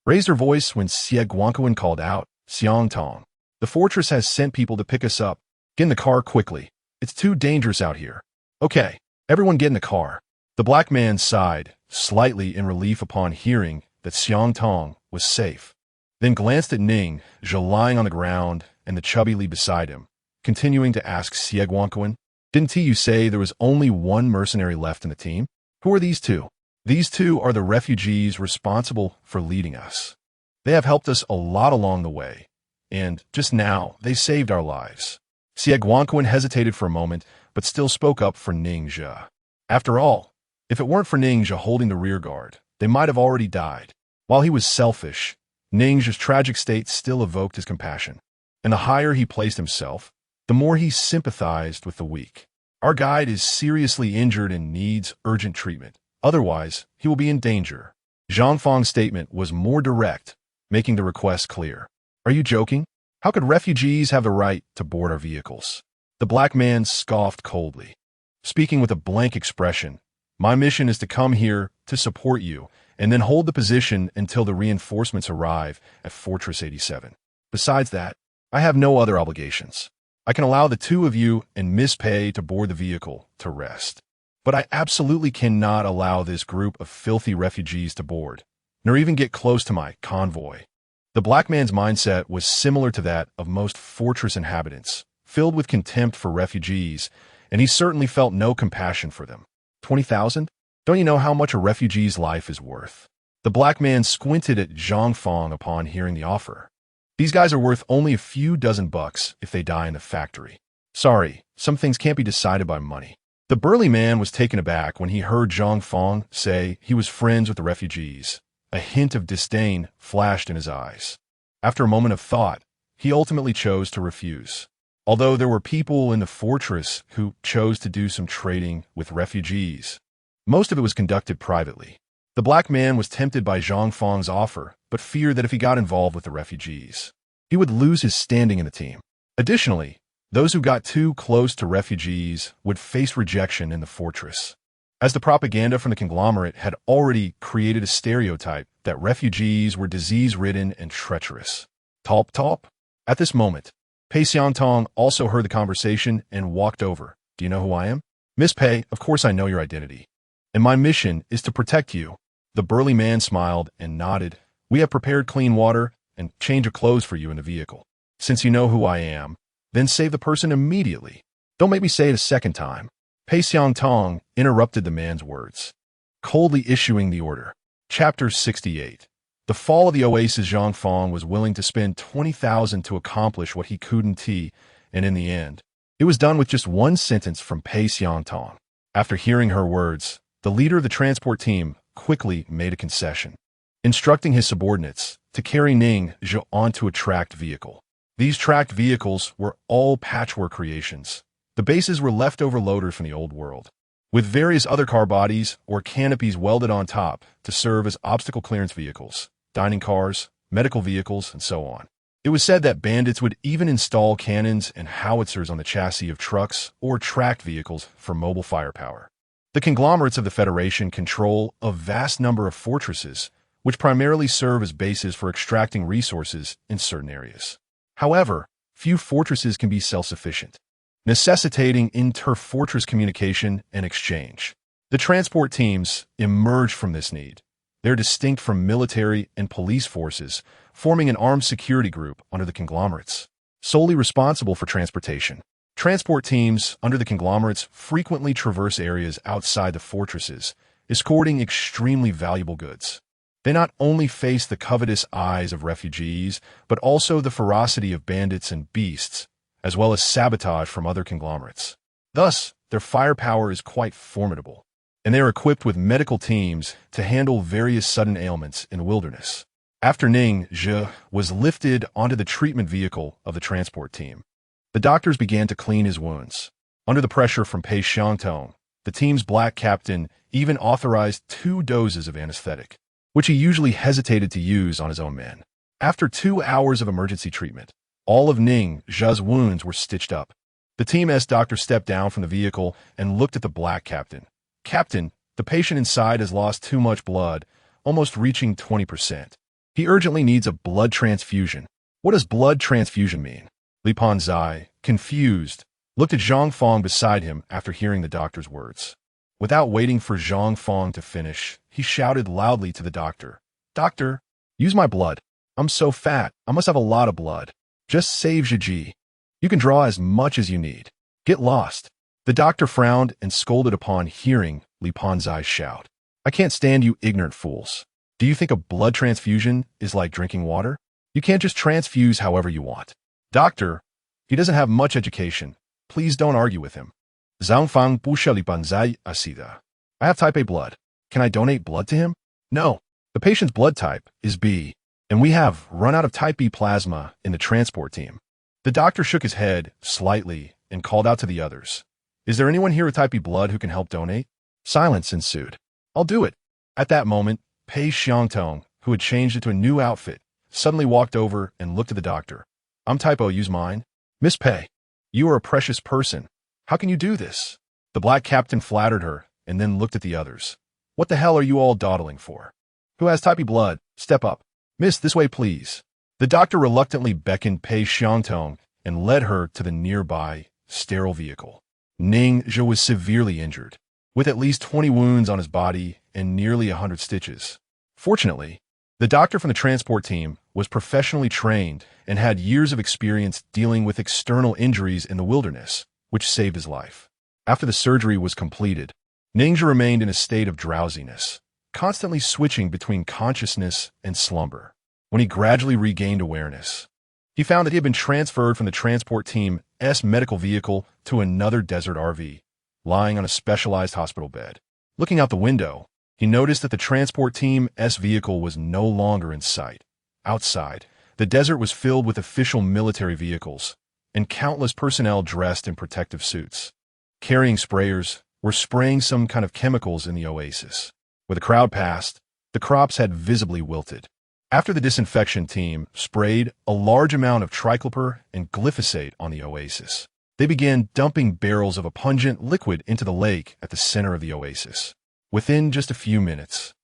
raised her voice when Xie Guangquan called out, Xiang Tong. The fortress has sent people to pick us up. Get in the car quickly. It's too dangerous out here. Okay, everyone get in the car. The black man sighed, slightly in relief upon hearing that Xiang Tong was safe, then glanced at Ning, Zhe lying on the ground, and the chubby Li beside him, continuing to ask Xie Guangquan, "Didn't you say there was only one mercenary left in the team? Who are these two?" "These two are the refugees responsible for leading us. They have helped us a lot along the way, and just now they saved our lives." Xie Guangquan hesitated for a moment, but still spoke up for Ning Zhe. After all, if it weren't for Ning Zhe holding the rear guard, they might have already died. While he was selfish, Ning Zhe's tragic state still evoked his compassion, and the higher he placed himself, the more he sympathized with the weak. "Our guide is seriously injured and needs urgent treatment. Otherwise, he will be in danger." Zhang Fang's statement was more direct, making the request clear. "Are you joking? How could refugees have the right to board our vehicles?" The black man scoffed coldly, speaking with a blank expression. "My mission is to come here to support you and then hold the position until the reinforcements arrive at Fortress 87. Besides that, I have no other obligations. I can allow the two of you and Miss Pei to board the vehicle to rest. But I absolutely cannot allow this group of filthy refugees to board, nor even get close to my convoy." The black man's mindset was similar to that of most fortress inhabitants, filled with contempt for refugees, and he certainly felt no compassion for them. 20,000? Don't you know how much a refugee's life is worth? The black man squinted at Zhang Fang upon hearing the offer. "These guys are worth only a few dozen bucks if they die in the factory. Sorry, some things can't be decided by money." The burly man was taken aback when he heard Zhang Fang say he was friends with the refugees. A hint of disdain flashed in his eyes. After a moment of thought, he ultimately chose to refuse. Although there were people in the fortress who chose to do some trading with refugees, most of it was conducted privately. The black man was tempted by Zhang Fang's offer, but feared that if he got involved with the refugees, he would lose his standing in the team. Additionally, those who got too close to refugees would face rejection in the fortress, as the propaganda from the conglomerate had already created a stereotype that refugees were disease-ridden and treacherous. Talp talp? At this moment, Pei Xiangtong also heard the conversation and walked over. "Do you know who I am?" "Miss Pei, of course I know your identity. And my mission is to protect you." The burly man smiled and nodded. "We have prepared clean water and change of clothes for you in the vehicle. Since you know who I am, then save the person immediately. Don't make me say it a second time." Pei Xiangtong interrupted the man's words, coldly issuing the order. Chapter 68. The fall of the oasis. Zhang Fang was willing to spend 20,000 to accomplish what he couldn't, and in the end, it was done with just one sentence from Pei Xiangtong. After hearing her words, the leader of the transport team quickly made a concession, instructing his subordinates to carry Ning Zhe onto a tracked vehicle. These tracked vehicles were all patchwork creations. The bases were leftover loaders from the old world, with various other car bodies or canopies welded on top to serve as obstacle clearance vehicles, dining cars, medical vehicles, and so on. It was said that bandits would even install cannons and howitzers on the chassis of trucks or tracked vehicles for mobile firepower. The conglomerates of the Federation control a vast number of fortresses, which primarily serve as bases for extracting resources in certain areas. However, few fortresses can be self-sufficient, necessitating inter-fortress communication and exchange. The transport teams emerge from this need. They're distinct from military and police forces, forming an armed security group under the conglomerates, solely responsible for transportation. Transport teams under the conglomerates frequently traverse areas outside the fortresses, escorting extremely valuable goods. They not only face the covetous eyes of refugees, but also the ferocity of bandits and beasts, as well as sabotage from other conglomerates. Thus, their firepower is quite formidable, and they are equipped with medical teams to handle various sudden ailments in the wilderness. After Ning Zhe was lifted onto the treatment vehicle of the transport team, the doctors began to clean his wounds. Under the pressure from Pei Xiangtong, the team's black captain even authorized 2 doses of anesthetic, which he usually hesitated to use on his own men. After 2 hours of emergency treatment, all of Ning Zhe's wounds were stitched up. The team's doctor stepped down from the vehicle and looked at the black captain. "Captain, the patient inside has lost too much blood, almost reaching 20%. He urgently needs a blood transfusion." What does blood transfusion mean? Li Panzai, confused, looked at Zhang Fong beside him after hearing the doctor's words. Without waiting for Zhang Fong to finish, he shouted loudly to the doctor, "Doctor, use my blood. I'm so fat, I must have a lot of blood. Just save Zhiji. You can draw as much as you need. Get lost." The doctor frowned and scolded upon hearing Li Panzai's shout. "I can't stand you ignorant fools. Do you think a blood transfusion is like drinking water? You can't just transfuse however you want. Doctor, he doesn't have much education. Please don't argue with him." Zhang Fang pusha Li Panzai asida. "I have type A blood. Can I donate blood to him?" "No. The patient's blood type is B, and we have run out of type B plasma in the transport team." The doctor shook his head slightly and called out to the others. "Is there anyone here with type B blood who can help donate?" Silence ensued. "I'll do it." At that moment, Pei Xiangtong, who had changed into a new outfit, suddenly walked over and looked at the doctor. "I'm type O, use mine." "Miss Pei, you are a precious person. How can you do this?" The black captain flattered her and then looked at the others. "What the hell are you all dawdling for? Who has type B blood? Step up." "Miss, this way, please." The doctor reluctantly beckoned Pei Xiangtong and led her to the nearby, sterile vehicle. Ning Zhe was severely injured, with at least 20 wounds on his body and nearly 100 stitches. Fortunately, the doctor from the transport team was professionally trained and had years of experience dealing with external injuries in the wilderness, which saved his life. After the surgery was completed, Ning Zhe remained in a state of drowsiness, constantly switching between consciousness and slumber. When he gradually regained awareness, he found that he had been transferred from the transport team's medical vehicle to another desert RV, lying on a specialized hospital bed. Looking out the window, he noticed that the transport team's vehicle was no longer in sight. Outside, the desert was filled with official military vehicles and countless personnel dressed in protective suits. Carrying sprayers were spraying some kind of chemicals in the oasis. Where the crowd passed, the crops had visibly wilted. After the disinfection team sprayed a large amount of triclopyr and glyphosate on the oasis, they began dumping barrels of a pungent liquid into the lake at the center of the oasis. Within just a few minutes,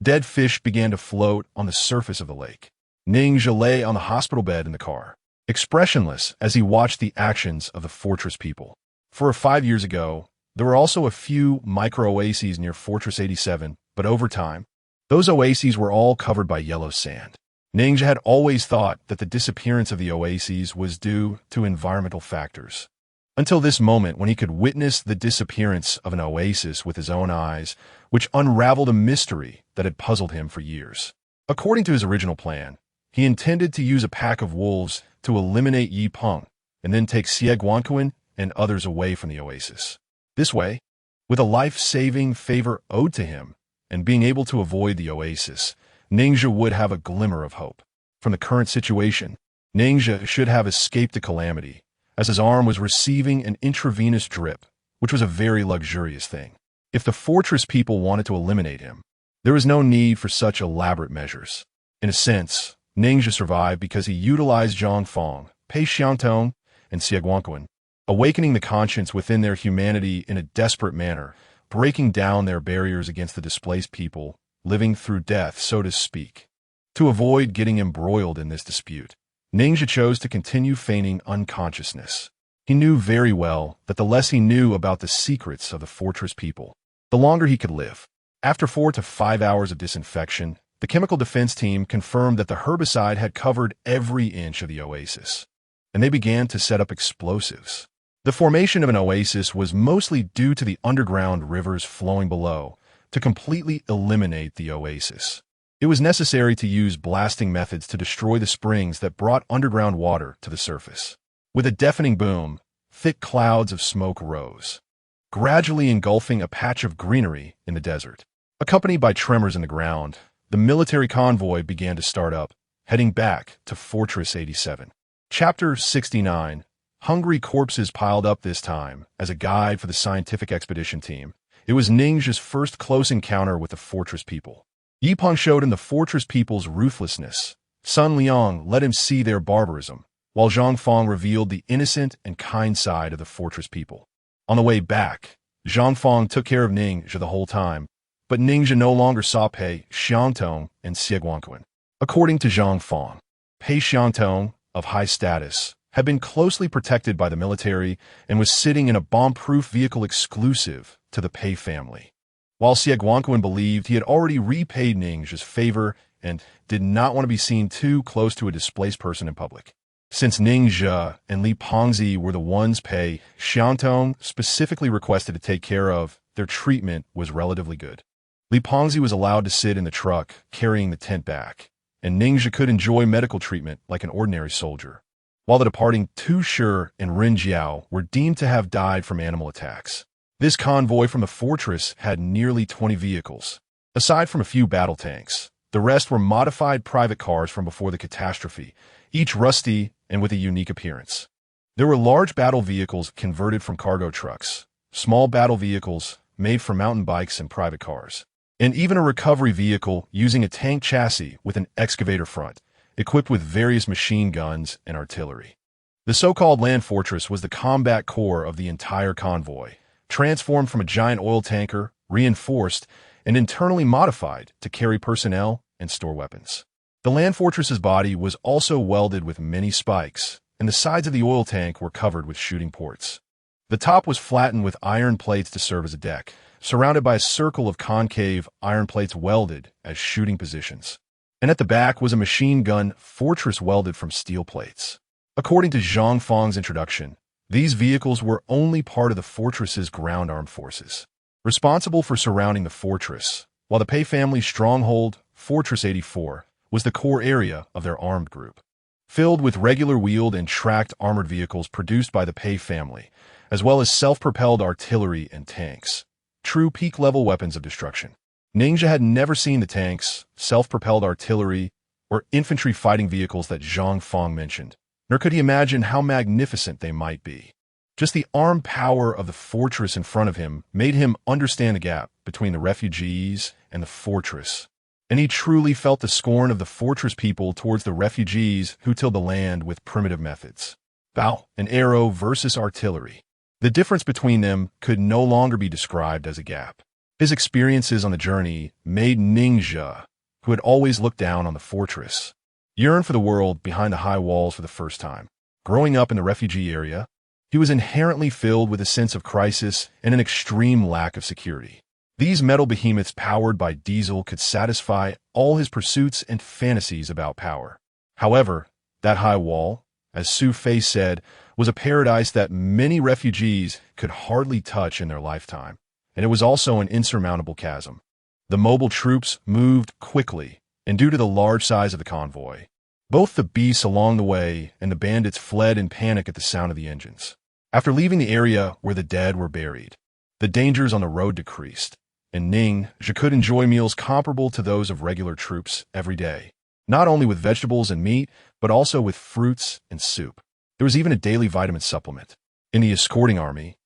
dead fish began to float on the surface of the lake. Ning Zhe lay on the hospital bed in the car, expressionless as he watched the actions of the fortress people. 4 or 5 years ago, there were also a few micro-oases near Fortress 87, but over time, those oases were all covered by yellow sand. Ning Zhe had always thought that the disappearance of the oases was due to environmental factors, until this moment when he could witness the disappearance of an oasis with his own eyes, which unraveled a mystery that had puzzled him for years. According to his original plan, he intended to use a pack of wolves to eliminate Yi Peng and then take Xie Guanquan and others away from the oasis. This way, with a life-saving favor owed to him and being able to avoid the oasis, Ning Zhe would have a glimmer of hope. From the current situation, Ning Zhe should have escaped a calamity, as his arm was receiving an intravenous drip, which was a very luxurious thing. If the fortress people wanted to eliminate him, there was no need for such elaborate measures. In a sense, Ning Zhe survived because he utilized Zhang Fong, Pei Xiangtong, and Xie Guanquan, awakening the conscience within their humanity in a desperate manner, breaking down their barriers against the displaced people, living through death, so to speak. To avoid getting embroiled in this dispute, Ning Zhe chose to continue feigning unconsciousness. He knew very well that the less he knew about the secrets of the fortress people, the longer he could live. After 4 to 5 hours of disinfection, the chemical defense team confirmed that the herbicide had covered every inch of the oasis, and they began to set up explosives. The formation of an oasis was mostly due to the underground rivers flowing below to completely eliminate the oasis. It was necessary to use blasting methods to destroy the springs that brought underground water to the surface. With a deafening boom, thick clouds of smoke rose, gradually engulfing a patch of greenery in the desert. Accompanied by tremors in the ground, the military convoy began to start up, heading back to Fortress 87. Chapter 69. Hungry corpses piled up this time as a guide for the scientific expedition team. It was Ning Zhe's first close encounter with the fortress people. Yi Peng showed him the fortress people's ruthlessness. Sun Liang let him see their barbarism, while Zhang Fong revealed the innocent and kind side of the fortress people. On the way back, Zhang Fong took care of Ning Zhe the whole time, but Ning Zhe no longer saw Pei Xiangtong and Xie Guanquan. According to Zhang Fong, Pei Xiangtong of high status, had been closely protected by the military and was sitting in a bomb-proof vehicle exclusive to the Pei family. While Xiaoguangquan believed he had already repaid Ning's favor and did not want to be seen too close to a displaced person in public. Since Ning Zhe and Li Pengzi were the ones Pei Xiantong specifically requested to take care of, their treatment was relatively good. Li Pengzi was allowed to sit in the truck, carrying the tent back, and Ning Zhe could enjoy medical treatment like an ordinary soldier, while the departing Tu Shi and Rin Jiao were deemed to have died from animal attacks. This convoy from the fortress had nearly 20 vehicles. Aside from a few battle tanks, the rest were modified private cars from before the catastrophe, each rusty and with a unique appearance. There were large battle vehicles converted from cargo trucks, small battle vehicles made from mountain bikes and private cars, and even a recovery vehicle using a tank chassis with an excavator front, equipped with various machine guns and artillery. The so-called land fortress was the combat core of the entire convoy, transformed from a giant oil tanker, reinforced, and internally modified to carry personnel and store weapons. The land fortress's body was also welded with many spikes, and the sides of the oil tank were covered with shooting ports. The top was flattened with iron plates to serve as a deck, surrounded by a circle of concave iron plates welded as shooting positions. And at the back was a machine gun fortress welded from steel plates. According to Zhang Fang's introduction, these vehicles were only part of the fortress's ground armed forces, responsible for surrounding the fortress, while the Pei family's stronghold, Fortress 84, was the core area of their armed group, filled with regular wheeled and tracked armored vehicles produced by the Pei family, as well as self-propelled artillery and tanks, true peak-level weapons of destruction. Ning Zhe had never seen the tanks, self-propelled artillery, or infantry fighting vehicles that Zhang Fang mentioned, nor could he imagine how magnificent they might be. Just the armed power of the fortress in front of him made him understand the gap between the refugees and the fortress, and he truly felt the scorn of the fortress people towards the refugees who tilled the land with primitive methods. Bow and arrow versus artillery. The difference between them could no longer be described as a gap. His experiences on the journey made Ning Zhe, who had always looked down on the fortress, yearn for the world behind the high walls for the first time. Growing up in the refugee area, he was inherently filled with a sense of crisis and an extreme lack of security. These metal behemoths powered by diesel could satisfy all his pursuits and fantasies about power. However, that high wall, as Su Fei said, was a paradise that many refugees could hardly touch in their lifetime, and it was also an insurmountable chasm. The mobile troops moved quickly, and due to the large size of the convoy, both the beasts along the way and the bandits fled in panic at the sound of the engines. After leaving the area where the dead were buried, the dangers on the road decreased, and Ning Zhe could enjoy meals comparable to those of regular troops every day, not only with vegetables and meat, but also with fruits and soup. There was even a daily vitamin supplement. In the escorting army,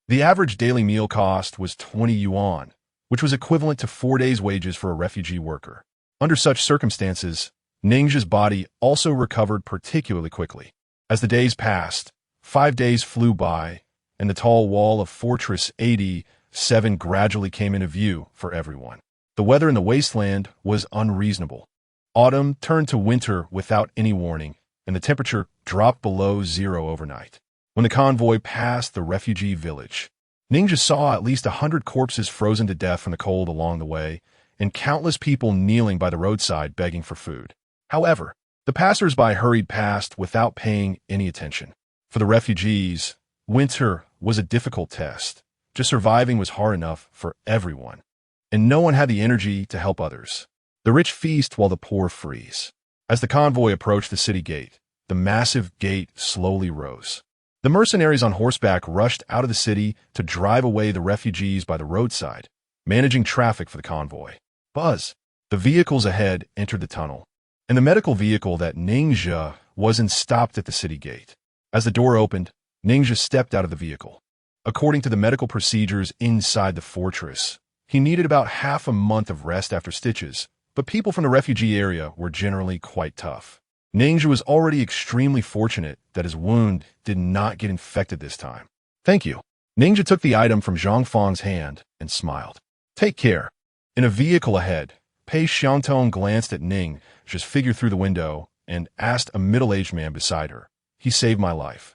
the average daily meal cost was 20 yuan, which was equivalent to 4 days' wages for a refugee worker. Under such circumstances, Ning Zhe's body also recovered particularly quickly. As the days passed, 5 days flew by, and the tall wall of Fortress 87 gradually came into view for everyone. The weather in the wasteland was unreasonable. Autumn turned to winter without any warning, and the temperature dropped below zero overnight. When the convoy passed the refugee village, Ning Zhe saw at least 100 corpses frozen to death from the cold along the way, and countless people kneeling by the roadside begging for food. However, the passers-by hurried past without paying any attention. For the refugees, winter was a difficult test. Just surviving was hard enough for everyone, and no one had the energy to help others. The rich feast while the poor freeze. As the convoy approached the city gate, the massive gate slowly rose. The mercenaries on horseback rushed out of the city to drive away the refugees by the roadside, managing traffic for the convoy. Buzz! The vehicles ahead entered the tunnel, and the medical vehicle that Ning Zhe was in stopped at the city gate. As the door opened, Ning Zhe stepped out of the vehicle. According to the medical procedures inside the fortress, he needed about half a month of rest after stitches, but people from the refugee area were generally quite tough. Ning Zhe was already extremely fortunate that his wound did not get infected this time. Thank you. Ning Zhe took the item from Zhang Fang's hand and smiled. Take care. In a vehicle ahead, Pei Xiantong glanced at Ning Zhe's figure through the window and asked a middle-aged man beside her. He saved my life.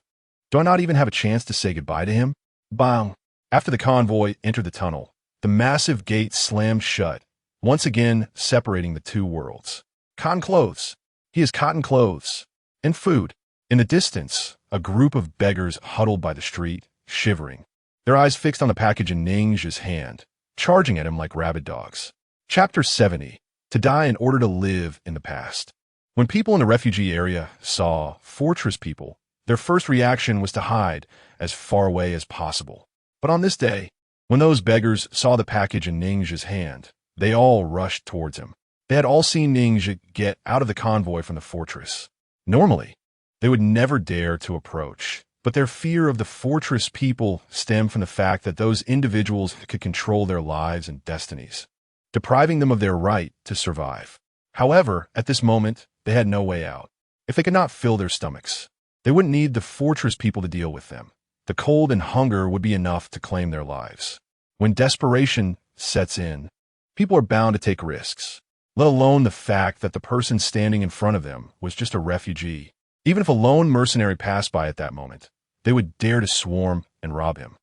Do I not even have a chance to say goodbye to him? Bang! After the convoy entered the tunnel, the massive gate slammed shut, once again separating the two worlds. Cotton clothes. He has cotton clothes. And food. In the distance, a group of beggars huddled by the street, shivering, their eyes fixed on the package in Ning's hand, charging at him like rabid dogs. Chapter 70. To die in order to live in the past. When people in the refugee area saw fortress people, their first reaction was to hide as far away as possible. But on this day, when those beggars saw the package in Ning's hand, they all rushed towards him. They had all seen Ning get out of the convoy from the fortress. Normally, they would never dare to approach, but their fear of the fortress people stemmed from the fact that those individuals could control their lives and destinies, depriving them of their right to survive. However, at this moment, they had no way out. If they could not fill their stomachs, they wouldn't need the fortress people to deal with them. The cold and hunger would be enough to claim their lives. When desperation sets in, people are bound to take risks, let alone the fact that the person standing in front of them was just a refugee. Even if a lone mercenary passed by at that moment, they would dare to swarm and rob him.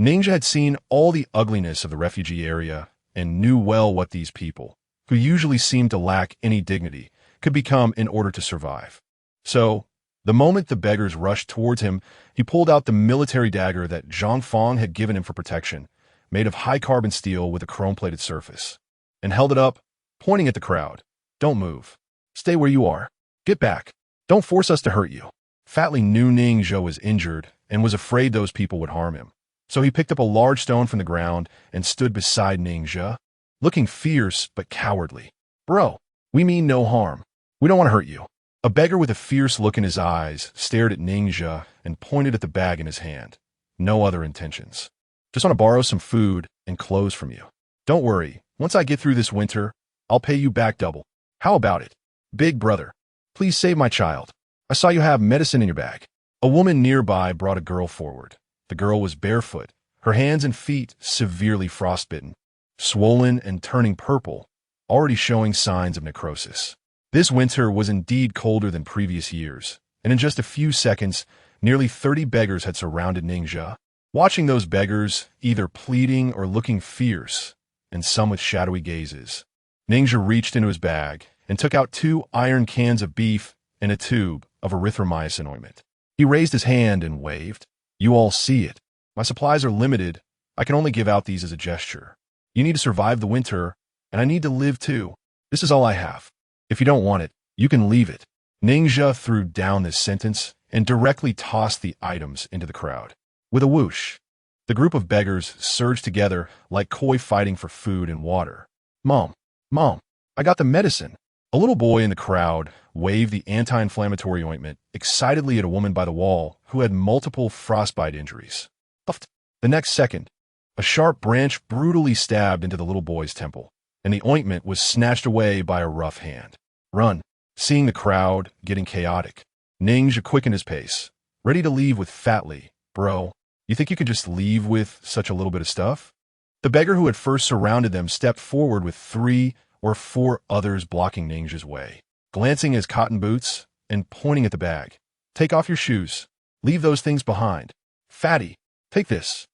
Ninja had seen all the ugliness of the refugee area and knew well what these people, who usually seemed to lack any dignity, could become in order to survive. So, the moment the beggars rushed towards him, he pulled out the military dagger that Zhang Fong had given him for protection, made of high-carbon steel with a chrome-plated surface, and held it up, pointing at the crowd. Don't move. Stay where you are. Get back. Don't force us to hurt you. Fatly knew Ning Zhou was injured and was afraid those people would harm him. So he picked up a large stone from the ground and stood beside Ning Zhou, looking fierce but cowardly. Bro, we mean no harm. We don't want to hurt you. A beggar with a fierce look in his eyes stared at Ning Zhou and pointed at the bag in his hand. No other intentions. Just want to borrow some food and clothes from you. Don't worry. Once I get through this winter, I'll pay you back double. How about it? Big brother, please save my child. I saw you have medicine in your bag. A woman nearby brought a girl forward. The girl was barefoot, her hands and feet severely frostbitten, swollen and turning purple, already showing signs of necrosis. This winter was indeed colder than previous years, and in just a few seconds, nearly 30 beggars had surrounded Ning Zhou. Watching those beggars, either pleading or looking fierce, and some with shadowy gazes, Ning Zhou reached into his bag and took out 2 iron cans of beef and a tube of erythromycin ointment. He raised his hand and waved. You all see it. My supplies are limited. I can only give out these as a gesture. You need to survive the winter, and I need to live too. This is all I have. If you don't want it, you can leave it. Ning Zhou threw down this sentence and directly tossed the items into the crowd. With a whoosh, the group of beggars surged together like koi fighting for food and water. Mom, I got the medicine. A little boy in the crowd waved the anti-inflammatory ointment excitedly at a woman by the wall who had multiple frostbite injuries. Puffed. The next second, a sharp branch brutally stabbed into the little boy's temple, and the ointment was snatched away by a rough hand. Run. Seeing the crowd getting chaotic, Ning Zhou quickened his pace, ready to leave with Fatly. Bro, you think you can just leave with such a little bit of stuff? The beggar who had first surrounded them stepped forward with 3 or 4 others blocking Ning Zhou's way, glancing at his cotton boots and pointing at the bag. Take off your shoes. Leave those things behind. Fatty, take this.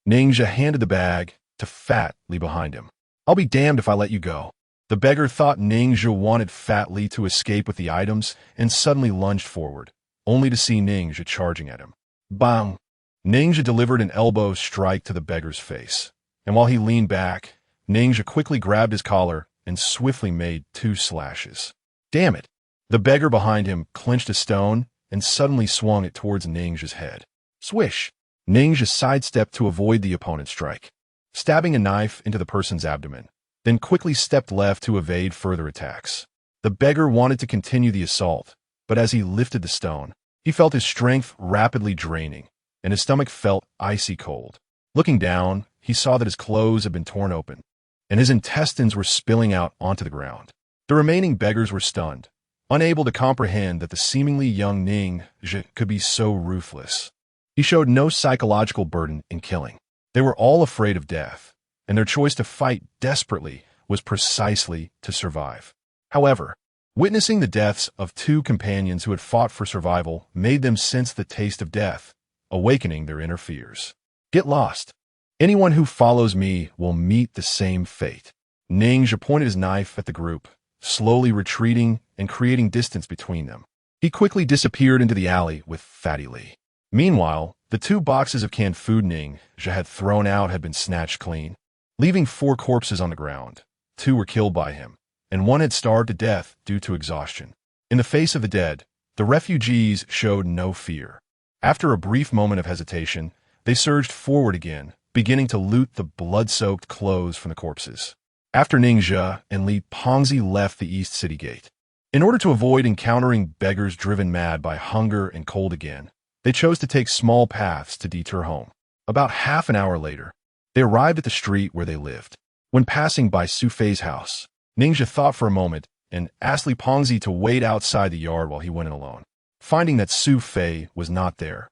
Ning Zhou handed the bag to Fatly behind him. I'll be damned if I let you go. The beggar thought Ning Zhou wanted Fatly to escape with the items and suddenly lunged forward, only to see Ning Zhou charging at him. Bang! Ning Zhou delivered an elbow strike to the beggar's face, and while he leaned back, Ning Zhou quickly grabbed his collar and swiftly made 2 slashes. Damn it! The beggar behind him clenched a stone and suddenly swung it towards Ning Zhou's head. Swish! Ning Zhou sidestepped to avoid the opponent's strike, stabbing a knife into the person's abdomen, then quickly stepped left to evade further attacks. The beggar wanted to continue the assault, but as he lifted the stone, he felt his strength rapidly draining, and his stomach felt icy cold. Looking down, he saw that his clothes had been torn open, and his intestines were spilling out onto the ground. The remaining beggars were stunned, unable to comprehend that the seemingly young Ning Zhou could be so ruthless. He showed no psychological burden in killing. They were all afraid of death, and their choice to fight desperately was precisely to survive. However, Witnessing the deaths of two companions who had fought for survival made them sense the taste of death, awakening their inner fears. Get lost. Anyone who follows me will meet the same fate. Ningxia pointed his knife at the group, slowly retreating and creating distance between them. He quickly disappeared into the alley with Fatty Lee. Meanwhile, the 2 boxes of canned food Ningxia had thrown out had been snatched clean, leaving 4 corpses on the ground. 2 were killed by him, and 1 had starved to death due to exhaustion. In the face of the dead, the refugees showed no fear. After a brief moment of hesitation, they surged forward again, beginning to loot the blood-soaked clothes from the corpses. After Ningxia and Li Pengzi left the East City Gate. In order to avoid encountering beggars driven mad by hunger and cold again, they chose to take small paths to deter home. About half an hour later, they arrived at the street where they lived. When passing by Su Fei's house, Ningxia thought for a moment and asked Li Pengzi to wait outside the yard while he went in alone. Finding that Su Fei was not there,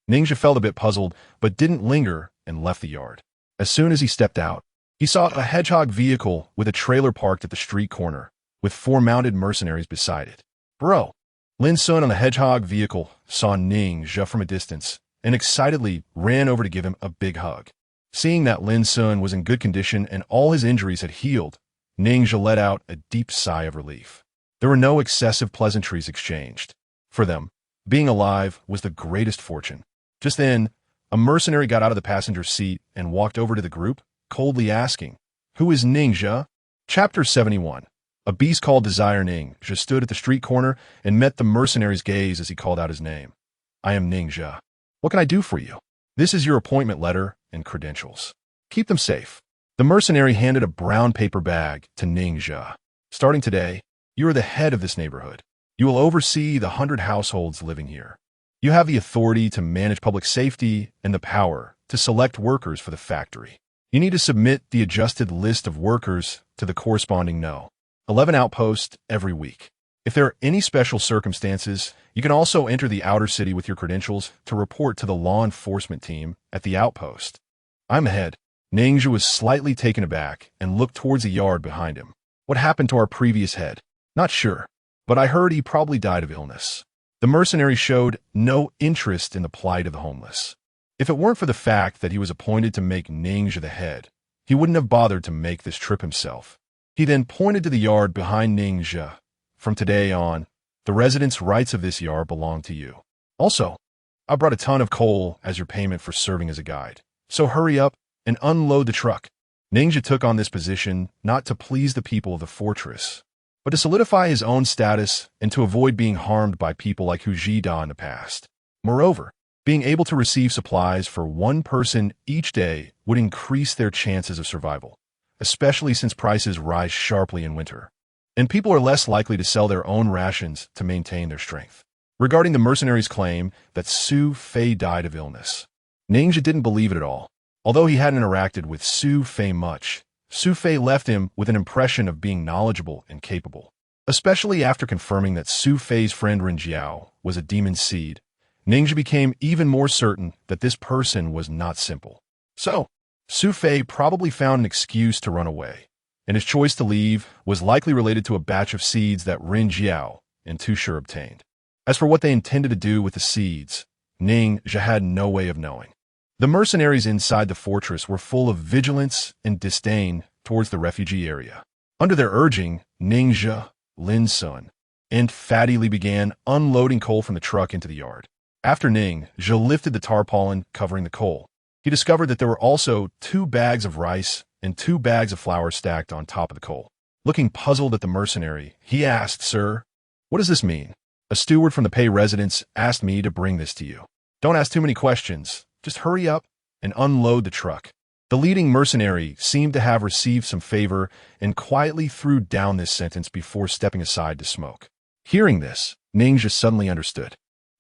Ningxia felt a bit puzzled but didn't linger and left the yard. As soon as he stepped out, he saw a hedgehog vehicle with a trailer parked at the street corner, with 4 mounted mercenaries beside it. Bro! Lin Sun on the hedgehog vehicle saw Ningxia from a distance and excitedly ran over to give him a big hug. Seeing that Lin Sun was in good condition and all his injuries had healed, Ningxia let out a deep sigh of relief. There were no excessive pleasantries exchanged. For them, being alive was the greatest fortune. Just then, a mercenary got out of the passenger seat and walked over to the group, coldly asking, "Who is Ningxia?" Chapter 71. A beast called Desire Ningxia stood at the street corner and met the mercenary's gaze as he called out his name. "I am Ningxia. What can I do for you? This is your appointment letter and credentials. Keep them safe." The mercenary handed a brown paper bag to Ningxia. "Starting today, you are the head of this neighborhood. You will oversee the 100 households living here. You have the authority to manage public safety and the power to select workers for the factory. You need to submit the adjusted list of workers to the corresponding No. 11 outpost every week. If there are any special circumstances, you can also enter the outer city with your credentials to report to the law enforcement team at the outpost." "I'm ahead." Ningxia was slightly taken aback and looked towards the yard behind him. "What happened to our previous head?" "Not sure, but I heard he probably died of illness." The mercenary showed no interest in the plight of the homeless. If it weren't for the fact that he was appointed to make Ningxia the head, he wouldn't have bothered to make this trip himself. He then pointed to the yard behind Ningxia. "From today on, the residents' rights of this yard belong to you. Also, I brought a ton of coal as your payment for serving as a guide. So hurry up and unload the truck." Ningxia took on this position not to please the people of the fortress, but to solidify his own status and to avoid being harmed by people like Hu Jida in the past. Moreover, being able to receive supplies for 1 person each day would increase their chances of survival, especially since prices rise sharply in winter, and people are less likely to sell their own rations to maintain their strength. Regarding the mercenary's claim that Su Fei died of illness, Ningxia didn't believe it at all. Although he hadn't interacted with Su Fei much, Su Fei left him with an impression of being knowledgeable and capable. Especially after confirming that Su Fei's friend Ren Jiao was a demon seed, Ningxia became even more certain that this person was not simple. So, Su Fei probably found an excuse to run away, and his choice to leave was likely related to a batch of seeds that Ren Jiao and Tu Shi obtained. As for what they intended to do with the seeds, Ningxia had no way of knowing. The mercenaries inside the fortress were full of vigilance and disdain towards the refugee area. Under their urging, Ningxia, Lin Sun, and Fatty Lee began unloading coal from the truck into the yard. After Ningxia lifted the tarpaulin covering the coal, he discovered that there were also 2 bags of rice and 2 bags of flour stacked on top of the coal. Looking puzzled at the mercenary, he asked, "Sir, what does this mean?" "A steward from the Pei residence asked me to bring this to you." "Don't ask too many questions. Just hurry up and unload the truck." The leading mercenary seemed to have received some favor and quietly threw down this sentence before stepping aside to smoke. Hearing this, Ningxia suddenly understood.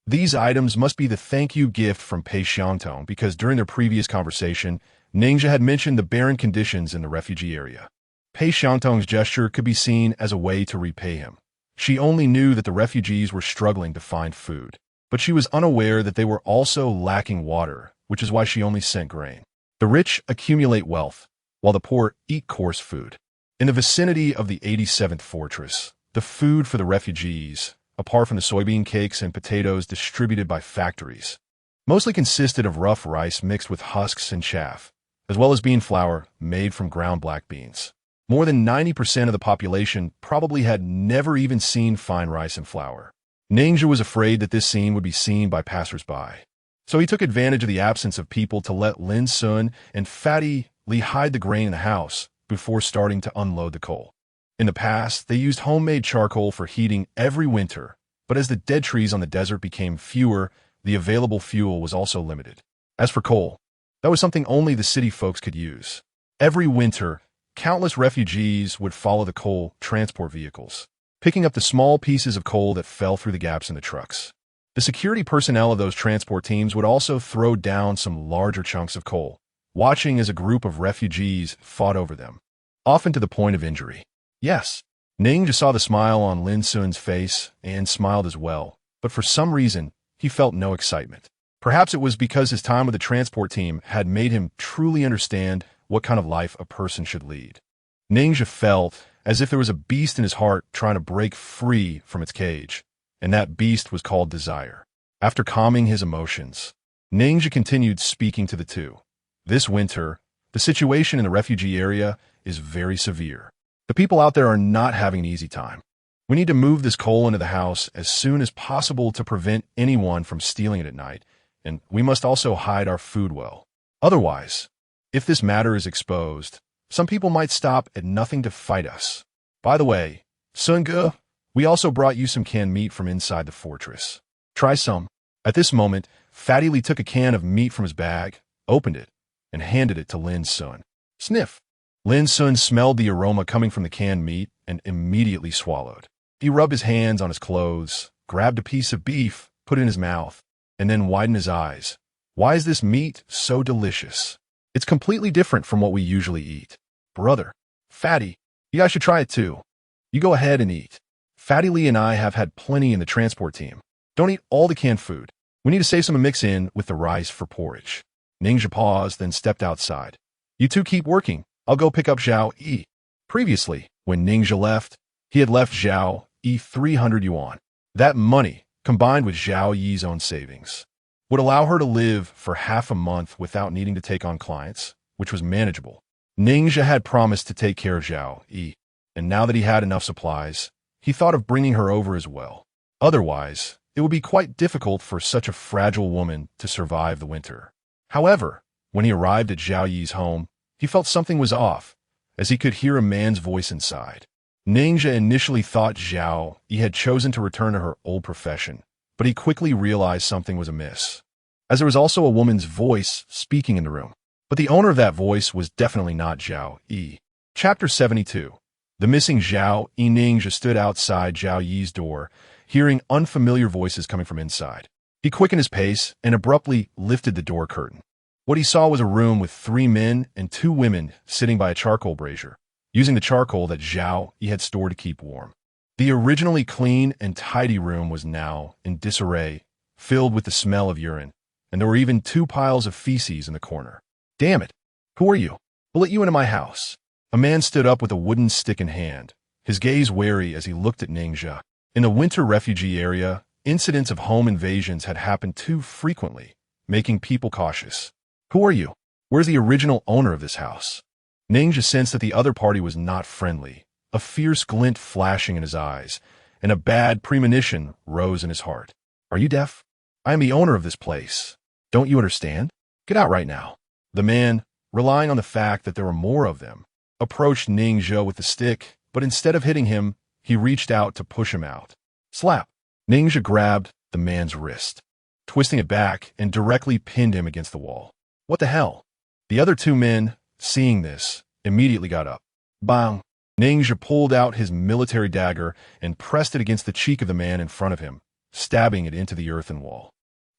These items must be the thank you gift from Pei Xiangtong because during their previous conversation, Ningxia had mentioned the barren conditions in the refugee area. Pei Xiangtong's gesture could be seen as a way to repay him. She only knew that the refugees were struggling to find food, but she was unaware that they were also lacking water, which is why she only sent grain. The rich accumulate wealth, while the poor eat coarse food. In the vicinity of the 87th fortress, the food for the refugees, apart from the soybean cakes and potatoes distributed by factories, mostly consisted of rough rice mixed with husks and chaff, as well as bean flour made from ground black beans. More than 90% of the population probably had never even seen fine rice and flour. Ningxia was afraid that this scene would be seen by passers-by. So he took advantage of the absence of people to let Lin Sun and Fatty Li hide the grain in the house before starting to unload the coal. In the past, they used homemade charcoal for heating every winter, but as the dead trees on the desert became fewer, the available fuel was also limited. As for coal, that was something only the city folks could use. Every winter, countless refugees would follow the coal transport vehicles, picking up the small pieces of coal that fell through the gaps in the trucks. The security personnel of those transport teams would also throw down some larger chunks of coal, watching as a group of refugees fought over them, often to the point of injury. Yes, Ningxia saw the smile on Lin Sun's face and smiled as well, but for some reason, he felt no excitement. Perhaps it was because his time with the transport team had made him truly understand what kind of life a person should lead. Ningxia felt as if there was a beast in his heart trying to break free from its cage, and that beast was called desire. After calming his emotions, Ningxia continued speaking to the two. This winter, the situation in the refugee area is very severe. The people out there are not having an easy time. We need to move this coal into the house as soon as possible to prevent anyone from stealing it at night, and we must also hide our food well. Otherwise, if this matter is exposed, some people might stop at nothing to fight us. By the way, Sun Ge, we also brought you some canned meat from inside the fortress. Try some. At this moment, Fatty Li took a can of meat from his bag, opened it, and handed it to Lin Sun. Sniff. Lin Sun smelled the aroma coming from the canned meat and immediately swallowed. He rubbed his hands on his clothes, grabbed a piece of beef, put it in his mouth, and then widened his eyes. Why is this meat so delicious? It's completely different from what we usually eat. Brother, Fatty, you guys should try it too. You go ahead and eat. Fatty Li and I have had plenty in the transport team. Don't eat all the canned food. We need to save some to mix in with the rice for porridge. Ningxia paused, then stepped outside. You two keep working. I'll go pick up Zhao Yi. Previously, when Ningxia left, he had left Zhao Yi 300 yuan. That money, combined with Zhao Yi's own savings, would allow her to live for half a month without needing to take on clients, which was manageable. Ningxia had promised to take care of Zhao Yi, and now that he had enough supplies, he thought of bringing her over as well. Otherwise, it would be quite difficult for such a fragile woman to survive the winter. However, when he arrived at Zhao Yi's home, he felt something was off, as he could hear a man's voice inside. Ningxia initially thought Zhao Yi had chosen to return to her old profession, but he quickly realized something was amiss, as there was also a woman's voice speaking in the room. But the owner of that voice was definitely not Zhao Yi. Chapter 72. The missing Zhao Yi. Ningxia stood outside Zhao Yi's door, hearing unfamiliar voices coming from inside. He quickened his pace and abruptly lifted the door curtain. What he saw was a room with 3 men and 2 women sitting by a charcoal brazier, using the charcoal that Zhao Yi had stored to keep warm. The originally clean and tidy room was now in disarray, filled with the smell of urine, and there were even 2 piles of feces in the corner. Damn it! Who are you? We'll let you into my house. A man stood up with a wooden stick in hand, his gaze wary as he looked at Ningxia. In the winter refugee area, incidents of home invasions had happened too frequently, making people cautious. Who are you? Where's the original owner of this house? Ningxia sensed that the other party was not friendly, a fierce glint flashing in his eyes, and a bad premonition rose in his heart. Are you deaf? I am the owner of this place. Don't you understand? Get out right now. The man, relying on the fact that there were more of them, approached Ningxia with the stick, but instead of hitting him, he reached out to push him out. Slap! Ningxia grabbed the man's wrist, twisting it back and directly pinned him against the wall. What the hell? The other 2 men, seeing this, immediately got up. Bang! Ningxia pulled out his military dagger and pressed it against the cheek of the man in front of him, stabbing it into the earthen wall.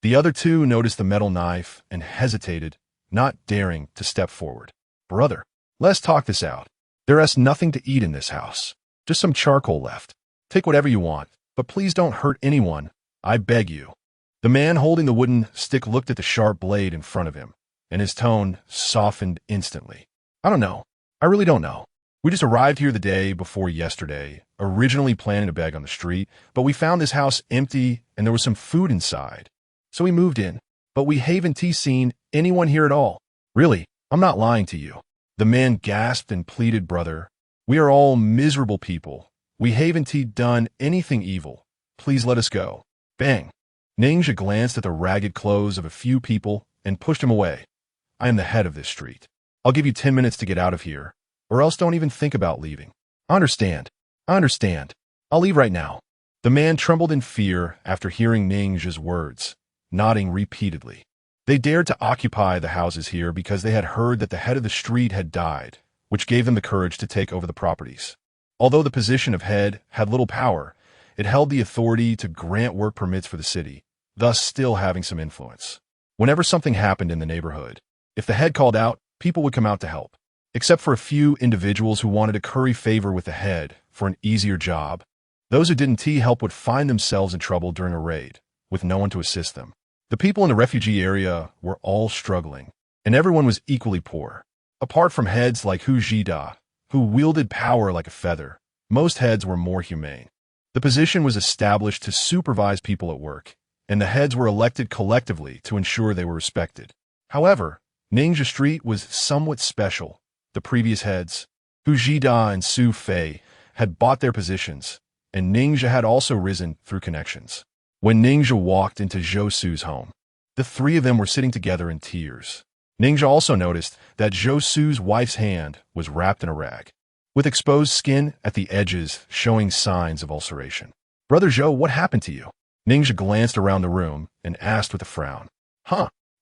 The other 2 noticed the metal knife and hesitated, not daring to step forward. Brother, let's talk this out. There's nothing to eat in this house. Just some charcoal left. Take whatever you want, but please don't hurt anyone. I beg you. The man holding the wooden stick looked at the sharp blade in front of him, and his tone softened instantly. I don't know. I really don't know. We just arrived here the day before yesterday, originally planning to beg on the street, but we found this house empty and there was some food inside. So we moved in, but we haven't seen anyone here at all. Really, I'm not lying to you. The man gasped and pleaded, brother. We are all miserable people. We haven't done anything evil. Please let us go. Bang. Ninja glanced at the ragged clothes of a few people and pushed him away. I am the head of this street. I'll give you 10 minutes to get out of here, or else don't even think about leaving. I understand. I'll leave right now. The man trembled in fear after hearing Ninja's words, nodding repeatedly. They dared to occupy the houses here because they had heard that the head of the street had died, which gave them the courage to take over the properties. Although the position of head had little power, it held the authority to grant work permits for the city, thus still having some influence. Whenever something happened in the neighborhood, if the head called out, people would come out to help. Except for a few individuals who wanted to curry favor with the head for an easier job, those who didn't help would find themselves in trouble during a raid, with no one to assist them. The people in the refugee area were all struggling, and everyone was equally poor. Apart from heads like Hujida, who wielded power like a feather, most heads were more humane. The position was established to supervise people at work, and the heads were elected collectively to ensure they were respected. However, Ninja Street was somewhat special. The previous heads, Hujida and Su Fei, had bought their positions, and Ninja had also risen through connections. When Ninja walked into Zhou Su's home, the three of them were sitting together in tears. Ninja also noticed that Zhou Su's wife's hand was wrapped in a rag, with exposed skin at the edges showing signs of ulceration. Brother Zhou, what happened to you? Ninja glanced around the room and asked with a frown.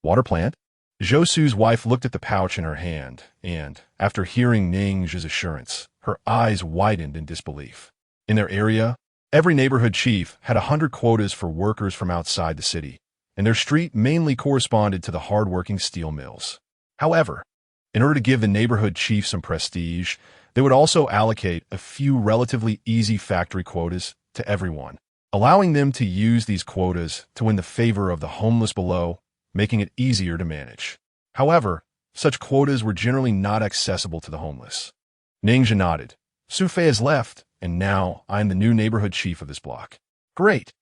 Water plant? Zhou Su's wife looked at the pouch in her hand, and, after hearing Ninja's assurance, her eyes widened in disbelief. In their area, every neighborhood chief had 100 quotas for workers from outside the city, and their street mainly corresponded to the hard-working steel mills. However, in order to give the neighborhood chief some prestige, they would also allocate a few relatively easy factory quotas to everyone, allowing them to use these quotas to win the favor of the homeless below, making it easier to manage. However, such quotas were generally not accessible to the homeless. Ninja nodded. Su Fei has left, and now I am the new neighborhood chief of this block. Great.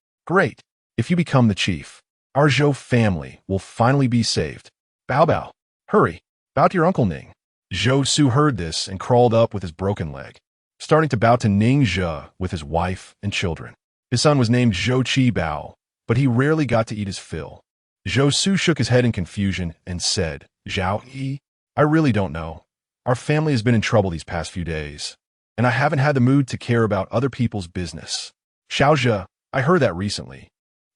If you become the chief, our Zhou family will finally be saved. Bao, hurry, bow to your Uncle Ning. Zhou Su heard this and crawled up with his broken leg, starting to bow to Ninja with his wife and children. His son was named Zhou Qi Bao, but he rarely got to eat his fill. Zhou Su shook his head in confusion and said, Zhao Yi, I really don't know. Our family has been in trouble these past few days, and I haven't had the mood to care about other people's business. Xiaozhe, I heard that recently.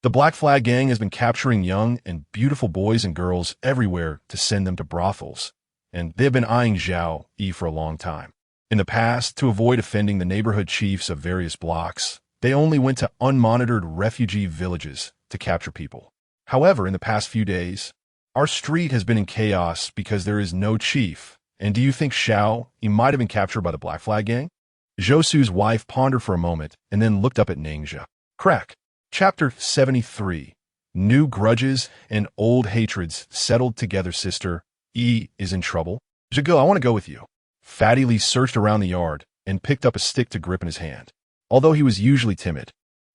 The Black Flag Gang has been capturing young and beautiful boys and girls everywhere to send them to brothels, and they have been eyeing Zhao Yi for a long time. In the past, to avoid offending the neighborhood chiefs of various blocks, they only went to unmonitored refugee villages to capture people. However, in the past few days, our street has been in chaos because there is no chief. And do you think Xiao Yi might have been captured by the Black Flag Gang? Zhou Su's wife pondered for a moment and then looked up at Ninja. Crack. Chapter 73. New grudges and old hatreds settled together. Sister Yi is in trouble. Zhigo, I want to go with you. Fatty Lee searched around the yard and picked up a stick to grip in his hand. Although he was usually timid,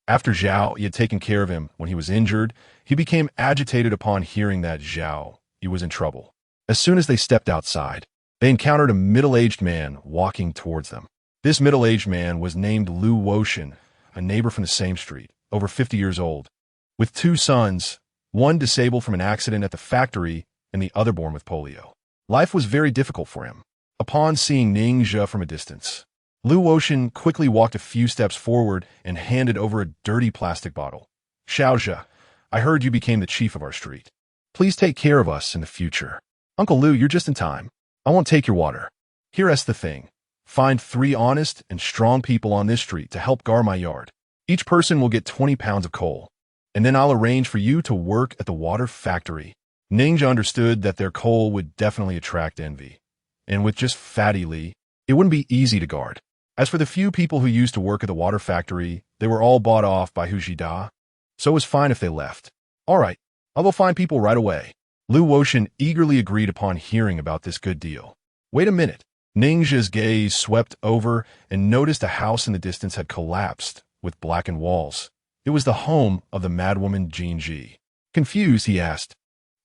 after Zhao Yi had taken care of him when he was injured, he became agitated upon hearing that Zhao Yi was in trouble. As soon as they stepped outside, they encountered a middle-aged man walking towards them. This middle-aged man was named Lu Woshan, a neighbor from the same street, over 50 years old, with two sons, one disabled from an accident at the factory and the other born with polio. Life was very difficult for him. Upon seeing Ninja from a distance, Lu Woshan quickly walked a few steps forward and handed over a dirty plastic bottle. Xiaozhe, I heard you became the chief of our street. Please take care of us in the future. Uncle Lu, you're just in time. I won't take your water. Here's the thing. Find 3 honest and strong people on this street to help guard my yard. Each person will get 20 pounds of coal, and then I'll arrange for you to work at the water factory. Ninja understood that their coal would definitely attract envy, and with just Fatty Lee, it wouldn't be easy to guard. As for the few people who used to work at the water factory, they were all bought off by Hujida, so it was fine if they left. All right, I'll go find people right away. Lu Woshan eagerly agreed upon hearing about this good deal. Wait a minute. Ning's gaze swept over and noticed a house in the distance had collapsed with blackened walls. It was the home of the madwoman Jinji. Confused, he asked,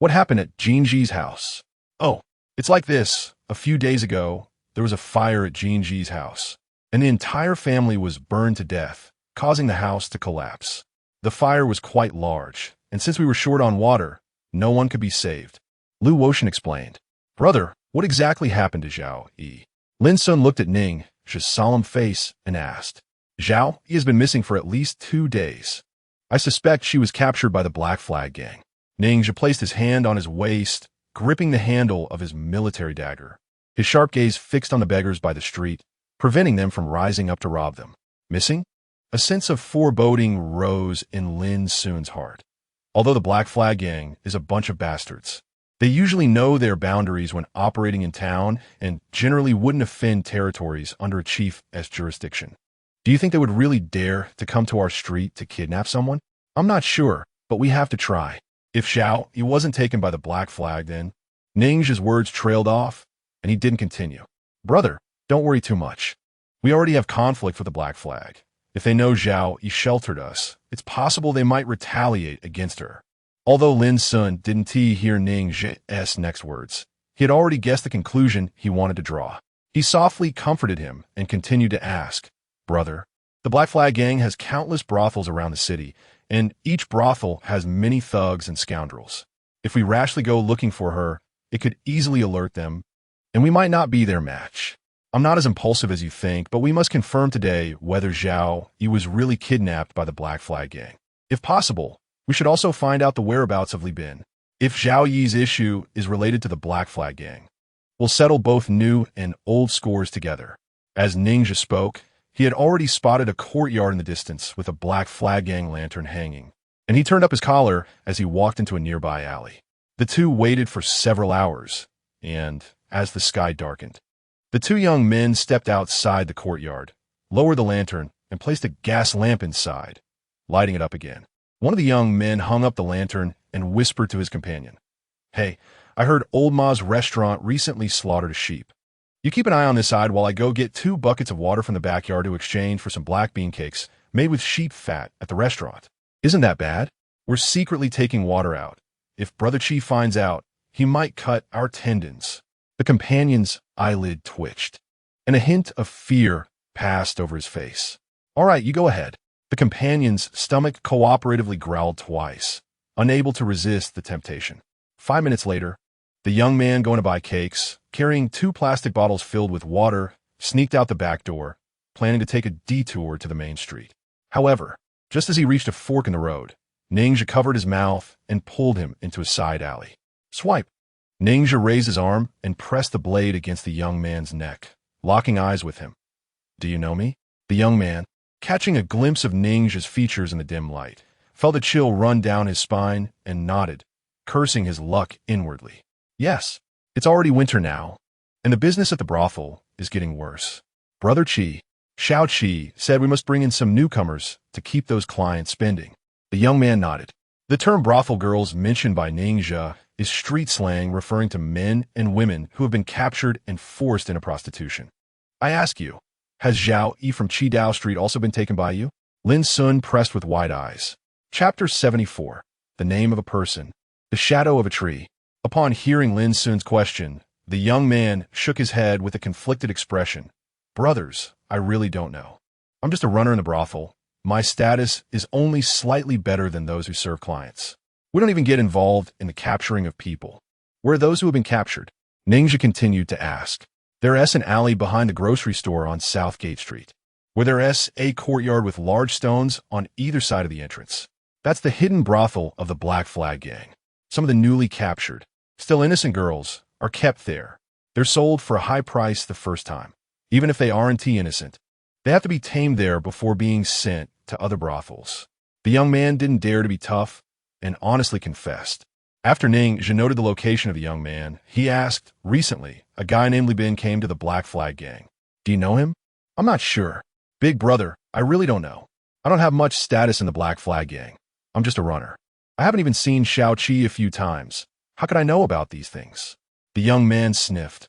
"What happened at Jinji's house?" "Oh, it's like this. A few days ago, there was a fire at Jinji's house, and the entire family was burned to death, causing the house to collapse. The fire was quite large, and since we were short on water, no one could be saved." Lu Woshan explained. "Brother, what exactly happened to Zhao Yi?" Lin Sun looked at Ning's solemn face and asked. "Zhao Yi has been missing for at least 2 days. I suspect she was captured by the Black Flag gang." Ning placed his hand on his waist, gripping the handle of his military dagger, his sharp gaze fixed on the beggars by the street, preventing them from rising up to rob them. Missing? A sense of foreboding rose in Lin Sun's heart. Although the Black Flag gang is a bunch of bastards, they usually know their boundaries when operating in town and generally wouldn't offend territories under a chief's jurisdiction. Do you think they would really dare to come to our street to kidnap someone? I'm not sure, but we have to try. If Zhao Yi wasn't taken by the Black Flag, then Ning's words trailed off, and he didn't continue. "Brother, don't worry too much. We already have conflict with the Black Flag. If they know Zhao Yi sheltered us, it's possible they might retaliate against her." Although Lin Sun didn't hear Ning's next words, he had already guessed the conclusion he wanted to draw. He softly comforted him and continued to ask, "Brother, the Black Flag gang has countless brothels around the city, and each brothel has many thugs and scoundrels. If we rashly go looking for her, it could easily alert them, and we might not be their match. I'm not as impulsive as you think, but we must confirm today whether Zhao Yi was really kidnapped by the Black Flag gang. If possible, we should also find out the whereabouts of Li Bin. If Zhao Yi's issue is related to the Black Flag gang, we'll settle both new and old scores together." As Ningxia spoke, he had already spotted a courtyard in the distance with a Black Flag gang lantern hanging, and he turned up his collar as he walked into a nearby alley. The two waited for several hours, and as the sky darkened, the two young men stepped outside the courtyard, lowered the lantern, and placed a gas lamp inside, lighting it up again. One of the young men hung up the lantern and whispered to his companion, "Hey, I heard Old Ma's restaurant recently slaughtered a sheep. You keep an eye on this side while I go get 2 buckets of water from the backyard to exchange for some black bean cakes made with sheep fat at the restaurant." "Isn't that bad? We're secretly taking water out. If Brother Chi finds out, he might cut our tendons." The companion's eyelid twitched, and a hint of fear passed over his face. "All right, you go ahead." The companion's stomach cooperatively growled twice, unable to resist the temptation. 5 minutes later, the young man going to buy cakes, carrying 2 plastic bottles filled with water, sneaked out the back door, planning to take a detour to the main street. However, just as he reached a fork in the road, Ningxia covered his mouth and pulled him into a side alley. "Swipe." Ningxia raised his arm and pressed the blade against the young man's neck, locking eyes with him. "Do you know me?" The young man, catching a glimpse of Ningxia's features in the dim light, felt a chill run down his spine and nodded, cursing his luck inwardly. "Yes, it's already winter now, and the business at the brothel is getting worse. Brother Chi, Xiao Qi, said we must bring in some newcomers to keep those clients spending." The young man nodded. The term brothel girls mentioned by Ningxia is street slang referring to men and women who have been captured and forced into prostitution. "I ask you, has Zhao Yi from Qidao Street also been taken by you?" Lin Sun pressed with wide eyes. Chapter 74. The Name of a Person. The Shadow of a Tree. Upon hearing Lin Sun's question, the young man shook his head with a conflicted expression. "Brothers, I really don't know. I'm just a runner in the brothel. My status is only slightly better than those who serve clients. We don't even get involved in the capturing of people. Where are those who have been captured?" Ningxia continued to ask. "There's an alley behind the grocery store on South Gate Street, where there's a courtyard with large stones on either side of the entrance. That's the hidden brothel of the Black Flag gang. Some of the newly captured, still innocent girls are kept there. They're sold for a high price the first time. Even if they aren't innocent, they have to be tamed there before being sent to other brothels." The young man didn't dare to be tough and honestly confessed. After Ningxia noted the location of the young man, he asked, "Recently, a guy named Li Bin came to the Black Flag gang. Do you know him?" "I'm not sure. Big brother, I really don't know. I don't have much status in the Black Flag gang. I'm just a runner. I haven't even seen Xiao Qi a few times. How could I know about these things?" The young man sniffed.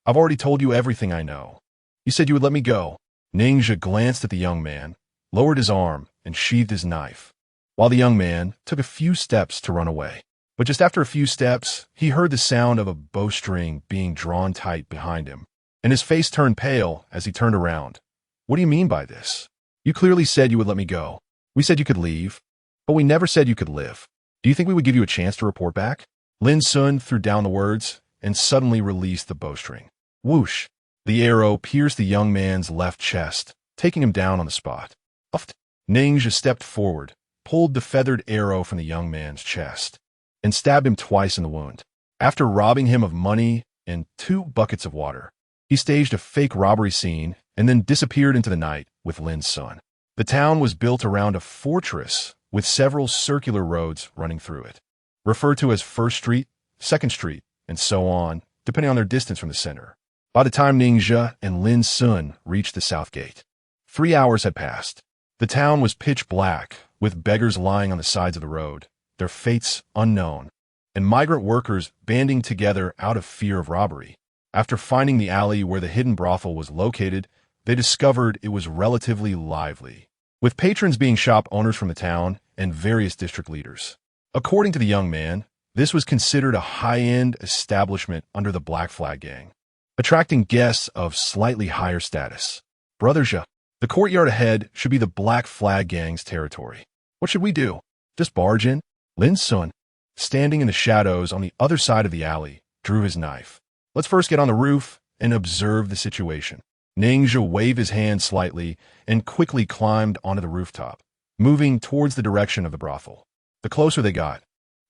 I've already told you everything I know. You said you would let me go. Ninja glanced at the young man, lowered his arm, and sheathed his knife, while the young man took a few steps to run away. But just after a few steps, he heard the sound of a bowstring being drawn tight behind him, and his face turned pale as he turned around. What do you mean by this? You clearly said you would let me go. We said you could leave, but we never said you could live. Do you think we would give you a chance to report back? Lin Sun threw down the words and suddenly released the bowstring. Whoosh! The arrow pierced the young man's left chest, taking him down on the spot. Uft! Ninja stepped forward, pulled the feathered arrow from the young man's chest, and stabbed him twice in the wound. After robbing him of money and 2 buckets of water, he staged a fake robbery scene and then disappeared into the night with Lin's son. The town was built around a fortress with several circular roads running through it, referred to as First Street, Second Street, and so on, depending on their distance from the center. By the time Ninja and Lin Sun reached the south gate, 3 hours had passed. The town was pitch black, with beggars lying on the sides of the road, their fates unknown, and migrant workers banding together out of fear of robbery. After finding the alley where the hidden brothel was located, they discovered it was relatively lively, with patrons being shop owners from the town and various district leaders. According to the young man, this was considered a high-end establishment under the Black Flag Gang, attracting guests of slightly higher status. Brotherja, the courtyard ahead should be the Black Flag Gang's territory. What should we do? Just barge in? Lin Sun, standing in the shadows on the other side of the alley, drew his knife. Let's first get on the roof and observe the situation. Ninja waved his hand slightly and quickly climbed onto the rooftop, moving towards the direction of the brothel. The closer they got,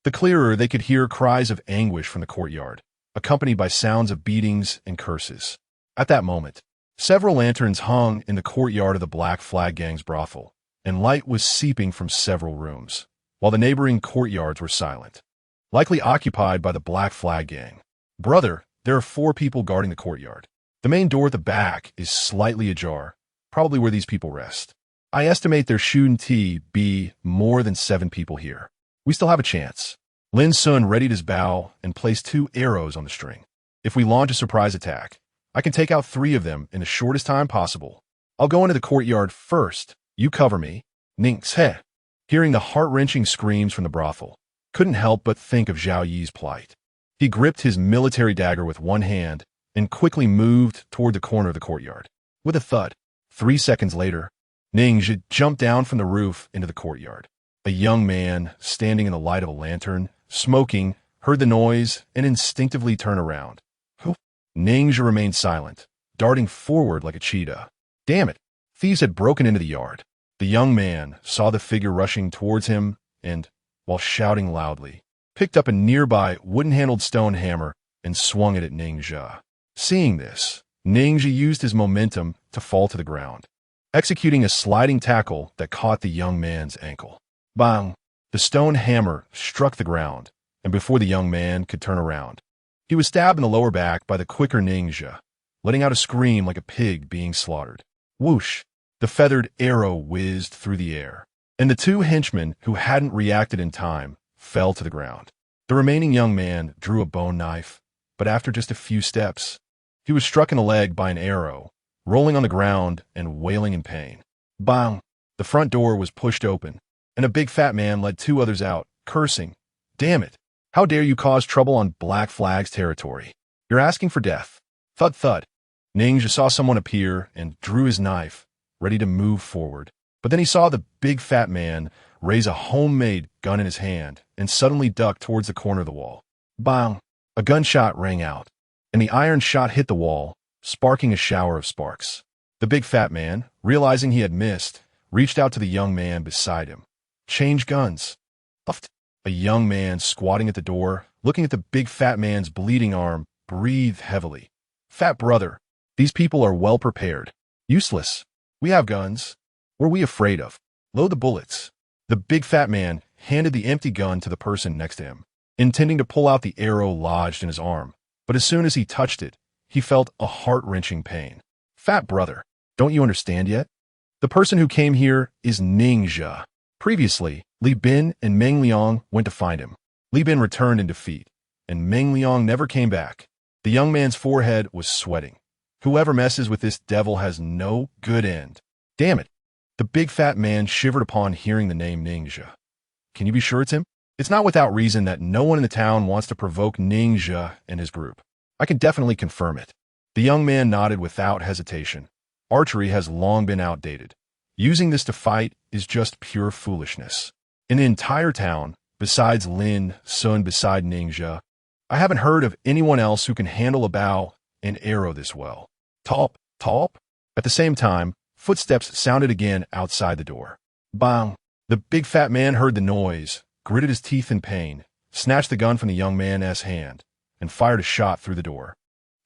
the clearer they could hear cries of anguish from the courtyard, accompanied by sounds of beatings and curses. At that moment, several lanterns hung in the courtyard of the Black Flag Gang's brothel, and light was seeping from several rooms, while the neighboring courtyards were silent, likely occupied by the Black Flag Gang. Brother, there are 4 people guarding the courtyard. The main door at the back is slightly ajar, probably where these people rest. I estimate there shouldn't be more than 7 people here. We still have a chance. Lin Sun readied his bow and placed 2 arrows on the string. If we launch a surprise attack, I can take out 3 of them in the shortest time possible. I'll go into the courtyard first. You cover me. Ninx he. Hearing the heart-wrenching screams from the brothel, couldn't help but think of Zhao Yi's plight. He gripped his military dagger with one hand and quickly moved toward the corner of the courtyard. With a thud, 3 seconds later, Ninja jumped down from the roof into the courtyard. A young man, standing in the light of a lantern, smoking, heard the noise and instinctively turned around. Ninja remained silent, darting forward like a cheetah. Damn it! Thieves had broken into the yard. The young man saw the figure rushing towards him and, while shouting loudly, picked up a nearby wooden-handled stone hammer and swung it at Ninja. Seeing this, Ninja used his momentum to fall to the ground, executing a sliding tackle that caught the young man's ankle. Bang! The stone hammer struck the ground, and before the young man could turn around, he was stabbed in the lower back by the quicker Ninja, letting out a scream like a pig being slaughtered. Whoosh! The feathered arrow whizzed through the air, and the 2 henchmen who hadn't reacted in time fell to the ground. The remaining young man drew a bone knife, but after just a few steps, he was struck in the leg by an arrow, rolling on the ground and wailing in pain. Bang! The front door was pushed open, and a big fat man led 2 others out, cursing. Damn it! How dare you cause trouble on Black Flag's territory? You're asking for death. Thud thud. Ninja saw someone appear and drew his knife, ready to move forward. But then he saw the big fat man raise a homemade gun in his hand and suddenly duck towards the corner of the wall. Bang! A gunshot rang out, and the iron shot hit the wall, sparking a shower of sparks. The big fat man, realizing he had missed, reached out to the young man beside him. Change guns. A young man squatting at the door, looking at the big fat man's bleeding arm, breathed heavily. Fat brother, these people are well prepared. Useless. We have guns. What are we afraid of? Load the bullets. The big fat man handed the empty gun to the person next to him, intending to pull out the arrow lodged in his arm. But as soon as he touched it, he felt a heart-wrenching pain. Fat brother, don't you understand yet? The person who came here is Ninja. Previously, Li Bin and Meng Liang went to find him. Li Bin returned in defeat, and Meng Liang never came back. The The young man's forehead was sweating. Whoever messes with this devil has no good end. Damn it. The big fat man shivered upon hearing the name Ninja. Can you be sure it's him? It's not without reason that no one in the town wants to provoke Ninja and his group. I can definitely confirm it. The young man nodded without hesitation. Archery has long been outdated. Using this to fight is just pure foolishness. In the entire town, besides Lin Sun beside Ninja, I haven't heard of anyone else who can handle a bow and arrow this well. Top, top. At the same time, footsteps sounded again outside the door. Bang! The big fat man heard the noise, gritted his teeth in pain, snatched the gun from the young man's hand, and fired a shot through the door.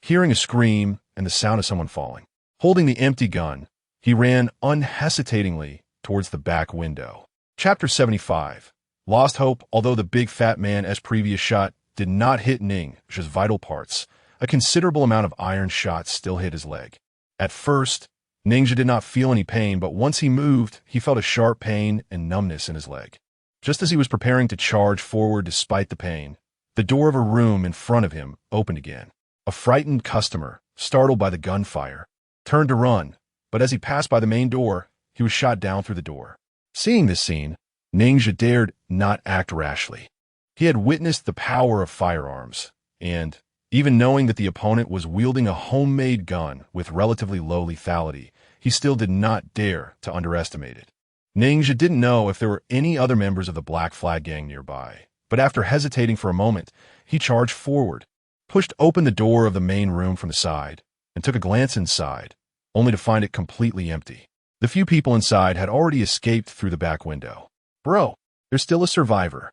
Hearing a scream and the sound of someone falling, holding the empty gun, he ran unhesitatingly towards the back window. Chapter 75. Lost hope. Although the big fat man's previous shot did not hit Ning's vital parts, a considerable amount of iron shots still hit his leg. At first, Ninja did not feel any pain, but once he moved, he felt a sharp pain and numbness in his leg. Just as he was preparing to charge forward despite the pain, the door of a room in front of him opened again. A frightened customer, startled by the gunfire, turned to run, but as he passed by the main door, he was shot down through the door. Seeing this scene, Ninja dared not act rashly. He had witnessed the power of firearms, and, even knowing that the opponent was wielding a homemade gun with relatively low lethality, he still did not dare to underestimate it. Ninja didn't know if there were any other members of the Black Flag gang nearby, but after hesitating for a moment, he charged forward, pushed open the door of the main room from the side, and took a glance inside, only to find it completely empty. The few people inside had already escaped through the back window. Bro, there's still a survivor.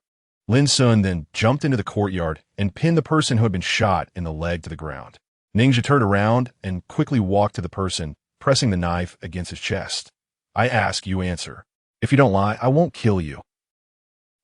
Lin Sun then jumped into the courtyard and pinned the person who had been shot in the leg to the ground. Ninja turned around and quickly walked to the person, pressing the knife against his chest. I ask, you answer. If you don't lie, I won't kill you.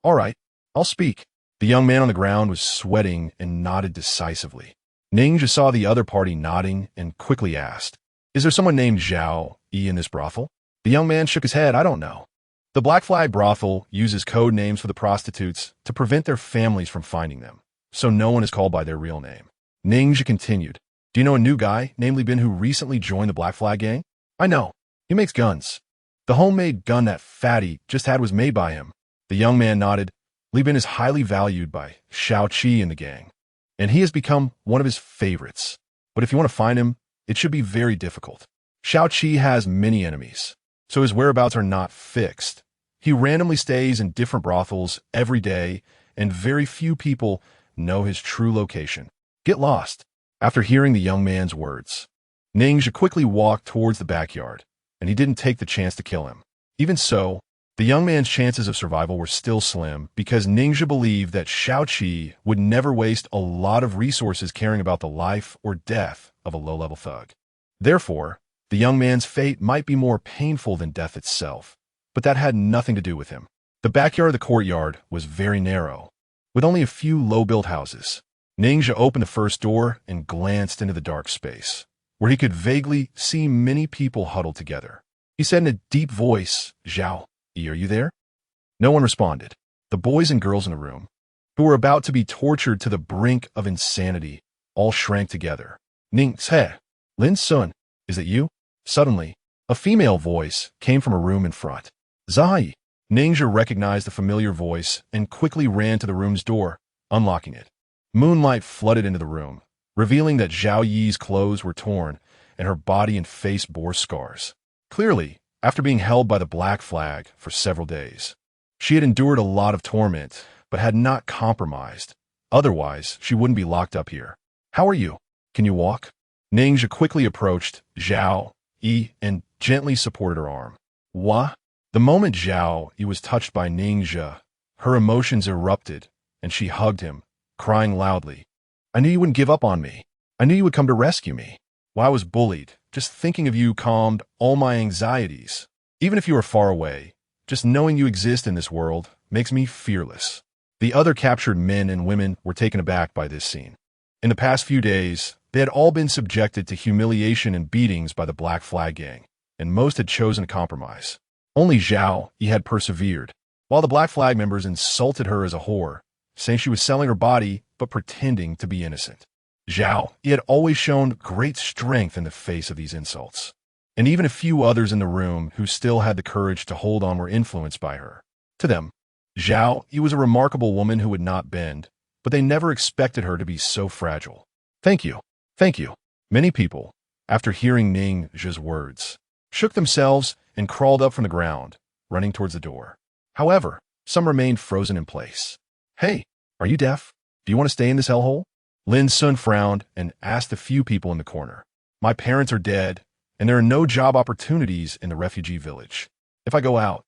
All right, I'll speak. The young man on the ground was sweating and nodded decisively. Ninja saw the other party nodding and quickly asked, is there someone named Zhao Yi in this brothel? The young man shook his head. I don't know. The Black Flag brothel uses code names for the prostitutes to prevent their families from finding them, so no one is called by their real name. Ninja continued, do you know a new guy named Li Bin who recently joined the Black Flag gang? I know. He makes guns. The homemade gun that Fatty just had was made by him. The young man nodded. Li Bin is highly valued by Xiao Qi in the gang, and he has become one of his favorites. But if you want to find him, it should be very difficult. Xiao Qi has many enemies, so his whereabouts are not fixed. He randomly stays in different brothels every day, and very few people know his true location. Get lost. After hearing the young man's words, Ninja quickly walked towards the backyard, and he didn't take the chance to kill him. Even so, the young man's chances of survival were still slim because Ninja believed that Xiao Qi would never waste a lot of resources caring about the life or death of a low-level thug. Therefore, the young man's fate might be more painful than death itself, but that had nothing to do with him. The backyard of the courtyard was very narrow, with only a few low-built houses. Ninja opened the first door and glanced into the dark space, where he could vaguely see many people huddled together. He said in a deep voice, Zhao, are you there? No one responded. The boys and girls in the room, who were about to be tortured to the brink of insanity, all shrank together. Ning Ce, Lin Sun, is it you? Suddenly, a female voice came from a room in front. Zai. Ninja recognized the familiar voice and quickly ran to the room's door, unlocking it. Moonlight flooded into the room, revealing that Zhao Yi's clothes were torn and her body and face bore scars. Clearly, after being held by the Black Flag for several days, she had endured a lot of torment, but had not compromised. Otherwise, she wouldn't be locked up here. How are you? Can you walk? Ninja quickly approached Zhao Yi and gently supported her arm. What? The moment Zhao Yi was touched by Ninja, her emotions erupted, and she hugged him, crying loudly. I knew you wouldn't give up on me. I knew you would come to rescue me. While I was bullied, just thinking of you calmed all my anxieties. Even if you are far away, just knowing you exist in this world makes me fearless. The other captured men and women were taken aback by this scene. In the past few days, they had all been subjected to humiliation and beatings by the Black Flag gang, and most had chosen to compromise. Only Zhao Yi had persevered, while the Black Flag members insulted her as a whore, saying she was selling her body but pretending to be innocent. Zhao, he had always shown great strength in the face of these insults. And even a few others in the room who still had the courage to hold on were influenced by her. To them, Zhao, he was a remarkable woman who would not bend, but they never expected her to be so fragile. Thank you. Thank you. Many people, after hearing Ning Zhe's words, shook themselves and crawled up from the ground, running towards the door. However, some remained frozen in place. Hey, are you deaf? Do you want to stay in this hellhole? Lin Sun frowned and asked a few people in the corner. My parents are dead, and there are no job opportunities in the refugee village. If I go out,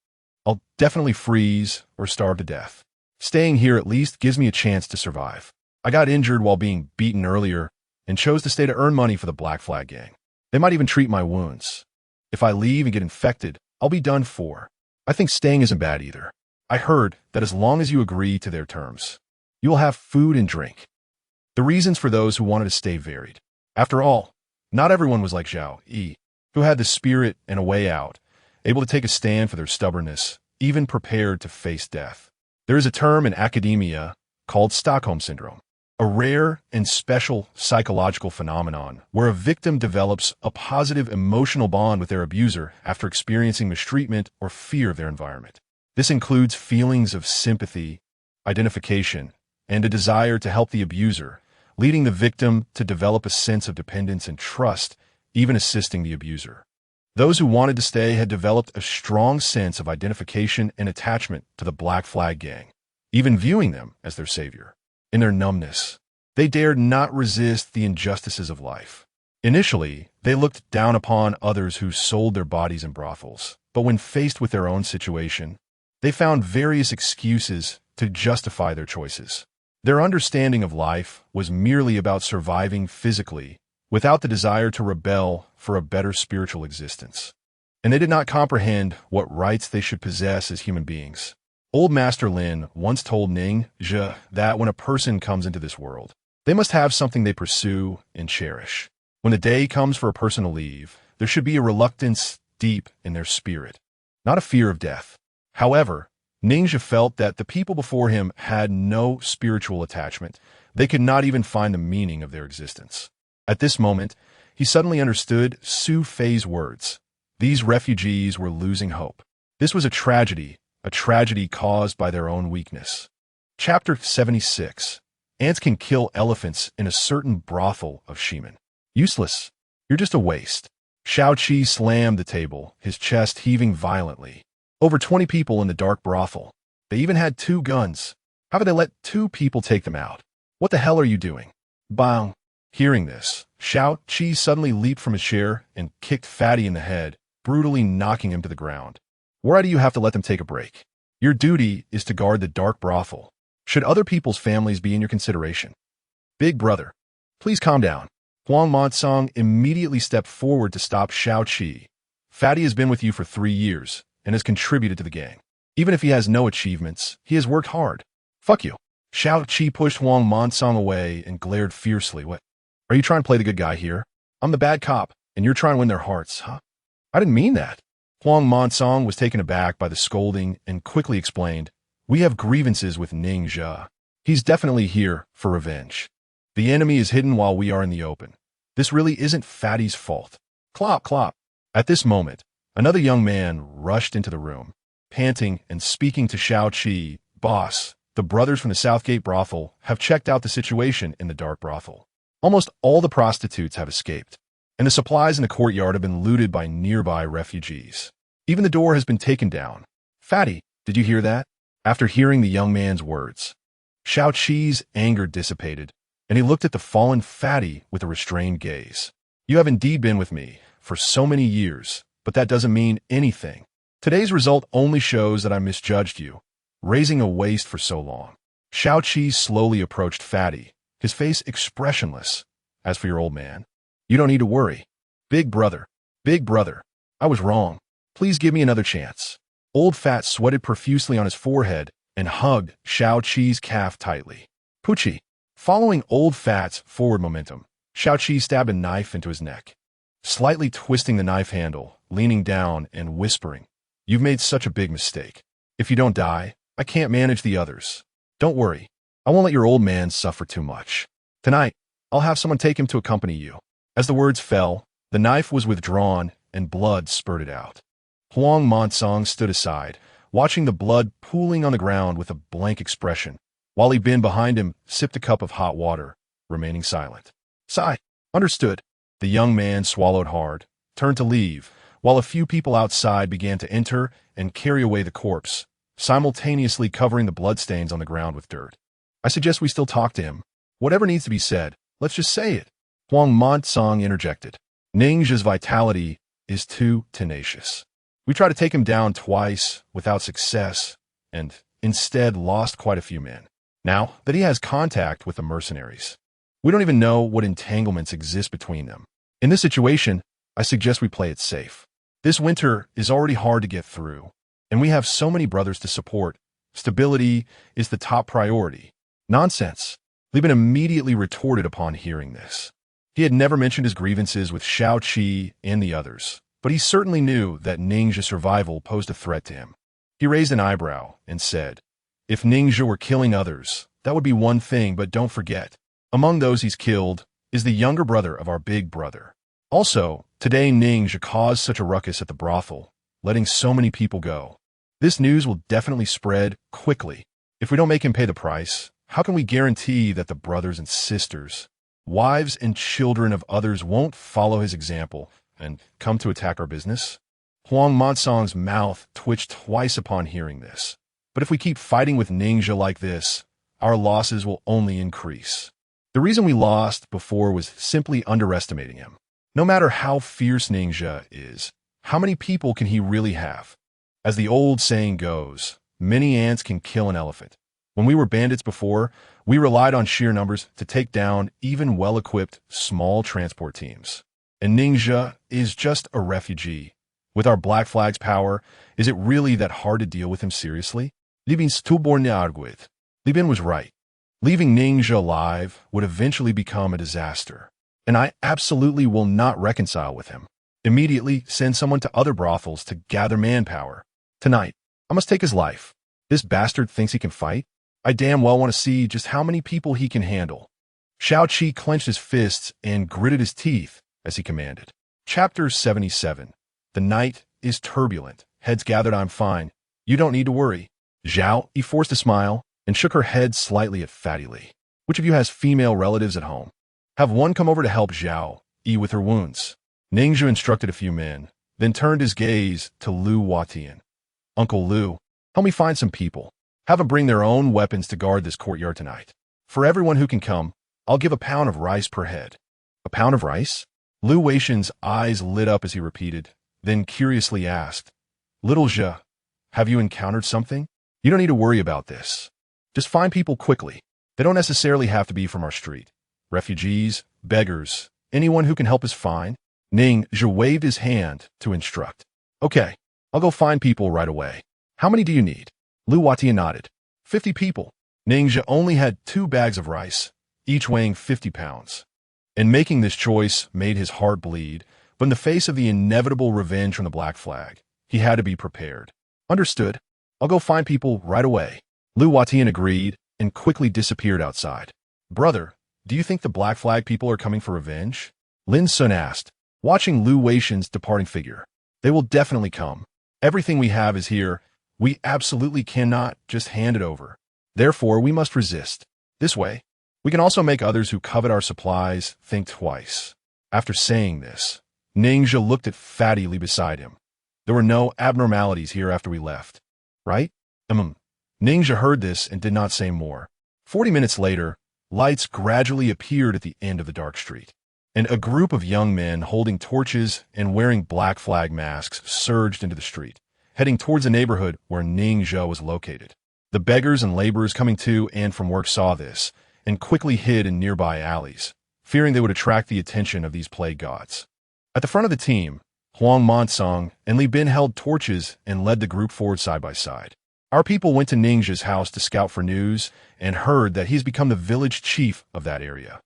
I'll definitely freeze or starve to death. Staying here at least gives me a chance to survive. I got injured while being beaten earlier and chose to stay to earn money for the Black Flag gang. They might even treat my wounds. If I leave and get infected, I'll be done for. I think staying isn't bad either. I heard that as long as you agree to their terms, you will have food and drink. The reasons for those who wanted to stay varied. After all, not everyone was like Zhao Yi, who had the spirit and a way out, able to take a stand for their stubbornness, even prepared to face death. There is a term in academia called Stockholm Syndrome, a rare and special psychological phenomenon where a victim develops a positive emotional bond with their abuser after experiencing mistreatment or fear of their environment. This includes feelings of sympathy, identification, and a desire to help the abuser, leading the victim to develop a sense of dependence and trust, even assisting the abuser. Those who wanted to stay had developed a strong sense of identification and attachment to the Black Flag gang, even viewing them as their savior. In their numbness, they dared not resist the injustices of life. Initially, they looked down upon others who sold their bodies in brothels, but when faced with their own situation, they found various excuses to justify their choices. Their understanding of life was merely about surviving physically, without the desire to rebel for a better spiritual existence. And they did not comprehend what rights they should possess as human beings. Old Master Lin once told Ning Zhe that when a person comes into this world, they must have something they pursue and cherish. When the day comes for a person to leave, there should be a reluctance deep in their spirit, not a fear of death. However, Ning Zhe felt that the people before him had no spiritual attachment. They could not even find the meaning of their existence. At this moment, he suddenly understood Su Fei's words. These refugees were losing hope. This was a tragedy caused by their own weakness. Chapter 76. Ants can kill elephants in a certain brothel of Shimen. Useless. You're just a waste. Shao Qi slammed the table, his chest heaving violently. Over 20 people in the dark brothel. They even had 2 guns. How could they let 2 people take them out? What the hell are you doing? Bang. Hearing this, Shao Qi suddenly leaped from his chair and kicked Fatty in the head, brutally knocking him to the ground. Why do you have to let them take a break? Your duty is to guard the dark brothel. Should other people's families be in your consideration? Big brother, please calm down. Huang Monsong immediately stepped forward to stop Shao Qi. Fatty has been with you for 3 years and has contributed to the gang. Even if he has no achievements, he has worked hard. Fuck you. Shao Qi pushed Huang Monsong away and glared fiercely. What? Are you trying to play the good guy here? I'm the bad cop, and you're trying to win their hearts, huh? I didn't mean that. Huang Monsong was taken aback by the scolding and quickly explained, we have grievances with Ning Zhe. He's definitely here for revenge. The enemy is hidden while we are in the open. This really isn't Fatty's fault. Clop, clop. At this moment, another young man rushed into the room, panting and speaking to Shao Qi. Boss, the brothers from the Southgate brothel have checked out the situation in the dark brothel. Almost all the prostitutes have escaped, and the supplies in the courtyard have been looted by nearby refugees. Even the door has been taken down. Fatty, did you hear that? After hearing the young man's words, Shao Qi's anger dissipated, and he looked at the fallen Fatty with a restrained gaze. You have indeed been with me for so many years, but that doesn't mean anything. Today's result only shows that I misjudged you, raising a waste for so long. Shao Qi slowly approached Fatty, his face expressionless. As for your old man, you don't need to worry. Big brother, I was wrong. Please give me another chance. Old Fat sweated profusely on his forehead and hugged Shao Qi's calf tightly. Poochie. Following Old Fat's forward momentum, Shao Qi stabbed a knife into his neck, slightly twisting the knife handle, leaning down and whispering, You've made such a big mistake. If you don't die, I can't manage the others. Don't worry. I won't let your old man suffer too much. Tonight, I'll have someone take him to accompany you." As the words fell, the knife was withdrawn and blood spurted out. Huang Monsong stood aside, watching the blood pooling on the ground with a blank expression, while Li Bin behind him sipped a cup of hot water, remaining silent. "Sigh. Understood." The young man swallowed hard, turned to leave, while a few people outside began to enter and carry away the corpse, simultaneously covering the bloodstains on the ground with dirt. "I suggest we still talk to him. Whatever needs to be said, let's just say it," Huang Monsong interjected. "Ningxia's vitality is too tenacious. We tried to take him down twice without success, and instead lost quite a few men. Now that he has contact with the mercenaries, we don't even know what entanglements exist between them. In this situation, I suggest we play it safe. This winter is already hard to get through, and we have so many brothers to support. Stability is the top priority." "Nonsense," Li Bin immediately retorted upon hearing this. He had never mentioned his grievances with Shao Qi and the others, but he certainly knew that Ningxia's survival posed a threat to him. He raised an eyebrow and said, "If Ningxia were killing others, that would be one thing, but don't forget, among those he's killed is the younger brother of our big brother. Also, today Ningxia caused such a ruckus at the brothel, letting so many people go. This news will definitely spread quickly. If we don't make him pay the price, how can we guarantee that the brothers and sisters, wives and children of others won't follow his example and come to attack our business?" Huang Monsong's mouth twitched twice upon hearing this. "But if we keep fighting with Ningxia like this, our losses will only increase. The reason we lost before was simply underestimating him. No matter how fierce Ningxia is, how many people can he really have? As the old saying goes, many ants can kill an elephant. When we were bandits before, we relied on sheer numbers to take down even well-equipped small transport teams. And Ningxia is just a refugee. With our Black Flag's power, is it really that hard to deal with him seriously?" Li Bin was right. Leaving Ningxia alive would eventually become a disaster, and I absolutely will not reconcile with him. Immediately send someone to other brothels to gather manpower. Tonight, I must take his life. This bastard thinks he can fight? I damn well want to see just how many people he can handle." Shao Qi clenched his fists and gritted his teeth as he commanded. Chapter 77. The night is turbulent. Heads gathered, I'm fine. You don't need to worry. Zhao Yi forced a smile and shook her head slightly at Fatty Li. "Which of you has female relatives at home? Have one come over to help Zhao Yi with her wounds." Ningxia instructed a few men, then turned his gaze to Lu Watian. "Uncle Lu, help me find some people. Have them bring their own weapons to guard this courtyard tonight. For everyone who can come, I'll give a pound of rice per head." "A pound of rice?" Lu Weixian's eyes lit up as he repeated, then curiously asked, "Little Zhe, have you encountered something? You don't need to worry about this. Just find people quickly. They don't necessarily have to be from our street. Refugees, beggars, anyone who can help is fine." Ningxia waved his hand to instruct. "Okay, I'll go find people right away. How many do you need?" Lu Watian nodded. 50 people. Ningxia only had 2 bags of rice, each weighing 50 pounds. And making this choice made his heart bleed, but in the face of the inevitable revenge from the Black Flag, he had to be prepared. "Understood. I'll go find people right away." Lu Watian agreed and quickly disappeared outside. "Brother, do you think the Black Flag people are coming for revenge?" Lin Sun asked, watching Lu Weixian's departing figure. "They will definitely come. Everything we have is here. We absolutely cannot just hand it over. Therefore, we must resist. This way, we can also make others who covet our supplies think twice." After saying this, Ningxia looked at Fatty Li beside him. "There were no abnormalities here after we left, right?" Ningxia heard this and did not say more. 40 minutes later, lights gradually appeared at the end of the dark street, and a group of young men holding torches and wearing Black Flag masks surged into the street, heading towards the neighborhood where Ningxia was located. The beggars and laborers coming to and from work saw this and quickly hid in nearby alleys, fearing they would attract the attention of these plague gods. At the front of the team, Huang Monsong and Li Bin held torches and led the group forward side by side. "Our people went to Ningxia's house to scout for news and heard that he's become the village chief of that area.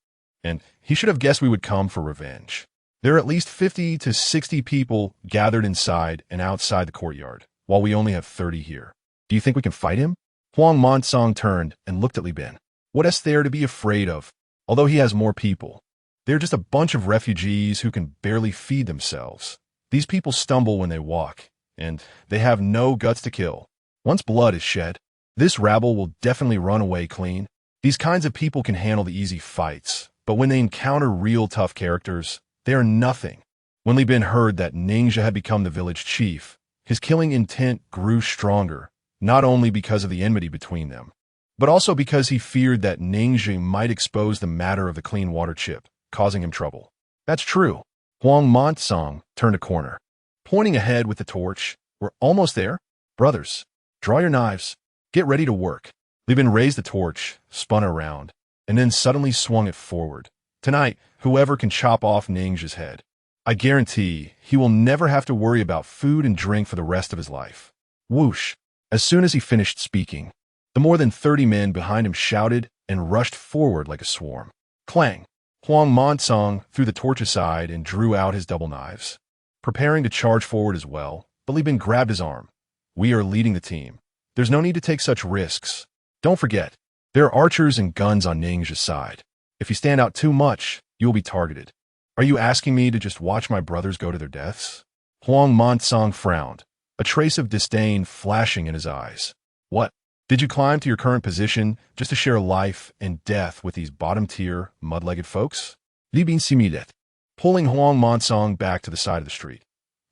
And he should have guessed we would come for revenge. There are at least 50 to 60 people gathered inside and outside the courtyard, while we only have 30 here. Do you think we can fight him?" Huang Monsong turned and looked at Li Bin. "What is there to be afraid of? although he has more people. They're just a bunch of refugees who can barely feed themselves. These people stumble when they walk, and they have no guts to kill. Once blood is shed, this rabble will definitely run away clean. These kinds of people can handle the easy fights, but when they encounter real tough characters, they are nothing. When Li Bin heard that Ningxia had become the village chief, his killing intent grew stronger, not only because of the enmity between them, but also because he feared that Ningxia might expose the matter of the clean water chip, causing him trouble. That's true. Huang Montsong turned a corner. Pointing ahead with the torch, "We're almost there. Brothers, draw your knives. Get ready to work." Li Bin raised the torch, spun around, and then suddenly swung it forward. "Tonight, whoever can chop off Ningxia's head, I guarantee he will never have to worry about food and drink for the rest of his life." Whoosh! As soon as he finished speaking, the more than 30 men behind him shouted and rushed forward like a swarm. Clang! Huang Montsong threw the torch aside and drew out his double knives, preparing to charge forward as well, but Li Bin grabbed his arm. "We are leading the team. There's no need to take such risks. Don't forget, there are archers and guns on Ningxia's side. If you stand out too much, you will be targeted. Are you asking me to just watch my brothers go to their deaths?" Huang Montsong frowned, a trace of disdain flashing in his eyes. "What? Did you climb to your current position just to share life and death with these bottom-tier, mud-legged folks?" Li Bin similed, pulling Huang Montsong back to the side of the street.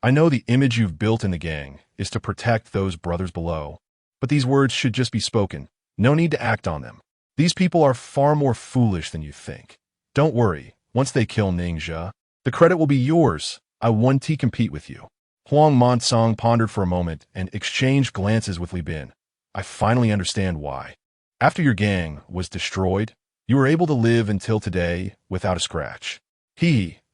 "I know the image you've built in the gang is to protect those brothers below, but these words should just be spoken. No need to act on them. These people are far more foolish than you think. Don't worry, once they kill Ningxia, the credit will be yours. I won't compete with you." Huang Montsong pondered for a moment and exchanged glances with Li Bin. "I finally understand why. After your gang was destroyed, you were able to live until today without a scratch.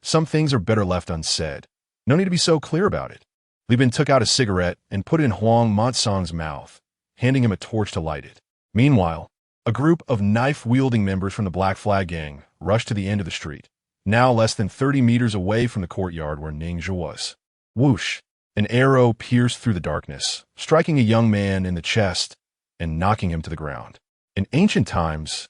Some things are better left unsaid. No need to be so clear about it." Li Bin took out a cigarette and put it in Huang Montsong's mouth, handing him a torch to light it. Meanwhile, a group of knife-wielding members from the Black Flag Gang rushed to the end of the street, now less than 30 meters away from the courtyard where Ningxia was. Whoosh! An arrow pierced through the darkness, striking a young man in the chest and knocking him to the ground. In ancient times,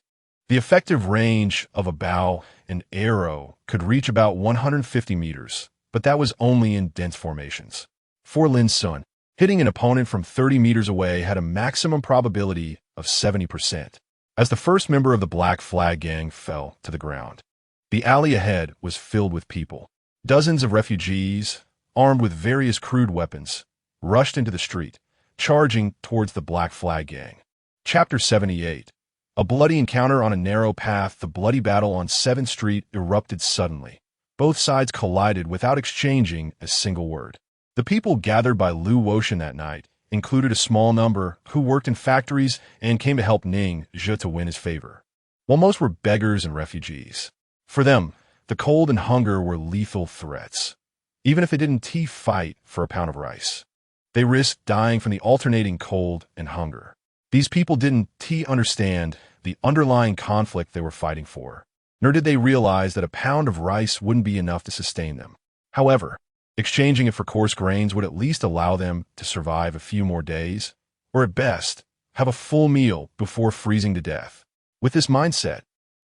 the effective range of a bow and arrow could reach about 150 meters, but that was only in dense formations. For Lin Sun, hitting an opponent from 30 meters away had a maximum probability of 70%. As the first member of the Black Flag Gang fell to the ground, the alley ahead was filled with people. Dozens of refugees, armed with various crude weapons, rushed into the street, charging towards the Black Flag Gang. Chapter 78. A bloody encounter on a narrow path. The bloody battle on 7th Street erupted suddenly. Both sides collided without exchanging a single word. The people gathered by Lu Woshan that night included a small number who worked in factories and came to help Ningxia to win his favor, while most were beggars and refugees. For them, the cold and hunger were lethal threats. Even if they didn't fight for a pound of rice, they risked dying from the alternating cold and hunger. These people didn't understand the underlying conflict they were fighting for, nor did they realize that a pound of rice wouldn't be enough to sustain them. However, exchanging it for coarse grains would at least allow them to survive a few more days, or at best, have a full meal before freezing to death. With this mindset,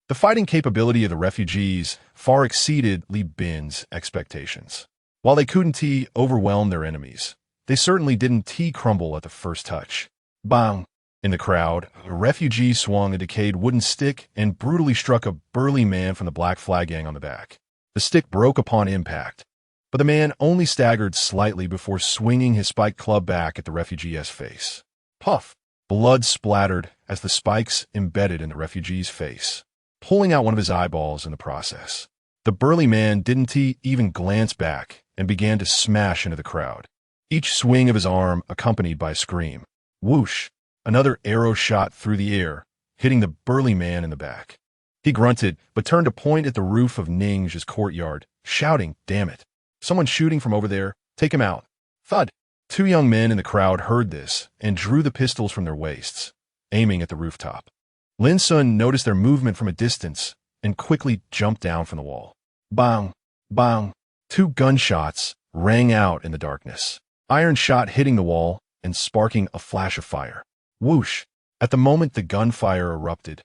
the fighting capability of the refugees far exceeded Li Bin's expectations. While they couldn't overwhelm their enemies, they certainly didn't crumble at the first touch. Bang! In the crowd, a refugee swung a decayed wooden stick and brutally struck a burly man from the Black Flag Gang on the back. The stick broke upon impact, but the man only staggered slightly before swinging his spiked club back at the refugee's face. Puff! Blood splattered as the spikes embedded in the refugee's face, pulling out one of his eyeballs in the process. The burly man didn't even glance back and began to smash into the crowd, each swing of his arm accompanied by a scream. Whoosh! Another arrow shot through the air, hitting the burly man in the back. He grunted, but turned to point at the roof of Ningxia's courtyard, shouting, "Damn it! Someone's shooting from over there. Take him out." Thud! 2 young men in the crowd heard this and drew the pistols from their waists, aiming at the rooftop. Lin Sun noticed their movement from a distance and quickly jumped down from the wall. Bang! Bang! 2 gunshots rang out in the darkness, iron shot hitting the wall and sparking a flash of fire. Whoosh! At the moment the gunfire erupted,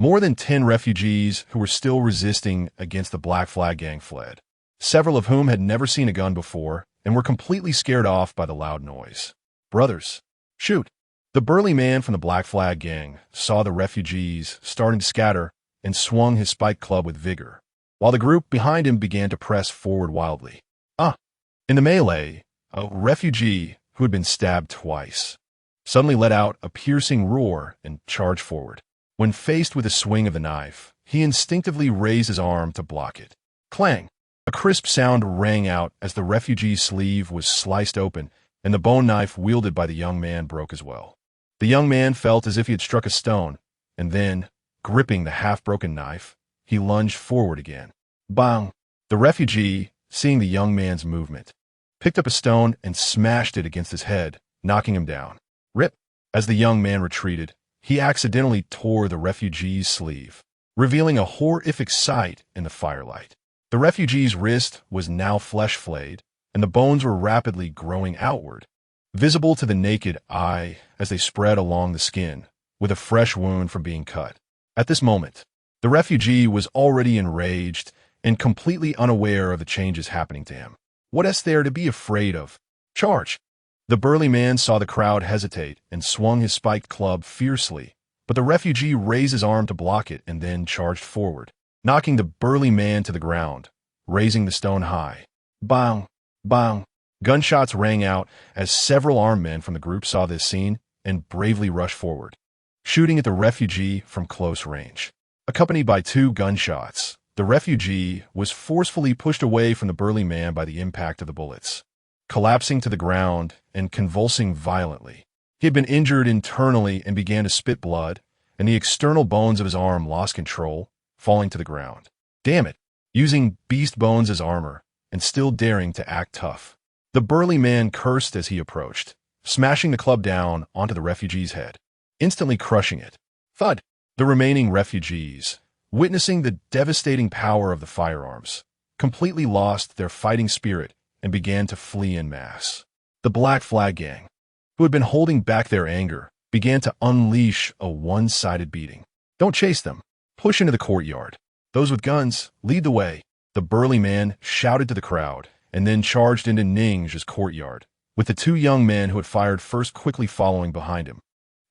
More than 10 refugees who were still resisting against the Black Flag gang fled, several of whom had never seen a gun before and were completely scared off by the loud noise. Brothers, shoot! The burly man from the Black Flag gang saw the refugees starting to scatter and swung his spiked club with vigor, while the group behind him began to press forward wildly. In the melee, a refugee who had been stabbed twice suddenly let out a piercing roar and charged forward. When faced with a swing of the knife, he instinctively raised his arm to block it. Clang! A crisp sound rang out as the refugee's sleeve was sliced open and the bone knife wielded by the young man broke as well. The young man felt as if he had struck a stone, and then, gripping the half-broken knife, he lunged forward again. Bang! The refugee, seeing the young man's movement, picked up a stone and smashed it against his head, knocking him down. Rip! As the young man retreated, he accidentally tore the refugee's sleeve, revealing a horrific sight in the firelight. The refugee's wrist was now flesh-flayed, and the bones were rapidly growing outward, visible to the naked eye as they spread along the skin, with a fresh wound from being cut. At this moment, the refugee was already enraged and completely unaware of the changes happening to him. What is there to be afraid of? Charge! The burly man saw the crowd hesitate and swung his spiked club fiercely, but the refugee raised his arm to block it and then charged forward, knocking the burly man to the ground, raising the stone high. Bang! Bang! Gunshots rang out as several armed men from the group saw this scene and bravely rushed forward, shooting at the refugee from close range. Accompanied by 2 gunshots, the refugee was forcefully pushed away from the burly man by the impact of the bullets, collapsing to the ground and convulsing violently. He had been injured internally and began to spit blood, and the external bones of his arm lost control, falling to the ground. Damn it! Using beast bones as armor and still daring to act tough. The burly man cursed as he approached, smashing the club down onto the refugee's head, instantly crushing it. Thud! The remaining refugees, witnessing the devastating power of the firearms, completely lost their fighting spirit and began to flee en masse. The Black Flag gang, who had been holding back their anger, began to unleash a one-sided beating. Don't chase them. Push into the courtyard. Those with guns, lead the way. The burly man shouted to the crowd and then charged into Ning's courtyard, with the 2 young men who had fired first quickly following behind him.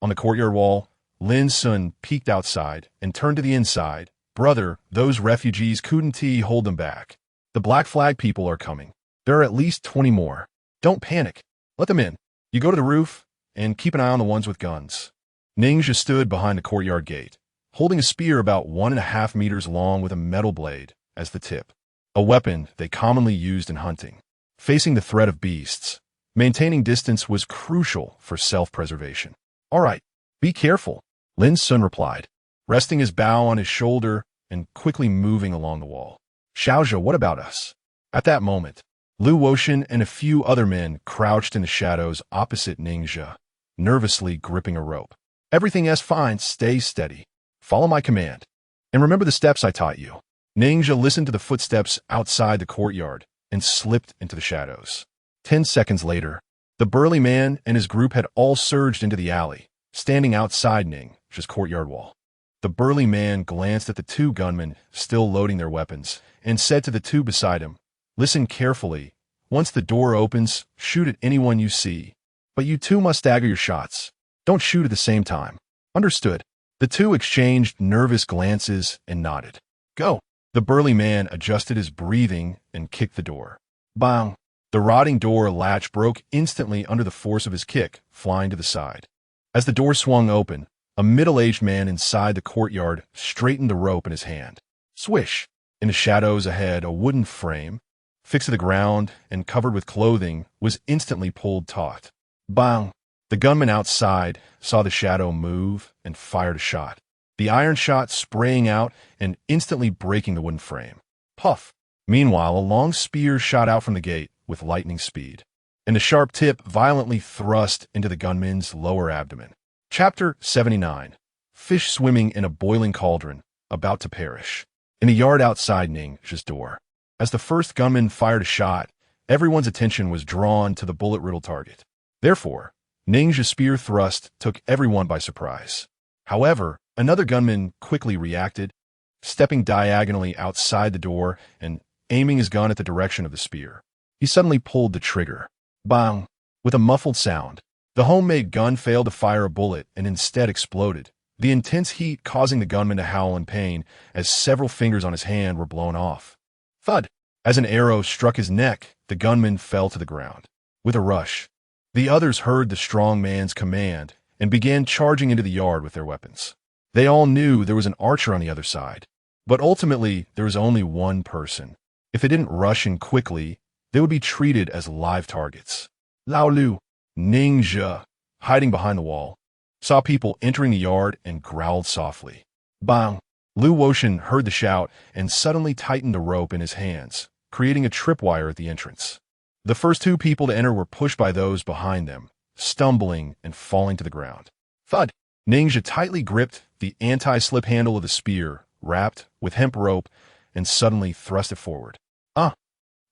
On the courtyard wall, Lin Sun peeked outside and turned to the inside. Brother, those refugees couldn't hold them back. The Black Flag people are coming. There are at least 20 more. Don't panic. Let them in. You go to the roof and keep an eye on the ones with guns. Ningxia stood behind the courtyard gate, holding a spear about 1.5 meters long with a metal blade as the tip, a weapon they commonly used in hunting. Facing the threat of beasts, maintaining distance was crucial for self-preservation. All right, be careful, Lin Sun replied, resting his bow on his shoulder and quickly moving along the wall. Xiaozhe, what about us? At that moment, Lu Woshan and a few other men crouched in the shadows opposite Ningxia, nervously gripping a rope. Everything is fine, stay steady. Follow my command. And remember the steps I taught you. Ningxia listened to the footsteps outside the courtyard and slipped into the shadows. 10 seconds later, the burly man and his group had all surged into the alley, standing outside Ningxia's courtyard wall. The burly man glanced at the 2 gunmen still loading their weapons and said to the 2 beside him, "Listen carefully. Once the door opens, shoot at anyone you see. But you 2 must stagger your shots. Don't shoot at the same time." Understood. The 2 exchanged nervous glances and nodded. Go. The burly man adjusted his breathing and kicked the door. Bang! The rotting door latch broke instantly under the force of his kick, flying to the side. As the door swung open, a middle-aged man inside the courtyard straightened the rope in his hand. Swish! In the shadows ahead, a wooden frame, fixed to the ground and covered with clothing, was instantly pulled taut. Bang! The gunman outside saw the shadow move and fired a shot, the iron shot spraying out and instantly breaking the wooden frame. Puff! Meanwhile, a long spear shot out from the gate with lightning speed, and the sharp tip violently thrust into the gunman's lower abdomen. Chapter 79. Fish swimming in a boiling cauldron, about to perish. In the yard outside Ningxia's door, as the first gunman fired a shot, everyone's attention was drawn to the bullet-riddled target. Therefore, Ningxia's spear thrust took everyone by surprise. However, Another gunman quickly reacted, stepping diagonally outside the door and aiming his gun at the direction of the spear. He suddenly pulled the trigger. Bang! With a muffled sound, the homemade gun failed to fire a bullet and instead exploded, the intense heat causing the gunman to howl in pain as several fingers on his hand were blown off. Thud! As an arrow struck his neck, the gunman fell to the ground. With a rush, the others heard the strong man's command and began charging into the yard with their weapons. They all knew there was an archer on the other side, but ultimately there was only one person. If they didn't rush in quickly, they would be treated as live targets. Lao Lu, Ninja, hiding behind the wall, saw people entering the yard and growled softly. Bang! Lu Woshan heard the shout and suddenly tightened the rope in his hands, creating a tripwire at the entrance. The first two people to enter were pushed by those behind them, stumbling and falling to the ground. Thud! Ninja tightly gripped the anti-slip handle of the spear, wrapped with hemp rope, and suddenly thrust it forward. Ah!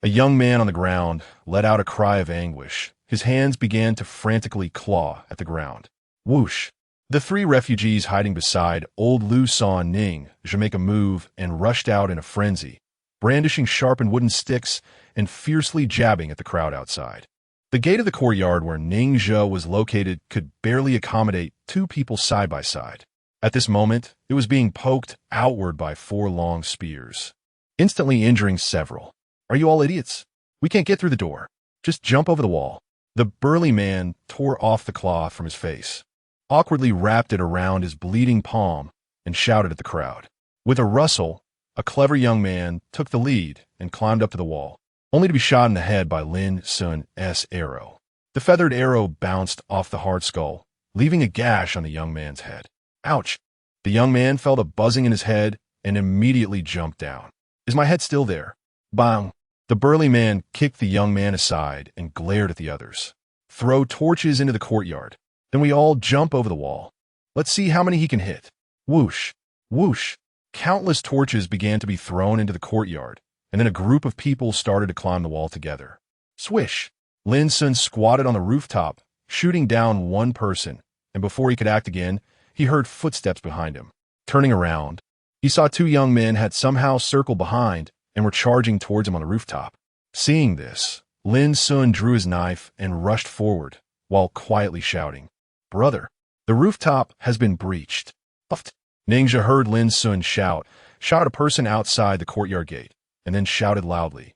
A young man on the ground let out a cry of anguish. His hands began to frantically claw at the ground. Whoosh! The three refugees hiding beside old Lu saw Ning make a move and rushed out in a frenzy, brandishing sharpened wooden sticks and fiercely jabbing at the crowd outside. The gate of the courtyard where Ningxia was located could barely accommodate two people side by side. At this moment, it was being poked outward by four long spears, instantly injuring several. Are you all idiots? We can't get through the door. Just jump over the wall. The burly man tore off the cloth from his face, awkwardly wrapped it around his bleeding palm, and shouted at the crowd. With a rustle, a clever young man took the lead and climbed up to the wall, only to be shot in the head by Lin Sun's arrow. The feathered arrow bounced off the hard skull, leaving a gash on the young man's head. Ouch! The young man felt a buzzing in his head and immediately jumped down. Is my head still there? Bang! The burly man kicked the young man aside and glared at the others. Throw torches into the courtyard. Then we all jump over the wall. Let's see how many he can hit. Whoosh! Whoosh! Countless torches began to be thrown into the courtyard, and then a group of people started to climb the wall together. Swish! Lin Sun squatted on the rooftop, shooting down one person, and before he could act again, he heard footsteps behind him. Turning around, he saw two young men had somehow circled behind and were charging towards him on the rooftop. Seeing this, Lin Sun drew his knife and rushed forward, while quietly shouting, "Brother, the rooftop has been breached." Puffed. Ningxia heard Lin Sun shout a person outside the courtyard gate, and then shouted loudly,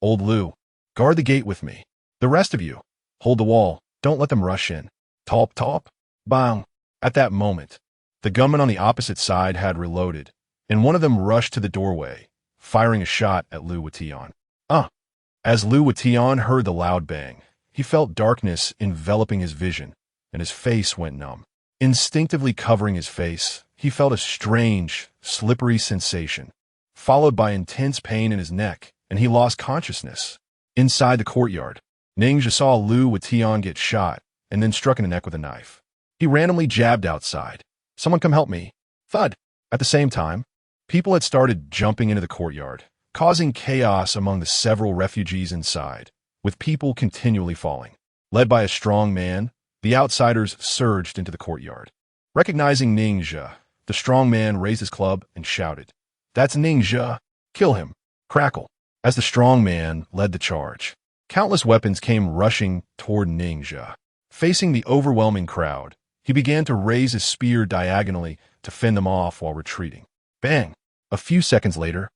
"Old Lu, guard the gate with me. The rest of you, hold the wall, don't let them rush in." Top, top, bang. At that moment, the gunman on the opposite side had reloaded, and one of them rushed to the doorway, firing a shot at Lu Wutian. As Lu Wutian heard the loud bang, he felt darkness enveloping his vision, and his face went numb. Instinctively covering his face, he felt a strange, slippery sensation, followed by intense pain in his neck, and he lost consciousness. Inside the courtyard, Ningxia saw Lu Wutian get shot, and then struck in the neck with a knife. He randomly jabbed outside. "Someone come help me." Thud! At the same time, people had started jumping into the courtyard, causing chaos among the several refugees inside, with people continually falling. Led by a strong man, the outsiders surged into the courtyard. Recognizing Ningxia, the strong man raised his club and shouted, "That's Ningxia! Kill him!" Crackle! As the strong man led the charge, countless weapons came rushing toward Ningxia. Facing the overwhelming crowd, he began to raise his spear diagonally to fend them off while retreating. Bang! A few seconds later,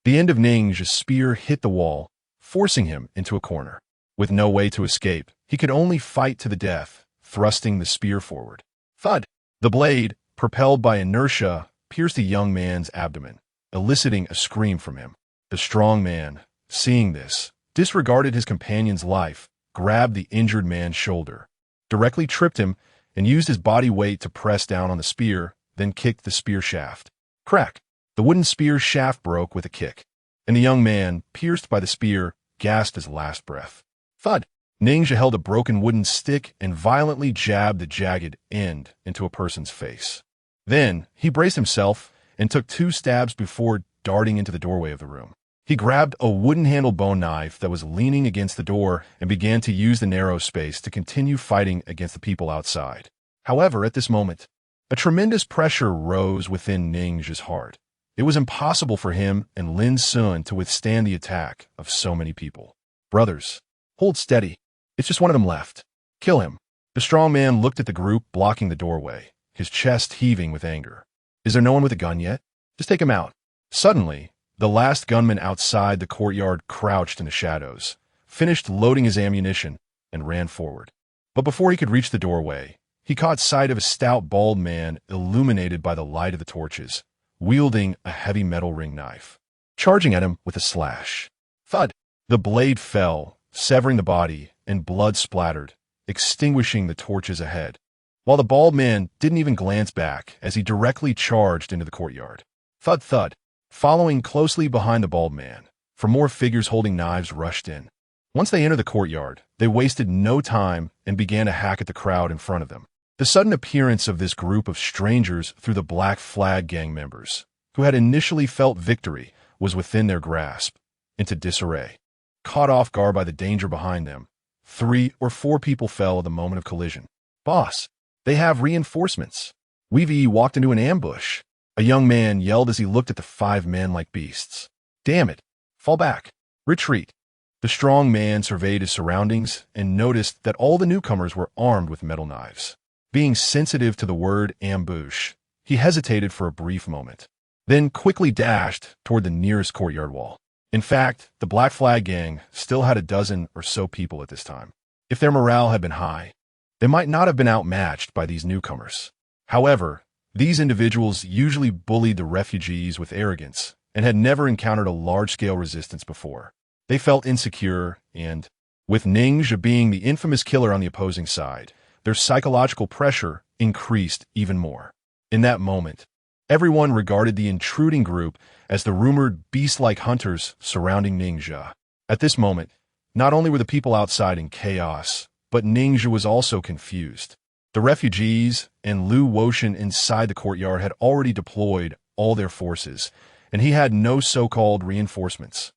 the end of Ningxia's spear hit the wall, forcing him into a corner. With no way to escape, he could only fight to the death, thrusting the spear forward. Thud! The blade, propelled by inertia, pierced the young man's abdomen, eliciting a scream from him. The strong man, seeing this, disregarded his companion's life, grabbed the injured man's shoulder, directly tripped him, and used his body weight to press down on the spear, then kicked the spear shaft. Crack! The wooden spear shaft broke with a kick, and the young man, pierced by the spear, gasped his last breath. Thud! Ningxia held a broken wooden stick and violently jabbed the jagged end into a person's face. Then, he braced himself and took 2 stabs before darting into the doorway of the room. He grabbed a wooden-handled bone knife that was leaning against the door and began to use the narrow space to continue fighting against the people outside. However, at this moment, A tremendous pressure rose within Ning's heart. It was impossible for him and Lin Sun to withstand the attack of so many people. Brothers, hold steady. It's just one of them left. Kill him. The strong man looked at the group blocking the doorway, his chest heaving with anger. Is there no one with a gun yet? Just take him out. Suddenly, the last gunman outside the courtyard crouched in the shadows, finished loading his ammunition, and ran forward. But before he could reach the doorway, he caught sight of a stout, bald man illuminated by the light of the torches, wielding a heavy metal ring knife, charging at him with a slash. Thud! The blade fell, severing the body, and blood splattered, extinguishing the torches ahead, while the bald man didn't even glance back as he directly charged into the courtyard. Thud, thud. Following closely behind the bald man, for more figures holding knives rushed in. Once they entered the courtyard, they wasted no time and began to hack at the crowd in front of them. The sudden appearance of this group of strangers through the Black Flag gang members, who had initially felt victory, was within their grasp, into disarray. Caught off guard by the danger behind them, 3 or 4 people fell at the moment of collision. Boss, they have reinforcements. We've walked into an ambush. A young man yelled as he looked at the 5 men like beasts. Damn it. Fall back. Retreat. The strong man surveyed his surroundings and noticed that all the newcomers were armed with metal knives. Being sensitive to the word ambush, he hesitated for a brief moment, then quickly dashed toward the nearest courtyard wall. In fact, the Black Flag gang still had a dozen or so people at this time. If their morale had been high, they might not have been outmatched by these newcomers. However, these individuals usually bullied the refugees with arrogance and had never encountered a large-scale resistance before. They felt insecure and, with Ningxia being the infamous killer on the opposing side, their psychological pressure increased even more. In that moment, everyone regarded the intruding group as the rumored beast-like hunters surrounding Ningxia. At this moment, not only were the people outside in chaos, but Ningxia was also confused. The refugees and Lu Woshan inside the courtyard had already deployed all their forces, and he had no so-called reinforcements.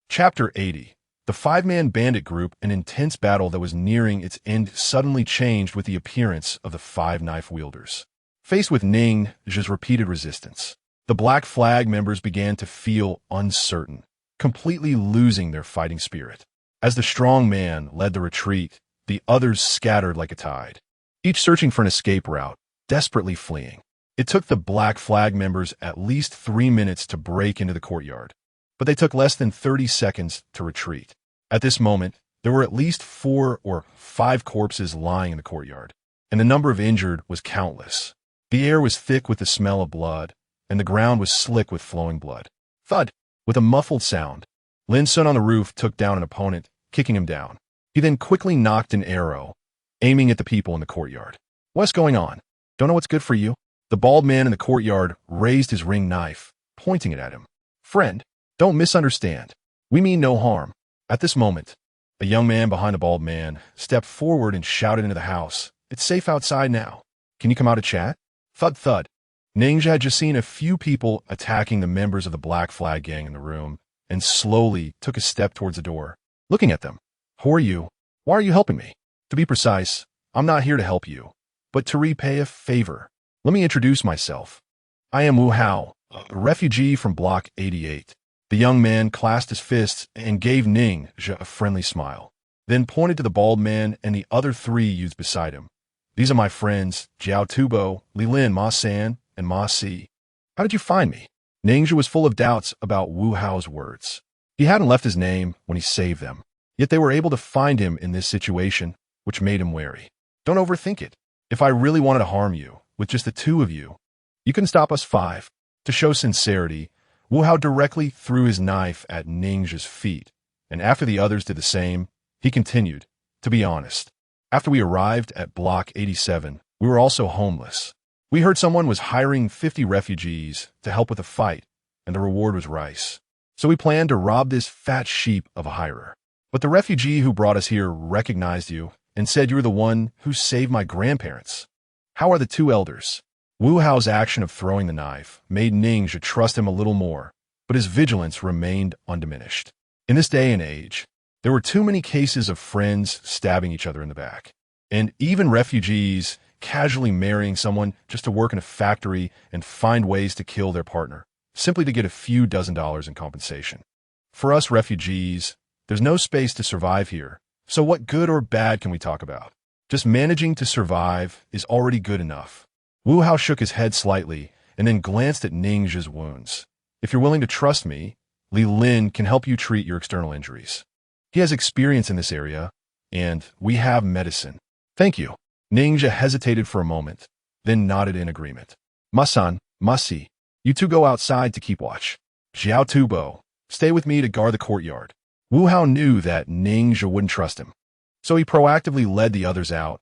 Chapter 80. The 5-man bandit group, an intense battle that was nearing its end, suddenly changed with the appearance of the 5 knife wielders. Faced with Ningxia's repeated resistance, the Black Flag members began to feel uncertain, completely losing their fighting spirit. As the strong man led the retreat, the others scattered like a tide, each searching for an escape route, desperately fleeing. It took the Black Flag members at least 3 minutes to break into the courtyard, but they took less than 30 seconds to retreat. At this moment, there were at least 4 or 5 corpses lying in the courtyard, and the number of injured was countless. The air was thick with the smell of blood, and the ground was slick with flowing blood. Thud! With a muffled sound, Lin Sun on the roof took down an opponent, kicking him down. He then quickly knocked an arrow, aiming at the people in the courtyard. What's going on? Don't know what's good for you? The bald man in the courtyard raised his ring knife, pointing it at him. Friend, don't misunderstand. We mean no harm. At this moment, a young man behind the bald man stepped forward and shouted into the house. It's safe outside now. Can you come out to chat? Thud, thud. Ningxia had just seen a few people attacking the members of the Black Flag gang in the room and slowly took a step towards the door, looking at them. Who are you? Why are you helping me? To be precise, I'm not here to help you, but to repay a favor. Let me introduce myself. I am Wu Hao, a refugee from Block 88. The young man clasped his fists and gave Ningxia a friendly smile, then pointed to the bald man and the other 3 youths beside him. These are my friends, Jiao Tubo, Li Lin, Ma San, and Ma Si. How did you find me? Ningxia was full of doubts about Wu Hao's words. He hadn't left his name when he saved them, yet they were able to find him in this situation, which made him wary. Don't overthink it. If I really wanted to harm you, with just the 2 of you, you can stop us 5. To show sincerity, Wu Hao directly threw his knife at Ningxia's feet, and after the others did the same, he continued, to be honest. After we arrived at Block 87, we were also homeless. We heard someone was hiring 50 refugees to help with a fight, and the reward was rice. So we planned to rob this fat sheep of a hirer. But the refugee who brought us here recognized you and said you were the one who saved my grandparents. How are the 2 elders? Wu Hao's action of throwing the knife made Ningxia trust him a little more, but his vigilance remained undiminished. In this day and age, there were too many cases of friends stabbing each other in the back, and even refugees casually marrying someone just to work in a factory and find ways to kill their partner, simply to get a few dozen dollars in compensation. For us refugees, there's no space to survive here, so what good or bad can we talk about? Just managing to survive is already good enough. Wu Hao shook his head slightly and then glanced at Ning's wounds. If you're willing to trust me, Li Lin can help you treat your external injuries. He has experience in this area, and we have medicine. Thank you. Ningxia hesitated for a moment, then nodded in agreement. Masan, Masi, you two go outside to keep watch. Xiao Tubo, stay with me to guard the courtyard. Wu Hao knew that Ningxia wouldn't trust him, so he proactively led the others out,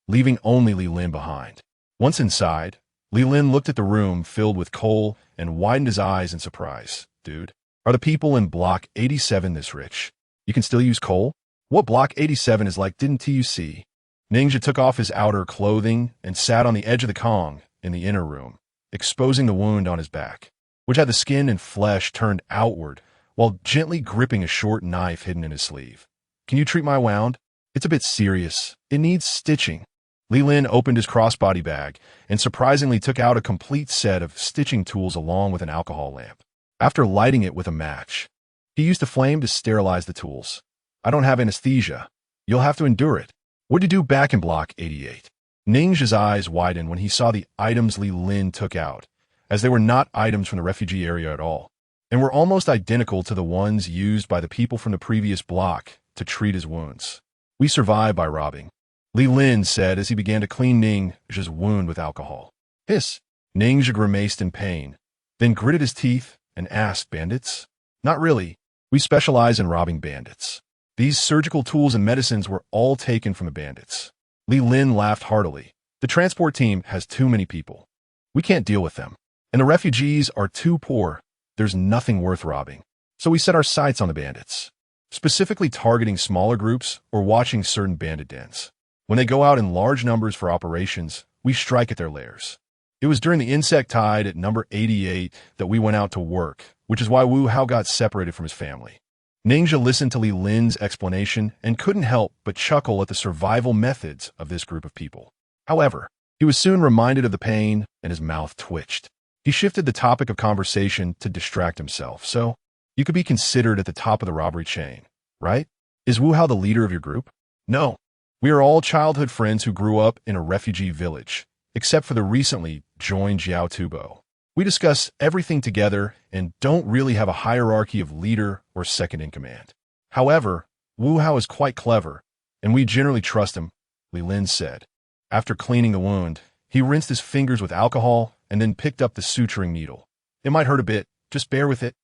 leaving only Li Lin behind. Once inside, Li Lin looked at the room filled with coal and widened his eyes in surprise. Dude, are the people in Block 87 this rich? You can still use coal? What Block 87 is like didn't you see? Ningxia took off his outer clothing and sat on the edge of the Kong in the inner room, exposing the wound on his back, which had the skin and flesh turned outward, while gently gripping a short knife hidden in his sleeve. Can you treat my wound? It's a bit serious. It needs stitching. Li Lin opened his crossbody bag and surprisingly took out a complete set of stitching tools along with an alcohol lamp. After lighting it with a match, he used a flame to sterilize the tools. I don't have anesthesia. You'll have to endure it. What'd you do back in Block 88? Ningxia's eyes widened when he saw the items Li Lin took out, as they were not items from the refugee area at all, and were almost identical to the ones used by the people from the previous block to treat his wounds. We survived by robbing, Li Lin said as he began to clean Ningxia's wound with alcohol. Hiss! Ningxia grimaced in pain, then gritted his teeth and asked, bandits? Not really. We specialize in robbing bandits. These surgical tools and medicines were all taken from the bandits. Li Lin laughed heartily. The transport team has too many people. We can't deal with them. And the refugees are too poor. There's nothing worth robbing. So we set our sights on the bandits, specifically targeting smaller groups or watching certain bandit dens. When they go out in large numbers for operations, we strike at their lairs. It was during the insect tide at number 88 that we went out to work, which is why Wu Hao got separated from his family. Ningxia listened to Li Lin's explanation and couldn't help but chuckle at the survival methods of this group of people. However, he was soon reminded of the pain and his mouth twitched. He shifted the topic of conversation to distract himself. So, you could be considered at the top of the robbery chain, right? Is Wu Hao the leader of your group? No. We are all childhood friends who grew up in a refugee village, except for the recently joined Xiao Tubo. We discuss everything together and don't really have a hierarchy of leader or second in command. However, Wu Hao is quite clever, and we generally trust him, Li Lin said. After cleaning the wound, he rinsed his fingers with alcohol and then picked up the suturing needle. It might hurt a bit, just bear with it.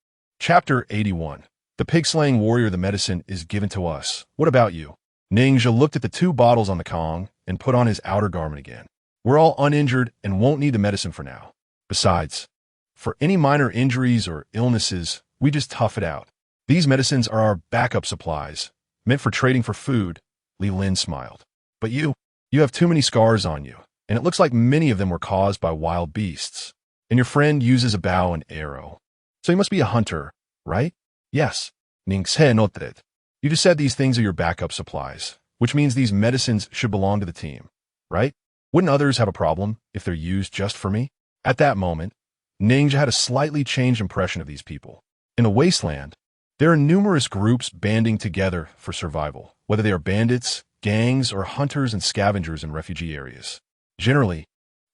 Chapter 81. The pig-slaying warrior, the medicine is given to us. What about you? Ningxia looked at the two bottles on the Kong and put on his outer garment again. We're all uninjured and won't need the medicine for now. Besides, for any minor injuries or illnesses, we just tough it out. These medicines are our backup supplies, meant for trading for food, Li Lin smiled. But you have too many scars on you, and it looks like many of them were caused by wild beasts. And your friend uses a bow and arrow. So he must be a hunter, right? Yes. Ningxia noted. You just said these things are your backup supplies, which means these medicines should belong to the team, right? Wouldn't others have a problem if they're used just for me? At that moment, Ningxia had a slightly changed impression of these people. In the wasteland, there are numerous groups banding together for survival, whether they are bandits, gangs, or hunters and scavengers in refugee areas. Generally,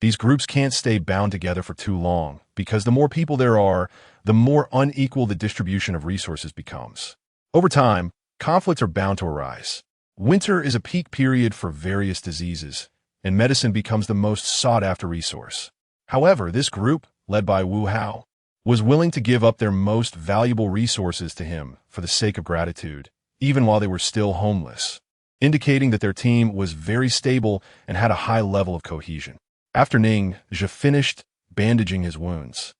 these groups can't stay bound together for too long, because the more people there are, the more unequal the distribution of resources becomes. Over time, conflicts are bound to arise. Winter is a peak period for various diseases, and medicine becomes the most sought-after resource. However, this group, led by Wu Hao, was willing to give up their most valuable resources to him for the sake of gratitude, even while they were still homeless, indicating that their team was very stable and had a high level of cohesion. After Ningxia finished bandaging his wounds,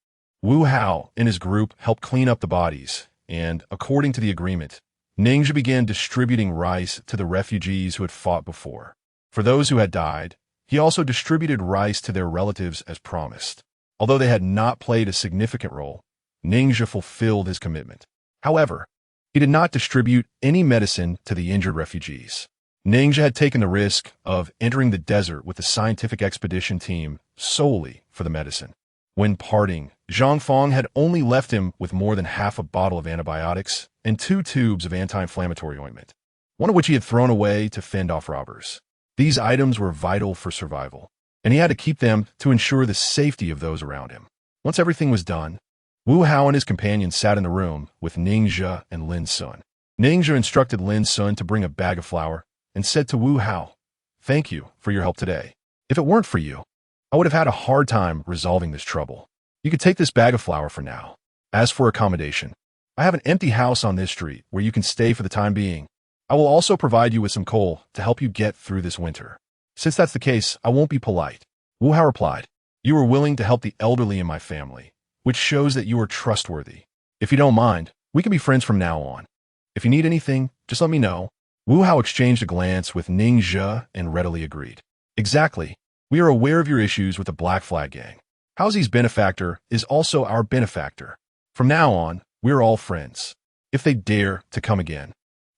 Wu Hao and his group helped clean up the bodies, and, according to the agreement, Ningxia began distributing rice to the refugees who had fought before. For those who had died, he also distributed rice to their relatives as promised. Although they had not played a significant role, Ningxia fulfilled his commitment. However, he did not distribute any medicine to the injured refugees. Ningxia had taken the risk of entering the desert with the scientific expedition team solely for the medicine. When parting, Zhang Fong had only left him with more than half a bottle of antibiotics and 2 tubes of anti-inflammatory ointment, one of which he had thrown away to fend off robbers. These items were vital for survival, and he had to keep them to ensure the safety of those around him. Once everything was done, Wu Hao and his companions sat in the room with Ningxia and Lin Sun. Ningxia instructed Lin Sun to bring a bag of flour and said to Wu Hao, "Thank you for your help today. If it weren't for you, I would have had a hard time resolving this trouble. You could take this bag of flour for now. As for accommodation, I have an empty house on this street where you can stay for the time being. I will also provide you with some coal to help you get through this winter. Since that's the case, I won't be polite." Wu Hao replied, "You are willing to help the elderly in my family, which shows that you are trustworthy. If you don't mind, we can be friends from now on. If you need anything, just let me know." Wu Hao exchanged a glance with Ningxia and readily agreed. "Exactly. We are aware of your issues with the Black Flag Gang. Haozi's benefactor is also our benefactor. From now on, we are all friends. If they dare to come again,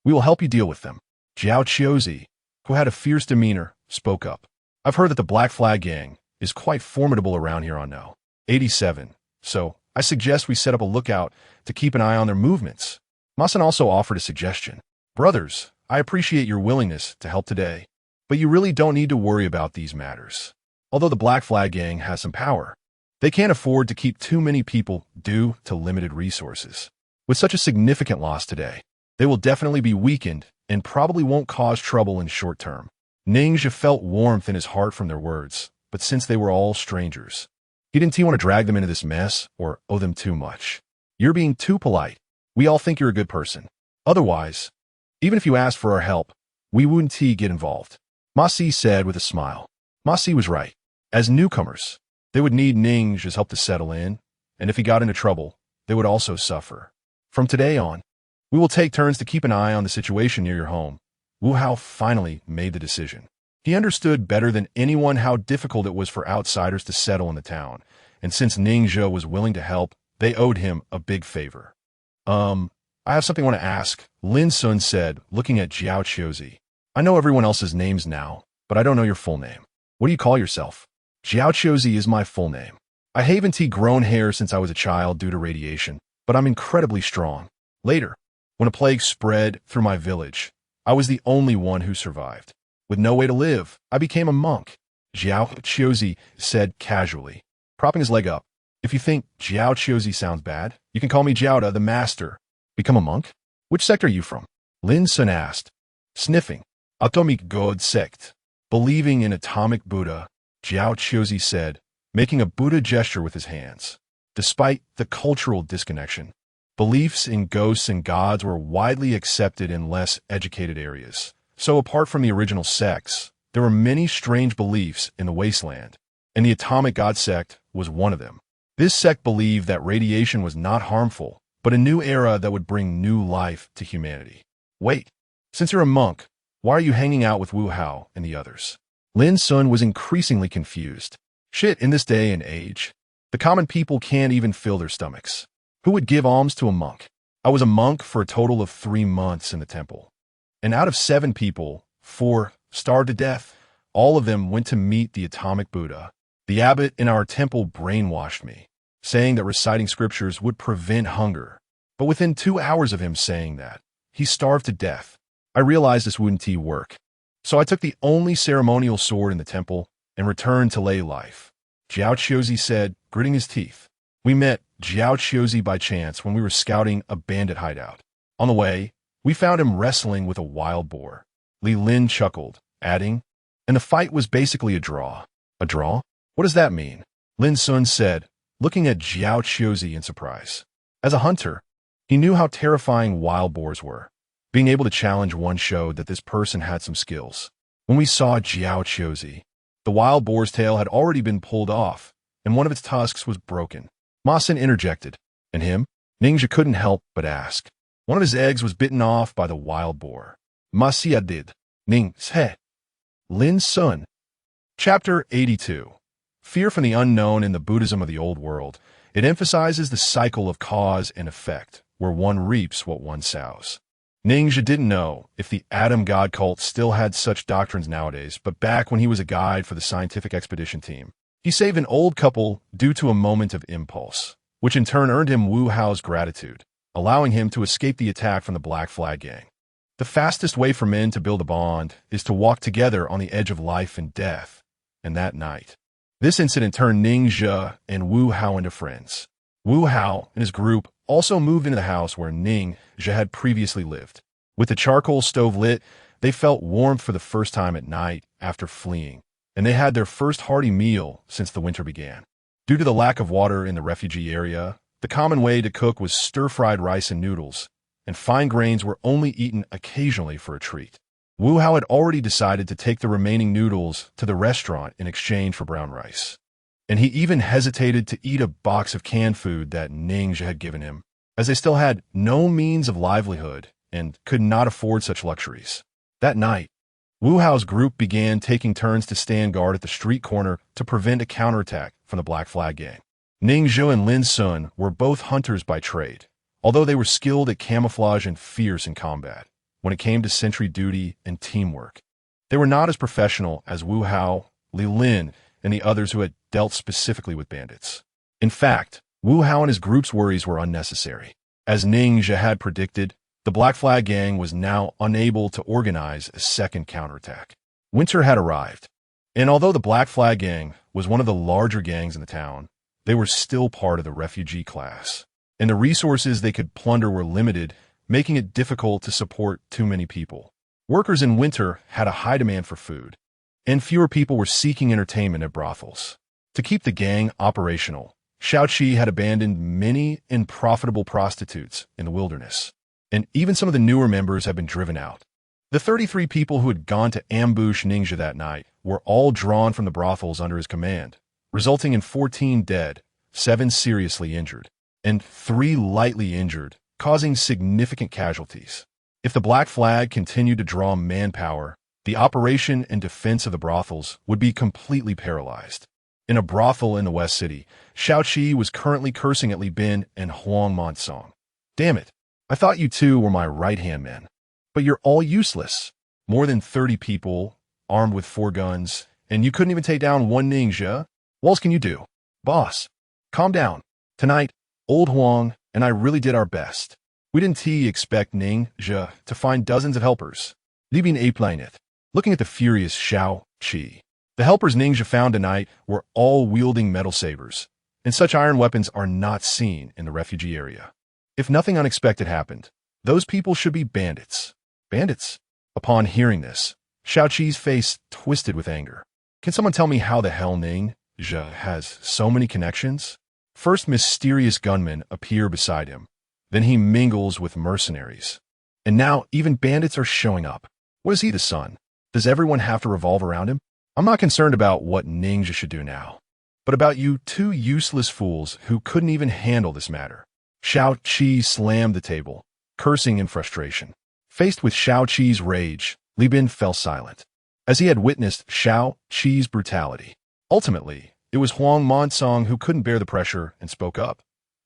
we will help you deal with them." Jiao Chiozi, who had a fierce demeanor, spoke up. "I've heard that the Black Flag Gang is quite formidable around here on No. 87, so I suggest we set up a lookout to keep an eye on their movements." Masan also offered a suggestion. "Brothers, I appreciate your willingness to help today, but you really don't need to worry about these matters. Although the Black Flag Gang has some power, they can't afford to keep too many people due to limited resources. With such a significant loss today, they will definitely be weakened and probably won't cause trouble in short term." Ningxia felt warmth in his heart from their words, but since they were all strangers, he didn't want to drag them into this mess or owe them too much. "You're being too polite. We all think you're a good person. Otherwise, even if you asked for our help, we wouldn't get involved," Ma Si said with a smile. Ma Si was right. As newcomers, they would need Ningxia's help to settle in, and if he got into trouble, they would also suffer. "From today on, we will take turns to keep an eye on the situation near your home." Wu Hao finally made the decision. He understood better than anyone how difficult it was for outsiders to settle in the town, and since Ningxia was willing to help, they owed him a big favor. I have something I want to ask," Lin Sun said, looking at Jiao Chiozi. "I know everyone else's names now, but I don't know your full name. What do you call yourself?" "Jiao Chiozi is my full name. I haven't grown hair since I was a child due to radiation, but I'm incredibly strong. Later, when a plague spread through my village, I was the only one who survived. With no way to live, I became a monk," Jiao Chiozi said casually, propping his leg up. "If you think Jiao Chiozi sounds bad, you can call me Jiao the Master." "Become a monk? Which sect are you from?" Lin Sun asked, sniffing. "Atomic God sect. Believing in atomic Buddha," Jiao Chiozi said, making a Buddha gesture with his hands. Despite the cultural disconnection, beliefs in ghosts and gods were widely accepted in less educated areas. So apart from the original sects, there were many strange beliefs in the wasteland, and the atomic god sect was one of them. This sect believed that radiation was not harmful, but a new era that would bring new life to humanity. "Wait, since you're a monk, why are you hanging out with Wu Hao and the others?" Lin Sun was increasingly confused. Shit, in this day and age, the common people can't even fill their stomachs. Who would give alms to a monk? I was a monk for a total of 3 months in the temple. And out of 7 people, 4 starved to death. All of them went to meet the atomic Buddha. The abbot in our temple brainwashed me, saying that reciting scriptures would prevent hunger. But within 2 hours of him saying that, he starved to death. I realized this wouldn't work. So I took the only ceremonial sword in the temple and returned to lay life," Jiao Chiozi said, gritting his teeth. "We met Jiao Chiozi by chance when we were scouting a bandit hideout. On the way, we found him wrestling with a wild boar." Li Lin chuckled, adding, "And the fight was basically a draw." "A draw? What does that mean?" Lin Sun said, looking at Jiao Chiozi in surprise. As a hunter, he knew how terrifying wild boars were. Being able to challenge one showed that this person had some skills. When we saw Jiao Chiozi, the wild boar's tail had already been pulled off, and one of its tusks was broken. Masan interjected. "And him?" Ningxia couldn't help but ask. "One of his eggs was bitten off by the wild boar." "Masia did." Ningxia. Lin Sun. Chapter 82. Fear from the unknown in the Buddhism of the Old World. It emphasizes the cycle of cause and effect, where one reaps what one sows. Ninja didn't know if the Atom God cult still had such doctrines nowadays, but back when he was a guide for the scientific expedition team, he saved an old couple due to a moment of impulse, which in turn earned him Wu Hao's gratitude, allowing him to escape the attack from the Black Flag Gang. The fastest way for men to build a bond is to walk together on the edge of life and death, and that night. This incident turned Ning Zhe and Wu Hao into friends. Wu Hao and his group also moved into the house where Ning Zhe had previously lived. With the charcoal stove lit, they felt warmth for the first time at night after fleeing, and they had their first hearty meal since the winter began. Due to the lack of water in the refugee area, the common way to cook was stir-fried rice and noodles, and fine grains were only eaten occasionally for a treat. Wu Hao had already decided to take the remaining noodles to the restaurant in exchange for brown rice, and he even hesitated to eat a box of canned food that Ning Zhe had given him, as they still had no means of livelihood and could not afford such luxuries. That night, Wu Hao's group began taking turns to stand guard at the street corner to prevent a counterattack from the Black Flag Gang. Ning Zhe and Lin Sun were both hunters by trade, although they were skilled at camouflage and fierce in combat. When it came to sentry duty and teamwork, they were not as professional as Wu Hao, Li Lin, and the others who had dealt specifically with bandits. In fact, Wu Hao and his group's worries were unnecessary. As Ning Zhe had predicted, the Black Flag Gang was now unable to organize a second counterattack. Winter had arrived, and although the Black Flag Gang was one of the larger gangs in the town, they were still part of the refugee class, and the resources they could plunder were limited, making it difficult to support too many people. Workers in winter had a high demand for food, and fewer people were seeking entertainment at brothels. To keep the gang operational, Shaoqi had abandoned many unprofitable prostitutes in the wilderness, and even some of the newer members had been driven out. The 33 people who had gone to ambush Ning Zhe that night were all drawn from the brothels under his command, resulting in 14 dead, 7 seriously injured, and 3 lightly injured, causing significant casualties. If the Black Flag continued to draw manpower, the operation and defense of the brothels would be completely paralyzed. In a brothel in the West City, Shaoqi was currently cursing at Li Bin and Huang Monsong. "Damn it, I thought you two were my right-hand men, but you're all useless. More than 30 people, armed with 4 guns, and you couldn't even take down one Ning Zhe? What else can you do? Boss, calm down. Tonight, old Huang and I really did our best. We didn't expect Ning Zhe to find dozens of helpers, leaving a planet." Looking at the furious Shaoqi, the helpers Ning Zhe found tonight were all wielding metal sabers, and such iron weapons are not seen in the refugee area. If nothing unexpected happened, those people should be bandits. Bandits? Upon hearing this, Shaoqi's face twisted with anger. Can someone tell me how the hell Ning Zhe has so many connections? First, mysterious gunmen appear beside him. Then he mingles with mercenaries. And now even bandits are showing up. What is he, the sun? Does everyone have to revolve around him? I'm not concerned about what Ning Zhe should do now, but about you 2 useless fools who couldn't even handle this matter. Shaoqi slammed the table, cursing in frustration. Faced with Shaoqi's rage, Li Bin fell silent, as he had witnessed Shaoqi's brutality. Ultimately, it was Huang Monsong who couldn't bear the pressure and spoke up.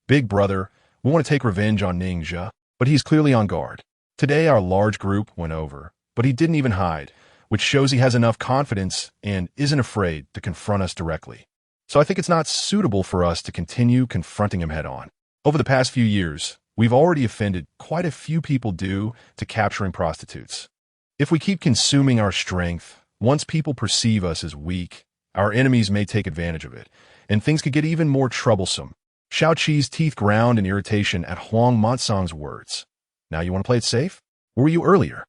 "Big brother, we want to take revenge on Ning Zhe, but he's clearly on guard. Today our large group went over, but he didn't even hide, which shows he has enough confidence and isn't afraid to confront us directly. So I think it's not suitable for us to continue confronting him head-on. Over the past few years, we've already offended quite a few people due to capturing prostitutes. If we keep consuming our strength, once people perceive us as weak, our enemies may take advantage of it, and things could get even more troublesome." Shaoqi's teeth ground in irritation at Huang Monsong's words. "Now you want to play it safe? Where were you earlier?"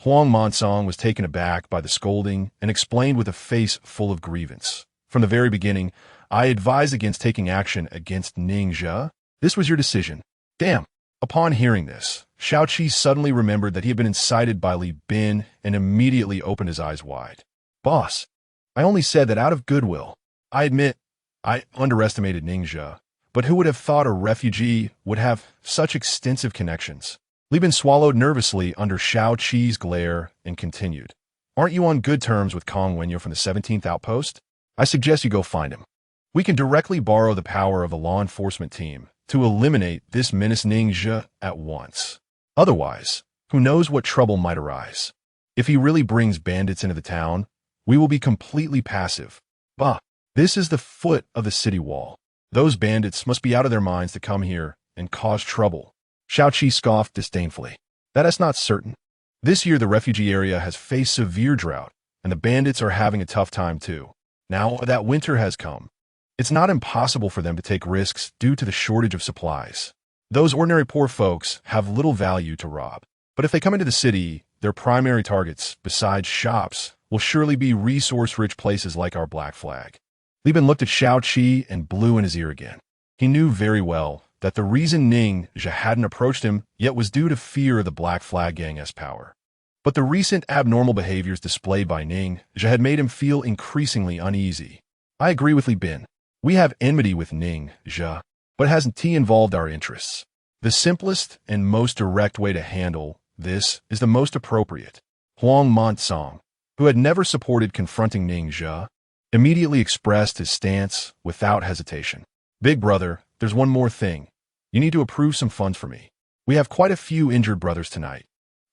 Huang Monsong was taken aback by the scolding and explained with a face full of grievance. "From the very beginning, I advised against taking action against Ning Zhe. This was your decision." Damn. Upon hearing this, Shaoqi suddenly remembered that he had been incited by Li Bin and immediately opened his eyes wide. "Boss, I only said that out of goodwill. I admit, I underestimated Ning Zhe, but who would have thought a refugee would have such extensive connections?" Li Bin swallowed nervously under Shaoqi's glare and continued. "Aren't you on good terms with Kong Wenyo from the 17th Outpost? I suggest you go find him. We can directly borrow the power of the law enforcement team to eliminate this menace Ning Zhe at once. Otherwise, Who knows what trouble might arise? If he really brings bandits into the town, we will be completely passive. Bah, this is the foot of the city wall. Those bandits must be out of their minds to come here and cause trouble. Xiaoqi scoffed disdainfully. That is not certain. This year the refugee area has faced severe drought, and the bandits are having a tough time too. Now that winter has come, it's not impossible for them to take risks due to the shortage of supplies. Those ordinary poor folks have little value to rob. But if they come into the city, their primary targets, besides shops, will surely be resource-rich places like our Black Flag. Li Bin looked at Xiaoqi and blew in his ear again. He knew very well that the reason Ning Zhe hadn't approached him yet was due to fear of the Black Flag Gang's power. But the recent abnormal behaviors displayed by Ning Zhe had made him feel increasingly uneasy. I agree with Li Bin. We have enmity with Ning Zhe, but hasn't he involved our interests? The simplest and most direct way to handle this is the most appropriate. Huang Montsong, who had never supported confronting Ning Zhe, immediately expressed his stance without hesitation. Big brother, there's one more thing. You need to approve some funds for me. We have quite a few injured brothers tonight,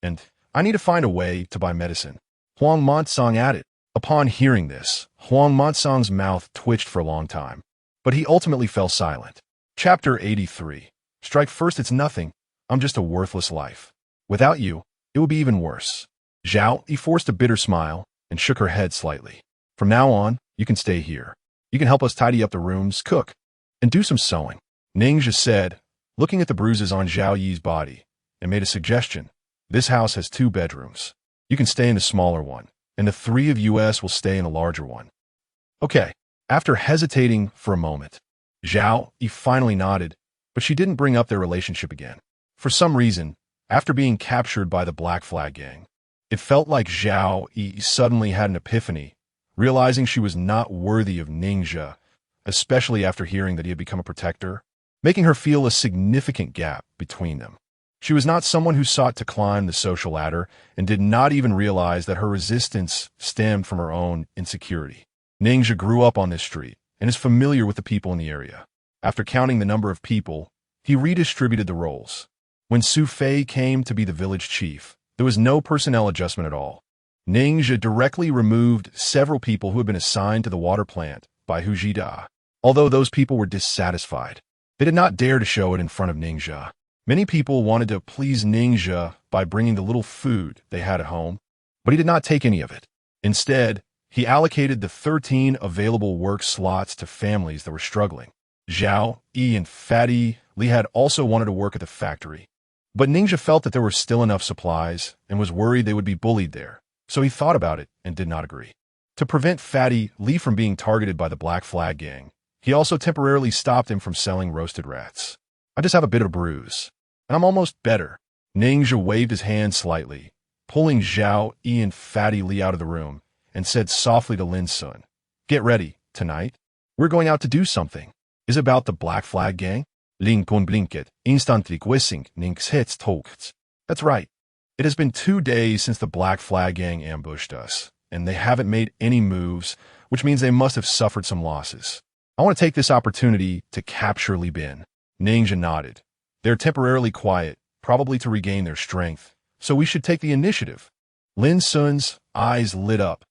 and I need to find a way to buy medicine. Huang Montsong added. Upon hearing this, Huang Montsong's mouth twitched for a long time, but he ultimately fell silent. Chapter 83. Strike first, it's nothing. I'm just a worthless life. Without you, it would be even worse. Zhao Yi forced a bitter smile and shook her head slightly. From now on, you can stay here. You can help us tidy up the rooms, cook, and do some sewing. Ning Zhe said, looking at the bruises on Zhao Yi's body, and made a suggestion. This house has 2 bedrooms. You can stay in the smaller one, and the 3 of us will stay in a larger one. Okay. After hesitating for a moment, Zhao Yi finally nodded, but she didn't bring up their relationship again. For some reason, after being captured by the Black Flag Gang, it felt like Zhao Yi suddenly had an epiphany, realizing she was not worthy of Ning Zhe, especially after hearing that he had become a protector, making her feel a significant gap between them. She was not someone who sought to climb the social ladder and did not even realize that her resistance stemmed from her own insecurity. Ning Zhe grew up on this street and is familiar with the people in the area. After counting the number of people, he redistributed the roles. When Su Fei came to be the village chief, there was no personnel adjustment at all. Ning Zhe directly removed several people who had been assigned to the water plant by Hu Jida. Although those people were dissatisfied, they did not dare to show it in front of Ning Zhe. Many people wanted to please Ning Zhe by bringing the little food they had at home, but he did not take any of it. Instead, he allocated the 13 available work slots to families that were struggling. Zhao Yi and Fatty Li had also wanted to work at the factory, but Ning Zhe felt that there were still enough supplies and was worried they would be bullied there, so he thought about it and did not agree. To prevent Fatty Li from being targeted by the Black Flag Gang, he also temporarily stopped him from selling roasted rats. I just have a bit of a bruise, and I'm almost better. Ning Zhe waved his hand slightly, pulling Zhao Yi and Fatty Li out of the room, and said softly to Lin Sun, get ready, tonight. We're going out to do something. Is it about the Black Flag Gang? Ling Kun blinket, instantly gwissing Ning's hits tokts. That's right. It has been 2 days since the Black Flag Gang ambushed us, and they haven't made any moves, which means they must have suffered some losses. I want to take this opportunity to capture Li Bin. Ning Zhe nodded. They're temporarily quiet, probably to regain their strength, so we should take the initiative. Lin Sun's eyes lit up.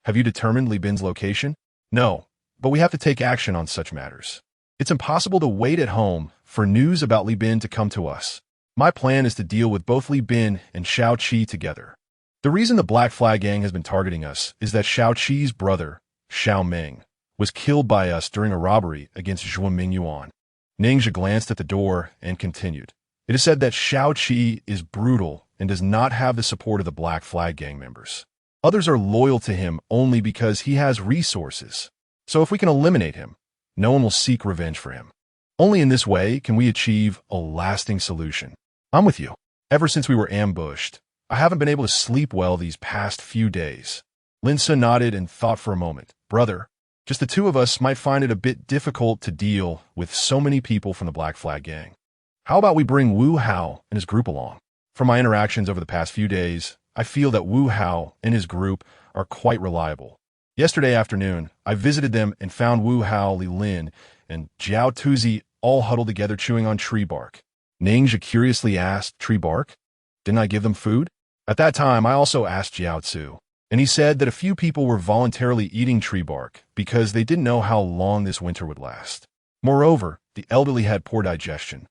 Have you determined Li Bin's location? No, but we have to take action on such matters. It's impossible to wait at home for news about Li Bin to come to us. My plan is to deal with both Li Bin and Xiaoqi together. The reason the Black Flag Gang has been targeting us is that Xiaoqi's brother, Xiao Ming, was killed by us during a robbery against Zhuo Mingyuan. Ning Zhe glanced at the door and continued. It is said that Xiaoqi is brutal and does not have the support of the Black Flag Gang members. Others are loyal to him only because he has resources. So if we can eliminate him, no one will seek revenge for him. Only in this way can we achieve a lasting solution. I'm with you. Ever since we were ambushed, I haven't been able to sleep well these past few days. Lin Sun nodded and thought for a moment. Brother, just the 2 of us might find it a bit difficult to deal with so many people from the Black Flag Gang. How about we bring Wu Hao and his group along? From my interactions over the past few days, I feel that Wu Hao and his group are quite reliable. Yesterday afternoon, I visited them and found Wu Hao, Li Lin, and Jiao Tuzi all huddled together chewing on tree bark. Ning Zhe curiously asked, tree bark? Didn't I give them food? At that time, I also asked Jiao Tzu, and he said that a few people were voluntarily eating tree bark because they didn't know how long this winter would last. Moreover, the elderly had poor digestion,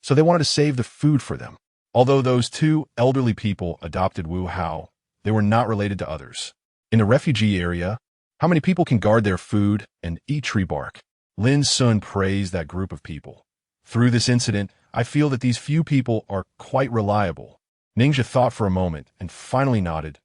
so they wanted to save the food for them. Although those two elderly people adopted Wu Hao, they were not related to others. In the refugee area, how many people can guard their food and eat tree bark? Lin Sun praised that group of people. Through this incident, I feel that these few people are quite reliable. Ningxia thought for a moment and finally nodded.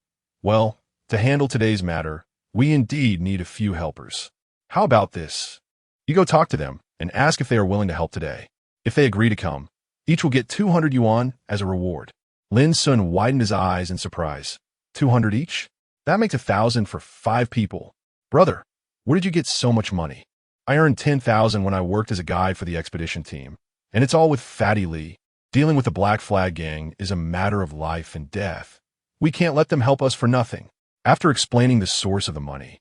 Well, to handle today's matter, we indeed need a few helpers. How about this? You go talk to them and ask if they are willing to help today. If they agree to come, each will get 200 yuan as a reward. Lin Sun widened his eyes in surprise. 200 each? That makes 1,000 for 5 people. Brother, where did you get so much money? I earned 10,000 when I worked as a guide for the expedition team, and it's all with Fatty Lee. Dealing with the Black Flag Gang is a matter of life and death. We can't let them help us for nothing. After explaining the source of the money,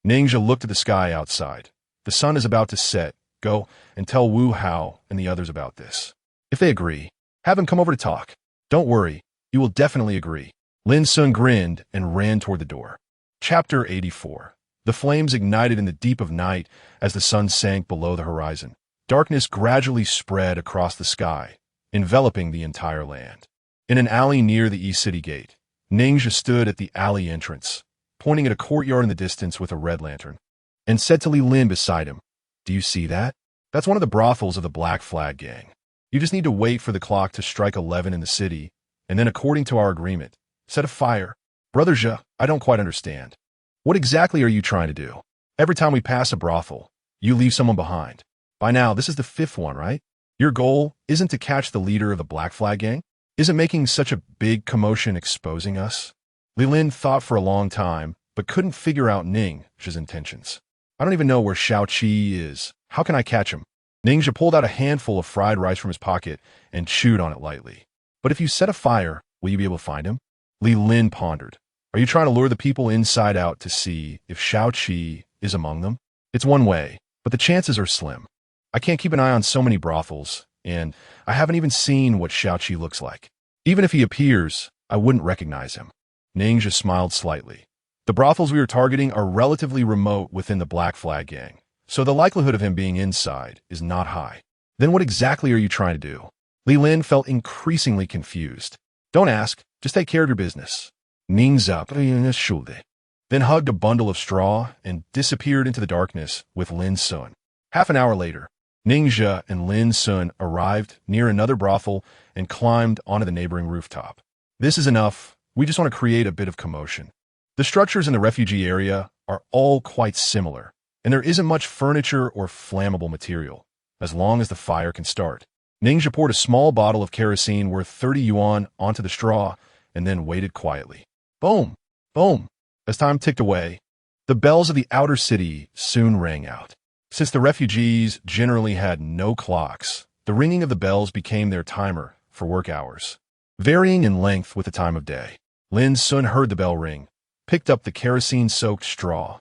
Ningxia looked at the sky outside. The sun is about to set. Go and tell Wu Hao and the others about this. If they agree, have them come over to talk. Don't worry, you will definitely agree. Lin Sun grinned and ran toward the door. Chapter 84. The flames ignited in the deep of night as the sun sank below the horizon. Darkness gradually spread across the sky, enveloping the entire land. In an alley near the East City Gate, Ningxia stood at the alley entrance, pointing at a courtyard in the distance with a red lantern, and said to Li Lin beside him, Do you see that? That's one of the brothels of the Black Flag Gang. You just need to wait for the clock to strike 11 in the city, and then according to our agreement, set a fire. Brother Zhe, I don't quite understand. What exactly are you trying to do? Every time we pass a brothel, you leave someone behind. By now, this is the 5th one, right? Your goal isn't to catch the leader of the Black Flag Gang? Isn't making such a big commotion exposing us? Li Lin thought for a long time, but couldn't figure out Ningxia's intentions. I don't even know where Shao Qi is. How can I catch him? Ningxia pulled out a handful of fried rice from his pocket and chewed on it lightly. But if you set a fire, will you be able to find him? Li Lin pondered. Are you trying to lure the people inside out to see if Shao Qi is among them? It's one way, but the chances are slim. I can't keep an eye on so many brothels, and I haven't even seen what Shao Qi looks like. Even if he appears, I wouldn't recognize him. Ningxia smiled slightly. The brothels we are targeting are relatively remote within the Black Flag Gang, so the likelihood of him being inside is not high. Then what exactly are you trying to do? Li Lin felt increasingly confused. Don't ask, just take care of your business. Ningxia then hugged a bundle of straw and disappeared into the darkness with Lin Sun. Half an hour later, Ningxia and Lin Sun arrived near another brothel and climbed onto the neighboring rooftop. This is enough. We just want to create a bit of commotion. The structures in the refugee area are all quite similar, and there isn't much furniture or flammable material, as long as the fire can start. Ningxia poured a small bottle of kerosene worth 30 yuan onto the straw and then waited quietly. Boom! Boom! As time ticked away, the bells of the outer city soon rang out. Since the refugees generally had no clocks, the ringing of the bells became their timer for work hours, varying in length with the time of day. Lin Sun heard the bell ring, picked up the kerosene-soaked straw,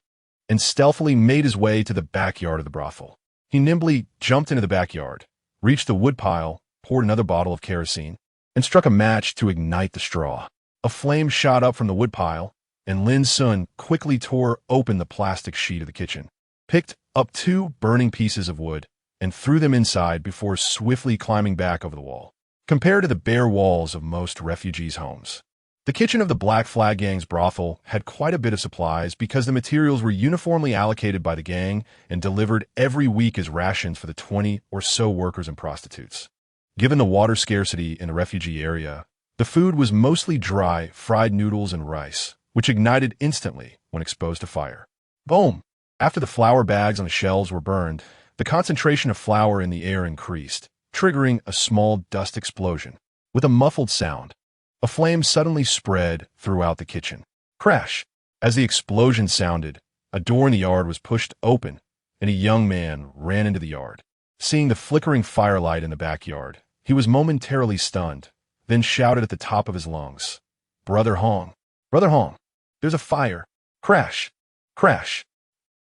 and stealthily made his way to the backyard of the brothel. He nimbly jumped into the backyard, reached the woodpile, poured another bottle of kerosene, and struck a match to ignite the straw. A flame shot up from the woodpile, and Lin Sun quickly tore open the plastic sheet of the kitchen, picked up 2 burning pieces of wood, and threw them inside before swiftly climbing back over the wall. Compared to the bare walls of most refugees' homes, the kitchen of the Black Flag Gang's brothel had quite a bit of supplies because the materials were uniformly allocated by the gang and delivered every week as rations for the 20 or so workers and prostitutes. Given the water scarcity in the refugee area, the food was mostly dry, fried noodles and rice, which ignited instantly when exposed to fire. Boom! After the flour bags on the shelves were burned, the concentration of flour in the air increased, triggering a small dust explosion. With a muffled sound, a flame suddenly spread throughout the kitchen. Crash! As the explosion sounded, a door in the yard was pushed open, and a young man ran into the yard. Seeing the flickering firelight in the backyard, he was momentarily stunned, then shouted at the top of his lungs, Brother Hong! Brother Hong! There's a fire! Crash! Crash!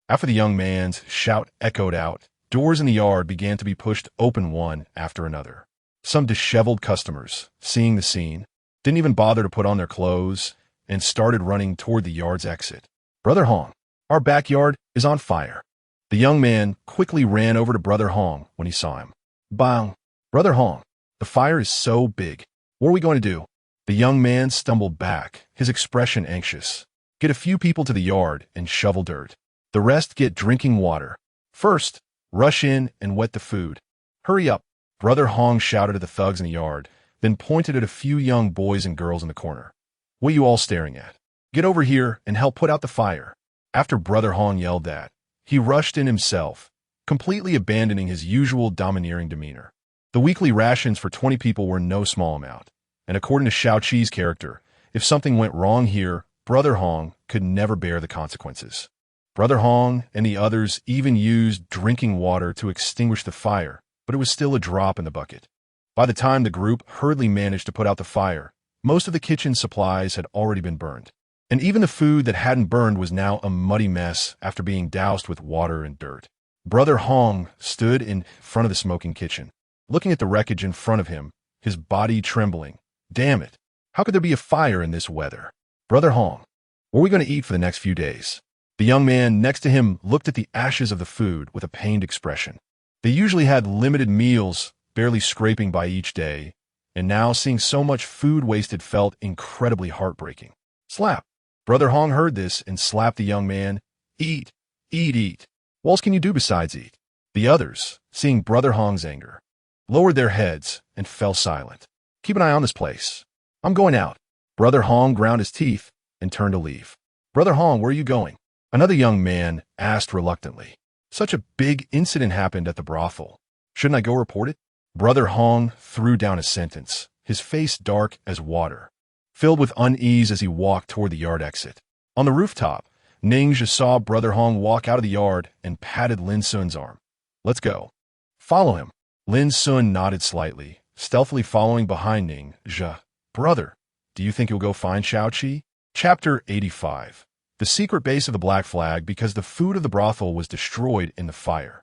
After the young man's shout echoed out, doors in the yard began to be pushed open one after another. Some disheveled customers, seeing the scene, didn't even bother to put on their clothes, and started running toward the yard's exit. Brother Hong, our backyard is on fire. The young man quickly ran over to Brother Hong when he saw him. Bang! Brother Hong, the fire is so big. What are we going to do? The young man stumbled back, his expression anxious. Get a few people to the yard and shovel dirt. The rest get drinking water. First, rush in and wet the food. Hurry up, Brother Hong shouted at the thugs in the yard, then pointed at a few young boys and girls in the corner. What are you all staring at? Get over here and help put out the fire. After Brother Hong yelled that, he rushed in himself, completely abandoning his usual domineering demeanor. The weekly rations for 20 people were no small amount, and according to Xiaoqi's character, if something went wrong here, Brother Hong could never bear the consequences. Brother Hong and the others even used drinking water to extinguish the fire, but it was still a drop in the bucket. By the time the group hurriedly managed to put out the fire, most of the kitchen supplies had already been burned, and even the food that hadn't burned was now a muddy mess after being doused with water and dirt. Brother Hong stood in front of the smoking kitchen, looking at the wreckage in front of him, his body trembling. Damn it! How could there be a fire in this weather? Brother Hong, what are we going to eat for the next few days? The young man next to him looked at the ashes of the food with a pained expression. They usually had limited meals, barely scraping by each day, and now seeing so much food wasted felt incredibly heartbreaking. Slap! Brother Hong heard this and slapped the young man. Eat, eat, eat. What else can you do besides eat? The others, seeing Brother Hong's anger, lowered their heads and fell silent. Keep an eye on this place. I'm going out. Brother Hong ground his teeth and turned to leave. Brother Hong, where are you going? Another young man asked reluctantly. Such a big incident happened at the brothel. Shouldn't I go report it? Brother Hong threw down a sentence, his face dark as water, filled with unease as he walked toward the yard exit. On the rooftop, Ningxia saw Brother Hong walk out of the yard and patted Lin Sun's arm. Let's go. Follow him. Lin Sun nodded slightly, stealthily following behind Ningxia. Brother, do you think you'll go find Xiaoqi? Chapter 85. The secret base of the Black Flag because the food of the brothel was destroyed in the fire.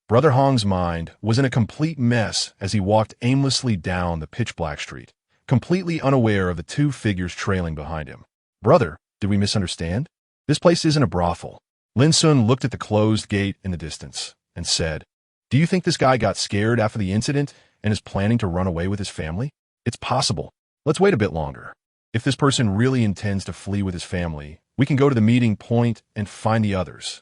Brother Hong's mind was in a complete mess as he walked aimlessly down the pitch-black street, completely unaware of the two figures trailing behind him. Brother, did we misunderstand? This place isn't a brothel. Lin Sun looked at the closed gate in the distance and said, Do you think this guy got scared after the incident and is planning to run away with his family? It's possible. Let's wait a bit longer. If this person really intends to flee with his family, we can go to the meeting point and find the others.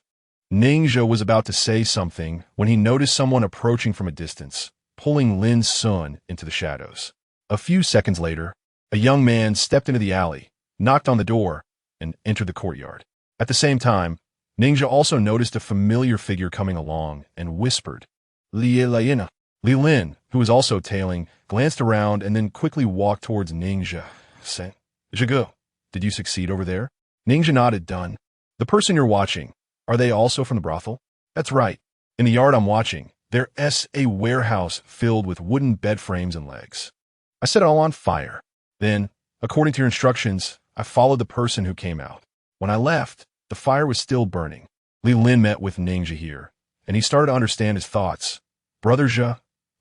Ningxia was about to say something when he noticed someone approaching from a distance, pulling Lin Sun into the shadows. A few seconds later, a young man stepped into the alley, knocked on the door, and entered the courtyard. At the same time, Ningxia also noticed a familiar figure coming along and whispered, Li Lin. Li Lin, who was also tailing, glanced around and then quickly walked towards Ningxia, saying, Zhigo, did you succeed over there? Ningxia nodded, done. The person you're watching, are they also from the brothel? That's right. In the yard I'm watching, there's a warehouse filled with wooden bed frames and legs. I set it all on fire. Then, according to your instructions, I followed the person who came out. When I left, the fire was still burning. Li Lin met with Ningxia here, and he started to understand his thoughts. Brother Zhe,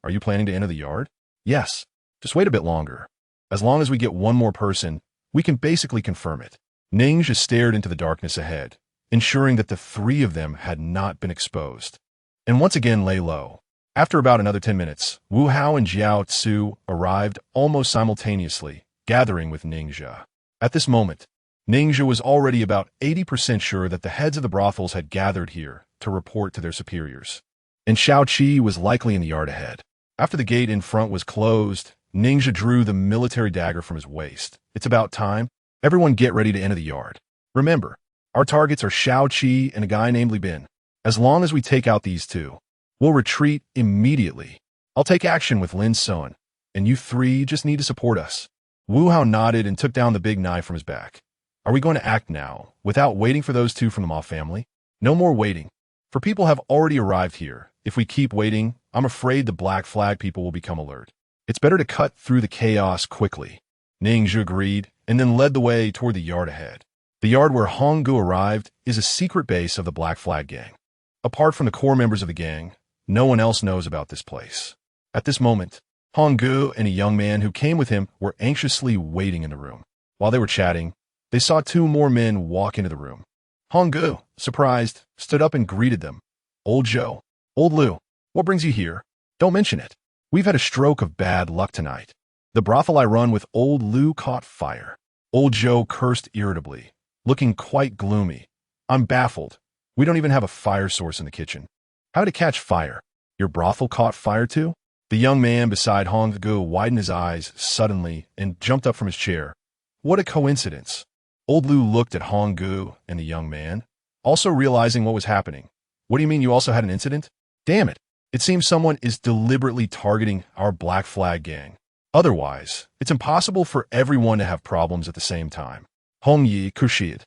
are you planning to enter the yard? Yes. Just wait a bit longer. As long as we get one more person, we can basically confirm it. Ningxia stared into the darkness ahead, ensuring that the three of them had not been exposed, and once again lay low. After about another 10 minutes, Wu Hao and Jiao Tsu arrived almost simultaneously, gathering with Ningxia. At this moment, Ningxia was already about 80% sure that the heads of the brothels had gathered here to report to their superiors, and Xiaoqi was likely in the yard ahead. After the gate in front was closed, Ningxia drew the military dagger from his waist. It's about time. Everyone get ready to enter the yard. Remember, our targets are Xiaoqi and a guy named Li Bin. As long as we take out these two, we'll retreat immediately. I'll take action with Lin Sun, and you three just need to support us. Wu Hao nodded and took down the big knife from his back. Are we going to act now, without waiting for those two from the Ma family? No more waiting. For people have already arrived here. If we keep waiting, I'm afraid the Black Flag people will become alert. It's better to cut through the chaos quickly. Ningxia agreed, and then led the way toward the yard ahead. The yard where Honggu arrived is a secret base of the Black Flag gang. Apart from the core members of the gang, no one else knows about this place. At this moment, Honggu and a young man who came with him were anxiously waiting in the room. While they were chatting, they saw two more men walk into the room. Honggu, surprised, stood up and greeted them. Old Joe. Old Lu. What brings you here? Don't mention it. We've had a stroke of bad luck tonight. The brothel I run with Old Lu caught fire. Old Joe cursed irritably, looking quite gloomy. I'm baffled. We don't even have a fire source in the kitchen. How'd it catch fire? Your brothel caught fire too? The young man beside Honggu widened his eyes suddenly and jumped up from his chair. What a coincidence. Old Lu looked at Honggu and the young man, also realizing what was happening. What do you mean you also had an incident? Damn it. It seems someone is deliberately targeting our Black Flag gang. Otherwise, it's impossible for everyone to have problems at the same time. Hong Yi kushid.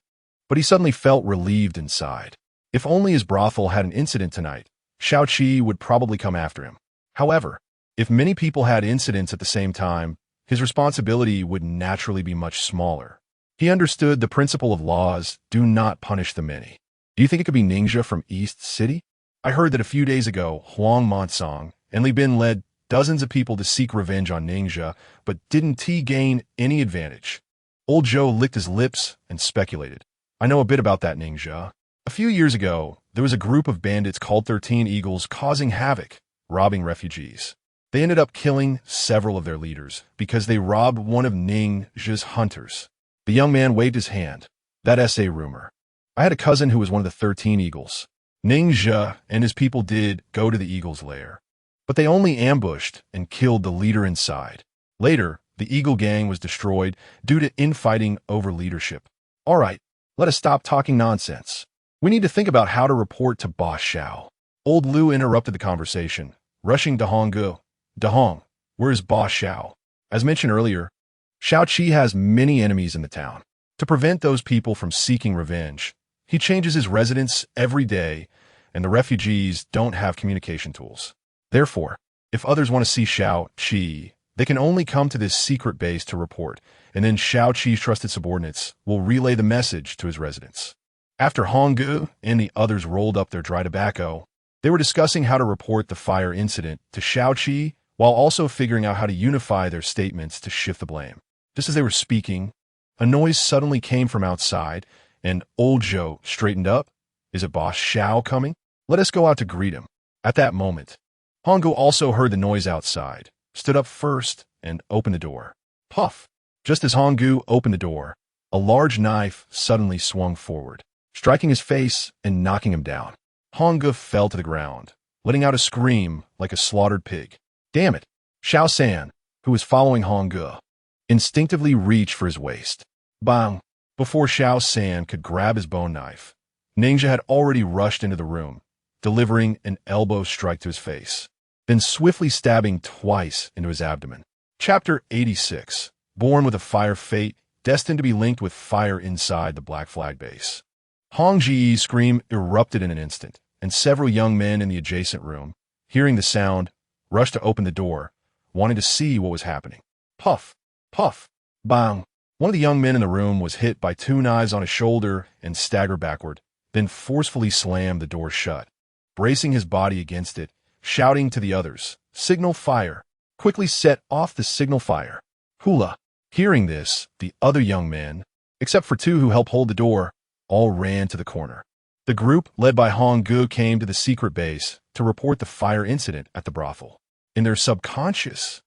But he suddenly felt relieved inside. If only his brothel had an incident tonight, Xiao Qi would probably come after him. However, if many people had incidents at the same time, his responsibility would naturally be much smaller. He understood the principle of laws do not punish the many. Do you think it could be ninja from East City? I heard that a few days ago, Huang Monsong and Li Bin led dozens of people to seek revenge on ninja, but didn't he gain any advantage? Old Joe licked his lips and speculated. I know a bit about that ninja. A few years ago, there was a group of bandits called 13 Eagles causing havoc, robbing refugees. They ended up killing several of their leaders because they robbed one of Ning's hunters. The young man waved his hand. That's a rumor. I had a cousin who was one of the 13 Eagles. Ningxia and his people did go to the Eagle's lair, but they only ambushed and killed the leader inside. Later, the Eagle gang was destroyed due to infighting over leadership. All right, let us stop talking nonsense. We need to think about how to report to Boss Xiao. Old Lu interrupted the conversation, rushing to Honggu. Dahong, where is Boss Xiao? As mentioned earlier, Xiao Qi has many enemies in the town. To prevent those people from seeking revenge, he changes his residence every day, and the refugees don't have communication tools. Therefore, if others want to see Xiao Qi, they can only come to this secret base to report, and then Xiao Qi's trusted subordinates will relay the message to his residence. After Honggu and the others rolled up their dry tobacco, they were discussing how to report the fire incident to Xiao Qi while also figuring out how to unify their statements to shift the blame. Just as they were speaking, a noise suddenly came from outside, and Old Joe straightened up. Is it Boss Xiao coming? Let us go out to greet him. At that moment, Honggu also heard the noise outside, stood up first, and opened the door. Puff! Just as Honggu opened the door, a large knife suddenly swung forward, striking his face and knocking him down. Honggu fell to the ground, letting out a scream like a slaughtered pig. Damn it! Xiao San, who was following Honggu, instinctively reached for his waist. Bang! Before Xiao San could grab his bone knife, Ninja had already rushed into the room, delivering an elbow strike to his face, then swiftly stabbing twice into his abdomen. Chapter 86. Born with a fire fate, destined to be linked with fire inside the Black Flag base. Hong Ji's scream erupted in an instant, and several young men in the adjacent room, hearing the sound, rushed to open the door, wanting to see what was happening. Puff! Puff! Bang! One of the young men in the room was hit by two knives on his shoulder and staggered backward, then forcefully slammed the door shut, bracing his body against it, shouting to the others, "Signal fire! Quickly set off the signal fire!" Hula! Hearing this, the other young men, except for two who helped hold the door, all ran to the corner. The group, led by Honggu, came to the secret base to report the fire incident at the brothel. In their subconscious,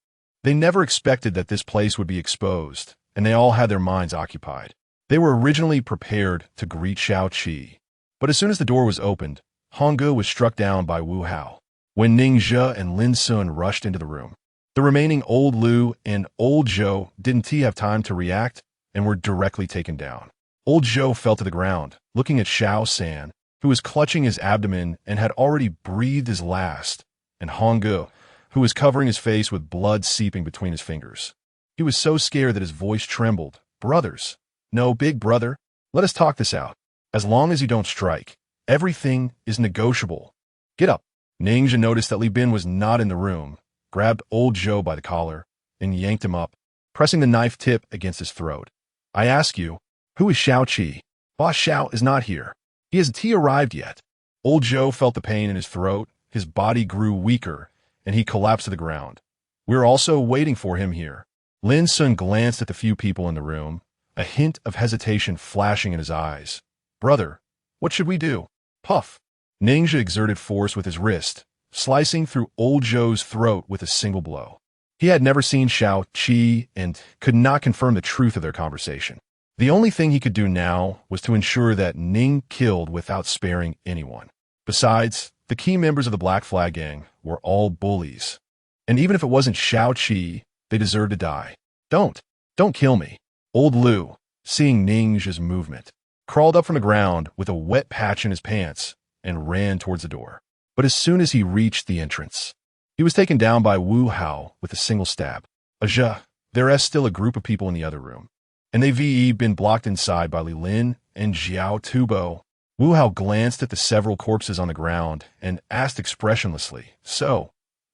they never expected that this place would be exposed, and they all had their minds occupied. They were originally prepared to greet Xiao Qi, but as soon as the door was opened, Honggu was struck down by Wu Hao. When Ning Zhe and Lin Sun rushed into the room, the remaining Old Lu and Old Zhou didn't have time to react and were directly taken down. Old Zhou fell to the ground, looking at Xiao San, who was clutching his abdomen and had already breathed his last, and Honggu, who was covering his face with blood seeping between his fingers. He was so scared that his voice trembled. Brothers, no, big brother, let us talk this out. As long as you don't strike, everything is negotiable. Get up. Ningxia noticed that Li Bin was not in the room, grabbed Old Zhou by the collar, and yanked him up, pressing the knife tip against his throat. I ask you, who is Xiao Qi? Boss Xiao is not here. He hasn't arrived yet. Old Zhou felt the pain in his throat, his body grew weaker, and he collapsed to the ground, We're also waiting for him here. Lin Sun glanced at the few people in the room, a hint of hesitation flashing in his eyes. Brother, what should we do? Puff. Ningxia exerted force with his wrist, slicing through old Zhou's throat with a single blow. He had never seen Xiao Qi and could not confirm the truth of their conversation. The only thing he could do now was to ensure that Ning killed without sparing anyone. Besides, the key members of the Black Flag Gang were all bullies. And even if it wasn't Xiao Qi, they deserved to die. Don't kill me. Old Lu, seeing Ningxia's movement, crawled up from the ground with a wet patch in his pants and ran towards the door. But as soon as he reached the entrance, he was taken down by Wu Hao with a single stab. There's still a group of people in the other room, and they've been blocked inside by Li Lin and Xiao Tubo. Wu Hao glanced at the several corpses on the ground and asked expressionlessly, So,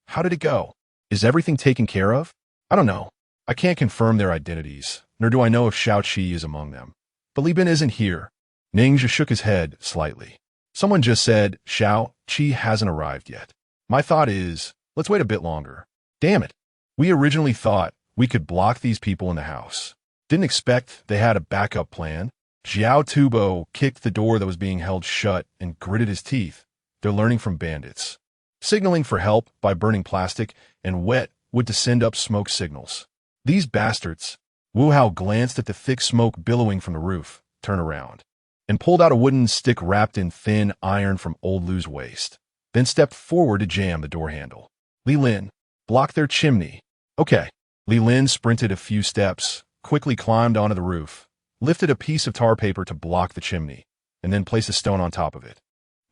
how did it go? Is everything taken care of? I don't know. I can't confirm their identities, nor do I know if Xiao Qi is among them. But Li Bin isn't here. Ningxia shook his head slightly. Someone just said Xiao Qi hasn't arrived yet. My thought is, let's wait a bit longer. Damn it. We originally thought we could block these people in the house. Didn't expect they had a backup plan. Xiao Tubo kicked the door that was being held shut and gritted his teeth. They're learning from bandits. Signaling for help by burning plastic and wet wood to send up smoke signals. These bastards. Wu Hao glanced at the thick smoke billowing from the roof, turned around, and pulled out a wooden stick wrapped in thin iron from old Lu's waist, then stepped forward to jam the door handle. Li Lin, block their chimney. Okay. Li Lin sprinted a few steps, quickly climbed onto the roof, lifted a piece of tar paper to block the chimney, and then placed a stone on top of it.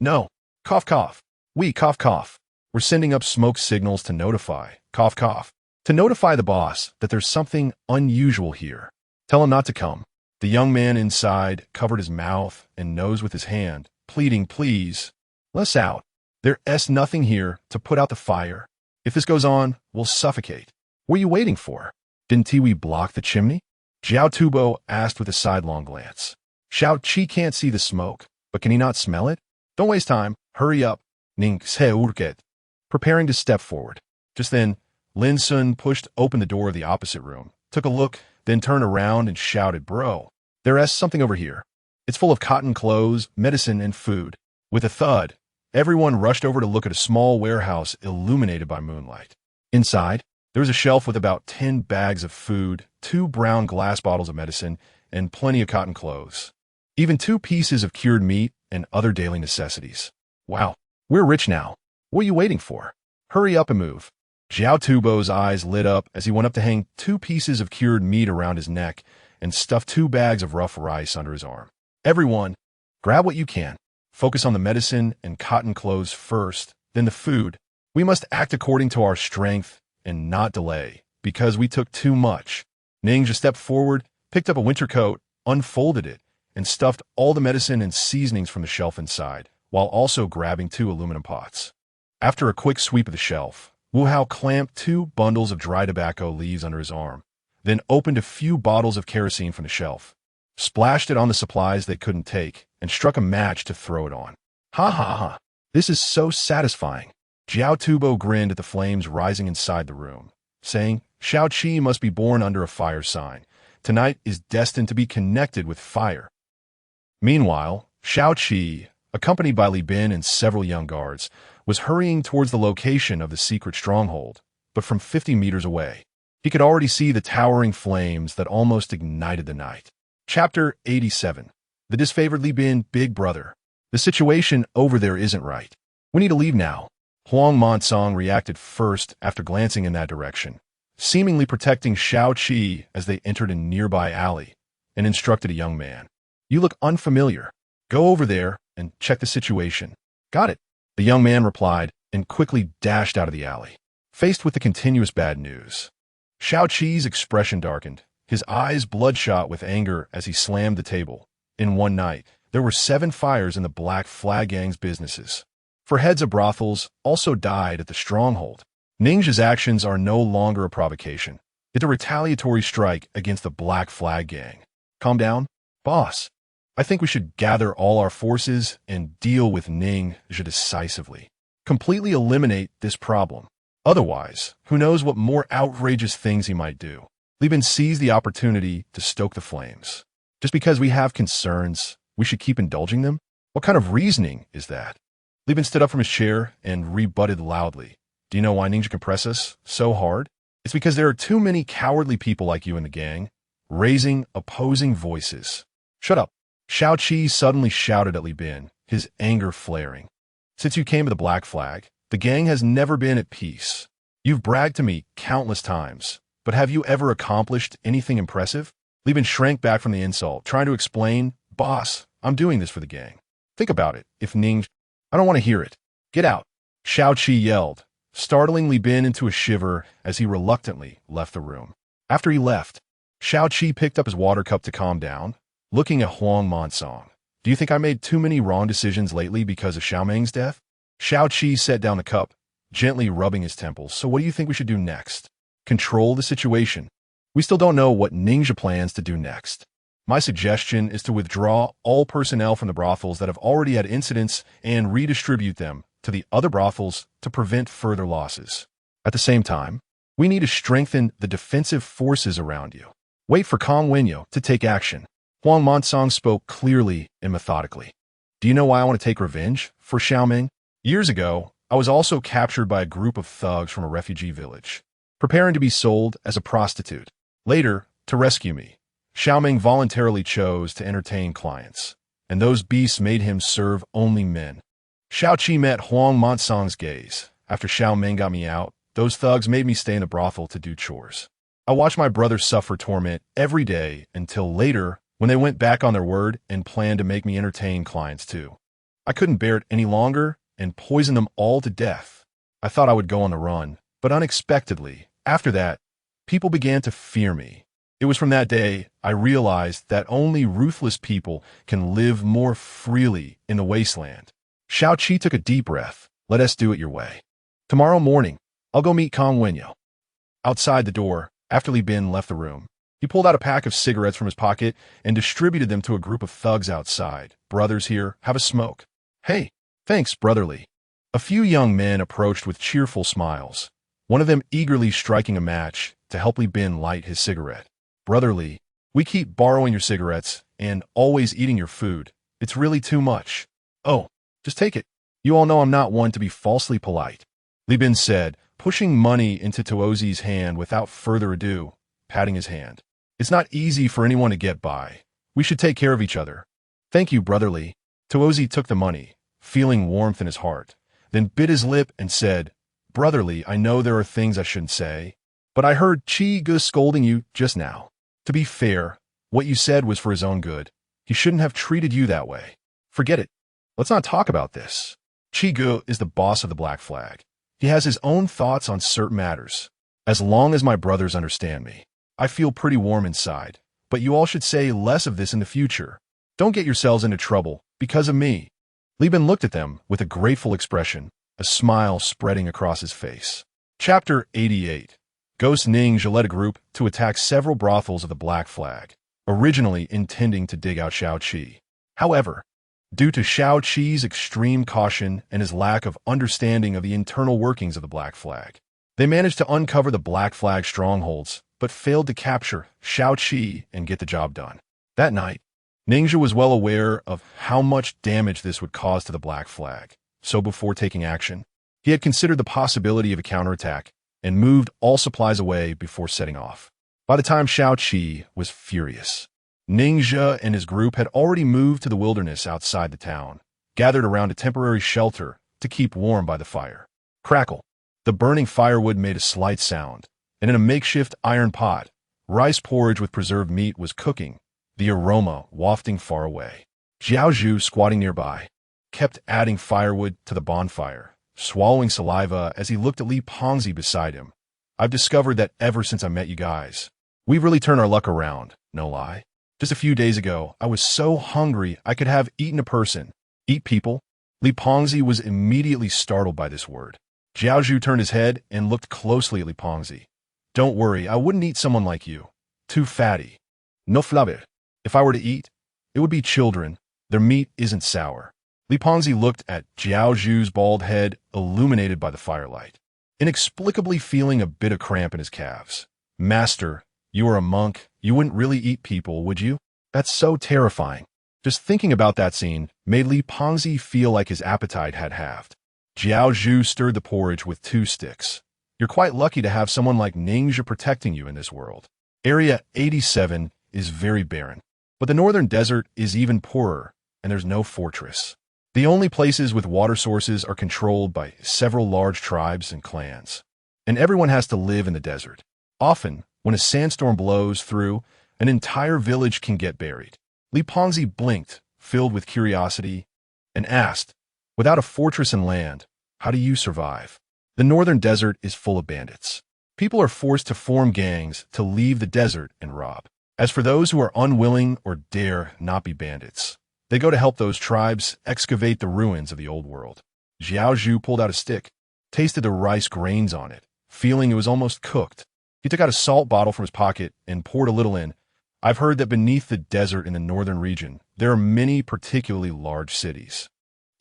No. Cough, cough. We cough, cough. We're sending up smoke signals to notify. Cough, cough. To notify the boss that there's something unusual here. Tell him not to come. The young man inside covered his mouth and nose with his hand, pleading, please, let's out. There's nothing here to put out the fire. If this goes on, we'll suffocate. What are you waiting for? Didn't Tiwi block the chimney? Xiao Tubo asked with a sidelong glance. Xiao Qi can't see the smoke, but can he not smell it? Don't waste time. Hurry up. Ning Se Urket. Preparing to step forward. Just then, Lin Sun pushed open the door of the opposite room, took a look, then turned around and shouted, Bro, there's something over here. It's full of cotton clothes, medicine, and food. With a thud, everyone rushed over to look at a small warehouse illuminated by moonlight. Inside, there was a shelf with about 10 bags of food, 2 brown glass bottles of medicine, and plenty of cotton clothes. Even 2 pieces of cured meat and other daily necessities. Wow, we're rich now. What are you waiting for? Hurry up and move. Xiao Tubo's eyes lit up as he went up to hang 2 pieces of cured meat around his neck and stuffed 2 bags of rough rice under his arm. Everyone, grab what you can. Focus on the medicine and cotton clothes first, then the food. We must act according to our strength and not delay, because we took too much. Ningxia stepped forward, picked up a winter coat, unfolded it, and stuffed all the medicine and seasonings from the shelf inside, while also grabbing 2 aluminum pots. After a quick sweep of the shelf, Wu Hao clamped 2 bundles of dry tobacco leaves under his arm, then opened a few bottles of kerosene from the shelf, splashed it on the supplies they couldn't take, and struck a match to throw it on. Ha ha ha. This is so satisfying. Xiao Tubo grinned at the flames rising inside the room, saying, Xiao Qi must be born under a fire sign. Tonight is destined to be connected with fire. Meanwhile, Xiao Qi, accompanied by Li Bin and several young guards, was hurrying towards the location of the secret stronghold, but from 50 meters away. He could already see the towering flames that almost ignited the night. Chapter 87. The disfavored Li Bin Big Brother. The situation over there isn't right. We need to leave now. Huang Monsong reacted first after glancing in that direction, seemingly protecting Xiao Qi as they entered a nearby alley, and instructed a young man. You look unfamiliar. Go over there and check the situation. Got it. The young man replied and quickly dashed out of the alley, faced with the continuous bad news. Xiao Qi's expression darkened, his eyes bloodshot with anger as he slammed the table. In one night, there were 7 fires in the Black Flag Gang's businesses. 4 heads of brothels also died at the stronghold. Ningxia's actions are no longer a provocation. It's a retaliatory strike against the Black Flag Gang. Calm down, boss. I think we should gather all our forces and deal with Ningxia decisively. Completely eliminate this problem. Otherwise, who knows what more outrageous things he might do. Li Bin seized the opportunity to stoke the flames. Just because we have concerns, we should keep indulging them? What kind of reasoning is that? Li Bin stood up from his chair and rebutted loudly. Do you know why ninja can press us so hard? It's because there are too many cowardly people like you in the gang, raising opposing voices. Shut up. Xiao Qi suddenly shouted at Li Bin, his anger flaring. Since you came to the Black Flag, the gang has never been at peace. You've bragged to me countless times, but have you ever accomplished anything impressive? Li Bin shrank back from the insult, trying to explain, Boss, I'm doing this for the gang. Think about it. If Ning... I don't want to hear it. Get out. Xiao Qi yelled, startling Li Bin into a shiver as he reluctantly left the room. After he left, Xiao Qi picked up his water cup to calm down, looking at Huang Monsong. Do you think I made too many wrong decisions lately because of Xiaoming's death? Xiao Qi set down the cup, gently rubbing his temples. So what do you think we should do next? Control the situation. We still don't know what Ninja plans to do next. My suggestion is to withdraw all personnel from the brothels that have already had incidents and redistribute them to the other brothels to prevent further losses. At the same time, we need to strengthen the defensive forces around you. Wait for Kong Wenyo to take action. Huang Monsong spoke clearly and methodically. Do you know why I want to take revenge for Xiaoming? Years ago, I was also captured by a group of thugs from a refugee village, preparing to be sold as a prostitute. Later, to rescue me, Xiaoming voluntarily chose to entertain clients, and those beasts made him serve only men. Xiao Qi met Huang Monsong's gaze. After Xiaoming got me out, those thugs made me stay in the brothel to do chores. I watched my brothers suffer torment every day until later when they went back on their word and planned to make me entertain clients too. I couldn't bear it any longer and poisoned them all to death. I thought I would go on the run, but unexpectedly, after that, people began to fear me. It was from that day I realized that only ruthless people can live more freely in the wasteland. Xiao Qi took a deep breath. Let us do it your way. Tomorrow morning, I'll go meet Kong Wenyo. Outside the door, after Li Bin left the room, he pulled out a pack of cigarettes from his pocket and distributed them to a group of thugs outside. Brothers here, have a smoke. Hey, thanks, brotherly. A few young men approached with cheerful smiles, one of them eagerly striking a match to help Li Bin light his cigarette. Brotherly, we keep borrowing your cigarettes and always eating your food. It's really too much. Oh, just take it. You all know I'm not one to be falsely polite. Li Bin said, pushing money into Tuozi's hand without further ado, patting his hand. It's not easy for anyone to get by. We should take care of each other. Thank you, brotherly. Tuozi took the money, feeling warmth in his heart, then bit his lip and said, Brotherly, I know there are things I shouldn't say, but I heard Qi Ge scolding you just now. To be fair, what you said was for his own good. He shouldn't have treated you that way. Forget it. Let's not talk about this. Qi Ge is the boss of the Black Flag. He has his own thoughts on certain matters. As long as my brothers understand me, I feel pretty warm inside, but you all should say less of this in the future. Don't get yourselves into trouble because of me. Li Bin looked at them with a grateful expression, a smile spreading across his face. Chapter 88. Ghost Ninja led a group to attack several brothels of the Black Flag, originally intending to dig out Xiao Qi. However, due to Xiao Qi's extreme caution and his lack of understanding of the internal workings of the Black Flag, they managed to uncover the Black Flag strongholds, but failed to capture Xiao Qi and get the job done. That night, Ninja was well aware of how much damage this would cause to the Black Flag, so before taking action, he had considered the possibility of a counterattack and moved all supplies away before setting off. By the time Xiao Qi was furious, Ninja and his group had already moved to the wilderness outside the town, gathered around a temporary shelter to keep warm by the fire. Crackle. The burning firewood made a slight sound, and in a makeshift iron pot, rice porridge with preserved meat was cooking, the aroma wafting far away. Jiao Zhu, squatting nearby, kept adding firewood to the bonfire, swallowing saliva as he looked at Li Pengzi beside him. I've discovered that ever since I met you guys, we've really turned our luck around, no lie. Just a few days ago, I was so hungry I could have eaten a person. Eat people? Li Pengzi was immediately startled by this word. Jiao Zhu turned his head and looked closely at Li Pengzi. Don't worry, I wouldn't eat someone like you. Too fatty. No flavor. If I were to eat, it would be children. Their meat isn't sour. Li Pengzi looked at Jiao Zhu's bald head illuminated by the firelight. inexplicably feeling a bit of cramp in his calves. Master, you are a monk. You wouldn't really eat people, would you? That's so terrifying. Just thinking about that scene made Li Pengzi feel like his appetite had halved. Jiao Zhu stirred the porridge with 2 sticks. You're quite lucky to have someone like Ningxia protecting you in this world. Area 87 is very barren, but the northern desert is even poorer, and there's no fortress. The only places with water sources are controlled by several large tribes and clans, and everyone has to live in the desert. Often, when a sandstorm blows through, an entire village can get buried. Li Pengzi blinked, filled with curiosity, and asked, without a fortress and land, how do you survive? The northern desert is full of bandits. People are forced to form gangs to leave the desert and rob. As for those who are unwilling or dare not be bandits, they go to help those tribes excavate the ruins of the old world. Jiao Zhu pulled out a stick, tasted the rice grains on it, feeling it was almost cooked. He took out a salt bottle from his pocket and poured a little in. I've heard that beneath the desert in the northern region, there are many particularly large cities.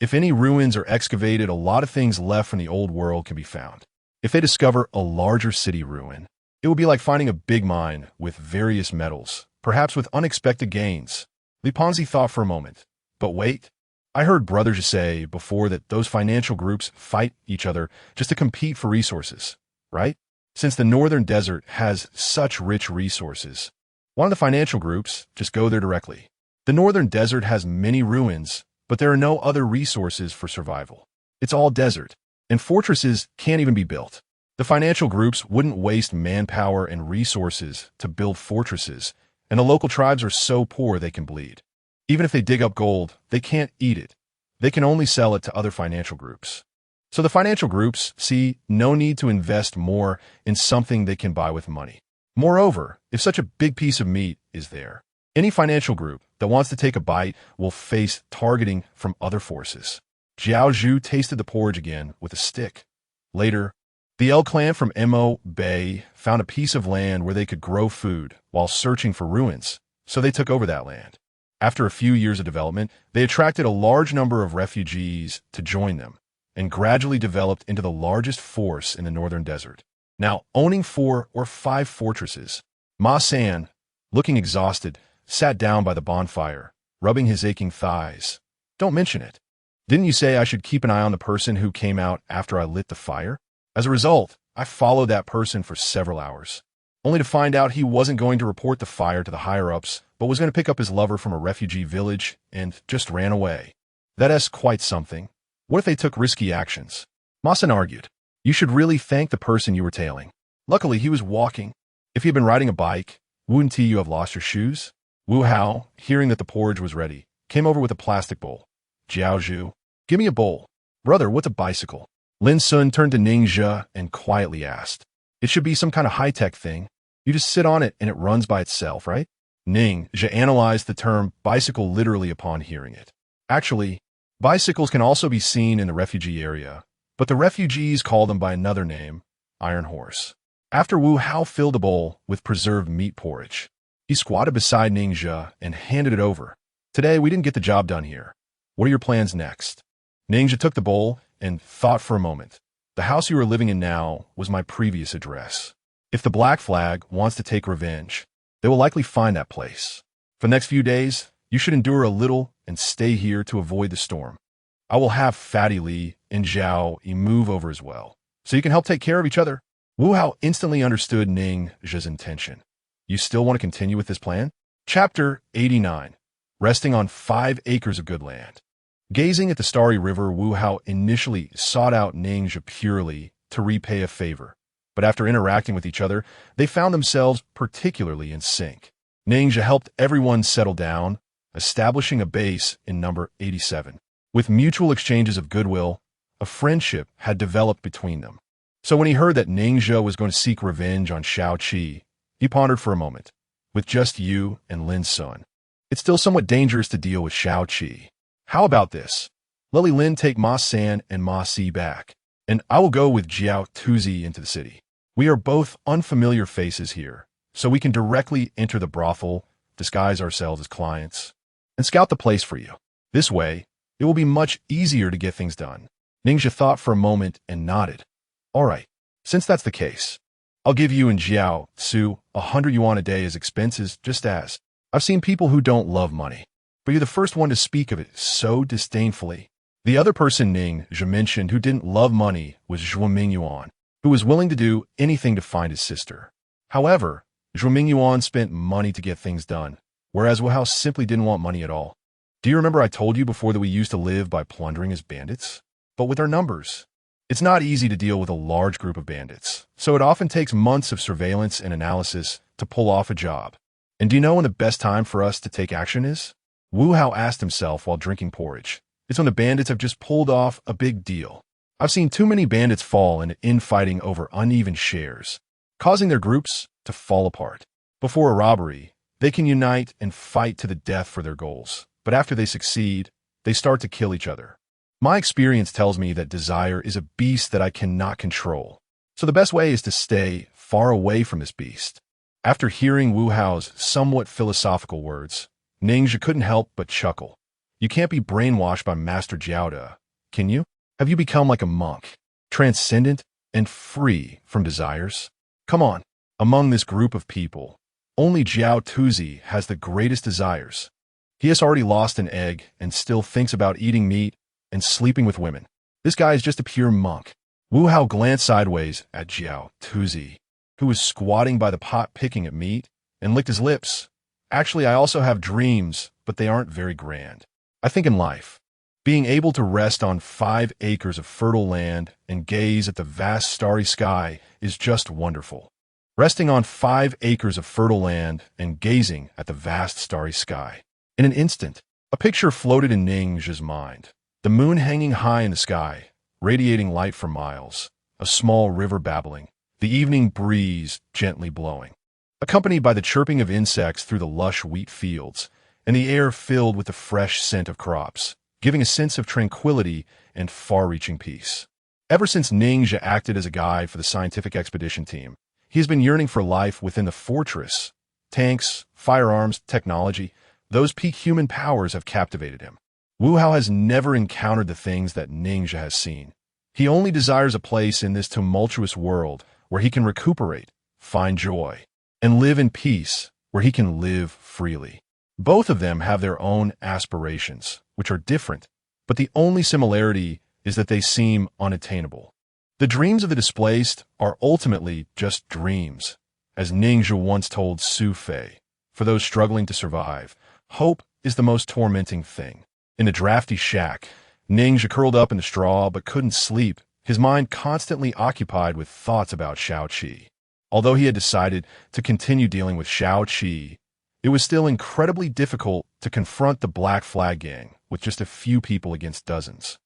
If any ruins are excavated, a lot of things left from the old world can be found. If they discover a larger city ruin, it will be like finding a big mine with various metals, perhaps with unexpected gains. Li Pengzi thought for a moment. But wait, I heard brothers say before that those financial groups fight each other just to compete for resources, right? Since the northern desert has such rich resources, why don't the financial groups just go there directly? The northern desert has many ruins, but there are no other resources for survival. It's all desert, and fortresses can't even be built. The financial groups wouldn't waste manpower and resources to build fortresses, and the local tribes are so poor they can bleed. Even if they dig up gold, they can't eat it. They can only sell it to other financial groups. So the financial groups see no need to invest more in something they can buy with money. Moreover, if such a big piece of meat is there, any financial group that wants to take a bite will face targeting from other forces. Jiao Zhu tasted the porridge again with a stick. Later, the El clan from Mo Bay found a piece of land where they could grow food while searching for ruins, so they took over that land. After a few years of development, they attracted a large number of refugees to join them, and gradually developed into the largest force in the northern desert. Now, owning 4 or 5 fortresses, Ma San, looking exhausted, sat down by the bonfire, rubbing his aching thighs. Don't mention it. Didn't you say I should keep an eye on the person who came out after I lit the fire? As a result, I followed that person for several hours, only to find out he wasn't going to report the fire to the higher-ups, but was going to pick up his lover from a refugee village and just ran away. That's quite something. What if they took risky actions? Ma San argued. You should really thank the person you were tailing. Luckily, he was walking. If he had been riding a bike, wouldn't you have lost your shoes? Wu Hao, hearing that the porridge was ready, came over with a plastic bowl. Jiao Zhu, give me a bowl. Brother, what's a bicycle? Lin Sun turned to Ningxia and quietly asked. It should be some kind of high-tech thing. You just sit on it and it runs by itself, right? Ningxia analyzed the term bicycle literally upon hearing it. Actually, bicycles can also be seen in the refugee area, but the refugees call them by another name, iron horse. After Wu Hao filled the bowl with preserved meat porridge, he squatted beside Ningxia and handed it over. Today, we didn't get the job done here. What are your plans next? Ningxia took the bowl and thought for a moment. The house you are living in now was my previous address. If the Black Flag wants to take revenge, they will likely find that place. For the next few days, you should endure a little and stay here to avoid the storm. I will have Fatty Li and Zhao Yi move over as well, so you can help take care of each other. Wu Hao instantly understood Ningxia's intention. You still want to continue with this plan? Chapter 89. Resting on 5 acres of good land. Gazing at the starry river, Wu Hao initially sought out Ningxia purely to repay a favor, but after interacting with each other, they found themselves particularly in sync. Ningxia helped everyone settle down, establishing a base in number 87. With mutual exchanges of goodwill, a friendship had developed between them. So when he heard that Ningxia was going to seek revenge on Shao Qi, he pondered for a moment. With just you and Lin Sun, it's still somewhat dangerous to deal with Shao Qi. How about this? Let Li Lin take Ma San and Ma Si back, and I will go with Jiao Tuzi into the city. We are both unfamiliar faces here, so we can directly enter the brothel, disguise ourselves as clients, and scout the place for you. This way, it will be much easier to get things done. Ningxia thought for a moment and nodded. All right, Since that's the case, I'll give you and Jiao Su 100 yuan a day as expenses, just as I've seen people who don't love money. But you're the first one to speak of it so disdainfully. The other person Ning Zhe mentioned who didn't love money was Zhuo Mingyuan, who was willing to do anything to find his sister. However, Zhuo Mingyuan spent money to get things done, whereas Wu Hao simply didn't want money at all. Do you remember I told you before that we used to live by plundering as bandits? But with our numbers, it's not easy to deal with a large group of bandits, so it often takes months of surveillance and analysis to pull off a job. And do you know when the best time for us to take action is? Wu Hao asked himself while drinking porridge. It's when the bandits have just pulled off a big deal. I've seen too many bandits fall into infighting over uneven shares, causing their groups to fall apart. Before a robbery, they can unite and fight to the death for their goals, but after they succeed, they start to kill each other. My experience tells me that desire is a beast that I cannot control, so the best way is to stay far away from this beast. After hearing Wu Hao's somewhat philosophical words, Ning Zhe couldn't help but chuckle. You can't be brainwashed by Master Jiao, can you? Have you become like a monk, transcendent and free from desires? Come on, among this group of people, only Jiao Tuzi has the greatest desires. He has already lost an egg and still thinks about eating meat and sleeping with women. This guy is just a pure monk. Wu Hao glanced sideways at Jiao Tuzi, who was squatting by the pot picking at meat, and licked his lips. Actually, I also have dreams, but they aren't very grand. I think in life, being able to rest on 5 acres of fertile land and gaze at the vast starry sky is just wonderful. Resting on 5 acres of fertile land and gazing at the vast starry sky. In an instant, a picture floated in Ning Zhe's mind. The moon hanging high in the sky, radiating light for miles, a small river babbling, the evening breeze gently blowing, accompanied by the chirping of insects through the lush wheat fields, and the air filled with the fresh scent of crops, giving a sense of tranquility and far-reaching peace. Ever since Ning Zhe acted as a guide for the scientific expedition team, he has been yearning for life within the fortress. Tanks, firearms, technology, those peak human powers have captivated him. Wu Hao has never encountered the things that Ning Zhe has seen. He only desires a place in this tumultuous world where he can recuperate, find joy, and live in peace, where he can live freely. Both of them have their own aspirations, which are different, but the only similarity is that they seem unattainable. The dreams of the displaced are ultimately just dreams. As Ning Zhe once told Su Fei, for those struggling to survive, hope is the most tormenting thing. In the drafty shack, Ning Zhe curled up in the straw but couldn't sleep, his mind constantly occupied with thoughts about Shao Qi. Although he had decided to continue dealing with Shao Qi, it was still incredibly difficult to confront the Black Flag Gang with just a few people against dozens.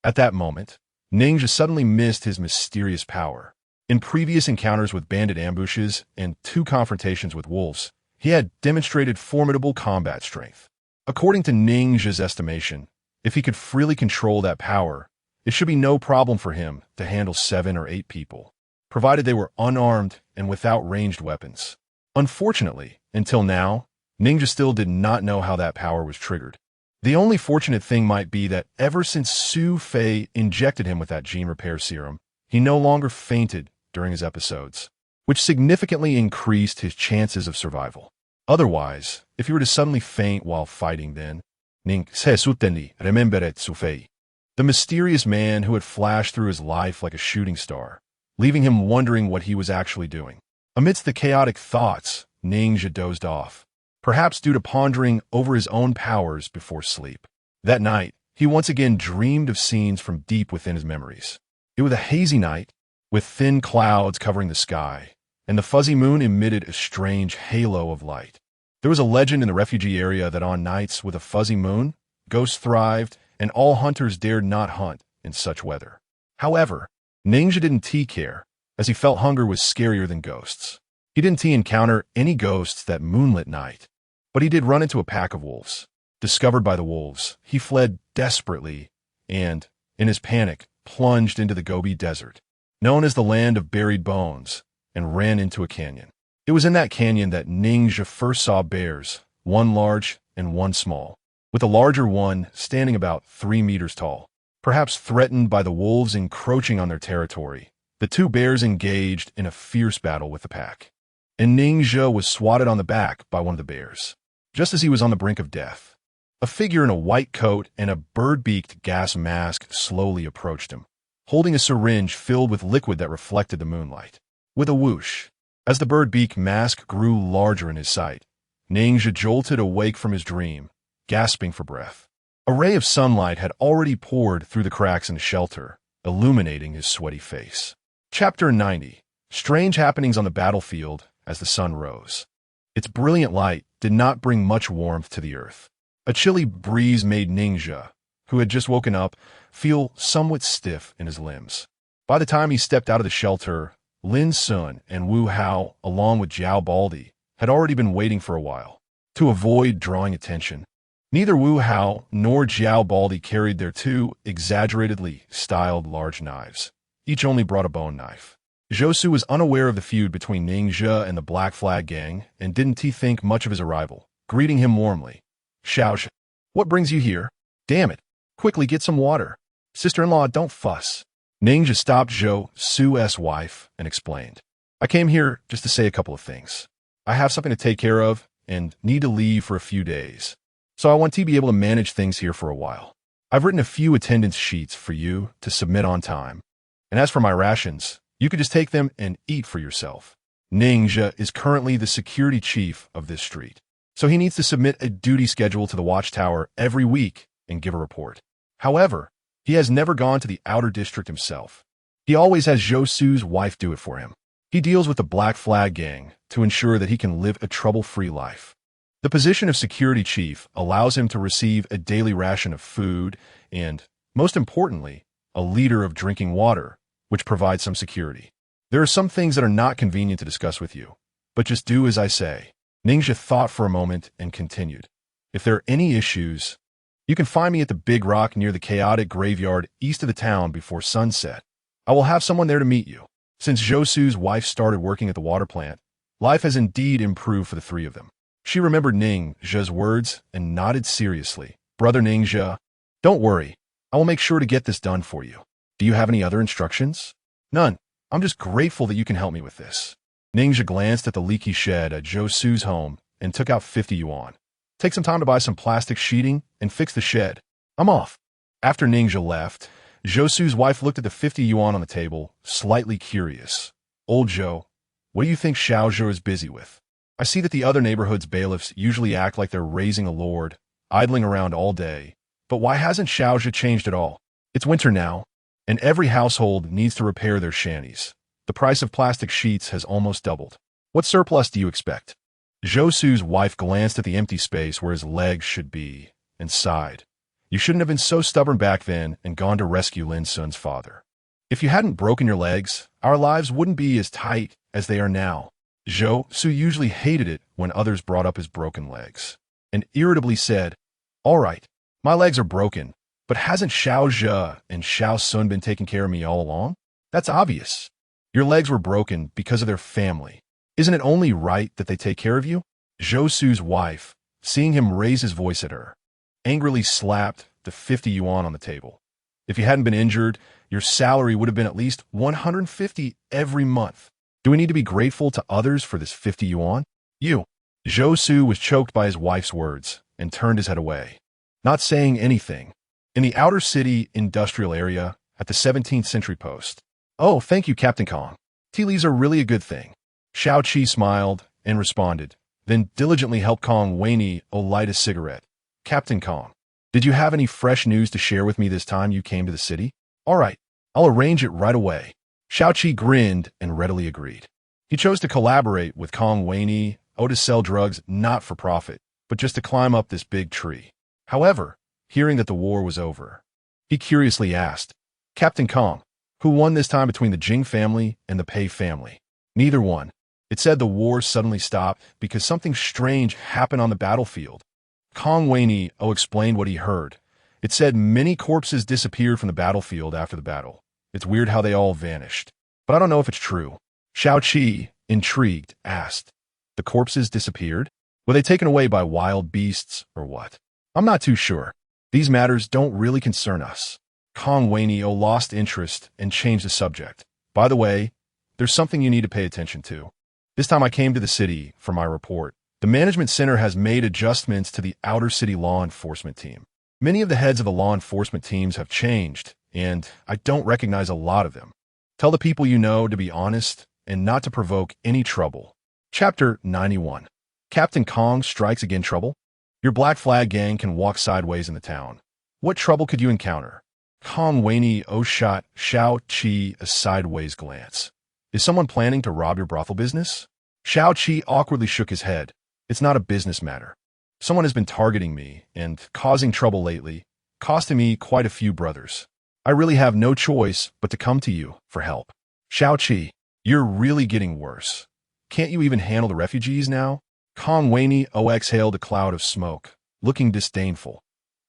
At that moment, Ning Zhe suddenly missed his mysterious power. In previous encounters with bandit ambushes and 2 confrontations with wolves, he had demonstrated formidable combat strength. According to Ning Zhe's estimation, if he could freely control that power, it should be no problem for him to handle 7 or 8 people, provided they were unarmed and without ranged weapons. Unfortunately, until now, Ning Zhe still did not know how that power was triggered. The only fortunate thing might be that ever since Su Fei injected him with that gene repair serum, he no longer fainted during his episodes, which significantly increased his chances of survival. Otherwise, if he were to suddenly faint while fighting, then Ning Se Suteni rememberet Su Fei, the mysterious man who had flashed through his life like a shooting star, leaving him wondering what he was actually doing. Amidst the chaotic thoughts, Ning Zhe dozed off, perhaps due to pondering over his own powers before sleep. That night, he once again dreamed of scenes from deep within his memories. It was a hazy night, with thin clouds covering the sky, and the fuzzy moon emitted a strange halo of light. There was a legend in the refugee area that on nights with a fuzzy moon, ghosts thrived, and all hunters dared not hunt in such weather. However, Ning Zhe didn't care, as he felt hunger was scarier than ghosts. He didn't encounter any ghosts that moonlit night, but he did run into a pack of wolves. Discovered by the wolves, he fled desperately and, in his panic, plunged into the Gobi Desert, known as the land of buried bones, and ran into a canyon. It was in that canyon that Ning Zhe first saw bears, one large and one small, with the larger one standing about 3 meters tall. Perhaps threatened by the wolves encroaching on their territory, The two bears engaged in a fierce battle with the pack, and Ninja was swatted on the back by one of the bears. Just as he was on the brink of death, a figure in a white coat and a bird-beaked gas mask slowly approached him, holding a syringe filled with liquid that reflected the moonlight. With a whoosh, as the bird-beak mask grew larger in his sight, Ninja jolted awake from his dream, gasping for breath. A ray of sunlight had already poured through the cracks in the shelter, illuminating his sweaty face. Chapter 90. Strange happenings on the battlefield as the sun rose. Its brilliant light did not bring much warmth to the earth. A chilly breeze made Ninja, who had just woken up, feel somewhat stiff in his limbs. By the time he stepped out of the shelter, Lin Sun and Wu Hao, along with Jiao Baldi, had already been waiting for a while. To avoid drawing attention, neither Wu Hao nor Jiao Baldi carried their two exaggeratedly styled large knives. Each only brought a bone knife. Zhou was unaware of the feud between Ninja and the Black Flag Gang and didn't think much of his arrival, greeting him warmly. Xiao, what brings you here? Damn it. Quickly get some water. Sister-in-law, don't fuss. Ninja stopped Zhou Su's wife and explained. I came here just to say a couple of things. I have something to take care of and need to leave for a few days. So I want to be able to manage things here for a while. I've written a few attendance sheets for you to submit on time. And as for my rations, you could just take them and eat for yourself. Ninja is currently the security chief of this street, so he needs to submit a duty schedule to the watchtower every week and give a report. However, he has never gone to the outer district himself. He always has Zhou Su's wife do it for him. He deals with the Black Flag Gang to ensure that he can live a trouble-free life. The position of security chief allows him to receive a daily ration of food and, most importantly, a liter of drinking water, which provides some security. There are some things that are not convenient to discuss with you, but just do as I say. Ninja thought for a moment and continued. If there are any issues, you can find me at the Big Rock near the chaotic graveyard east of the town before sunset. I will have someone there to meet you. Since Zhou Su's wife started working at the water plant, life has indeed improved for the three of them. She remembered Ninja's words and nodded seriously. Brother Ninja, don't worry. I will make sure to get this done for you. Do you have any other instructions? None. I'm just grateful that you can help me with this. Ninja glanced at the leaky shed at Zhou Su's home and took out 50 yuan. Take some time to buy some plastic sheeting and fix the shed. I'm off. After Ninja left, Zhou Su's wife looked at the 50 yuan on the table, slightly curious. Old Zhou, what do you think Xiao Zhou is busy with? I see that the other neighborhood's bailiffs usually act like they're raising a lord, idling around all day. But why hasn't Xiao Zhou changed at all? It's winter now, and every household needs to repair their shanties. The price of plastic sheets has almost doubled. What surplus do you expect? Zhou Su's wife glanced at the empty space where his legs should be and sighed. You shouldn't have been so stubborn back then and gone to rescue Lin Sun's father. If you hadn't broken your legs, our lives wouldn't be as tight as they are now. Zhou Su usually hated it when others brought up his broken legs, and irritably said, All right, my legs are broken, but hasn't Xiao Zhe and Xiao Sun been taking care of me all along? That's obvious. Your legs were broken because of their family. Isn't it only right that they take care of you? Zhou Su's wife, seeing him raise his voice at her, angrily slapped the 50 yuan on the table. If you hadn't been injured, your salary would have been at least 150 every month. Do we need to be grateful to others for this 50 yuan? You. Zhou Su was choked by his wife's words and turned his head away, not saying anything. In the outer city industrial area at the 17th century post. Oh, thank you, Captain Kong. Tea leaves are really a good thing. Xiao Qi smiled and responded, then diligently helped Kong Weini light a cigarette. Captain Kong, did you have any fresh news to share with me this time you came to the city? All right, I'll arrange it right away. Xiao Qi grinned and readily agreed. He chose to collaborate with Kong Weini to sell drugs not for profit, but just to climb up this big tree. However, hearing that the war was over, he curiously asked, Captain Kong, who won this time between the Jing family and the Pei family? Neither won. It said the war suddenly stopped because something strange happened on the battlefield. Kong Weini explained what he heard. It said many corpses disappeared from the battlefield after the battle. It's weird how they all vanished. But I don't know if it's true. Xiao Qi, intrigued, asked, The corpses disappeared? Were they taken away by wild beasts or what? I'm not too sure. These matters don't really concern us. Kong Weini lost interest and changed the subject. By the way, there's something you need to pay attention to. This time I came to the city for my report. The management center has made adjustments to the outer city law enforcement team. Many of the heads of the law enforcement teams have changed, and I don't recognize a lot of them. Tell the people you know to be honest and not to provoke any trouble. Chapter 91. Captain Kong strikes again. Trouble? Your Black Flag gang can walk sideways in the town. What trouble could you encounter? Kong Waney shot Xiao Qi a sideways glance. Is someone planning to rob your brothel business? Xiao Qi awkwardly shook his head. It's not a business matter. Someone has been targeting me and causing trouble lately, costing me quite a few brothers. I really have no choice but to come to you for help. Xiao Qi, you're really getting worse. Can't you even handle the refugees now? Kong Waney exhaled a cloud of smoke, looking disdainful.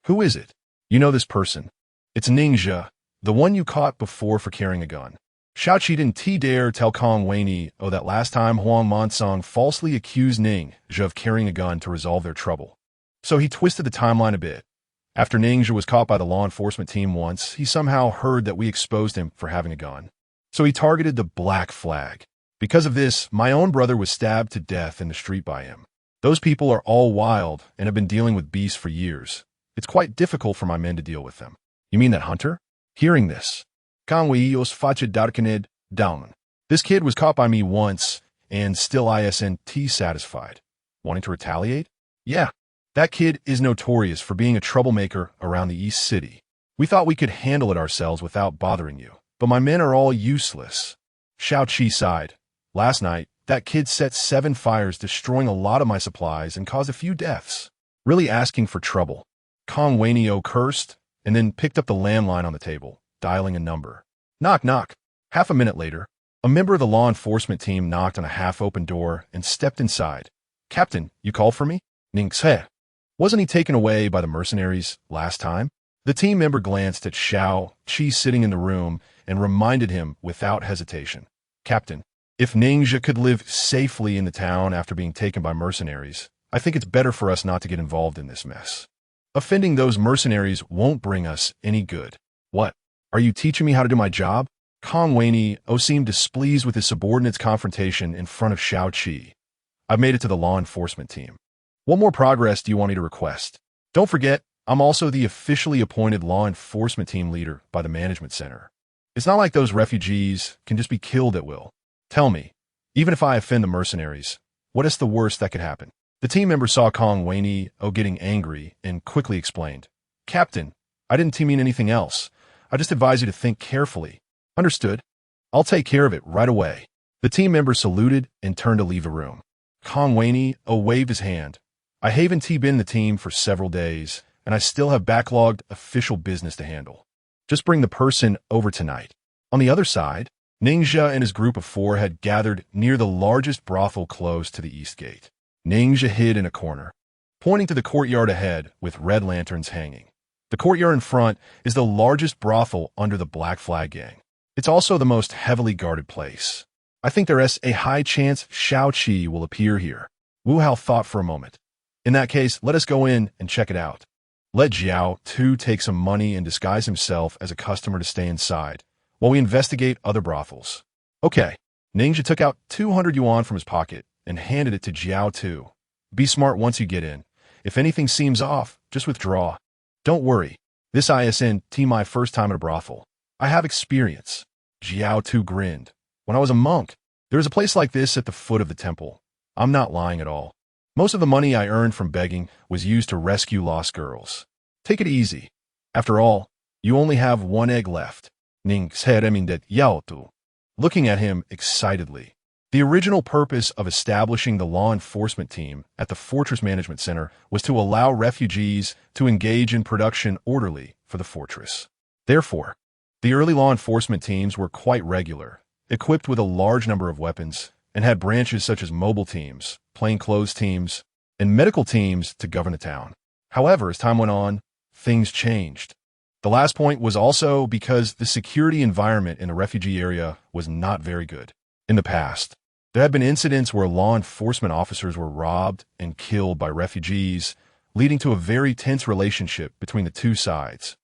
Who is it? You know this person. It's Ninja, the one you caught before for carrying a gun. Xiao Qi didn't dare tell Kong Waney that last time Huang Monsong falsely accused Ninja of carrying a gun to resolve their trouble. So he twisted the timeline a bit. After Ninja was caught by the law enforcement team once, he somehow heard that we exposed him for having a gun. So he targeted the Black Flag. Because of this, my own brother was stabbed to death in the street by him. Those people are all wild and have been dealing with beasts for years. It's quite difficult for my men to deal with them. You mean that hunter? Hearing this, Kangweios facha darkened down. This kid was caught by me once and still isn't satisfied. Wanting to retaliate? Yeah, that kid is notorious for being a troublemaker around the East City. We thought we could handle it ourselves without bothering you, but my men are all useless. Xiao Qi sighed. Last night, that kid set 7 fires, destroying a lot of my supplies and caused a few deaths. Really asking for trouble. Kong Waney cursed and then picked up the landline on the table, dialing a number. Knock, knock. Half a minute later, a member of the law enforcement team knocked on a half-open door and stepped inside. Captain, you called for me? Ningxe. Wasn't he taken away by the mercenaries last time? The team member glanced at Xiao Qi sitting in the room and reminded him without hesitation. Captain, if Ninja could live safely in the town after being taken by mercenaries, I think it's better for us not to get involved in this mess. Offending those mercenaries won't bring us any good. What? Are you teaching me how to do my job? Kong Waney seemed displeased with his subordinate's confrontation in front of Xiao Qi. I've made it to the law enforcement team. What more progress do you want me to request? Don't forget, I'm also the officially appointed law enforcement team leader by the management center. It's not like those refugees can just be killed at will. Tell me, even if I offend the mercenaries, what is the worst that could happen? The team member saw Kong Waney getting angry and quickly explained. Captain, I didn't mean anything else. I just advise you to think carefully. Understood. I'll take care of it right away. The team member saluted and turned to leave the room. Kong Waney waved his hand. I haven't been in the team for several days, and I still have backlogged official business to handle. Just bring the person over tonight. On the other side, Ninja and his group of 4 had gathered near the largest brothel close to the east gate. Ninja hid in a corner, pointing to the courtyard ahead with red lanterns hanging. The courtyard in front is the largest brothel under the Black Flag gang. It's also the most heavily guarded place. I think there is a high chance Xiao Qi will appear here. Wu Hao thought for a moment. In that case, let us go in and check it out. Let Jiao Tu take some money and disguise himself as a customer to stay inside, while we investigate other brothels. Okay. Ninja took out 200 yuan from his pocket and handed it to Jiao Tu. Be smart once you get in. If anything seems off, just withdraw. Don't worry. This isn't my first time at a brothel. I have experience. Jiao Tu grinned. When I was a monk, there was a place like this at the foot of the temple. I'm not lying at all. Most of the money I earned from begging was used to rescue lost girls. Take it easy. After all, you only have 1 egg left. Ning said that Yao Tu. Looking at him excitedly. The original purpose of establishing the law enforcement team at the Fortress Management Center was to allow refugees to engage in production orderly for the fortress. Therefore, the early law enforcement teams were quite regular, equipped with a large number of weapons, and had branches such as mobile teams, plainclothes teams, and medical teams to govern the town. However, as time went on, things changed. The last point was also because the security environment in the refugee area was not very good. In the past, there had been incidents where law enforcement officers were robbed and killed by refugees, leading to a very tense relationship between the two sides,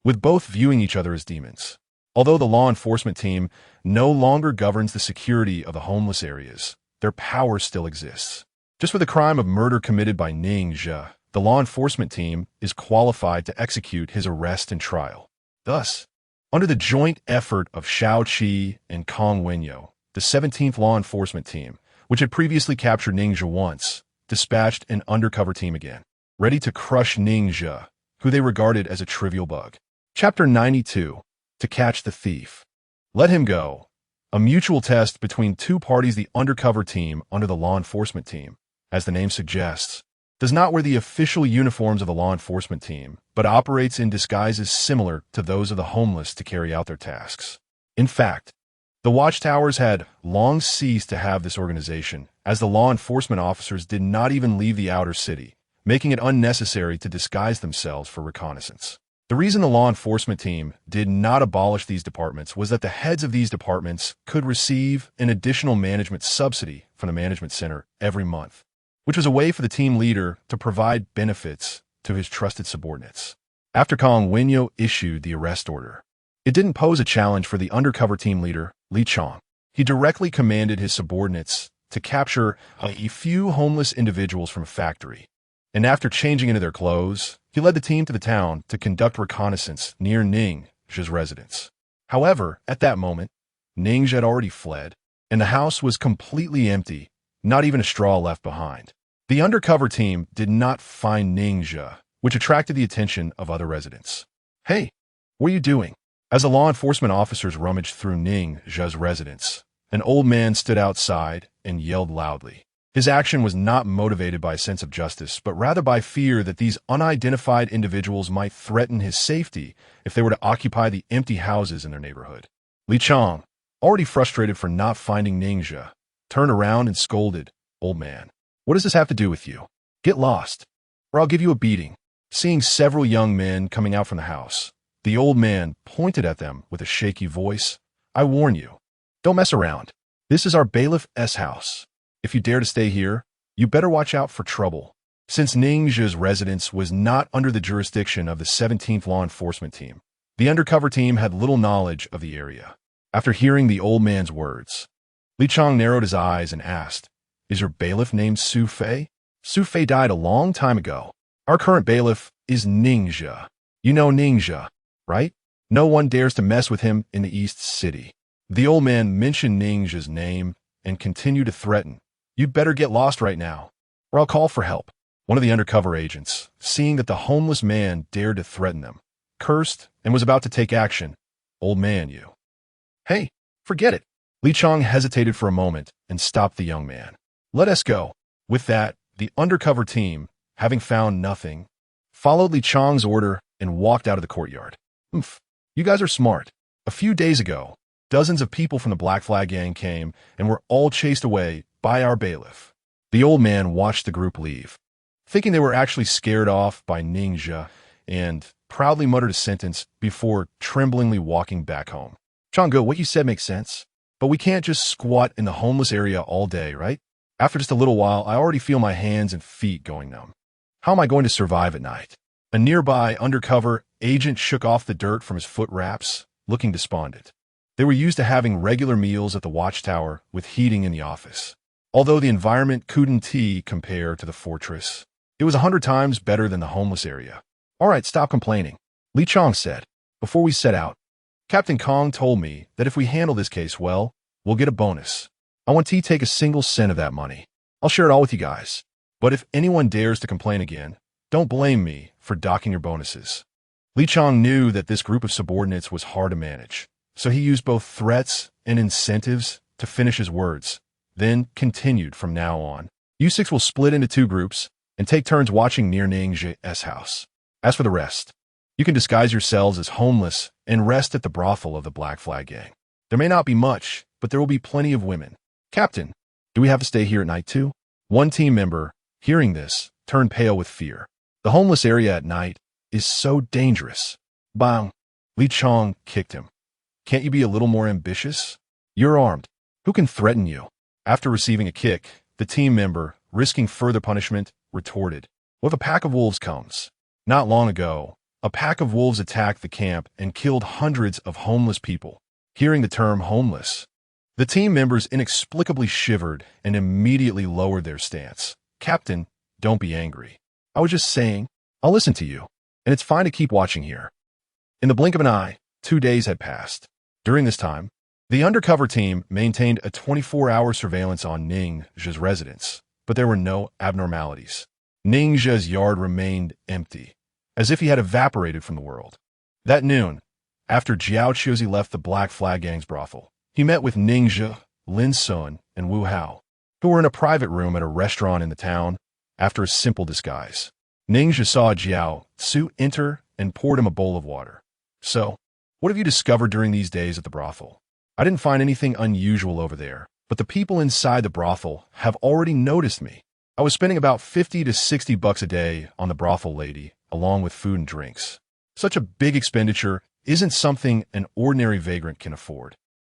with both viewing each other as demons. Although the law enforcement team no longer governs the security of the homeless areas, their power still exists. Just for the crime of murder committed by Ning Zhe, the law enforcement team is qualified to execute his arrest and trial. Thus, under the joint effort of Xiao Qi and Kong Wenyo, the 17th Law Enforcement Team, which had previously captured Ning Zhe once, dispatched an undercover team again, ready to crush Ning Zhe, who they regarded as a trivial bug. Chapter 92. To catch the thief. Let him go. A mutual test between two parties. The undercover team under the law enforcement team, as the name suggests, does not wear the official uniforms of the law enforcement team, but operates in disguises similar to those of the homeless to carry out their tasks. In fact, the watchtowers had long ceased to have this organization, as the law enforcement officers did not even leave the outer city, making it unnecessary to disguise themselves for reconnaissance. The reason the law enforcement team did not abolish these departments was that the heads of these departments could receive an additional management subsidy from the management center every month, which was a way for the team leader to provide benefits to his trusted subordinates. After Kong Wenyo issued the arrest order, it didn't pose a challenge for the undercover team leader, Li Chong. He directly commanded his subordinates to capture a few homeless individuals from a factory, and after changing into their clothes, he led the team to the town to conduct reconnaissance near Ning Zhe's residence. However, at that moment, Ning Zhe had already fled, and the house was completely empty, not even a straw left behind. The undercover team did not find Ning Zhe, which attracted the attention of other residents. "Hey, what are you doing?" As the law enforcement officers rummaged through Ning Zhe's residence, an old man stood outside and yelled loudly. His action was not motivated by a sense of justice, but rather by fear that these unidentified individuals might threaten his safety if they were to occupy the empty houses in their neighborhood. Li Chong, already frustrated for not finding Ning Zhe, turned around and scolded, "Old man, what does this have to do with you? Get lost, or I'll give you a beating." Seeing several young men coming out from the house, the old man pointed at them with a shaky voice. "I warn you, don't mess around. This is our bailiff's house. If you dare to stay here, you better watch out for trouble." Since Ning Zhe's residence was not under the jurisdiction of the 17th Law Enforcement Team, the undercover team had little knowledge of the area. After hearing the old man's words, Li Chong narrowed his eyes and asked, "Is your bailiff named Su Fei?" "Su Fei died a long time ago. Our current bailiff is Ning Zhe. You know Ning Zhe, right? No one dares to mess with him in the East City." The old man mentioned Ning Zhe's name and continued to threaten, "You'd better get lost right now, or I'll call for help." One of the undercover agents, seeing that the homeless man dared to threaten them, cursed and was about to take action. "Old man, you." "Hey, forget it." Li Chong hesitated for a moment and stopped the young man. "Let us go." With that, the undercover team, having found nothing, followed Li Chong's order and walked out of the courtyard. You guys are smart. A few days ago, dozens of people from the Black Flag gang came and were all chased away by our bailiff. The old man watched the group leave, thinking they were actually scared off by Ning Zhe, and proudly muttered a sentence before tremblingly walking back home. "Chang'e, what you said makes sense, but we can't just squat in the homeless area all day, right? After just a little while, I already feel my hands and feet going numb. How am I going to survive at night?" A nearby undercover agent shook off the dirt from his foot wraps, looking despondent. They were used to having regular meals at the watchtower with heating in the office. Although the environment couldn't compare to the fortress, it was 100 times better than the homeless area. "All right, stop complaining," Li Chong said. "Before we set out, Captain Kong told me that if we handle this case well, we'll get a bonus. I want to take a single cent of that money. I'll share it all with you guys. But if anyone dares to complain again, don't blame me for docking your bonuses." Li Chong knew that this group of subordinates was hard to manage, so he used both threats and incentives to finish his words, then continued from now on. "You six will split into two groups and take turns watching near Ning Zhe's house. As for the rest, you can disguise yourselves as homeless and rest at the brothel of the Black Flag gang. There may not be much, but there will be plenty of women." "Captain, do we have to stay here at night too?" One team member, hearing this, turned pale with fear. "The homeless area at night is so dangerous." "Bang!" Li Chong kicked him. "Can't you be a little more ambitious? You're armed. Who can threaten you?" After receiving a kick, the team member, risking further punishment, retorted, "What if a pack of wolves comes?" Not long ago, a pack of wolves attacked the camp and killed hundreds of homeless people. Hearing the term homeless, the team members inexplicably shivered and immediately lowered their stance. Captain, don't be angry. I was just saying, I'll listen to you, and it's fine to keep watching here. In the blink of an eye, 2 days had passed. During this time, the undercover team maintained a 24-hour surveillance on Ning's residence, but there were no abnormalities. Ning's yard remained empty, as if he had evaporated from the world. That noon, after Jiao Chuzi left the Black Flag Gang's brothel, he met with Ningzhe, Lin Sun, and Wu Hao, who were in a private room at a restaurant in the town after a simple disguise. Ningzhe saw Jiao Su enter and poured him a bowl of water. So, what have you discovered during these days at the brothel? I didn't find anything unusual over there, but the people inside the brothel have already noticed me. I was spending about $50 to $60 a day on the brothel lady, along with food and drinks. Such a big expenditure isn't something an ordinary vagrant can afford.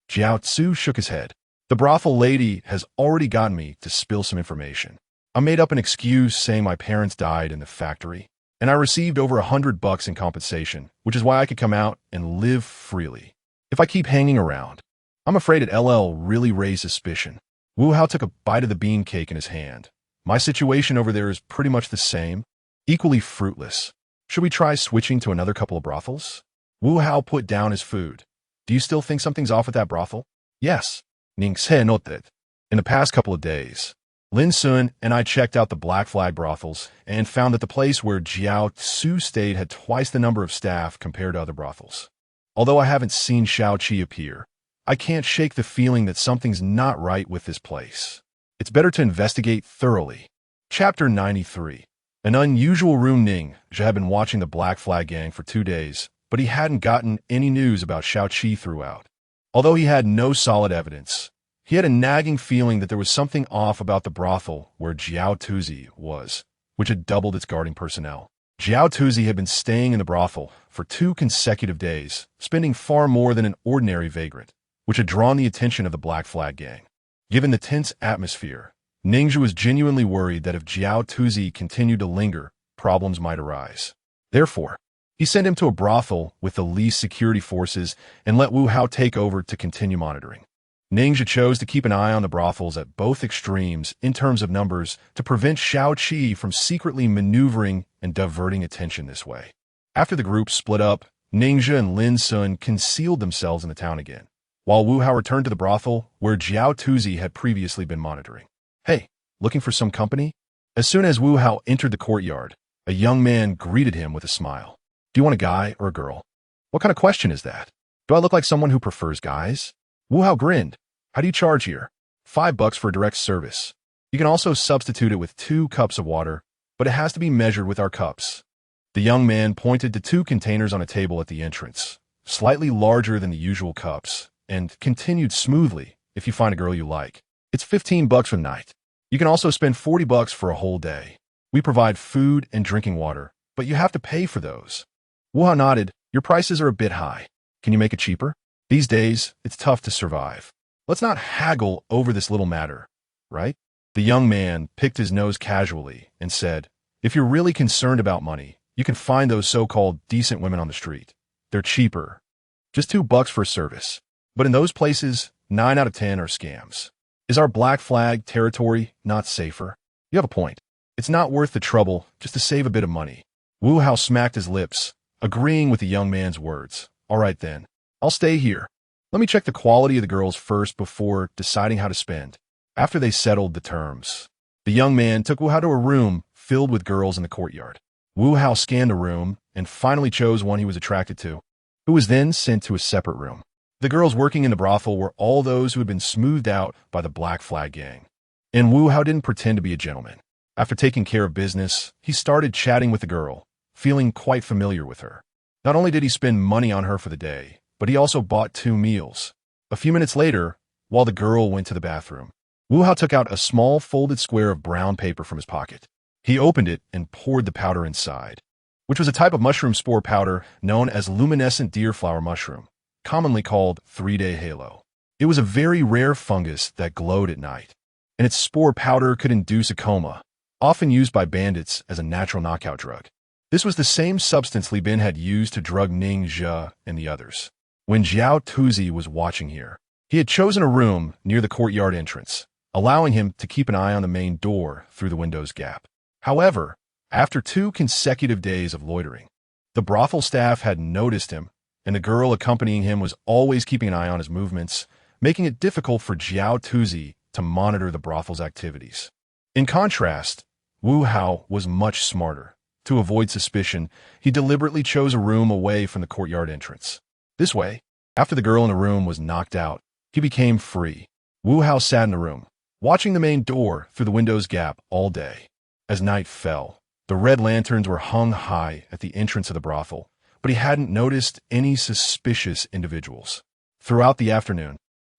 Jiao Tzu shook his head. The brothel lady has already gotten me to spill some information. I made up an excuse saying my parents died in the factory, and I received over $100 in compensation, which is why I could come out and live freely. If I keep hanging around, I'm afraid it LL really raised suspicion. Wu Hao took a bite of the bean cake in his hand. My situation over there is pretty much the same, equally fruitless. Should we try switching to another couple of brothels? Wu Hao put down his food. Do you still think something's off at that brothel? Yes. Ning Se noted. In the past couple of days, Lin Sun and I checked out the Black Flag brothels and found that the place where Jiao Tzu stayed had twice the number of staff compared to other brothels. Although I haven't seen Shao Qi appear, I can't shake the feeling that something's not right with this place. It's better to investigate thoroughly. Chapter 93. An unusual room. Ning had been watching the Black Flag Gang for 2 days, but he hadn't gotten any news about Shao Qi throughout. Although he had no solid evidence, he had a nagging feeling that there was something off about the brothel where Jiao Tuzi was, which had doubled its guarding personnel. Jiao Tuzi had been staying in the brothel for 2 consecutive days, spending far more than an ordinary vagrant, which had drawn the attention of the Black Flag Gang. Given the tense atmosphere, Ningzhe was genuinely worried that if Jiao Tuzi continued to linger, problems might arise. Therefore, he sent him to a brothel with the least security forces and let Wu Hao take over to continue monitoring. Ningzhe chose to keep an eye on the brothels at both extremes in terms of numbers to prevent Shao Qi from secretly maneuvering and diverting attention this way. After the group split up, Ningzhe and Lin Sun concealed themselves in the town again, while Wu Hao returned to the brothel where Jiao Tuzi had previously been monitoring. Hey, looking for some company? As soon as Wu Hao entered the courtyard, a young man greeted him with a smile. Do you want a guy or a girl? What kind of question is that? Do I look like someone who prefers guys? Wu Hao grinned. How do you charge here? $5 for direct service. You can also substitute it with 2 cups of water, but it has to be measured with our cups. The young man pointed to 2 containers on a table at the entrance, slightly larger than the usual cups, and continued smoothly. If you find a girl you like, it's $15 for the night. You can also spend $40 for a whole day. We provide food and drinking water, but you have to pay for those. Wu Hao nodded. Your prices are a bit high. Can you make it cheaper? These days, it's tough to survive. Let's not haggle over this little matter, right? The young man picked his nose casually and said, if you're really concerned about money, you can find those so-called decent women on the street. They're cheaper. Just $2 for a service. But in those places, 9 out of 10 are scams. Is our Black Flag territory not safer? You have a point. It's not worth the trouble just to save a bit of money. Wu Hao smacked his lips, agreeing with the young man's words. All right then, I'll stay here. Let me check the quality of the girls first before deciding how to spend. After they settled the terms, the young man took Wu Hao to a room filled with girls in the courtyard. Wu Hao scanned the room and finally chose one he was attracted to, who was then sent to a separate room. The girls working in the brothel were all those who had been smoothed out by the Black Flag Gang. And Wu Hao didn't pretend to be a gentleman. After taking care of business, he started chatting with the girl, feeling quite familiar with her. Not only did he spend money on her for the day, but he also bought 2 meals. A few minutes later, while the girl went to the bathroom, Wu Hao took out a small folded square of brown paper from his pocket. He opened it and poured the powder inside, which was a type of mushroom spore powder known as luminescent deer flower mushroom, commonly called 3-day halo. It was a very rare fungus that glowed at night, and its spore powder could induce a coma, often used by bandits as a natural knockout drug. This was the same substance Li Bin had used to drug Ning Zhe and the others. When Jiao Tuzi was watching here, he had chosen a room near the courtyard entrance, allowing him to keep an eye on the main door through the window's gap. However, after 2 consecutive days of loitering, the brothel staff had noticed him, and the girl accompanying him was always keeping an eye on his movements, making it difficult for Jiao Tuzi to monitor the brothel's activities. In contrast, Wu Hao was much smarter. To avoid suspicion, he deliberately chose a room away from the courtyard entrance. This way, after the girl in the room was knocked out, he became free. Wu Hao sat in the room, watching the main door through the window's gap all day. As night fell, the red lanterns were hung high at the entrance of the brothel, but he hadn't noticed any suspicious individuals. Throughout the afternoon,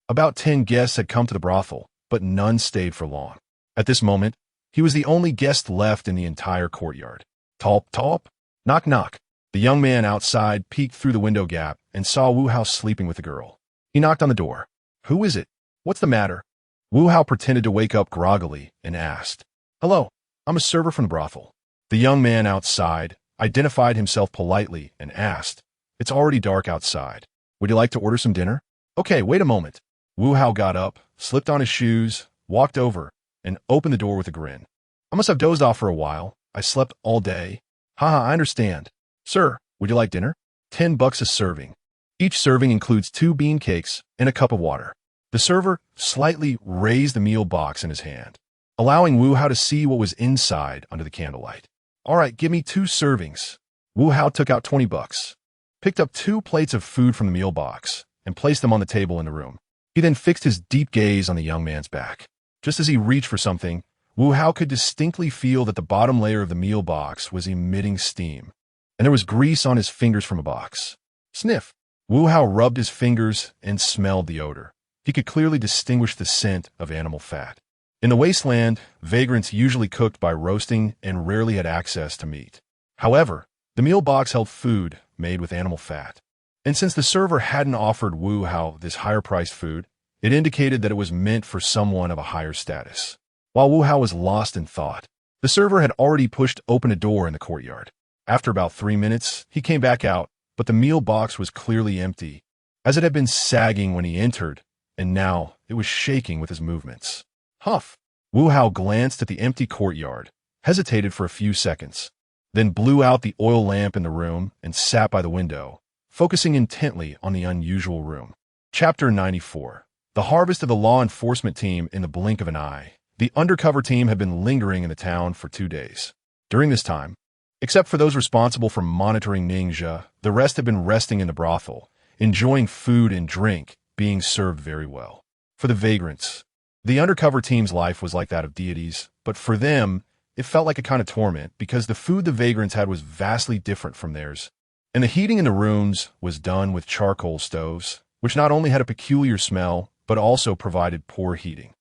about 10 guests had come to the brothel, but none stayed for long. At this moment, he was the only guest left in the entire courtyard. Talp, talp, knock, knock. The young man outside peeked through the window gap and saw Wu Hao sleeping with the girl. He knocked on the door. Who is it? What's the matter? Wu Hao pretended to wake up groggily and asked, Hello, I'm a server from the brothel. The young man outside identified himself politely and asked, It's already dark outside. Would you like to order some dinner? Okay, wait a moment. Wu Hao got up, slipped on his shoes, walked over, and opened the door with a grin. I must have dozed off for a while. I slept all day. Haha, I understand. Sir, would you like dinner? $10 a serving. Each serving includes 2 bean cakes and a cup of water. The server slightly raised the meal box in his hand, allowing Wu Hao to see what was inside under the candlelight. All right, give me 2 servings. Wu Hao took out $20, picked up 2 plates of food from the meal box, and placed them on the table in the room. He then fixed his deep gaze on the young man's back. Just as he reached for something, Wu Hao could distinctly feel that the bottom layer of the meal box was emitting steam, and there was grease on his fingers from a box. Sniff. Wu Hao rubbed his fingers and smelled the odor. He could clearly distinguish the scent of animal fat. In the wasteland, vagrants usually cooked by roasting and rarely had access to meat. However, the meal box held food made with animal fat. And since the server hadn't offered Wu Hao this higher-priced food, it indicated that it was meant for someone of a higher status. While Wu Hao was lost in thought, the server had already pushed open a door in the courtyard. After about 3 minutes, he came back out, but the meal box was clearly empty, as it had been sagging when he entered, and now it was shaking with his movements. Huff! Wu Hao glanced at the empty courtyard, hesitated for a few seconds, then blew out the oil lamp in the room and sat by the window, focusing intently on the unusual room. Chapter 94. The harvest of the law enforcement team in the blink of an eye. The undercover team had been lingering in the town for 2 days. During this time, except for those responsible for monitoring Ning Zhe, the rest had been resting in the brothel, enjoying food and drink being served very well. For the vagrants, the undercover team's life was like that of deities, but for them, it felt like a kind of torment because the food the vagrants had was vastly different from theirs, and the heating in the rooms was done with charcoal stoves, which not only had a peculiar smell, but also provided poor heating.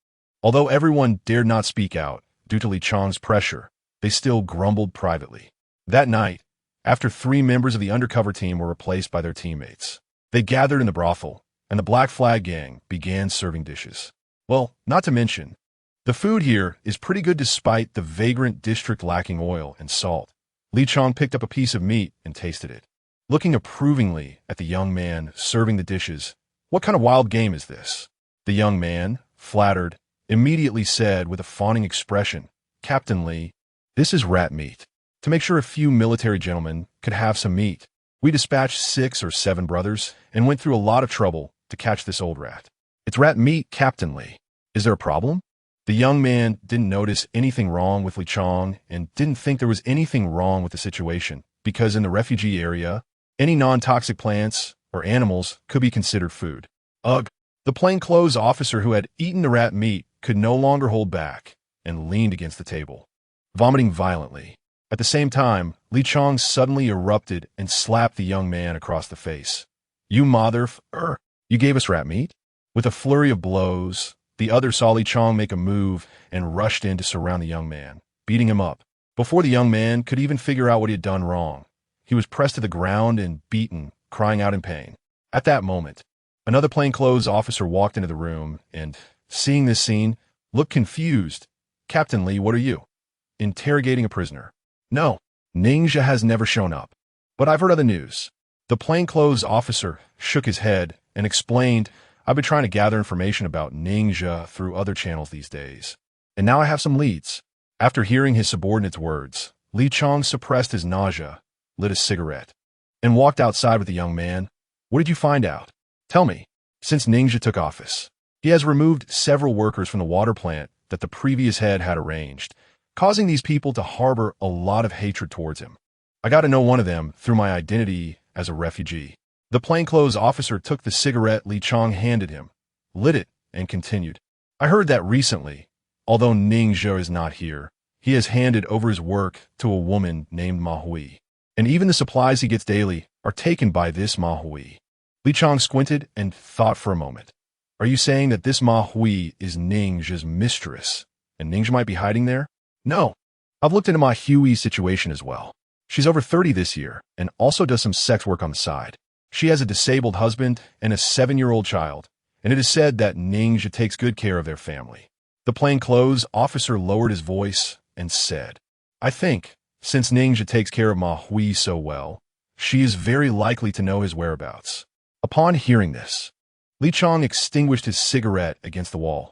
Although everyone dared not speak out due to Li Chang's pressure, they still grumbled privately. That night, after 3 members of the undercover team were replaced by their teammates, they gathered in the brothel, and the Black Flag gang began serving dishes. Well, not to mention, the food here is pretty good despite the vagrant district lacking oil and salt. Li Chang picked up a piece of meat and tasted it. Looking approvingly at the young man serving the dishes, "What kind of wild game is this?" The young man, flattered, immediately said with a fawning expression, "Captain Li, this is rat meat. To make sure a few military gentlemen could have some meat, we dispatched 6 or 7 brothers and went through a lot of trouble to catch this old rat. It's rat meat, Captain Li. Is there a problem?" The young man didn't notice anything wrong with Li Chang and didn't think there was anything wrong with the situation because in the refugee area, any non-toxic plants or animals could be considered food. Ugh! The plainclothes officer who had eaten the rat meat could no longer hold back and leaned against the table, vomiting violently. At the same time, Li Chang suddenly erupted and slapped the young man across the face. "You you gave us rat meat?" With a flurry of blows, the other saw Li Chang make a move and rushed in to surround the young man, beating him up. Before the young man could even figure out what he had done wrong, he was pressed to the ground and beaten, crying out in pain. At that moment, another plainclothes officer walked into the room and, seeing this scene, looked confused. "Captain Li, what are you?" "Interrogating a prisoner." "No, Ninja has never shown up. But I've heard other news. The plainclothes officer shook his head and explained, I've been trying to gather information about Ninja through other channels these days. And now I have some leads. After hearing his subordinate's words, Li Chong suppressed his nausea, lit a cigarette, and walked outside with the young man. What did you find out? Tell me. Since Ninja took office, he has removed several workers from the water plant that the previous head had arranged, causing these people to harbor a lot of hatred towards him. I got to know one of them through my identity as a refugee. The plainclothes officer took the cigarette Li Chong handed him, lit it, and continued. I heard that recently, although Ninja is not here, he has handed over his work to a woman named Ma Hui, and even the supplies he gets daily are taken by this Ma Hui. Li Chong squinted and thought for a moment. Are you saying that this Ma Hui is Ninja's mistress, and Ninja might be hiding there? No. I've looked into Ma Hui's situation as well. She's over 30 this year, and also does some sex work on the side. She has a disabled husband and a 7-year-old child, and it is said that Ninja takes good care of their family. The plainclothes officer lowered his voice and said, I think, since Ninja takes care of Ma Hui so well, she is very likely to know his whereabouts. Upon hearing this, Li Chong extinguished his cigarette against the wall.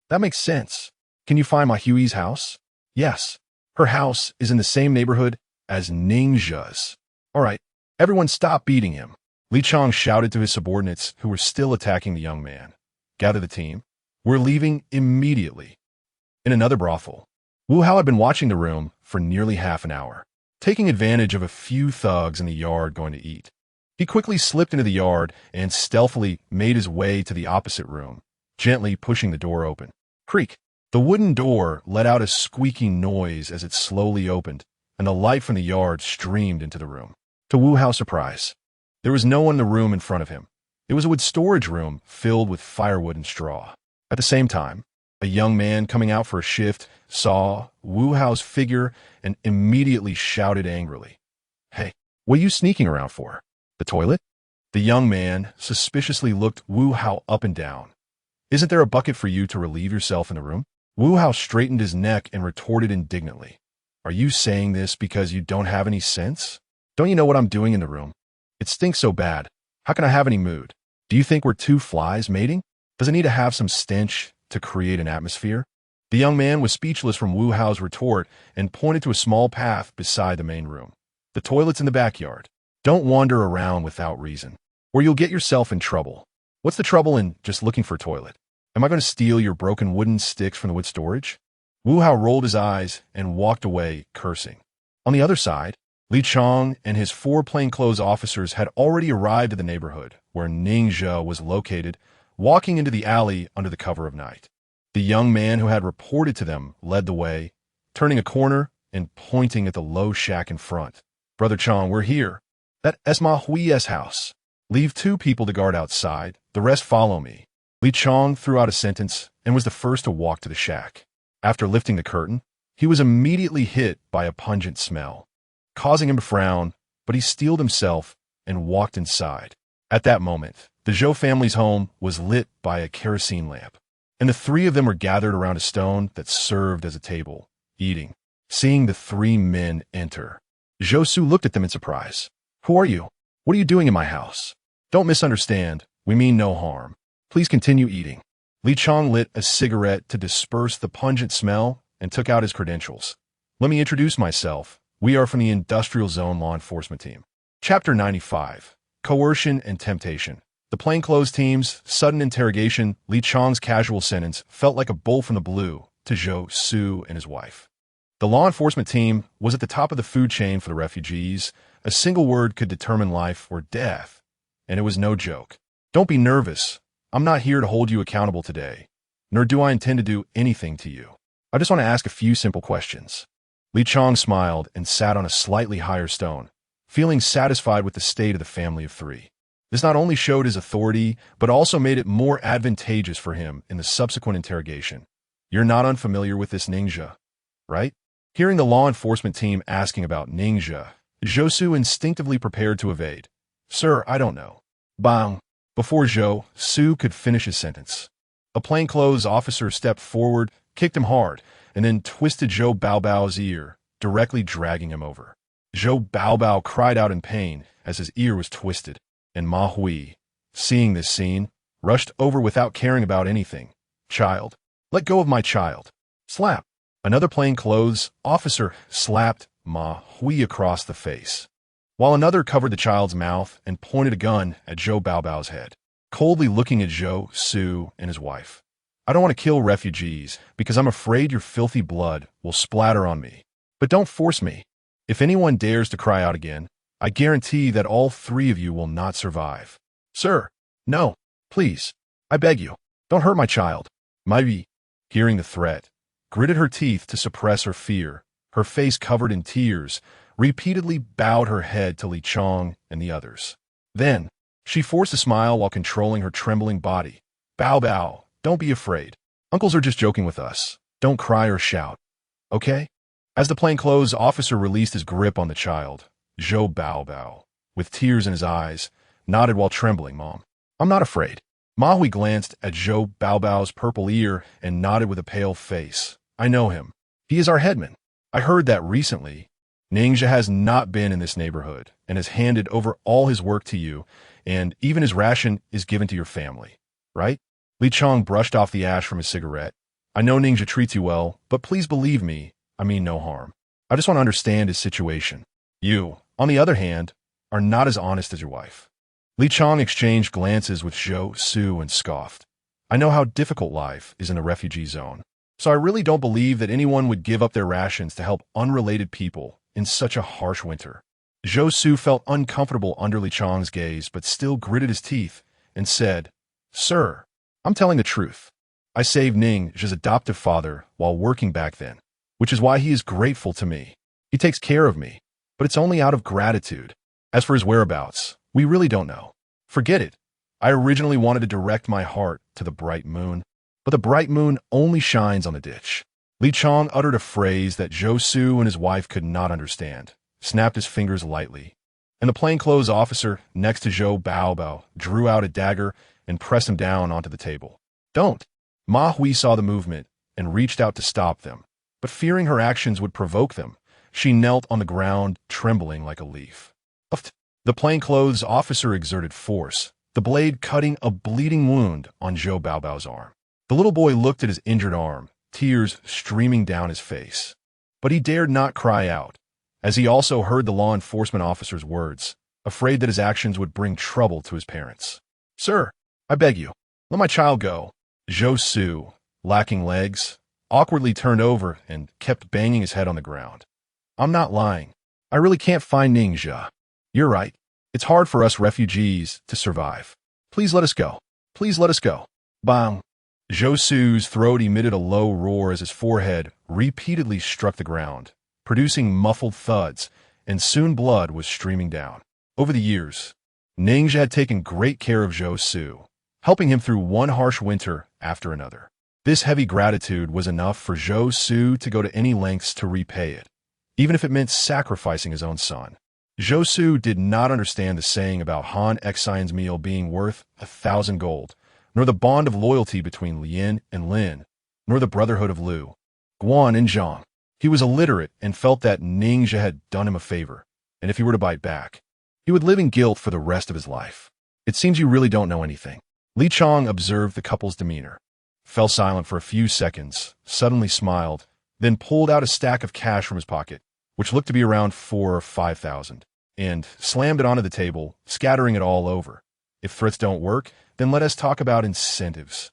That makes sense. Can you find Ma Hui's house? Yes. Her house is in the same neighborhood as Ninja's. All right, everyone stop beating him. Li Chong shouted to his subordinates who were still attacking the young man. Gather the team. We're leaving immediately. In another brothel, Wu Hao had been watching the room for nearly half an hour, taking advantage of a few thugs in the yard going to eat. He quickly slipped into the yard and stealthily made his way to the opposite room, gently pushing the door open. Creak! The wooden door let out a squeaking noise as it slowly opened, and the light from the yard streamed into the room. To Wu Hao's surprise, there was no one in the room in front of him. It was a wood storage room filled with firewood and straw. At the same time, a young man coming out for a shift saw Wu Hao's figure and immediately shouted angrily, Hey, what are you sneaking around for? The toilet? The young man suspiciously looked Wu Hao up and down. Isn't there a bucket for you to relieve yourself in the room? Wu Hao straightened his neck and retorted indignantly. Are you saying this because you don't have any sense? Don't you know what I'm doing in the room? It stinks so bad. How can I have any mood? Do you think we're two flies mating? Does it need to have some stench to create an atmosphere? The young man was speechless from Wu Hao's retort and pointed to a small path beside the main room. The toilet's in the backyard. Don't wander around without reason, or you'll get yourself in trouble. What's the trouble in just looking for a toilet? Am I going to steal your broken wooden sticks from the wood storage? Wu Hao rolled his eyes and walked away, cursing. On the other side, Li Chong and his 4 plainclothes officers had already arrived at the neighborhood where Ninja was located, walking into the alley under the cover of night. The young man who had reported to them led the way, turning a corner and pointing at the low shack in front. Brother Chong, we're here. That's Ma Hui's house. Leave 2 people to guard outside. The rest follow me. Li Chong threw out a sentence and was the first to walk to the shack. After lifting the curtain, he was immediately hit by a pungent smell, causing him to frown, but he steeled himself and walked inside. At that moment, the Zhou family's home was lit by a kerosene lamp, and the 3 of them were gathered around a stone that served as a table, eating. Seeing the 3 men enter, Zhou Su looked at them in surprise. Who are you? What are you doing in my house? Don't misunderstand. We mean no harm. Please continue eating. Li Chong lit a cigarette to disperse the pungent smell and took out his credentials. Let me introduce myself. We are from the Industrial Zone Law Enforcement Team. Chapter 95. Coercion and Temptation. The plainclothes team's sudden interrogation, Li Chong's casual sentence, felt like a bolt from the blue to Zhou Su and his wife. The law enforcement team was at the top of the food chain for the refugees. A single word could determine life or death, and it was no joke. Don't be nervous. I'm not here to hold you accountable today, nor do I intend to do anything to you. I just want to ask a few simple questions. Li Chong smiled and sat on a slightly higher stone, feeling satisfied with the state of the family of 3. This not only showed his authority, but also made it more advantageous for him in the subsequent interrogation. You're not unfamiliar with this Ninja, right? Hearing the law enforcement team asking about Ninja, Zhou Su instinctively prepared to evade. Sir, I don't know. Bang! Before Zhou Su could finish his sentence, a plainclothes officer stepped forward, kicked him hard, and then twisted Zhou Baobao's ear, directly dragging him over. Zhou Baobao cried out in pain as his ear was twisted, and Ma Hui, seeing this scene, rushed over without caring about anything. "Child, let go of my child." Slap. Another plainclothes officer slapped Ma Hui across the face, while another covered the child's mouth and pointed a gun at Zhou Baobao's head, coldly looking at Zhou Su and his wife. "I don't want to kill refugees because I'm afraid your filthy blood will splatter on me. But don't force me. If anyone dares to cry out again, I guarantee that all three of you will not survive." "Sir, no, please, I beg you, don't hurt my child." Mai, hearing the threat, gritted her teeth to suppress her fear. Her face covered in tears, repeatedly bowed her head to Li Chong and the others. Then, she forced a smile while controlling her trembling body. "Bao Bao, don't be afraid. Uncles are just joking with us. Don't cry or shout. Okay?" As the plainclothes officer released his grip on the child, Zhou Baobao, with tears in his eyes, nodded while trembling. "Mom, I'm not afraid." Ma Hui glanced at Zhou Baobao's purple ear and nodded with a pale face. "I know him. He is our headman. I heard that recently. Ningxia has not been in this neighborhood and has handed over all his work to you, and even his ration is given to your family, right?" Li Chong brushed off the ash from his cigarette. "I know Ningxia treats you well, but please believe me, I mean no harm. I just want to understand his situation. You, on the other hand, are not as honest as your wife." Li Chong exchanged glances with Zhou Su and scoffed. "I know how difficult life is in a refugee zone, so I really don't believe that anyone would give up their rations to help unrelated people in such a harsh winter." Zhou Su felt uncomfortable under Li Chong's gaze, but still gritted his teeth and said, "Sir, I'm telling the truth. I saved Ningxia's adoptive father while working back then, which is why he is grateful to me. He takes care of me, but it's only out of gratitude. As for his whereabouts, we really don't know. Forget it. I originally wanted to direct my heart to the bright moon, but the bright moon only shines on the ditch." Li Chong uttered a phrase that Zhou Su and his wife could not understand, snapped his fingers lightly, and the plainclothes officer next to Zhou Baobao drew out a dagger and pressed him down onto the table. "Don't." Ma Hui saw the movement and reached out to stop them, but fearing her actions would provoke them, she knelt on the ground, trembling like a leaf. The plainclothes officer exerted force, the blade cutting a bleeding wound on Zhou Baobao's arm. The little boy looked at his injured arm, tears streaming down his face. But he dared not cry out, as he also heard the law enforcement officer's words, afraid that his actions would bring trouble to his parents. "Sir, I beg you, let my child go." Zhou Su, lacking legs, awkwardly turned over and kept banging his head on the ground. "I'm not lying. I really can't find Ningxia. You're right. It's hard for us refugees to survive. Please let us go. Please let us go." Bang! Zhou Su's throat emitted a low roar as his forehead repeatedly struck the ground, producing muffled thuds, and soon blood was streaming down. Over the years, Ningxia had taken great care of Zhou Su, helping him through one harsh winter after another. This heavy gratitude was enough for Zhou Su to go to any lengths to repay it, even if it meant sacrificing his own son. Zhou Su did not understand the saying about Han Xian's meal being worth 1,000 gold, nor the bond of loyalty between Lin and Lin, nor the brotherhood of Lu, Guan and Zhang. He was illiterate and felt that Ningxia had done him a favor, and if he were to bite back, he would live in guilt for the rest of his life. "It seems you really don't know anything." Li Chong observed the couple's demeanor, fell silent for a few seconds, suddenly smiled, then pulled out a stack of cash from his pocket, which looked to be around 4,000 or 5,000, and slammed it onto the table, scattering it all over. "If threats don't work, then let us talk about incentives.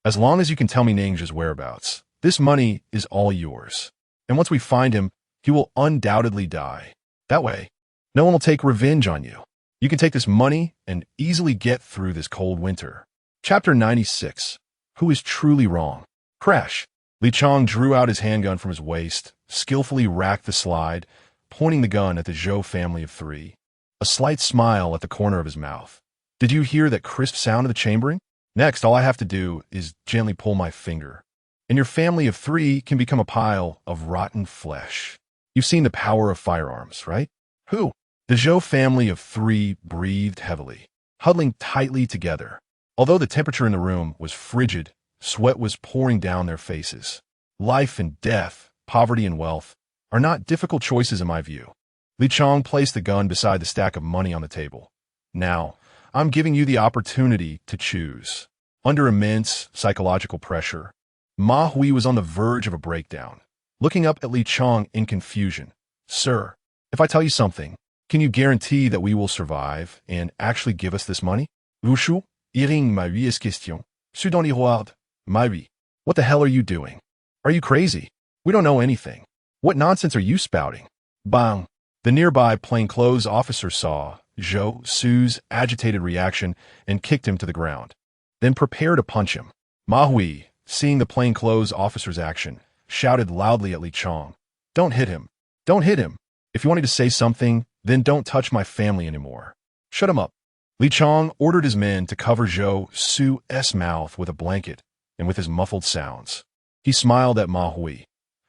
As long as you can tell me Ningxia's whereabouts, this money is all yours. And once we find him, he will undoubtedly die. That way, no one will take revenge on you. You can take this money and easily get through this cold winter." Chapter 96. Who is truly wrong? Crash. Li Chong drew out his handgun from his waist, skillfully racked the slide, pointing the gun at the Zhou family of 3. A slight smile at the corner of his mouth. "Did you hear that crisp sound of the chambering? Next, all I have to do is gently pull my finger, and your family of 3 can become a pile of rotten flesh." You've seen the power of firearms, right? Who? The Zhou family of 3 breathed heavily, huddling tightly together. Although the temperature in the room was frigid, sweat was pouring down their faces. Life and death, poverty and wealth, are not difficult choices in my view. Li Chong placed the gun beside the stack of money on the table. Now, I'm giving you the opportunity to choose. Under immense psychological pressure, Ma Hui was on the verge of a breakdown, looking up at Li Chong in confusion. Sir, if I tell you something, can you guarantee that we will survive and actually give us this money? Wushu, iring ma vie question. Sudon iroard, ma vie. What the hell are you doing? Are you crazy? We don't know anything. What nonsense are you spouting? Bang! The nearby plainclothes officer saw Zhou Su's agitated reaction and kicked him to the ground, then prepared to punch him. Ma Hui, seeing the plainclothes officer's action, shouted loudly at Li Chong. Don't hit him. Don't hit him. If you wanted to say something, then don't touch my family anymore. Shut him up. Li Chong ordered his men to cover Zhou Su's mouth with a blanket and with his muffled sounds. He smiled at Ma Hui.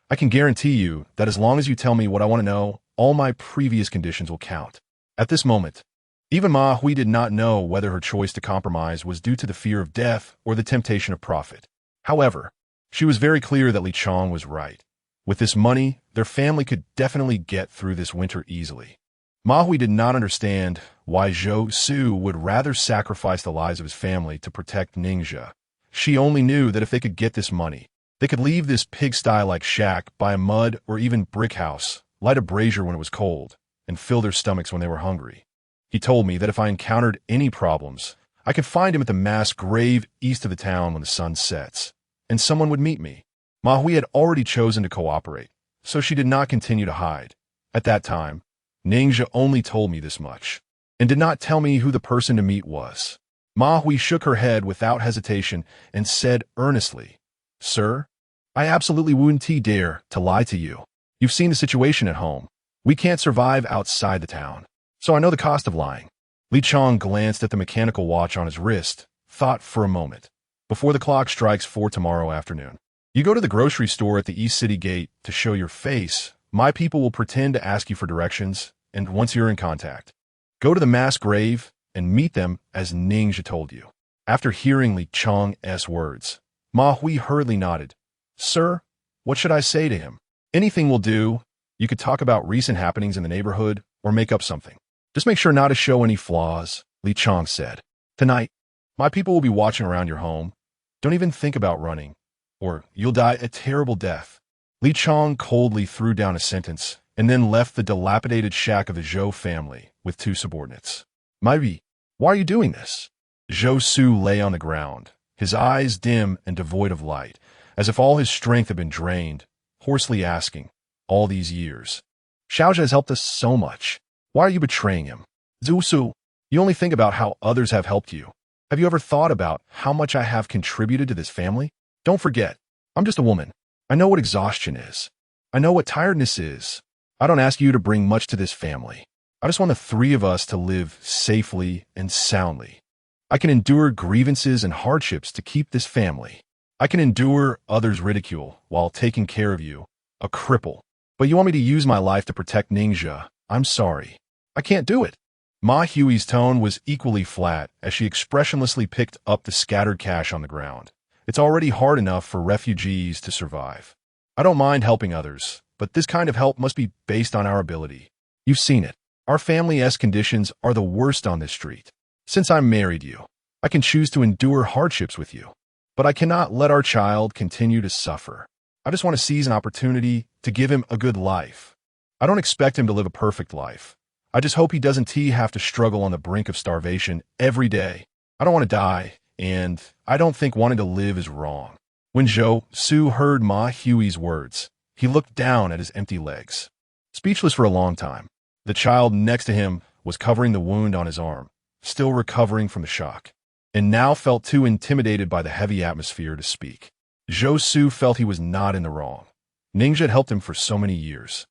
I can guarantee you that as long as you tell me what I want to know, all my previous conditions will count. At this moment, even Ma Hui did not know whether her choice to compromise was due to the fear of death or the temptation of profit. However, she was very clear that Li Chong was right. With this money, their family could definitely get through this winter easily. Ma Hui did not understand why Zhou Su would rather sacrifice the lives of his family to protect Ningxia. She only knew that if they could get this money, they could leave this pigsty-like shack, buy a mud or even brick house, light a brazier when it was cold, and fill their stomachs when they were hungry. He told me that if I encountered any problems, I could find him at the mass grave east of the town when the sun sets, and someone would meet me. Ma Hui had already chosen to cooperate, so she did not continue to hide. At that time, Ningxia only told me this much, and did not tell me who the person to meet was. Ma Hui shook her head without hesitation and said earnestly, Sir, I absolutely wouldn't dare to lie to you. You've seen the situation at home. We can't survive outside the town, so I know the cost of lying. Li Chong glanced at the mechanical watch on his wrist, thought for a moment. Before the clock strikes 4 tomorrow afternoon, you go to the grocery store at the East City Gate to show your face. My people will pretend to ask you for directions, and once you're in contact, go to the mass grave and meet them as Ningxia told you. After hearing Li Chong's words, Ma Hui hurriedly nodded. Sir, what should I say to him? Anything will do. You could talk about recent happenings in the neighborhood or make up something. Just make sure not to show any flaws, Li Chong said. Tonight, my people will be watching around your home. Don't even think about running, or you'll die a terrible death. Li Chong coldly threw down a sentence and then left the dilapidated shack of the Zhou family with 2 subordinates. Mai, why are you doing this? Zhou Su lay on the ground, his eyes dim and devoid of light, as if all his strength had been drained, hoarsely asking, all these years. Xiaozha has helped us so much. Why are you betraying him? Zhu Su, you only think about how others have helped you. Have you ever thought about how much I have contributed to this family? Don't forget, I'm just a woman. I know what exhaustion is. I know what tiredness is. I don't ask you to bring much to this family. I just want the 3 of us to live safely and soundly. I can endure grievances and hardships to keep this family. I can endure others' ridicule while taking care of you, a cripple. But you want me to use my life to protect Ningxia? I'm sorry. I can't do it. Ma Hui's tone was equally flat as she expressionlessly picked up the scattered cash on the ground. It's already hard enough for refugees to survive. I don't mind helping others, but this kind of help must be based on our ability. You've seen it. Our family's conditions are the worst on this street. Since I married you, I can choose to endure hardships with you, but I cannot let our child continue to suffer. I just want to seize an opportunity to give him a good life. I don't expect him to live a perfect life. I just hope he doesn't have to struggle on the brink of starvation every day. I don't want to die, and I don't think wanting to live is wrong. When Zhou Su heard Ma Hui's words, he looked down at his empty legs, speechless for a long time. The child next to him was covering the wound on his arm, still recovering from the shock, and now felt too intimidated by the heavy atmosphere to speak. Zhou Su felt he was not in the wrong. Ningxia had helped him for so many years,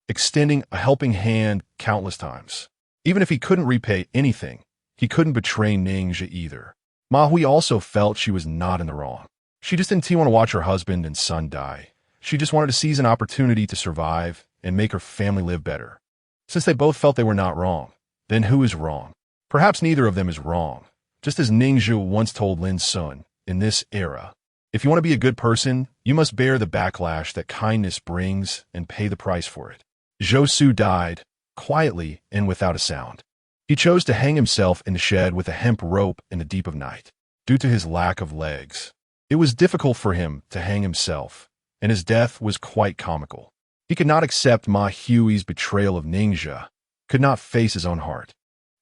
extending a helping hand countless times. Even if he couldn't repay anything, he couldn't betray Ningxia either. Ma Hui also felt she was not in the wrong. She just didn't want to watch her husband and son die. She just wanted to seize an opportunity to survive and make her family live better. Since they both felt they were not wrong, then who is wrong? Perhaps neither of them is wrong, just as Ningxia once told Lin Sun, in this era, If you want to be a good person, you must bear the backlash that kindness brings and pay the price for it. Zhou died, quietly and without a sound. He chose to hang himself in the shed with a hemp rope in the deep of night, due to his lack of legs. It was difficult for him to hang himself, and his death was quite comical. He could not accept Ma Hui's betrayal of Ningxia, could not face his own heart,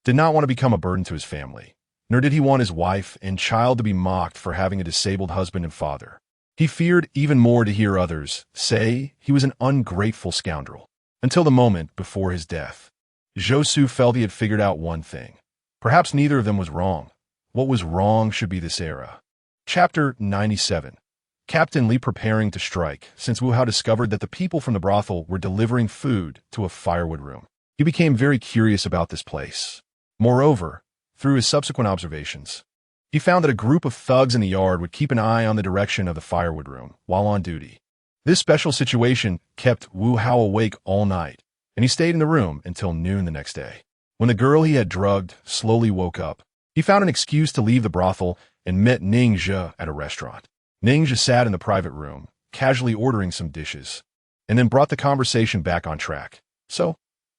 did not want to become a burden to his family, nor did he want his wife and child to be mocked for having a disabled husband and father. He feared even more to hear others say he was an ungrateful scoundrel, until the moment before his death. Zhou felt he had figured out one thing. Perhaps neither of them was wrong. What was wrong should be this era. Chapter 97. Captain Li preparing to strike, since Wu Hao discovered that the people from the brothel were delivering food to a firewood room. He became very curious about this place. Moreover, through his subsequent observations, he found that a group of thugs in the yard would keep an eye on the direction of the firewood room while on duty. This special situation kept Wu Hao awake all night, and he stayed in the room until noon the next day. When the girl he had drugged slowly woke up, he found an excuse to leave the brothel and met Ningxia at a restaurant. Ningxia sat in the private room, casually ordering some dishes, and then brought the conversation back on track. So,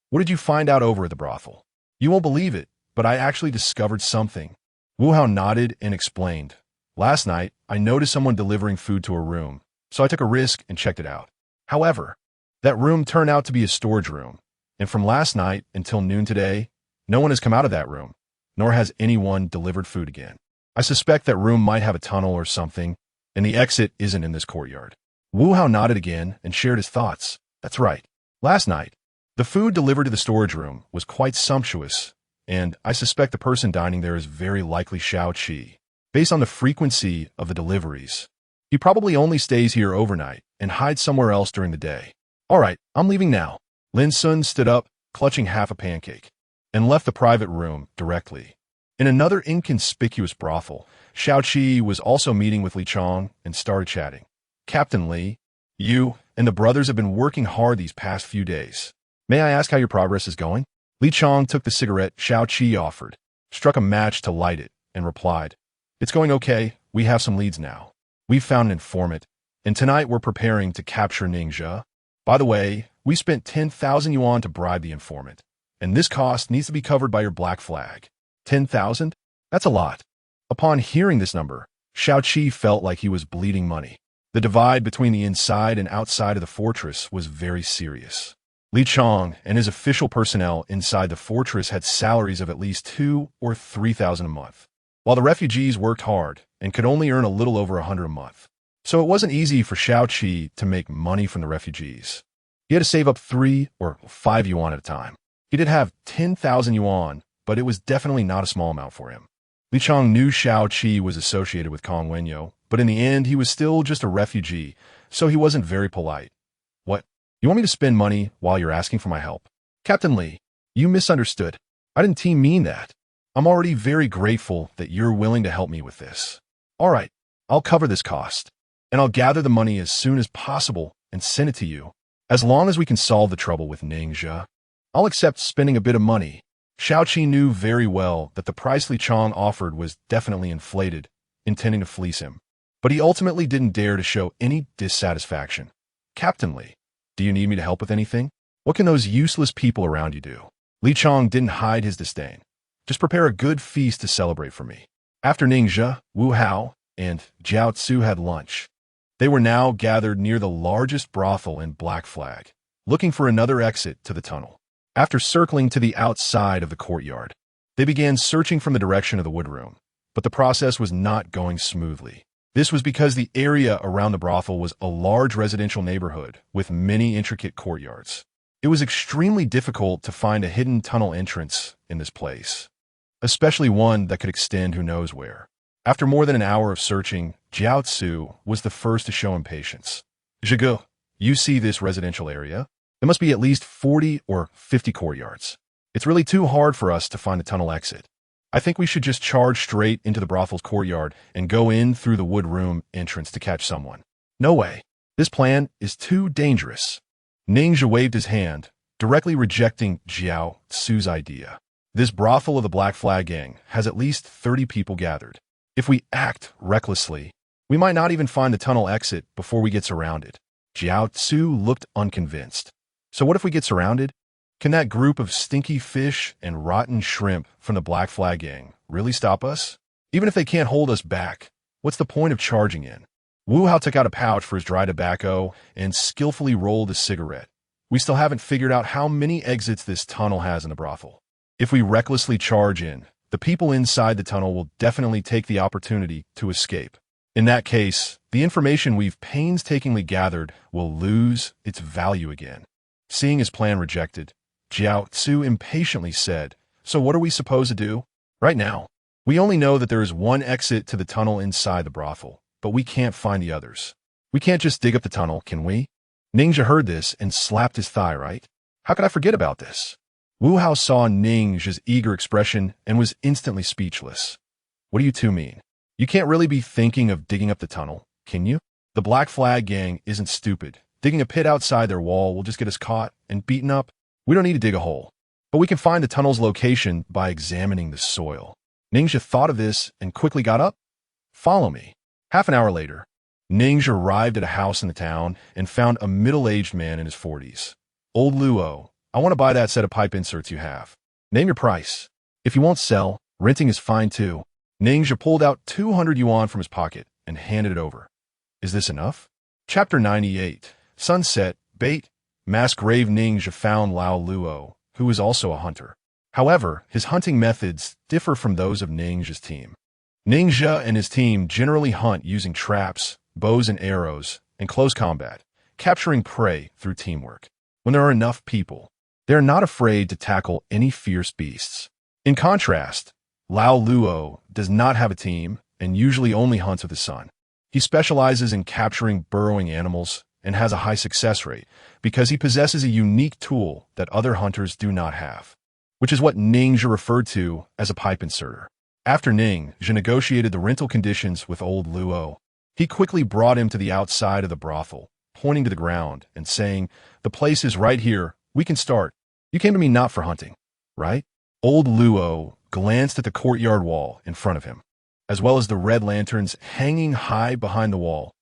what did you find out over at the brothel? You won't believe it, but I actually discovered something. Wu Hao nodded and explained. Last night, I noticed someone delivering food to a room, so I took a risk and checked it out. However, that room turned out to be a storage room, and from last night until noon today, no one has come out of that room, nor has anyone delivered food again. I suspect that room might have a tunnel or something, and the exit isn't in this courtyard. Wu Hao nodded again and shared his thoughts. That's right. Last night, the food delivered to the storage room was quite sumptuous, and I suspect the person dining there is very likely Xiao Qi. Based on the frequency of the deliveries, he probably only stays here overnight and hides somewhere else during the day. All right, I'm leaving now. Lin Sun stood up, clutching half a pancake, and left the private room directly. In another inconspicuous brothel, Xiao Qi was also meeting with Li Chong and started chatting. Captain Li, you and the brothers have been working hard these past few days. May I ask how your progress is going? Li Chong took the cigarette Xiao Qi offered, struck a match to light it, and replied, It's going okay. We have some leads now. We've found an informant, and tonight we're preparing to capture Ningxia. By the way, we spent 10,000 yuan to bribe the informant, and this cost needs to be covered by your black flag. 10,000? That's a lot. Upon hearing this number, Xiao Qi felt like he was bleeding money. The divide between the inside and outside of the fortress was very serious. Li Chong and his official personnel inside the fortress had salaries of at least 2,000 or 3,000 a month, while the refugees worked hard and could only earn a little over 100 a month. So it wasn't easy for Xiao Qi to make money from the refugees. He had to save up 3 or 5 yuan at a time. He did have 10,000 yuan, but it was definitely not a small amount for him. Li Chong knew Xiao Qi was associated with Kong Wenyo, but in the end he was still just a refugee, so he wasn't very polite. What? You want me to spend money while you're asking for my help? Captain Li, you misunderstood. I didn't mean that. I'm already very grateful that you're willing to help me with this. All right, I'll cover this cost, and I'll gather the money as soon as possible and send it to you. As long as we can solve the trouble with Ningxia, I'll accept spending a bit of money. Xiao Qi knew very well that the price Li Chong offered was definitely inflated, intending to fleece him. But he ultimately didn't dare to show any dissatisfaction. Captain Li, do you need me to help with anything? What can those useless people around you do? Li Chong didn't hide his disdain. Just prepare a good feast to celebrate for me. After Ningxia, Wu Hao, and Jiao Tzu had lunch. They were now gathered near the largest brothel in Black Flag, looking for another exit to the tunnel. After circling to the outside of the courtyard, they began searching from the direction of the woodroom, but the process was not going smoothly. This was because the area around the brothel was a large residential neighborhood with many intricate courtyards. It was extremely difficult to find a hidden tunnel entrance in this place, especially one that could extend who knows where. After more than an hour of searching, Jiao Tzu was the first to show impatience. Zhigu, you see this residential area? There must be at least 40 or 50 courtyards. It's really too hard for us to find the tunnel exit. I think we should just charge straight into the brothel's courtyard and go in through the wood room entrance to catch someone. No way. This plan is too dangerous. Ningxia waved his hand, directly rejecting Jiao Tzu's idea. This brothel of the Black Flag Gang has at least 30 people gathered. If we act recklessly, We might not even find the tunnel exit before we get surrounded. Jiao Tzu looked unconvinced. So what if we get surrounded? Can that group of stinky fish and rotten shrimp from the Black Flag Gang really stop us? Even if they can't hold us back, what's the point of charging in? Wu Hao took out a pouch for his dry tobacco and skillfully rolled a cigarette. We still haven't figured out how many exits this tunnel has in the brothel. If we recklessly charge in, the people inside the tunnel will definitely take the opportunity to escape. In that case, the information we've painstakingly gathered will lose its value again. Seeing his plan rejected, Jiao Tzu impatiently said, "So what are we supposed to do? Right now, we only know that there is one exit to the tunnel inside the brothel, but we can't find the others. We can't just dig up the tunnel, can we?" Ningxia heard this and slapped his thigh, right? How could I forget about this? Wu Hao saw Ningxia's eager expression and was instantly speechless. What do you two mean? You can't really be thinking of digging up the tunnel, can you? The Black Flag Gang isn't stupid. Digging a pit outside their wall will just get us caught and beaten up. We don't need to dig a hole. But we can find the tunnel's location by examining the soil. Ningxia thought of this and quickly got up. Follow me. Half an hour later, Ningxia arrived at a house in the town and found a middle-aged man in his 40s. "Old Luo, I want to buy that set of pipe inserts you have. Name your price. If you won't sell, renting is fine too." Ningxia pulled out 200 yuan from his pocket and handed it over. Is this enough? Chapter 98. Sunset, Bait. Masked grave Ningxia found Lao Luo, who is also a hunter. However, his hunting methods differ from those of Ningxia's team. Ningxia and his team generally hunt using traps, bows and arrows, and close combat, capturing prey through teamwork. When there are enough people, they are not afraid to tackle any fierce beasts. In contrast, Lao Luo does not have a team and usually only hunts with his son. He specializes in capturing burrowing animals and has a high success rate because he possesses a unique tool that other hunters do not have, which is what Ningxia referred to as a pipe inserter. After Ningxia negotiated the rental conditions with old Luo, he quickly brought him to the outside of the brothel, pointing to the ground and saying, "The place is right here. We can start. You came to me not for hunting, right?" Old Luo glanced at the courtyard wall in front of him, as well as the red lanterns hanging high behind the wall.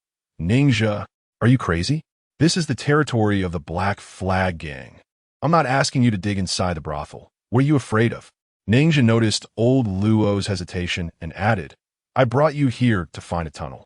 "Ningxia, are you crazy? This is the territory of the Black Flag Gang. I'm not asking you to dig inside the brothel. What are you afraid of?" Ningxia noticed old Luo's hesitation and added, "I brought you here to find a tunnel.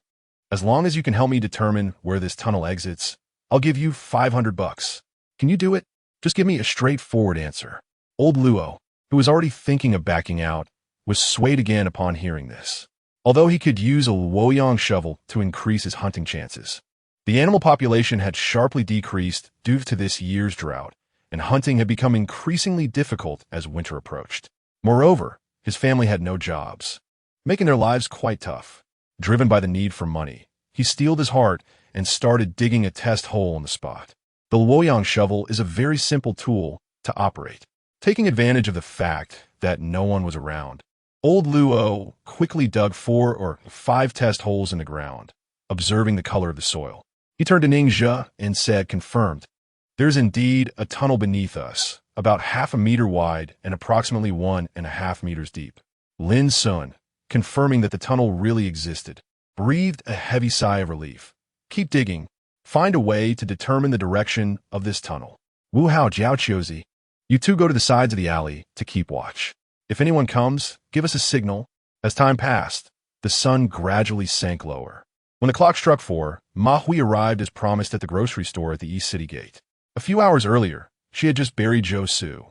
As long as you can help me determine where this tunnel exits, I'll give you 500 bucks. Can you do it? Just give me a straightforward answer." Old Luo, who was already thinking of backing out, was swayed again upon hearing this. Although he could use a Luoyang shovel to increase his hunting chances, the animal population had sharply decreased due to this year's drought, and hunting had become increasingly difficult as winter approached. Moreover, his family had no jobs, making their lives quite tough. Driven by the need for money, he steeled his heart and started digging a test hole on the spot. The Luoyang shovel is a very simple tool to operate. Taking advantage of the fact that no one was around, old Luo quickly dug 4 or 5 test holes in the ground, observing the color of the soil. He turned to Ningxia and said, "Confirmed. There's indeed a tunnel beneath us, about half a meter wide and approximately 1.5 meters deep." Lin Sun, confirming that the tunnel really existed, breathed a heavy sigh of relief. "Keep digging. Find a way to determine the direction of this tunnel. Wu Hao, Jiao Chiozi, you two go to the sides of the alley to keep watch. If anyone comes, give us a signal." As time passed, the sun gradually sank lower. When the clock struck 4, Ma Hui arrived as promised at the grocery store at the East City Gate. A few hours earlier, she had just buried Zhou Su.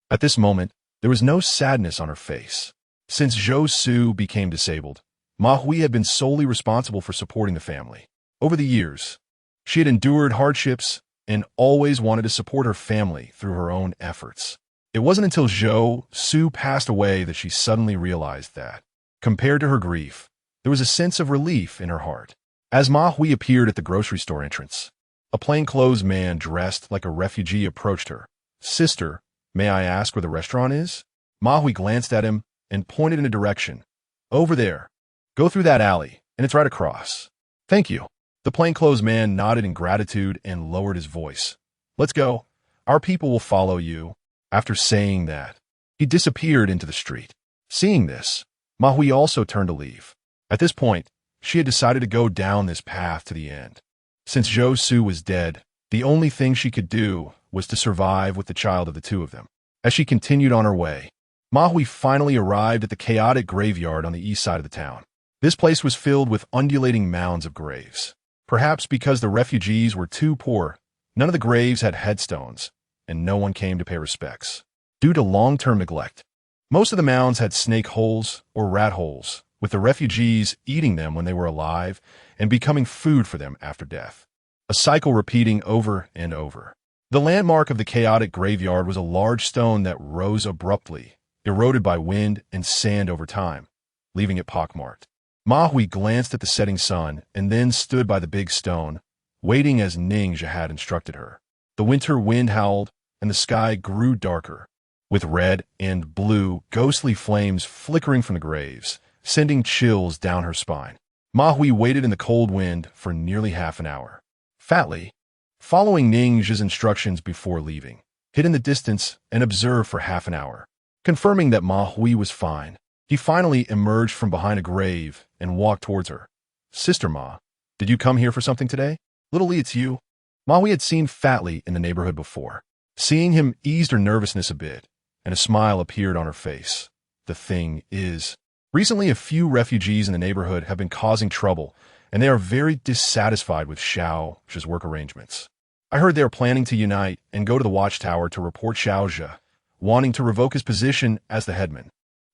At this moment, there was no sadness on her face. Since Zhou Su became disabled, Ma Hui had been solely responsible for supporting the family. Over the years, she had endured hardships and always wanted to support her family through her own efforts. It wasn't until Zhou Su passed away that she suddenly realized that, compared to her grief, there was a sense of relief in her heart. As Ma Hui appeared at the grocery store entrance, a plainclothes man dressed like a refugee approached her. "Sister, may I ask where the restaurant is?" Ma Hui glanced at him and pointed in a direction. "Over there. Go through that alley, and it's right across." "Thank you." The plainclothes man nodded in gratitude and lowered his voice. "Let's go. Our people will follow you." After saying that, he disappeared into the street. Seeing this, Ma Hui also turned to leave. At this point, she had decided to go down this path to the end. Since Zhou Su was dead, the only thing she could do was to survive with the child of the two of them. As she continued on her way, Ma Hui finally arrived at the chaotic graveyard on the east side of the town. This place was filled with undulating mounds of graves. Perhaps because the refugees were too poor, none of the graves had headstones, and no one came to pay respects. Due to long-term neglect, most of the mounds had snake holes or rat holes, with the refugees eating them when they were alive and becoming food for them after death. A cycle repeating over and over. The landmark of the chaotic graveyard was a large stone that rose abruptly, eroded by wind and sand over time, leaving it pockmarked. Ma Hui glanced at the setting sun and then stood by the big stone, waiting as Ningxia had instructed her. The winter wind howled, and the sky grew darker, with red and blue ghostly flames flickering from the graves, sending chills down her spine. Ma Hui waited in the cold wind for nearly half an hour. Fatly, following Ningxia's instructions before leaving, hid in the distance and observed for half an hour. Confirming that Ma Hui was fine, he finally emerged from behind a grave and walked towards her. "Sister Ma, did you come here for something today?" "Little Li, it's you." Ma Hui had seen Fatly in the neighborhood before. Seeing him eased her nervousness a bit, and a smile appeared on her face. "The thing is, recently a few refugees in the neighborhood have been causing trouble, and they are very dissatisfied with Xiao's work arrangements. I heard they are planning to unite and go to the watchtower to report Xiaoxia, wanting to revoke his position as the headman."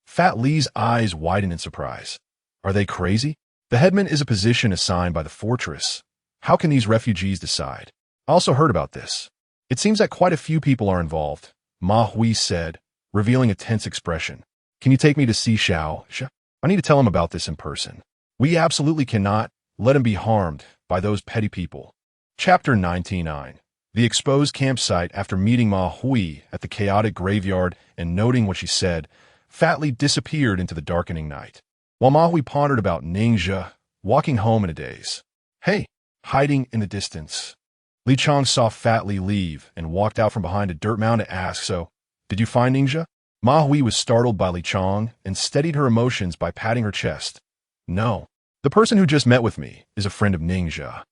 Fat Li's eyes widened in surprise. "Are they crazy? The headman is a position assigned by the fortress. How can these refugees decide?" "I also heard about this. It seems that quite a few people are involved," Ma Hui said, revealing a tense expression. "Can you take me to see Xiaoxia? I need to tell him about this in person. We absolutely cannot let him be harmed by those petty people." Chapter 99. The exposed campsite. After meeting Ma Hui at the chaotic graveyard and noting what she said, Fatly disappeared into the darkening night, while Ma Hui pondered about Ningxia, walking home in a daze. "Hey!" Hiding in the distance, Li Chong saw Fatly leave and walked out from behind a dirt mound to ask, "So, did you find Ningxia?" Ma Hui was startled by Li Chong and steadied her emotions by patting her chest. "No. The person who just met with me is a friend of Ningxia.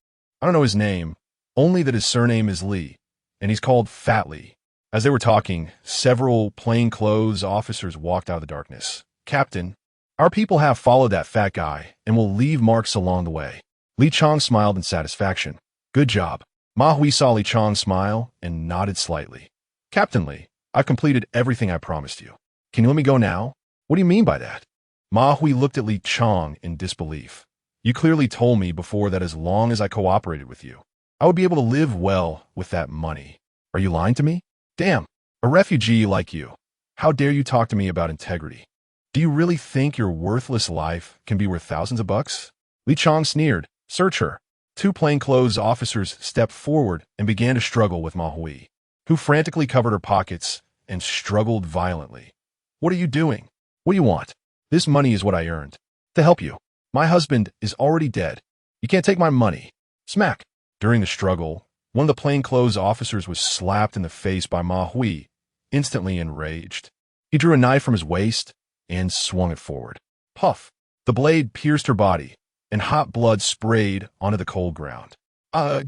I don't know his name, only that his surname is Li, and he's called Fatly." As they were talking, several plainclothes officers walked out of the darkness. "Captain, our people have followed that fat guy and will leave marks along the way." Li Chong smiled in satisfaction. "Good job." Ma Hui saw Li Chong smile and nodded slightly. "Captain Li, I've completed everything I promised you. Can you let me go now?" "What do you mean by that?" Ma Hui looked at Li Chong in disbelief. "You clearly told me before that as long as I cooperated with you, I would be able to live well with that money. Are you lying to me?" "Damn, a refugee like you. How dare you talk to me about integrity? Do you really think your worthless life can be worth thousands of bucks?" Li Chong sneered. "Search her." Two plainclothes officers stepped forward and began to struggle with Ma Hui, who frantically covered her pockets and struggled violently. "What are you doing? What do you want?" "This money is what I earned. To help you. My husband is already dead. You can't take my money." Smack! During the struggle, one of the plainclothes officers was slapped in the face by Ma Hui, instantly enraged. He drew a knife from his waist and swung it forward. Puff! The blade pierced her body, and hot blood sprayed onto the cold ground. "Ugh!"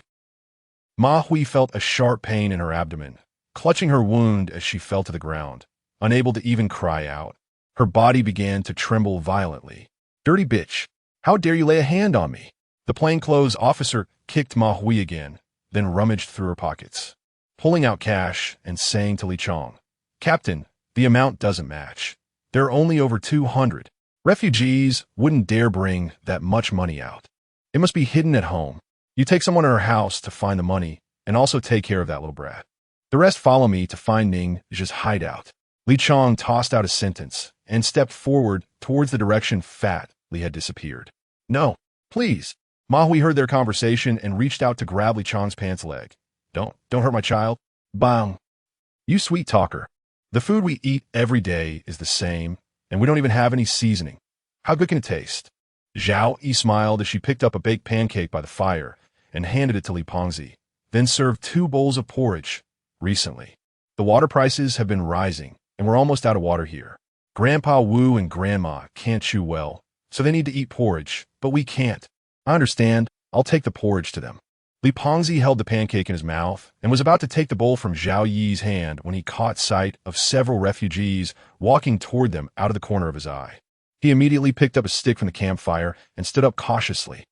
Ma Hui felt a sharp pain in her abdomen, clutching her wound as she fell to the ground, unable to even cry out. Her body began to tremble violently. "Dirty bitch! How dare you lay a hand on me?" The plainclothes officer kicked Ma Hui again, then rummaged through her pockets, pulling out cash and saying to Li Chong, "Captain, the amount doesn't match. There are only over 200. Refugees wouldn't dare bring that much money out. It must be hidden at home. You take someone in her house to find the money and also take care of that little brat. The rest follow me to find Ningxia's hideout." Li Chong tossed out a sentence and stepped forward towards the direction Fat Li had disappeared. "No, please." Ma Hui heard their conversation and reached out to grab Li Chong's pants leg. Don't hurt my child." Bang. "You sweet talker. The food we eat every day is the same, and we don't even have any seasoning. How good can it taste?" Zhao Yi smiled as she picked up a baked pancake by the fire and handed it to Li Pengzi, then served 2 bowls of porridge. "Recently, the water prices have been rising, and we're almost out of water here. Grandpa Wu and Grandma can't chew well, so they need to eat porridge, But we can't. I understand. I'll take the porridge to them. Li Pengzi held the pancake in his mouth and was about to take the bowl from Zhao Yi's hand when he caught sight of several refugees walking toward them out of the corner of his eye. He immediately picked up a stick from the campfire and stood up cautiously.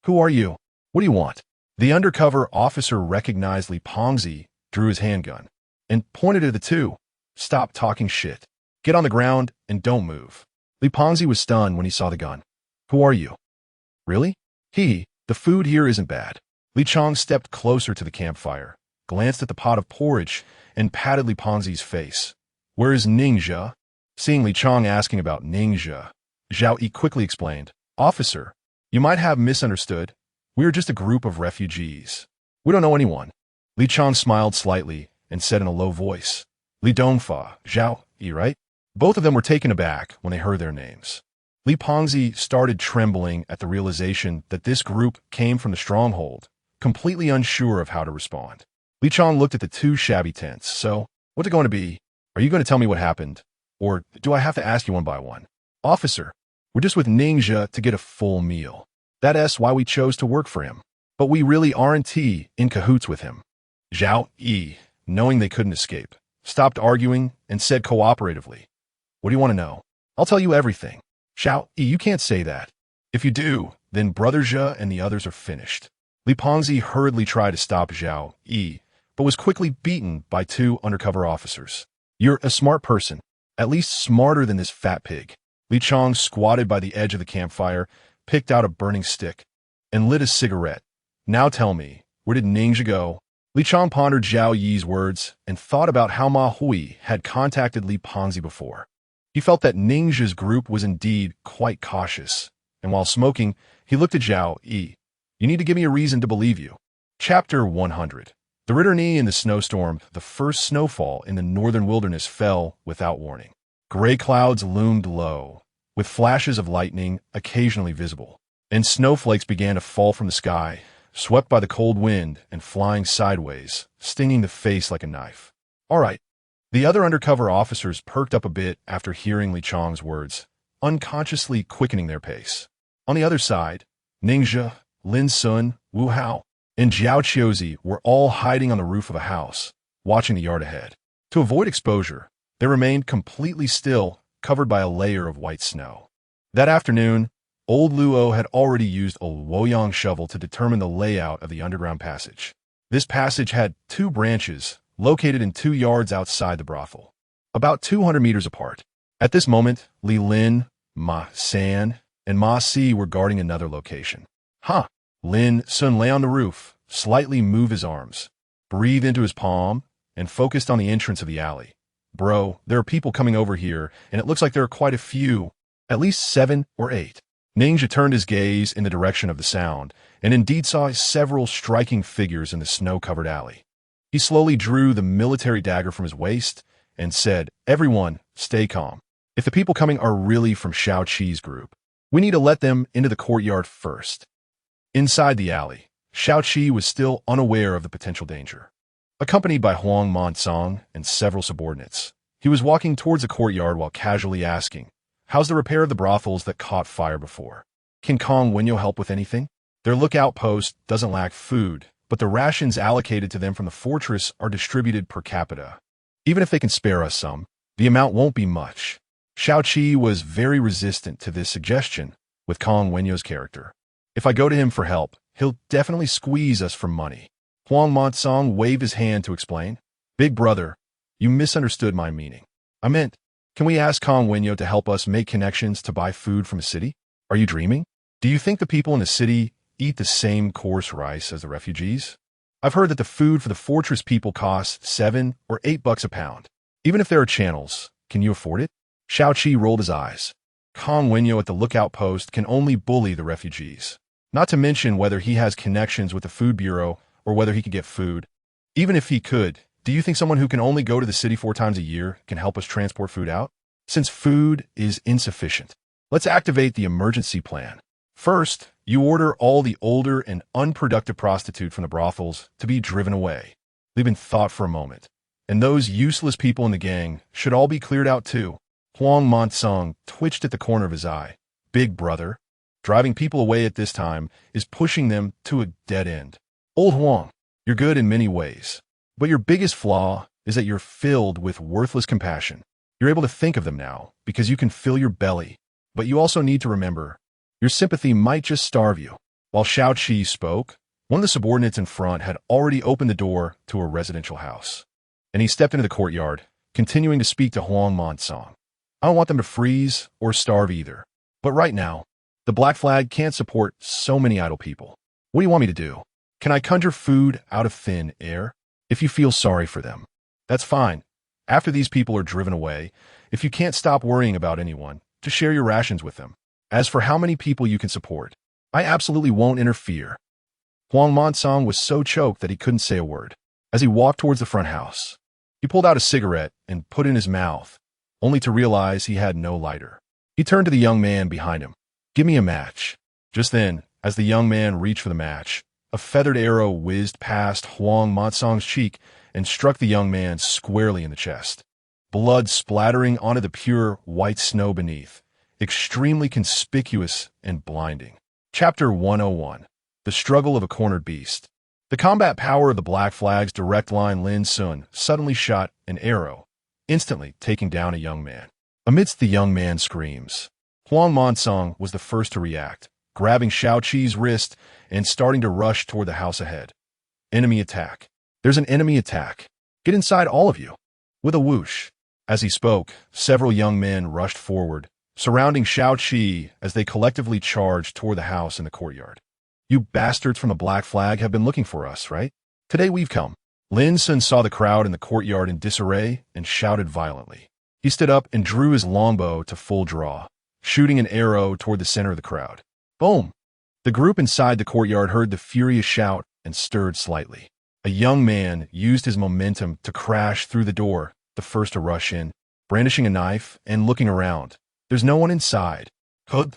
Who are you? What do you want? The undercover officer recognized Li Pengzi, drew his handgun, and pointed at the two. Stop talking shit. Get on the ground and don't move. Li Pengzi was stunned when he saw the gun. Who are you? Really? The food here isn't bad. Li Chong stepped closer to the campfire, glanced at the pot of porridge, and patted Li Pengzi's face. Where is Ninja? Seeing Li Chong asking about Ninja, Zhao Yi quickly explained, Officer, you might have misunderstood. We are just a group of refugees. We don't know anyone. Li Chong smiled slightly and said in a low voice, Li Dongfa, Zhao Yi, right? Both of them were taken aback when they heard their names. Li Pengzi started trembling at the realization that this group came from the stronghold, completely unsure of how to respond. Li Chong looked at the two shabby tents. So, what's it going to be? Are you going to tell me what happened? Or do I have to ask you one by one? Officer, we're just with Ninja to get a full meal. That's why we chose to work for him. But we really aren't in cahoots with him. Zhao Yi, knowing they couldn't escape, stopped arguing and said cooperatively, What do you want to know? I'll tell you everything. Zhao Yi, you can't say that. If you do, then Brother Zhe and the others are finished. Li Pengzi hurriedly tried to stop Zhao Yi, but was quickly beaten by two undercover officers. You're a smart person, at least smarter than this fat pig. Li Chong squatted by the edge of the campfire, picked out a burning stick, and lit a cigarette. Now tell me, where did Ninja go? Li Chong pondered Zhao Yi's words and thought about how Ma Hui had contacted Li Pengzi before. He felt that Ninja's group was indeed quite cautious, and while smoking, he looked at Zhao Yi. You need to give me a reason to believe you. Chapter 100. The returning in the snowstorm, the first snowfall in the northern wilderness fell without warning. Gray clouds loomed low, with flashes of lightning occasionally visible, and snowflakes began to fall from the sky, swept by the cold wind and flying sideways, stinging the face like a knife. All right. The other undercover officers perked up a bit after hearing Li Chong's words, unconsciously quickening their pace. On the other side, Ninja, Lin Sun, Wu Hao, and Jiao Qiuzi were all hiding on the roof of a house, watching the yard ahead. To avoid exposure, they remained completely still, covered by a layer of white snow. That afternoon, old Luo had already used a Luoyang shovel to determine the layout of the underground passage. This passage had two branches, located in 2 yards outside the brothel, about 200 meters apart. At this moment, Li Lin, Ma San, and Ma Si were guarding another location. Lin Sun lay on the roof, slightly moved his arms, breathed into his palm, and focused on the entrance of the alley. Bro, there are people coming over here, and it looks like there are quite a few, at least 7 or 8. Ninja turned his gaze in the direction of the sound, and indeed saw several striking figures in the snow-covered alley. He slowly drew the military dagger from his waist and said, Everyone, stay calm. If the people coming are really from Shao Qi's group, we need to let them into the courtyard first. Inside the alley, Shao Qi was still unaware of the potential danger. Accompanied by Huang Monsong and several subordinates, he was walking towards the courtyard while casually asking, How's the repair of the brothels that caught fire before? Can Kong Wenyo help with anything? Their lookout post doesn't lack food, but the rations allocated to them from the fortress are distributed per capita. Even if they can spare us some, the amount won't be much. Shao Qi was very resistant to this suggestion with Kong Wenyo's character. If I go to him for help, he'll definitely squeeze us for money. Huang Monsong waved his hand to explain. Big brother, you misunderstood my meaning. I meant, can we ask Kong Wenyo to help us make connections to buy food from a city? Are you dreaming? Do you think the people in the city eat the same coarse rice as the refugees? I've heard that the food for the fortress people costs $7 or $8 a pound. Even if there are channels, can you afford it? Shao Qi rolled his eyes. Kong Wenyo at the lookout post can only bully the refugees. Not to mention whether he has connections with the food bureau or whether he can get food. Even if he could, do you think someone who can only go to the city 4 times a year can help us transport food out? Since food is insufficient, let's activate the emergency plan. First, you order all the older and unproductive prostitutes from the brothels to be driven away. Leave in thought for a moment. And those useless people in the gang should all be cleared out too. Huang Monsong twitched at the corner of his eye. Big brother, Driving people away at this time is pushing them to a dead end. Old Huang, you're good in many ways, but your biggest flaw is that you're filled with worthless compassion. You're able to think of them now because you can fill your belly, but you also need to remember your sympathy might just starve you. While Xiao Qi spoke, one of the subordinates in front had already opened the door to a residential house, and he stepped into the courtyard, continuing to speak to Huang Monsong. I don't want them to freeze or starve either, but right now, the Black Flag can't support so many idle people. What do you want me to do? Can I conjure food out of thin air? If you feel sorry for them, that's fine. After these people are driven away, if you can't stop worrying about anyone, just share your rations with them. As for how many people you can support, I absolutely won't interfere. Huang Monsong was so choked that he couldn't say a word. As he walked towards the front house, he pulled out a cigarette and put it in his mouth, only to realize he had no lighter. He turned to the young man behind him. Give me a match. Just then, as the young man reached for the match, a feathered arrow whizzed past Huang Monsong's cheek and struck the young man squarely in the chest. Blood splattering onto the pure white snow beneath, extremely conspicuous and blinding. Chapter 101. The Struggle of a Cornered Beast. The combat power of the Black Flag's direct line Lin Sun suddenly shot an arrow, instantly taking down a young man. Amidst the young man's screams, Huang Monsong was the first to react, grabbing Xiao Qi's wrist and starting to rush toward the house ahead. Enemy attack. There's an enemy attack. Get inside, all of you. With a whoosh. As he spoke, several young men rushed forward, surrounding Xiao Qi as they collectively charged toward the house in the courtyard. You bastards from the Black Flag have been looking for us, right? Today we've come. Lin Sun saw the crowd in the courtyard in disarray and shouted violently. He stood up and drew his longbow to full draw, shooting an arrow toward the center of the crowd. Boom! The group inside the courtyard heard the furious shout and stirred slightly. A young man used his momentum to crash through the door, the first to rush in, brandishing a knife and looking around. There's no one inside. Hud.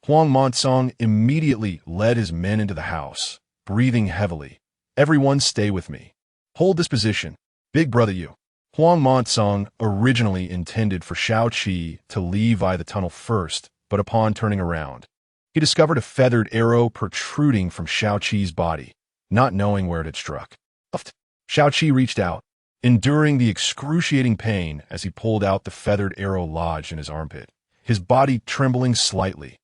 Huang Monsong immediately led his men into the house, breathing heavily. Everyone stay with me. Hold this position. Big brother you. Huang Monsong originally intended for Xiao Qi to leave via the tunnel first, but upon turning around, he discovered a feathered arrow protruding from Xiao Qi's body, not knowing where it had struck. Xiao Qi reached out, enduring the excruciating pain as he pulled out the feathered arrow lodged in his armpit, his body trembling slightly.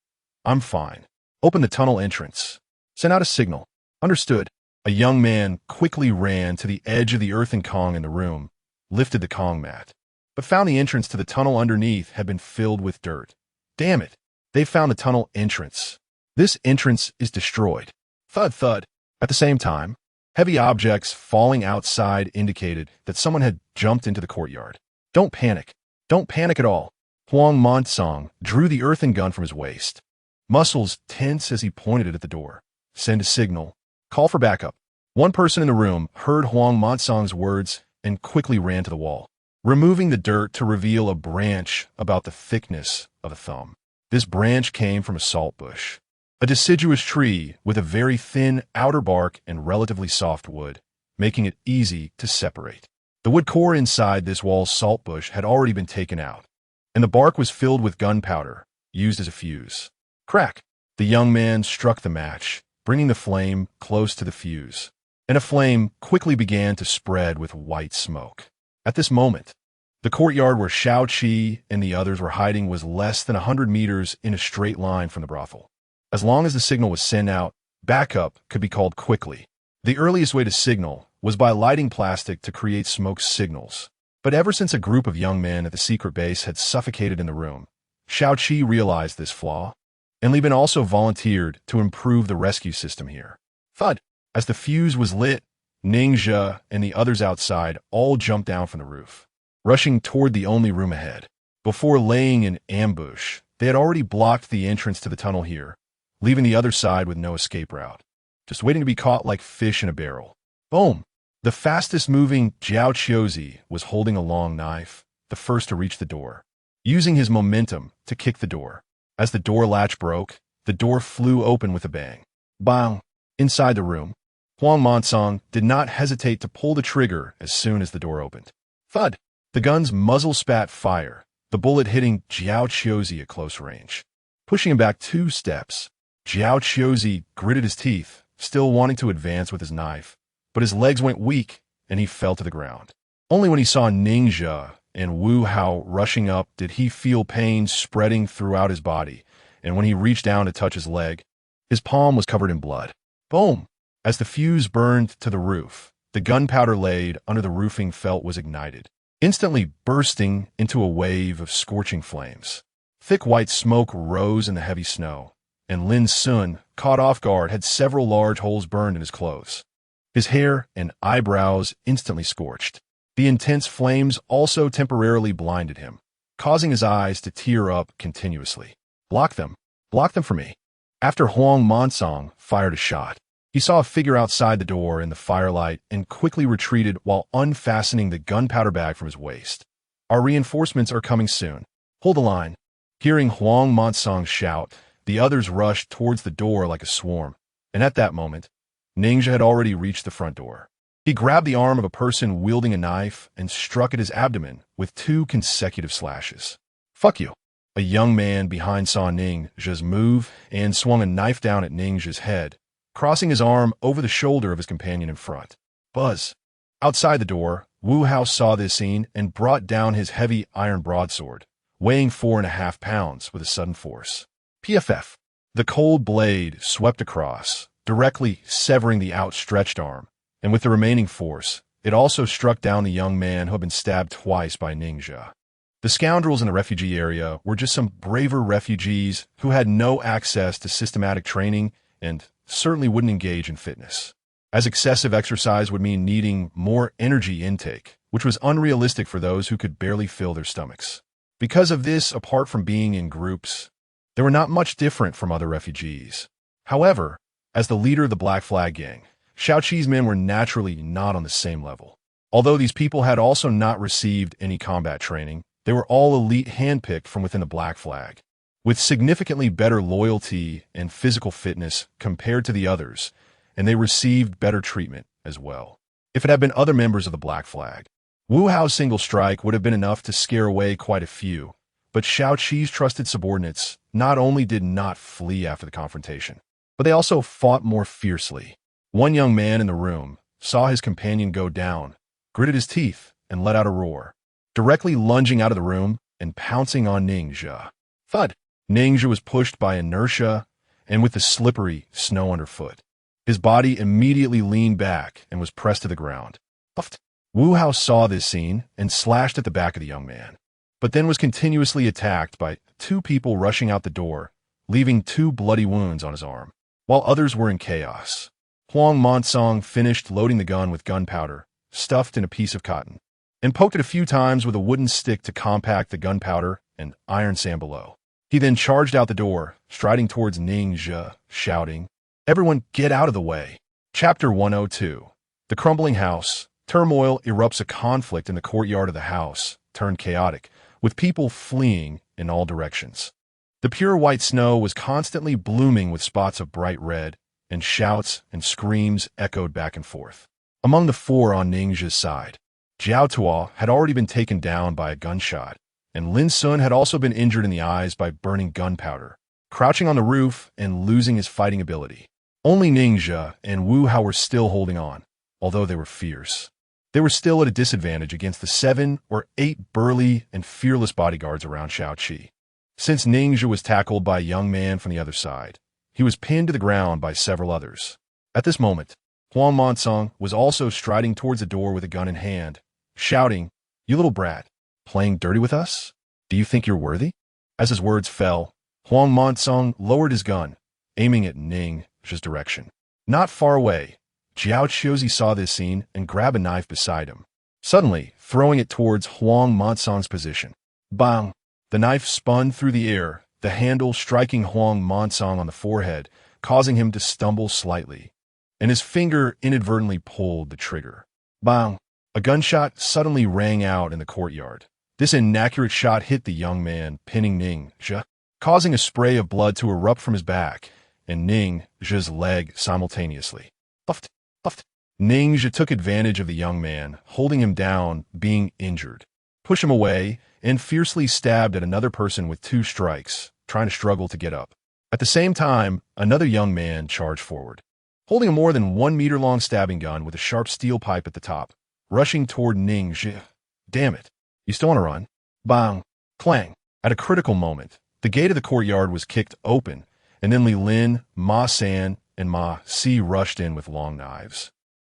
I'm fine. Open the tunnel entrance. Send out a signal. Understood. A young man quickly ran to the edge of the earthen Kong in the room, lifted the Kong mat, but found the entrance to the tunnel underneath had been filled with dirt. Damn it. They found the tunnel entrance. This entrance is destroyed. Thud, thud. At the same time, heavy objects falling outside indicated that someone had jumped into the courtyard. Don't panic. Don't panic at all. Huang Monsong drew the earthen gun from his waist, muscles tense as he pointed it at the door. Send a signal. Call for backup. One person in the room heard Huang Monsong's words and quickly ran to the wall, removing the dirt to reveal a branch about the thickness of a thumb. This branch came from a salt bush, a deciduous tree with a very thin outer bark and relatively soft wood, making it easy to separate. The wood core inside this wall's salt bush had already been taken out, and the bark was filled with gunpowder, used as a fuse. Crack! The young man struck the match, bringing the flame close to the fuse, and a flame quickly began to spread with white smoke. At this moment, the courtyard where Xiao Qi and the others were hiding was less than 100 meters in a straight line from the brothel. As long as the signal was sent out, backup could be called quickly. The earliest way to signal was by lighting plastic to create smoke signals. But ever since a group of young men at the secret base had suffocated in the room, Xiao Qi realized this flaw, and Li Bin also volunteered to improve the rescue system here. Thud! As the fuse was lit, Ningxia and the others outside all jumped down from the roof, rushing toward the only room ahead. Before laying in ambush, they had already blocked the entrance to the tunnel here, leaving the other side with no escape route, just waiting to be caught like fish in a barrel. Boom! The fastest-moving Jiao Chiozi was holding a long knife, the first to reach the door, using his momentum to kick the door. As the door latch broke, the door flew open with a bang. Bang! Inside the room, Huang Monsong did not hesitate to pull the trigger as soon as the door opened. Thud! The gun's muzzle spat fire, the bullet hitting Jiao Chiozi at close range. pushing him back 2 steps. Jiao Chiozi gritted his teeth, still wanting to advance with his knife, but his legs went weak and he fell to the ground. Only when he saw Ningxia and Wu Hao rushing up did he feel pain spreading throughout his body, and when he reached down to touch his leg, his palm was covered in blood. Boom! As the fuse burned to the roof, the gunpowder laid under the roofing felt was ignited, instantly bursting into a wave of scorching flames. Thick white smoke rose in the heavy snow, and Lin Sun, caught off guard, had several large holes burned in his clothes. His hair and eyebrows instantly scorched. The intense flames also temporarily blinded him, causing his eyes to tear up continuously. Block them for me. After Huang Monsong fired a shot, he saw a figure outside the door in the firelight and quickly retreated while unfastening the gunpowder bag from his waist. Our reinforcements are coming soon. Hold the line. Hearing Huang Monsong shout, the others rushed towards the door like a swarm, and at that moment, Ningxia had already reached the front door. He grabbed the arm of a person wielding a knife and struck at his abdomen with 2 consecutive slashes. Fuck you. A young man behind saw Ningxia's move and swung a knife down at Ningxia's head, crossing his arm over the shoulder of his companion in front. Buzz. Outside the door, Wu Hao saw this scene and brought down his heavy iron broadsword, weighing 4.5 pounds with a sudden force. PFF. The cold blade swept across, directly severing the outstretched arm, and with the remaining force, it also struck down the young man who had been stabbed twice by Ningxia. The scoundrels in the refugee area were just some braver refugees who had no access to systematic training and certainly wouldn't engage in fitness, as excessive exercise would mean needing more energy intake, which was unrealistic for those who could barely fill their stomachs. Because of this, apart from being in groups, they were not much different from other refugees. However, as the leader of the Black Flag Gang, Shaoqi's men were naturally not on the same level. Although these people had also not received any combat training, they were all elite handpicked from within the Black Flag, with significantly better loyalty and physical fitness compared to the others, and they received better treatment as well. If it had been other members of the Black Flag, Wu Hao's single strike would have been enough to scare away quite a few, but Shaoqi's trusted subordinates not only did not flee after the confrontation, but they also fought more fiercely. One young man in the room saw his companion go down, gritted his teeth, and let out a roar, directly lunging out of the room and pouncing on Ningxia. Thud! Ningxia was pushed by inertia and with the slippery snow underfoot. His body immediately leaned back and was pressed to the ground. Puffed. Wu Hao saw this scene and slashed at the back of the young man, but then was continuously attacked by 2 people rushing out the door, leaving 2 bloody wounds on his arm, while others were in chaos. Huang Monsong finished loading the gun with gunpowder, stuffed in a piece of cotton, and poked it a few times with a wooden stick to compact the gunpowder and iron sand below. He then charged out the door, striding towards Ningxia, shouting, "Everyone get out of the way." Chapter 102. The crumbling house. Turmoil erupts. A conflict in the courtyard of the house turned chaotic, with people fleeing in all directions. The pure white snow was constantly blooming with spots of bright red, and shouts and screams echoed back and forth. Among the 4 on Ningxia's side, Jiao Tuo had already been taken down by a gunshot, and Lin Sun had also been injured in the eyes by burning gunpowder, crouching on the roof and losing his fighting ability. Only Ningxia and Wu Hao were still holding on, although they were fierce. They were still at a disadvantage against the 7 or 8 burly and fearless bodyguards around Shaoqi. Since Ningxia was tackled by a young man from the other side, he was pinned to the ground by several others. At this moment, Huang Monsong was also striding towards the door with a gun in hand, shouting, "You little brat, playing dirty with us? Do you think you're worthy?" As his words fell, Huang Monsong lowered his gun, aiming at Ningxia's direction. Not far away, Jiao Chiozi saw this scene and grabbed a knife beside him, suddenly throwing it towards Huang Monsong's position. Bang! The knife spun through the air, the handle striking Huang Monsong on the forehead, causing him to stumble slightly, and his finger inadvertently pulled the trigger. Bang! A gunshot suddenly rang out in the courtyard. This inaccurate shot hit the young man, pinning Ningxia, causing a spray of blood to erupt from his back and Ningxia's leg simultaneously. Puffed, puffed. Ningxia took advantage of the young man, holding him down, being injured, pushed him away, and fiercely stabbed at another person with 2 strikes, trying to struggle to get up. At the same time, another young man charged forward, holding a more than 1 meter-long stabbing gun with a sharp steel pipe at the top, rushing toward Ning Zhi. Damn it. You still want to run? Bang. Clang. At a critical moment, the gate of the courtyard was kicked open, and then Li Lin, Ma San, and Ma Si rushed in with long knives,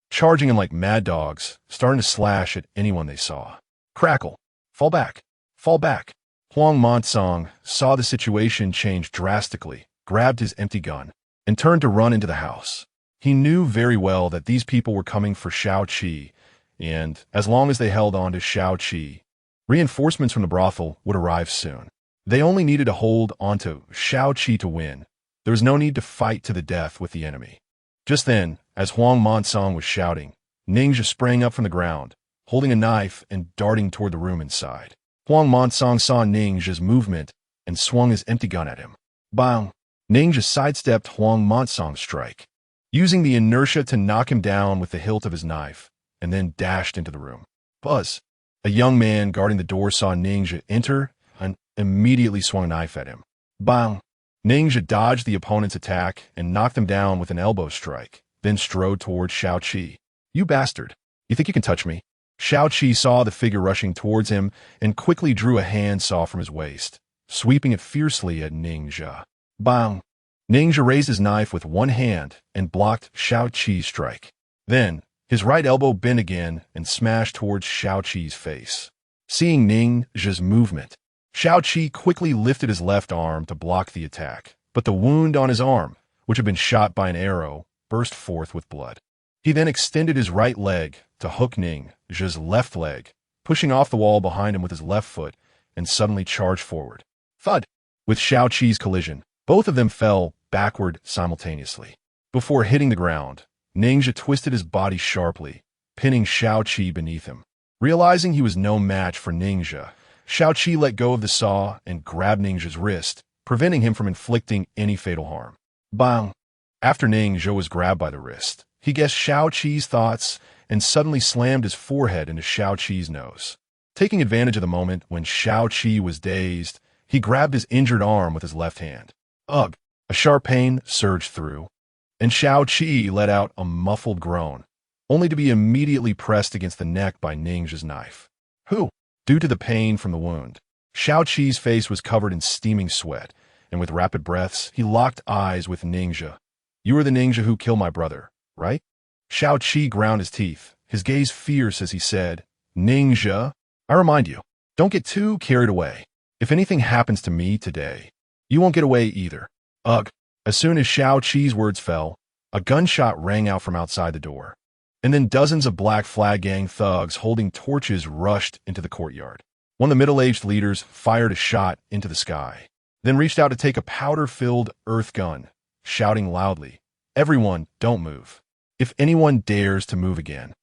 charging in like mad dogs, starting to slash at anyone they saw. Crackle. Fall back. Fall back. Huang Monsong saw the situation change drastically, grabbed his empty gun, and turned to run into the house. He knew very well that these people were coming for Shao Qi, and as long as they held on to Shao Qi, reinforcements from the brothel would arrive soon. They only needed to hold onto Shao Qi to win. There was no need to fight to the death with the enemy. Just then, as Huang Monsong was shouting, Ningxia sprang up from the ground, holding a knife and darting toward the room inside. Huang Monsong saw Ningxia's movement and swung his empty gun at him. Bang! Ningxia sidestepped Huang Monsong's strike, using the inertia to knock him down with the hilt of his knife, and then dashed into the room. Buzz! A young man guarding the door saw Ningxia enter and immediately swung a knife at him. Bang! Ningxia dodged the opponent's attack and knocked him down with an elbow strike, then strode toward Shao Qi. You bastard! You think you can touch me? Shao Qi saw the figure rushing towards him and quickly drew a handsaw from his waist, sweeping it fiercely at Ningxia. Bang! Ningxia raised his knife with one hand and blocked Shao Qi's strike. Then, his right elbow bent again and smashed towards Shao Qi's face. Seeing Ningxia's movement, Shao Qi quickly lifted his left arm to block the attack, but the wound on his arm, which had been shot by an arrow, burst forth with blood. He then extended his right leg to hook Ningxia's left leg, pushing off the wall behind him with his left foot, and suddenly charged forward. Thud! With Shao Qi's collision, both of them fell backward simultaneously. Before hitting the ground, Ningxia twisted his body sharply, pinning Shao Qi beneath him. Realizing he was no match for Ningxia, Shao Qi let go of the saw and grabbed Ningxia's wrist, preventing him from inflicting any fatal harm. Bang! After Ningxia was grabbed by the wrist, he guessed Shao Qi's thoughts and suddenly slammed his forehead into Shao Qi's nose. Taking advantage of the moment when Shao Qi was dazed, he grabbed his injured arm with his left hand. Ugh! A sharp pain surged through, and Shao Qi let out a muffled groan, only to be immediately pressed against the neck by Ningxia's knife. Who? Due to the pain from the wound, Shao Qi's face was covered in steaming sweat, and with rapid breaths, he locked eyes with Ningxia. You are the Ningxia who killed my brother, right? Shao Qi ground his teeth, his gaze fierce as he said, Ningxia, I remind you, don't get too carried away. If anything happens to me today, you won't get away either. Ugh! As soon as Shao Qi's words fell, a gunshot rang out from outside the door, and then dozens of Black Flag Gang thugs holding torches rushed into the courtyard. One of the middle-aged leaders fired a shot into the sky, then reached out to take a powder-filled earth gun, shouting loudly, Everyone, don't move. If anyone dares to move again,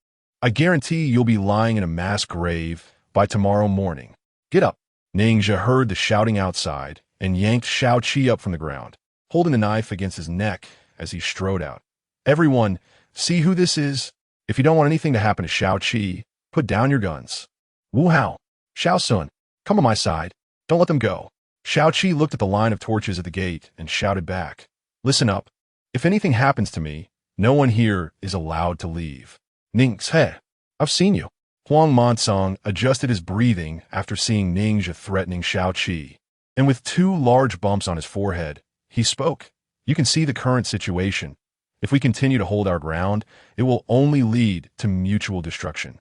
I guarantee you'll be lying in a mass grave by tomorrow morning. Get up! Ningxia heard the shouting outside and yanked Shao Qi up from the ground, holding the knife against his neck as he strode out. Everyone, see who this is? If you don't want anything to happen to Shao Qi, put down your guns. Wu Hao, Shao Sun, come on my side. Don't let them go. Shao Qi looked at the line of torches at the gate and shouted back. Listen up. If anything happens to me, no one here is allowed to leave. Ningxia, I've seen you. Huang Monsong adjusted his breathing after seeing Ningxia threatening Shao Qi, and with 2 large bumps on his forehead, he spoke. You can see the current situation. If we continue to hold our ground, it will only lead to mutual destruction.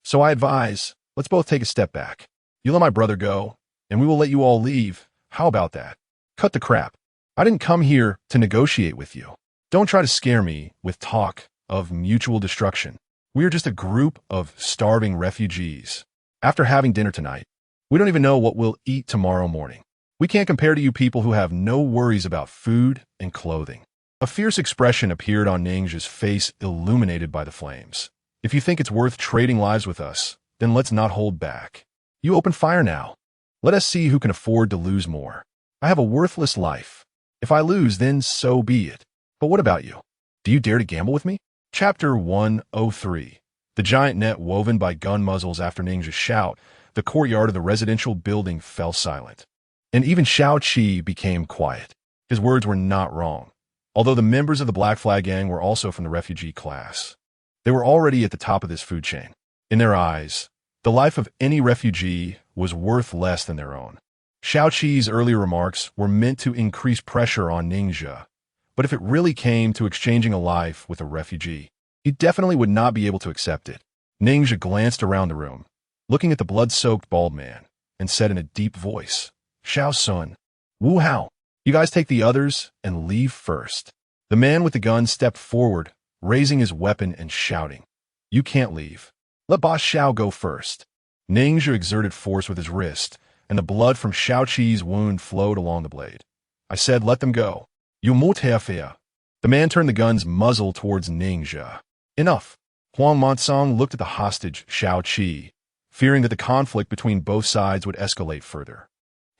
So I advise, let's both take a step back. You let my brother go, and we will let you all leave. How about that? Cut the crap. I didn't come here to negotiate with you. Don't try to scare me with talk of mutual destruction. We are just a group of starving refugees. After having dinner tonight, we don't even know what we'll eat tomorrow morning. We can't compare to you people who have no worries about food and clothing. A fierce expression appeared on Ningxia's face, illuminated by the flames. If you think it's worth trading lives with us, then let's not hold back. You open fire now. Let us see who can afford to lose more. I have a worthless life. If I lose, then so be it. But what about you? Do you dare to gamble with me? Chapter 103. The giant net woven by gun muzzles after Ningxia's shout, the courtyard of the residential building fell silent. And even Xiao Qi became quiet. His words were not wrong. Although the members of the Black Flag Gang were also from the refugee class, they were already at the top of this food chain. In their eyes, the life of any refugee was worth less than their own. Xiao Qi's earlier remarks were meant to increase pressure on Ningxia, but if it really came to exchanging a life with a refugee, he definitely would not be able to accept it. Ningxia glanced around the room, looking at the blood-soaked bald man, and said in a deep voice, "Xiao Sun, Wu Hao, you guys take the others and leave first." The man with the gun stepped forward, raising his weapon and shouting, "You can't leave. Let Boss Xiao go first." Ningxia exerted force with his wrist, and the blood from Xiao Qi's wound flowed along the blade. "I said let them go. You mutafia." The man turned the gun's muzzle towards Ningxia. "Enough." Huang Monsong looked at the hostage, Xiao Qi, fearing that the conflict between both sides would escalate further,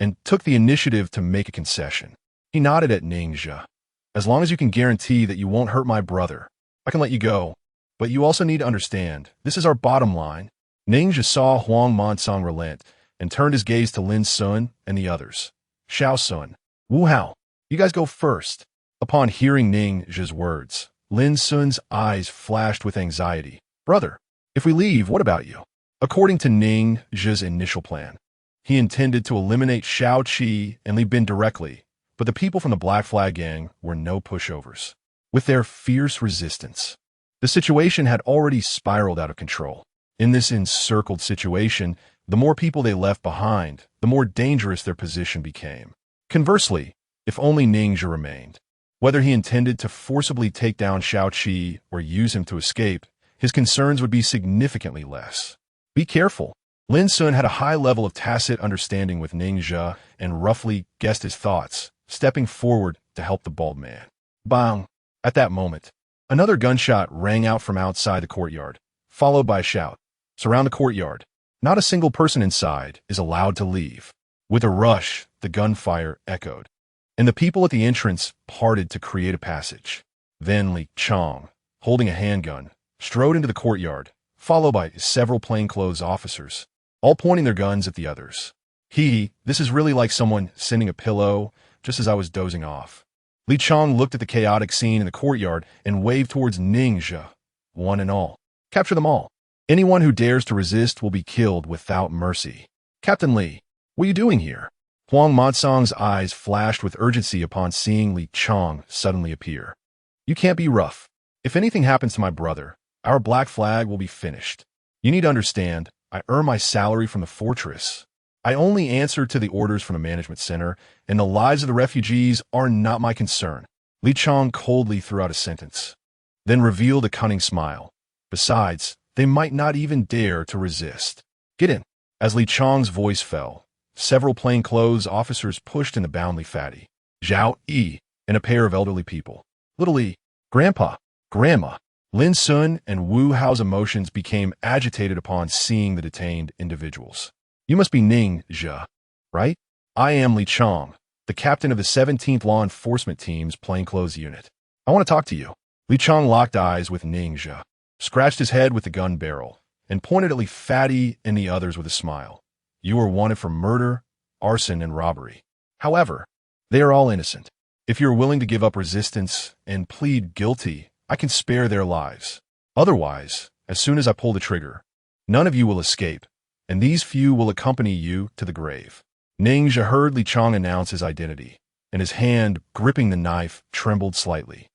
and took the initiative to make a concession. He nodded at Ningxia. "As long as you can guarantee that you won't hurt my brother, I can let you go. But you also need to understand, this is our bottom line." Ningxia saw Huang Monsong relent and turned his gaze to Lin Sun and the others. "Xiao Sun, Wu Hao, you guys go first." Upon hearing Ningxia's words, Lin Sun's eyes flashed with anxiety. "Brother, if we leave, what about you?" According to Ningxia's initial plan, he intended to eliminate Xiao Qi and Li Bin directly, but the people from the Black Flag Gang were no pushovers. With their fierce resistance, the situation had already spiraled out of control. In this encircled situation, the more people they left behind, the more dangerous their position became. Conversely, if only Ningxia remained, whether he intended to forcibly take down Xiao Qi or use him to escape, his concerns would be significantly less. "Be careful." Lin Sun had a high level of tacit understanding with Ningxia and roughly guessed his thoughts, stepping forward to help the bald man. Bang! At that moment, another gunshot rang out from outside the courtyard, followed by a shout. "Surround the courtyard. Not a single person inside is allowed to leave." With a rush, the gunfire echoed, and the people at the entrance parted to create a passage. Then Li Chong, holding a handgun, strode into the courtyard, followed by several plainclothes officers, all pointing their guns at the others. This is really like someone sending a pillow just as I was dozing off." Li Chong looked at the chaotic scene in the courtyard and waved towards Ningxia. "One and all. Capture them all. Anyone who dares to resist will be killed without mercy." "Captain Li, what are you doing here?" Huang Monsong's eyes flashed with urgency upon seeing Li Chong suddenly appear. "You can't be rough. If anything happens to my brother, our Black Flag will be finished. You need to understand, I earn my salary from the fortress. I only answer to the orders from the management center, and the lives of the refugees are not my concern." Li Chong coldly threw out a sentence, then revealed a cunning smile. "Besides, they might not even dare to resist. Get in." As Li Chong's voice fell, several plainclothes officers pushed in the boundly fatty, Zhao Yi, and a pair of elderly people. "Little Li, Grandpa, Grandma." Lin Sun and Wu Hao's emotions became agitated upon seeing the detained individuals. "You must be Ningxia, right? I am Li Chong, the captain of the 17th Law Enforcement Team's plainclothes unit. I want to talk to you." Li Chong locked eyes with Ningxia, scratched his head with the gun barrel, and pointed at Li Fatty and the others with a smile. "You are wanted for murder, arson, and robbery. However, they are all innocent. If you are willing to give up resistance and plead guilty, I can spare their lives. Otherwise, as soon as I pull the trigger, none of you will escape, and these few will accompany you to the grave." Ningxia heard Li Chong announce his identity, and his hand, gripping the knife, trembled slightly.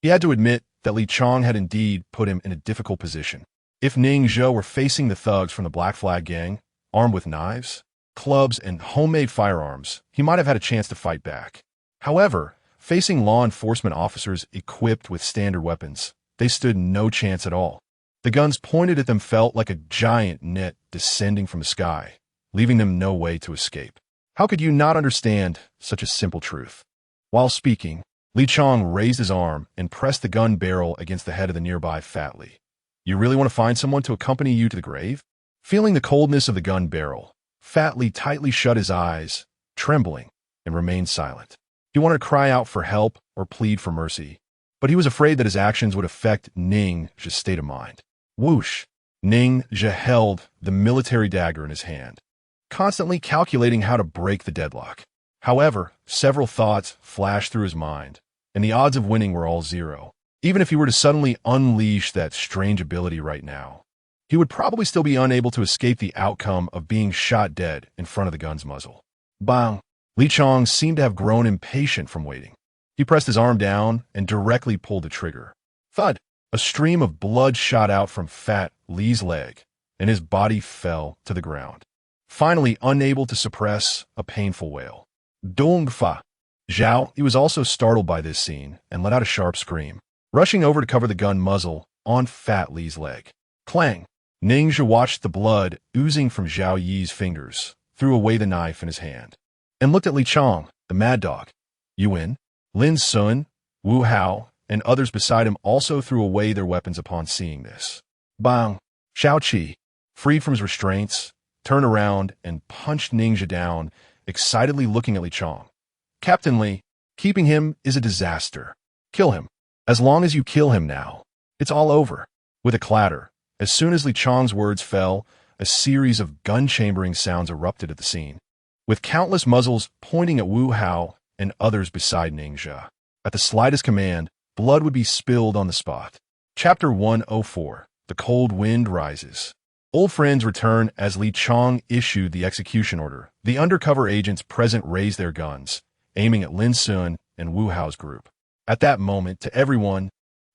He had to admit that Li Chong had indeed put him in a difficult position. If Ningxia were facing the thugs from the Black Flag Gang, armed with knives, clubs, and homemade firearms, he might have had a chance to fight back. However, facing law enforcement officers equipped with standard weapons, they stood no chance at all. The guns pointed at them felt like a giant net descending from the sky, leaving them no way to escape. How could you not understand such a simple truth? While speaking, Li Chong raised his arm and pressed the gun barrel against the head of the nearby Fat Li. "You really want to find someone to accompany you to the grave?" Feeling the coldness of the gun barrel, Fat Li tightly shut his eyes, trembling, and remained silent. He wanted to cry out for help or plead for mercy, but he was afraid that his actions would affect Ningxia's state of mind. Whoosh! Ningxia held the military dagger in his hand, constantly calculating how to break the deadlock. However, several thoughts flashed through his mind, and the odds of winning were all zero. Even if he were to suddenly unleash that strange ability right now, he would probably still be unable to escape the outcome of being shot dead in front of the gun's muzzle. Bang! Li Chong seemed to have grown impatient from waiting. He pressed his arm down and directly pulled the trigger. Thud! A stream of blood shot out from Fat Li's leg, and his body fell to the ground, finally unable to suppress a painful wail. Dong fa! Zhao, he was also startled by this scene and let out a sharp scream, rushing over to cover the gun muzzle on Fat Li's leg. Clang! Ningxia watched the blood oozing from Zhao Yi's fingers, threw away the knife in his hand, and looked at Li Chong, the mad dog. You win? Lin Sun, Wu Hao, and others beside him also threw away their weapons upon seeing this. Bang! Xiao Qi, freed from his restraints, turned around and punched Ningxia down, excitedly looking at Li Chong. Captain Li, keeping him is a disaster. Kill him. As long as you kill him now, it's all over. With a clatter, as soon as Li Chong's words fell, a series of gun-chambering sounds erupted at the scene, with countless muzzles pointing at Wu Hao and others beside Ningxia. At the slightest command, blood would be spilled on the spot. Chapter 104. The Cold Wind Rises. Old friends return as Li Chong issued the execution order. The undercover agents present raised their guns, aiming at Lin Sun and Wu Hao's group. At that moment, to everyone,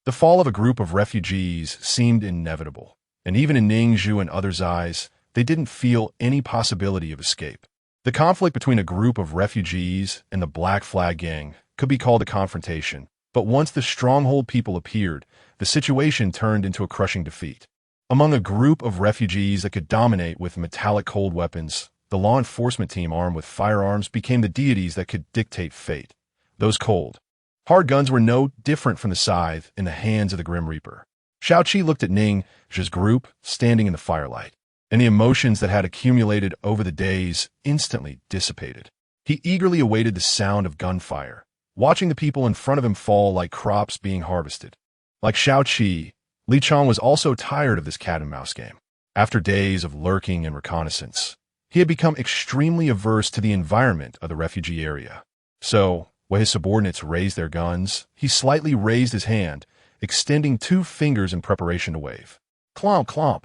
the fall of a group of refugees seemed inevitable, and even in Ningxia and others' eyes, they didn't feel any possibility of escape. The conflict between a group of refugees and the Black Flag Gang could be called a confrontation, but once the stronghold people appeared, the situation turned into a crushing defeat. Among a group of refugees that could dominate with metallic cold weapons, the law enforcement team armed with firearms became the deities that could dictate fate. Those cold, hard guns were no different from the scythe in the hands of the Grim Reaper. Xiao Qi looked at Ningxia's group standing in the firelight, and the emotions that had accumulated over the days instantly dissipated. He eagerly awaited the sound of gunfire, watching the people in front of him fall like crops being harvested. Like Xiao Qi, Li Chong was also tired of this cat-and-mouse game. After days of lurking and reconnaissance, he had become extremely averse to the environment of the refugee area. So, while his subordinates raised their guns, he slightly raised his hand, extending 2 fingers in preparation to wave. Clomp, clomp.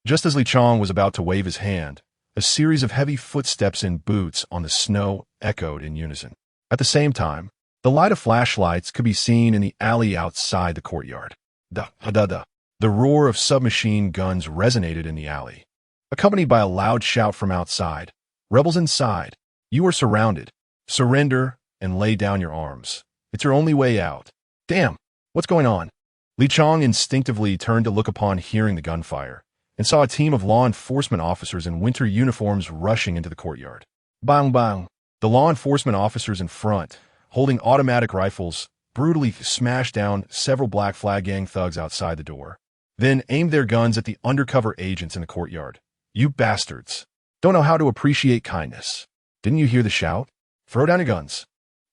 Just as Li Chong was about to wave his hand, a series of heavy footsteps in boots on the snow echoed in unison. At the same time, the light of flashlights could be seen in the alley outside the courtyard. Da-da-da. The roar of submachine guns resonated in the alley, accompanied by a loud shout from outside. Rebels inside, you are surrounded. Surrender and lay down your arms. It's your only way out. Damn, what's going on? Li Chong instinctively turned to look upon hearing the gunfire, and saw a team of law enforcement officers in winter uniforms rushing into the courtyard. Bang bang. The law enforcement officers in front, holding automatic rifles, brutally smashed down several Black Flag Gang thugs outside the door, then aimed their guns at the undercover agents in the courtyard. You bastards. Don't know how to appreciate kindness. Didn't you hear the shout? Throw down your guns.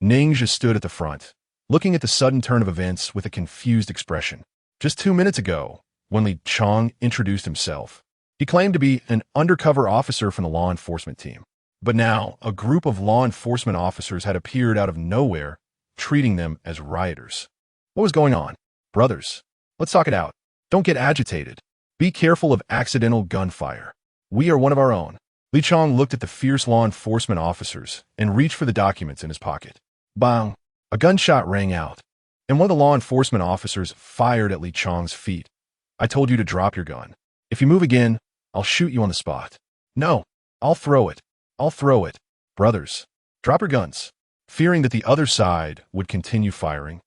Ningxia stood at the front, looking at the sudden turn of events with a confused expression. Just 2 minutes ago, when Li Chong introduced himself, he claimed to be an undercover officer from the law enforcement team. But now, a group of law enforcement officers had appeared out of nowhere, treating them as rioters. What was going on? Brothers, let's talk it out. Don't get agitated. Be careful of accidental gunfire. We are one of our own. Li Chong looked at the fierce law enforcement officers and reached for the documents in his pocket. Bang! A gunshot rang out, and one of the law enforcement officers fired at Li Chong's feet. I told you to drop your gun. If you move again, I'll shoot you on the spot. No, I'll throw it. I'll throw it. Brothers, drop your guns. Fearing that the other side would continue firing,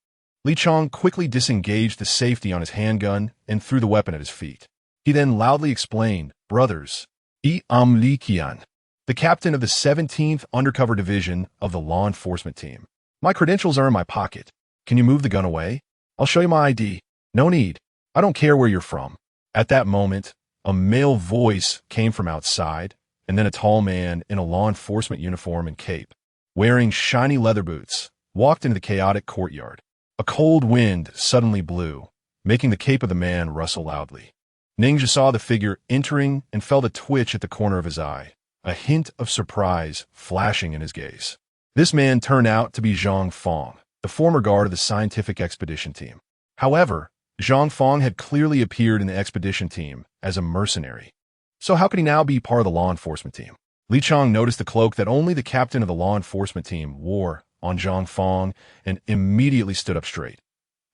Li Chong quickly disengaged the safety on his handgun and threw the weapon at his feet. He then loudly explained, Brothers, Li Qian, the captain of the 17th Undercover Division of the law enforcement team. My credentials are in my pocket. Can you move the gun away? I'll show you my ID. No need. I don't care where you're from. At that moment, a male voice came from outside, and then a tall man in a law enforcement uniform and cape, wearing shiny leather boots, walked into the chaotic courtyard. A cold wind suddenly blew, making the cape of the man rustle loudly. Ningxia saw the figure entering and felt a twitch at the corner of his eye, a hint of surprise flashing in his gaze. This man turned out to be Zhang Fong, the former guard of the scientific expedition team. However, Zhang Fong had clearly appeared in the expedition team as a mercenary. So how could he now be part of the law enforcement team? Li Chang noticed the cloak that only the captain of the law enforcement team wore on Zhang Fong and immediately stood up straight.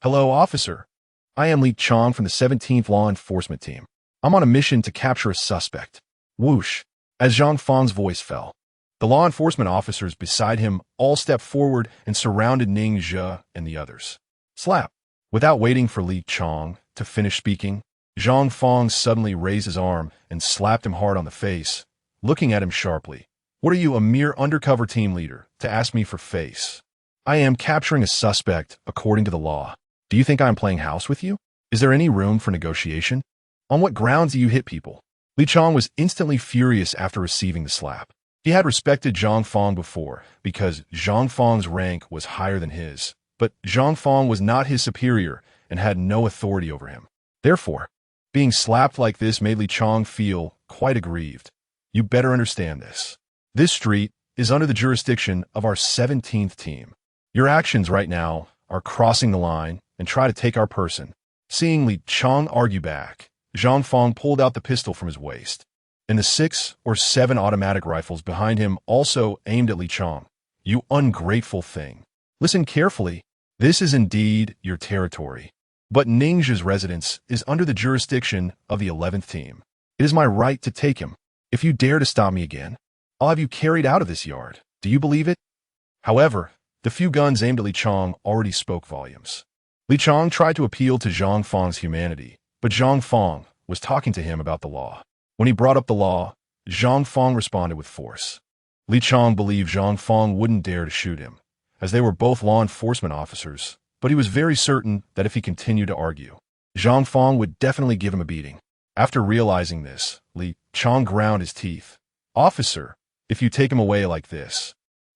"Hello, officer. I am Li Chang from the 17th Law Enforcement Team. I'm on a mission to capture a suspect." Whoosh! As Zhang Fong's voice fell, the law enforcement officers beside him all stepped forward and surrounded Ning Zhe and the others. Slap! Without waiting for Li Chang to finish speaking, Zhang Fong suddenly raised his arm and slapped him hard on the face, looking at him sharply. "What are you, a mere undercover team leader, to ask me for face? I am capturing a suspect according to the law. Do you think I am playing house with you? Is there any room for negotiation? On what grounds do you hit people?" Li Chang was instantly furious after receiving the slap. He had respected Zhang Fong before because Zhang Fong's rank was higher than his, but Zhang Fong was not his superior and had no authority over him. Therefore, being slapped like this made Li Chang feel quite aggrieved. "You better understand this. This street is under the jurisdiction of our 17th team. Your actions right now are crossing the line and try to take our person." Seeing Li Chang argue back, Zhang Fong pulled out the pistol from his waist, and the 6 or 7 automatic rifles behind him also aimed at Li Chang. "You ungrateful thing. Listen carefully. This is indeed your territory. But Ningzhe's residence is under the jurisdiction of the 11th team. It is my right to take him. If you dare to stop me again, I'll have you carried out of this yard. Do you believe it?" However, the few guns aimed at Li Chang already spoke volumes. Li Chang tried to appeal to Zhang Fong's humanity, but Zhang Fong was talking to him about the law. When he brought up the law, Zhang Fong responded with force. Li Chang believed Zhang Fong wouldn't dare to shoot him, as they were both law enforcement officers, but he was very certain that if he continued to argue, Zhang Fong would definitely give him a beating. After realizing this, Li Chang ground his teeth. "Officer, if you take him away like this,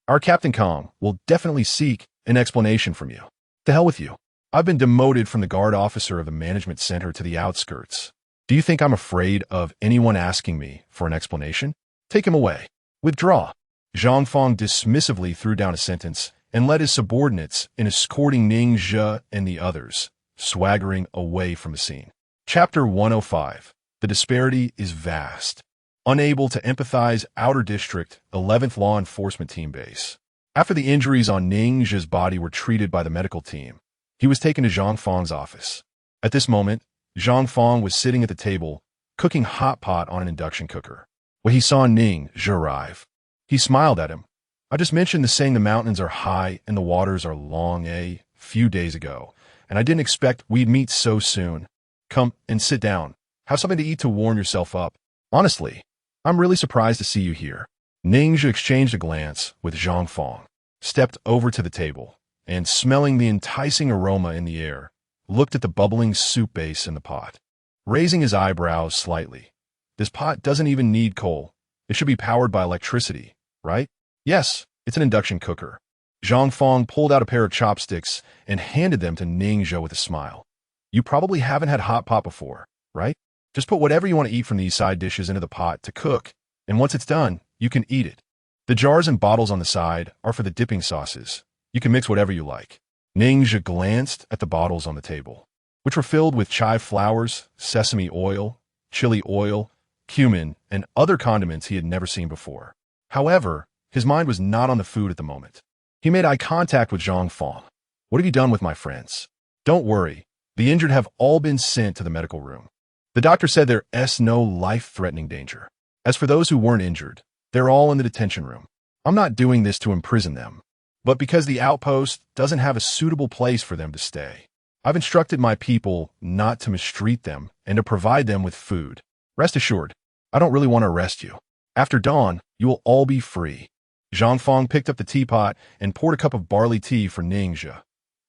our Captain Kong will definitely seek an explanation from you. To hell with you. I've been demoted from the guard officer of the management center to the outskirts. Do you think I'm afraid of anyone asking me for an explanation? Take him away. Withdraw." Zhang Fong dismissively threw down a sentence and led his subordinates in escorting Ning Zhe and the others, swaggering away from the scene. Chapter 105. The disparity is vast. Unable to empathize, Outer District, 11th Law Enforcement Team base. After the injuries on Ning Zhe's body were treated by the medical team, he was taken to Zhang Fong's office. At this moment, Zhang Fong was sitting at the table, cooking hot pot on an induction cooker, when he saw Ning Zhe arrive. He smiled at him. "I just mentioned the saying the mountains are high and the waters are long a few days ago, and I didn't expect we'd meet so soon. Come and sit down. Have something to eat to warm yourself up. Honestly, I'm really surprised to see you here." Ning Zhe exchanged a glance with Zhang Fong, stepped over to the table, and smelling the enticing aroma in the air, looked at the bubbling soup base in the pot, raising his eyebrows slightly. "This pot doesn't even need coal. It should be powered by electricity, right?" "Yes, it's an induction cooker." Zhang Fong pulled out a pair of chopsticks and handed them to Ning Zhe with a smile. "You probably haven't had hot pot before, right? Just put whatever you want to eat from these side dishes into the pot to cook, and once it's done, you can eat it. The jars and bottles on the side are for the dipping sauces. You can mix whatever you like." Ning Zhe glanced at the bottles on the table, which were filled with chive flowers, sesame oil, chili oil, cumin, and other condiments he had never seen before. However, his mind was not on the food at the moment. He made eye contact with Zhang Fong. "What have you done with my friends?" "Don't worry. The injured have all been sent to the medical room. The doctor said there's no life-threatening danger. As for those who weren't injured, they're all in the detention room. I'm not doing this to imprison them, but because the outpost doesn't have a suitable place for them to stay. I've instructed my people not to mistreat them and to provide them with food. Rest assured, I don't really want to arrest you. After dawn, you will all be free." Zhang Fong picked up the teapot and poured a cup of barley tea for Ning Zhe.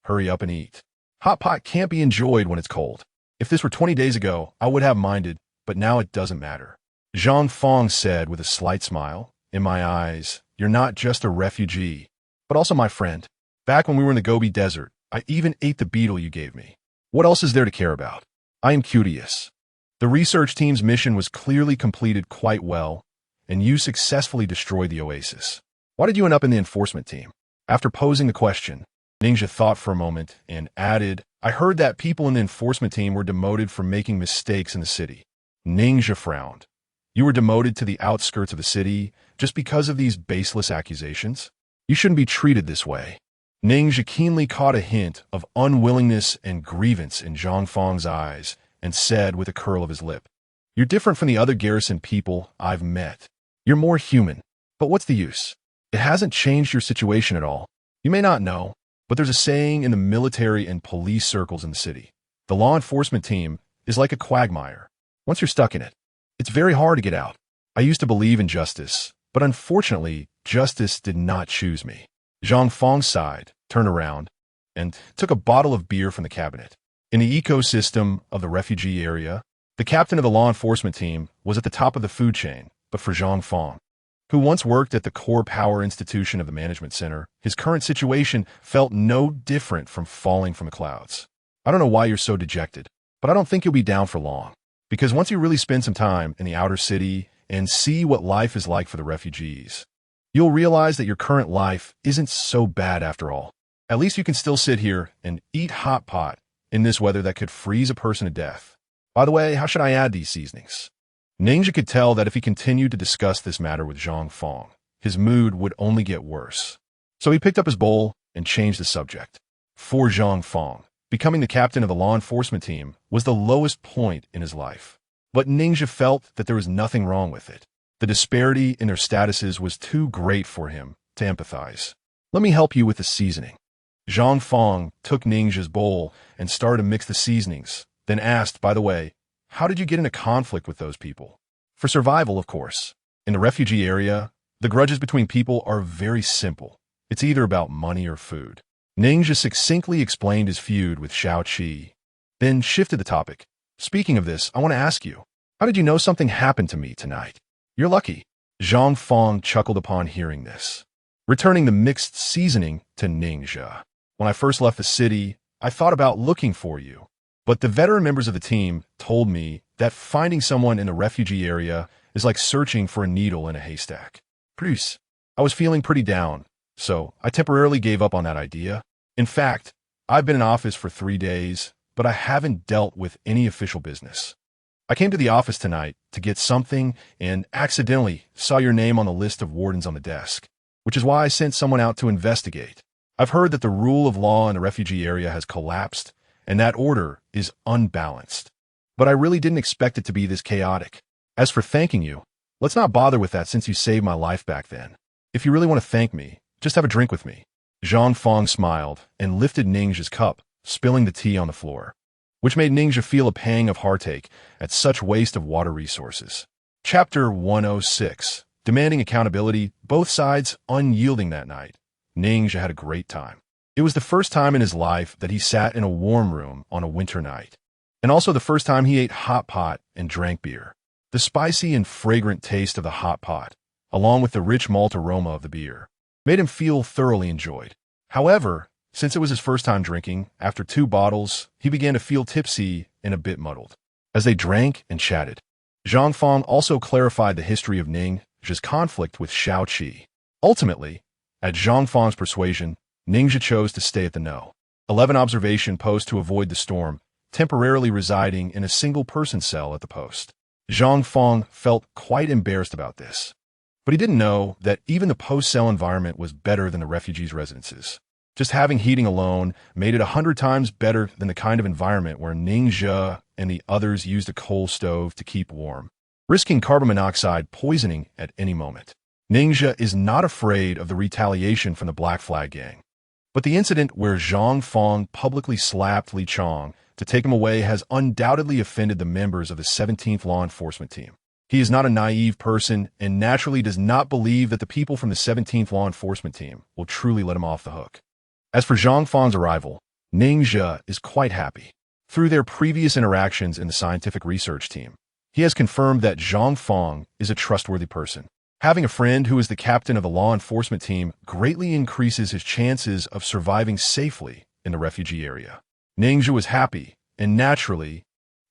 "Hurry up and eat. Hot pot can't be enjoyed when it's cold. If this were 20 days ago, I would have minded, but now it doesn't matter." Zhang Fong said with a slight smile, "In my eyes, you're not just a refugee, but also my friend. Back when we were in the Gobi Desert, I even ate the beetle you gave me. What else is there to care about? I am curious." The research team's mission was clearly completed quite well, and you successfully destroyed the oasis. Why did you end up in the enforcement team? After posing the question, Ninja thought for a moment and added, I heard that people in the enforcement team were demoted for making mistakes in the city. Ninja frowned. You were demoted to the outskirts of the city just because of these baseless accusations? You shouldn't be treated this way. Ninja keenly caught a hint of unwillingness and grievance in Zhang Fang's eyes and said with a curl of his lip, You're different from the other garrison people I've met. You're more human. But what's the use? It hasn't changed your situation at all. You may not know, but there's a saying in the military and police circles in the city. The law enforcement team is like a quagmire. Once you're stuck in it, it's very hard to get out. I used to believe in justice, but unfortunately, justice did not choose me. Zhang Fang sighed, turned around, and took a bottle of beer from the cabinet. In the ecosystem of the refugee area, the captain of the law enforcement team was at the top of the food chain, but for Zhang Fang, who once worked at the core power institution of the management center, his current situation felt no different from falling from the clouds. I don't know why you're so dejected, but I don't think you'll be down for long. Because once you really spend some time in the outer city and see what life is like for the refugees, you'll realize that your current life isn't so bad after all. At least you can still sit here and eat hot pot in this weather that could freeze a person to death. By the way, how should I add these seasonings? Ninja could tell that if he continued to discuss this matter with Zhang Fang, his mood would only get worse. So he picked up his bowl and changed the subject. For Zhang Fang, becoming the captain of the law enforcement team was the lowest point in his life. But Ninja felt that there was nothing wrong with it. The disparity in their statuses was too great for him to empathize. Let me help you with the seasoning. Zhang Fang took Ninja's bowl and started to mix the seasonings, then asked, by the way, how did you get into conflict with those people? For survival, of course. In the refugee area, the grudges between people are very simple. It's either about money or food. Ninja succinctly explained his feud with Xiao Qi, then shifted the topic. Speaking of this, I want to ask you, how did you know something happened to me tonight? You're lucky. Zhang Fang chuckled upon hearing this, returning the mixed seasoning to Ninja. When I first left the city, I thought about looking for you. But the veteran members of the team told me that finding someone in the refugee area is like searching for a needle in a haystack. Perilous. I was feeling pretty down, so I temporarily gave up on that idea. In fact, I've been in office for 3 days, but I haven't dealt with any official business. I came to the office tonight to get something and accidentally saw your name on the list of wardens on the desk, which is why I sent someone out to investigate. I've heard that the rule of law in the refugee area has collapsed, and that order is unbalanced. But I really didn't expect it to be this chaotic. As for thanking you, let's not bother with that since you saved my life back then. If you really want to thank me, just have a drink with me. Zhang Fang smiled and lifted Ninja's cup, spilling the tea on the floor, which made Ninja feel a pang of heartache at such waste of water resources. Chapter 106. Demanding accountability, both sides unyielding that night. Ninja had a great time. It was the first time in his life that he sat in a warm room on a winter night, and also the first time he ate hot pot and drank beer. The spicy and fragrant taste of the hot pot, along with the rich malt aroma of the beer, made him feel thoroughly enjoyed. However, since it was his first time drinking, after 2 bottles, he began to feel tipsy and a bit muddled. As they drank and chatted, Zhang Fang also clarified the history of Ninja's conflict with Xiao Qi. Ultimately, at Zhang Fang's persuasion, Ninja chose to stay at the No. 11 observation post to avoid the storm, temporarily residing in a single-person cell at the post. Zhang Fang felt quite embarrassed about this, but he didn't know that even the post-cell environment was better than the refugees' residences. Just having heating alone made it 100 times better than the kind of environment where Ninja and the others used a coal stove to keep warm, risking carbon monoxide poisoning at any moment. Ninja is not afraid of the retaliation from the Black Flag Gang. But the incident where Zhang Fang publicly slapped Li Chong to take him away has undoubtedly offended the members of the 17th Law Enforcement Team. He is not a naive person and naturally does not believe that the people from the 17th Law Enforcement Team will truly let him off the hook. As for Zhang Fang's arrival, Ninja is quite happy. Through their previous interactions in the scientific research team, he has confirmed that Zhang Fang is a trustworthy person. Having a friend who is the captain of the law enforcement team greatly increases his chances of surviving safely in the refugee area. Ninja was happy, and naturally,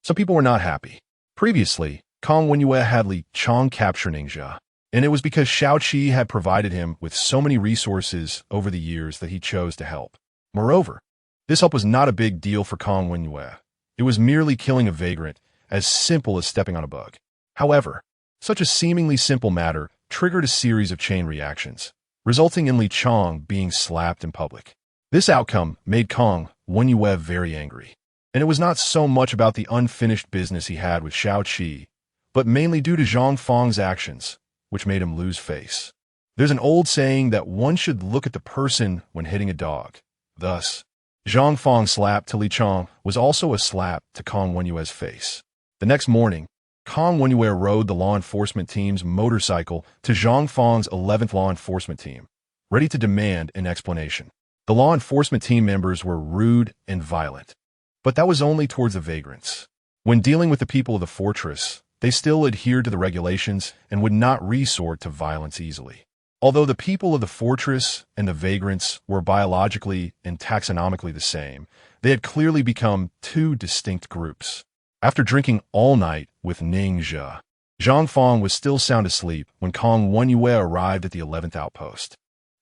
some people were not happy. Previously, Kong Wenyue had Li Chong capture Ninja, And it was because Xiao Qi had provided him with so many resources over the years that he chose to help. Moreover, this help was not a big deal for Kong Wenyue. It was merely killing a vagrant, as simple as stepping on a bug. However, such a seemingly simple matter triggered a series of chain reactions, resulting in Li Chong being slapped in public. This outcome made Kong Wenyue very angry. And it was not so much about the unfinished business he had with Xiao Qi, but mainly due to Zhang Fang's actions, which made him lose face. There's an old saying that one should look at the person when hitting a dog. Thus, Zhang Fang's slap to Li Chong was also a slap to Kong Wenyue's face. The next morning, Kong Wenyue rode the law enforcement team's motorcycle to Zhang Fang's 11th law enforcement team, ready to demand an explanation. The law enforcement team members were rude and violent, but that was only towards the vagrants. When dealing with the people of the fortress, they still adhered to the regulations and would not resort to violence easily. Although the people of the fortress and the vagrants were biologically and taxonomically the same, they had clearly become two distinct groups. After drinking all night with Ning Zhe, Zhang Fang was still sound asleep when Kong Wenyue arrived at the 11th outpost.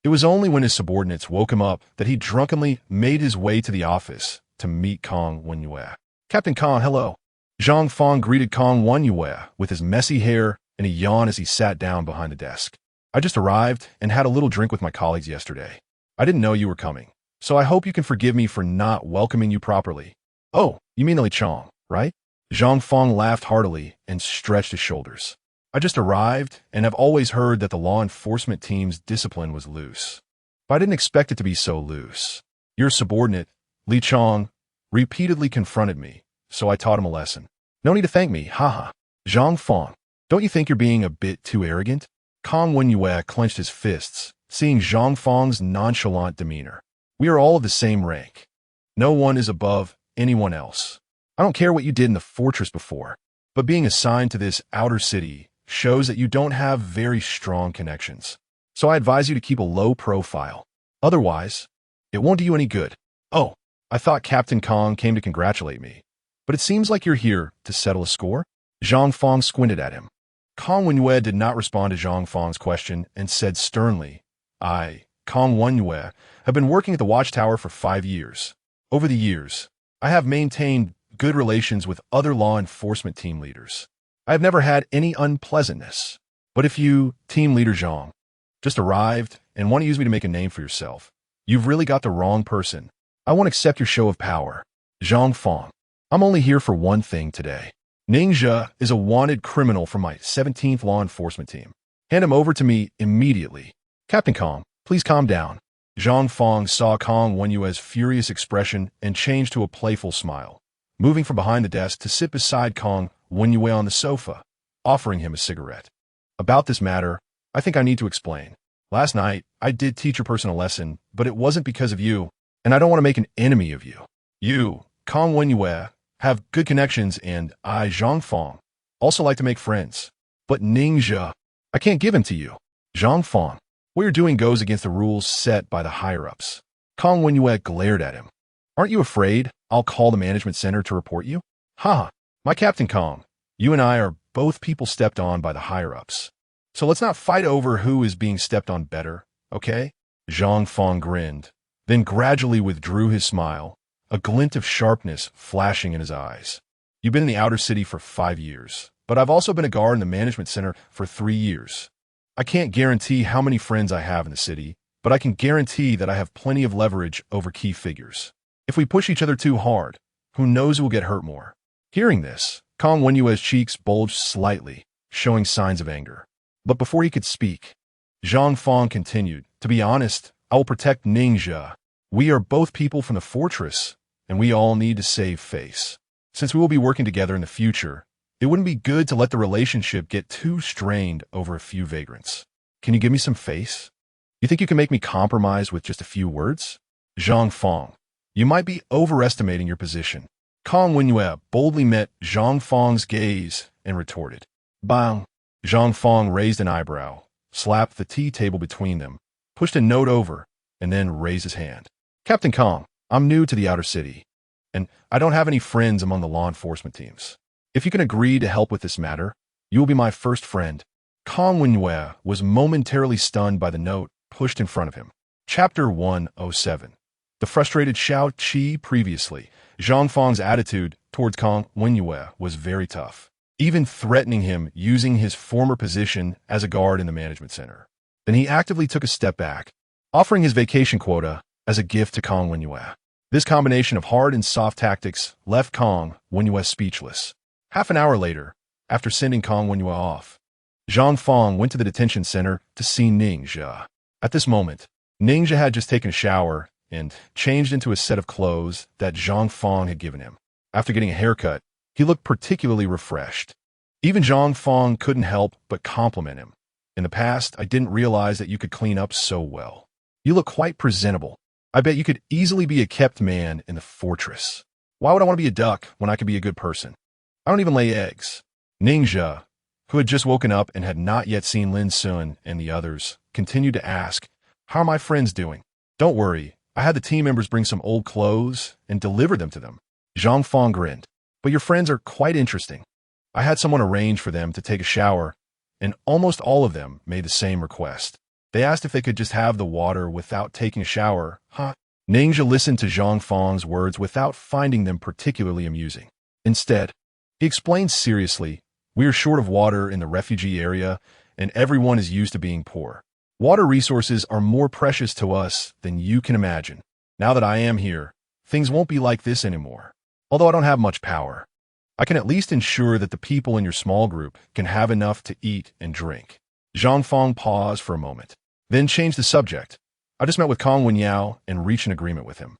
It was only when his subordinates woke him up that he drunkenly made his way to the office to meet Kong Wenyue. "Captain Kong, hello." Zhang Fang greeted Kong Wenyue with his messy hair and a yawn as he sat down behind the desk. "I just arrived and had a little drink with my colleagues yesterday. I didn't know you were coming, so I hope you can forgive me for not welcoming you properly." "Oh, you mean Li Chong, right?" Zhang Fang laughed heartily and stretched his shoulders. "I just arrived and have always heard that the law enforcement team's discipline was loose. But I didn't expect it to be so loose. Your subordinate, Li Chong, repeatedly confronted me, so I taught him a lesson." "No need to thank me, haha." "Zhang Fang, don't you think you're being a bit too arrogant?" Kong Wenyue clenched his fists, seeing Zhang Fang's nonchalant demeanor. "We are all of the same rank. No one is above anyone else. I don't care what you did in the fortress before, but being assigned to this outer city shows that you don't have very strong connections. So I advise you to keep a low profile. Otherwise, it won't do you any good." "Oh, I thought Captain Kong came to congratulate me, but it seems like you're here to settle a score?" Zhang Fang squinted at him. Kong Wenyue did not respond to Zhang Fang's question and said sternly, "I, Kong Wenyue, have been working at the watchtower for 5 years. Over the years, I have maintained good relations with other law enforcement team leaders. I have never had any unpleasantness. But if you, team leader Zhang, just arrived and want to use me to make a name for yourself, you've really got the wrong person. I won't accept your show of power." "Zhang Fang, I'm only here for one thing today. Ning Zhe is a wanted criminal from my 17th law enforcement team. Hand him over to me immediately." "Captain Kong, please calm down." Zhang Fang saw Kong Wenyue's furious expression and changed to a playful smile, moving from behind the desk to sit beside Kong Wenyue on the sofa, offering him a cigarette. "About this matter, I think I need to explain. Last night, I did teach your person a lesson, but it wasn't because of you, and I don't want to make an enemy of you. You, Kong Wenyue, have good connections, and I, Zhang Fang, also like to make friends. But Ning Zhe, I can't give him to you. Zhang Fang, what you're doing goes against the rules set by the higher-ups." Kong Wenyue glared at him. "Aren't you afraid I'll call the management center to report you?" "Ha, my Captain Kong, you and I are both people stepped on by the higher-ups. So let's not fight over who is being stepped on better, okay?" Zhang Fang grinned, then gradually withdrew his smile, a glint of sharpness flashing in his eyes. "You've been in the outer city for 5 years, but I've also been a guard in the management center for 3 years. I can't guarantee how many friends I have in the city, but I can guarantee that I have plenty of leverage over key figures. If we push each other too hard, who knows who will get hurt more." Hearing this, Kong Wenyue's cheeks bulged slightly, showing signs of anger. But before he could speak, Zhang Fang continued, "To be honest, I will protect Ning Zhe. We are both people from the fortress, and we all need to save face. Since we will be working together in the future, it wouldn't be good to let the relationship get too strained over a few vagrants. Can you give me some face? You think you can make me compromise with just a few words?" "Zhang Fang, you might be overestimating your position." Kong Wenyue boldly met Zhang Fang's gaze and retorted. "Bang!" Zhang Fang raised an eyebrow, slapped the tea table between them, pushed a note over, and then raised his hand. "Captain Kong, I'm new to the outer city, and I don't have any friends among the law enforcement teams. If you can agree to help with this matter, you will be my first friend." Kong Wenye was momentarily stunned by the note pushed in front of him. Chapter 107. The frustrated Xiao Qi. Previously, Zhang Fang's attitude towards Kong Wenye was very tough, even threatening him using his former position as a guard in the management center. Then he actively took a step back, offering his vacation quota as a gift to Kong Wenye. This combination of hard and soft tactics left Kong Wenye speechless. Half an hour later, after sending Kong Wenye off, Zhang Fang went to the detention center to see Ning Zhe. At this moment, Ning Zhe had just taken a shower and changed into a set of clothes that Zhang Fang had given him. After getting a haircut, he looked particularly refreshed. Even Zhang Fang couldn't help but compliment him. In the past, I didn't realize that you could clean up so well. You look quite presentable. I bet you could easily be a kept man in the fortress. Why would I want to be a duck when I could be a good person? I don't even lay eggs. Ning Zhe, who had just woken up and had not yet seen Lin Sun and the others, continued to ask, "How are my friends doing?" "Don't worry, I had the team members bring some old clothes and deliver them to them." Zhang Fang grinned. "But your friends are quite interesting. I had someone arrange for them to take a shower, and almost all of them made the same request. They asked if they could just have the water without taking a shower." "Huh?" Ning Zhe listened to Zhang Fang's words without finding them particularly amusing. Instead, he explained seriously, "We are short of water in the refugee area, and everyone is used to being poor. Water resources are more precious to us than you can imagine. Now that I am here, things won't be like this anymore. Although I don't have much power, I can at least ensure that the people in your small group can have enough to eat and drink." Zhang Fang paused for a moment, then changed the subject. "I just met with Kong Wenye and reached an agreement with him.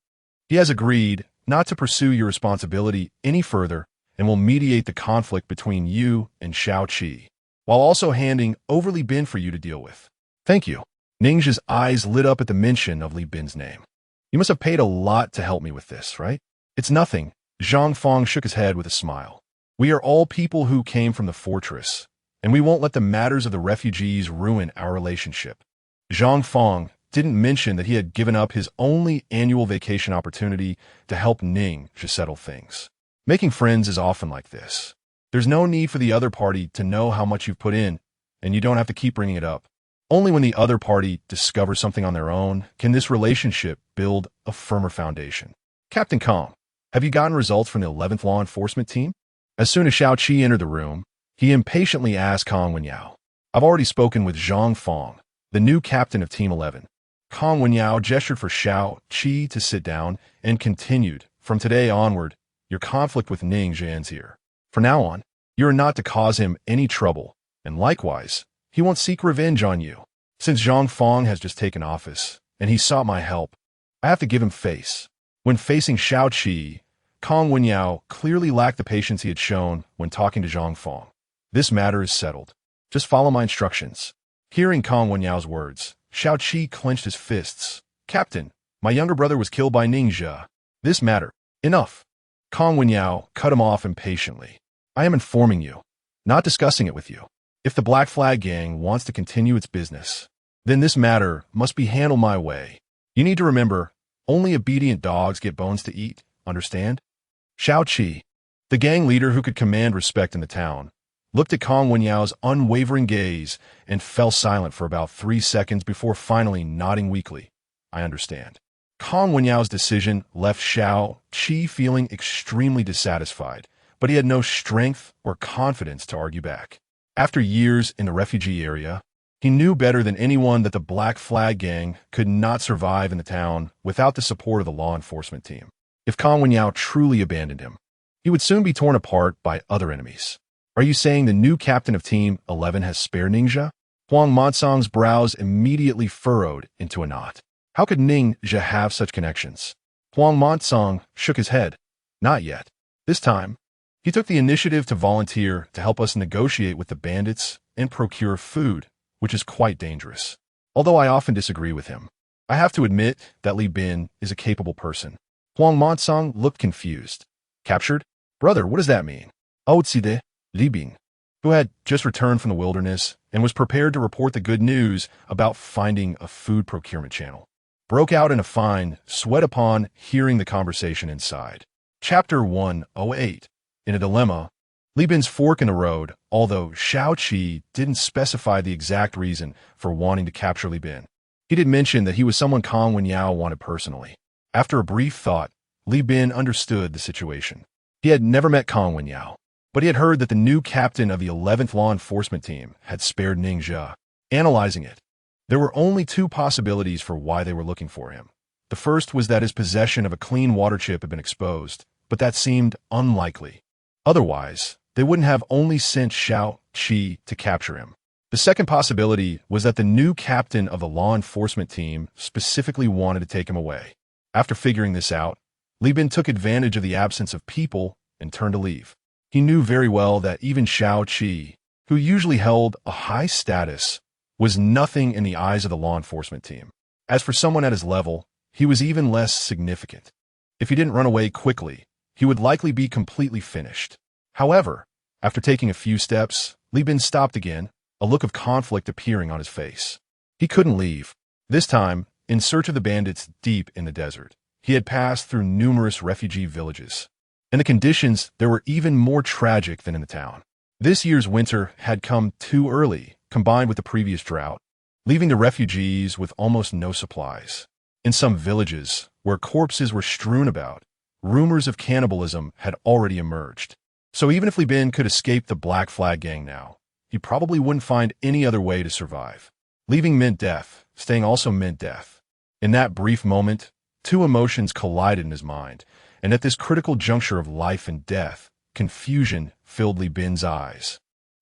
He has agreed not to pursue your responsibility any further and will mediate the conflict between you and Xiao Qi, while also handing over Li Bin for you to deal with." "Thank you." Ning Zhe's eyes lit up at the mention of Li Bin's name. "You must have paid a lot to help me with this, right?" "It's nothing." Zhang Fang shook his head with a smile. "We are all people who came from the fortress, and we won't let the matters of the refugees ruin our relationship." Zhang Fang didn't mention that he had given up his only annual vacation opportunity to help Ning Zhe settle things. Making friends is often like this. There's no need for the other party to know how much you've put in, and you don't have to keep bringing it up. Only when the other party discovers something on their own can this relationship build a firmer foundation. "Captain Kong, have you gotten results from the 11th Law Enforcement Team?" As soon as Xiao Qi entered the room, he impatiently asked Kong Wenye. "I've already spoken with Zhang Fang, the new captain of Team 11. Kong Wenye gestured for Xiao Qi to sit down and continued, "From today onward, your conflict with Ning Zhe ends here. From now on, you are not to cause him any trouble, and likewise, he won't seek revenge on you. Since Zhang Fang has just taken office, and he sought my help, I have to give him face." When facing Xiao Qi, Kong Wenye clearly lacked the patience he had shown when talking to Zhang Fang. "This matter is settled. Just follow my instructions." Hearing Kong Wenye's words, Xiao Qi clenched his fists. "Captain, my younger brother was killed by Ning Zhe. This matter." "Enough." Kong Wenye cut him off impatiently. "I am informing you, not discussing it with you. If the Black Flag Gang wants to continue its business, then this matter must be handled my way. You need to remember, only obedient dogs get bones to eat, understand?" Xiao Qi, the gang leader who could command respect in the town, looked at Kong Wenye's unwavering gaze and fell silent for about 3 seconds before finally nodding weakly. "I understand." Kong Wenye's decision left Xiao Qi feeling extremely dissatisfied, but he had no strength or confidence to argue back. After years in the refugee area, he knew better than anyone that the Black Flag Gang could not survive in the town without the support of the law enforcement team. If Kong Wenye truly abandoned him, he would soon be torn apart by other enemies. "Are you saying the new captain of Team 11 has spared Ning Zhe?" Huang Motsang's brows immediately furrowed into a knot. How could Ning Zhe have such connections? Huang Motsang shook his head. "Not yet. This time, he took the initiative to volunteer to help us negotiate with the bandits and procure food, which is quite dangerous. Although I often disagree with him, I have to admit that Li Bin is a capable person." Huang Motsang looked confused. "Captured? Brother, what does that mean?" Outside, Li Bin, who had just returned from the wilderness and was prepared to report the good news about finding a food procurement channel, broke out in a fine sweat upon hearing the conversation inside. Chapter 108. In a dilemma, Li Bin's fork in the road, although Shao Qi didn't specify the exact reason for wanting to capture Li Bin. He did mention that he was someone Kang Wenyao wanted personally. After a brief thought, Li Bin understood the situation. He had never met Kang Wenyao, but he had heard that the new captain of the 11th Law Enforcement Team had spared Ning Zhe. Analyzing it, there were only two possibilities for why they were looking for him. The first was that his possession of a clean water chip had been exposed, but that seemed unlikely. Otherwise, they wouldn't have only sent Shao Qi to capture him. The second possibility was that the new captain of the law enforcement team specifically wanted to take him away. After figuring this out, Li Bin took advantage of the absence of people and turned to leave. He knew very well that even Shao Qi, who usually held a high status, was nothing in the eyes of the law enforcement team. As for someone at his level, he was even less significant. If he didn't run away quickly, he would likely be completely finished. However, after taking a few steps, Li Bin stopped again, a look of conflict appearing on his face. He couldn't leave. This time, in search of the bandits deep in the desert, he had passed through numerous refugee villages. And the conditions there were even more tragic than in the town. This year's winter had come too early, combined with the previous drought, leaving the refugees with almost no supplies. In some villages, where corpses were strewn about, rumors of cannibalism had already emerged. So even if Li Bin could escape the Black Flag gang now, he probably wouldn't find any other way to survive. Leaving meant death, staying also meant death. In that brief moment, two emotions collided in his mind, and at this critical juncture of life and death, confusion filled Li Bin's eyes.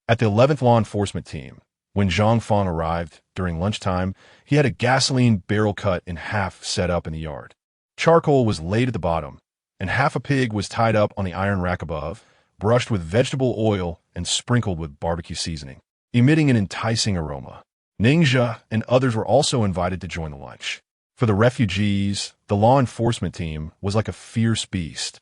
At the 11th Law Enforcement Team, when Zhang Fang arrived during lunchtime, he had a gasoline barrel cut in half set up in the yard. Charcoal was laid at the bottom, and half a pig was tied up on the iron rack above, brushed with vegetable oil and sprinkled with barbecue seasoning, emitting an enticing aroma. Ning Zhe and others were also invited to join the lunch. For the refugees, the law enforcement team was like a fierce beast.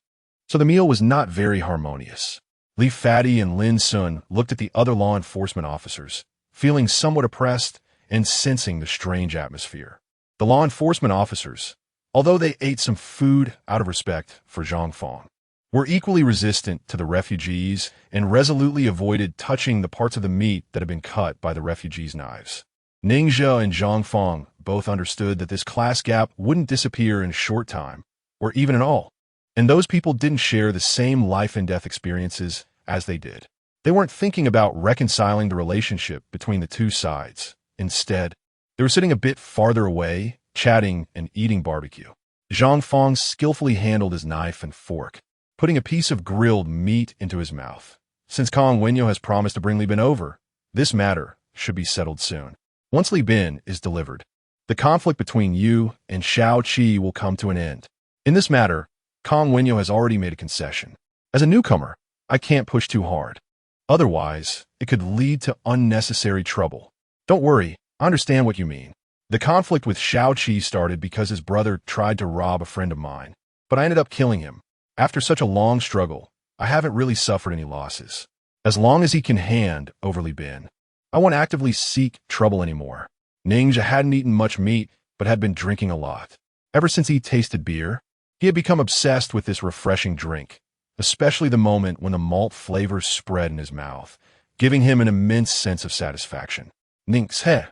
So the meal was not very harmonious. Li Fati and Lin Sun looked at the other law enforcement officers, feeling somewhat oppressed and sensing the strange atmosphere. The law enforcement officers, although they ate some food out of respect for Zhang Fang, were equally resistant to the refugees and resolutely avoided touching the parts of the meat that had been cut by the refugees' knives. Ning Zhe and Zhang Fang both understood that this class gap wouldn't disappear in a short time, or even at all. And those people didn't share the same life and death experiences as they did. They weren't thinking about reconciling the relationship between the two sides. Instead, they were sitting a bit farther away, chatting and eating barbecue. Zhang Fang skillfully handled his knife and fork, putting a piece of grilled meat into his mouth. Since Kang Wenyao has promised to bring Li Bin over, this matter should be settled soon. Once Li Bin is delivered, the conflict between you and Shao Qi will come to an end. In this matter, Kang Wenyao has already made a concession. As a newcomer, I can't push too hard. Otherwise, it could lead to unnecessary trouble. Don't worry, I understand what you mean. The conflict with Shao Qi started because his brother tried to rob a friend of mine, but I ended up killing him. After such a long struggle, I haven't really suffered any losses. As long as he can hand over Li Bin, I won't actively seek trouble anymore. Ning Zhe hadn't eaten much meat, but had been drinking a lot. Ever since he tasted beer, he had become obsessed with this refreshing drink, especially the moment when the malt flavors spread in his mouth, giving him an immense sense of satisfaction. Ning Zhe,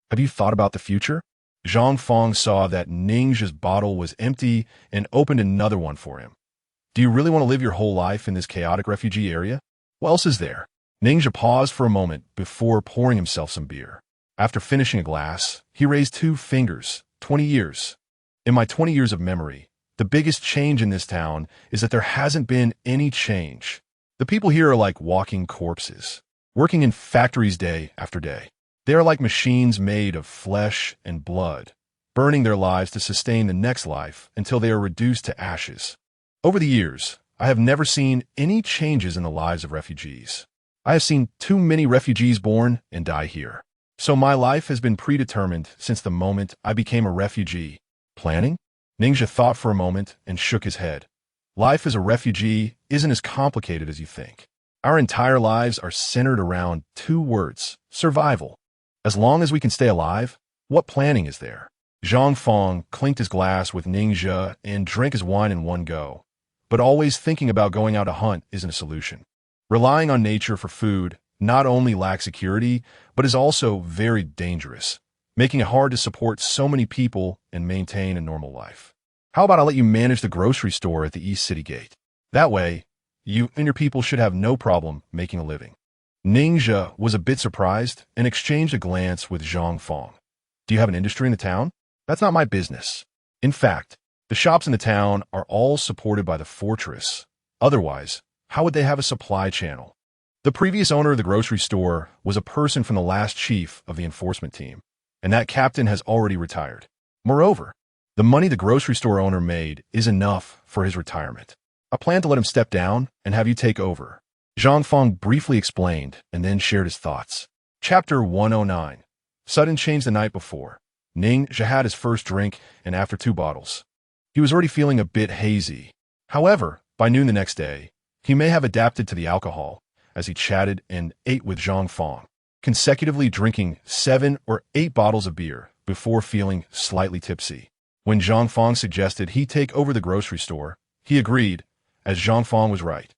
have you thought about the future? Zhang Fang saw that Ning Zhe's bottle was empty and opened another one for him. Do you really want to live your whole life in this chaotic refugee area? What else is there? Ning Zhe paused for a moment before pouring himself some beer. After finishing a glass, he raised two fingers. 20 years. In my 20 years of memory, the biggest change in this town is that there hasn't been any change. The people here are like walking corpses, working in factories day after day. They are like machines made of flesh and blood, burning their lives to sustain the next life until they are reduced to ashes. Over the years, I have never seen any changes in the lives of refugees. I have seen too many refugees born and die here. So my life has been predetermined since the moment I became a refugee. Planning? Ning Zhe thought for a moment and shook his head. Life as a refugee isn't as complicated as you think. Our entire lives are centered around two words: survival. As long as we can stay alive, what planning is there? Zhang Fang clinked his glass with Ning Zhe and drank his wine in one go. But always thinking about going out to hunt isn't a solution. Relying on nature for food not only lacks security, but is also very dangerous, making it hard to support so many people and maintain a normal life. How about I let you manage the grocery store at the East City Gate? That way, you and your people should have no problem making a living. Ninja was a bit surprised and exchanged a glance with Zhang Fong. Do you have an industry in the town? That's not my business. In fact, the shops in the town are all supported by the fortress. Otherwise, how would they have a supply channel? The previous owner of the grocery store was a person from the last chief of the enforcement team, and that captain has already retired. Moreover, the money the grocery store owner made is enough for his retirement. I plan to let him step down and have you take over. Zhang Fong briefly explained and then shared his thoughts. Chapter 109. Sudden change the night before. Ning Zhe had his first drink, and after 2 bottles, he was already feeling a bit hazy. However, by noon the next day, he may have adapted to the alcohol as he chatted and ate with Zhang Fong, consecutively drinking 7 or 8 bottles of beer before feeling slightly tipsy. When Zhang Fong suggested he take over the grocery store, he agreed, as Zhang Fong was right.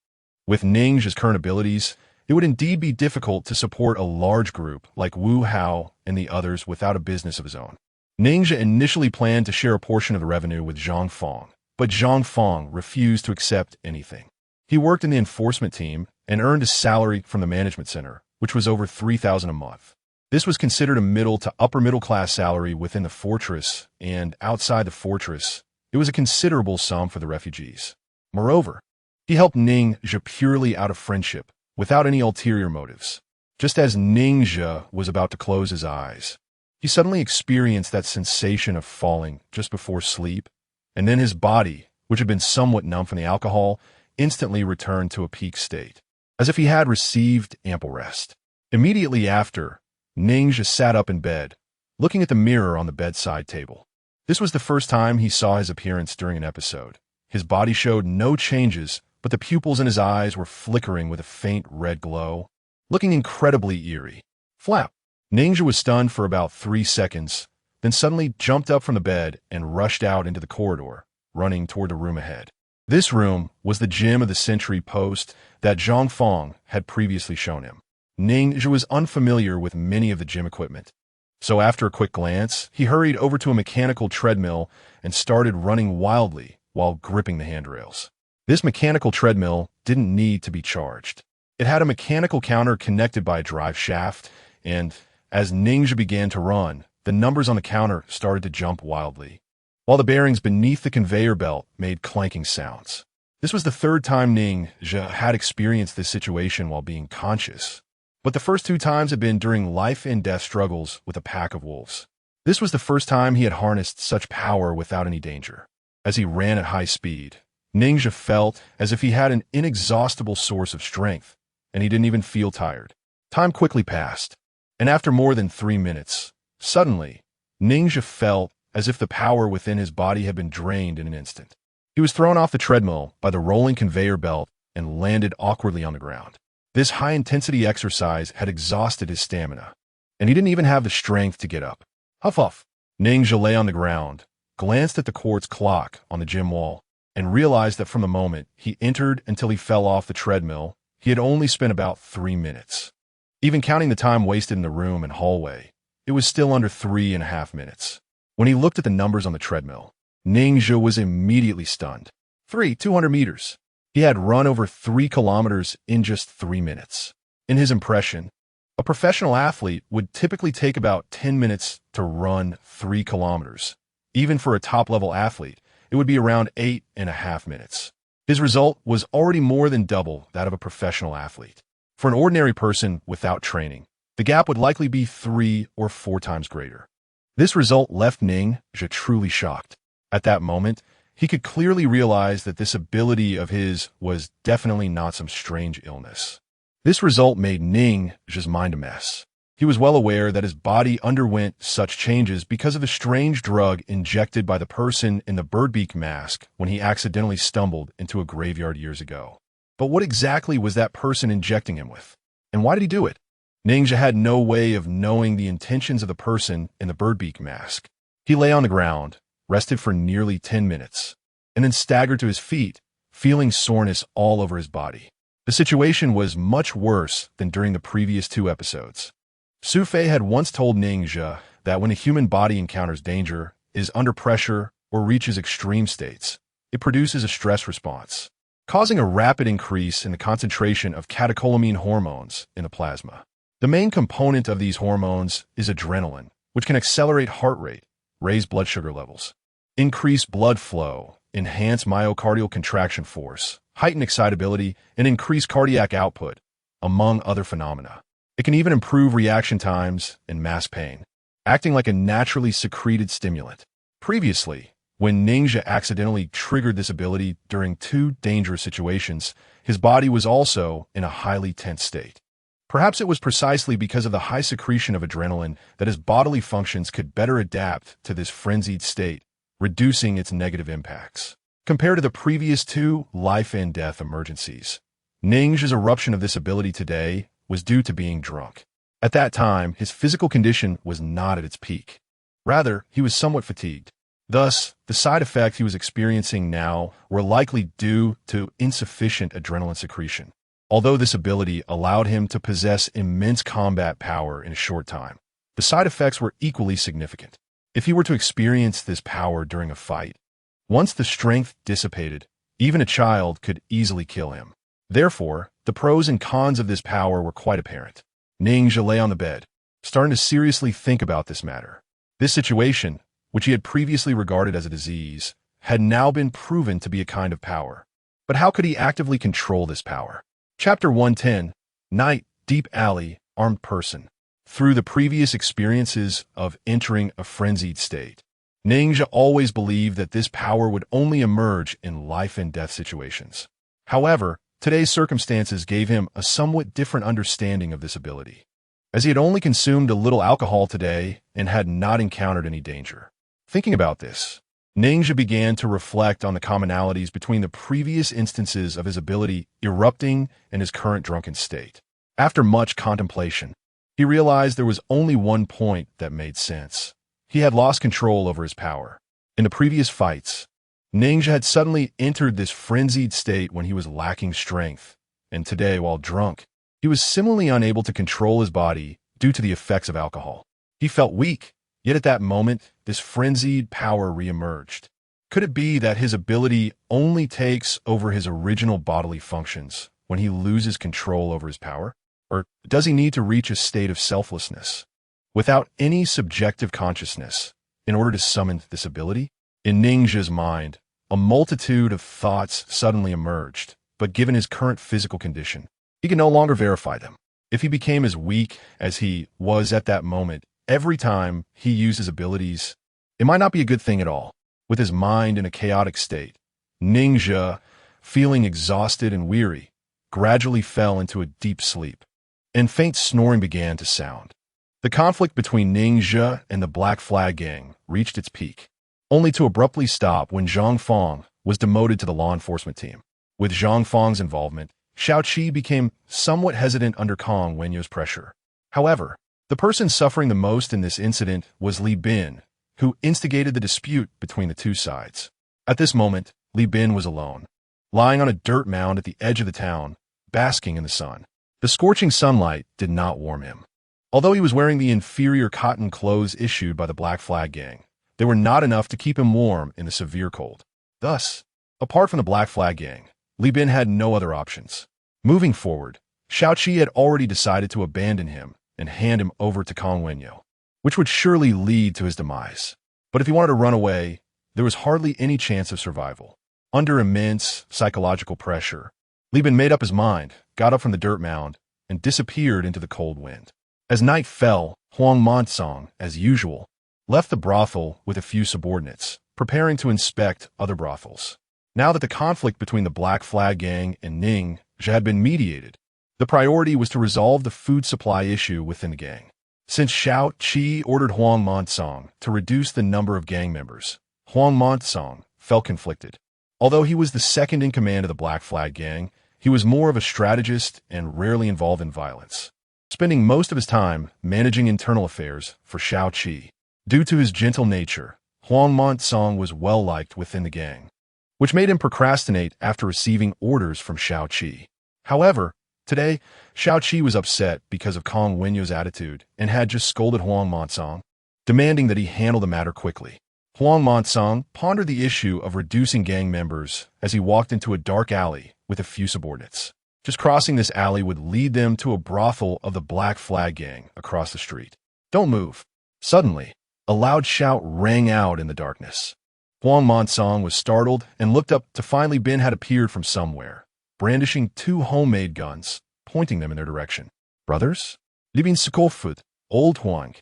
With Ning Zhe's current abilities, it would indeed be difficult to support a large group like Wu Hao and the others without a business of his own. Ning Zhe initially planned to share a portion of the revenue with Zhang Fong, but Zhang Fong refused to accept anything. He worked in the enforcement team and earned a salary from the management center, which was over 3,000 a month. This was considered a middle to upper middle class salary within the fortress, and outside the fortress, it was a considerable sum for the refugees. Moreover, he helped Ning Zhe purely out of friendship, without any ulterior motives. Just as Ning Zhe was about to close his eyes, he suddenly experienced that sensation of falling just before sleep, and then his body, which had been somewhat numb from the alcohol, instantly returned to a peak state, as if he had received ample rest. Immediately after, Ning Zhe sat up in bed, looking at the mirror on the bedside table. This was the first time he saw his appearance during an episode. His body showed no changes, but the pupils in his eyes were flickering with a faint red glow, looking incredibly eerie. Flap! Ning Zhe was stunned for about 3 seconds, then suddenly jumped up from the bed and rushed out into the corridor, running toward the room ahead. This room was the gym of the sentry post that Zhang Fong had previously shown him. Ning Zhe was unfamiliar with many of the gym equipment, so after a quick glance, he hurried over to a mechanical treadmill and started running wildly while gripping the handrails. This mechanical treadmill didn't need to be charged. It had a mechanical counter connected by a drive shaft, and as Ning Zhe began to run, the numbers on the counter started to jump wildly, while the bearings beneath the conveyor belt made clanking sounds. This was the 3rd time Ning Zhe had experienced this situation while being conscious, but the first 2 times had been during life-and-death struggles with a pack of wolves. This was the first time he had harnessed such power without any danger. As he ran at high speed, Ning Zhe felt as if he had an inexhaustible source of strength, and he didn't even feel tired. Time quickly passed, and after more than 3 minutes, suddenly, Ning Zhe felt as if the power within his body had been drained in an instant. He was thrown off the treadmill by the rolling conveyor belt and landed awkwardly on the ground. This high-intensity exercise had exhausted his stamina, and he didn't even have the strength to get up. Huff huff! Ning Zhe lay on the ground, glanced at the quartz clock on the gym wall, and realized that from the moment he entered until he fell off the treadmill, he had only spent about 3 minutes. Even counting the time wasted in the room and hallway, it was still under 3.5 minutes. When he looked at the numbers on the treadmill, Ning Zhe was immediately stunned. 200 meters. He had run over 3 kilometers in just 3 minutes. In his impression, a professional athlete would typically take about 10 minutes to run 3 kilometers. Even for a top-level athlete, it would be around 8.5 minutes. His result was already more than double that of a professional athlete. For an ordinary person without training, the gap would likely be 3 or 4 times greater. This result left Ning Zhe truly shocked. At that moment, he could clearly realize that this ability of his was definitely not some strange illness. This result made Ning Zhe's mind a mess. He was well aware that his body underwent such changes because of the strange drug injected by the person in the birdbeak mask when he accidentally stumbled into a graveyard years ago. But what exactly was that person injecting him with? And why did he do it? Ning Zhe had no way of knowing the intentions of the person in the birdbeak mask. He lay on the ground, rested for nearly 10 minutes, and then staggered to his feet, feeling soreness all over his body. The situation was much worse than during the previous 2 episodes. Su Fei had once told Ning Zhe that when a human body encounters danger, is under pressure, or reaches extreme states, it produces a stress response, causing a rapid increase in the concentration of catecholamine hormones in the plasma. The main component of these hormones is adrenaline, which can accelerate heart rate, raise blood sugar levels, increase blood flow, enhance myocardial contraction force, heighten excitability, and increase cardiac output, among other phenomena. It can even improve reaction times and mass pain, acting like a naturally secreted stimulant. Previously, when Ningxia accidentally triggered this ability during 2 dangerous situations, his body was also in a highly tense state. Perhaps it was precisely because of the high secretion of adrenaline that his bodily functions could better adapt to this frenzied state, reducing its negative impacts. Compared to the previous 2 life and death emergencies, Ningxia's eruption of this ability today was due to being drunk. At that time, his physical condition was not at its peak. Rather, he was somewhat fatigued. Thus, the side effects he was experiencing now were likely due to insufficient adrenaline secretion. Although this ability allowed him to possess immense combat power in a short time, the side effects were equally significant. If he were to experience this power during a fight, once the strength dissipated, even a child could easily kill him. Therefore, the pros and cons of this power were quite apparent. Ningxia lay on the bed, starting to seriously think about this matter. This situation, which he had previously regarded as a disease, had now been proven to be a kind of power. But how could he actively control this power? Chapter 110, Night, Deep Alley, Armed Person. Through the previous experiences of entering a frenzied state, Ningxia always believed that this power would only emerge in life and death situations. However, today's circumstances gave him a somewhat different understanding of this ability, as he had only consumed a little alcohol today and had not encountered any danger. Thinking about this, Ningxia began to reflect on the commonalities between the previous instances of his ability erupting and his current drunken state. After much contemplation, he realized there was only one point that made sense. He had lost control over his power. In the previous fights, Ningxia had suddenly entered this frenzied state when he was lacking strength, and today, while drunk, he was similarly unable to control his body due to the effects of alcohol. He felt weak, yet at that moment, this frenzied power reemerged. Could it be that his ability only takes over his original bodily functions when he loses control over his power? Or does he need to reach a state of selflessness, without any subjective consciousness, in order to summon this ability? In Ningxia's mind, a multitude of thoughts suddenly emerged, but given his current physical condition, he could no longer verify them. If he became as weak as he was at that moment, every time he used his abilities, it might not be a good thing at all. With his mind in a chaotic state, Ningxia, feeling exhausted and weary, gradually fell into a deep sleep, and faint snoring began to sound. The conflict between Ningxia and the Black Flag Gang reached its peak, only to abruptly stop when Zhang Fong was demoted to the law enforcement team. With Zhang Fong's involvement, Xiao Qi became somewhat hesitant under Kong Wenyo's pressure. However, the person suffering the most in this incident was Li Bin, who instigated the dispute between the 2 sides. At this moment, Li Bin was alone, lying on a dirt mound at the edge of the town, basking in the sun. The scorching sunlight did not warm him. Although he was wearing the inferior cotton clothes issued by the Black Flag Gang, they were not enough to keep him warm in the severe cold. Thus, apart from the Black Flag Gang, Li Bin had no other options. Moving forward, Xiao Qi had already decided to abandon him and hand him over to Kong Wenyo, which would surely lead to his demise. But if he wanted to run away, there was hardly any chance of survival. Under immense psychological pressure, Li Bin made up his mind, got up from the dirt mound, and disappeared into the cold wind. As night fell, Huang Monsong, as usual, left the brothel with a few subordinates, preparing to inspect other brothels. Now that the conflict between the Black Flag Gang and Ningxia had been mediated, the priority was to resolve the food supply issue within the gang. Since Xiao Qi ordered Huang Monsong to reduce the number of gang members, Huang Monsong felt conflicted. Although he was the second in command of the Black Flag Gang, he was more of a strategist and rarely involved in violence, spending most of his time managing internal affairs for Xiao Qi. Due to his gentle nature, Huang Monsong was well-liked within the gang, which made him procrastinate after receiving orders from Xiao Qi. However, today, Xiao Qi was upset because of Kong Wenyo's attitude and had just scolded Huang Monsong, demanding that he handle the matter quickly. Huang Monsong pondered the issue of reducing gang members as he walked into a dark alley with a few subordinates. Just crossing this alley would lead them to a brothel of the Black Flag Gang across the street. Don't move. Suddenly, a loud shout rang out in the darkness. Huang Monsong was startled and looked up to find Li Bin had appeared from somewhere, brandishing 2 homemade guns, pointing them in their direction. Brothers? Li Bin Sikofut, old Huang.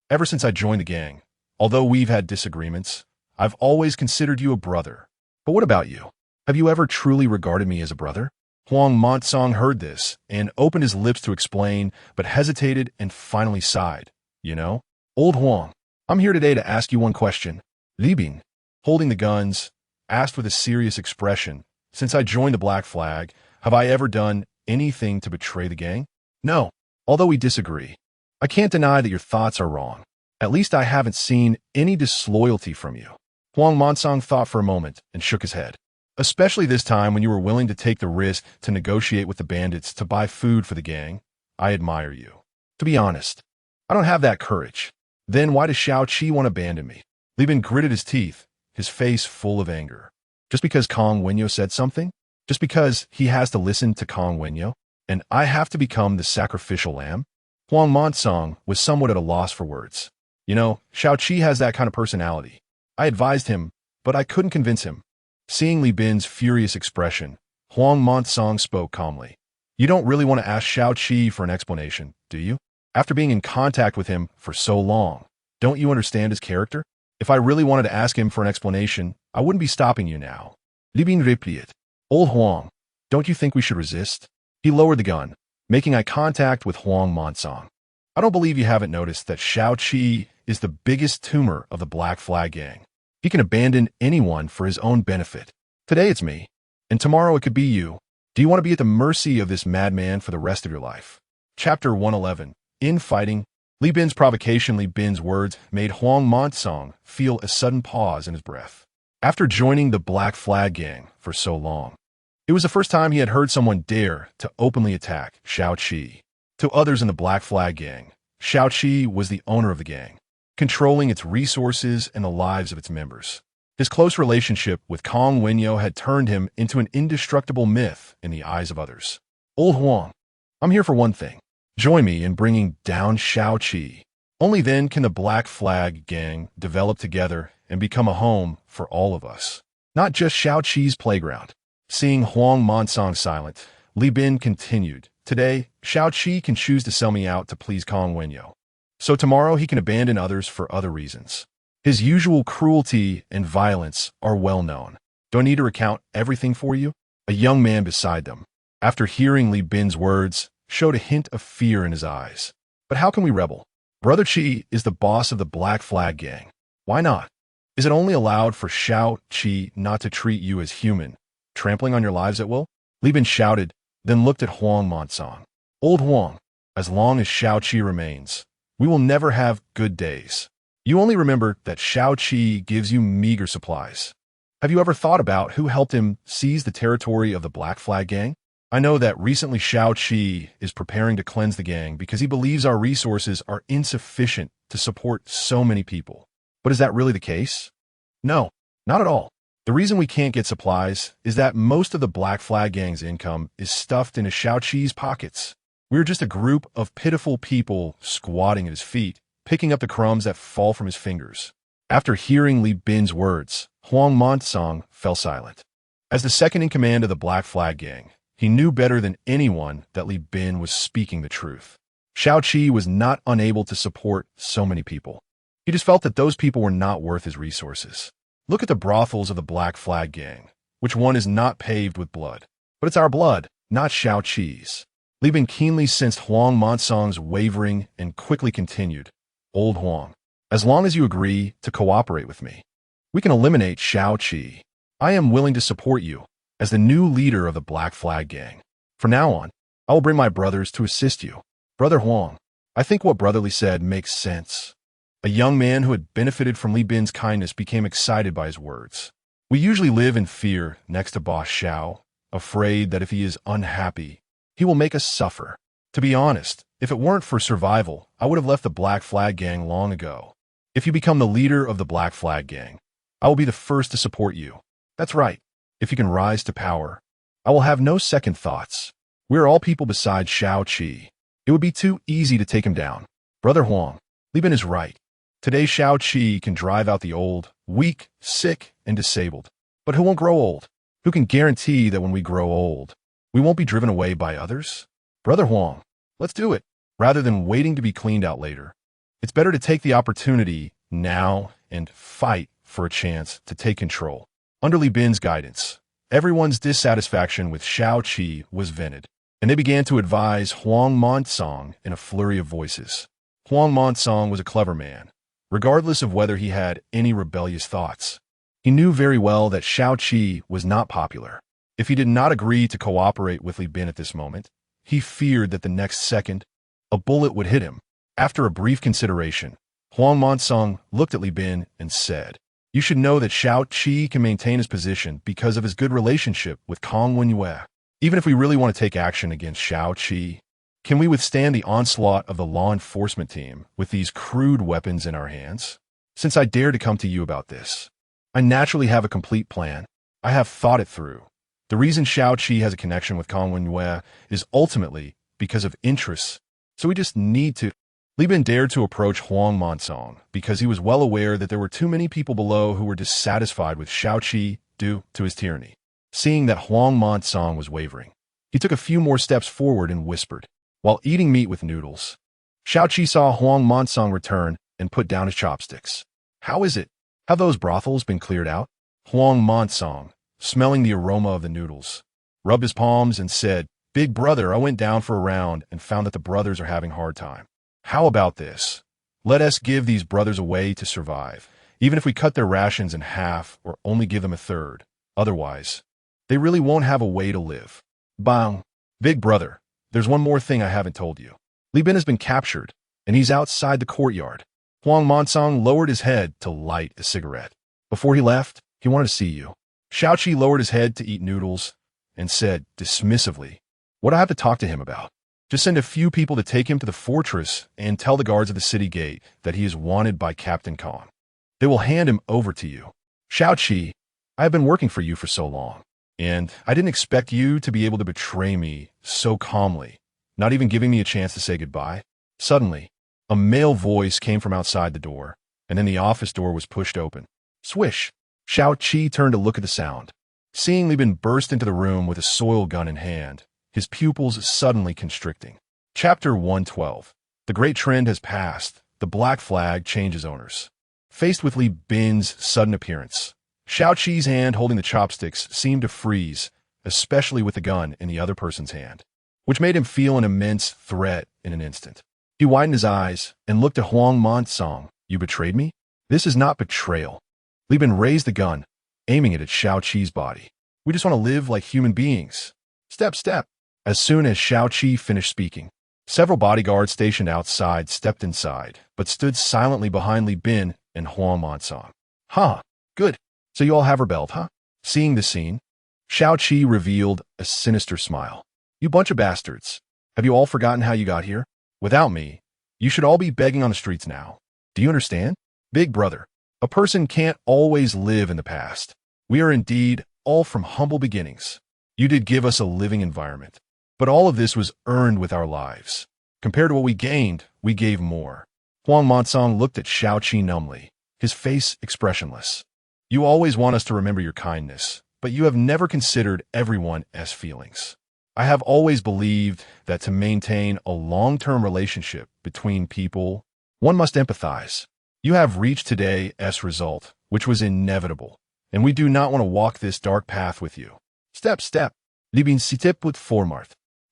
Ever since I joined the gang, although we've had disagreements, I've always considered you a brother. But what about you? Have you ever truly regarded me as a brother? Huang Monsong heard this and opened his lips to explain, but hesitated and finally sighed. You know, old Huang, I'm here today to ask you one question. Li Bin, holding the guns, asked with a serious expression, since I joined the Black Flag, have I ever done anything to betray the gang? No, although we disagree. I can't deny that your thoughts are wrong. At least I haven't seen any disloyalty from you. Huang Monsong thought for a moment and shook his head. Especially this time when you were willing to take the risk to negotiate with the bandits to buy food for the gang. I admire you. To be honest, I don't have that courage. Then why does Xiao Qi want to abandon me? Li Bin gritted his teeth, his face full of anger. Just because Kong Wenyo said something? Just because he has to listen to Kong Wenyo? And I have to become the sacrificial lamb? Huang Monsong was somewhat at a loss for words. You know, Xiao Qi has that kind of personality. I advised him, but I couldn't convince him. Seeing Li Bin's furious expression, Huang Monsong spoke calmly. You don't really want to ask Xiao Qi for an explanation, do you? After being in contact with him for so long, don't you understand his character? If I really wanted to ask him for an explanation, I wouldn't be stopping you now. Li Bin replied. Old Huang, don't you think we should resist? He lowered the gun, making eye contact with Huang Monsong. I don't believe you haven't noticed that Xiao Qi is the biggest tumor of the Black Flag Gang. He can abandon anyone for his own benefit. Today it's me, and tomorrow it could be you. Do you want to be at the mercy of this madman for the rest of your life? Chapter 111. Infighting. Li Bin's provocation. Li Bin's words made Huang Monsong feel a sudden pause in his breath. After joining the Black Flag Gang for so long, it was the first time he had heard someone dare to openly attack Xiao Qi. To others in the Black Flag Gang, Xiao Qi was the owner of the gang, controlling its resources and the lives of its members. His close relationship with Kong Wenyo had turned him into an indestructible myth in the eyes of others. Old Huang, I'm here for one thing. Join me in bringing down Xiao Qi. Only then can the Black Flag Gang develop together and become a home for all of us, not just Xiao Qi's playground. Seeing Huang Monsong silent, Li Bin continued. Today, Xiao Qi can choose to sell me out to please Kong Wenyo. So tomorrow he can abandon others for other reasons. His usual cruelty and violence are well known. Do I need to recount everything for you? A young man beside them, after hearing Li Bin's words, showed a hint of fear in his eyes. But how can we rebel? Brother Qi is the boss of the Black Flag Gang. Why not? Is it only allowed for Xiao Qi not to treat you as human, trampling on your lives at will? Li Bin shouted, then looked at Huang Monsong. Old Huang, as long as Xiao Qi remains, we will never have good days. You only remember that Xiao Qi gives you meager supplies. Have you ever thought about who helped him seize the territory of the Black Flag Gang? I know that recently Xiao Qi is preparing to cleanse the gang because he believes our resources are insufficient to support so many people. But is that really the case? No, not at all. The reason we can't get supplies is that most of the Black Flag Gang's income is stuffed into Xiao Qi's pockets. We're just a group of pitiful people squatting at his feet, picking up the crumbs that fall from his fingers. After hearing Li Bin's words, Huang Monsong fell silent. As the second in command of the Black Flag Gang, he knew better than anyone that Li Bin was speaking the truth. Xiao Qi was not unable to support so many people. He just felt that those people were not worth his resources. Look at the brothels of the Black Flag Gang. Which one is not paved with blood? But it's our blood, not Xiao Qi's. Li Bin keenly sensed Huang Monsong's wavering and quickly continued. Old Huang, as long as you agree to cooperate with me, we can eliminate Xiao Qi. I am willing to support you as the new leader of the Black Flag Gang. From now on, I will bring my brothers to assist you. Brother Huang, I think what Brother Li said makes sense. A young man who had benefited from Li Bin's kindness became excited by his words. We usually live in fear next to Boss Xiao, afraid that if he is unhappy, He will make us suffer. To be honest, if it weren't for survival, I would have left the Black Flag Gang long ago. If you become the leader of the Black Flag Gang, I will be the first to support you. That's right. If you can rise to power, I will have no second thoughts. We are all people besides Shao Qi. It would be too easy to take him down. Brother Huang, Li Bin is right. Today Shao Qi can drive out the old, weak, sick, and disabled. But who won't grow old? Who can guarantee that when we grow old, we won't be driven away by others? Brother Huang, let's do it. Rather than waiting to be cleaned out later, it's better to take the opportunity now and fight for a chance to take control. Under Li Bin's guidance, everyone's dissatisfaction with Shao Qi was vented, and they began to advise Huang Monsong in a flurry of voices. Huang Monsong was a clever man, regardless of whether he had any rebellious thoughts. He knew very well that Shao Qi was not popular. If he did not agree to cooperate with Li Bin at this moment, he feared that the next second, a bullet would hit him. After a brief consideration, Huang Monsong looked at Li Bin and said, "You should know that Shao Qi can maintain his position because of his good relationship with Kong Wenyue. Even if we really want to take action against Shao Qi, can we withstand the onslaught of the law enforcement team with these crude weapons in our hands? Since I dare to come to you about this, I naturally have a complete plan. I have thought it through. The reason Shao Qi has a connection with Kong Wenyue is ultimately because of interests, so we just need to." Li Bin dared to approach Huang Monsong because he was well aware that there were too many people below who were dissatisfied with Shao Qi due to his tyranny. Seeing that Huang Monsong was wavering, he took a few more steps forward and whispered, while eating meat with noodles. Shao Qi saw Huang Monsong return and put down his chopsticks. "How is it? Have those brothels been cleared out?" Huang Monsong, smelling the aroma of the noodles, rubbed his palms and said, "Big brother, I went down for a round and found that the brothers are having a hard time. How about this? Let us give these brothers a way to survive, even if we cut their rations in half or only give them a third. Otherwise, they really won't have a way to live." Bang! "Big brother, there's one more thing I haven't told you. Li Bin has been captured, and he's outside the courtyard." Huang Monsong lowered his head to light a cigarette. Before he left, he wanted to see you. Shao Qi lowered his head to eat noodles and said dismissively, "What do I have to talk to him about? Just send a few people to take him to the fortress and tell the guards of the city gate that he is wanted by Captain Kong. They will hand him over to you." "Shao Qi, I have been working for you for so long, and I didn't expect you to be able to betray me so calmly, not even giving me a chance to say goodbye." Suddenly, a male voice came from outside the door, and then the office door was pushed open. Swish! Shao Qi turned to look at the sound. Seeing Li Bin burst into the room with a soil gun in hand, his pupils suddenly constricting. Chapter 112. The great trend has passed. The Black Flag changes owners. Faced with Li Bin's sudden appearance, Shao Qi's hand holding the chopsticks seemed to freeze, especially with the gun in the other person's hand, which made him feel an immense threat in an instant. He widened his eyes and looked at Huang Monsong. "You betrayed me? This is not betrayal." Li Bin raised the gun, aiming it at Shao Qi's body. "We just want to live like human beings. Step, step." As soon as Shao Qi finished speaking, several bodyguards stationed outside stepped inside, but stood silently behind Li Bin and Huang Monsong. "Huh, good. So you all have rebelled, huh?" Seeing the scene, Shao Qi revealed a sinister smile. "You bunch of bastards. Have you all forgotten how you got here? Without me, you should all be begging on the streets now. Do you understand? Big brother, a person can't always live in the past. We are indeed all from humble beginnings. You did give us a living environment, but all of this was earned with our lives. Compared to what we gained, we gave more." Huang Monsong looked at Shao Qi numbly, his face expressionless. "You always want us to remember your kindness, but you have never considered everyone as feelings. I have always believed that to maintain a long-term relationship between people, one must empathize. You have reached today's result, which was inevitable, and we do not want to walk this dark path with you. Step, step." Li Bin s'était put forward.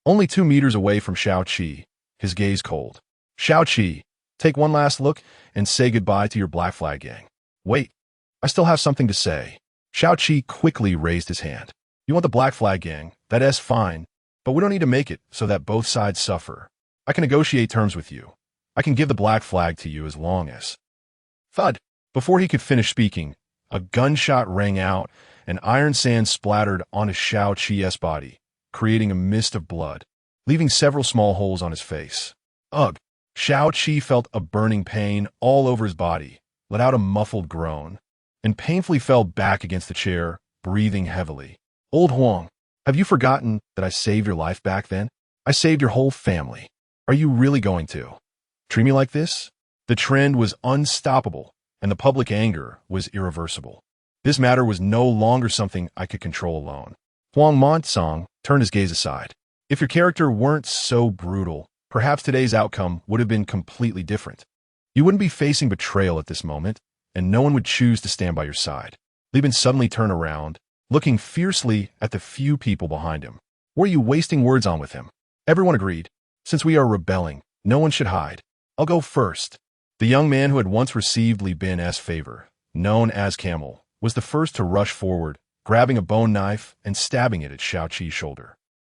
Only 2 meters away from Shao Qi, his gaze cold. "Shao Qi, take one last look and say goodbye to your Black Flag Gang." "Wait, I still have something to say." Shao Qi quickly raised his hand. "You want the Black Flag Gang? That is fine, but we don't need to make it so that both sides suffer. I can negotiate terms with you. I can give the Black Flag to you as long as—" Thud! Before he could finish speaking, a gunshot rang out and iron sand splattered onto Shao Qi's body, creating a mist of blood. leaving several small holes on his face. Ugh! Xiao Qi felt a burning pain all over his body, let out a muffled groan, and painfully fell back against the chair, breathing heavily. Old Huang, have you forgotten that I saved your life back then? I saved your whole family. Are you really going to treat me like this? The trend was unstoppable, and the public anger was irreversible. This matter was no longer something I could control alone. Huang Montong turned his gaze aside. If your character weren't so brutal, perhaps today's outcome would have been completely different. You wouldn't be facing betrayal at this moment, and no one would choose to stand by your side. Li Bin suddenly turned around, looking fiercely at the few people behind him. What are you wasting words on with him? Everyone agreed. Since we are rebelling, no one should hide. I'll go first. The young man who had once received Li Bin's favor, known as Camel, was the first to rush forward, grabbing a bone knife and stabbing it at Xiao Qi's shoulder.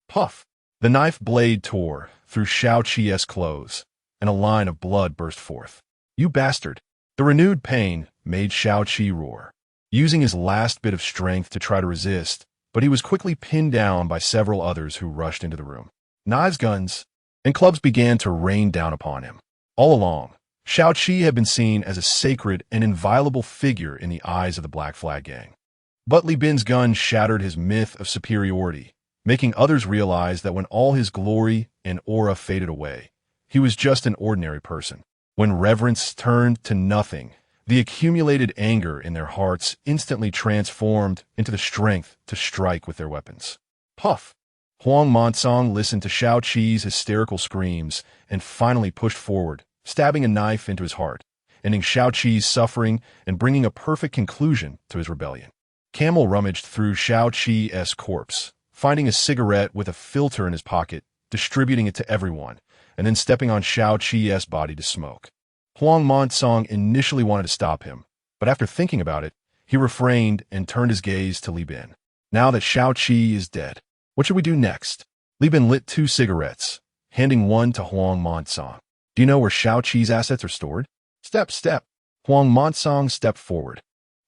Puff! The knife blade tore through Xiao Qi's clothes, and a line of blood burst forth. You bastard! The renewed pain made Xiao Qi roar, using his last bit of strength to try to resist, but he was quickly pinned down by several others who rushed into the room. Knives, guns, and clubs began to rain down upon him. All along, Xiao Qi had been seen as a sacred and inviolable figure in the eyes of the Black Flag Gang. But Li Bin's gun shattered his myth of superiority, making others realize that when all his glory and aura faded away, he was just an ordinary person. When reverence turned to nothing, the accumulated anger in their hearts instantly transformed into the strength to strike with their weapons. Puff! Huang Montong listened to Xiao Qi's hysterical screams and finally pushed forward, stabbing a knife into his heart, ending Xiao Qi's suffering and bringing a perfect conclusion to his rebellion. Camel rummaged through Xiao Qi's corpse, finding a cigarette with a filter in his pocket, distributing it to everyone, and then stepping on Xiao Qi's body to smoke. Huang Montong initially wanted to stop him, but after thinking about it, he refrained and turned his gaze to Li Bin. Now that Xiao Qi is dead, what should we do next? Li Bin lit 2 cigarettes, handing one to Huang Montong. Do you know where Xiao Qi's assets are stored? Step. Huang Montong stepped forward,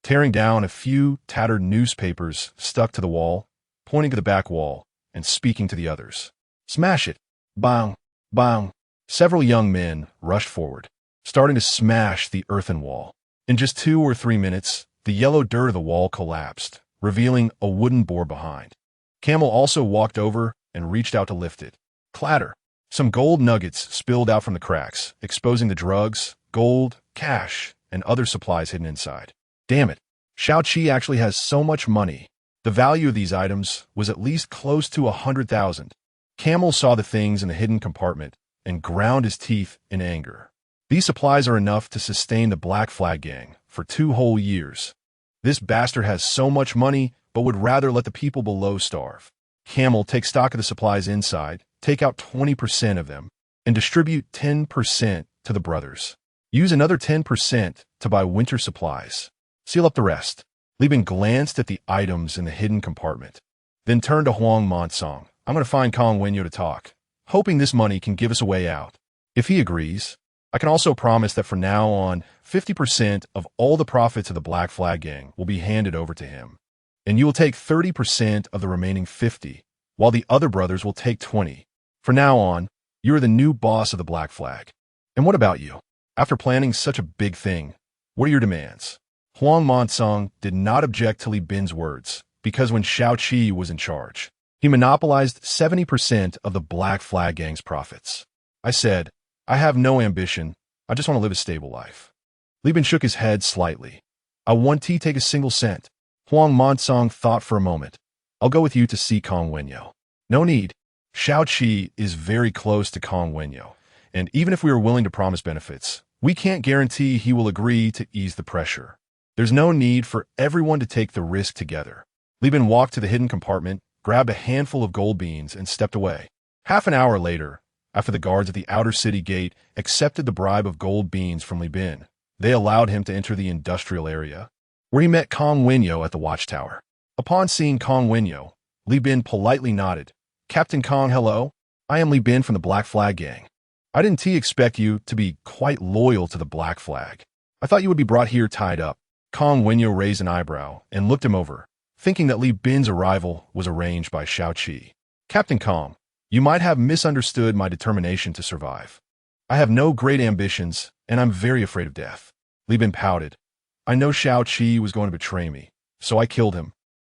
tearing down a few tattered newspapers stuck to the wall, pointing to the back wall, and speaking to the others. Smash it! Bang! Bang! Several young men rushed forward, starting to smash the earthen wall. In just 2 or 3 minutes, the yellow dirt of the wall collapsed, revealing a wooden board behind. Camel also walked over and reached out to lift it. Clatter! Some gold nuggets spilled out from the cracks, exposing the drugs, gold, cash, and other supplies hidden inside. Damn it! Xiao Qi actually has so much money. The value of these items was at least close to 100,000. Camel saw the things in the hidden compartment and ground his teeth in anger. These supplies are enough to sustain the Black Flag Gang for 2 whole years. This bastard has so much money, but would rather let the people below starve. Camel, take stock of the supplies inside, take out 20% of them, and distribute 10% to the brothers. Use another 10% to buy winter supplies. Seal up the rest. Li Bin glanced at the items in the hidden compartment, then turned to Huang Montong. I'm going to find Kong Wenyo to talk, hoping this money can give us a way out. If he agrees, I can also promise that from now on, 50% of all the profits of the Black Flag Gang will be handed over to him, and you will take 30% of the remaining 50, while the other brothers will take 20. From now on, you are the new boss of the Black Flag. And what about you? After planning such a big thing, what are your demands? Huang Montong did not object to Li Bin's words, because when Xiao Qi was in charge, he monopolized 70% of the Black Flag Gang's profits. I said, I have no ambition, I just want to live a stable life. Li Bin shook his head slightly. I won't take a single cent. Huang Montong thought for a moment. I'll go with you to see Kong Wenyo. No need. Xiao Qi is very close to Kong Wenyo, and even if we are willing to promise benefits, we can't guarantee he will agree to ease the pressure. There's no need for everyone to take the risk together. Li Bin walked to the hidden compartment, grabbed a handful of gold beans, and stepped away. Half an hour later, after the guards at the outer city gate accepted the bribe of gold beans from Li Bin, they allowed him to enter the industrial area, where he met Kong Wenyo at the watchtower. Upon seeing Kong Wenyo, Li Bin politely nodded. Captain Kong, hello. I am Li Bin from the Black Flag Gang. I didn't expect you to be quite loyal to the Black Flag. I thought you would be brought here tied up. Kong Wenyo raised an eyebrow and looked him over, thinking that Li Bin's arrival was arranged by Xiao Qi. Captain Kong, You might have misunderstood my determination to survive. I have no great ambitions, and I'm very afraid of death. Li Bin pouted. I know Shao Qi was going to betray me, so I killed him.